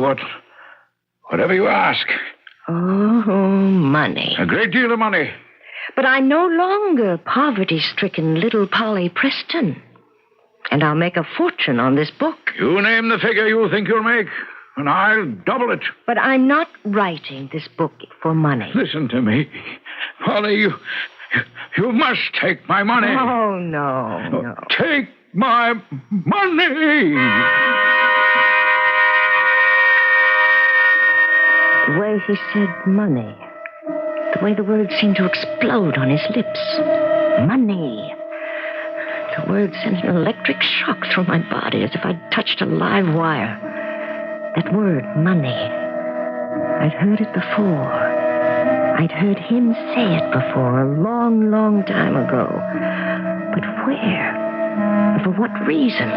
whatever you ask. Oh, money. A great deal of money. But I'm no longer poverty-stricken little Polly Preston. And I'll make a fortune on this book. You name the figure you think you'll make, and I'll double it. But I'm not writing this book for money. Listen to me. Polly, you must take my money. Oh, no. Take my money. The way he said money, the way the words seemed to explode on his lips. Money. The words sent an electric shock through my body as if I'd touched a live wire. That word, money. I'd heard it before. I'd heard him say it before, a long, long time ago. But where? For what reason?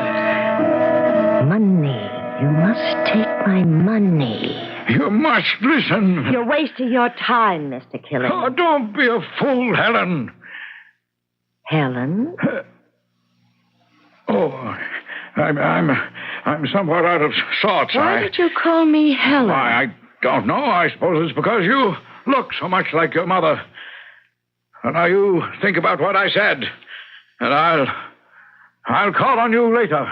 Money. You must take my money. You must listen. You're wasting your time, Mr. Killing. Oh, don't be a fool, Helen. Helen? I'm somewhat out of sorts. Why did you call me Helen? I don't know. I suppose it's because you look so much like your mother. And now you think about what I said, and I'll call on you later.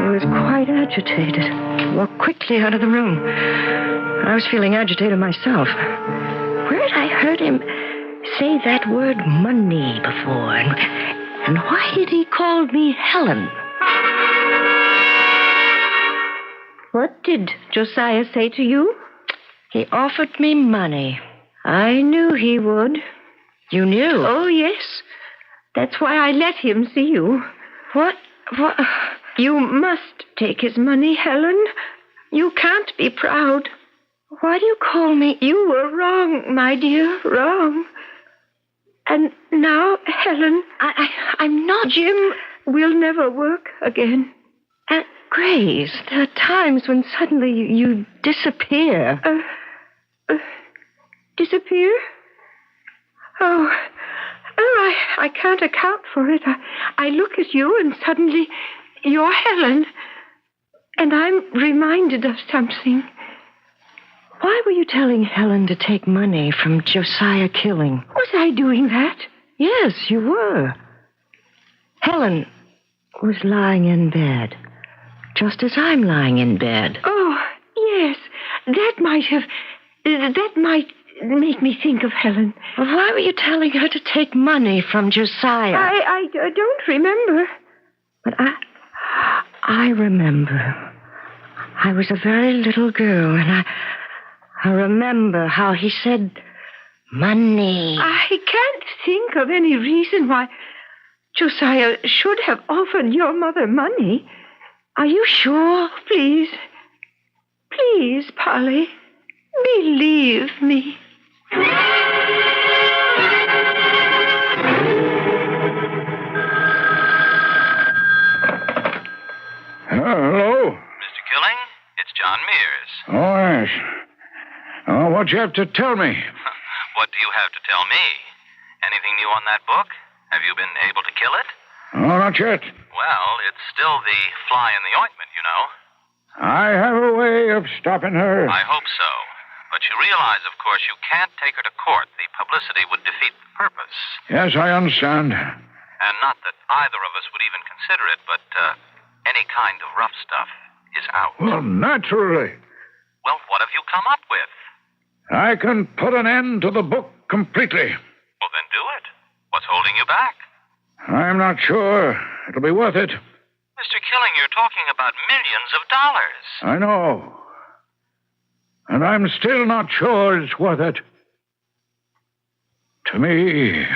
He was quite agitated. He walked quickly out of the room. I was feeling agitated myself. Where had I heard him say that word money before? And why had he called me Helen? What did Josiah say to you? He offered me money. I knew he would. You knew? Oh, yes. That's why I let him see you. What? You must take his money, Helen. You can't be proud. Why do you call me? You were wrong, my dear, wrong. And now, Helen, I'm not. Jim will never work again. And Grace, there are times when suddenly you disappear. Disappear? Oh, I can't account for it. I look at you and suddenly you're Helen. And I'm reminded of something. Why were you telling Helen to take money from Josiah Killing? Was I doing that? Yes, you were. Helen was lying in bed, just as I'm lying in bed. Oh, yes. That might make me think of Helen. Well, why were you telling her to take money from Josiah? I don't remember. But I remember. I was a very little girl, and I remember how he said, money. I can't think of any reason why Josiah should have offered your mother money. Are you sure? Please. Please, Polly. Believe me. Hello? Mr. Killing, it's John Mears. Oh, yes. Oh, what you have to tell me? What do you have to tell me? Anything new on that book? Have you been able to kill it? Oh, not yet. Well, it's still the fly in the ointment, you know. I have a way of stopping her. I hope so. But you realize, of course, you can't take her to court. The publicity would defeat the purpose. Yes, I understand. And not that either of us would even consider it, but any kind of rough stuff is out. Well, naturally. Well, what have you come up with? I can put an end to the book completely. Well, then do it. What's holding you back? I'm not sure. It'll be worth it. Mr. Killing, you're talking about millions of dollars. I know. And I'm still not sure it's worth it. To me.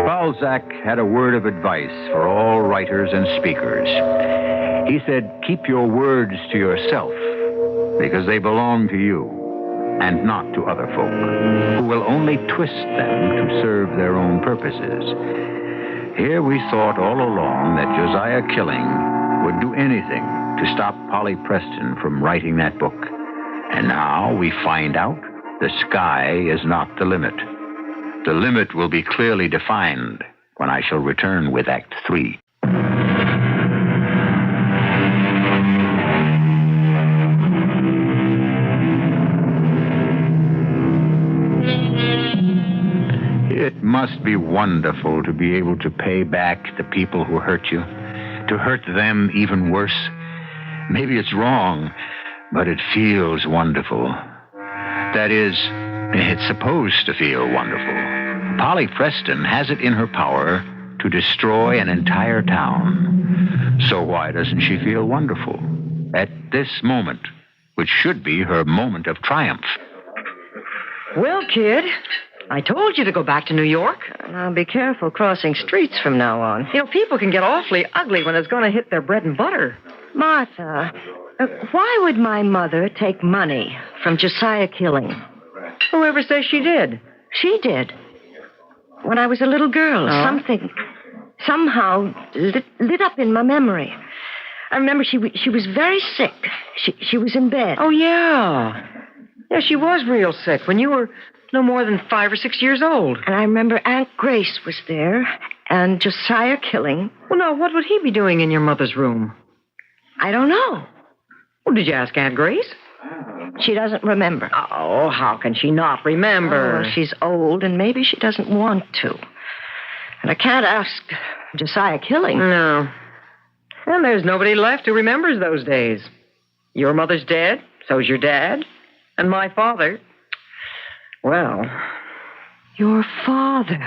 Balzac Jack had a word of advice for all writers and speakers. He said, keep your words to yourself, because they belong to you, and not to other folk, who will only twist them to serve their own purposes. Here we thought all along that Josiah Killing would do anything to stop Polly Preston from writing that book. And now we find out the sky is not the limit. The limit will be clearly defined when I shall return with Act 3. It must be wonderful to be able to pay back the people who hurt you, to hurt them even worse. Maybe it's wrong, but it feels wonderful. That is, it's supposed to feel wonderful. Polly Preston has it in her power to destroy an entire town. So why doesn't she feel wonderful at this moment, which should be her moment of triumph? Well, kid, I told you to go back to New York. Now, be careful crossing streets from now on. You know, people can get awfully ugly when it's going to hit their bread and butter. Martha, why would my mother take money from Josiah Killing? Whoever says she did? She did. When I was a little girl, something somehow lit up in my memory. I remember she was very sick. She was in bed. Oh, yeah. Yeah, she was real sick when you were no more than 5 or 6 years old. And I remember Aunt Grace was there, and Josiah Killing. Well, now, what would he be doing in your mother's room? I don't know. Well, did you ask Aunt Grace? She doesn't remember. Oh, how can she not remember? Oh, she's old, and maybe she doesn't want to. And I can't ask Josiah Killing. No. And there's nobody left who remembers those days. Your mother's dead, so's your dad, and my father. Well, your father.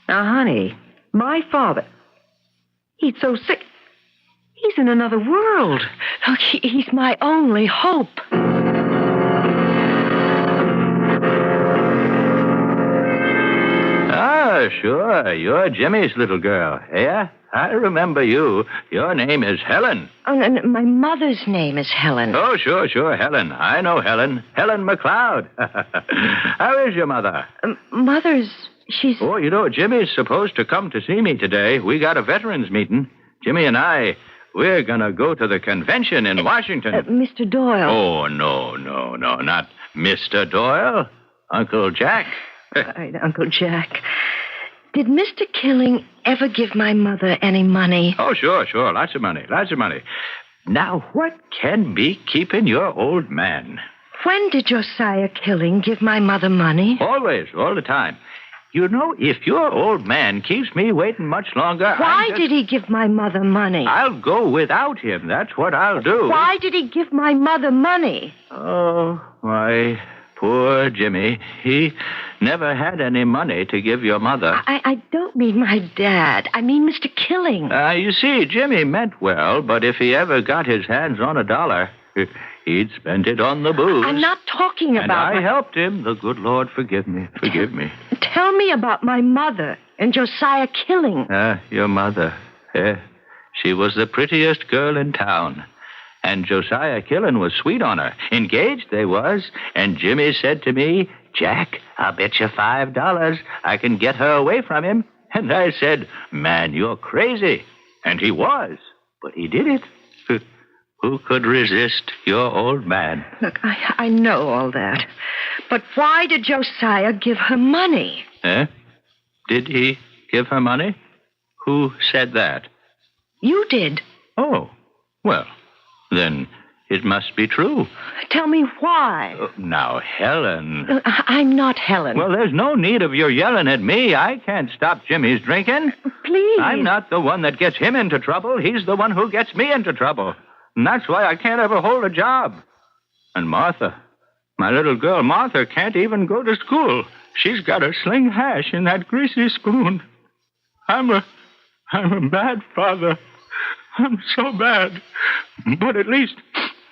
Now, honey, my father, he's so sick. He's in another world. Look, he's my only hope. Ah, sure. You're Jimmy's little girl, yeah? I remember you. Your name is Helen. Oh, and my mother's name is Helen. Oh, sure, Helen. I know Helen. Helen McLeod. How is your mother? She's... Oh, you know, Jimmy's supposed to come to see me today. We got a veterans meeting. Jimmy and I, we're going to go to the convention in Washington. Mr. Doyle. Oh, no, not Mr. Doyle. Uncle Jack. Uncle Jack. Did Mr. Killing ever give my mother any money? Oh, sure. Lots of money. Now, what can be keeping your old man? When did Josiah Killing give my mother money? Always, all the time. You know, if your old man keeps me waiting much longer... Why did he give my mother money? I'll go without him. That's what I'll do. Why did he give my mother money? Oh, why, poor Jimmy. He never had any money to give your mother. I don't mean my dad. I mean Mr. Killing. You see, Jimmy meant well, but if he ever got his hands on $1... he'd spent it on the booze. I'm not talking about... And I helped him. The good Lord forgive me. Tell me about my mother and Josiah Killing. Your mother. She was the prettiest girl in town. And Josiah Killing was sweet on her. Engaged they was. And Jimmy said to me, Jack, I'll bet you $5 I can get her away from him. And I said, man, you're crazy. And he was. But he did it. Who could resist your old man? Look, I know all that. But why did Josiah give her money? Did he give her money? Who said that? You did. Oh, well, then it must be true. Tell me why. Now, Helen. Look, I'm not Helen. Well, there's no need of your yelling at me. I can't stop Jimmy's drinking. Please. I'm not the one that gets him into trouble. He's the one who gets me into trouble. And that's why I can't ever hold a job. And Martha, my little girl Martha, can't even go to school. She's got to sling hash in that greasy spoon. I'm a bad father. I'm so bad. But at least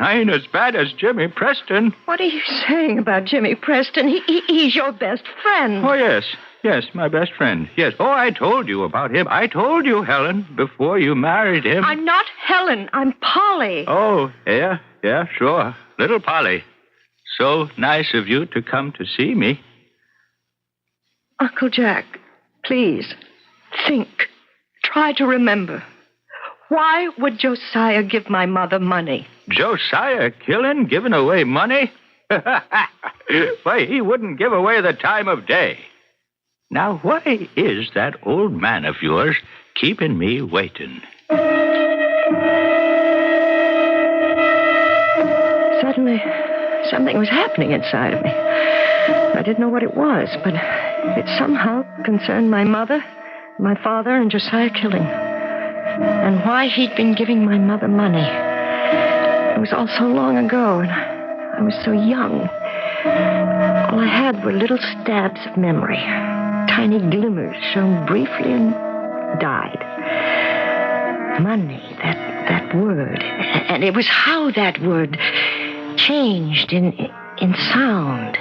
I ain't as bad as Jimmy Preston. What are you saying about Jimmy Preston? He's your best friend. Oh, yes. Yes, my best friend. Yes. Oh, I told you about him. I told you, Helen, before you married him. I'm not Helen. I'm Polly. Oh, yeah, sure. Little Polly. So nice of you to come to see me. Uncle Jack, please, think. Try to remember. Why would Josiah give my mother money? Josiah killing, giving away money? Why, he wouldn't give away the time of day. Now, why is that old man of yours keeping me waiting? Suddenly, something was happening inside of me. I didn't know what it was, but it somehow concerned my mother, my father, and Josiah killing. And why he'd been giving my mother money. It was all so long ago, and I was so young. All I had were little stabs of memory. Tiny glimmers shone briefly and died. Money, that word. And it was how that word changed in sound.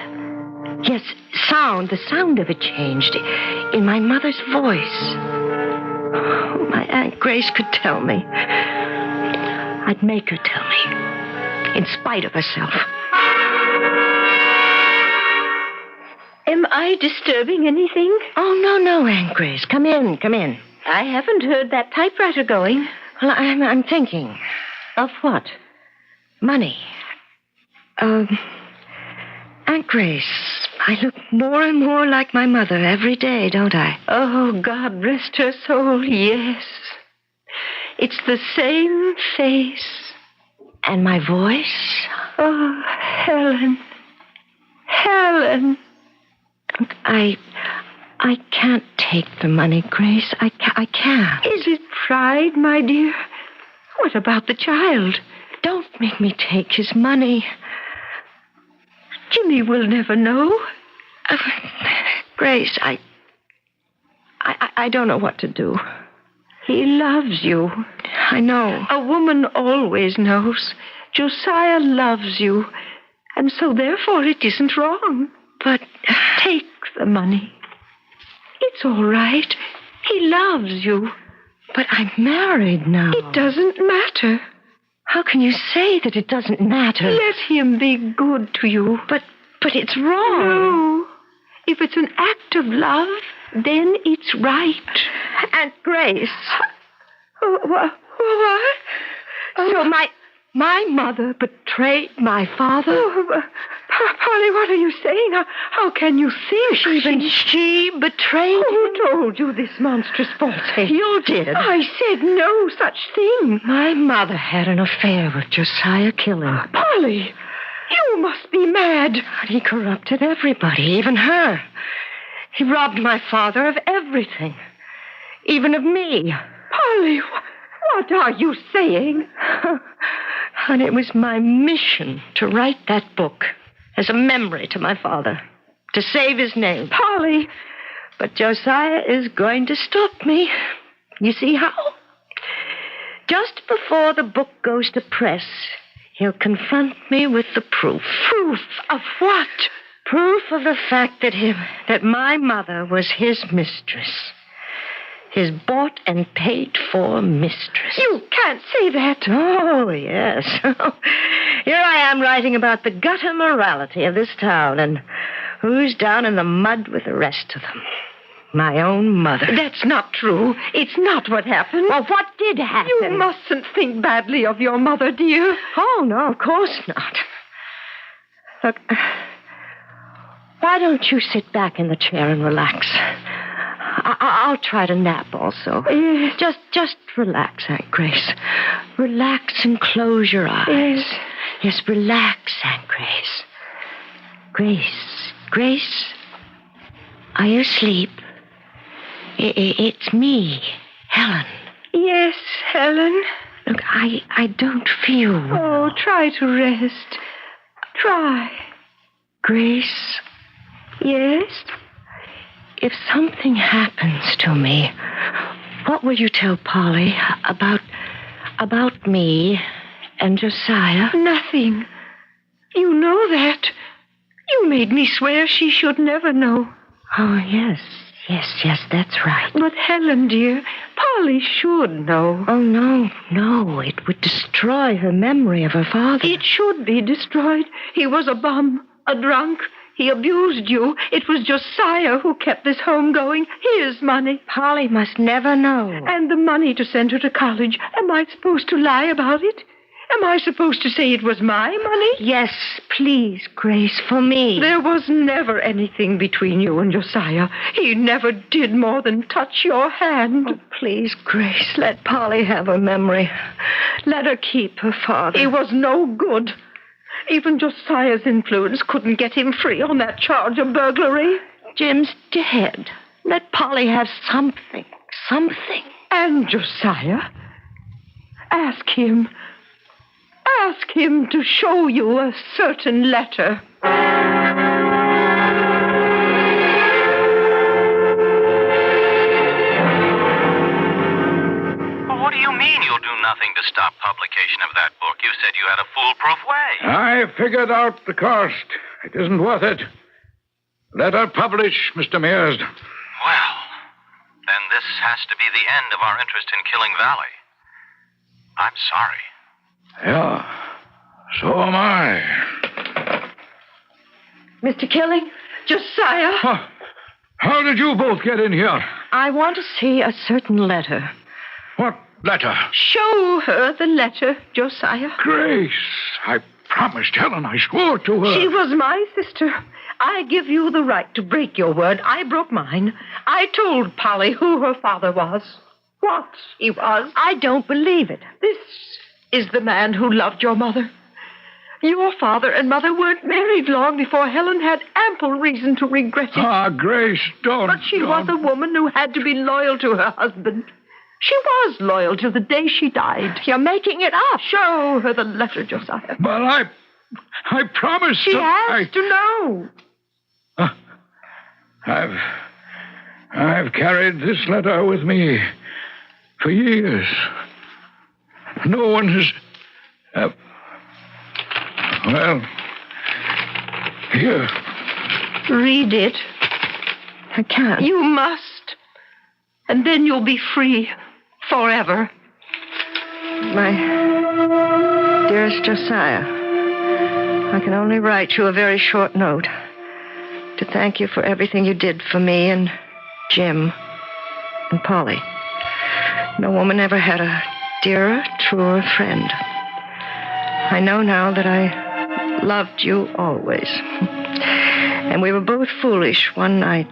Yes, sound. The sound of it changed in my mother's voice. Oh, my Aunt Grace could tell me. I'd make her tell me, in spite of herself. Am I disturbing anything? Oh, no, Aunt Grace. Come in. I haven't heard that typewriter going. Well, I'm thinking. Of what? Money. Aunt Grace, I look more and more like my mother every day, don't I? Oh, God rest her soul, yes. It's the same face. And my voice? Oh, Helen. I can't take the money, Grace. I can't. Is it pride, my dear? What about the child? Don't make me take his money. Jimmy will never know. Grace, I don't know what to do. He loves you. I know. A woman always knows. Josiah loves you. And so, therefore, it isn't wrong. But take the money. It's all right. He loves you. But I'm married now. It doesn't matter. How can you say that it doesn't matter? Let him be good to you. But it's wrong. No. If it's an act of love, then it's right. Aunt Grace. What? So my mother betrayed my father? Oh, Polly, what are you saying? How can you think? Even she betrayed Who told you this monstrous falsehood? You did. I said no such thing. My mother had an affair with Josiah Killing. Polly, you must be mad. He corrupted everybody, even her. He robbed my father of everything, even of me. Polly, what are you saying? And it was my mission to write that book as a memory to my father, to save his name. Polly! But Josiah is going to stop me. You see how? Just before the book goes to press, he'll confront me with the proof. Proof of what? Proof of the fact that my mother was his mistress. His bought and paid for mistress. You can't say that. Oh, yes. Here I am writing about the gutter morality of this town and who's down in the mud with the rest of them. My own mother. That's not true. It's not what happened. Well, what did happen? You mustn't think badly of your mother, dear. Oh, no, of course not. Look, why don't you sit back in the chair and relax? I'll try to nap also. Yes. Just relax, Aunt Grace. Relax and close your eyes. Yes, relax, Aunt Grace. Grace, are you asleep? It's me, Helen. Yes, Helen. Look, I don't feel well. Oh, try to rest. Try. Grace? Yes? If something happens to me, what will you tell Polly about me and Josiah? Nothing. You know that. You made me swear she should never know. Oh, yes. Yes, that's right. But, Helen, dear, Polly should know. Oh, no. It would destroy her memory of her father. It should be destroyed. He was a bum, a drunk. He abused you. It was Josiah who kept this home going. His money. Polly must never know. And the money to send her to college. Am I supposed to lie about it? Am I supposed to say it was my money? Yes, please, Grace, for me. There was never anything between you and Josiah. He never did more than touch your hand. Oh, please, Grace, let Polly have her memory. Let her keep her father. He was no good. Even Josiah's influence couldn't get him free on that charge of burglary. Jim's dead. Let Polly have something. And Josiah? Ask him to show you a certain letter. Well, what do you mean you'll do nothing to stop publication of that book? You said you had a foolproof way. I figured out the cost. It isn't worth it. Let her publish, Mr. Mears. Well, then this has to be the end of our interest in Killing Valley. I'm sorry. Yeah, so am I. Mr. Killing, Josiah. How did you both get in here? I want to see a certain letter. What letter? Show her the letter, Josiah. Grace, I promised Helen. I swore to her. She was my sister. I give you the right to break your word. I broke mine. I told Polly who her father was. What he was. I don't believe it. This is the man who loved your mother. Your father and mother weren't married long before Helen had ample reason to regret it. Ah, Grace, don't. But she was a woman who had to be loyal to her husband. She was loyal till the day she died. You're making it up. Show her the letter, Josiah. But I promised. She has to know. I've carried this letter with me for years. No one has... well, here. Read it. I can't. You must. And then you'll be free forever. My dearest Josiah, I can only write you a very short note to thank you for everything you did for me and Jim and Polly. No woman ever had a dearer, truer friend. I know now that I loved you always. And we were both foolish one night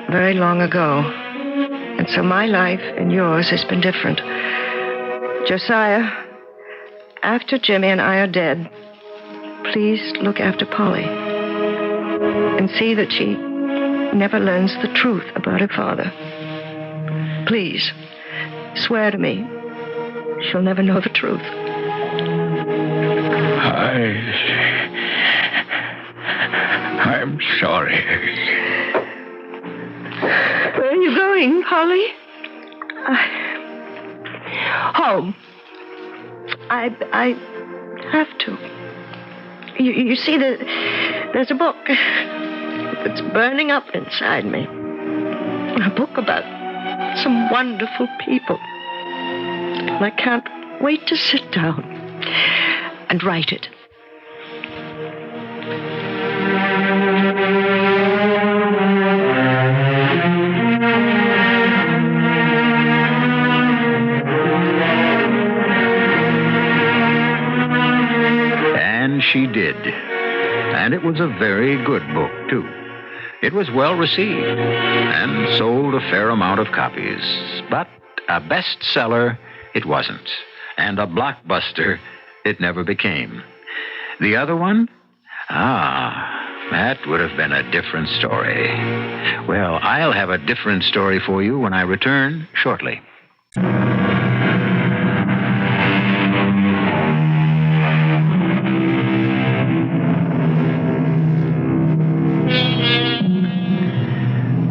very long ago. And so my life and yours has been different. Josiah, after Jimmy and I are dead, please look after Polly and see that she never learns the truth about her father. Please, swear to me she'll never know the truth. I'm sorry. Where are you going, Polly? Home. I have to. You see, there's a book that's burning up inside me. A book about some wonderful people. And I can't wait to sit down and write it. And she did. And it was a very good book, too. It was well received and sold a fair amount of copies. But a bestseller, it wasn't. And a blockbuster, it never became. The other one? That would have been a different story. Well, I'll have a different story for you when I return shortly.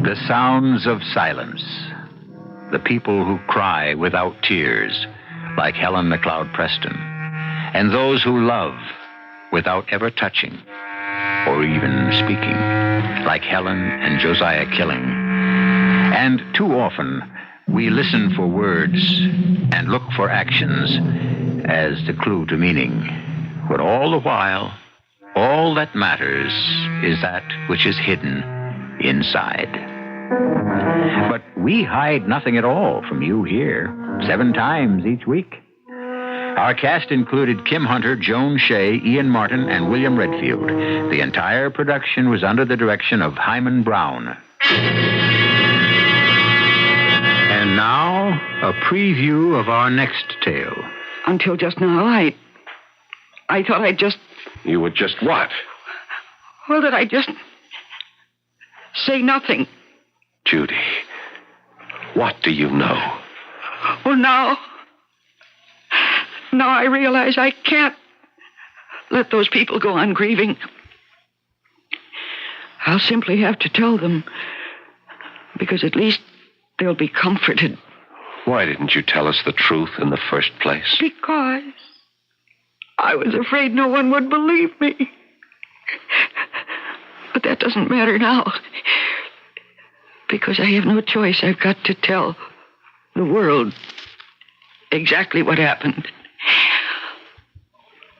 The sounds of silence. The people who cry without tears, like Helen McLeod Preston. And those who love without ever touching or even speaking, like Helen and Josiah Killing. And too often, we listen for words and look for actions as the clue to meaning. But all the while, all that matters is that which is hidden inside. But we hide nothing at all from you here, 7 times each week. Our cast included Kim Hunter, Joan Shea, Ian Martin, and William Redfield. The entire production was under the direction of Hyman Brown. And now, a preview of our next tale. Until just now, I thought I'd just... You would just what? Well, that I'd just say nothing. Judy, what do you know? Well, now I realize I can't let those people go on grieving. I'll simply have to tell them, because at least they'll be comforted. Why didn't you tell us the truth in the first place? Because I was afraid no one would believe me. But that doesn't matter now. Because I have no choice. I've got to tell the world exactly what happened.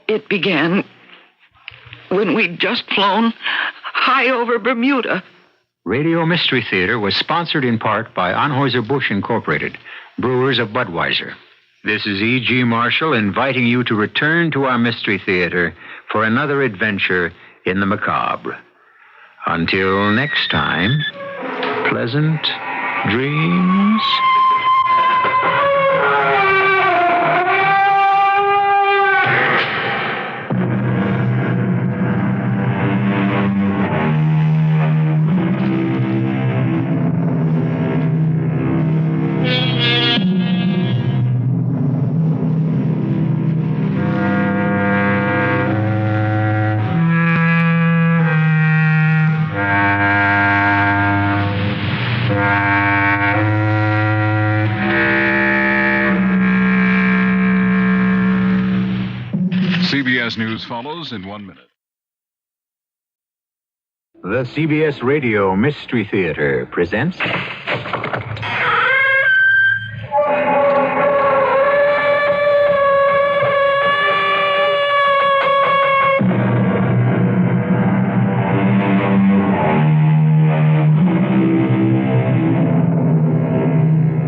It began when we'd just flown high over Bermuda. Radio Mystery Theater was sponsored in part by Anheuser-Busch Incorporated, brewers of Budweiser. This is E.G. Marshall inviting you to return to our Mystery Theater for another adventure in the macabre. Until next time, pleasant dreams. CBS News follows in 1 minute. The CBS Radio Mystery Theater presents...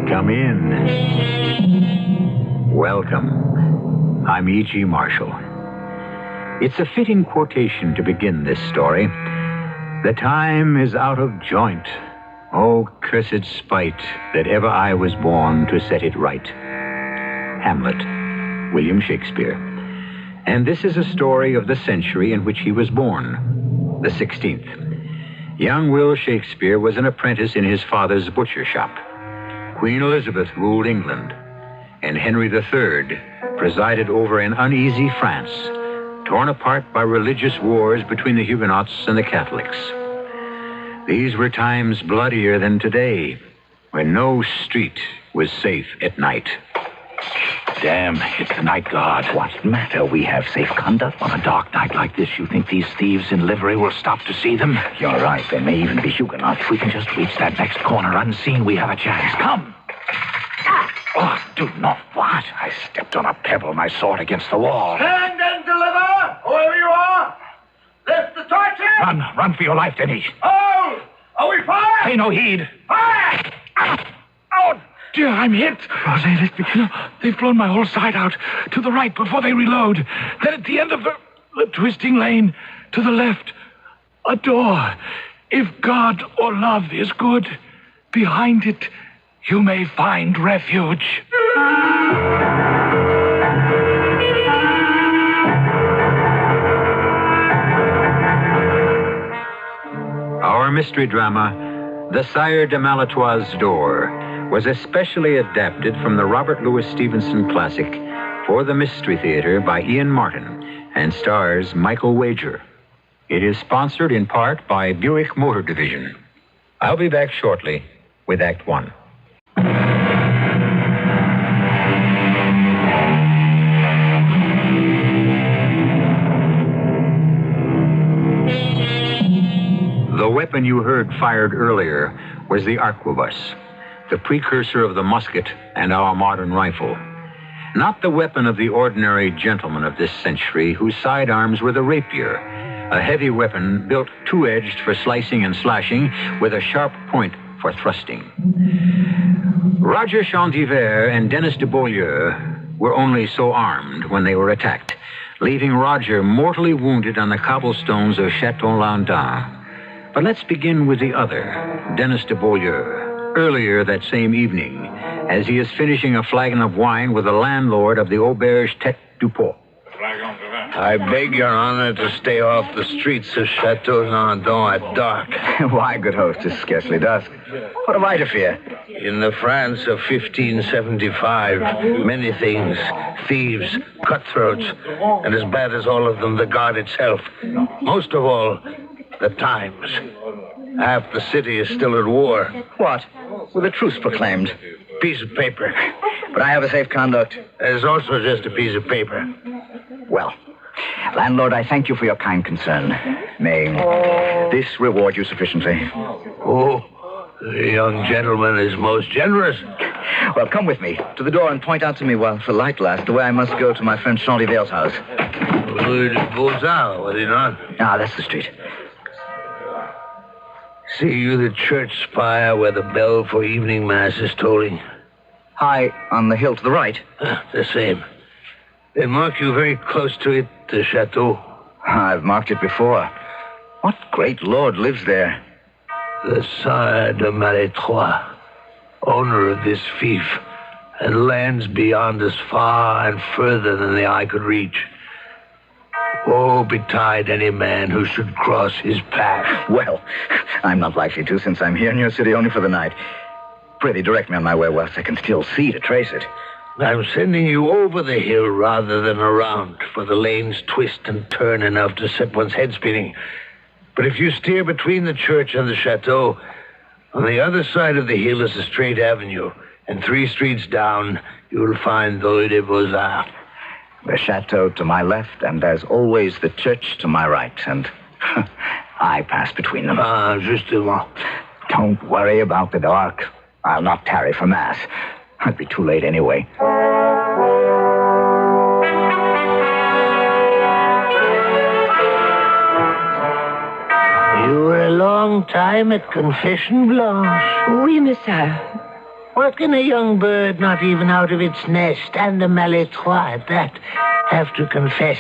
Come in. Welcome. I'm E.G. Marshall. It's a fitting quotation to begin this story. The time is out of joint. Oh, cursed spite, that ever I was born to set it right. Hamlet, William Shakespeare. And this is a story of the century in which he was born, the 16th. Young Will Shakespeare was an apprentice in his father's butcher shop. Queen Elizabeth ruled England, and Henry III presided over an uneasy France, torn apart by religious wars between the Huguenots and the Catholics. These were times bloodier than today, when no street was safe at night. Damn, it's the night guard. What matter? We have safe conduct. On a dark night like this, you think these thieves in livery will stop to see them? You're right. They may even be Huguenots. If we can just reach that next corner unseen, we have a chance. Come. Oh, do not what? I stepped on a pebble and I saw it against the wall. Stand and deliver, whoever you are. Lift the torches. Run for your life, Denny. Oh, are we fired? Pay no heed. Fire! Oh, dear, I'm hit. Rosé, let me go. They've blown my whole side out to the right before they reload. Then at the end of the twisting lane, to the left, a door. If God or love is good, behind it, you may find refuge. Our mystery drama, The Sire de Maletroit's Door, was especially adapted from the Robert Louis Stevenson classic for the Mystery Theater by Ian Martin and stars Michael Wager. It is sponsored in part by Buick Motor Division. I'll be back shortly with Act One. The weapon you heard fired earlier was the arquebus, the precursor of the musket and our modern rifle. Not the weapon of the ordinary gentleman of this century, whose sidearms were the rapier, a heavy weapon built two-edged for slicing and slashing with a sharp point for thrusting. Roger Chantivert and Dennis de Beaulieu were only so armed when they were attacked, leaving Roger mortally wounded on the cobblestones of Chateau Landin. But let's begin with the other, Dennis de Beaulieu. Earlier that same evening, as he is finishing a flagon of wine with the landlord of the Auberge Tête du Pot. I beg your honor to stay off the streets of Chateau Landon at dark. Why, good host, it's scarcely dusk. What have I to fear? In the France of 1575, many things, thieves, cutthroats, and as bad as all of them, the guard itself. Most of all, the Times. Half the city is still at war. What? With a truce proclaimed. Piece of paper. But I have a safe conduct. There's also just a piece of paper. Well, landlord, I thank you for your kind concern. May this reward you sufficiently. Oh, the young gentleman is most generous. Well, come with me to the door and point out to me while the light lasts the way I must go to my friend Chantivert's house. Rue de Beaux-Arts, was it not? Ah, that's the street. See you the church spire where the bell for evening mass is tolling? High on the hill to the right? The same. Then mark you very close to it, the chateau. I've marked it before. What great lord lives there? The Sire de Maletroit, owner of this fief, and lands beyond as far and further than the eye could reach. Woe betide any man who should cross his path. Well, I'm not likely to, since I'm here in your city only for the night. Prithee, direct me on my way whilst I can still see to trace it. I'm sending you over the hill rather than around, for the lanes twist and turn enough to set one's head spinning. But if you steer between the church and the chateau, on the other side of the hill is a straight avenue, and 3 streets down, you'll find the Rue de Beaux-Arts. The chateau to my left, and as always, the church to my right, and I pass between them. Ah, justement. Don't worry about the dark. I'll not tarry for mass. I'd be too late anyway. You were a long time at confession, Blanche. Oui, monsieur. What can a young bird not even out of its nest, and a Maletroit at that, have to confess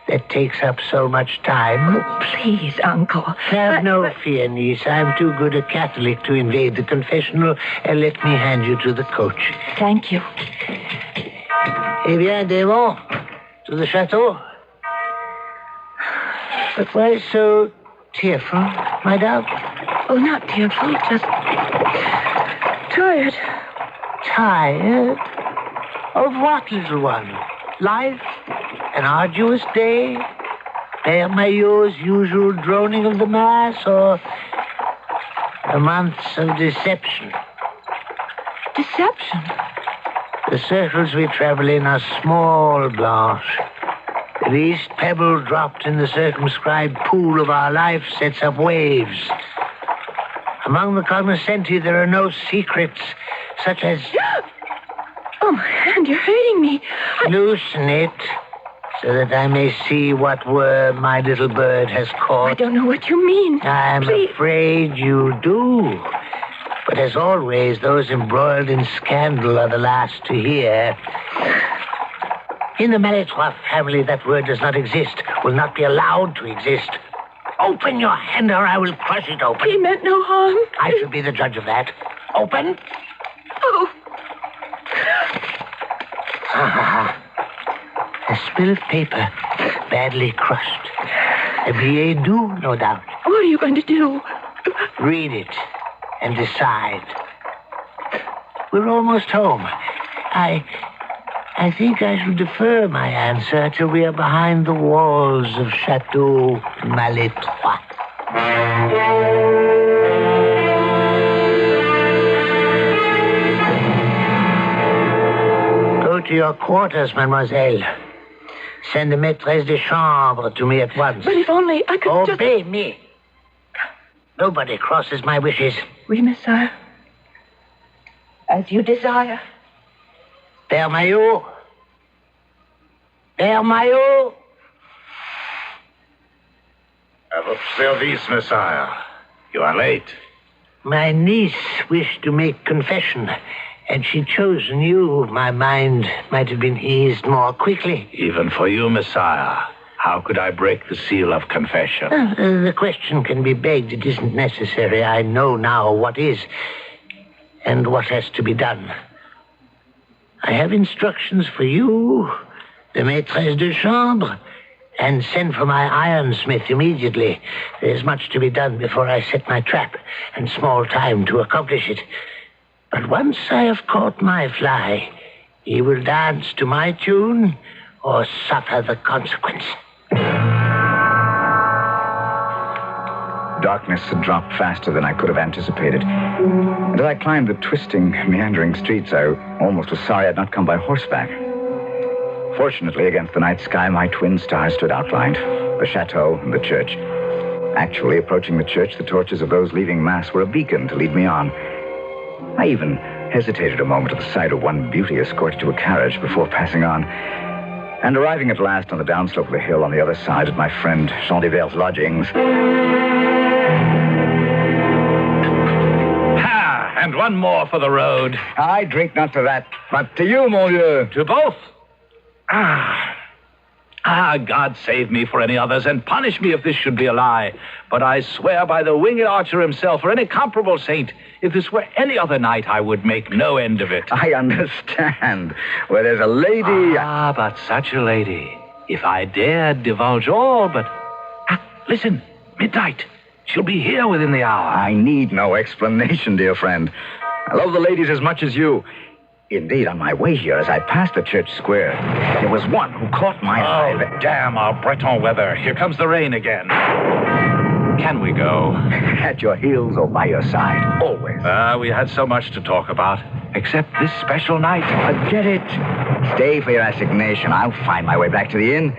that takes up so much time? Oh, please, Uncle. Have no fear, niece. I'm too good a Catholic to invade the confessional. Let me hand you to the coach. Thank you. Eh bien, Démon, to the chateau. But why so tearful, my dove? Oh, not tearful, just tired. Tired? Of what, little one? Life? An arduous day? Père Maillot's usual droning of the mass, or a months of deception? Deception? The circles we travel in are small, Blanche. The least pebble dropped in the circumscribed pool of our life sets up waves. Among the cognoscenti, there are no secrets, such as... Oh, my hand, you're hurting me. Loosen it, so that I may see what worm my little bird has caught. I don't know what you mean. I'm afraid you do. But as always, those embroiled in scandal are the last to hear. In the Maletroit family, that word does not exist, will not be allowed to exist. Open your hand, or I will crush it open. He meant no harm. I shall be the judge of that. Open. Oh. A spill of paper, badly crushed. A billet doux, no doubt. What are you going to do? Read it and decide. We're almost home. I think I shall defer my answer till we are behind the walls of Chateau Maletroit. Go to your quarters, mademoiselle. Send the maîtresse de chambre to me at once. But if only I could Obey me. Nobody crosses my wishes. Oui, Messiah. As you desire. Père Maillot. Père Maillot. À votre service, Messiah. You are late. My niece wished to make confession. Had she chosen you, my mind might have been eased more quickly. Even for you, Messiah. How could I break the seal of confession? The question can be begged. It isn't necessary. I know now what is and what has to be done. I have instructions for you, the maîtresse de chambre, and send for my ironsmith immediately. There's much to be done before I set my trap, and small time to accomplish it. But once I have caught my fly, he will dance to my tune or suffer the consequence. Darkness had dropped faster than I could have anticipated. And as I climbed the twisting, meandering streets, I almost was sorry I'd not come by horseback. Fortunately, against the night sky, my twin stars stood outlined, the chateau and the church. Actually, approaching the church, the torches of those leaving Mass were a beacon to lead me on. I even hesitated a moment at the sight of one beauty escorted to a carriage before passing on. And arriving at last on the downslope of the hill on the other side at my friend Jean d'Hiver's lodgings. Ha! And one more for the road. I drink not to that, but to you, mon vieux. To both? God save me for any others, and punish me if this should be a lie. But I swear by the winged archer himself, or any comparable saint, if this were any other night, I would make no end of it. I understand. Where there's a lady... but such a lady. If I dared divulge all, but... listen, midnight. She'll be here within the hour. I need no explanation, dear friend. I love the ladies as much as you. Indeed, on my way here, as I passed the church square, there was one who caught my eye. Oh, damn our Breton weather. Here comes the rain again. Can we go? At your heels or by your side, always. We had so much to talk about, except this special night. Forget it. Stay for your assignation. I'll find my way back to the inn.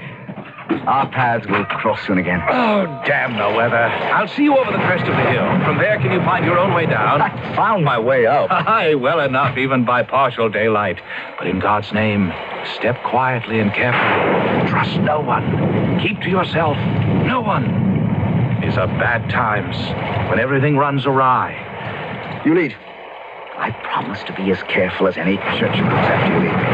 Our paths will cross soon again. Oh, damn the weather. I'll see you over the crest of the hill. From there, can you find your own way down? I found my way up. Aye, well enough, even by partial daylight. But in God's name, step quietly and carefully. Trust no one. Keep to yourself. No one. These are bad times, when everything runs awry. You lead. I promise to be as careful as any church moves after you lead me.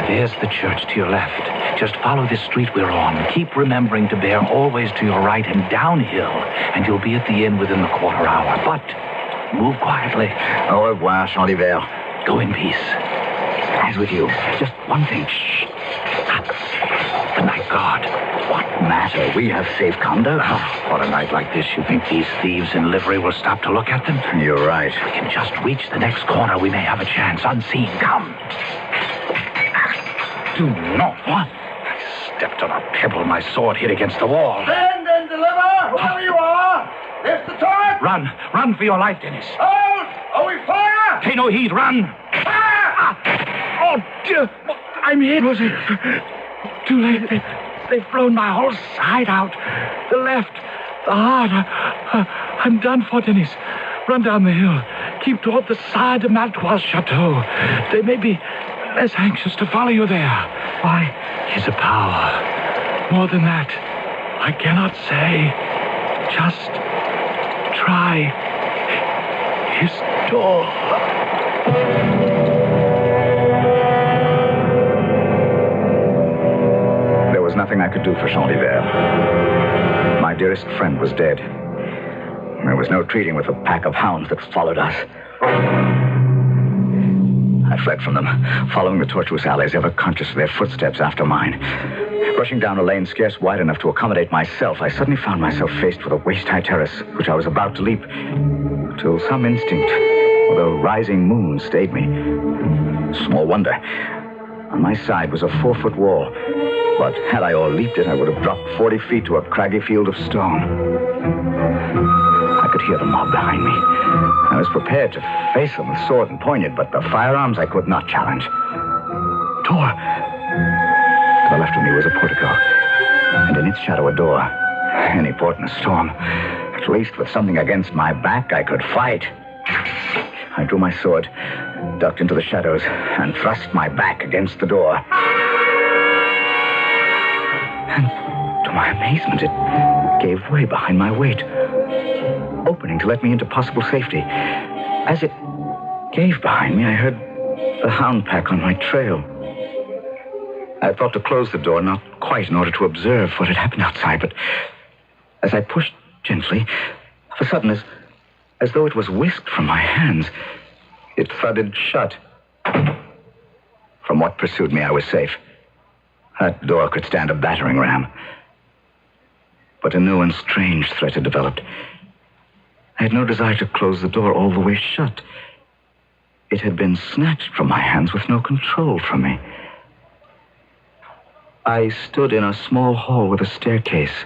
There's the church to your left. Just follow this street we're on. Keep remembering to bear always to your right and downhill, and you'll be at the inn within the quarter hour. But move quietly. Au revoir, Jean d'Hiver. Go in peace. As with you. Just one thing. Shh. The night guard. What matter? We have safe conduct. On a night like this, you think these thieves in livery will stop to look at them? You're right. We can just reach the next corner. We may have a chance unseen. Come. Do not. What? I stepped on a pebble. My sword hit against the wall. Send and deliver, whoever you are. Lift the torch. Run. Run for your life, Dennis. Hold. Or we fire. Pay no heed. Run. Oh, dear. I'm hit. Was it? Too late. They've blown my whole side out. The left. The heart. I'm done for, Dennis. Run down the hill. Keep toward the side of Maletroit's chateau. They may be less anxious to follow you there. Why? He's a power. More than that, I cannot say. Just try his door. There was nothing I could do for Jean d'Hiver. My dearest friend was dead. There was no treating with the pack of hounds that followed us. I fled from them, following the tortuous alleys, ever conscious of their footsteps after mine. Rushing down a lane scarce wide enough to accommodate myself, I suddenly found myself faced with a waist-high terrace, which I was about to leap, till some instinct, or the rising moon, stayed me. Small wonder. On my side was a 4-foot wall, but had I all leaped it, I would have dropped 40 feet to a craggy field of stone. I could hear the mob behind me. I was prepared to face them with sword and poignard, but the firearms I could not challenge. left of me was a portico, and in its shadow a door. Any port in a storm. At least with something against my back, I could fight. I drew my sword, ducked into the shadows, and thrust my back against the door. And to my amazement, it gave way behind my weight, opening to let me into possible safety. As it gave behind me, I heard the hound pack on my trail. I thought to close the door, not quite in order to observe what had happened outside, but as I pushed gently, of a sudden, as though it was whisked from my hands, it thudded shut. From what pursued me, I was safe. That door could stand a battering ram. But a new and strange threat had developed. I had no desire to close the door all the way shut. It had been snatched from my hands with no control from me. I stood in a small hall with a staircase,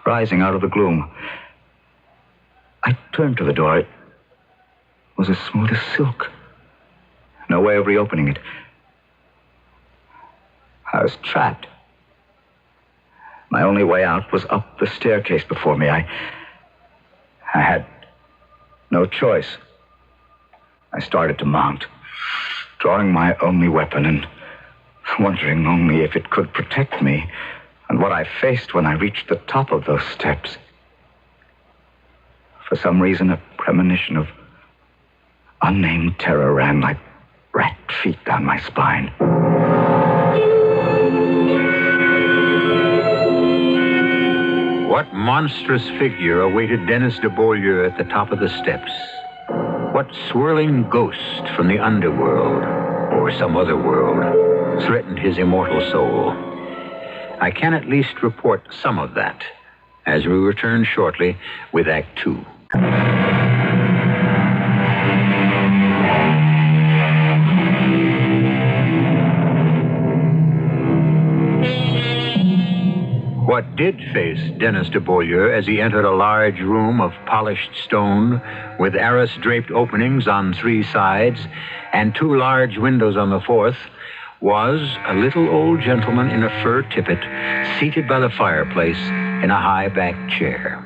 rising out of the gloom. I turned to the door. It was as smooth as silk. No way of reopening it. I was trapped. My only way out was up the staircase before me. I had no choice. I started to mount, drawing my only weapon and wondering only if it could protect me and what I faced when I reached the top of those steps. For some reason, a premonition of unnamed terror ran like rat feet down my spine. What monstrous figure awaited Dennis de Beaulieu at the top of the steps? What swirling ghost from the underworld, or some other world, threatened his immortal soul? I can at least report some of that as we return shortly with Act 2. What did face Dennis de Beaulieu as he entered a large room of polished stone with arras-draped openings on 3 sides and 2 large windows on the 4th was a little old gentleman in a fur tippet seated by the fireplace in a high-backed chair.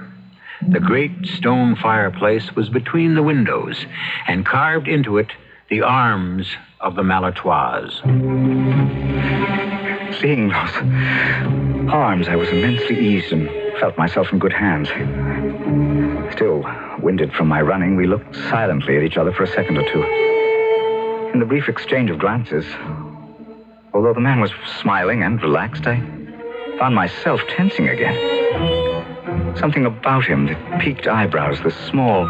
The great stone fireplace was between the windows, and carved into it the arms of the Maletroits. Seeing those arms, I was immensely eased and felt myself in good hands. Still, winded from my running, we looked silently at each other for a second or two. In the brief exchange of glances, although the man was smiling and relaxed, I found myself tensing again. Something about him, the peaked eyebrows, the small,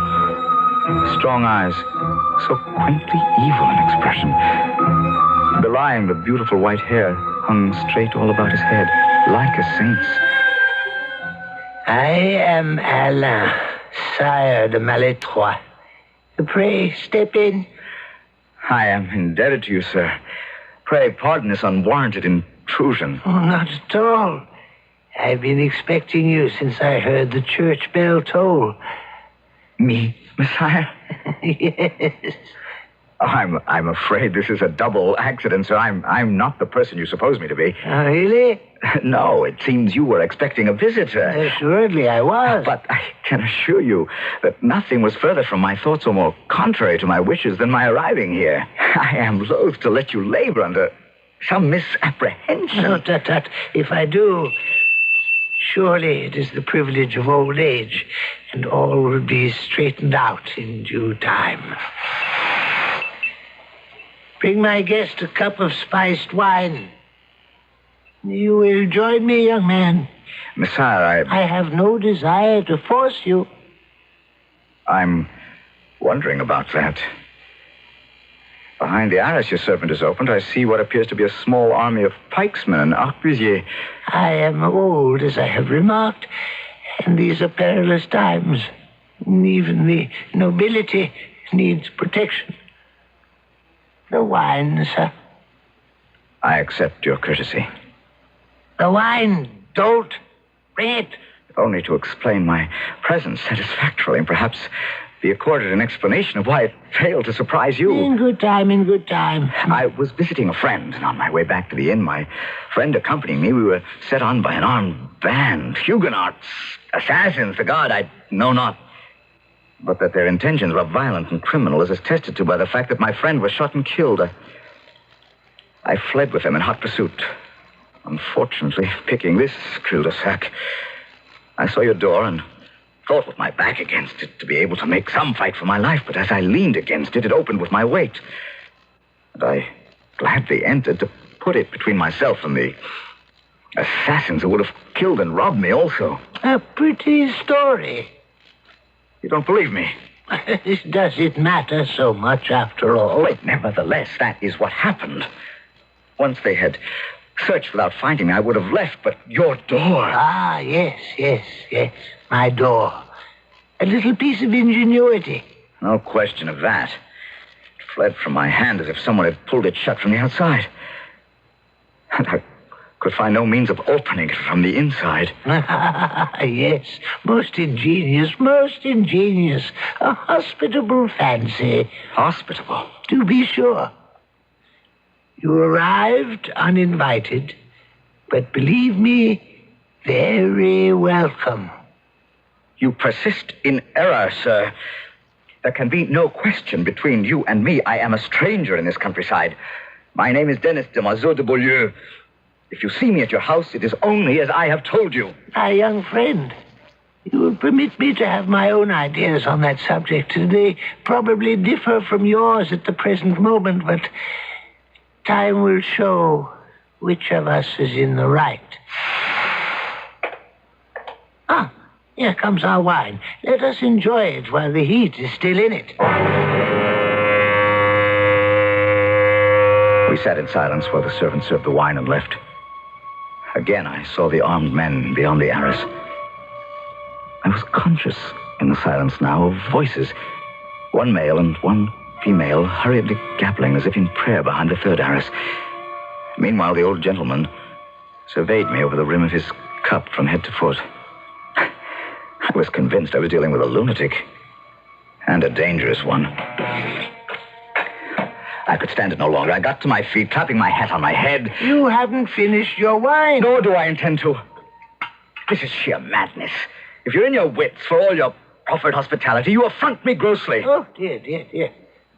strong eyes, so quaintly evil in expression, belying the beautiful white hair hung straight all about his head, like a saint's. I am Alain, Sire de Maletroit. Pray, step in. I am indebted to you, sir. Pray, pardon this unwarranted intrusion. Oh, not at all. I've been expecting you since I heard the church bell toll. Me, Messiah? Yes. Oh, I'm afraid this is a double accident, sir. I'm not the person you suppose me to be. Oh, really? No, it seems you were expecting a visitor. Assuredly, I was. But I can assure you that nothing was further from my thoughts or more contrary to my wishes than my arriving here. I am loath to let you labor under some misapprehension. No, Tut. If I do, surely it is the privilege of old age, and all will be straightened out in due time. Bring my guest a cup of spiced wine. You will join me, young man. Messiah, I have no desire to force you. I'm wondering about that. Behind the arras your servant has opened, I see what appears to be a small army of pikesmen and arquebusiers. I am old, as I have remarked, and these are perilous times. Even the nobility needs protection. The wine, sir. I accept your courtesy. The wine, don't. Bring it. Only to explain my presence satisfactorily and perhaps be accorded an explanation of why it failed to surprise you. In good time, in good time. I was visiting a friend, and on my way back to the inn, my friend accompanying me, we were set on by an armed band, Huguenots, assassins, the God I know not. But that their intentions were violent and criminal is attested to by the fact that my friend was shot and killed. I fled with them in hot pursuit. Unfortunately, picking this cul-de-sac, I saw your door and thought with my back against it to be able to make some fight for my life. But as I leaned against it, it opened with my weight. And I gladly entered to put it between myself and the assassins who would have killed and robbed me also. A pretty story. You don't believe me? Does it matter so much after all? But nevertheless, that is what happened. Once they had searched without finding me, I would have left, but your door... Ah, yes. My door. A little piece of ingenuity. No question of that. It fled from my hand as if someone had pulled it shut from the outside. And I could find no means of opening it from the inside. Yes, most ingenious, most ingenious. A hospitable fancy. Hospitable? To be sure. You arrived uninvited, but believe me, very welcome. You persist in error, sir. There can be no question between you and me. I am a stranger in this countryside. My name is Denis de Mazot de Beaulieu. If you see me at your house, it is only as I have told you. My young friend, you will permit me to have my own ideas on that subject. They probably differ from yours at the present moment, but time will show which of us is in the right. Ah, here comes our wine. Let us enjoy it while the heat is still in it. We sat in silence while the servant served the wine and left. Again, I saw the armed men beyond the arras. I was conscious in the silence now of voices. One male and one female hurriedly gabbling as if in prayer behind the third arras. Meanwhile, the old gentleman surveyed me over the rim of his cup from head to foot. I was convinced I was dealing with a lunatic, and a dangerous one. I could stand it no longer. I got to my feet, clapping my hat on my head. You haven't finished your wine. Nor do I intend to. This is sheer madness. If you're in your wits, for all your proffered hospitality, you affront me grossly. Oh, dear.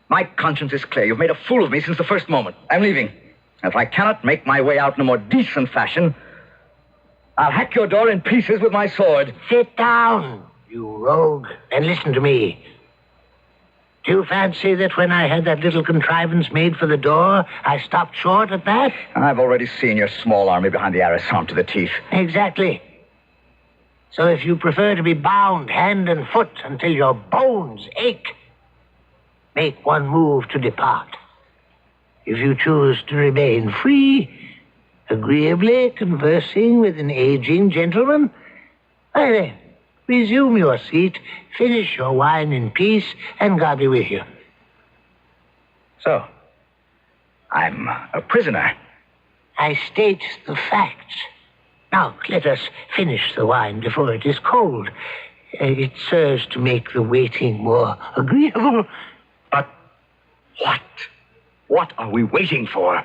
My conscience is clear. You've made a fool of me since the first moment. I'm leaving. And if I cannot make my way out in a more decent fashion, I'll hack your door in pieces with my sword. Sit down, you rogue, and listen to me. Do you fancy that when I had that little contrivance made for the door, I stopped short at that? I've already seen your small army behind the arras armed to the teeth. Exactly. So if you prefer to be bound hand and foot until your bones ache, make one move to depart. If you choose to remain free, agreeably conversing with an aging gentleman, why then, resume your seat, finish your wine in peace, and God be with you. So, I'm a prisoner. I state the facts. Now, let us finish the wine before it is cold. It serves to make the waiting more agreeable. But what? What are we waiting for?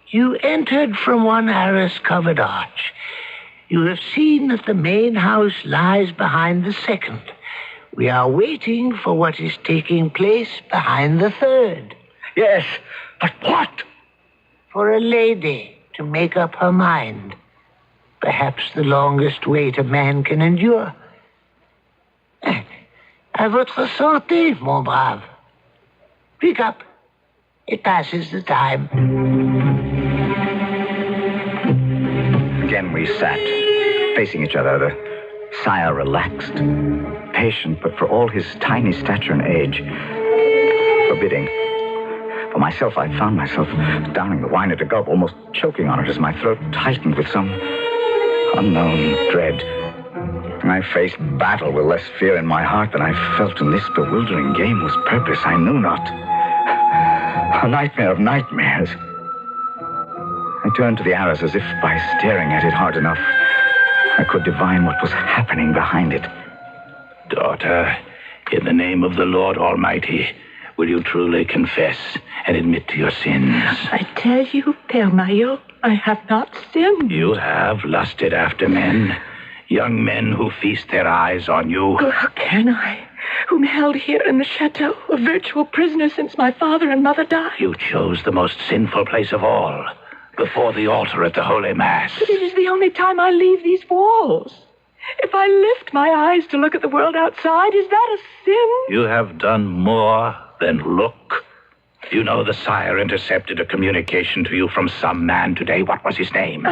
You entered from one arras-covered arch. You have seen that the main house lies behind the second. We are waiting for what is taking place behind the third. Yes, but what? For a lady to make up her mind. Perhaps the longest wait a man can endure. À votre santé, mon brave. Pick up. It passes the time. Again we sat, facing each other, the sire relaxed, patient, but for all his tiny stature and age, forbidding. For myself, I found myself downing the wine at a gulp, almost choking on it as my throat tightened with some unknown dread. I faced battle with less fear in my heart than I felt in this bewildering game whose purpose I knew not. A nightmare of nightmares. I turned to the arras as if by staring at it hard enough, I could divine what was happening behind it. Daughter, In the name of the Lord Almighty, will you truly confess and admit to your sins? I tell you, Père Maillot, I have not sinned. You have lusted after men, young men who feast their eyes on you. Oh, how can I, whom held here in the chateau, a virtual prisoner since my father and mother died? You chose the most sinful place of all, before the altar at the Holy Mass. But it is the only time I leave these walls. If I lift my eyes to look at the world outside, is that a sin? You have done more than look. You know the Sire intercepted a communication to you from some man today. What was his name?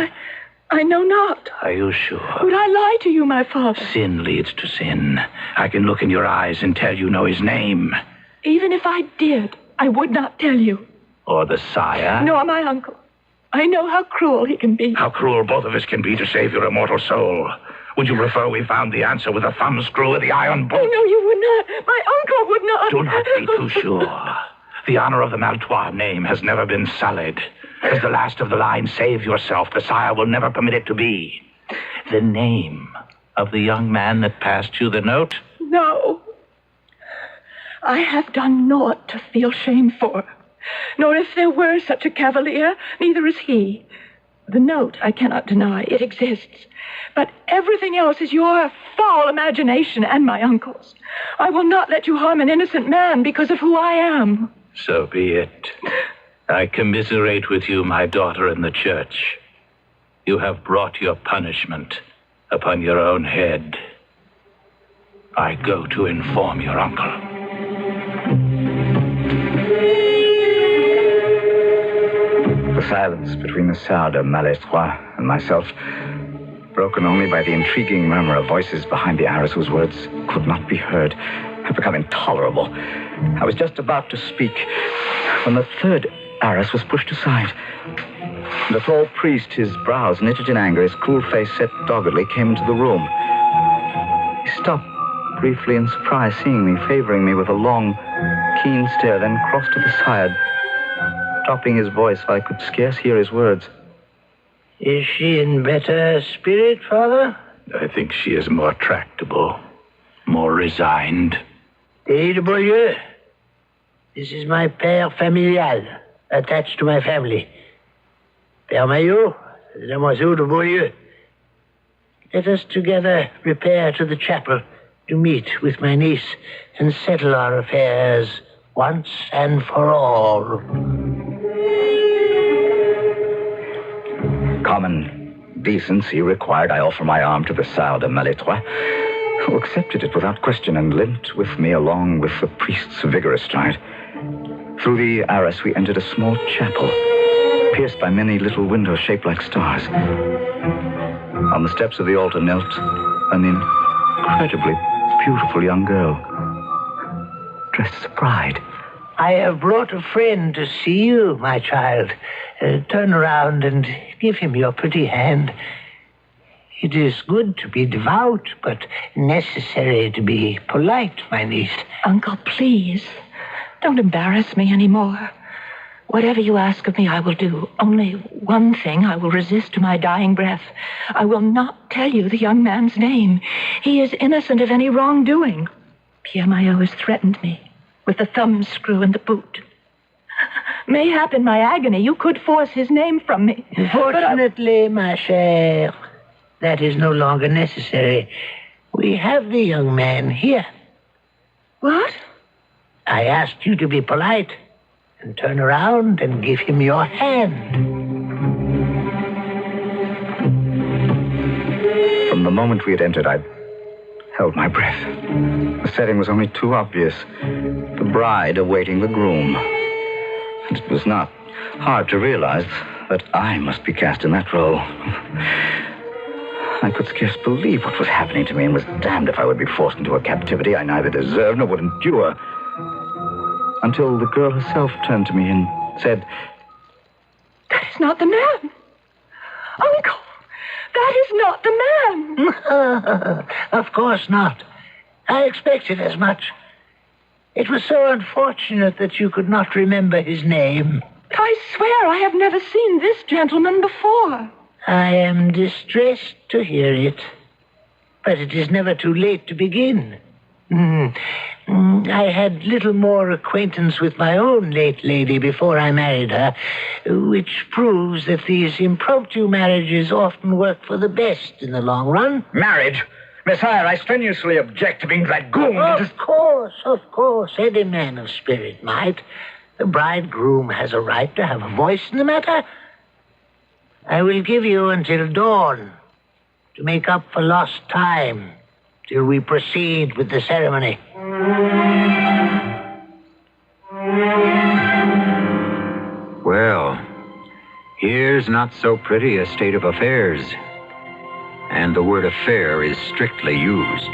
I know not. Are you sure? Would I lie to you, my father? Sin leads to sin. I can look in your eyes and tell you know his name. Even if I did, I would not tell you. Or the Sire? Nor my uncle. I know how cruel he can be. How cruel both of us can be to save your immortal soul. Would you prefer we found the answer with a thumbscrew or the iron bolt? Oh, no, you would not. My uncle would not. Do not be too sure. The honor of the Maletroit name has never been sullied. As the last of the line, save yourself. The Sire will never permit it to be. The name of the young man that passed you the note? No. I have done naught to feel shame for. Nor if there were such a cavalier, neither is he. The note, I cannot deny, it exists. But everything else is your foul imagination and my uncle's. I will not let you harm an innocent man because of who I am. So be it. I commiserate with you, my daughter, in the church. You have brought your punishment upon your own head. I go to inform your uncle. The silence between the Sire de Maletroit and myself, broken only by the intriguing murmur of voices behind the arras whose words could not be heard, had become intolerable. I was just about to speak when the third arras was pushed aside. The tall priest, his brows knitted in anger, his cool face set doggedly, came into the room. He stopped briefly in surprise, seeing me, favoring me with a long, keen stare, then crossed to the side, dropping his voice so I could scarce hear his words. Is she in better spirit, Father? I think she is more tractable, more resigned. Denis de Beaulieu, this is my père familial, attached to my family. Père Maillot, Demoiselle de Beaulieu. Let us together repair to the chapel to meet with my niece and settle our affairs once and for all. Common decency required I offer my arm to the Sire de Maletroit, who accepted it without question and limped with me along with the priest's vigorous stride. Through the arras we entered a small chapel, pierced by many little windows shaped like stars. On the steps of the altar knelt an incredibly beautiful young girl, dressed as a bride. I have brought a friend to see you, my child. Turn around and give him your pretty hand. It is good to be devout, but necessary to be polite, my niece. Uncle, please, don't embarrass me anymore. Whatever you ask of me, I will do. Only one thing I will resist to my dying breath. I will not tell you the young man's name. He is innocent of any wrongdoing. Pierre Maillot has threatened me with the thumbscrew and the boot. Mayhap in my agony you could force his name from me. Fortunately, ma chère, that is no longer necessary. We have the young man here. What? I asked you to be polite and turn around and give him your hand. From the moment we had entered, I held my breath. The setting was only too obvious. The bride awaiting the groom. And it was not hard to realize that I must be cast in that role. I could scarce believe what was happening to me and was damned if I would be forced into a captivity I neither deserved nor would endure. Until the girl herself turned to me and said, "That is not the man. Uncle, that is not the man." Of course not. I expected as much. It was so unfortunate that you could not remember his name. I swear I have never seen this gentleman before. I am distressed to hear it. But it is never too late to begin. I had little more acquaintance with my own late lady before I married her, which proves that these impromptu marriages often work for the best in the long run. Marriage? Messiah, I strenuously object to being dragooned. Of course, any man of spirit might. The bridegroom has a right to have a voice in the matter. I will give you until dawn to make up for lost time till we proceed with the ceremony. Well, here's not so pretty a state of affairs. And the word affair is strictly used.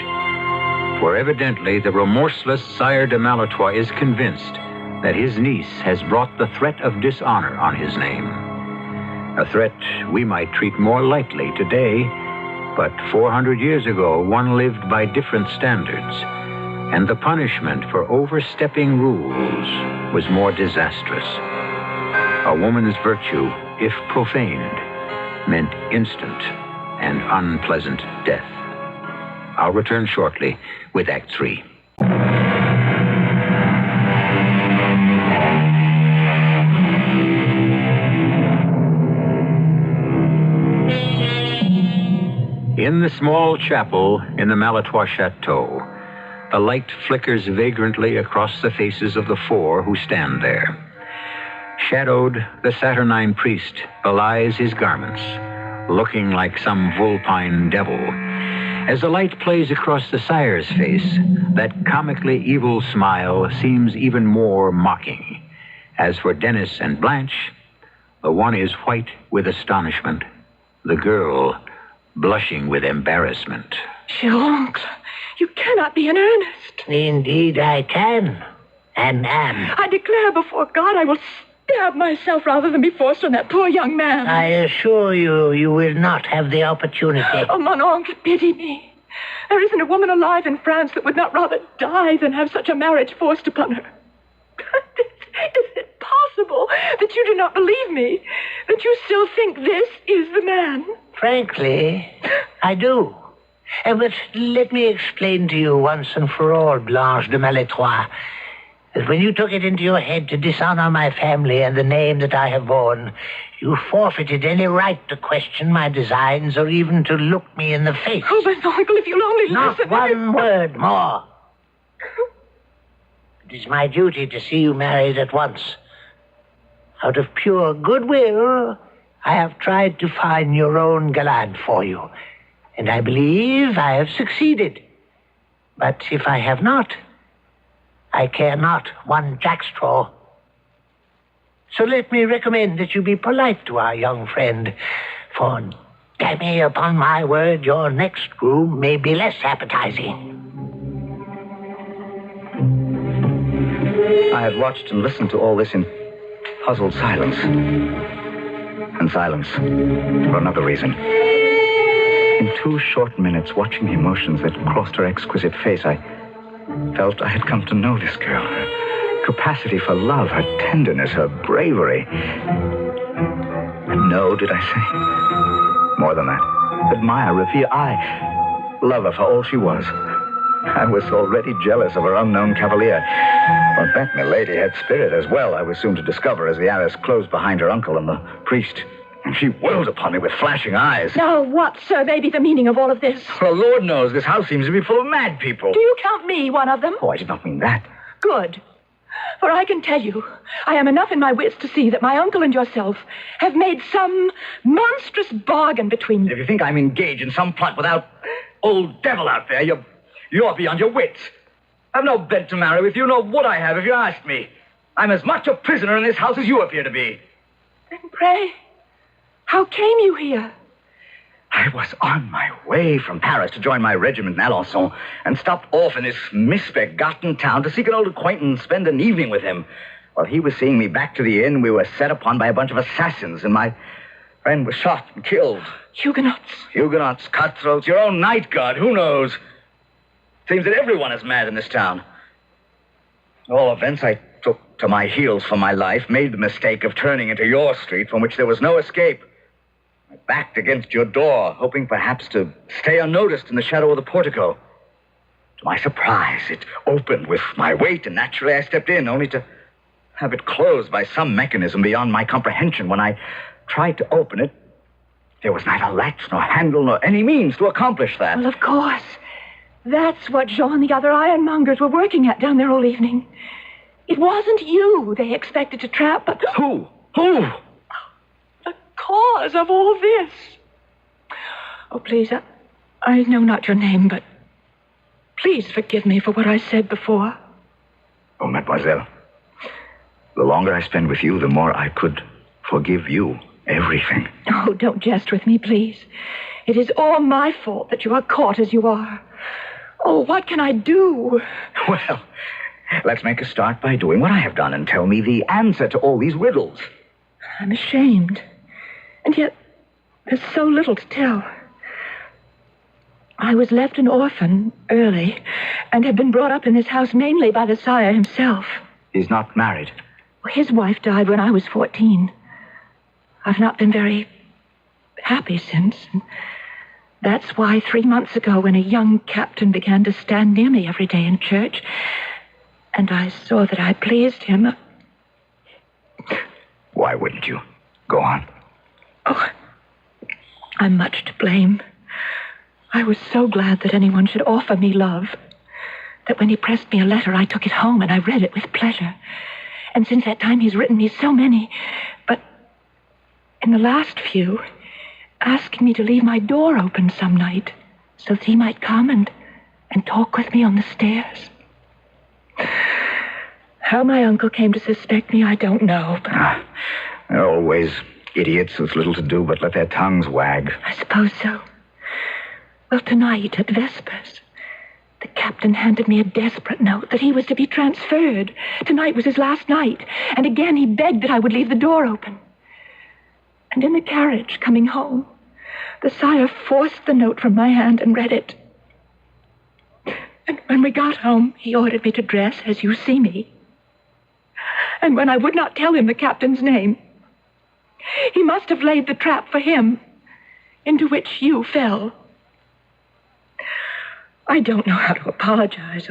For evidently the remorseless Sire de Maletroit is convinced that his niece has brought the threat of dishonor on his name. A threat we might treat more lightly today, but 400 years ago one lived by different standards, and the punishment for overstepping rules was more disastrous. A woman's virtue, if profaned, meant instant and unpleasant death. I'll return shortly with Act 3. In the small chapel in the Maletroit Chateau, the light flickers vagrantly across the faces of the four who stand there. Shadowed, the saturnine priest belies his garments, looking like some vulpine devil. As the light plays across the sire's face, that comically evil smile seems even more mocking. As for Dennis and Blanche, the one is white with astonishment, the girl blushing with embarrassment. Oncle, you cannot be in earnest. Indeed I can, and am. I declare before God I will stab myself rather than be forced on that poor young man. I assure you, you will not have the opportunity. Oh, mon oncle, pity me. There isn't a woman alive in France that would not rather die than have such a marriage forced upon her. Is it possible that you do not believe me? That you still think this is the man? Frankly, I do. But let me explain to you once and for all, Blanche de Maletroit, that when you took it into your head to dishonor my family and the name that I have borne, you forfeited any right to question my designs or even to look me in the face. Oh, but uncle, if you'll only Not listen... one word more. It is my duty to see you married at once. Out of pure goodwill, I have tried to find your own gallant for you, and I believe I have succeeded. But if I have not, I care not one jackstraw. So let me recommend that you be polite to our young friend, for, damme, upon my word, your next groom may be less appetizing. I had watched and listened to all this in puzzled silence. And silence for another reason. In 2 short minutes, watching the emotions that crossed her exquisite face, I felt I had come to know this girl. Her capacity for love, her tenderness, her bravery. And know, did I say? More than that. Admire, revere, I love her for all she was. I was already jealous of her unknown cavalier. But that milady had spirit as well, I was soon to discover as the arras closed behind her uncle and the priest. And she whirled upon me with flashing eyes. Now, what, sir, may be the meaning of all of this? Well, Lord knows, this house seems to be full of mad people. Do you count me one of them? Oh, I did not mean that. Good. For I can tell you, I am enough in my wits to see that my uncle and yourself have made some monstrous bargain between you. If you think I'm engaged in some plot without old devil out there, you're beyond your wits. I've no bed to marry with you, nor would I have if you asked me. I'm as much a prisoner in this house as you appear to be. Then pray, how came you here? I was on my way from Paris to join my regiment in Alençon and stopped off in this misbegotten town to seek an old acquaintance and spend an evening with him. While he was seeing me back to the inn, we were set upon by a bunch of assassins, and my friend was shot and killed. Huguenots. Huguenots, cutthroats, your own night guard, who knows? Seems that everyone is mad in this town. At all events, I took to my heels for my life, made the mistake of turning into your street from which there was no escape. I backed against your door, hoping perhaps to stay unnoticed in the shadow of the portico. To my surprise, it opened with my weight, and naturally I stepped in, only to have it closed by some mechanism beyond my comprehension. When I tried to open it, there was neither latch nor handle nor any means to accomplish that. Well, of course. That's what Jean and the other ironmongers were working at down there all evening. It wasn't you they expected to trap, but... Who? Who? The cause of all this. Oh, please, I know not your name, but please forgive me for what I said before. Oh, mademoiselle, the longer I spend with you, the more I could forgive you everything. Oh, don't jest with me, please. It is all my fault that you are caught as you are. Oh, what can I do? Well, let's make a start by doing what I have done and tell me the answer to all these riddles. I'm ashamed. And yet, there's so little to tell. I was left an orphan early and had been brought up in this house mainly by the sire himself. He's not married. His wife died when I was 14. I've not been very happy since. And that's why 3 months ago, when a young captain began to stand near me every day in church, and I saw that I pleased him... Why wouldn't you? Go on. Oh, I'm much to blame. I was so glad that anyone should offer me love, that when he pressed me a letter, I took it home and I read it with pleasure. And since that time, he's written me so many. But in the last few, asking me to leave my door open some night so that he might come and talk with me on the stairs. How my uncle came to suspect me, I don't know, but... They're always idiots with little to do but let their tongues wag. I suppose so. Well, tonight at Vespers, the captain handed me a desperate note that he was to be transferred. Tonight was his last night, and again he begged that I would leave the door open. And in the carriage coming home, the sire forced the note from my hand and read it. And when we got home, he ordered me to dress as you see me. And when I would not tell him the captain's name, he must have laid the trap for him, into which you fell. I don't know how to apologize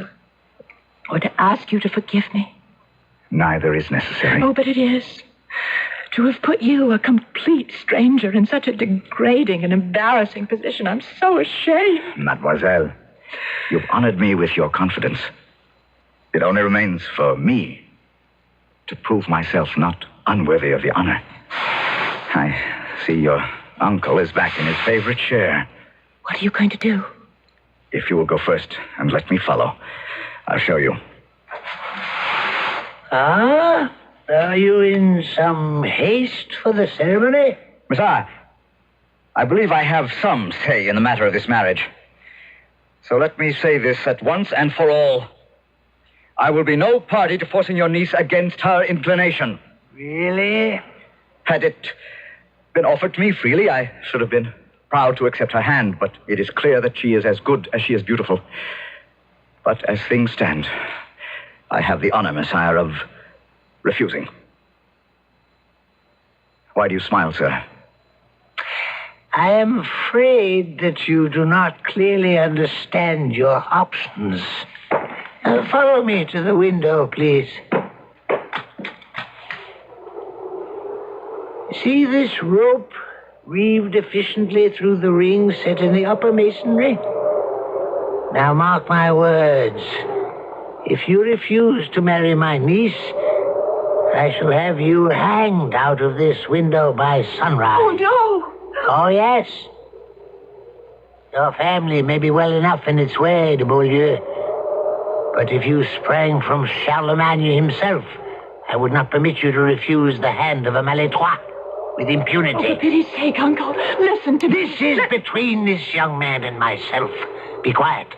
or to ask you to forgive me. Neither is necessary. Oh, but it is. To have put you, a complete stranger, in such a degrading and embarrassing position, I'm so ashamed. Mademoiselle, you've honored me with your confidence. It only remains for me to prove myself not unworthy of the honor. I see your uncle is back in his favorite chair. What are you going to do? If you will go first and let me follow, I'll show you. Ah? Are you in some haste for the ceremony? Messiah, I believe I have some say in the matter of this marriage. So let me say this at once and for all. I will be no party to forcing your niece against her inclination. Really? Had it been offered to me freely, I should have been proud to accept her hand, but it is clear that she is as good as she is beautiful. But as things stand, I have the honor, Messiah, of refusing. Why do you smile, sir? I am afraid that you do not clearly understand your options. Follow me to the window, please. See this rope reeved efficiently through the ring set in the upper masonry? Now mark my words. If you refuse to marry my niece, I shall have you hanged out of this window by sunrise. Oh, no! Oh, yes. Your family may be well enough in its way, de Beaulieu. But if you sprang from Charlemagne himself, I would not permit you to refuse the hand of a Maletroit with impunity. Oh, for pity's sake, Uncle, listen to me. This is between this young man and myself. Be quiet.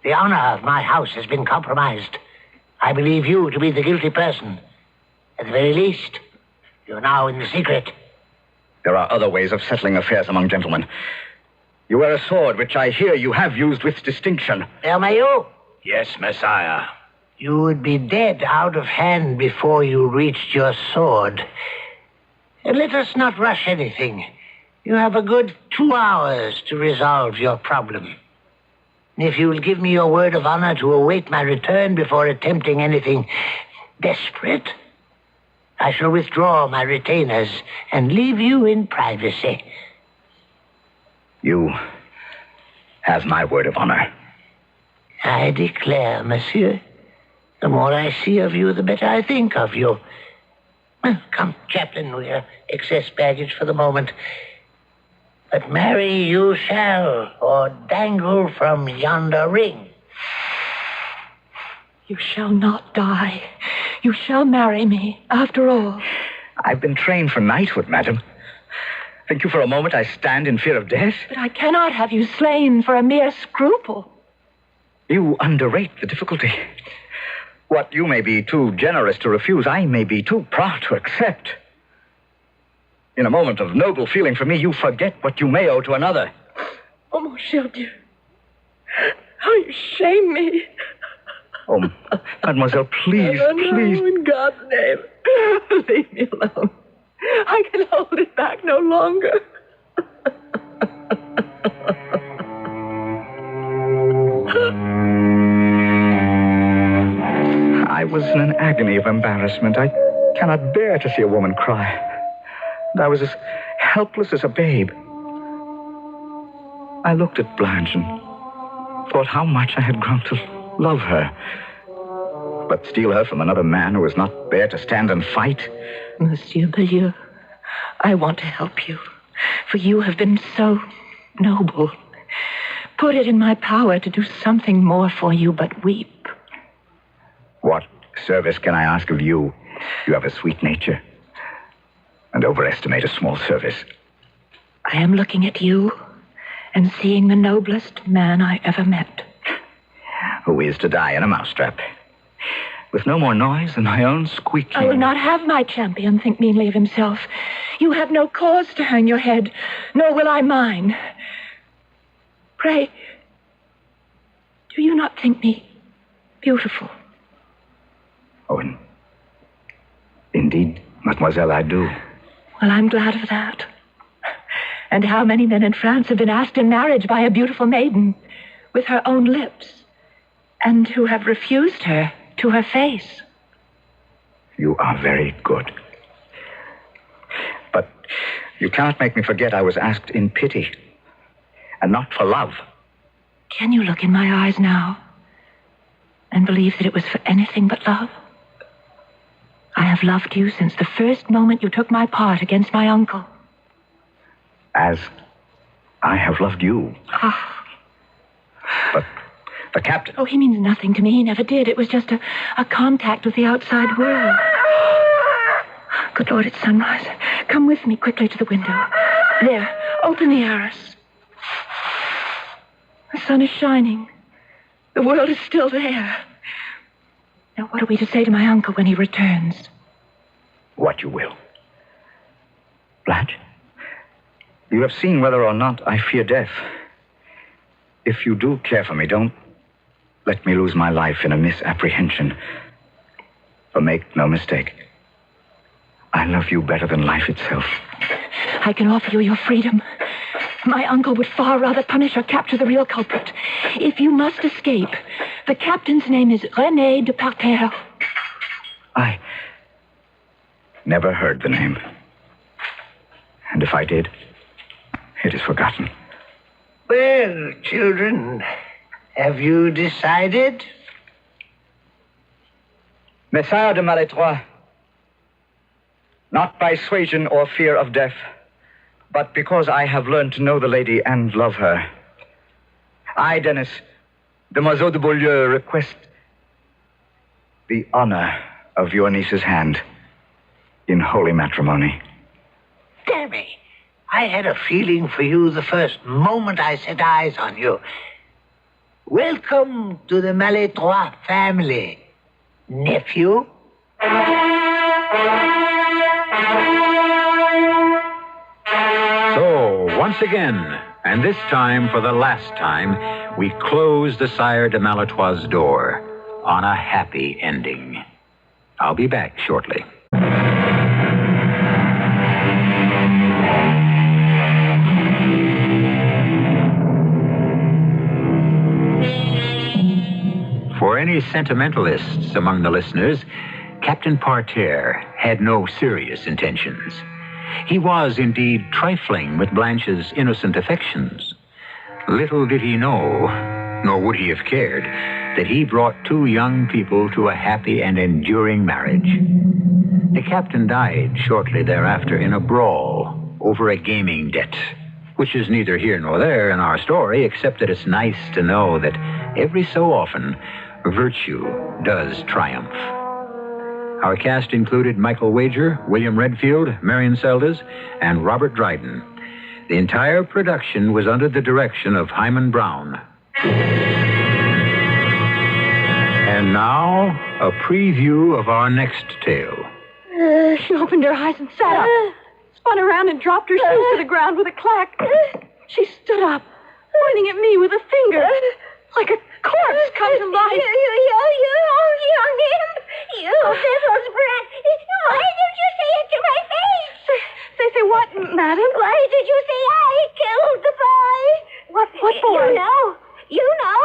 The honor of my house has been compromised. I believe you to be the guilty person. At the very least, you're now in the secret. There are other ways of settling affairs among gentlemen. You wear a sword, which I hear you have used with distinction. Mayo? Yes, Messiah. You would be dead out of hand before you reached your sword. And let us not rush anything. You have a good 2 hours to resolve your problem. If you will give me your word of honor to await my return before attempting anything desperate, I shall withdraw my retainers and leave you in privacy. You have my word of honor. I declare, monsieur, the more I see of you, the better I think of you. Well, come, Chaplain, we're excess baggage for the moment. But marry you shall, or dangle from yonder ring. You shall not die. You shall marry me, after all. I've been trained for knighthood, madam. Think you for a moment I stand in fear of death? But I cannot have you slain for a mere scruple. You underrate the difficulty. What you may be too generous to refuse, I may be too proud to accept. In a moment of noble feeling for me, you forget what you may owe to another. Oh, mon cher Dieu. How you shame me. Oh, mademoiselle, please, please. No, in God's name, leave me alone. I can hold it back no longer. I was in an agony of embarrassment. I cannot bear to see a woman cry. And I was as helpless as a babe. I looked at Blanche and thought how much I had grown to love her. But steal her from another man who was not there to stand and fight? Monsieur Bayeux, I want to help you, for you have been so noble. Put it in my power to do something more for you but weep. What service can I ask of you? You have a sweet nature. And overestimate a small service. I am looking at you and seeing the noblest man I ever met. Who is to die in a mousetrap, with no more noise than my own squeaking. I will not have my champion think meanly of himself. You have no cause to hang your head, nor will I mine. Pray, do you not think me beautiful? Oh, indeed, mademoiselle, I do. Well, I'm glad of that. And how many men in France have been asked in marriage by a beautiful maiden with her own lips, and who have refused her to her face? You are very good. But you cannot make me forget I was asked in pity, and not for love. Can you look in my eyes now and believe that it was for anything but love? I have loved you since the first moment you took my part against my uncle. As I have loved you. Ah. But the captain... Oh, he means nothing to me. He never did. It was just a contact with the outside world. Good Lord, it's sunrise. Come with me quickly to the window. There, open the arras. The sun is shining. The world is still there. Now, what are we to say to my uncle when he returns? What you will. Blanche, you have seen whether or not I fear death. If you do care for me, don't let me lose my life in a misapprehension. For make no mistake, I love you better than life itself. I can offer you your freedom. My uncle would far rather punish or capture the real culprit. If you must escape, the captain's name is René de Parterre. I never heard the name. And if I did, it is forgotten. Well, children, have you decided? Messire de Maletroit, not by suasion or fear of death, but because I have learned to know the lady and love her, I, Dennis, Demoiselle de Beaulieu, request the honor of your niece's hand in holy matrimony. Damn it. I had a feeling for you the first moment I set eyes on you. Welcome to the Maletroit family, nephew. So, once again, and this time for the last time, we close the Sire de Maletroit's door on a happy ending. I'll be back shortly. many sentimentalists among the listeners, Captain Parterre had no serious intentions. He was indeed trifling with Blanche's innocent affections. Little did he know, nor would he have cared, that he brought two young people to a happy and enduring marriage. The captain died shortly thereafter in a brawl over a gaming debt, which is neither here nor there in our story, except that it's nice to know that every so often, virtue does triumph. Our cast included Michael Wager, William Redfield, Marion Seldes, and Robert Dryden. The entire production was under the direction of Hyman Brown. And now, a preview of our next tale. She opened her eyes and sat up, spun around and dropped her shoes to the ground with a clack. She stood up, pointing at me with a finger, like a corpse come to life. You devil's brat. Why did you say it to my face? Say what, madam? Why did you say I killed the boy? What boy? You know.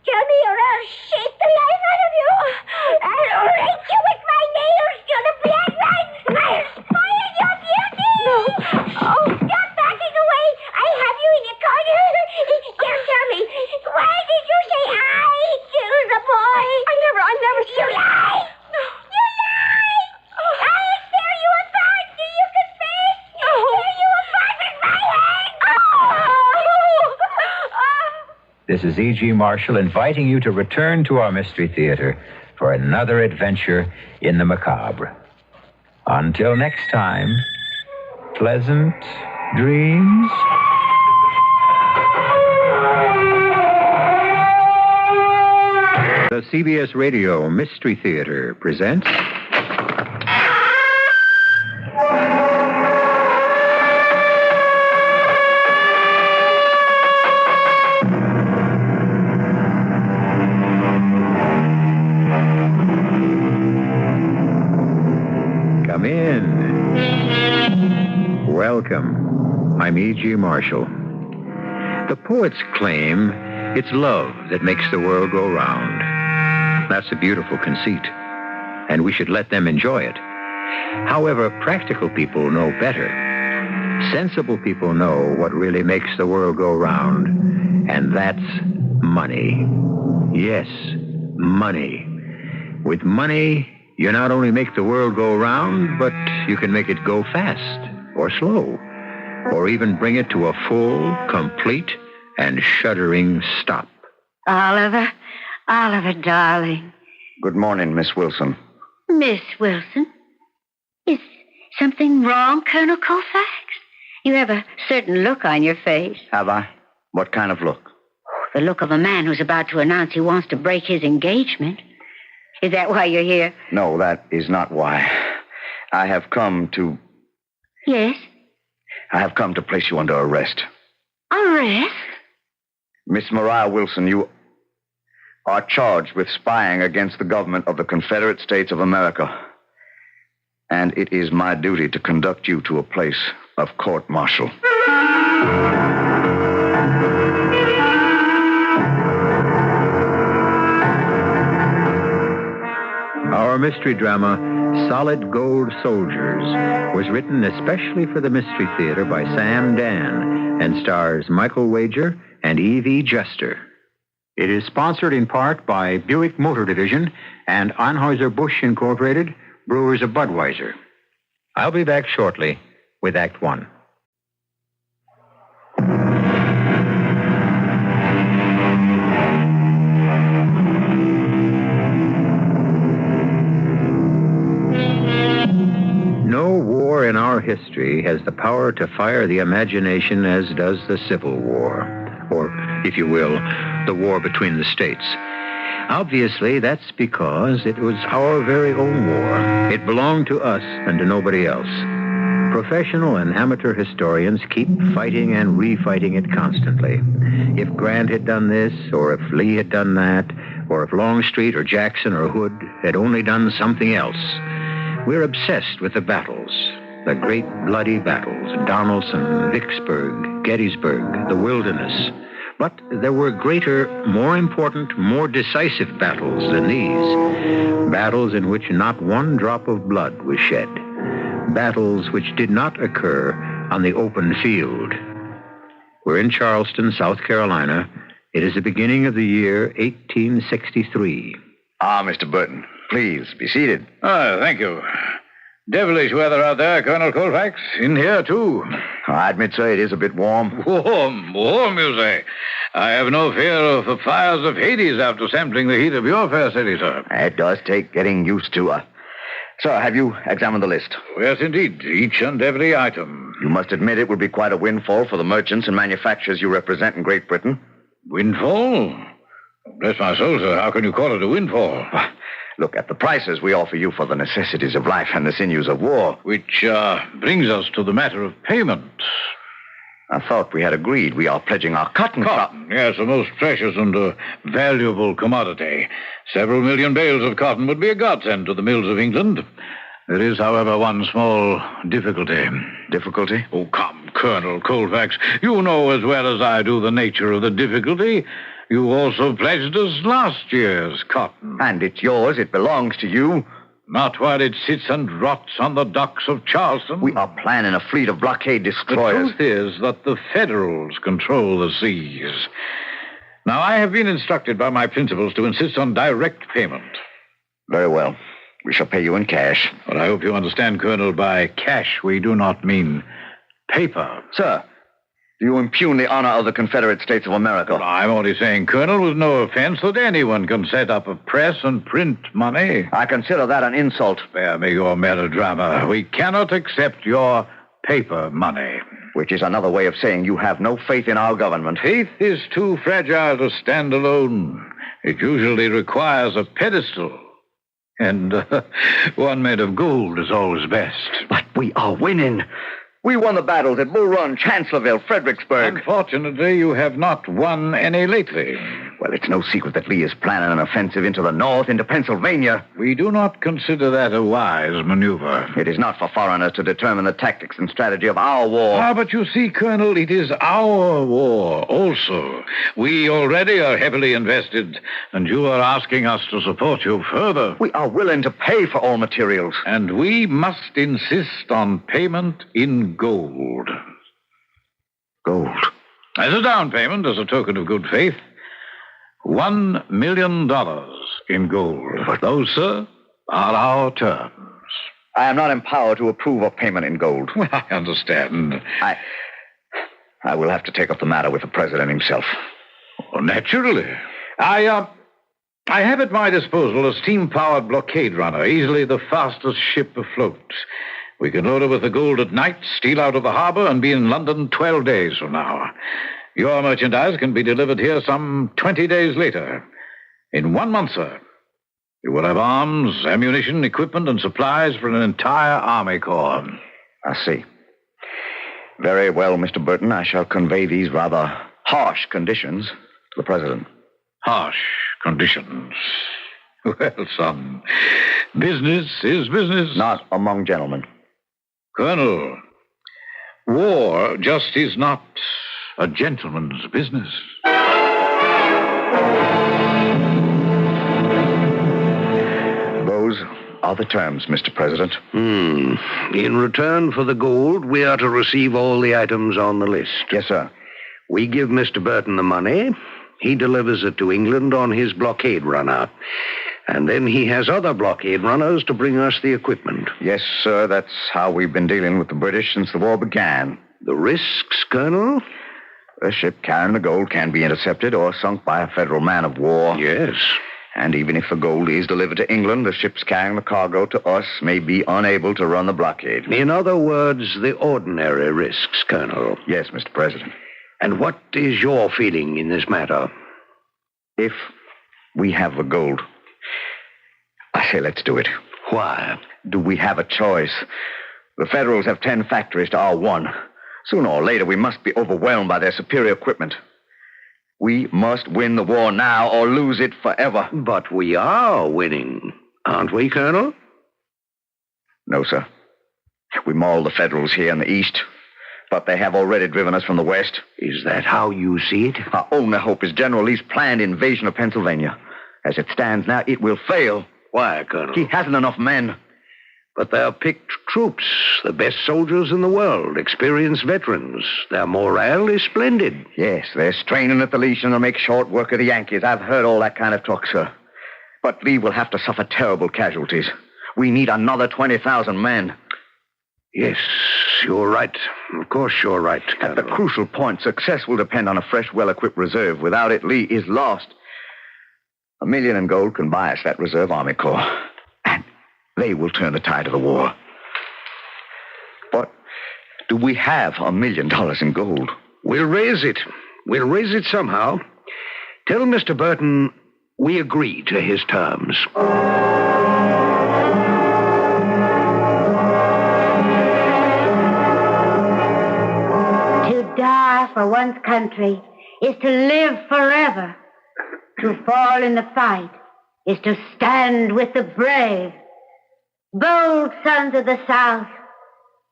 Tell me or I'll shake the life out of you. I'll rake you with my nails till the blood runs. I'll spoil your beauty. No. Oh, stop backing away. I have you in your corner. Now tell me, why did you say I killed the boy? I never said. You lied. No. You lied. I'll tear you apart. Do you confess? No. Tear you apart with my hand. This is E.G. Marshall inviting you to return to our Mystery Theater for another adventure in the macabre. Until next time, pleasant dreams. The CBS Radio Mystery Theater presents... Come in. Welcome. I'm E.G. Marshall. The poets claim it's love that makes the world go round. That's a beautiful conceit, and we should let them enjoy it. However, practical people know better. Sensible people know what really makes the world go round, and that's money. Yes, money. With money, you not only make the world go round, but you can make it go fast or slow, or even bring it to a full, complete, and shuddering stop. Oliver, darling. Good morning, Miss Wilson. Miss Wilson? Is something wrong, Colonel Colfax? You have a certain look on your face. Have I? What kind of look? The look of a man who's about to announce he wants to break his engagement. Is that why you're here? No, that is not why. I have come to... Yes? I have come to place you under arrest. Arrest? Miss Mariah Wilson, you are charged with spying against the government of the Confederate States of America. And it is my duty to conduct you to a place of court-martial. Our mystery drama, Solid Gold Soldiers, was written especially for the Mystery Theater by Sam Dan and stars Michael Wager and E.V. Juster. It is sponsored in part by Buick Motor Division and Anheuser-Busch Incorporated, Brewers of Budweiser. I'll be back shortly with Act One. No war in our history has the power to fire the imagination as does the Civil War, or, if you will, the war between the states. Obviously, that's because it was our very own war. It belonged to us and to nobody else. Professional and amateur historians keep fighting and refighting it constantly. If Grant had done this, or if Lee had done that, or if Longstreet or Jackson or Hood had only done something else, we're obsessed with the battles, the great bloody battles, Donelson, Vicksburg, Gettysburg, the Wilderness, But there were greater, more important, more decisive battles than these. Battles in which not one drop of blood was shed. Battles which did not occur on the open field. We're in Charleston, South Carolina. It is the beginning of the year 1863. Ah, Mr. Burton, please be seated. Oh, thank you. Devilish weather out there, Colonel Colfax. In here, too. I admit, sir, it is a bit warm. Warm, you say? I have no fear of the fires of Hades after sampling the heat of your fair city, sir. It does take getting used to. Sir, have you examined the list? Yes, indeed. Each and every item. You must admit it would be quite a windfall for the merchants and manufacturers you represent in Great Britain. Windfall? Bless my soul, sir. How can you call it a windfall? Look at the prices we offer you for the necessities of life and the sinews of war. Which brings us to the matter of payment. I thought we had agreed we are pledging our cotton. Cotton, yes, a most precious and valuable commodity. Several million bales of cotton would be a godsend to the mills of England. There is, however, one small difficulty. Difficulty? Oh, come, Colonel Colfax. You know as well as I do the nature of the difficulty. You also pledged us last year's cotton. And it's yours. It belongs to you. Not while it sits and rots on the docks of Charleston. We are planning a fleet of blockade destroyers. The truth is that the Federals control the seas. Now, I have been instructed by my principals to insist on direct payment. Very well. We shall pay you in cash. But I hope you understand, Colonel, by cash we do not mean paper. Sir, do you impugn the honor of the Confederate States of America? I'm only saying, Colonel, with no offense, that anyone can set up a press and print money. I consider that an insult. Spare me your melodrama. We cannot accept your paper money. Which is another way of saying you have no faith in our government. Faith is too fragile to stand alone. It usually requires a pedestal. And one made of gold is always best. But we are winning. We won the battles at Bull Run, Chancellorsville, Fredericksburg. Unfortunately, you have not won any lately. Well, it's no secret that Lee is planning an offensive into the north, into Pennsylvania. We do not consider that a wise maneuver. It is not for foreigners to determine the tactics and strategy of our war. Ah, but you see, Colonel, it is our war also. We already are heavily invested, and you are asking us to support you further. We are willing to pay for all materials. And we must insist on payment in gold. Gold? As a down payment, as a token of good faith, $1 million in gold. But those, sir, are our terms. I am not empowered to approve of payment in gold. Well, I understand. I will have to take up the matter with the president himself. Well, naturally. I have at my disposal a steam-powered blockade runner, easily the fastest ship afloat. We can load her with the gold at night, steal out of the harbor, and be in London 12 days from now. Your merchandise can be delivered here some 20 days later. In 1 month, sir, you will have arms, ammunition, equipment, and supplies for an entire army corps. I see. Very well, Mr. Burton. I shall convey these rather harsh conditions to the president. Harsh conditions? Well, son, business is business. Not among gentlemen. Colonel, war just is not a gentleman's business. Those are the terms, Mr. President. In return for the gold, we are to receive all the items on the list. Yes, sir. We give Mr. Burton the money. He delivers it to England on his blockade runner. And then he has other blockade runners to bring us the equipment. Yes, sir. That's how we've been dealing with the British since the war began. The risks, Colonel? A ship carrying the gold can be intercepted or sunk by a federal man of war. Yes. And even if the gold is delivered to England, the ships carrying the cargo to us may be unable to run the blockade. In other words, the ordinary risks, Colonel. Yes, Mr. President. And what is your feeling in this matter? If we have the gold, I say let's do it. Why? Do we have a choice? The Federals have 10 factories to our 1. Sooner or later, we must be overwhelmed by their superior equipment. We must win the war now or lose it forever. But we are winning, aren't we, Colonel? No, sir. We mauled the Federals here in the east. But they have already driven us from the west. Is that how you see it? Our only hope is General Lee's planned invasion of Pennsylvania. As it stands now, it will fail. Why, Colonel? He hasn't enough men. But they're picked troops, the best soldiers in the world, experienced veterans. Their morale is splendid. Yes, they're straining at the leash and they'll make short work of the Yankees. I've heard all that kind of talk, sir. But Lee will have to suffer terrible casualties. We need another 20,000 men. Yes, you're right. Of course you're right, Colonel. At the crucial point, success will depend on a fresh, well-equipped reserve. Without it, Lee is lost. $1 million in gold can buy us that reserve Army Corps. And they will turn the tide of the war. But do we have $1 million in gold? We'll raise it. We'll raise it somehow. Tell Mr. Burton we agree to his terms. Die for one's country is to live forever. To fall in the fight is to stand with the brave. Bold sons of the South,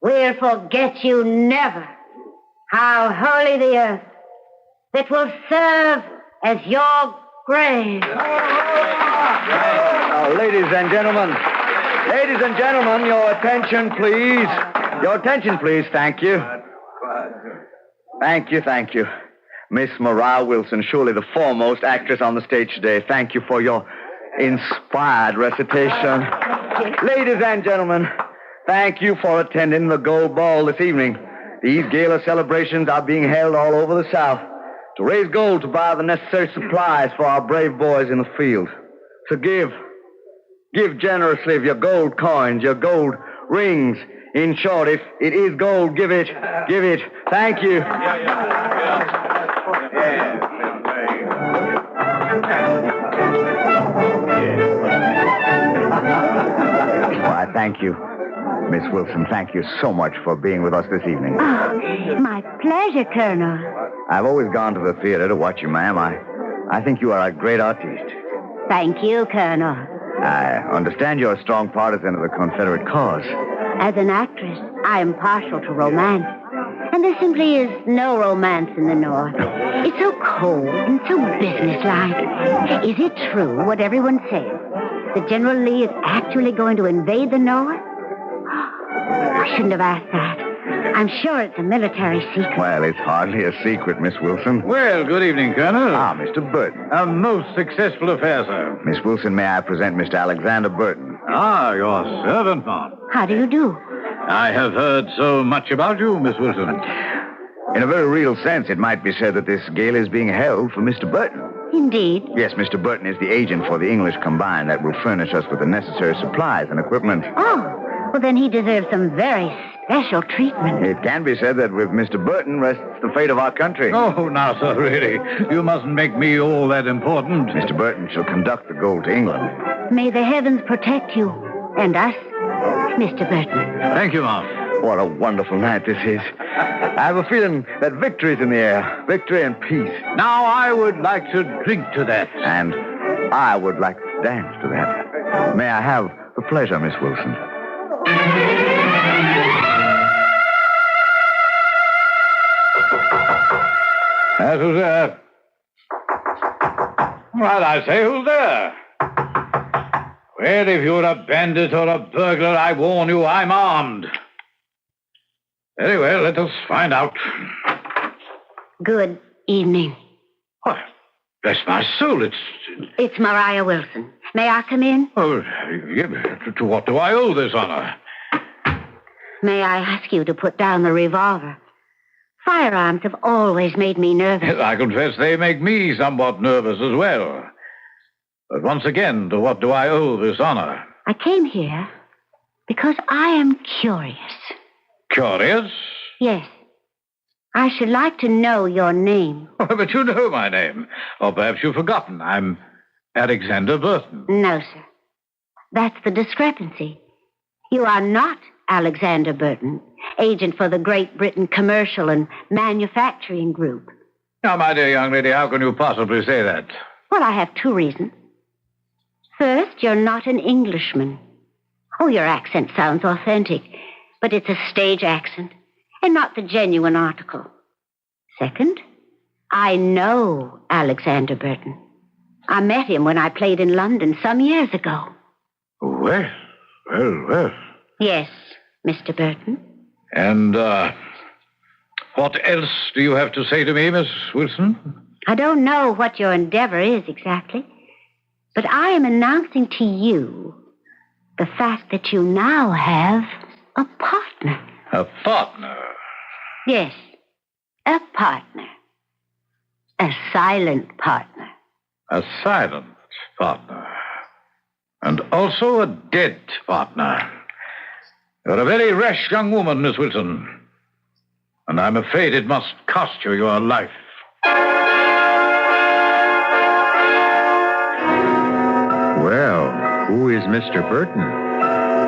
we'll forget you never. How holy the earth that will serve as your grave. Now, ladies and gentlemen, your attention, please. Your attention, please. Thank you. Thank you. Miss Mariah Wilson, surely the foremost actress on the stage today. Thank you for your inspired recitation. Ladies and gentlemen, thank you for attending the Gold Ball this evening. These gala celebrations are being held all over the South to raise gold to buy the necessary supplies for our brave boys in the field. So give generously of your gold coins, your gold rings. In short, if it is gold, give it. Thank you. Why, thank you, Miss Wilson. Thank you so much for being with us this evening. Oh, my pleasure, Colonel. I've always gone to the theater to watch you, ma'am. I think you are a great artiste. Thank you, Colonel. I understand you're a strong partisan of the Confederate cause. As an actress, I am partial to romance. And there simply is no romance in the North. It's so cold and so businesslike. Is it true what everyone says, that General Lee is actually going to invade the North? I shouldn't have asked that. I'm sure it's a military secret. Well, it's hardly a secret, Miss Wilson. Well, good evening, Colonel. Ah, Mr. Burton. A most successful affair, sir. Miss Wilson, may I present Mr. Alexander Burton? Ah, your servant, ma'am. How do you do? I have heard so much about you, Miss Wilson. In a very real sense, it might be said that this gala is being held for Mr. Burton. Indeed. Yes, Mr. Burton is the agent for the English Combine that will furnish us with the necessary supplies and equipment. Oh, well, then he deserves some very special treatment. It can be said that with Mr. Burton rests the fate of our country. Oh, now, sir, really. You mustn't make me all that important. Mr. Burton shall conduct the gold to England. May the heavens protect you and us, Mr. Burton. Thank you, ma'am. What a wonderful night this is. I have a feeling that victory is in the air. Victory and peace. Now, I would like to drink to that. And I would like to dance to that. May I have the pleasure, Miss Wilson? Who's there? Well, I say, who's there? Well, if you're a bandit or a burglar, I warn you, I'm armed. Very well, let us find out. Good evening. What? Bless my soul, It's Mariah Wilson. May I come in? Oh, to what do I owe this honor? May I ask you to put down the revolver? Firearms have always made me nervous. I confess they make me somewhat nervous as well. But once again, to what do I owe this honor? I came here because I am curious. Curious? Yes. I should like to know your name. Oh, but you know my name. Or perhaps you've forgotten. I'm Alexander Burton. No, sir. That's the discrepancy. You are not Alexander Burton, agent for the Great Britain Commercial and Manufacturing Group. Now, my dear young lady, how can you possibly say that? Well, I have two reasons. First, you're not an Englishman. Oh, your accent sounds authentic, but it's a stage accent. and not the genuine article. Second, I know Alexander Burton. I met him when I played in London some years ago. Well. Yes, Mr. Burton. And, what else do you have to say to me, Miss Wilson? I don't know what your endeavor is exactly, but I am announcing to you the fact that you now have a partner. A partner? Yes, a partner. A silent partner. A silent partner. And also a dead partner. You're a very rash young woman, Miss Wilson. And I'm afraid it must cost you your life. Well, who is Mr. Burton?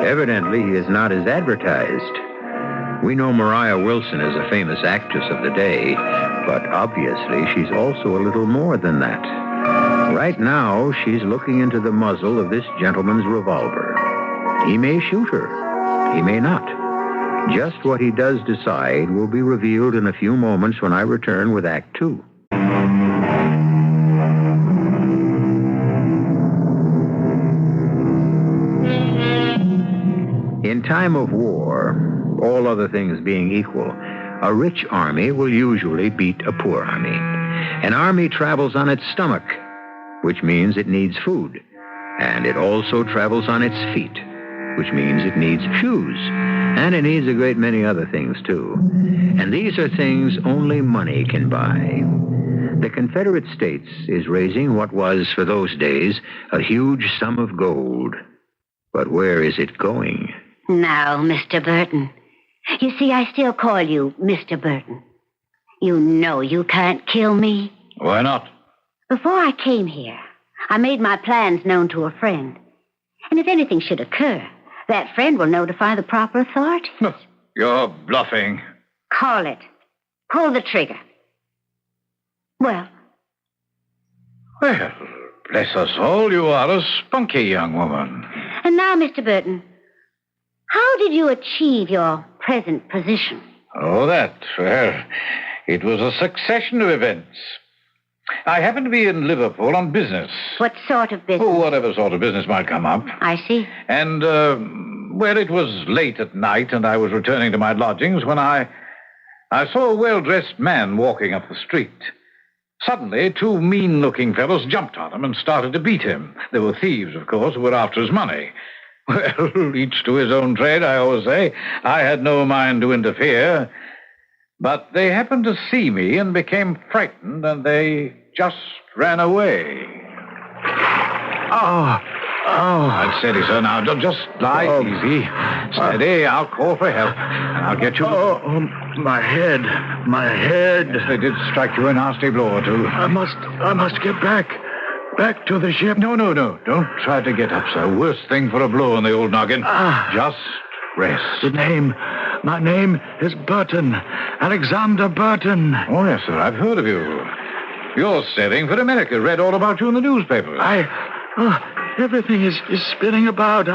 Evidently, he is not as advertised. We know Maria Wilson is a famous actress of the day, but obviously she's also a little more than that. Right now, she's looking into the muzzle of this gentleman's revolver. He may shoot her. He may not. Just what he does decide will be revealed in a few moments when I return with Act 2. In time of war, all other things being equal, a rich army will usually beat a poor army. An army travels on its stomach, which means it needs food. And it also travels on its feet, which means it needs shoes. And it needs a great many other things, too. And these are things only money can buy. The Confederate States is raising what was, for those days, a huge sum of gold. But where is it going? Now, Mr. Burton. You see, I still call you Mr. Burton. You know you can't kill me. Why not? Before I came here, I made my plans known to a friend. And if anything should occur, that friend will notify the proper authorities. You're bluffing. Call it. Pull the trigger. Well, bless us all, you are a spunky young woman. And now, Mr. Burton, how did you achieve your present position? Oh, that. Well, it was a succession of events. I happened to be in Liverpool on business. What sort of business? Oh, whatever sort of business might come up. I see. And, well, it was late at night, and I was returning to my lodgings when I saw a well-dressed man walking up the street. Suddenly, two mean-looking fellows jumped on him and started to beat him. They were thieves, of course, who were after his money. Well, each to his own trade, I always say. I had no mind to interfere. But they happened to see me and became frightened, and they just ran away. Oh. That's steady, sir. Now, just lie easy. Steady. I'll call for help, and I'll get you... My head. Yes, they did strike you a nasty blow or two. I must get back to the ship. No. Don't try to get up, sir. Worst thing for a blow on the old noggin. Just rest. My name is Burton. Alexander Burton. Oh, yes, sir. I've heard of you. You're sailing for America. Read all about you in the newspapers. Everything is spinning about.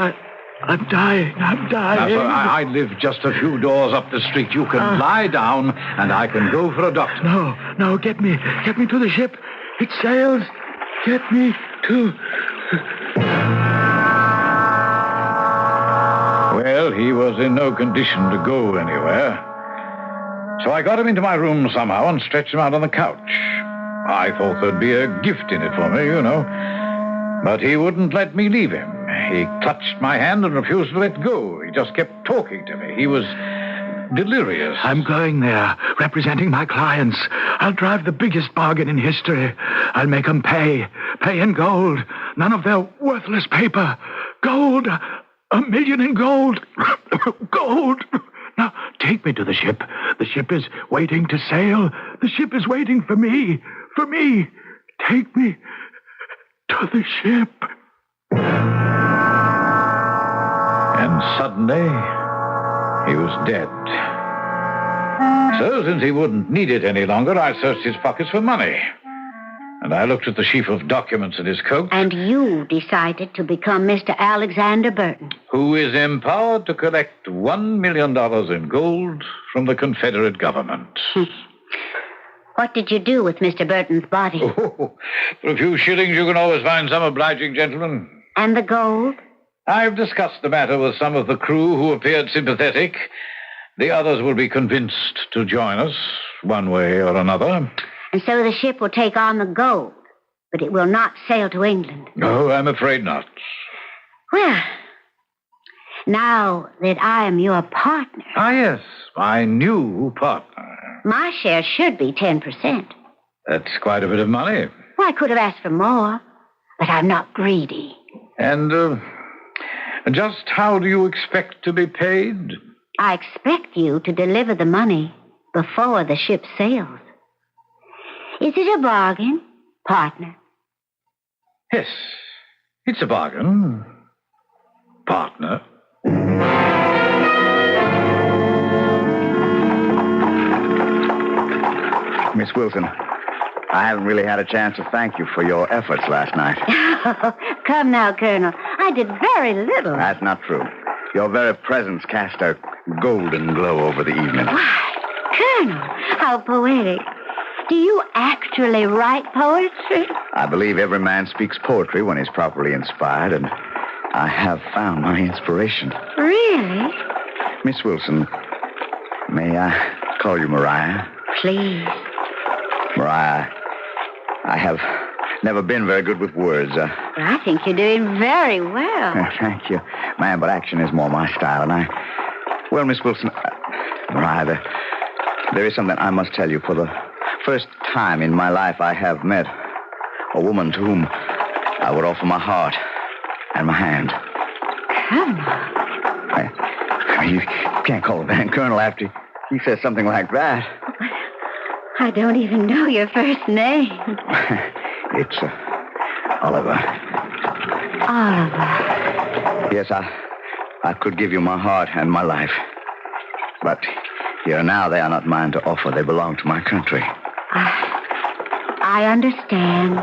I'm dying. Now, sir, I live just a few doors up the street. You can lie down, and I can go for a doctor. No, get me to the ship. It sails. Get me to... Well, he was in no condition to go anywhere. So I got him into my room somehow and stretched him out on the couch. I thought there'd be a gift in it for me, you know. But he wouldn't let me leave him. He clutched my hand and refused to let go. He just kept talking to me. He was delirious. I'm going there, representing my clients. I'll drive the biggest bargain in history. I'll make them pay in gold. None of their worthless paper. Gold. 1 million in gold. Gold. Now, take me to the ship. The ship is waiting to sail. The ship is waiting for me. For me. Take me to the ship. And suddenly, he was dead. So, since he wouldn't need it any longer, I searched his pockets for money. And I looked at the sheaf of documents in his coat. And you decided to become Mr. Alexander Burton. Who is empowered to collect $1 million in gold from the Confederate government. What did you do with Mr. Burton's body? Oh, for a few shillings, you can always find some obliging gentleman. And the gold? I've discussed the matter with some of the crew who appeared sympathetic. The others will be convinced to join us, one way or another. And so the ship will take on the gold, but it will not sail to England. No, I'm afraid not. Well, now that I am your partner... Ah, yes, my new partner. My share should be 10%. That's quite a bit of money. Well, I could have asked for more, but I'm not greedy. And just how do you expect to be paid? I expect you to deliver the money before the ship sails. Is it a bargain, partner? Yes, it's a bargain, partner. Miss Wilson, I haven't really had a chance to thank you for your efforts last night. Come now, Colonel. I did very little. That's not true. Your very presence cast a golden glow over the evening. Why, Colonel, how poetic. Do you actually write poetry? I believe every man speaks poetry when he's properly inspired, and I have found my inspiration. Really? Miss Wilson, may I call you Mariah? Please. Mariah, I have never been very good with words. I think you're doing very well. Thank you, ma'am, but action is more my style, and Well, Miss Wilson, Mariah, there is something I must tell you. For the first time in my life, I have met a woman to whom I would offer my heart and my hand. Colonel. You can't call a man Colonel after he says something like that. I don't even know your first name. It's Oliver. Oliver. Yes, I could give you my heart and my life. But here now, they are not mine to offer. They belong to my country. I understand,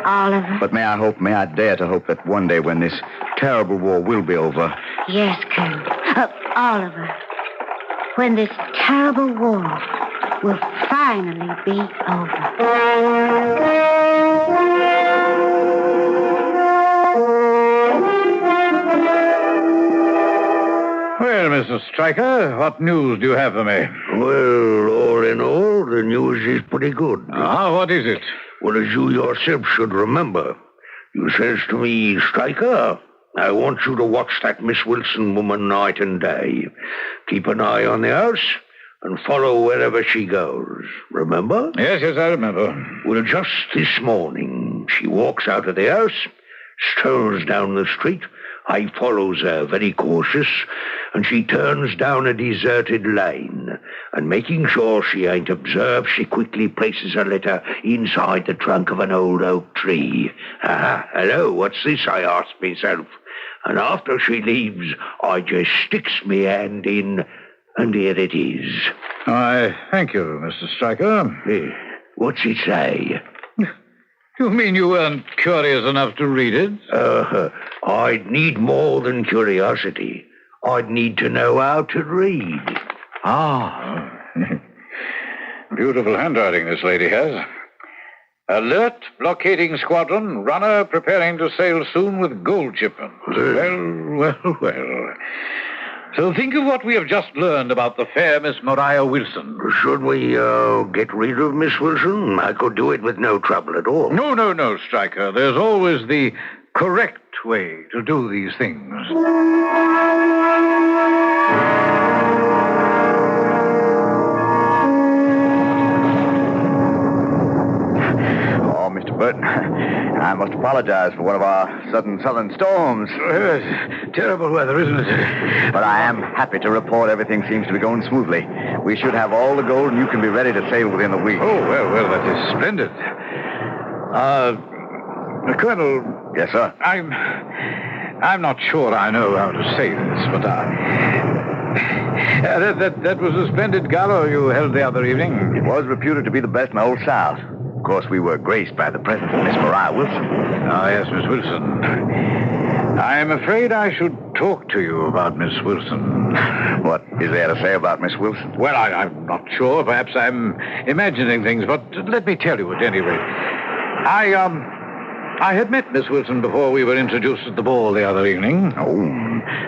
Oliver. But may I dare to hope that one day when this terrible war will be over... Yes, Colonel. Oliver, when this terrible war will finally be over. Well, Mr. Stryker, what news do you have for me? Well, all in all, the news is pretty good. Ah, what is it? Well, as you yourself should remember, you says to me, Stryker, I want you to watch that Miss Wilson woman night and day. Keep an eye on the house and follow wherever she goes. Remember? Yes, I remember. Well, just this morning, she walks out of the house, strolls down the street. I follows her, very cautious, and she turns down a deserted lane. And making sure she ain't observed, she quickly places her letter inside the trunk of an old oak tree. Hello, what's this, I ask myself. And after she leaves, I just sticks me hand in, and here it is. I thank you, Mr. Stryker. What's it say? You mean you weren't curious enough to read it? I'd need more than curiosity. I'd need to know how to read. Ah. Beautiful handwriting this lady has. Alert, blockading squadron, runner preparing to sail soon with gold shipment. Well. So think of what we have just learned about the fair Miss Mariah Wilson. Should we get rid of Miss Wilson? I could do it with no trouble at all. No, Stryker. There's always the correct way to do these things. Oh, Mr. Burton, I must apologize for one of our sudden southern storms. Terrible weather, isn't it? But I am happy to report everything seems to be going smoothly. We should have all the gold, and you can be ready to sail within the week. Oh, well, that is splendid. Colonel... Yes, sir? I'm not sure I know how to say this, but that was a splendid gala you held the other evening. It was reputed to be the best in the whole South. Of course, we were graced by the presence of Miss Mariah Wilson. Ah, yes, Miss Wilson. I'm afraid I should talk to you about Miss Wilson. What is there to say about Miss Wilson? Well, I'm not sure. Perhaps I'm imagining things, but let me tell you at any rate. I had met Miss Wilson before we were introduced at the ball the other evening. Oh,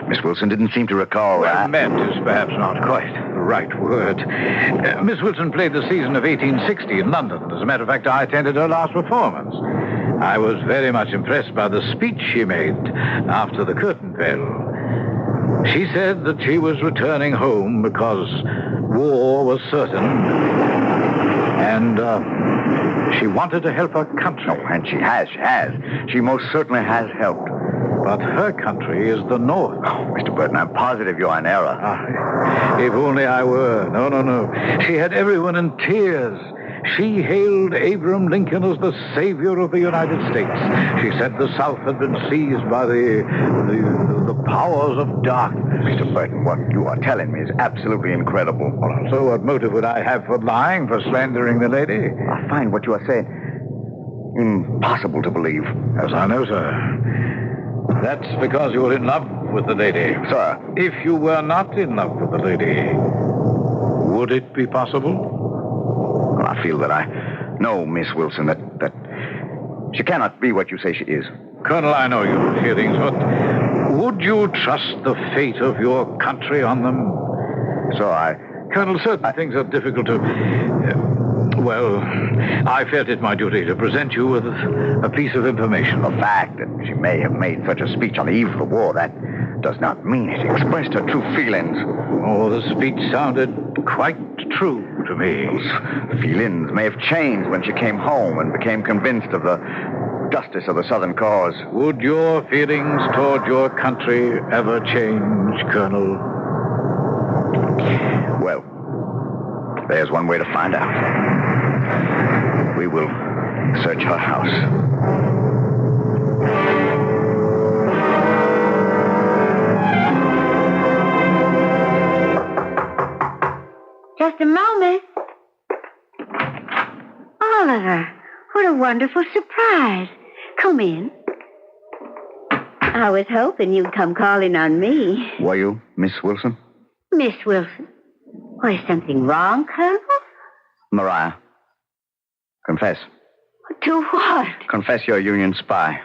Miss Wilson didn't seem to recall that. Met is perhaps not quite the right word. Miss Wilson played the season of 1860 in London. As a matter of fact, I attended her last performance. I was very much impressed by the speech she made after the curtain fell. She said that she was returning home because war was certain, and she wanted to help her country. Oh, and she has. She most certainly has helped. But her country is the North. Oh, Mr. Burton, I'm positive you're in error. If only I were. No. She had everyone in tears. She hailed Abraham Lincoln as the savior of the United States. She said the South had been seized by the powers of darkness. Mr. Burton, what you are telling me is absolutely incredible. Well, so what motive would I have for lying, for slandering the lady? I find what you are saying impossible to believe. As I know, sir. That's because you're in love with the lady. Sir. If you were not in love with the lady, would it be possible? Well, I feel that I know Miss Wilson, that she cannot be what you say she is. Colonel, I know your feelings, but would you trust the fate of your country on them? Colonel, certain things are difficult to... Well, I felt it my duty to present you with a piece of information. The fact that she may have made such a speech on the eve of the war, that does not mean it expressed her true feelings. Oh, the speech sounded quite true to me. Those feelings may have changed when she came home and became convinced of the justice of the Southern cause. Would your feelings toward your country ever change, Colonel? Well, there's one way to find out. We will search her house. Just a moment. Oliver, what a wonderful surprise. Come in. I was hoping you'd come calling on me. Were you, Miss Wilson? Miss Wilson? Why, is something wrong, Colonel? Mariah, confess. To what? Confess you're a Union spy.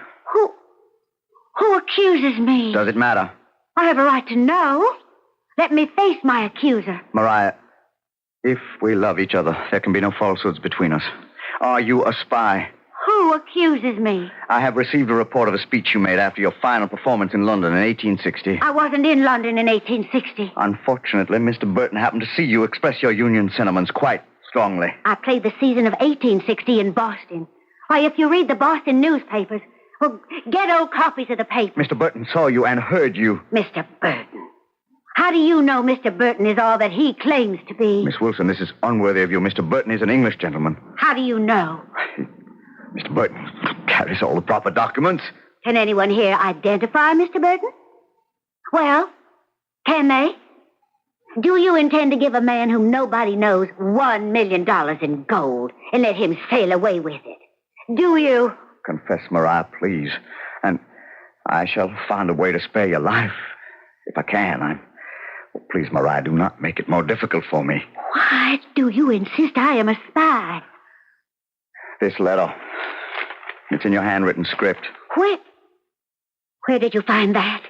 Who accuses me? Does it matter? I have a right to know. Let me face my accuser. Mariah, if we love each other, there can be no falsehoods between us. Are you a spy? Who accuses me? I have received a report of a speech you made after your final performance in London in 1860. I wasn't in London in 1860. Unfortunately, Mr. Burton happened to see you express your Union sentiments quite strongly. I played the season of 1860 in Boston. Why, if you read the Boston newspapers, well, get old copies of the paper. Mr. Burton saw you and heard you. Mr. Burton. How do you know Mr. Burton is all that he claims to be? Miss Wilson, this is unworthy of you. Mr. Burton is an English gentleman. How do you know? Mr. Burton carries all the proper documents. Can anyone here identify Mr. Burton? Well, can they? Do you intend to give a man whom nobody knows $1 million in gold and let him sail away with it? Do you? Confess, Mariah, please. And I shall find a way to spare your life. If I can, please, Mariah, do not make it more difficult for me. Why do you insist I am a spy? This letter. It's in your handwritten script. Where did you find that?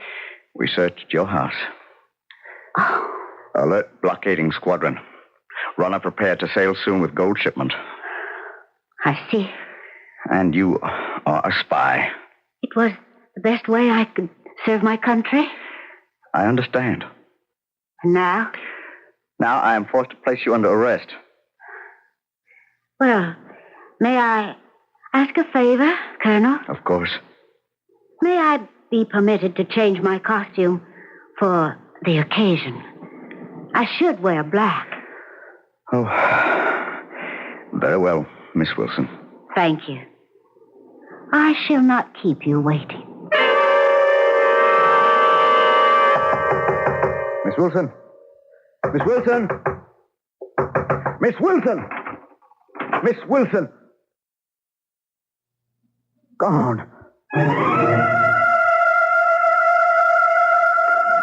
We searched your house. Oh. Alert blockading squadron. Runner prepared to sail soon with gold shipment. I see. And you are a spy. It was the best way I could serve my country. I understand. And now? Now I am forced to place you under arrest. Well, may I ask a favor, Colonel? Of course. May I be permitted to change my costume for the occasion? I should wear black. Oh, very well, Miss Wilson. Thank you. I shall not keep you waiting. Miss Wilson! Miss Wilson! Miss Wilson! Miss Wilson! Gone.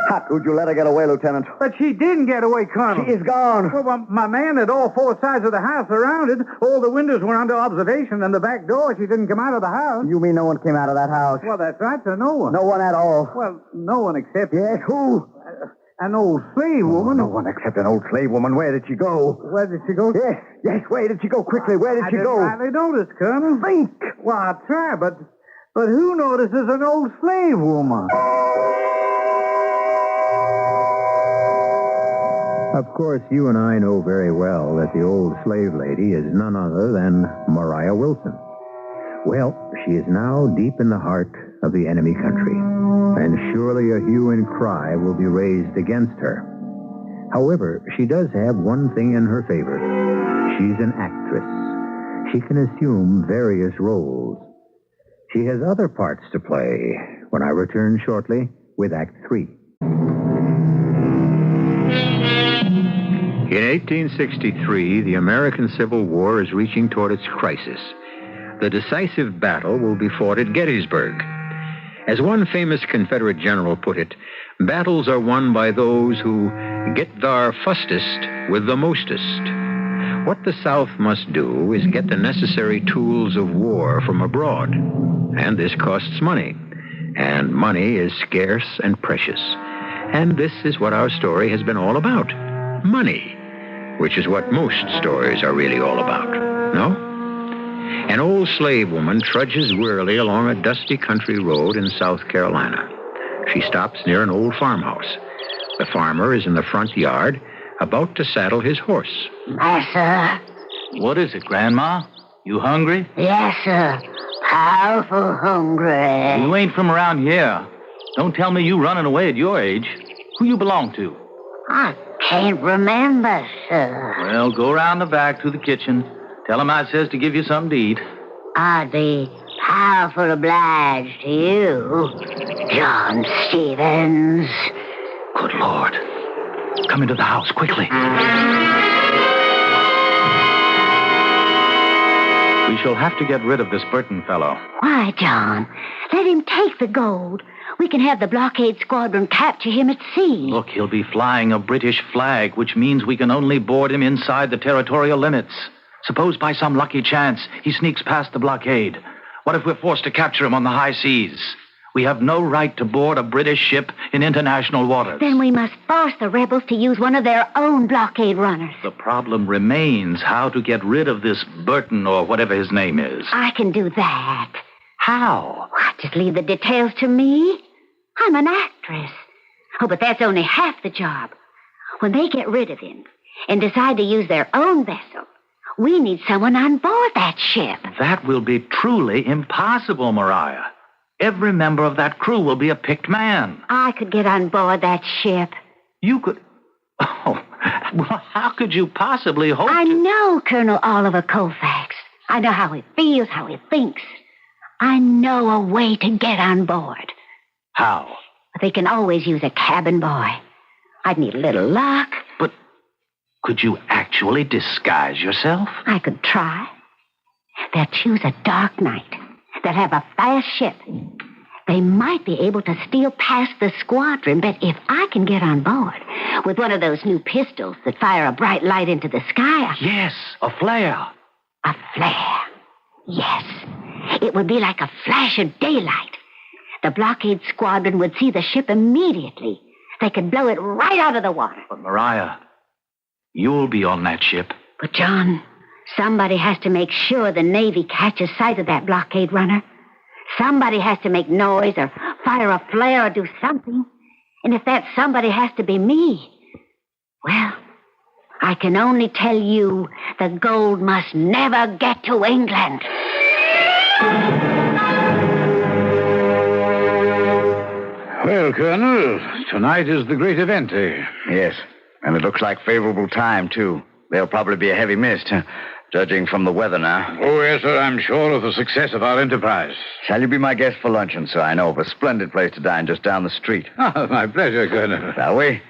How could you let her get away, Lieutenant? But she didn't get away, Colonel. She is gone. Well, my man had all four sides of the house surrounded. All the windows were under observation, and the back door, she didn't come out of the house. You mean no one came out of that house? Well, that's right, sir. No one. No one at all? Well, no one except... Yes, who? An old slave woman. No one except an old slave woman. Where did she go? Where did she go? Yes, where did she go? Quickly, where did she go? I didn't notice, Colonel. Think. Well, I'll try, but who notices an old slave woman? Of course, you and I know very well that the old slave lady is none other than Maria Wilson. Well, she is now deep in the heart of the enemy country, and surely a hue and cry will be raised against her. However, she does have one thing in her favor. She's an actress. She can assume various roles. She has other parts to play when I return shortly with Act 3. In 1863, the American Civil War is reaching toward its crisis. The decisive battle will be fought at Gettysburg. As one famous Confederate general put it, battles are won by those who get thar fustest with the mostest. What the South must do is get the necessary tools of war from abroad, and this costs money. And money is scarce and precious. And this is what our story has been all about. Money, which is what most stories are really all about, no? An old slave woman trudges wearily along a dusty country road in South Carolina. She stops near an old farmhouse. The farmer is in the front yard, about to saddle his horse. Massa. What is it, Grandma? You hungry? Yes, sir. Powerful hungry. You ain't from around here. Don't tell me you running away at your age. Who you belong to? I can't remember, sir. Well, go around the back to the kitchen. Tell him I says to give you something to eat. I'd be powerful obliged to you, John Stevens. Good Lord. Come into the house, quickly. We shall have to get rid of this Burton fellow. Why, John? Let him take the gold. We can have the blockade squadron capture him at sea. Look, he'll be flying a British flag, which means we can only board him inside the territorial limits. Suppose by some lucky chance he sneaks past the blockade. What if we're forced to capture him on the high seas? We have no right to board a British ship in international waters. Then we must force the rebels to use one of their own blockade runners. The problem remains how to get rid of this Burton or whatever his name is. I can do that. How? Just leave the details to me. I'm an actress. Oh, but that's only half the job. When they get rid of him and decide to use their own vessel, we need someone on board that ship. That will be truly impossible, Maria. Every member of that crew will be a picked man. I could get on board that ship. You could? Oh, well, how could you possibly hope I know Colonel Oliver Colfax. I know how he feels, how he thinks. I know a way to get on board. How? They can always use a cabin boy. I'd need a little luck. But could you actually disguise yourself? I could try. They'll choose a dark night. They'll have a fast ship. They might be able to steal past the squadron, but if I can get on board with one of those new pistols that fire a bright light into the sky... Yes, a flare. A flare. Yes. It would be like a flash of daylight. The blockade squadron would see the ship immediately. They could blow it right out of the water. But, Maria, you'll be on that ship. But, John, somebody has to make sure the Navy catches sight of that blockade runner. Somebody has to make noise or fire a flare or do something. And if that somebody has to be me, well, I can only tell you the gold must never get to England. Well, Colonel, tonight is the great event, eh? Yes, and it looks like favorable time, too. There'll probably be a heavy mist, judging from the weather now. Oh, yes, sir, I'm sure of the success of our enterprise. Shall you be my guest for luncheon, sir? I know of a splendid place to dine just down the street. Oh, my pleasure, Colonel. Shall we?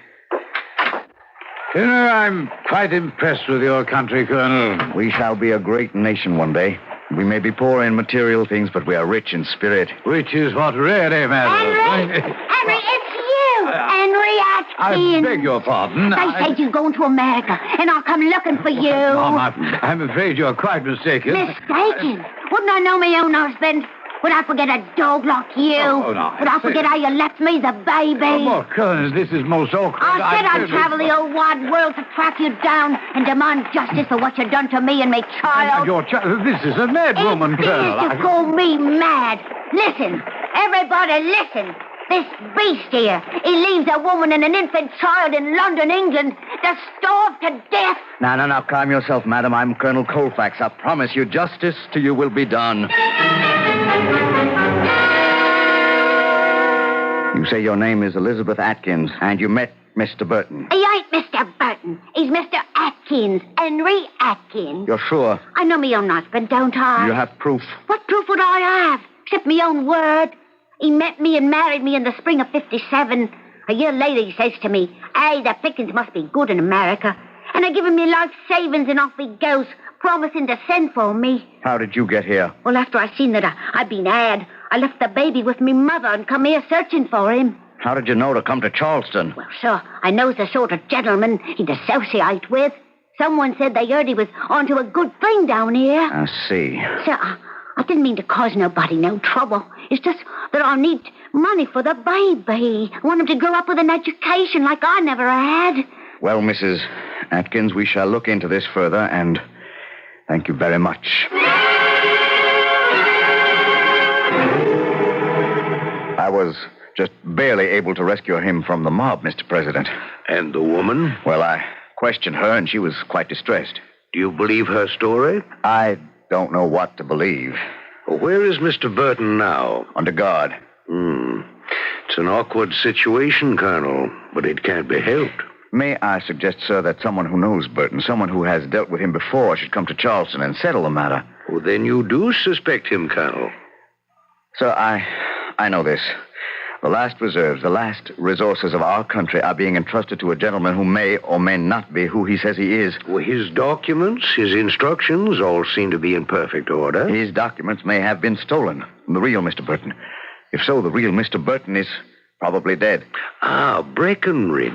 You know, I'm quite impressed with your country, Colonel. We shall be a great nation one day. We may be poor in material things, but we are rich in spirit. Which is what really matters. Henry, it's you, Henry Atkins. I beg your pardon. They said you're going to America, and I'll come looking for you. Mom, I'm afraid you're quite mistaken. Mistaken? Wouldn't I know my own husband? Would I forget a dog like you? No. Would I forget how you left me as a baby? Oh, Collins, this is most awkward. I said I'd travel the old wide world to track you down and demand justice for what you done to me and my child. Your child? This is a mad woman, Colonel. You call me mad. Listen, everybody listen. This beast here, he leaves a woman and an infant child in London, England, to starve to death. Now, calm yourself, madam. I'm Colonel Colfax. I promise you justice to you will be done. You say your name is Elizabeth Atkins, and you met Mr. Burton. He ain't Mr. Burton. He's Mr. Atkins, Henry Atkins. You're sure? I know me own husband, don't I? You have proof? What proof would I have? Except me own word. He met me and married me in the spring of 57. A year later, he says to me, "Hey, the pickings must be good in America." And I give him me life savings, and off he goes, promising to send for me. How did you get here? Well, after I seen that I'd been had, I left the baby with me mother and come here searching for him. How did you know to come to Charleston? Well, sir, I knows the sort of gentleman he'd associate with. Someone said they heard he was onto a good thing down here. I see. Sir, I didn't mean to cause nobody no trouble. It's just that I need money for the baby. I want him to grow up with an education like I never had. Well, Mrs. Atkins, we shall look into this further, and thank you very much. I was just barely able to rescue him from the mob, Mr. President. And the woman? Well, I questioned her, and she was quite distressed. Do you believe her story? I don't know what to believe. Well, where is Mr. Burton now? Under guard. It's an awkward situation, Colonel, but it can't be helped. May I suggest, sir, that someone who knows Burton, someone who has dealt with him before, should come to Charleston and settle the matter? Well, then you do suspect him, Colonel. Sir, I know this. The last reserves, the last resources of our country are being entrusted to a gentleman who may or may not be who he says he is. Well, his documents, his instructions all seem to be in perfect order. His documents may have been stolen from the real Mr. Burton. If so, the real Mr. Burton is probably dead. Breckenridge.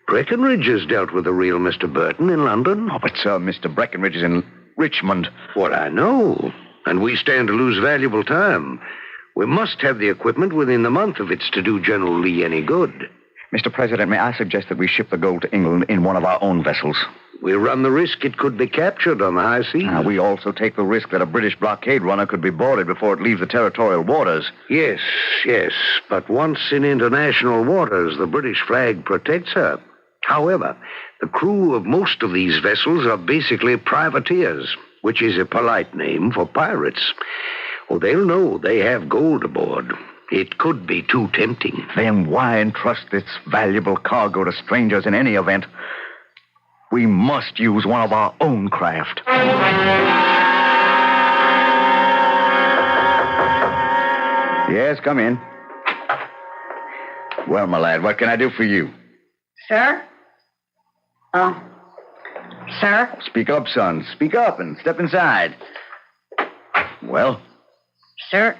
Breckenridge has dealt with the real Mr. Burton in London. Oh, but, sir, Mr. Breckenridge is in Richmond. What I know. And we stand to lose valuable time. We must have the equipment within the month if it's to do General Lee any good. Mr. President, may I suggest that we ship the gold to England in one of our own vessels? We run the risk it could be captured on the high seas. We also take the risk that a British blockade runner could be boarded before it leaves the territorial waters. Yes. But once in international waters, the British flag protects her. However, the crew of most of these vessels are basically privateers, which is a polite name for pirates. Oh, they'll know they have gold aboard. It could be too tempting. Then why entrust this valuable cargo to strangers in any event? We must use one of our own craft. Yes, come in. Well, my lad, what can I do for you? Sir? Sir? Speak up, son. Speak up and step inside. Well? Sir,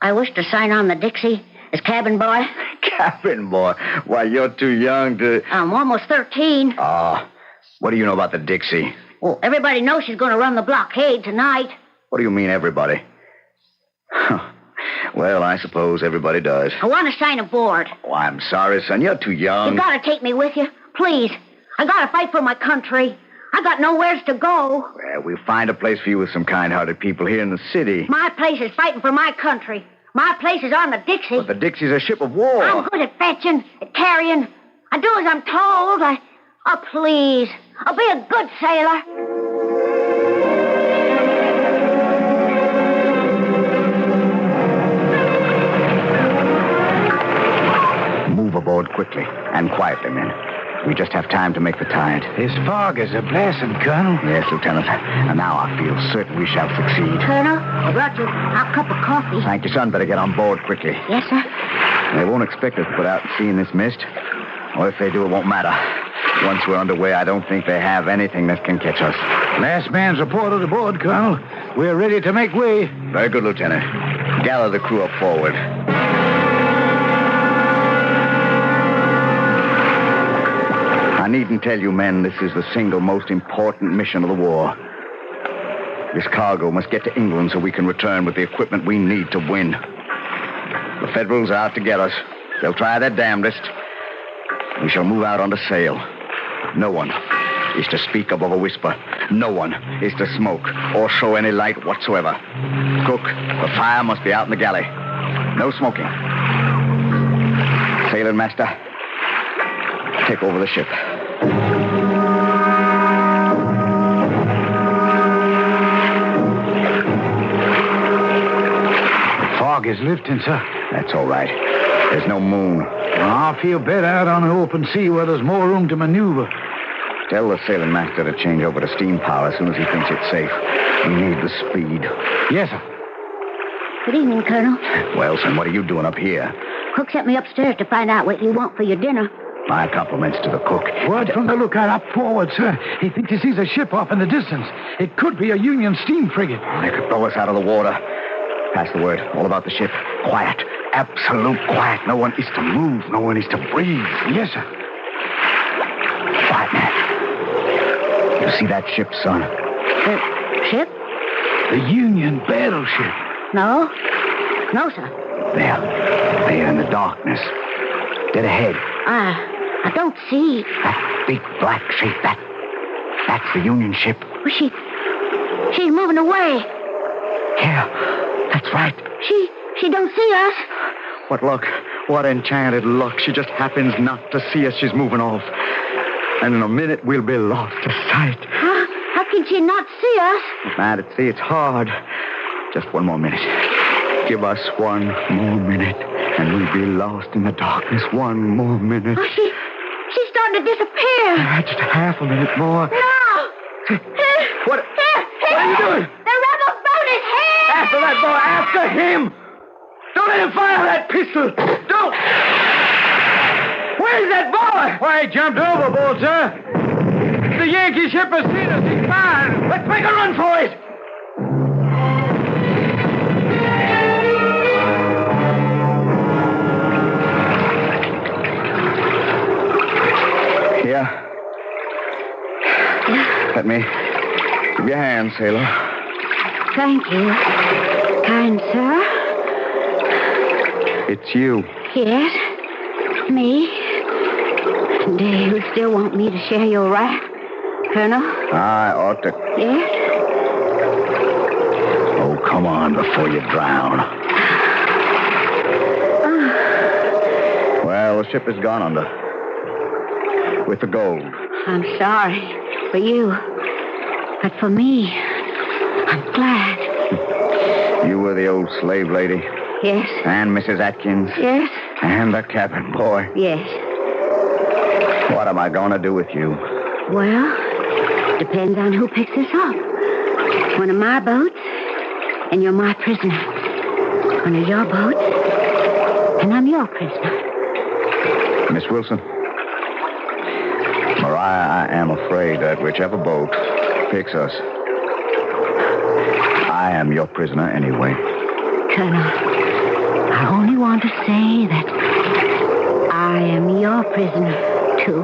I wish to sign on the Dixie as cabin boy. Cabin boy? Why, you're too young to... I'm almost 13. What do you know about the Dixie? Well, everybody knows she's going to run the blockade tonight. What do you mean, everybody? Well, I suppose everybody does. I want to sign aboard. Oh, I'm sorry, son. You're too young. You got to take me with you. Please. I got to fight for my country. I got nowheres to go. Well, we'll find a place for you with some kind-hearted people here in the city. My place is fighting for my country. My place is on the Dixie. But the Dixie's a ship of war. I'm good at fetching, at carrying. I do as I'm told. Oh, please. I'll be a good sailor. Move aboard quickly and quietly, men. We just have time to make the tide. This fog is a blessing, Colonel. Yes, Lieutenant. And now I feel certain we shall succeed. Colonel, I brought you a cup of coffee. Thank you, son. Better get on board quickly. Yes, sir. They won't expect us to put out to sea in this mist. Or if they do, it won't matter. Once we're underway, I don't think they have anything that can catch us. Last man's reported aboard, Colonel. We're ready to make way. Very good, Lieutenant. Gather the crew up forward. I needn't tell you, men, this is the single most important mission of the war. This cargo must get to England so we can return with the equipment we need to win. The Federals are out to get us. They'll try their damnedest. We shall move out under sail. No one is to speak above a whisper. No one is to smoke or show any light whatsoever. Cook, the fire must be out in the galley. No smoking. Sailing master, take over the ship. Fog is lifting, sir. That's all right. There's no moon. I feel better out on the open sea where there's more room to maneuver. Tell the sailing master to change over to steam power as soon as he thinks it's safe. We need the speed. Yes, sir. Good evening, Colonel. Well, son, what are you doing up here? Cook sent me upstairs to find out what you want for your dinner. My compliments to the cook. Word from the lookout up forward, sir. He thinks he sees a ship off in the distance. It could be a Union steam frigate. They could throw us out of the water. Pass the word. All about the ship. Quiet. Absolute quiet. No one is to move. No one is to breathe. Yes, sir. Quiet, man. You see that ship, son? The ship? The Union battleship. No. No, sir. There in the darkness. Dead ahead. I don't see. That big black shape, that's the Union ship. Well, she's moving away. Yeah, that's right. She don't see us. What luck. What enchanted luck. She just happens not to see us. She's moving off. And in a minute, we'll be lost to sight. Huh? How can she not see us? Mad at sea, it's hard. Just one more minute. Give us one more minute, and we'll be lost in the darkness. One more minute. Oh, she's starting to disappear. Just half a minute more. No! What are you doing? The rebel boat is here! After that boy, after him! Don't let him fire that pistol! Don't! Where's that boy? Why, he jumped overboard, sir. The Yankee ship has seen us. He's fired. Let's make a run for it! Here. Let me give you a hand, sailor. Thank you, kind sir. It's you. Yes, me. Do you still want me to share your wrath, Colonel? I ought to. Yes? Oh, come on before you drown. Well, the ship is gone under. With the gold. I'm sorry for you. But for me, I'm glad. You were the old slave lady. Yes. And Mrs. Atkins. Yes. And the cabin boy. Yes. What am I going to do with you? Well, depends on who picks us up. One of my boats, and you're my prisoner. One of your boats, and I'm your prisoner. Miss Wilson. Mariah, I am afraid that whichever boat picks us, I am your prisoner anyway. Colonel, I only want to say that I am your prisoner, too.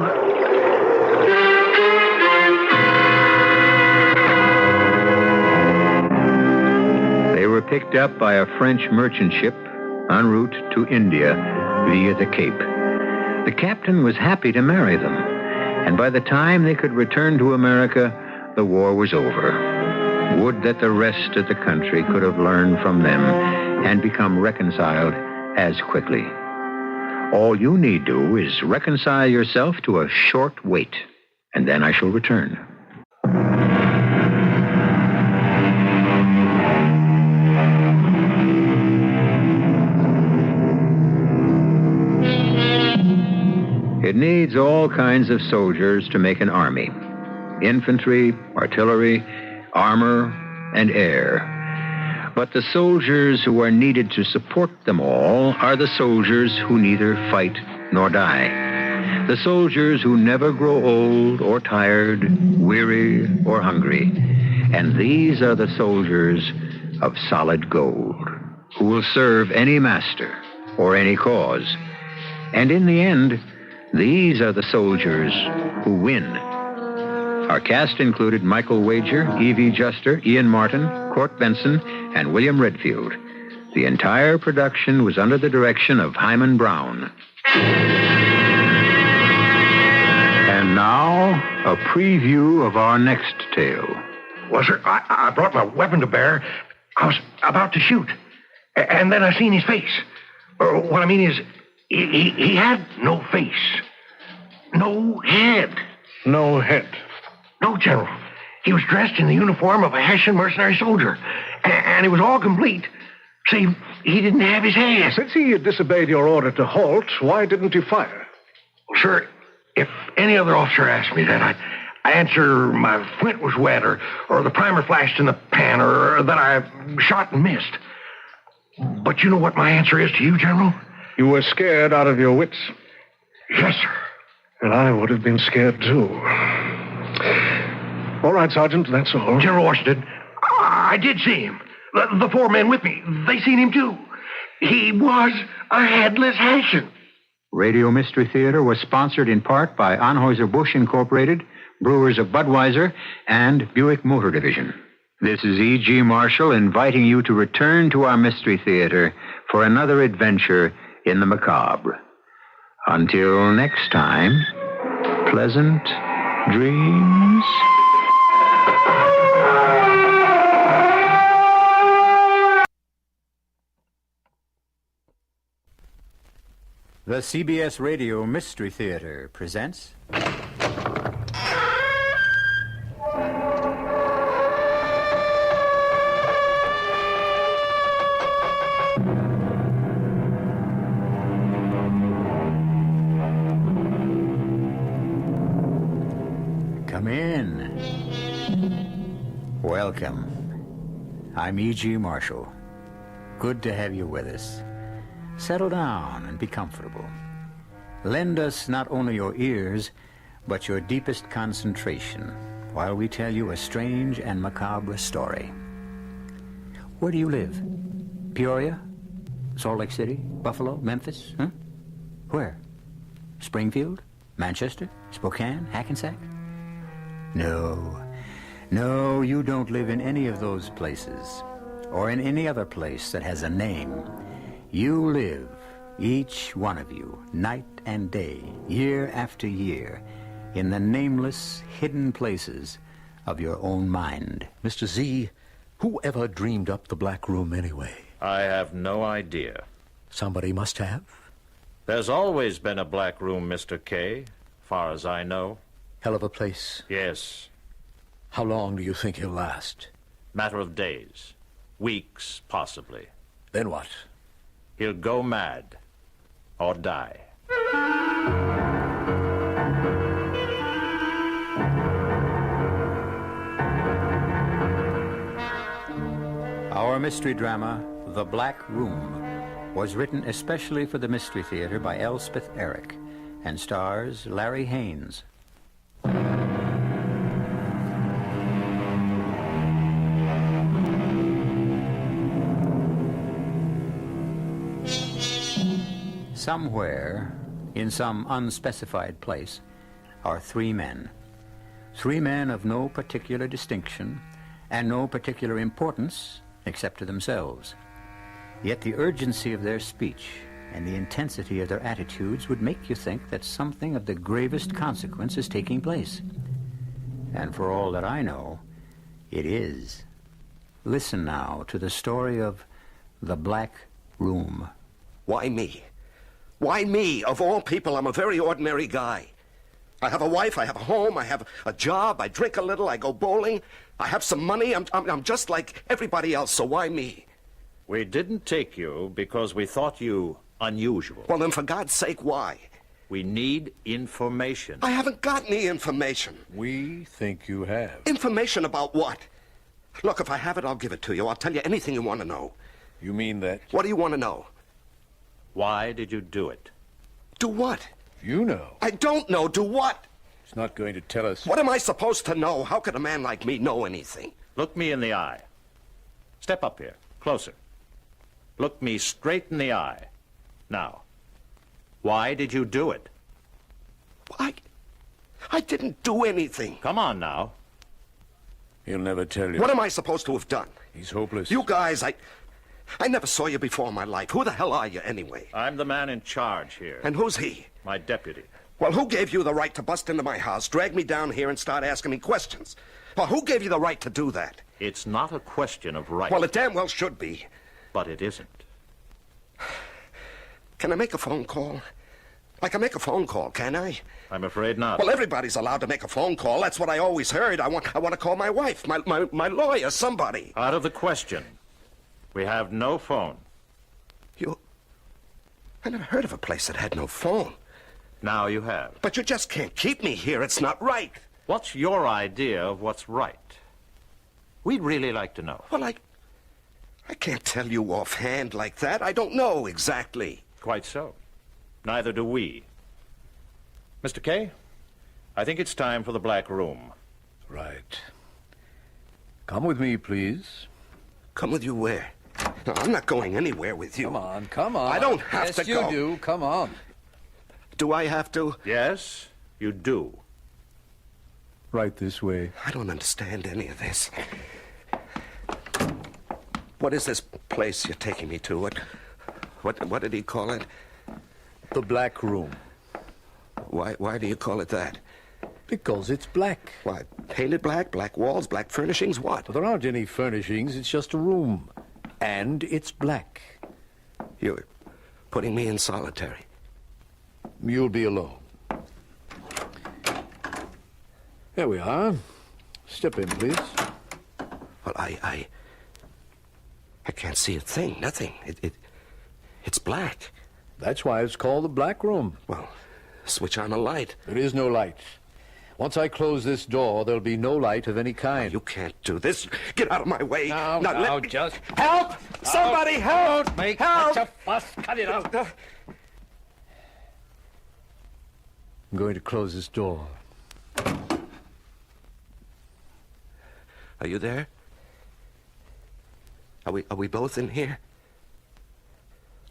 They were picked up by a French merchant ship en route to India via the Cape. The captain was happy to marry them, and by the time they could return to America, the war was over. Would that the rest of the country could have learned from them and become reconciled as quickly. All you need do is reconcile yourself to a short wait, and then I shall return. It needs all kinds of soldiers to make an army. Infantry, artillery, armor, and air. But the soldiers who are needed to support them all are the soldiers who neither fight nor die. The soldiers who never grow old or tired, weary or hungry. And these are the soldiers of solid gold, who will serve any master or any cause. And in the end, these are the soldiers who win. Our cast included Michael Wager, E.V. Juster, Ian Martin, Court Benson, and William Redfield. The entire production was under the direction of Hyman Brown. And now, a preview of our next tale. Well, sir, I brought my weapon to bear. I was about to shoot. And then I seen his face. What I mean is, he had no face. No head. No head. No, General. He was dressed in the uniform of a Hessian mercenary soldier. And it was all complete. Save he didn't have his hand. Since he had disobeyed your order to halt, why didn't you fire? Well, sir, if any other officer asked me that, I answer my flint was wet, or the primer flashed in the pan, or that I shot and missed. But you know what my answer is to you, General? You were scared out of your wits. Yes, sir. And I would have been scared, too. All right, Sergeant, that's all. General Washington, I did see him. The 4 men with me, they seen him, too. He was a headless Hessian. Radio Mystery Theater was sponsored in part by Anheuser-Busch Incorporated, Brewers of Budweiser, and Buick Motor Division. This is E.G. Marshall inviting you to return to our Mystery Theater for another adventure in the macabre. Until next time, pleasant dreams. The CBS Radio Mystery Theater presents... Come in. Welcome. I'm E.G. Marshall. Good to have you with us. Settle down and be comfortable. Lend us not only your ears, but your deepest concentration while we tell you a strange and macabre story. Where do you live? Peoria? Salt Lake City? Buffalo? Memphis? Huh? Where? Springfield? Manchester? Spokane? Hackensack? No, you don't live in any of those places, or in any other place that has a name. You live, each one of you, night and day, year after year, in the nameless, hidden places of your own mind. Mr. Z, who ever dreamed up the Black Room anyway? I have no idea. Somebody must have. There's always been a Black Room, Mr. K, far as I know. Hell of a place. Yes. How long do you think he'll last? Matter of days. Weeks, possibly. Then what? He'll go mad. Or die. Our mystery drama, The Black Room, was written especially for the Mystery Theater by Elspeth Eric and stars Larry Haynes. Somewhere, in some unspecified place, are 3 men. 3 men of no particular distinction and no particular importance except to themselves. Yet the urgency of their speech and the intensity of their attitudes would make you think that something of the gravest consequence is taking place. And for all that I know, it is. Listen now to the story of The Black Room. Why me? Why me? Of all people, I'm a very ordinary guy. I have a wife, I have a home, I have a job, I drink a little, I go bowling, I have some money, I'm just like everybody else, so why me? We didn't take you because we thought you unusual. Well, then for God's sake, why? We need information. I haven't got any information. We think you have. Information about what? Look, if I have it, I'll give it to you. I'll tell you anything you want to know. You mean that? What do you want to know? Why did you do it? Do what? You know. I don't know. Do what? He's not going to tell us. What am I supposed to know? How could a man like me know anything? Look me in the eye. Step up here. Closer. Look me straight in the eye. Now, why did you do it? I didn't do anything. Come on now. He'll never tell you. What am I supposed to have done? He's hopeless. You guys, I never saw you before in my life. Who the hell are you, anyway? I'm the man in charge here. And who's he? My deputy. Well, who gave you the right to bust into my house, drag me down here, and start asking me questions? Well, who gave you the right to do that? It's not a question of right. Well, it damn well should be. But it isn't. Can I make a phone call? I can make a phone call, can I? I'm afraid not. Well, everybody's allowed to make a phone call. That's what I always heard. I want to call my wife, my lawyer, somebody. Out of the question. We have no phone. I never heard of a place that had no phone. Now you have. But you just can't keep me here. It's not right. What's your idea of what's right? We'd really like to know. Well, I can't tell you offhand like that. I don't know exactly. Quite so. Neither do we. Mr. Kay, I think it's time for the Black Room. Right. Come with me, please. Come with you where? No, I'm not going anywhere with you. Come on. I don't have to go. Yes, you do. Come on. Do I have to? Yes, you do. Right this way. I don't understand any of this. What is this place you're taking me to? What did he call it? The Black Room. Why do you call it that? Because it's black. Why, painted black, black walls, black furnishings, what? Well, there aren't any furnishings. It's just a room. And it's black. You're putting me in solitary. You'll be alone. There we are. Step in, please. Well, I can't see a thing, nothing. It's black. That's why it's called the Black Room. Well, switch on a light. There is no light. Once I close this door, there'll be no light of any kind. You can't do this. Get out of my way. Now, just... Help! Somebody help! Don't make help! such a fuss. Cut it out. I'm going to close this door. Are you there? Are we both in here?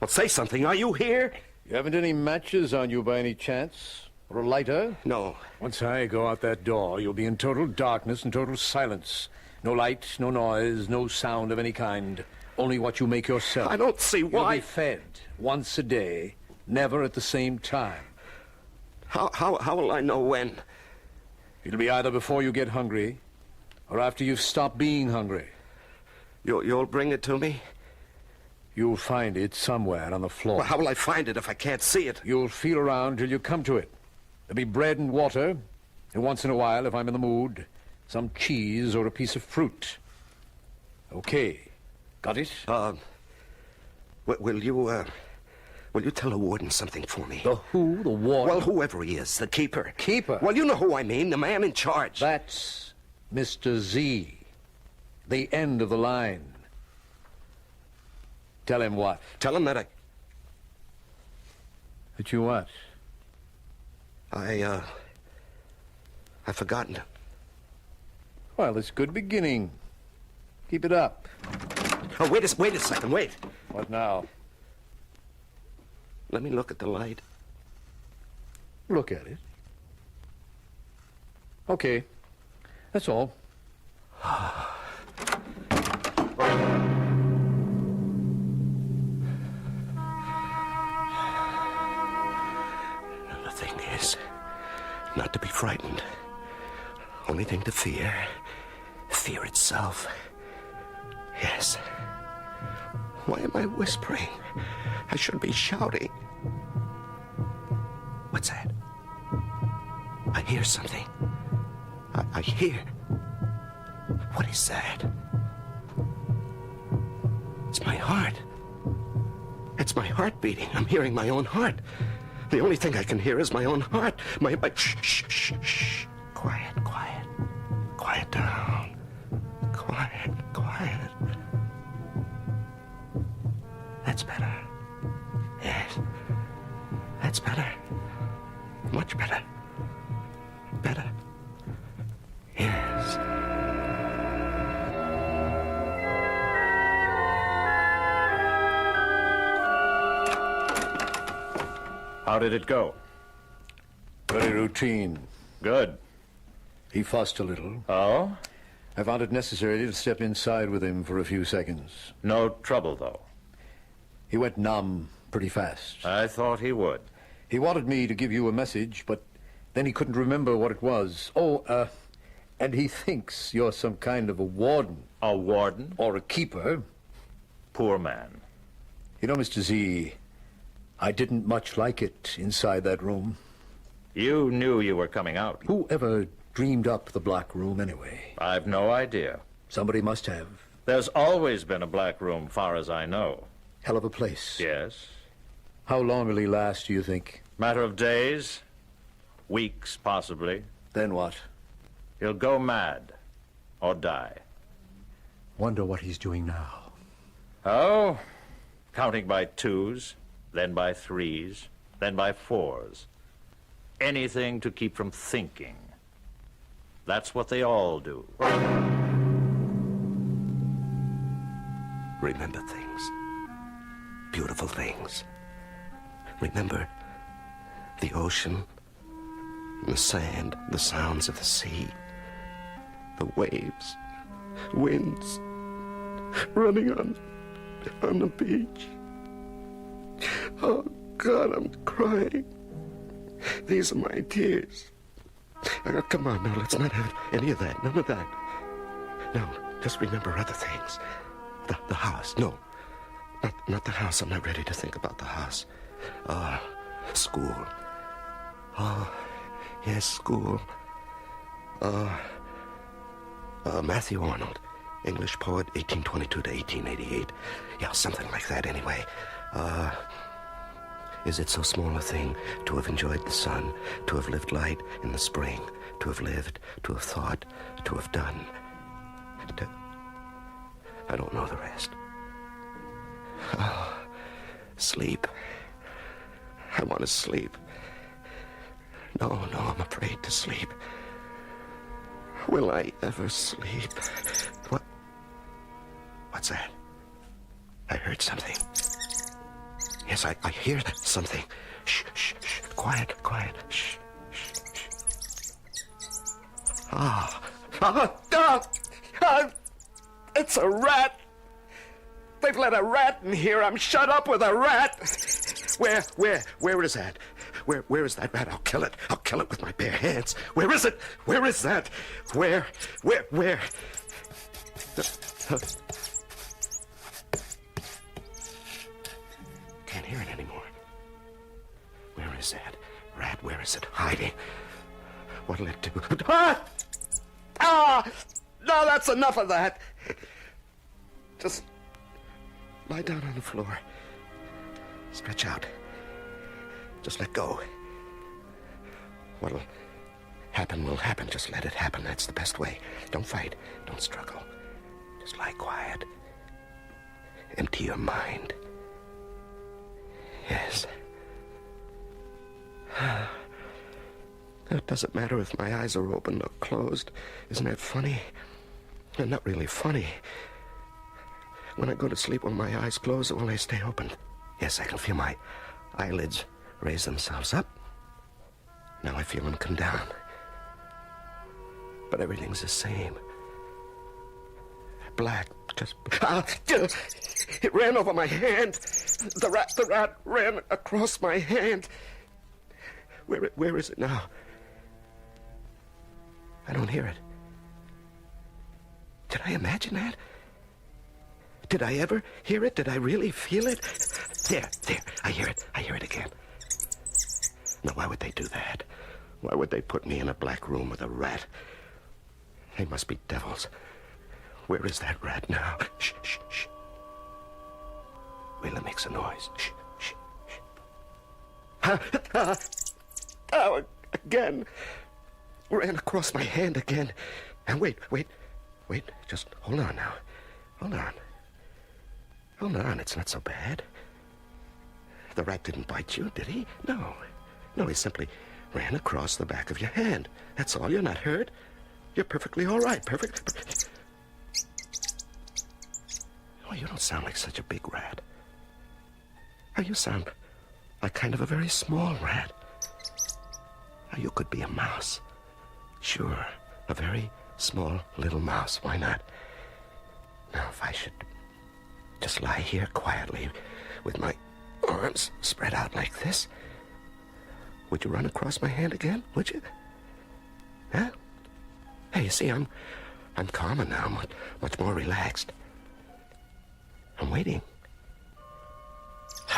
Well, say something. Are you here? You haven't any matches on you by any chance? Or a lighter? No. Once I go out that door, you'll be in total darkness and total silence. No light, no noise, no sound of any kind. Only what you make yourself. I don't see why. You'll be fed once a day, never at the same time. How will I know when? It'll be either before you get hungry, or after you've stopped being hungry. You'll bring it to me? You'll find it somewhere on the floor. Well, how will I find it if I can't see it? You'll feel around till you come to it. There'll be bread and water, and once in a while, if I'm in the mood, some cheese or a piece of fruit. Okay. Got it? Will you tell the warden something for me? The who? The warden? Well, whoever he is, the keeper. Keeper? Well, you know who I mean, the man in charge. That's Mr. Z. The end of the line. Tell him what? Tell him that That you what? I've forgotten. Well, it's a good beginning. Keep it up. Oh, wait a second, wait. What now? Let me look at the light. Look at it. Okay. That's all. The thing is, not to be frightened. Only thing to fear. Fear itself. Yes. Why am I whispering? I should be shouting. What's that? I hear something. I hear. What is that? It's my heart. It's my heart beating. I'm hearing my own heart. The only thing I can hear is my own heart. My shh. Quiet. Quiet down. Quiet. That's better. Yes. That's better. Much better. Better. Yes. How did it go? Very routine. Good. He fussed a little. Oh? I found it necessary to step inside with him for a few seconds. No trouble, though? He went numb pretty fast. I thought he would. He wanted me to give you a message, but then he couldn't remember what it was. Oh, and he thinks you're some kind of a warden. A warden? Or a keeper. Poor man. You know, Mr. Z, I didn't much like it inside that room. You knew you were coming out. Whoever dreamed up the black room, anyway? I've no idea. Somebody must have. There's always been a black room, far as I know. Hell of a place. Yes. How long will he last, do you think? Matter of days. Weeks, possibly. Then what? He'll go mad. Or die. Wonder what he's doing now. Oh, counting by twos, then by threes, then by fours. Anything to keep from thinking. That's what they all do. Remember things. Beautiful things. Remember the ocean, the sand, the sounds of the sea, the waves, winds, running on the beach. Oh, God, I'm crying. These are my tears. Come on, now, let's not have any of that, none of that. No, just remember other things. The house, no. Not the house, I'm not ready to think about the house. School. Oh, yes, school. Matthew Arnold, English poet, 1822 to 1888. Yeah, something like that anyway. Is it so small a thing to have enjoyed the sun, to have lived light in the spring, to have lived, to have thought, to have done? I don't know the rest. Oh, sleep. I want to sleep. No, I'm afraid to sleep. Will I ever sleep? What's that? I heard something. Yes, I hear something. Shh. Quiet. Shh. It's a rat. They've let a rat in here. I'm shut up with a rat. Where is that? Where is that rat? I'll kill it. I'll kill it with my bare hands. Where is it? Where is that? Where? Can't hear it anymore. Where is that rat? Where is it hiding? What'll it do? No, that's enough of that. Just lie down on the floor. Stretch out. Just let go. What'll happen will happen. Just let it happen. That's the best way. Don't fight. Don't struggle. Just lie quiet. Empty your mind. Yes. It doesn't matter if my eyes are open or closed. Isn't that funny? They're not really funny. When I go to sleep with my eyes closed, or when they stay open. Yes, I can feel my eyelids raise themselves up. Now I feel them come down. But everything's the same. Black, just... it ran over my hand. The rat ran across my hand. Where is it now? I don't hear it. Did I imagine that? Did I ever hear it? Did I really feel it? There, I hear it. I hear it again. Now, why would they do that? Why would they put me in a black room with a rat? They must be devils. Where is that rat now? Shh. Wait, it makes a noise. Shh. Oh, again. Ran across my hand again. And wait. Just hold on now. Hold on, it's not so bad. The rat didn't bite you, did he? No, he simply ran across the back of your hand. That's all. You're not hurt. You're perfectly all right. Perfect. Oh, you don't sound like such a big rat. Oh, you sound kind of a very small rat. Now, you could be a mouse. Sure, a very small little mouse. Why not? Now, if I should just lie here quietly with my arms spread out like this, would you run across my hand again? Would you? Huh? Hey, you see, I'm calmer now, much more relaxed. I'm waiting.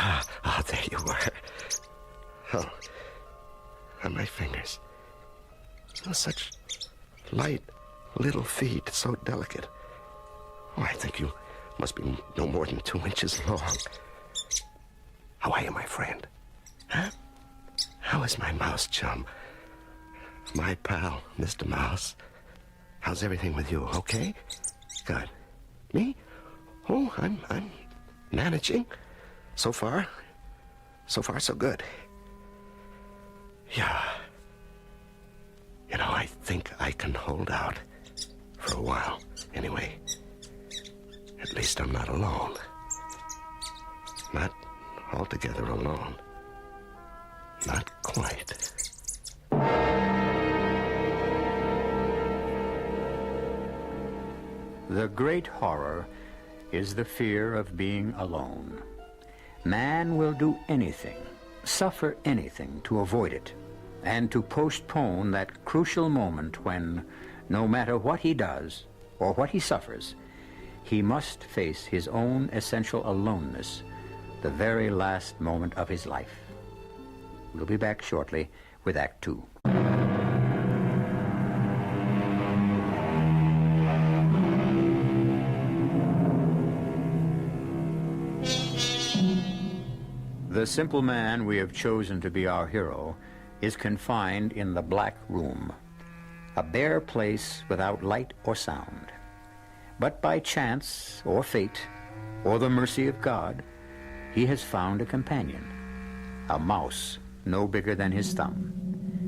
Oh, there you were. Oh, on my fingers. Oh, such light little feet, so delicate. Oh, I think you must be no more than 2 inches long. How are you, my friend? Huh? How is my mouse chum? My pal, Mr. Mouse. How's everything with you? Okay? Good. Me? Oh, I'm managing. So far, so good. Yeah. You know, I think I can hold out for a while. Anyway, at least I'm not alone. Not altogether alone. Not quite. The great horror is the fear of being alone. Man will do anything, suffer anything to avoid it, and to postpone that crucial moment when, no matter what he does or what he suffers, he must face his own essential aloneness, the very last moment of his life. We'll be back shortly with Act Two. The simple man we have chosen to be our hero is confined in the Black Room, a bare place without light or sound. But by chance or fate or the mercy of God, he has found a companion, a mouse no bigger than his thumb.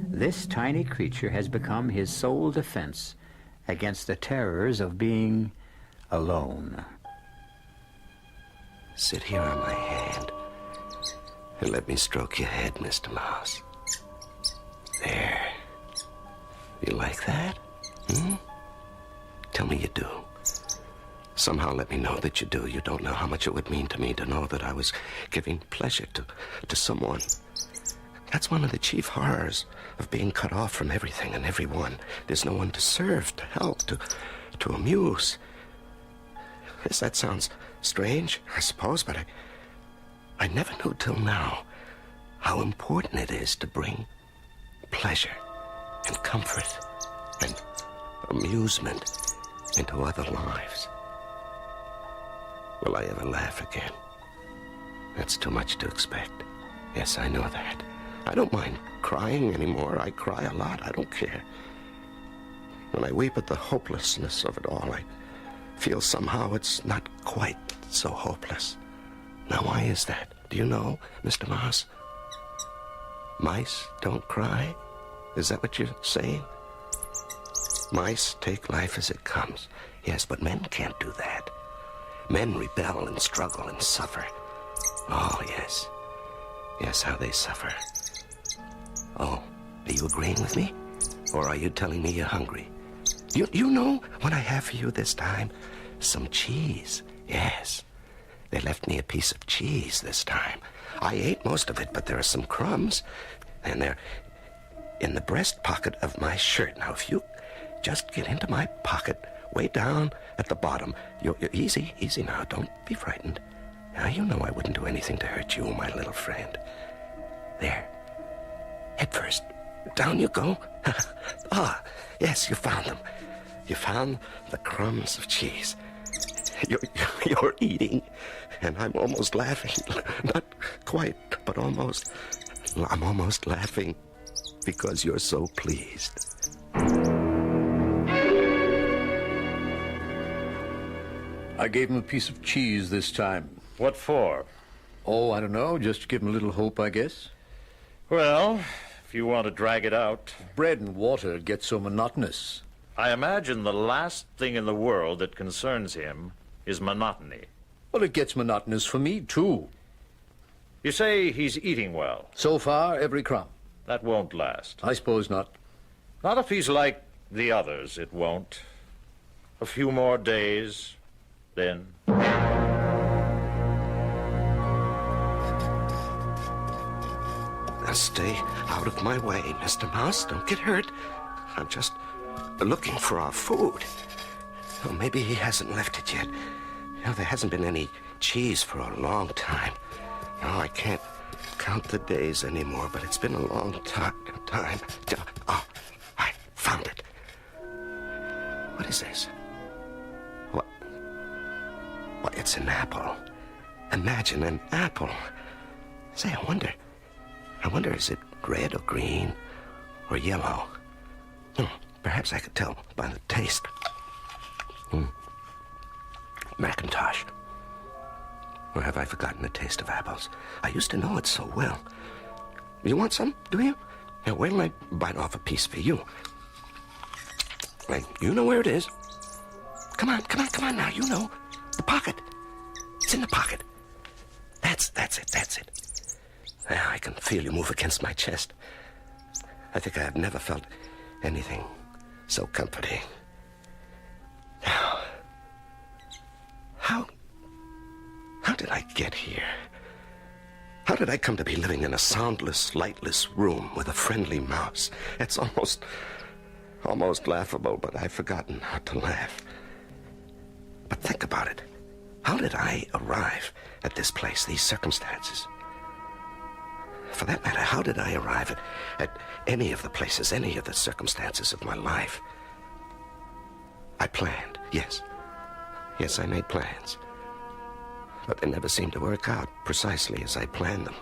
This tiny creature has become his sole defense against the terrors of being alone. Sit here on my hand and let me stroke your head, Mr. Mouse. There. You like that? Tell me you do. Somehow let me know that you do. You don't know how much it would mean to me to know that I was giving pleasure to someone. That's one of the chief horrors of being cut off from everything and everyone. There's no one to serve, to help, to amuse. Yes, that sounds strange, I suppose, but I never knew till now how important it is to bring pleasure and comfort and amusement into other lives. Will I ever laugh again? That's too much to expect. Yes, I know that. I don't mind crying anymore. I cry a lot. I don't care. When I weep at the hopelessness of it all, I feel somehow it's not quite so hopeless. Now, why is that? Do you know, Mr. Mouse? Mice don't cry? Is that what you're saying? Mice take life as it comes. Yes, but men can't do that. Men rebel and struggle and suffer. Oh, yes. Yes, how they suffer. Oh, are you agreeing with me? Or are you telling me you're hungry? You know what I have for you this time? Some cheese. Yes. They left me a piece of cheese this time. I ate most of it, but there are some crumbs. And they're in the breast pocket of my shirt. Now, if you just get into my pocket, way down at the bottom. You're easy now. Don't be frightened. Now, you know I wouldn't do anything to hurt you, my little friend. There. Head first. Down you go. Ah, yes, you found them. You found the crumbs of cheese. You're eating, and I'm almost laughing. Not quite, but almost. I'm almost laughing because you're so pleased. I gave him a piece of cheese this time. What for? Oh, I don't know. Just to give him a little hope, I guess. Well, if you want to drag it out. Bread and water get so monotonous. I imagine the last thing in the world that concerns him is monotony. Well, it gets monotonous for me, too. You say he's eating well. So far, every crumb. That won't last. I suppose not. Not if he's like the others, it won't. A few more days, then... Now stay out of my way, Mr. Mouse. Don't get hurt. I'm just looking for our food. Oh, maybe he hasn't left it yet. There hasn't been any cheese for a long time. No, I can't count the days anymore, but it's been a long time. Oh, I found it. What is this? What? Why, it's an apple. Imagine an apple. Say, I wonder, is it red or green or yellow? Perhaps I could tell by the taste. Macintosh. Or have I forgotten the taste of apples? I used to know it so well. You want some, do you? Now, wait till I bite off a piece for you. Right, you know where it is. Come on now, you know. The pocket. It's in the pocket. That's it. Now I can feel you move against my chest. I think I have never felt anything so comforting. Now, how did I get here? How did I come to be living in a soundless, lightless room with a friendly mouse? It's almost laughable, but I've forgotten how to laugh. But think about it. How did I arrive at this place, these circumstances? For that matter, how did I arrive at any of the places, any of the circumstances of my life? I planned, yes. Yes, I made plans. But they never seemed to work out precisely as I planned them.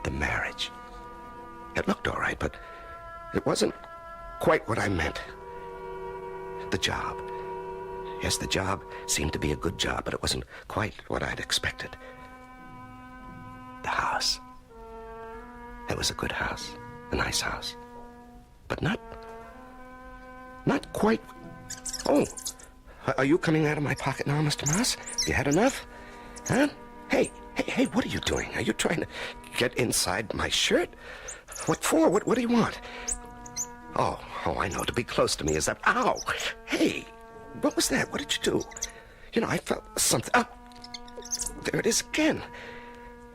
The marriage. It looked all right, but it wasn't quite what I meant. The job. Yes, the job seemed to be a good job, but it wasn't quite what I'd expected. The house. It was a good house, a nice house. But not quite... Oh, are you coming out of my pocket now, Mr. Mouse? You had enough? Huh? Hey, what are you doing? Are you trying to get inside my shirt? What for? What do you want? Oh, I know. To be close to me is that... Ow! Hey, what was that? What did you do? You know, I felt something... Oh, there it is again.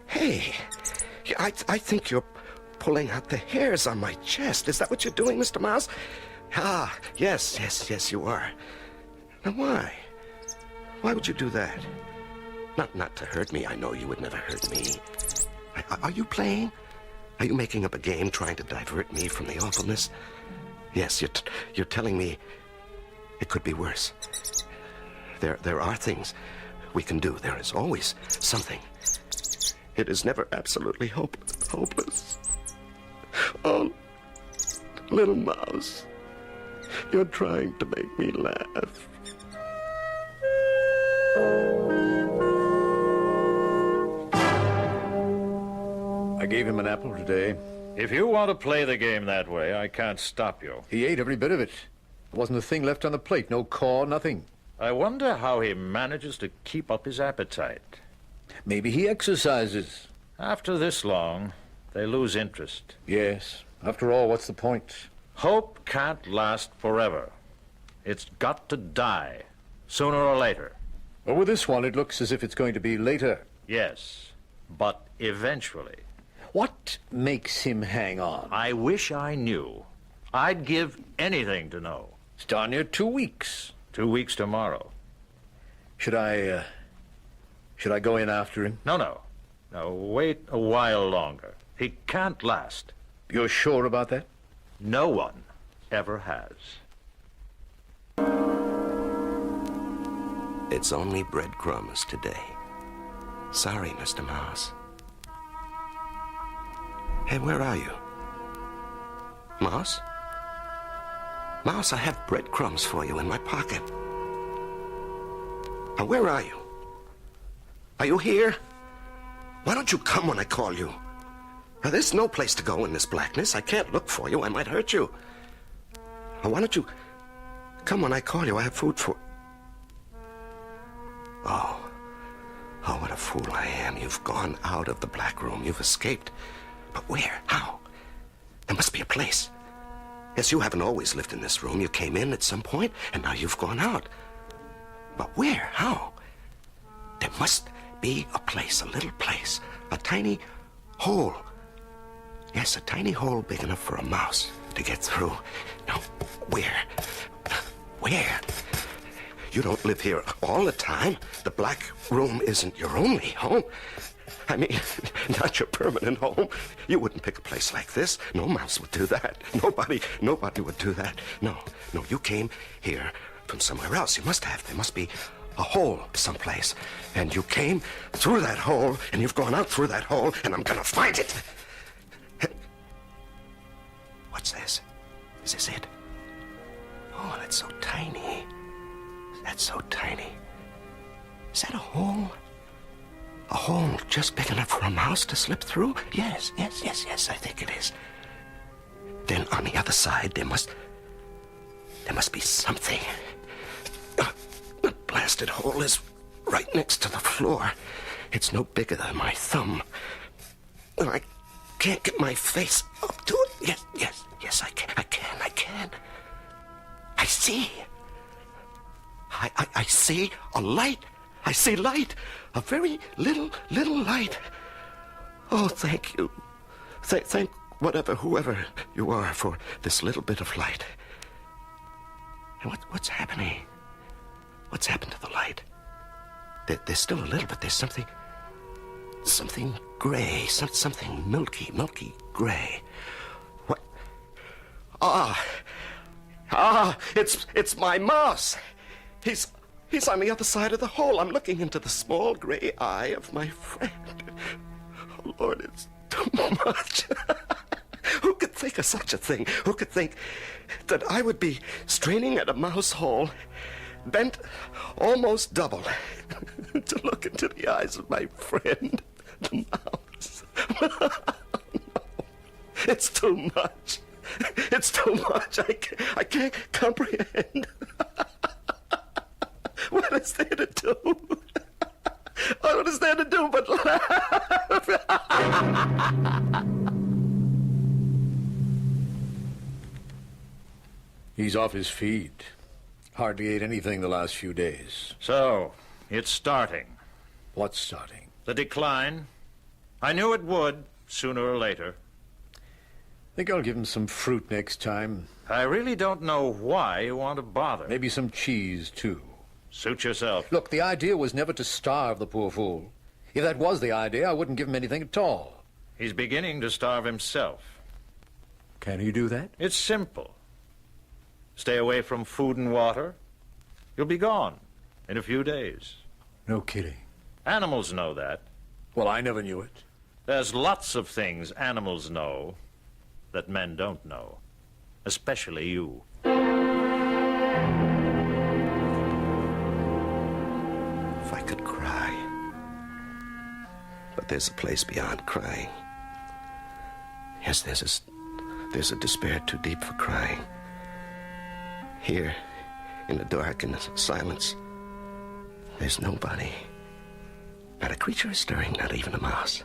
Hey, I think you're pulling out the hairs on my chest. Is that what you're doing, Mr. Mouse? Ah, yes, you are. Now, why? Why would you do that? Not to hurt me. I know you would never hurt me. Are you playing? Are you making up a game trying to divert me from the awfulness? Yes, you're telling me it could be worse. There are things we can do. There is always something. It is never absolutely hopeless. Oh, little mouse, you're trying to make me laugh. I gave him an apple today. If you want to play the game that way, I can't stop you. He ate every bit of it. There wasn't a thing left on the plate. No core, nothing. I wonder how he manages to keep up his appetite. Maybe he exercises. After this long, they lose interest. Yes. After all, what's the point? Hope can't last forever. It's got to die, sooner or later. Well, with this one, it looks as if it's going to be later. Yes, but eventually. What makes him hang on? I wish I knew. I'd give anything to know. It's darn near 2 weeks. 2 weeks tomorrow. Should I go in after him? No, wait a while longer. He can't last. You're sure about that? No one ever has. It's only breadcrumbs today. Sorry, Mr. Mouse. Hey, where are you? Mouse? Mouse, I have breadcrumbs for you in my pocket. Now, where are you? Are you here? Why don't you come when I call you? Now, there's no place to go in this blackness. I can't look for you. I might hurt you. Now, why don't you come when I call you? I have food for... Oh, what a a fool I am. You've gone out of the black room. You've escaped. But where? How? There must be a place. Yes, you haven't always lived in this room. You came in at some point, and now you've gone out. But where? How? There must be a place, a little place, a tiny hole. Yes, a tiny hole big enough for a mouse to get through. Now, where? Where? You don't live here all the time. The black room isn't your only home. I mean, not your permanent home. You wouldn't pick a place like this. No mouse would do that. Nobody would do that. No, you came here from somewhere else. You must have. There must be a hole someplace. And you came through that hole, and you've gone out through that hole, and I'm gonna find it. What's this? Is this it? Oh, that's so tiny. That's so tiny. Is that a hole? A hole just big enough for a mouse to slip through? Yes, I think it is. Then on the other side, there must be something. The blasted hole is right next to the floor. It's no bigger than my thumb. I can't get my face up to it. Yes, I can. I see. I see a light. I see light. A very little light. Oh, thank you. Thank whoever you are for this little bit of light. And what's happening? What's happened to the light? There's still a little, but there's something gray, something milky gray. What? It's my mouse. He's on the other side of the hole. I'm looking into the small gray eye of my friend. Oh, Lord, it's too much. Who could think of such a thing? Who could think that I would be straining at a mouse hole, bent almost double, to look into the eyes of my friend, the mouse? No, it's too much. It's too much. I can't comprehend. What is there to do? What is there to do but laugh? He's off his feet. Hardly ate anything the last few days. So, it's starting. What's starting? The decline. I knew it would, sooner or later. Think I'll give him some fruit next time. I really don't know why you want to bother. Maybe some cheese, too. Suit yourself. Look, the idea was never to starve the poor fool. If that was the idea, I wouldn't give him anything at all. He's beginning to starve himself. Can he do that? It's simple. Stay away from food and water. You'll be gone in a few days. No kidding. Animals know that. Well, I never knew it. There's lots of things animals know that men don't know. Especially you. If I could cry. But there's a place beyond crying. Yes, there's a despair too deep for crying. Here, in the dark and the silence, there's nobody. Not a creature is stirring, not even a mouse.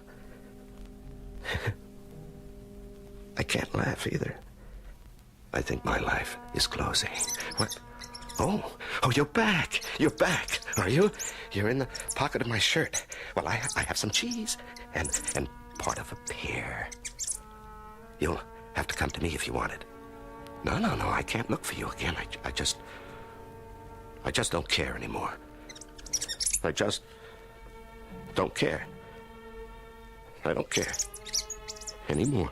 I can't laugh either. I think my life is closing. What? Oh, you're back. You're back, are you? You're in the pocket of my shirt. Well, I have some cheese and part of a pear. You'll have to come to me if you want it. No, I can't look for you again. I just don't care anymore. I just don't care. I don't care anymore.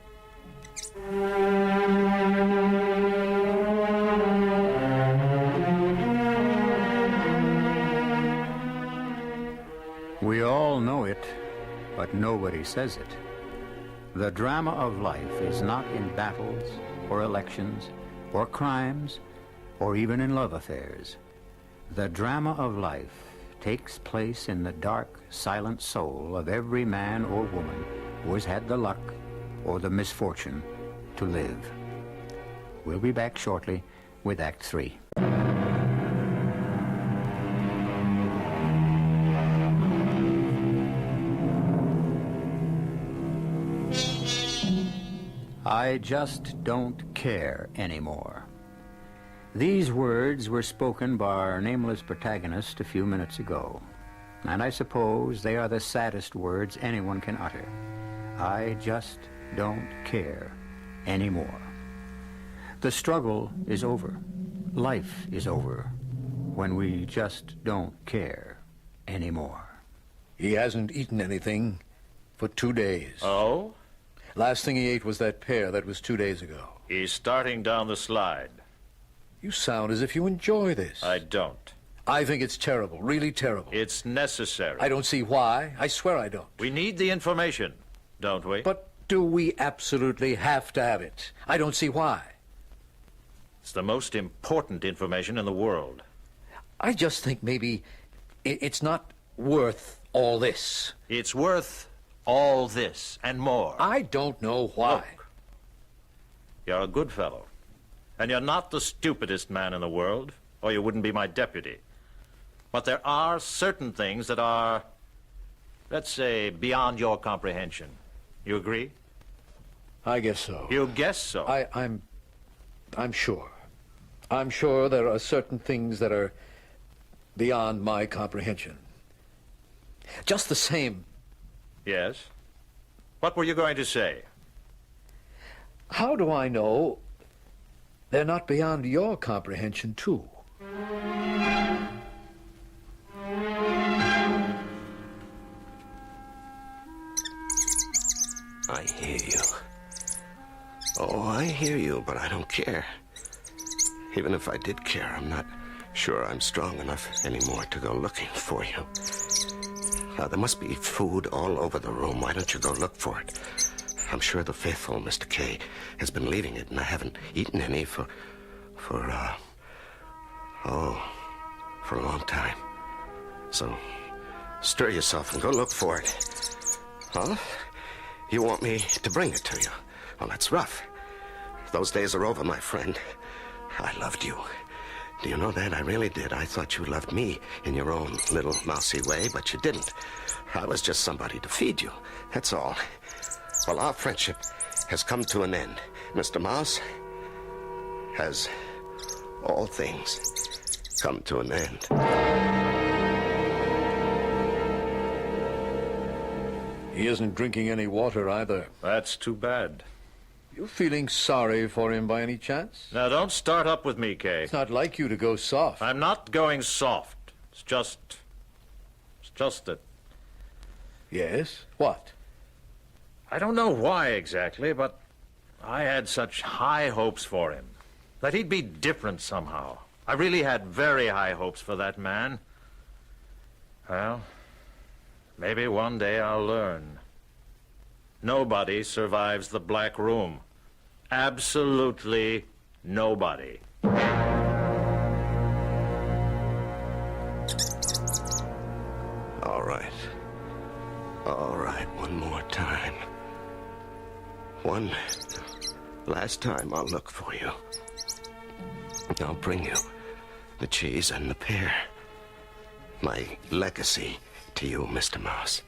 We all know it, but nobody says it. The drama of life is not in battles or elections or crimes or even in love affairs. The drama of life takes place in the dark, silent soul of every man or woman who has had the luck or the misfortune to live. We'll be back shortly with Act 3. I just don't care anymore. These words were spoken by our nameless protagonist a few minutes ago, and I suppose they are the saddest words anyone can utter. I just don't care anymore. The struggle is over. Life is over when we just don't care anymore. He hasn't eaten anything for 2 days. Oh? Last thing he ate was that pear that was 2 days ago. He's starting down the slide. You sound as if you enjoy this. I don't. I think it's terrible, really terrible. It's necessary. I don't see why. I swear I don't. We need the information, don't we? But do we absolutely have to have it? I don't see why. It's the most important information in the world. I just think maybe it's not worth all this. It's worth all this and more. I don't know why. Look, you're a good fellow. And you're not the stupidest man in the world, or you wouldn't be my deputy. But there are certain things that are, let's say, beyond your comprehension. You agree? I guess so. You guess so? I'm sure. I'm sure there are certain things that are beyond my comprehension. Just the same. Yes? What were you going to say? How do I know they're not beyond your comprehension, too? I hear you. Oh, I hear you, but I don't care. Even if I did care, I'm not sure I'm strong enough anymore to go looking for you. There must be food all over the room. Why don't you go look for it? I'm sure the faithful Mr. K has been leaving it, and I haven't eaten any for a long time. So, stir yourself and go look for it. Huh? You want me to bring it to you? Well, that's rough. Those days are over, my friend. I loved you. Do you know that? I really did. I thought you loved me in your own little mousy way, but you didn't. I was just somebody to feed you. That's all. Well, our friendship has come to an end. Mr. Mouse, has all things come to an end. He isn't drinking any water either. That's too bad. You feeling sorry for him by any chance? Now, don't start up with me, Kay. It's not like you to go soft. I'm not going soft. It's just that... Yes? What? I don't know why exactly, but I had such high hopes for him. That he'd be different somehow. I really had very high hopes for that man. Well, maybe one day I'll learn. Nobody survives the Black Room. Absolutely nobody. All right. All right, one more time. One last time I'll look for you. I'll bring you the cheese and the pear. My legacy to you, Mr. Mouse.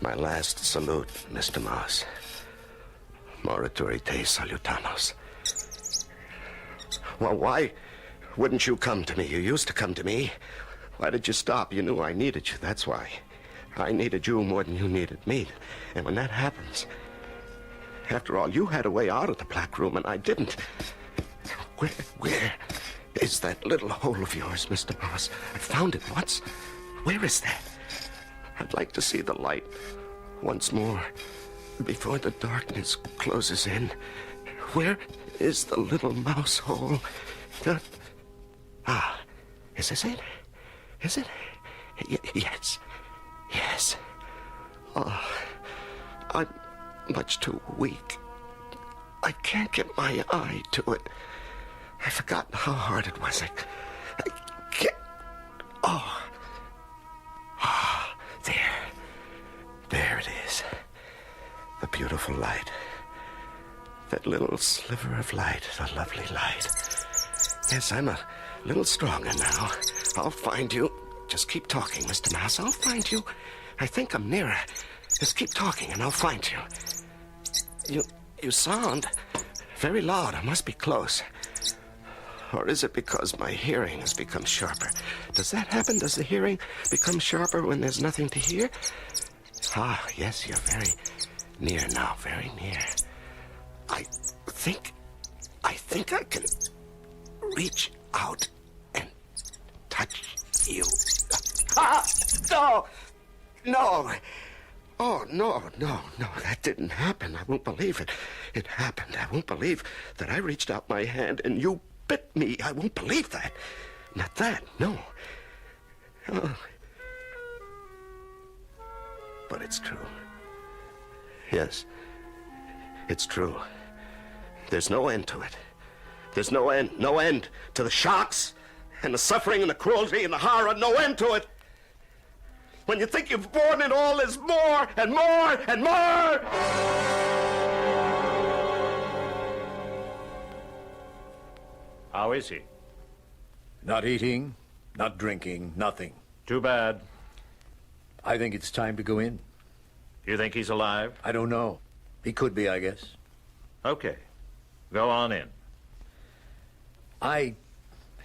My last salute, Mr. Mouse. Maletroit salutanos. Well, why wouldn't you come to me? You used to come to me. Why did you stop? You knew I needed you, that's why. I needed you more than you needed me. And when that happens... After all, you had a way out of the Black Room, and I didn't. Where is that little hole of yours, Mr. Mouse? I found it once. Where is that? I'd like to see the light once more before the darkness closes in. Where is the little mouse hole? Is this it? Is it? Yes. Yes. Oh, I'm much too weak. I can't get my eye to it. I've forgotten how hard it was. I can't... Oh. There it is. The beautiful light. That little sliver of light, the lovely light. Yes, I'm a little stronger now. I'll find you. Just keep talking, Mr. Mouse. I'll find you. I think I'm nearer. Just keep talking and I'll find you. You sound very loud. I must be close. Or is it because my hearing has become sharper? Does that happen? Does the hearing become sharper when there's nothing to hear? Ah, yes, you're very near now, very near. I think I can reach out and touch you. Ah, no! No! Oh, no, that didn't happen. I won't believe it. It happened. I won't believe that I reached out my hand and you bit me. I won't believe that. Not that, no. Oh. But it's true. Yes, it's true. There's no end to it. There's no end to the shocks and the suffering and the cruelty and the horror, no end to it. When you think you've borne it all, there's more and more and more! How is he? Not eating, not drinking, nothing. Too bad. I think it's time to go in. You think he's alive? I don't know. He could be, I guess. Okay. Go on in. I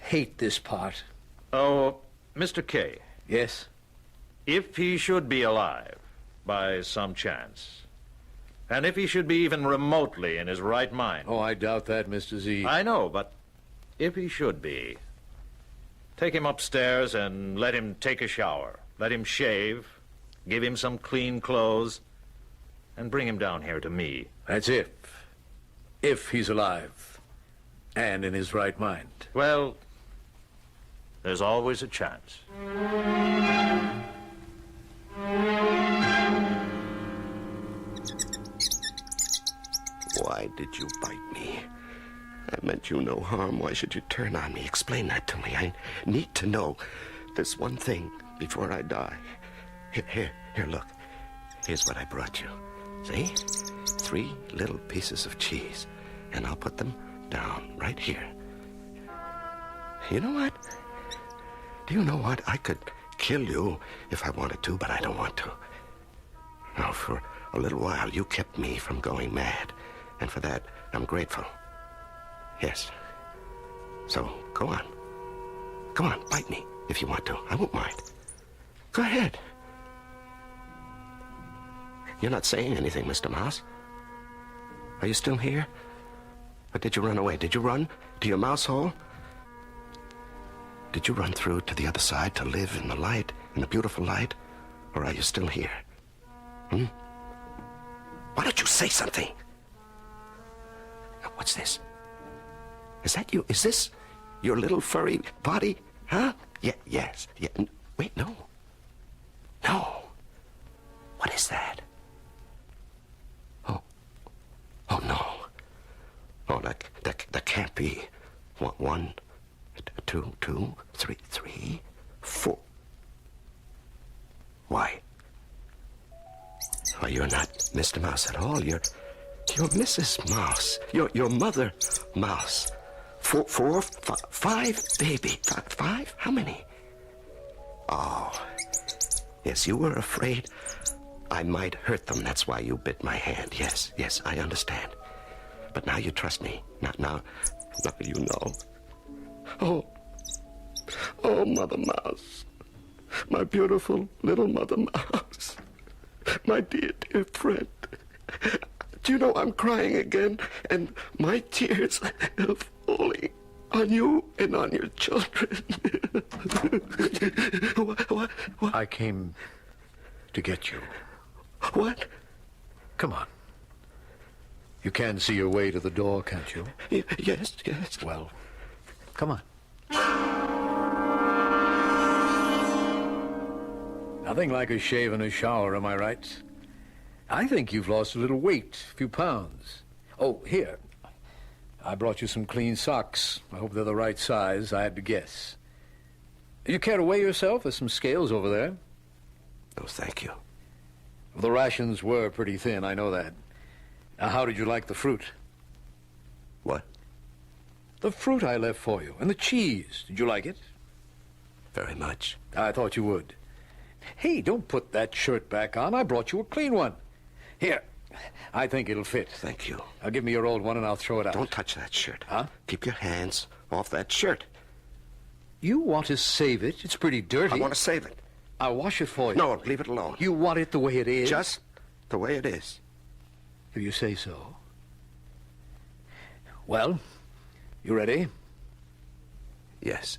hate this part. Oh, Mr. K. Yes? If he should be alive, by some chance, and if he should be even remotely in his right mind... Oh, I doubt that, Mr. Z. I know, but if he should be, take him upstairs and let him take a shower. Let him shave, give him some clean clothes, and bring him down here to me. That's if. If he's alive, and in his right mind. Well, there's always a chance. Why did you bite me? I meant you no harm. Why should you turn on me? Explain that to me. I need to know this one thing before I die. Here, look. Here's what I brought you. See? 3 little pieces of cheese. And I'll put them down right here. You know what? Do you know what? I could kill you if I wanted to, but I don't want to. Now, for a little while, you kept me from going mad. And for that, I'm grateful. Yes. So, go on. Come on, bite me if you want to. I won't mind. Go ahead. You're not saying anything, Mr. Mouse. Are you still here? Or did you run away? Did you run to your mouse hole? Did you run through to the other side to live in the light, in the beautiful light? Or are you still here? Why don't you say something? What's this? Is that you? Is this your little furry body? Huh? Yes. Wait, no. No. What is that? Oh, no. Oh, that can't be. 1, 2, 3, 4. Why? Oh, you're not Mr. Mouse at all. You're Mrs. Mouse. Your mother Mouse. 4, 5, baby. 5? How many? Oh, yes, you were afraid I might hurt them. That's why you bit my hand. Yes, I understand. But now you trust me. Now you know. Oh, Mother Mouse. My beautiful little Mother Mouse. My dear friend. Do you know I'm crying again? And my tears are falling on you and on your children. What? I came to get you. What? Come on. You can see your way to the door, can't you? Yes. Well, come on. Nothing like a shave and a shower, am I right? I think you've lost a little weight, a few pounds. Oh, here. I brought you some clean socks. I hope they're the right size. I had to guess. You care to weigh yourself? There's some scales over there. Oh, thank you. The rations were pretty thin, I know that. Now, how did you like the fruit? What? The fruit I left for you, and the cheese. Did you like it? Very much. I thought you would. Hey, don't put that shirt back on. I brought you a clean one. Here, I think it'll fit. Thank you. Now give me your old one and I'll throw it out. Don't touch that shirt. Huh? Keep your hands off that shirt. You want to save it? It's pretty dirty. I want to save it. I'll wash it for you. No, leave it alone. You want it the way it is? Just the way it is. If you say so. Well, you ready? Yes.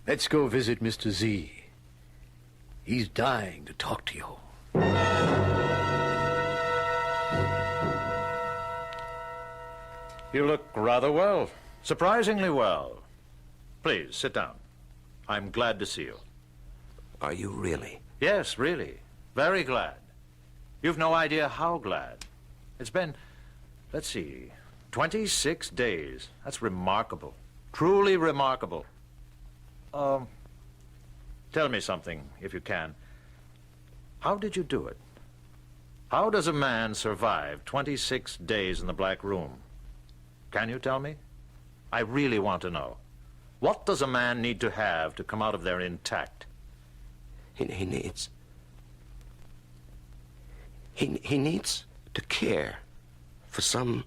Let's go visit Mr. Z. He's dying to talk to you. You look rather well. Surprisingly well. Please, sit down. I'm glad to see you. Are you really? Yes, really. Very glad. You've no idea how glad. It's been, let's see, 26 days. That's remarkable. Truly remarkable. Tell me something, if you can. How did you do it? How does a man survive 26 days in the Black Room? Can you tell me? I really want to know. What does a man need to have to come out of there intact? He needs to care for some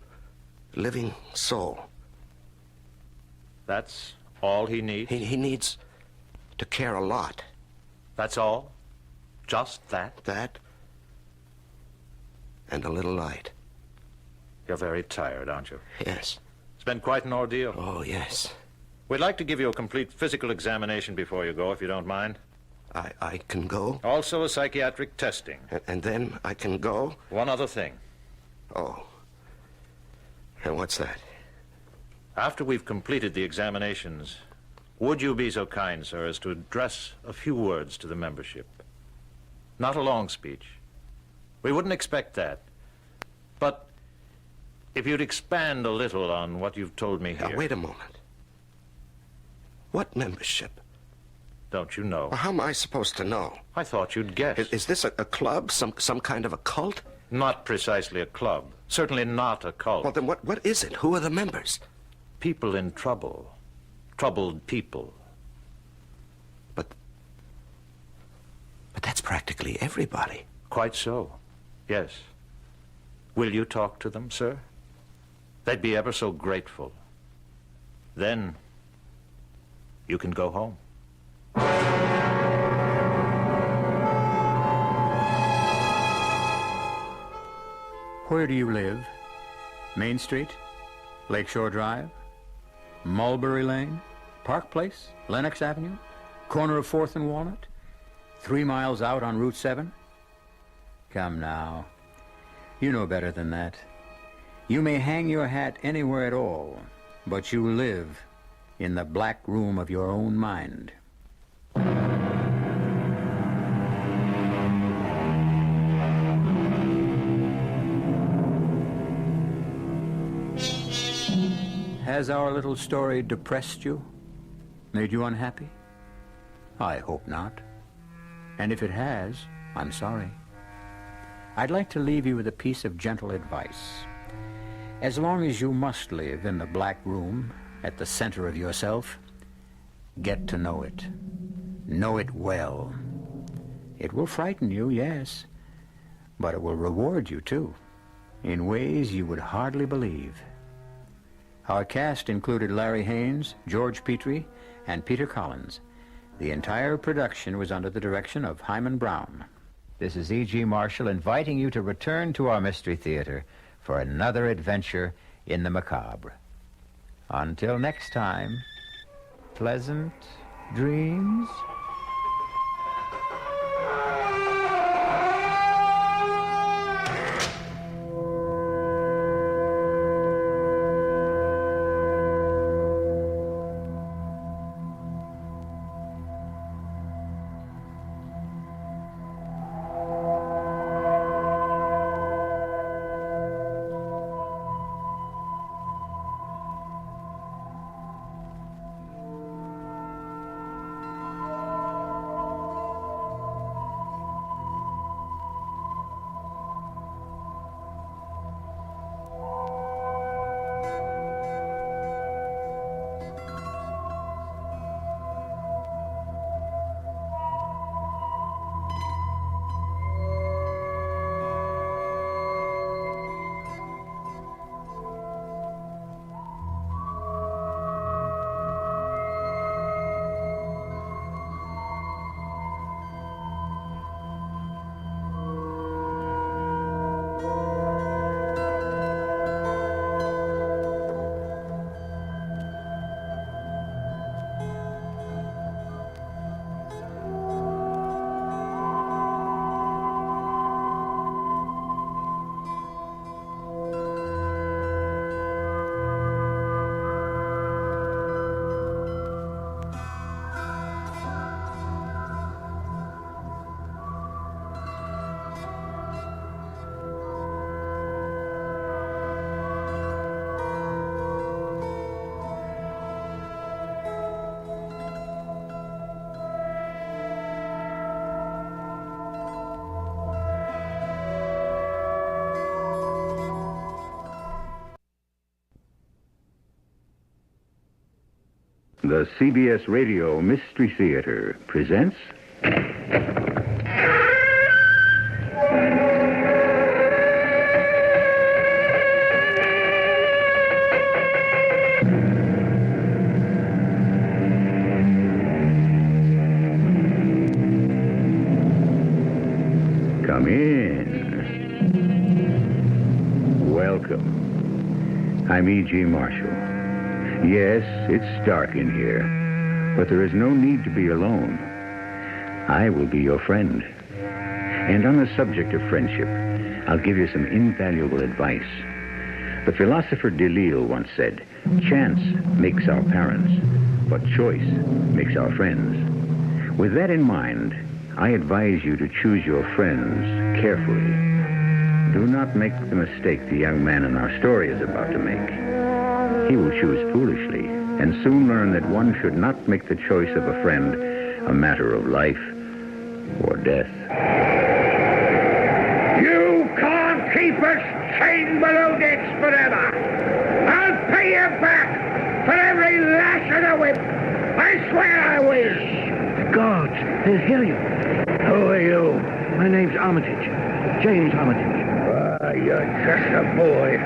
living soul. That's all he needs? He needs to care a lot. That's all? Just that? That and a little light. You're very tired, aren't you? Yes. It's been quite an ordeal. Oh, yes. We'd like to give you a complete physical examination before you go, if you don't mind. I can go? Also a psychiatric testing. And then I can go? One other thing. Oh. And what's that? After we've completed the examinations, would you be so kind, sir, as to address a few words to the membership? Not a long speech. We wouldn't expect that. But if you'd expand a little on what you've told me here. Now, wait a moment. What membership? Don't you know? Well, how am I supposed to know? I thought you'd guess. Is this a club? Some kind of a cult? Not precisely a club. Certainly not a cult. Well, then what is it? Who are the members? People in trouble. Troubled people. But that's practically everybody. Quite so. Yes. Will you talk to them, sir? They'd be ever so grateful. Then you can go home. Where do you live? Main Street? Lakeshore Drive? Mulberry Lane? Park Place? Lenox Avenue? Corner of 4th and Walnut? 3 miles out on Route 7? Come now. You know better than that. You may hang your hat anywhere at all, but you live in the black room of your own mind. Has our little story depressed you? Made you unhappy? I hope not. And if it has, I'm sorry. I'd like to leave you with a piece of gentle advice. As long as you must live in the black room at the center of yourself, get to know it. Know it well. It will frighten you, yes, but it will reward you, too, in ways you would hardly believe. Our cast included Larry Haynes, George Petrie, and Peter Collins. The entire production was under the direction of Hyman Brown. This is E.G. Marshall inviting you to return to our Mystery Theater for another adventure in the macabre. Until next time, pleasant dreams. The CBS Radio Mystery Theater presents... Come in. Welcome. I'm E.G. Marshall. Yes, it's dark in here, but there is no need to be alone. I will be your friend. And on the subject of friendship, I'll give you some invaluable advice. The philosopher Delille once said, "Chance makes our parents, but choice makes our friends." With that in mind, I advise you to choose your friends carefully. Do not make the mistake the young man in our story is about to make. He will choose foolishly and soon learn that one should not make the choice of a friend a matter of life or death. You can't keep us chained below decks forever. I'll pay you back for every lash of the whip. I swear I will. The guards, they'll hear you. Who are you? My name's Armitage. James Armitage. You're just a boy.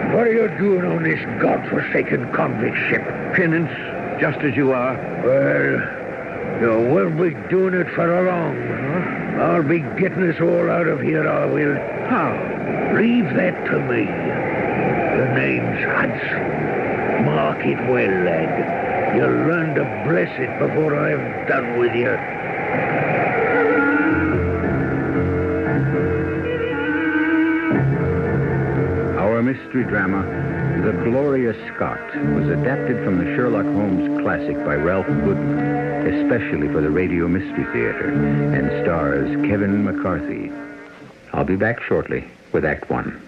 What are you doing on this godforsaken convict ship? Penance, just as you are. Well, you will be doing it for a long. Huh? I'll be getting us all out of here, I will. How? Leave that to me. The name's Hudson. Mark it well, lad. You'll learn to bless it before I've done with you. Our mystery drama, The Gloria Scott, was adapted from the Sherlock Holmes classic by Ralph Goodman, especially for the Radio Mystery Theater, and stars Kevin McCarthy. I'll be back shortly with Act One.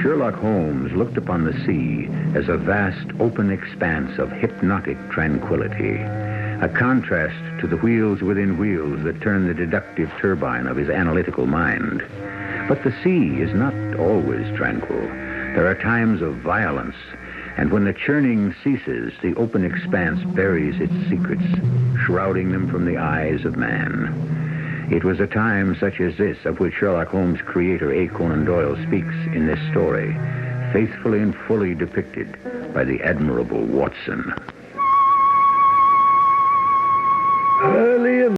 Sherlock Holmes looked upon the sea as a vast, open expanse of hypnotic tranquility, a contrast to the wheels within wheels that turn the deductive turbine of his analytical mind. But the sea is not always tranquil. There are times of violence, and when the churning ceases, the open expanse buries its secrets, shrouding them from the eyes of man. It was a time such as this of which Sherlock Holmes' creator A. Conan Doyle speaks in this story, faithfully and fully depicted by the admirable Watson.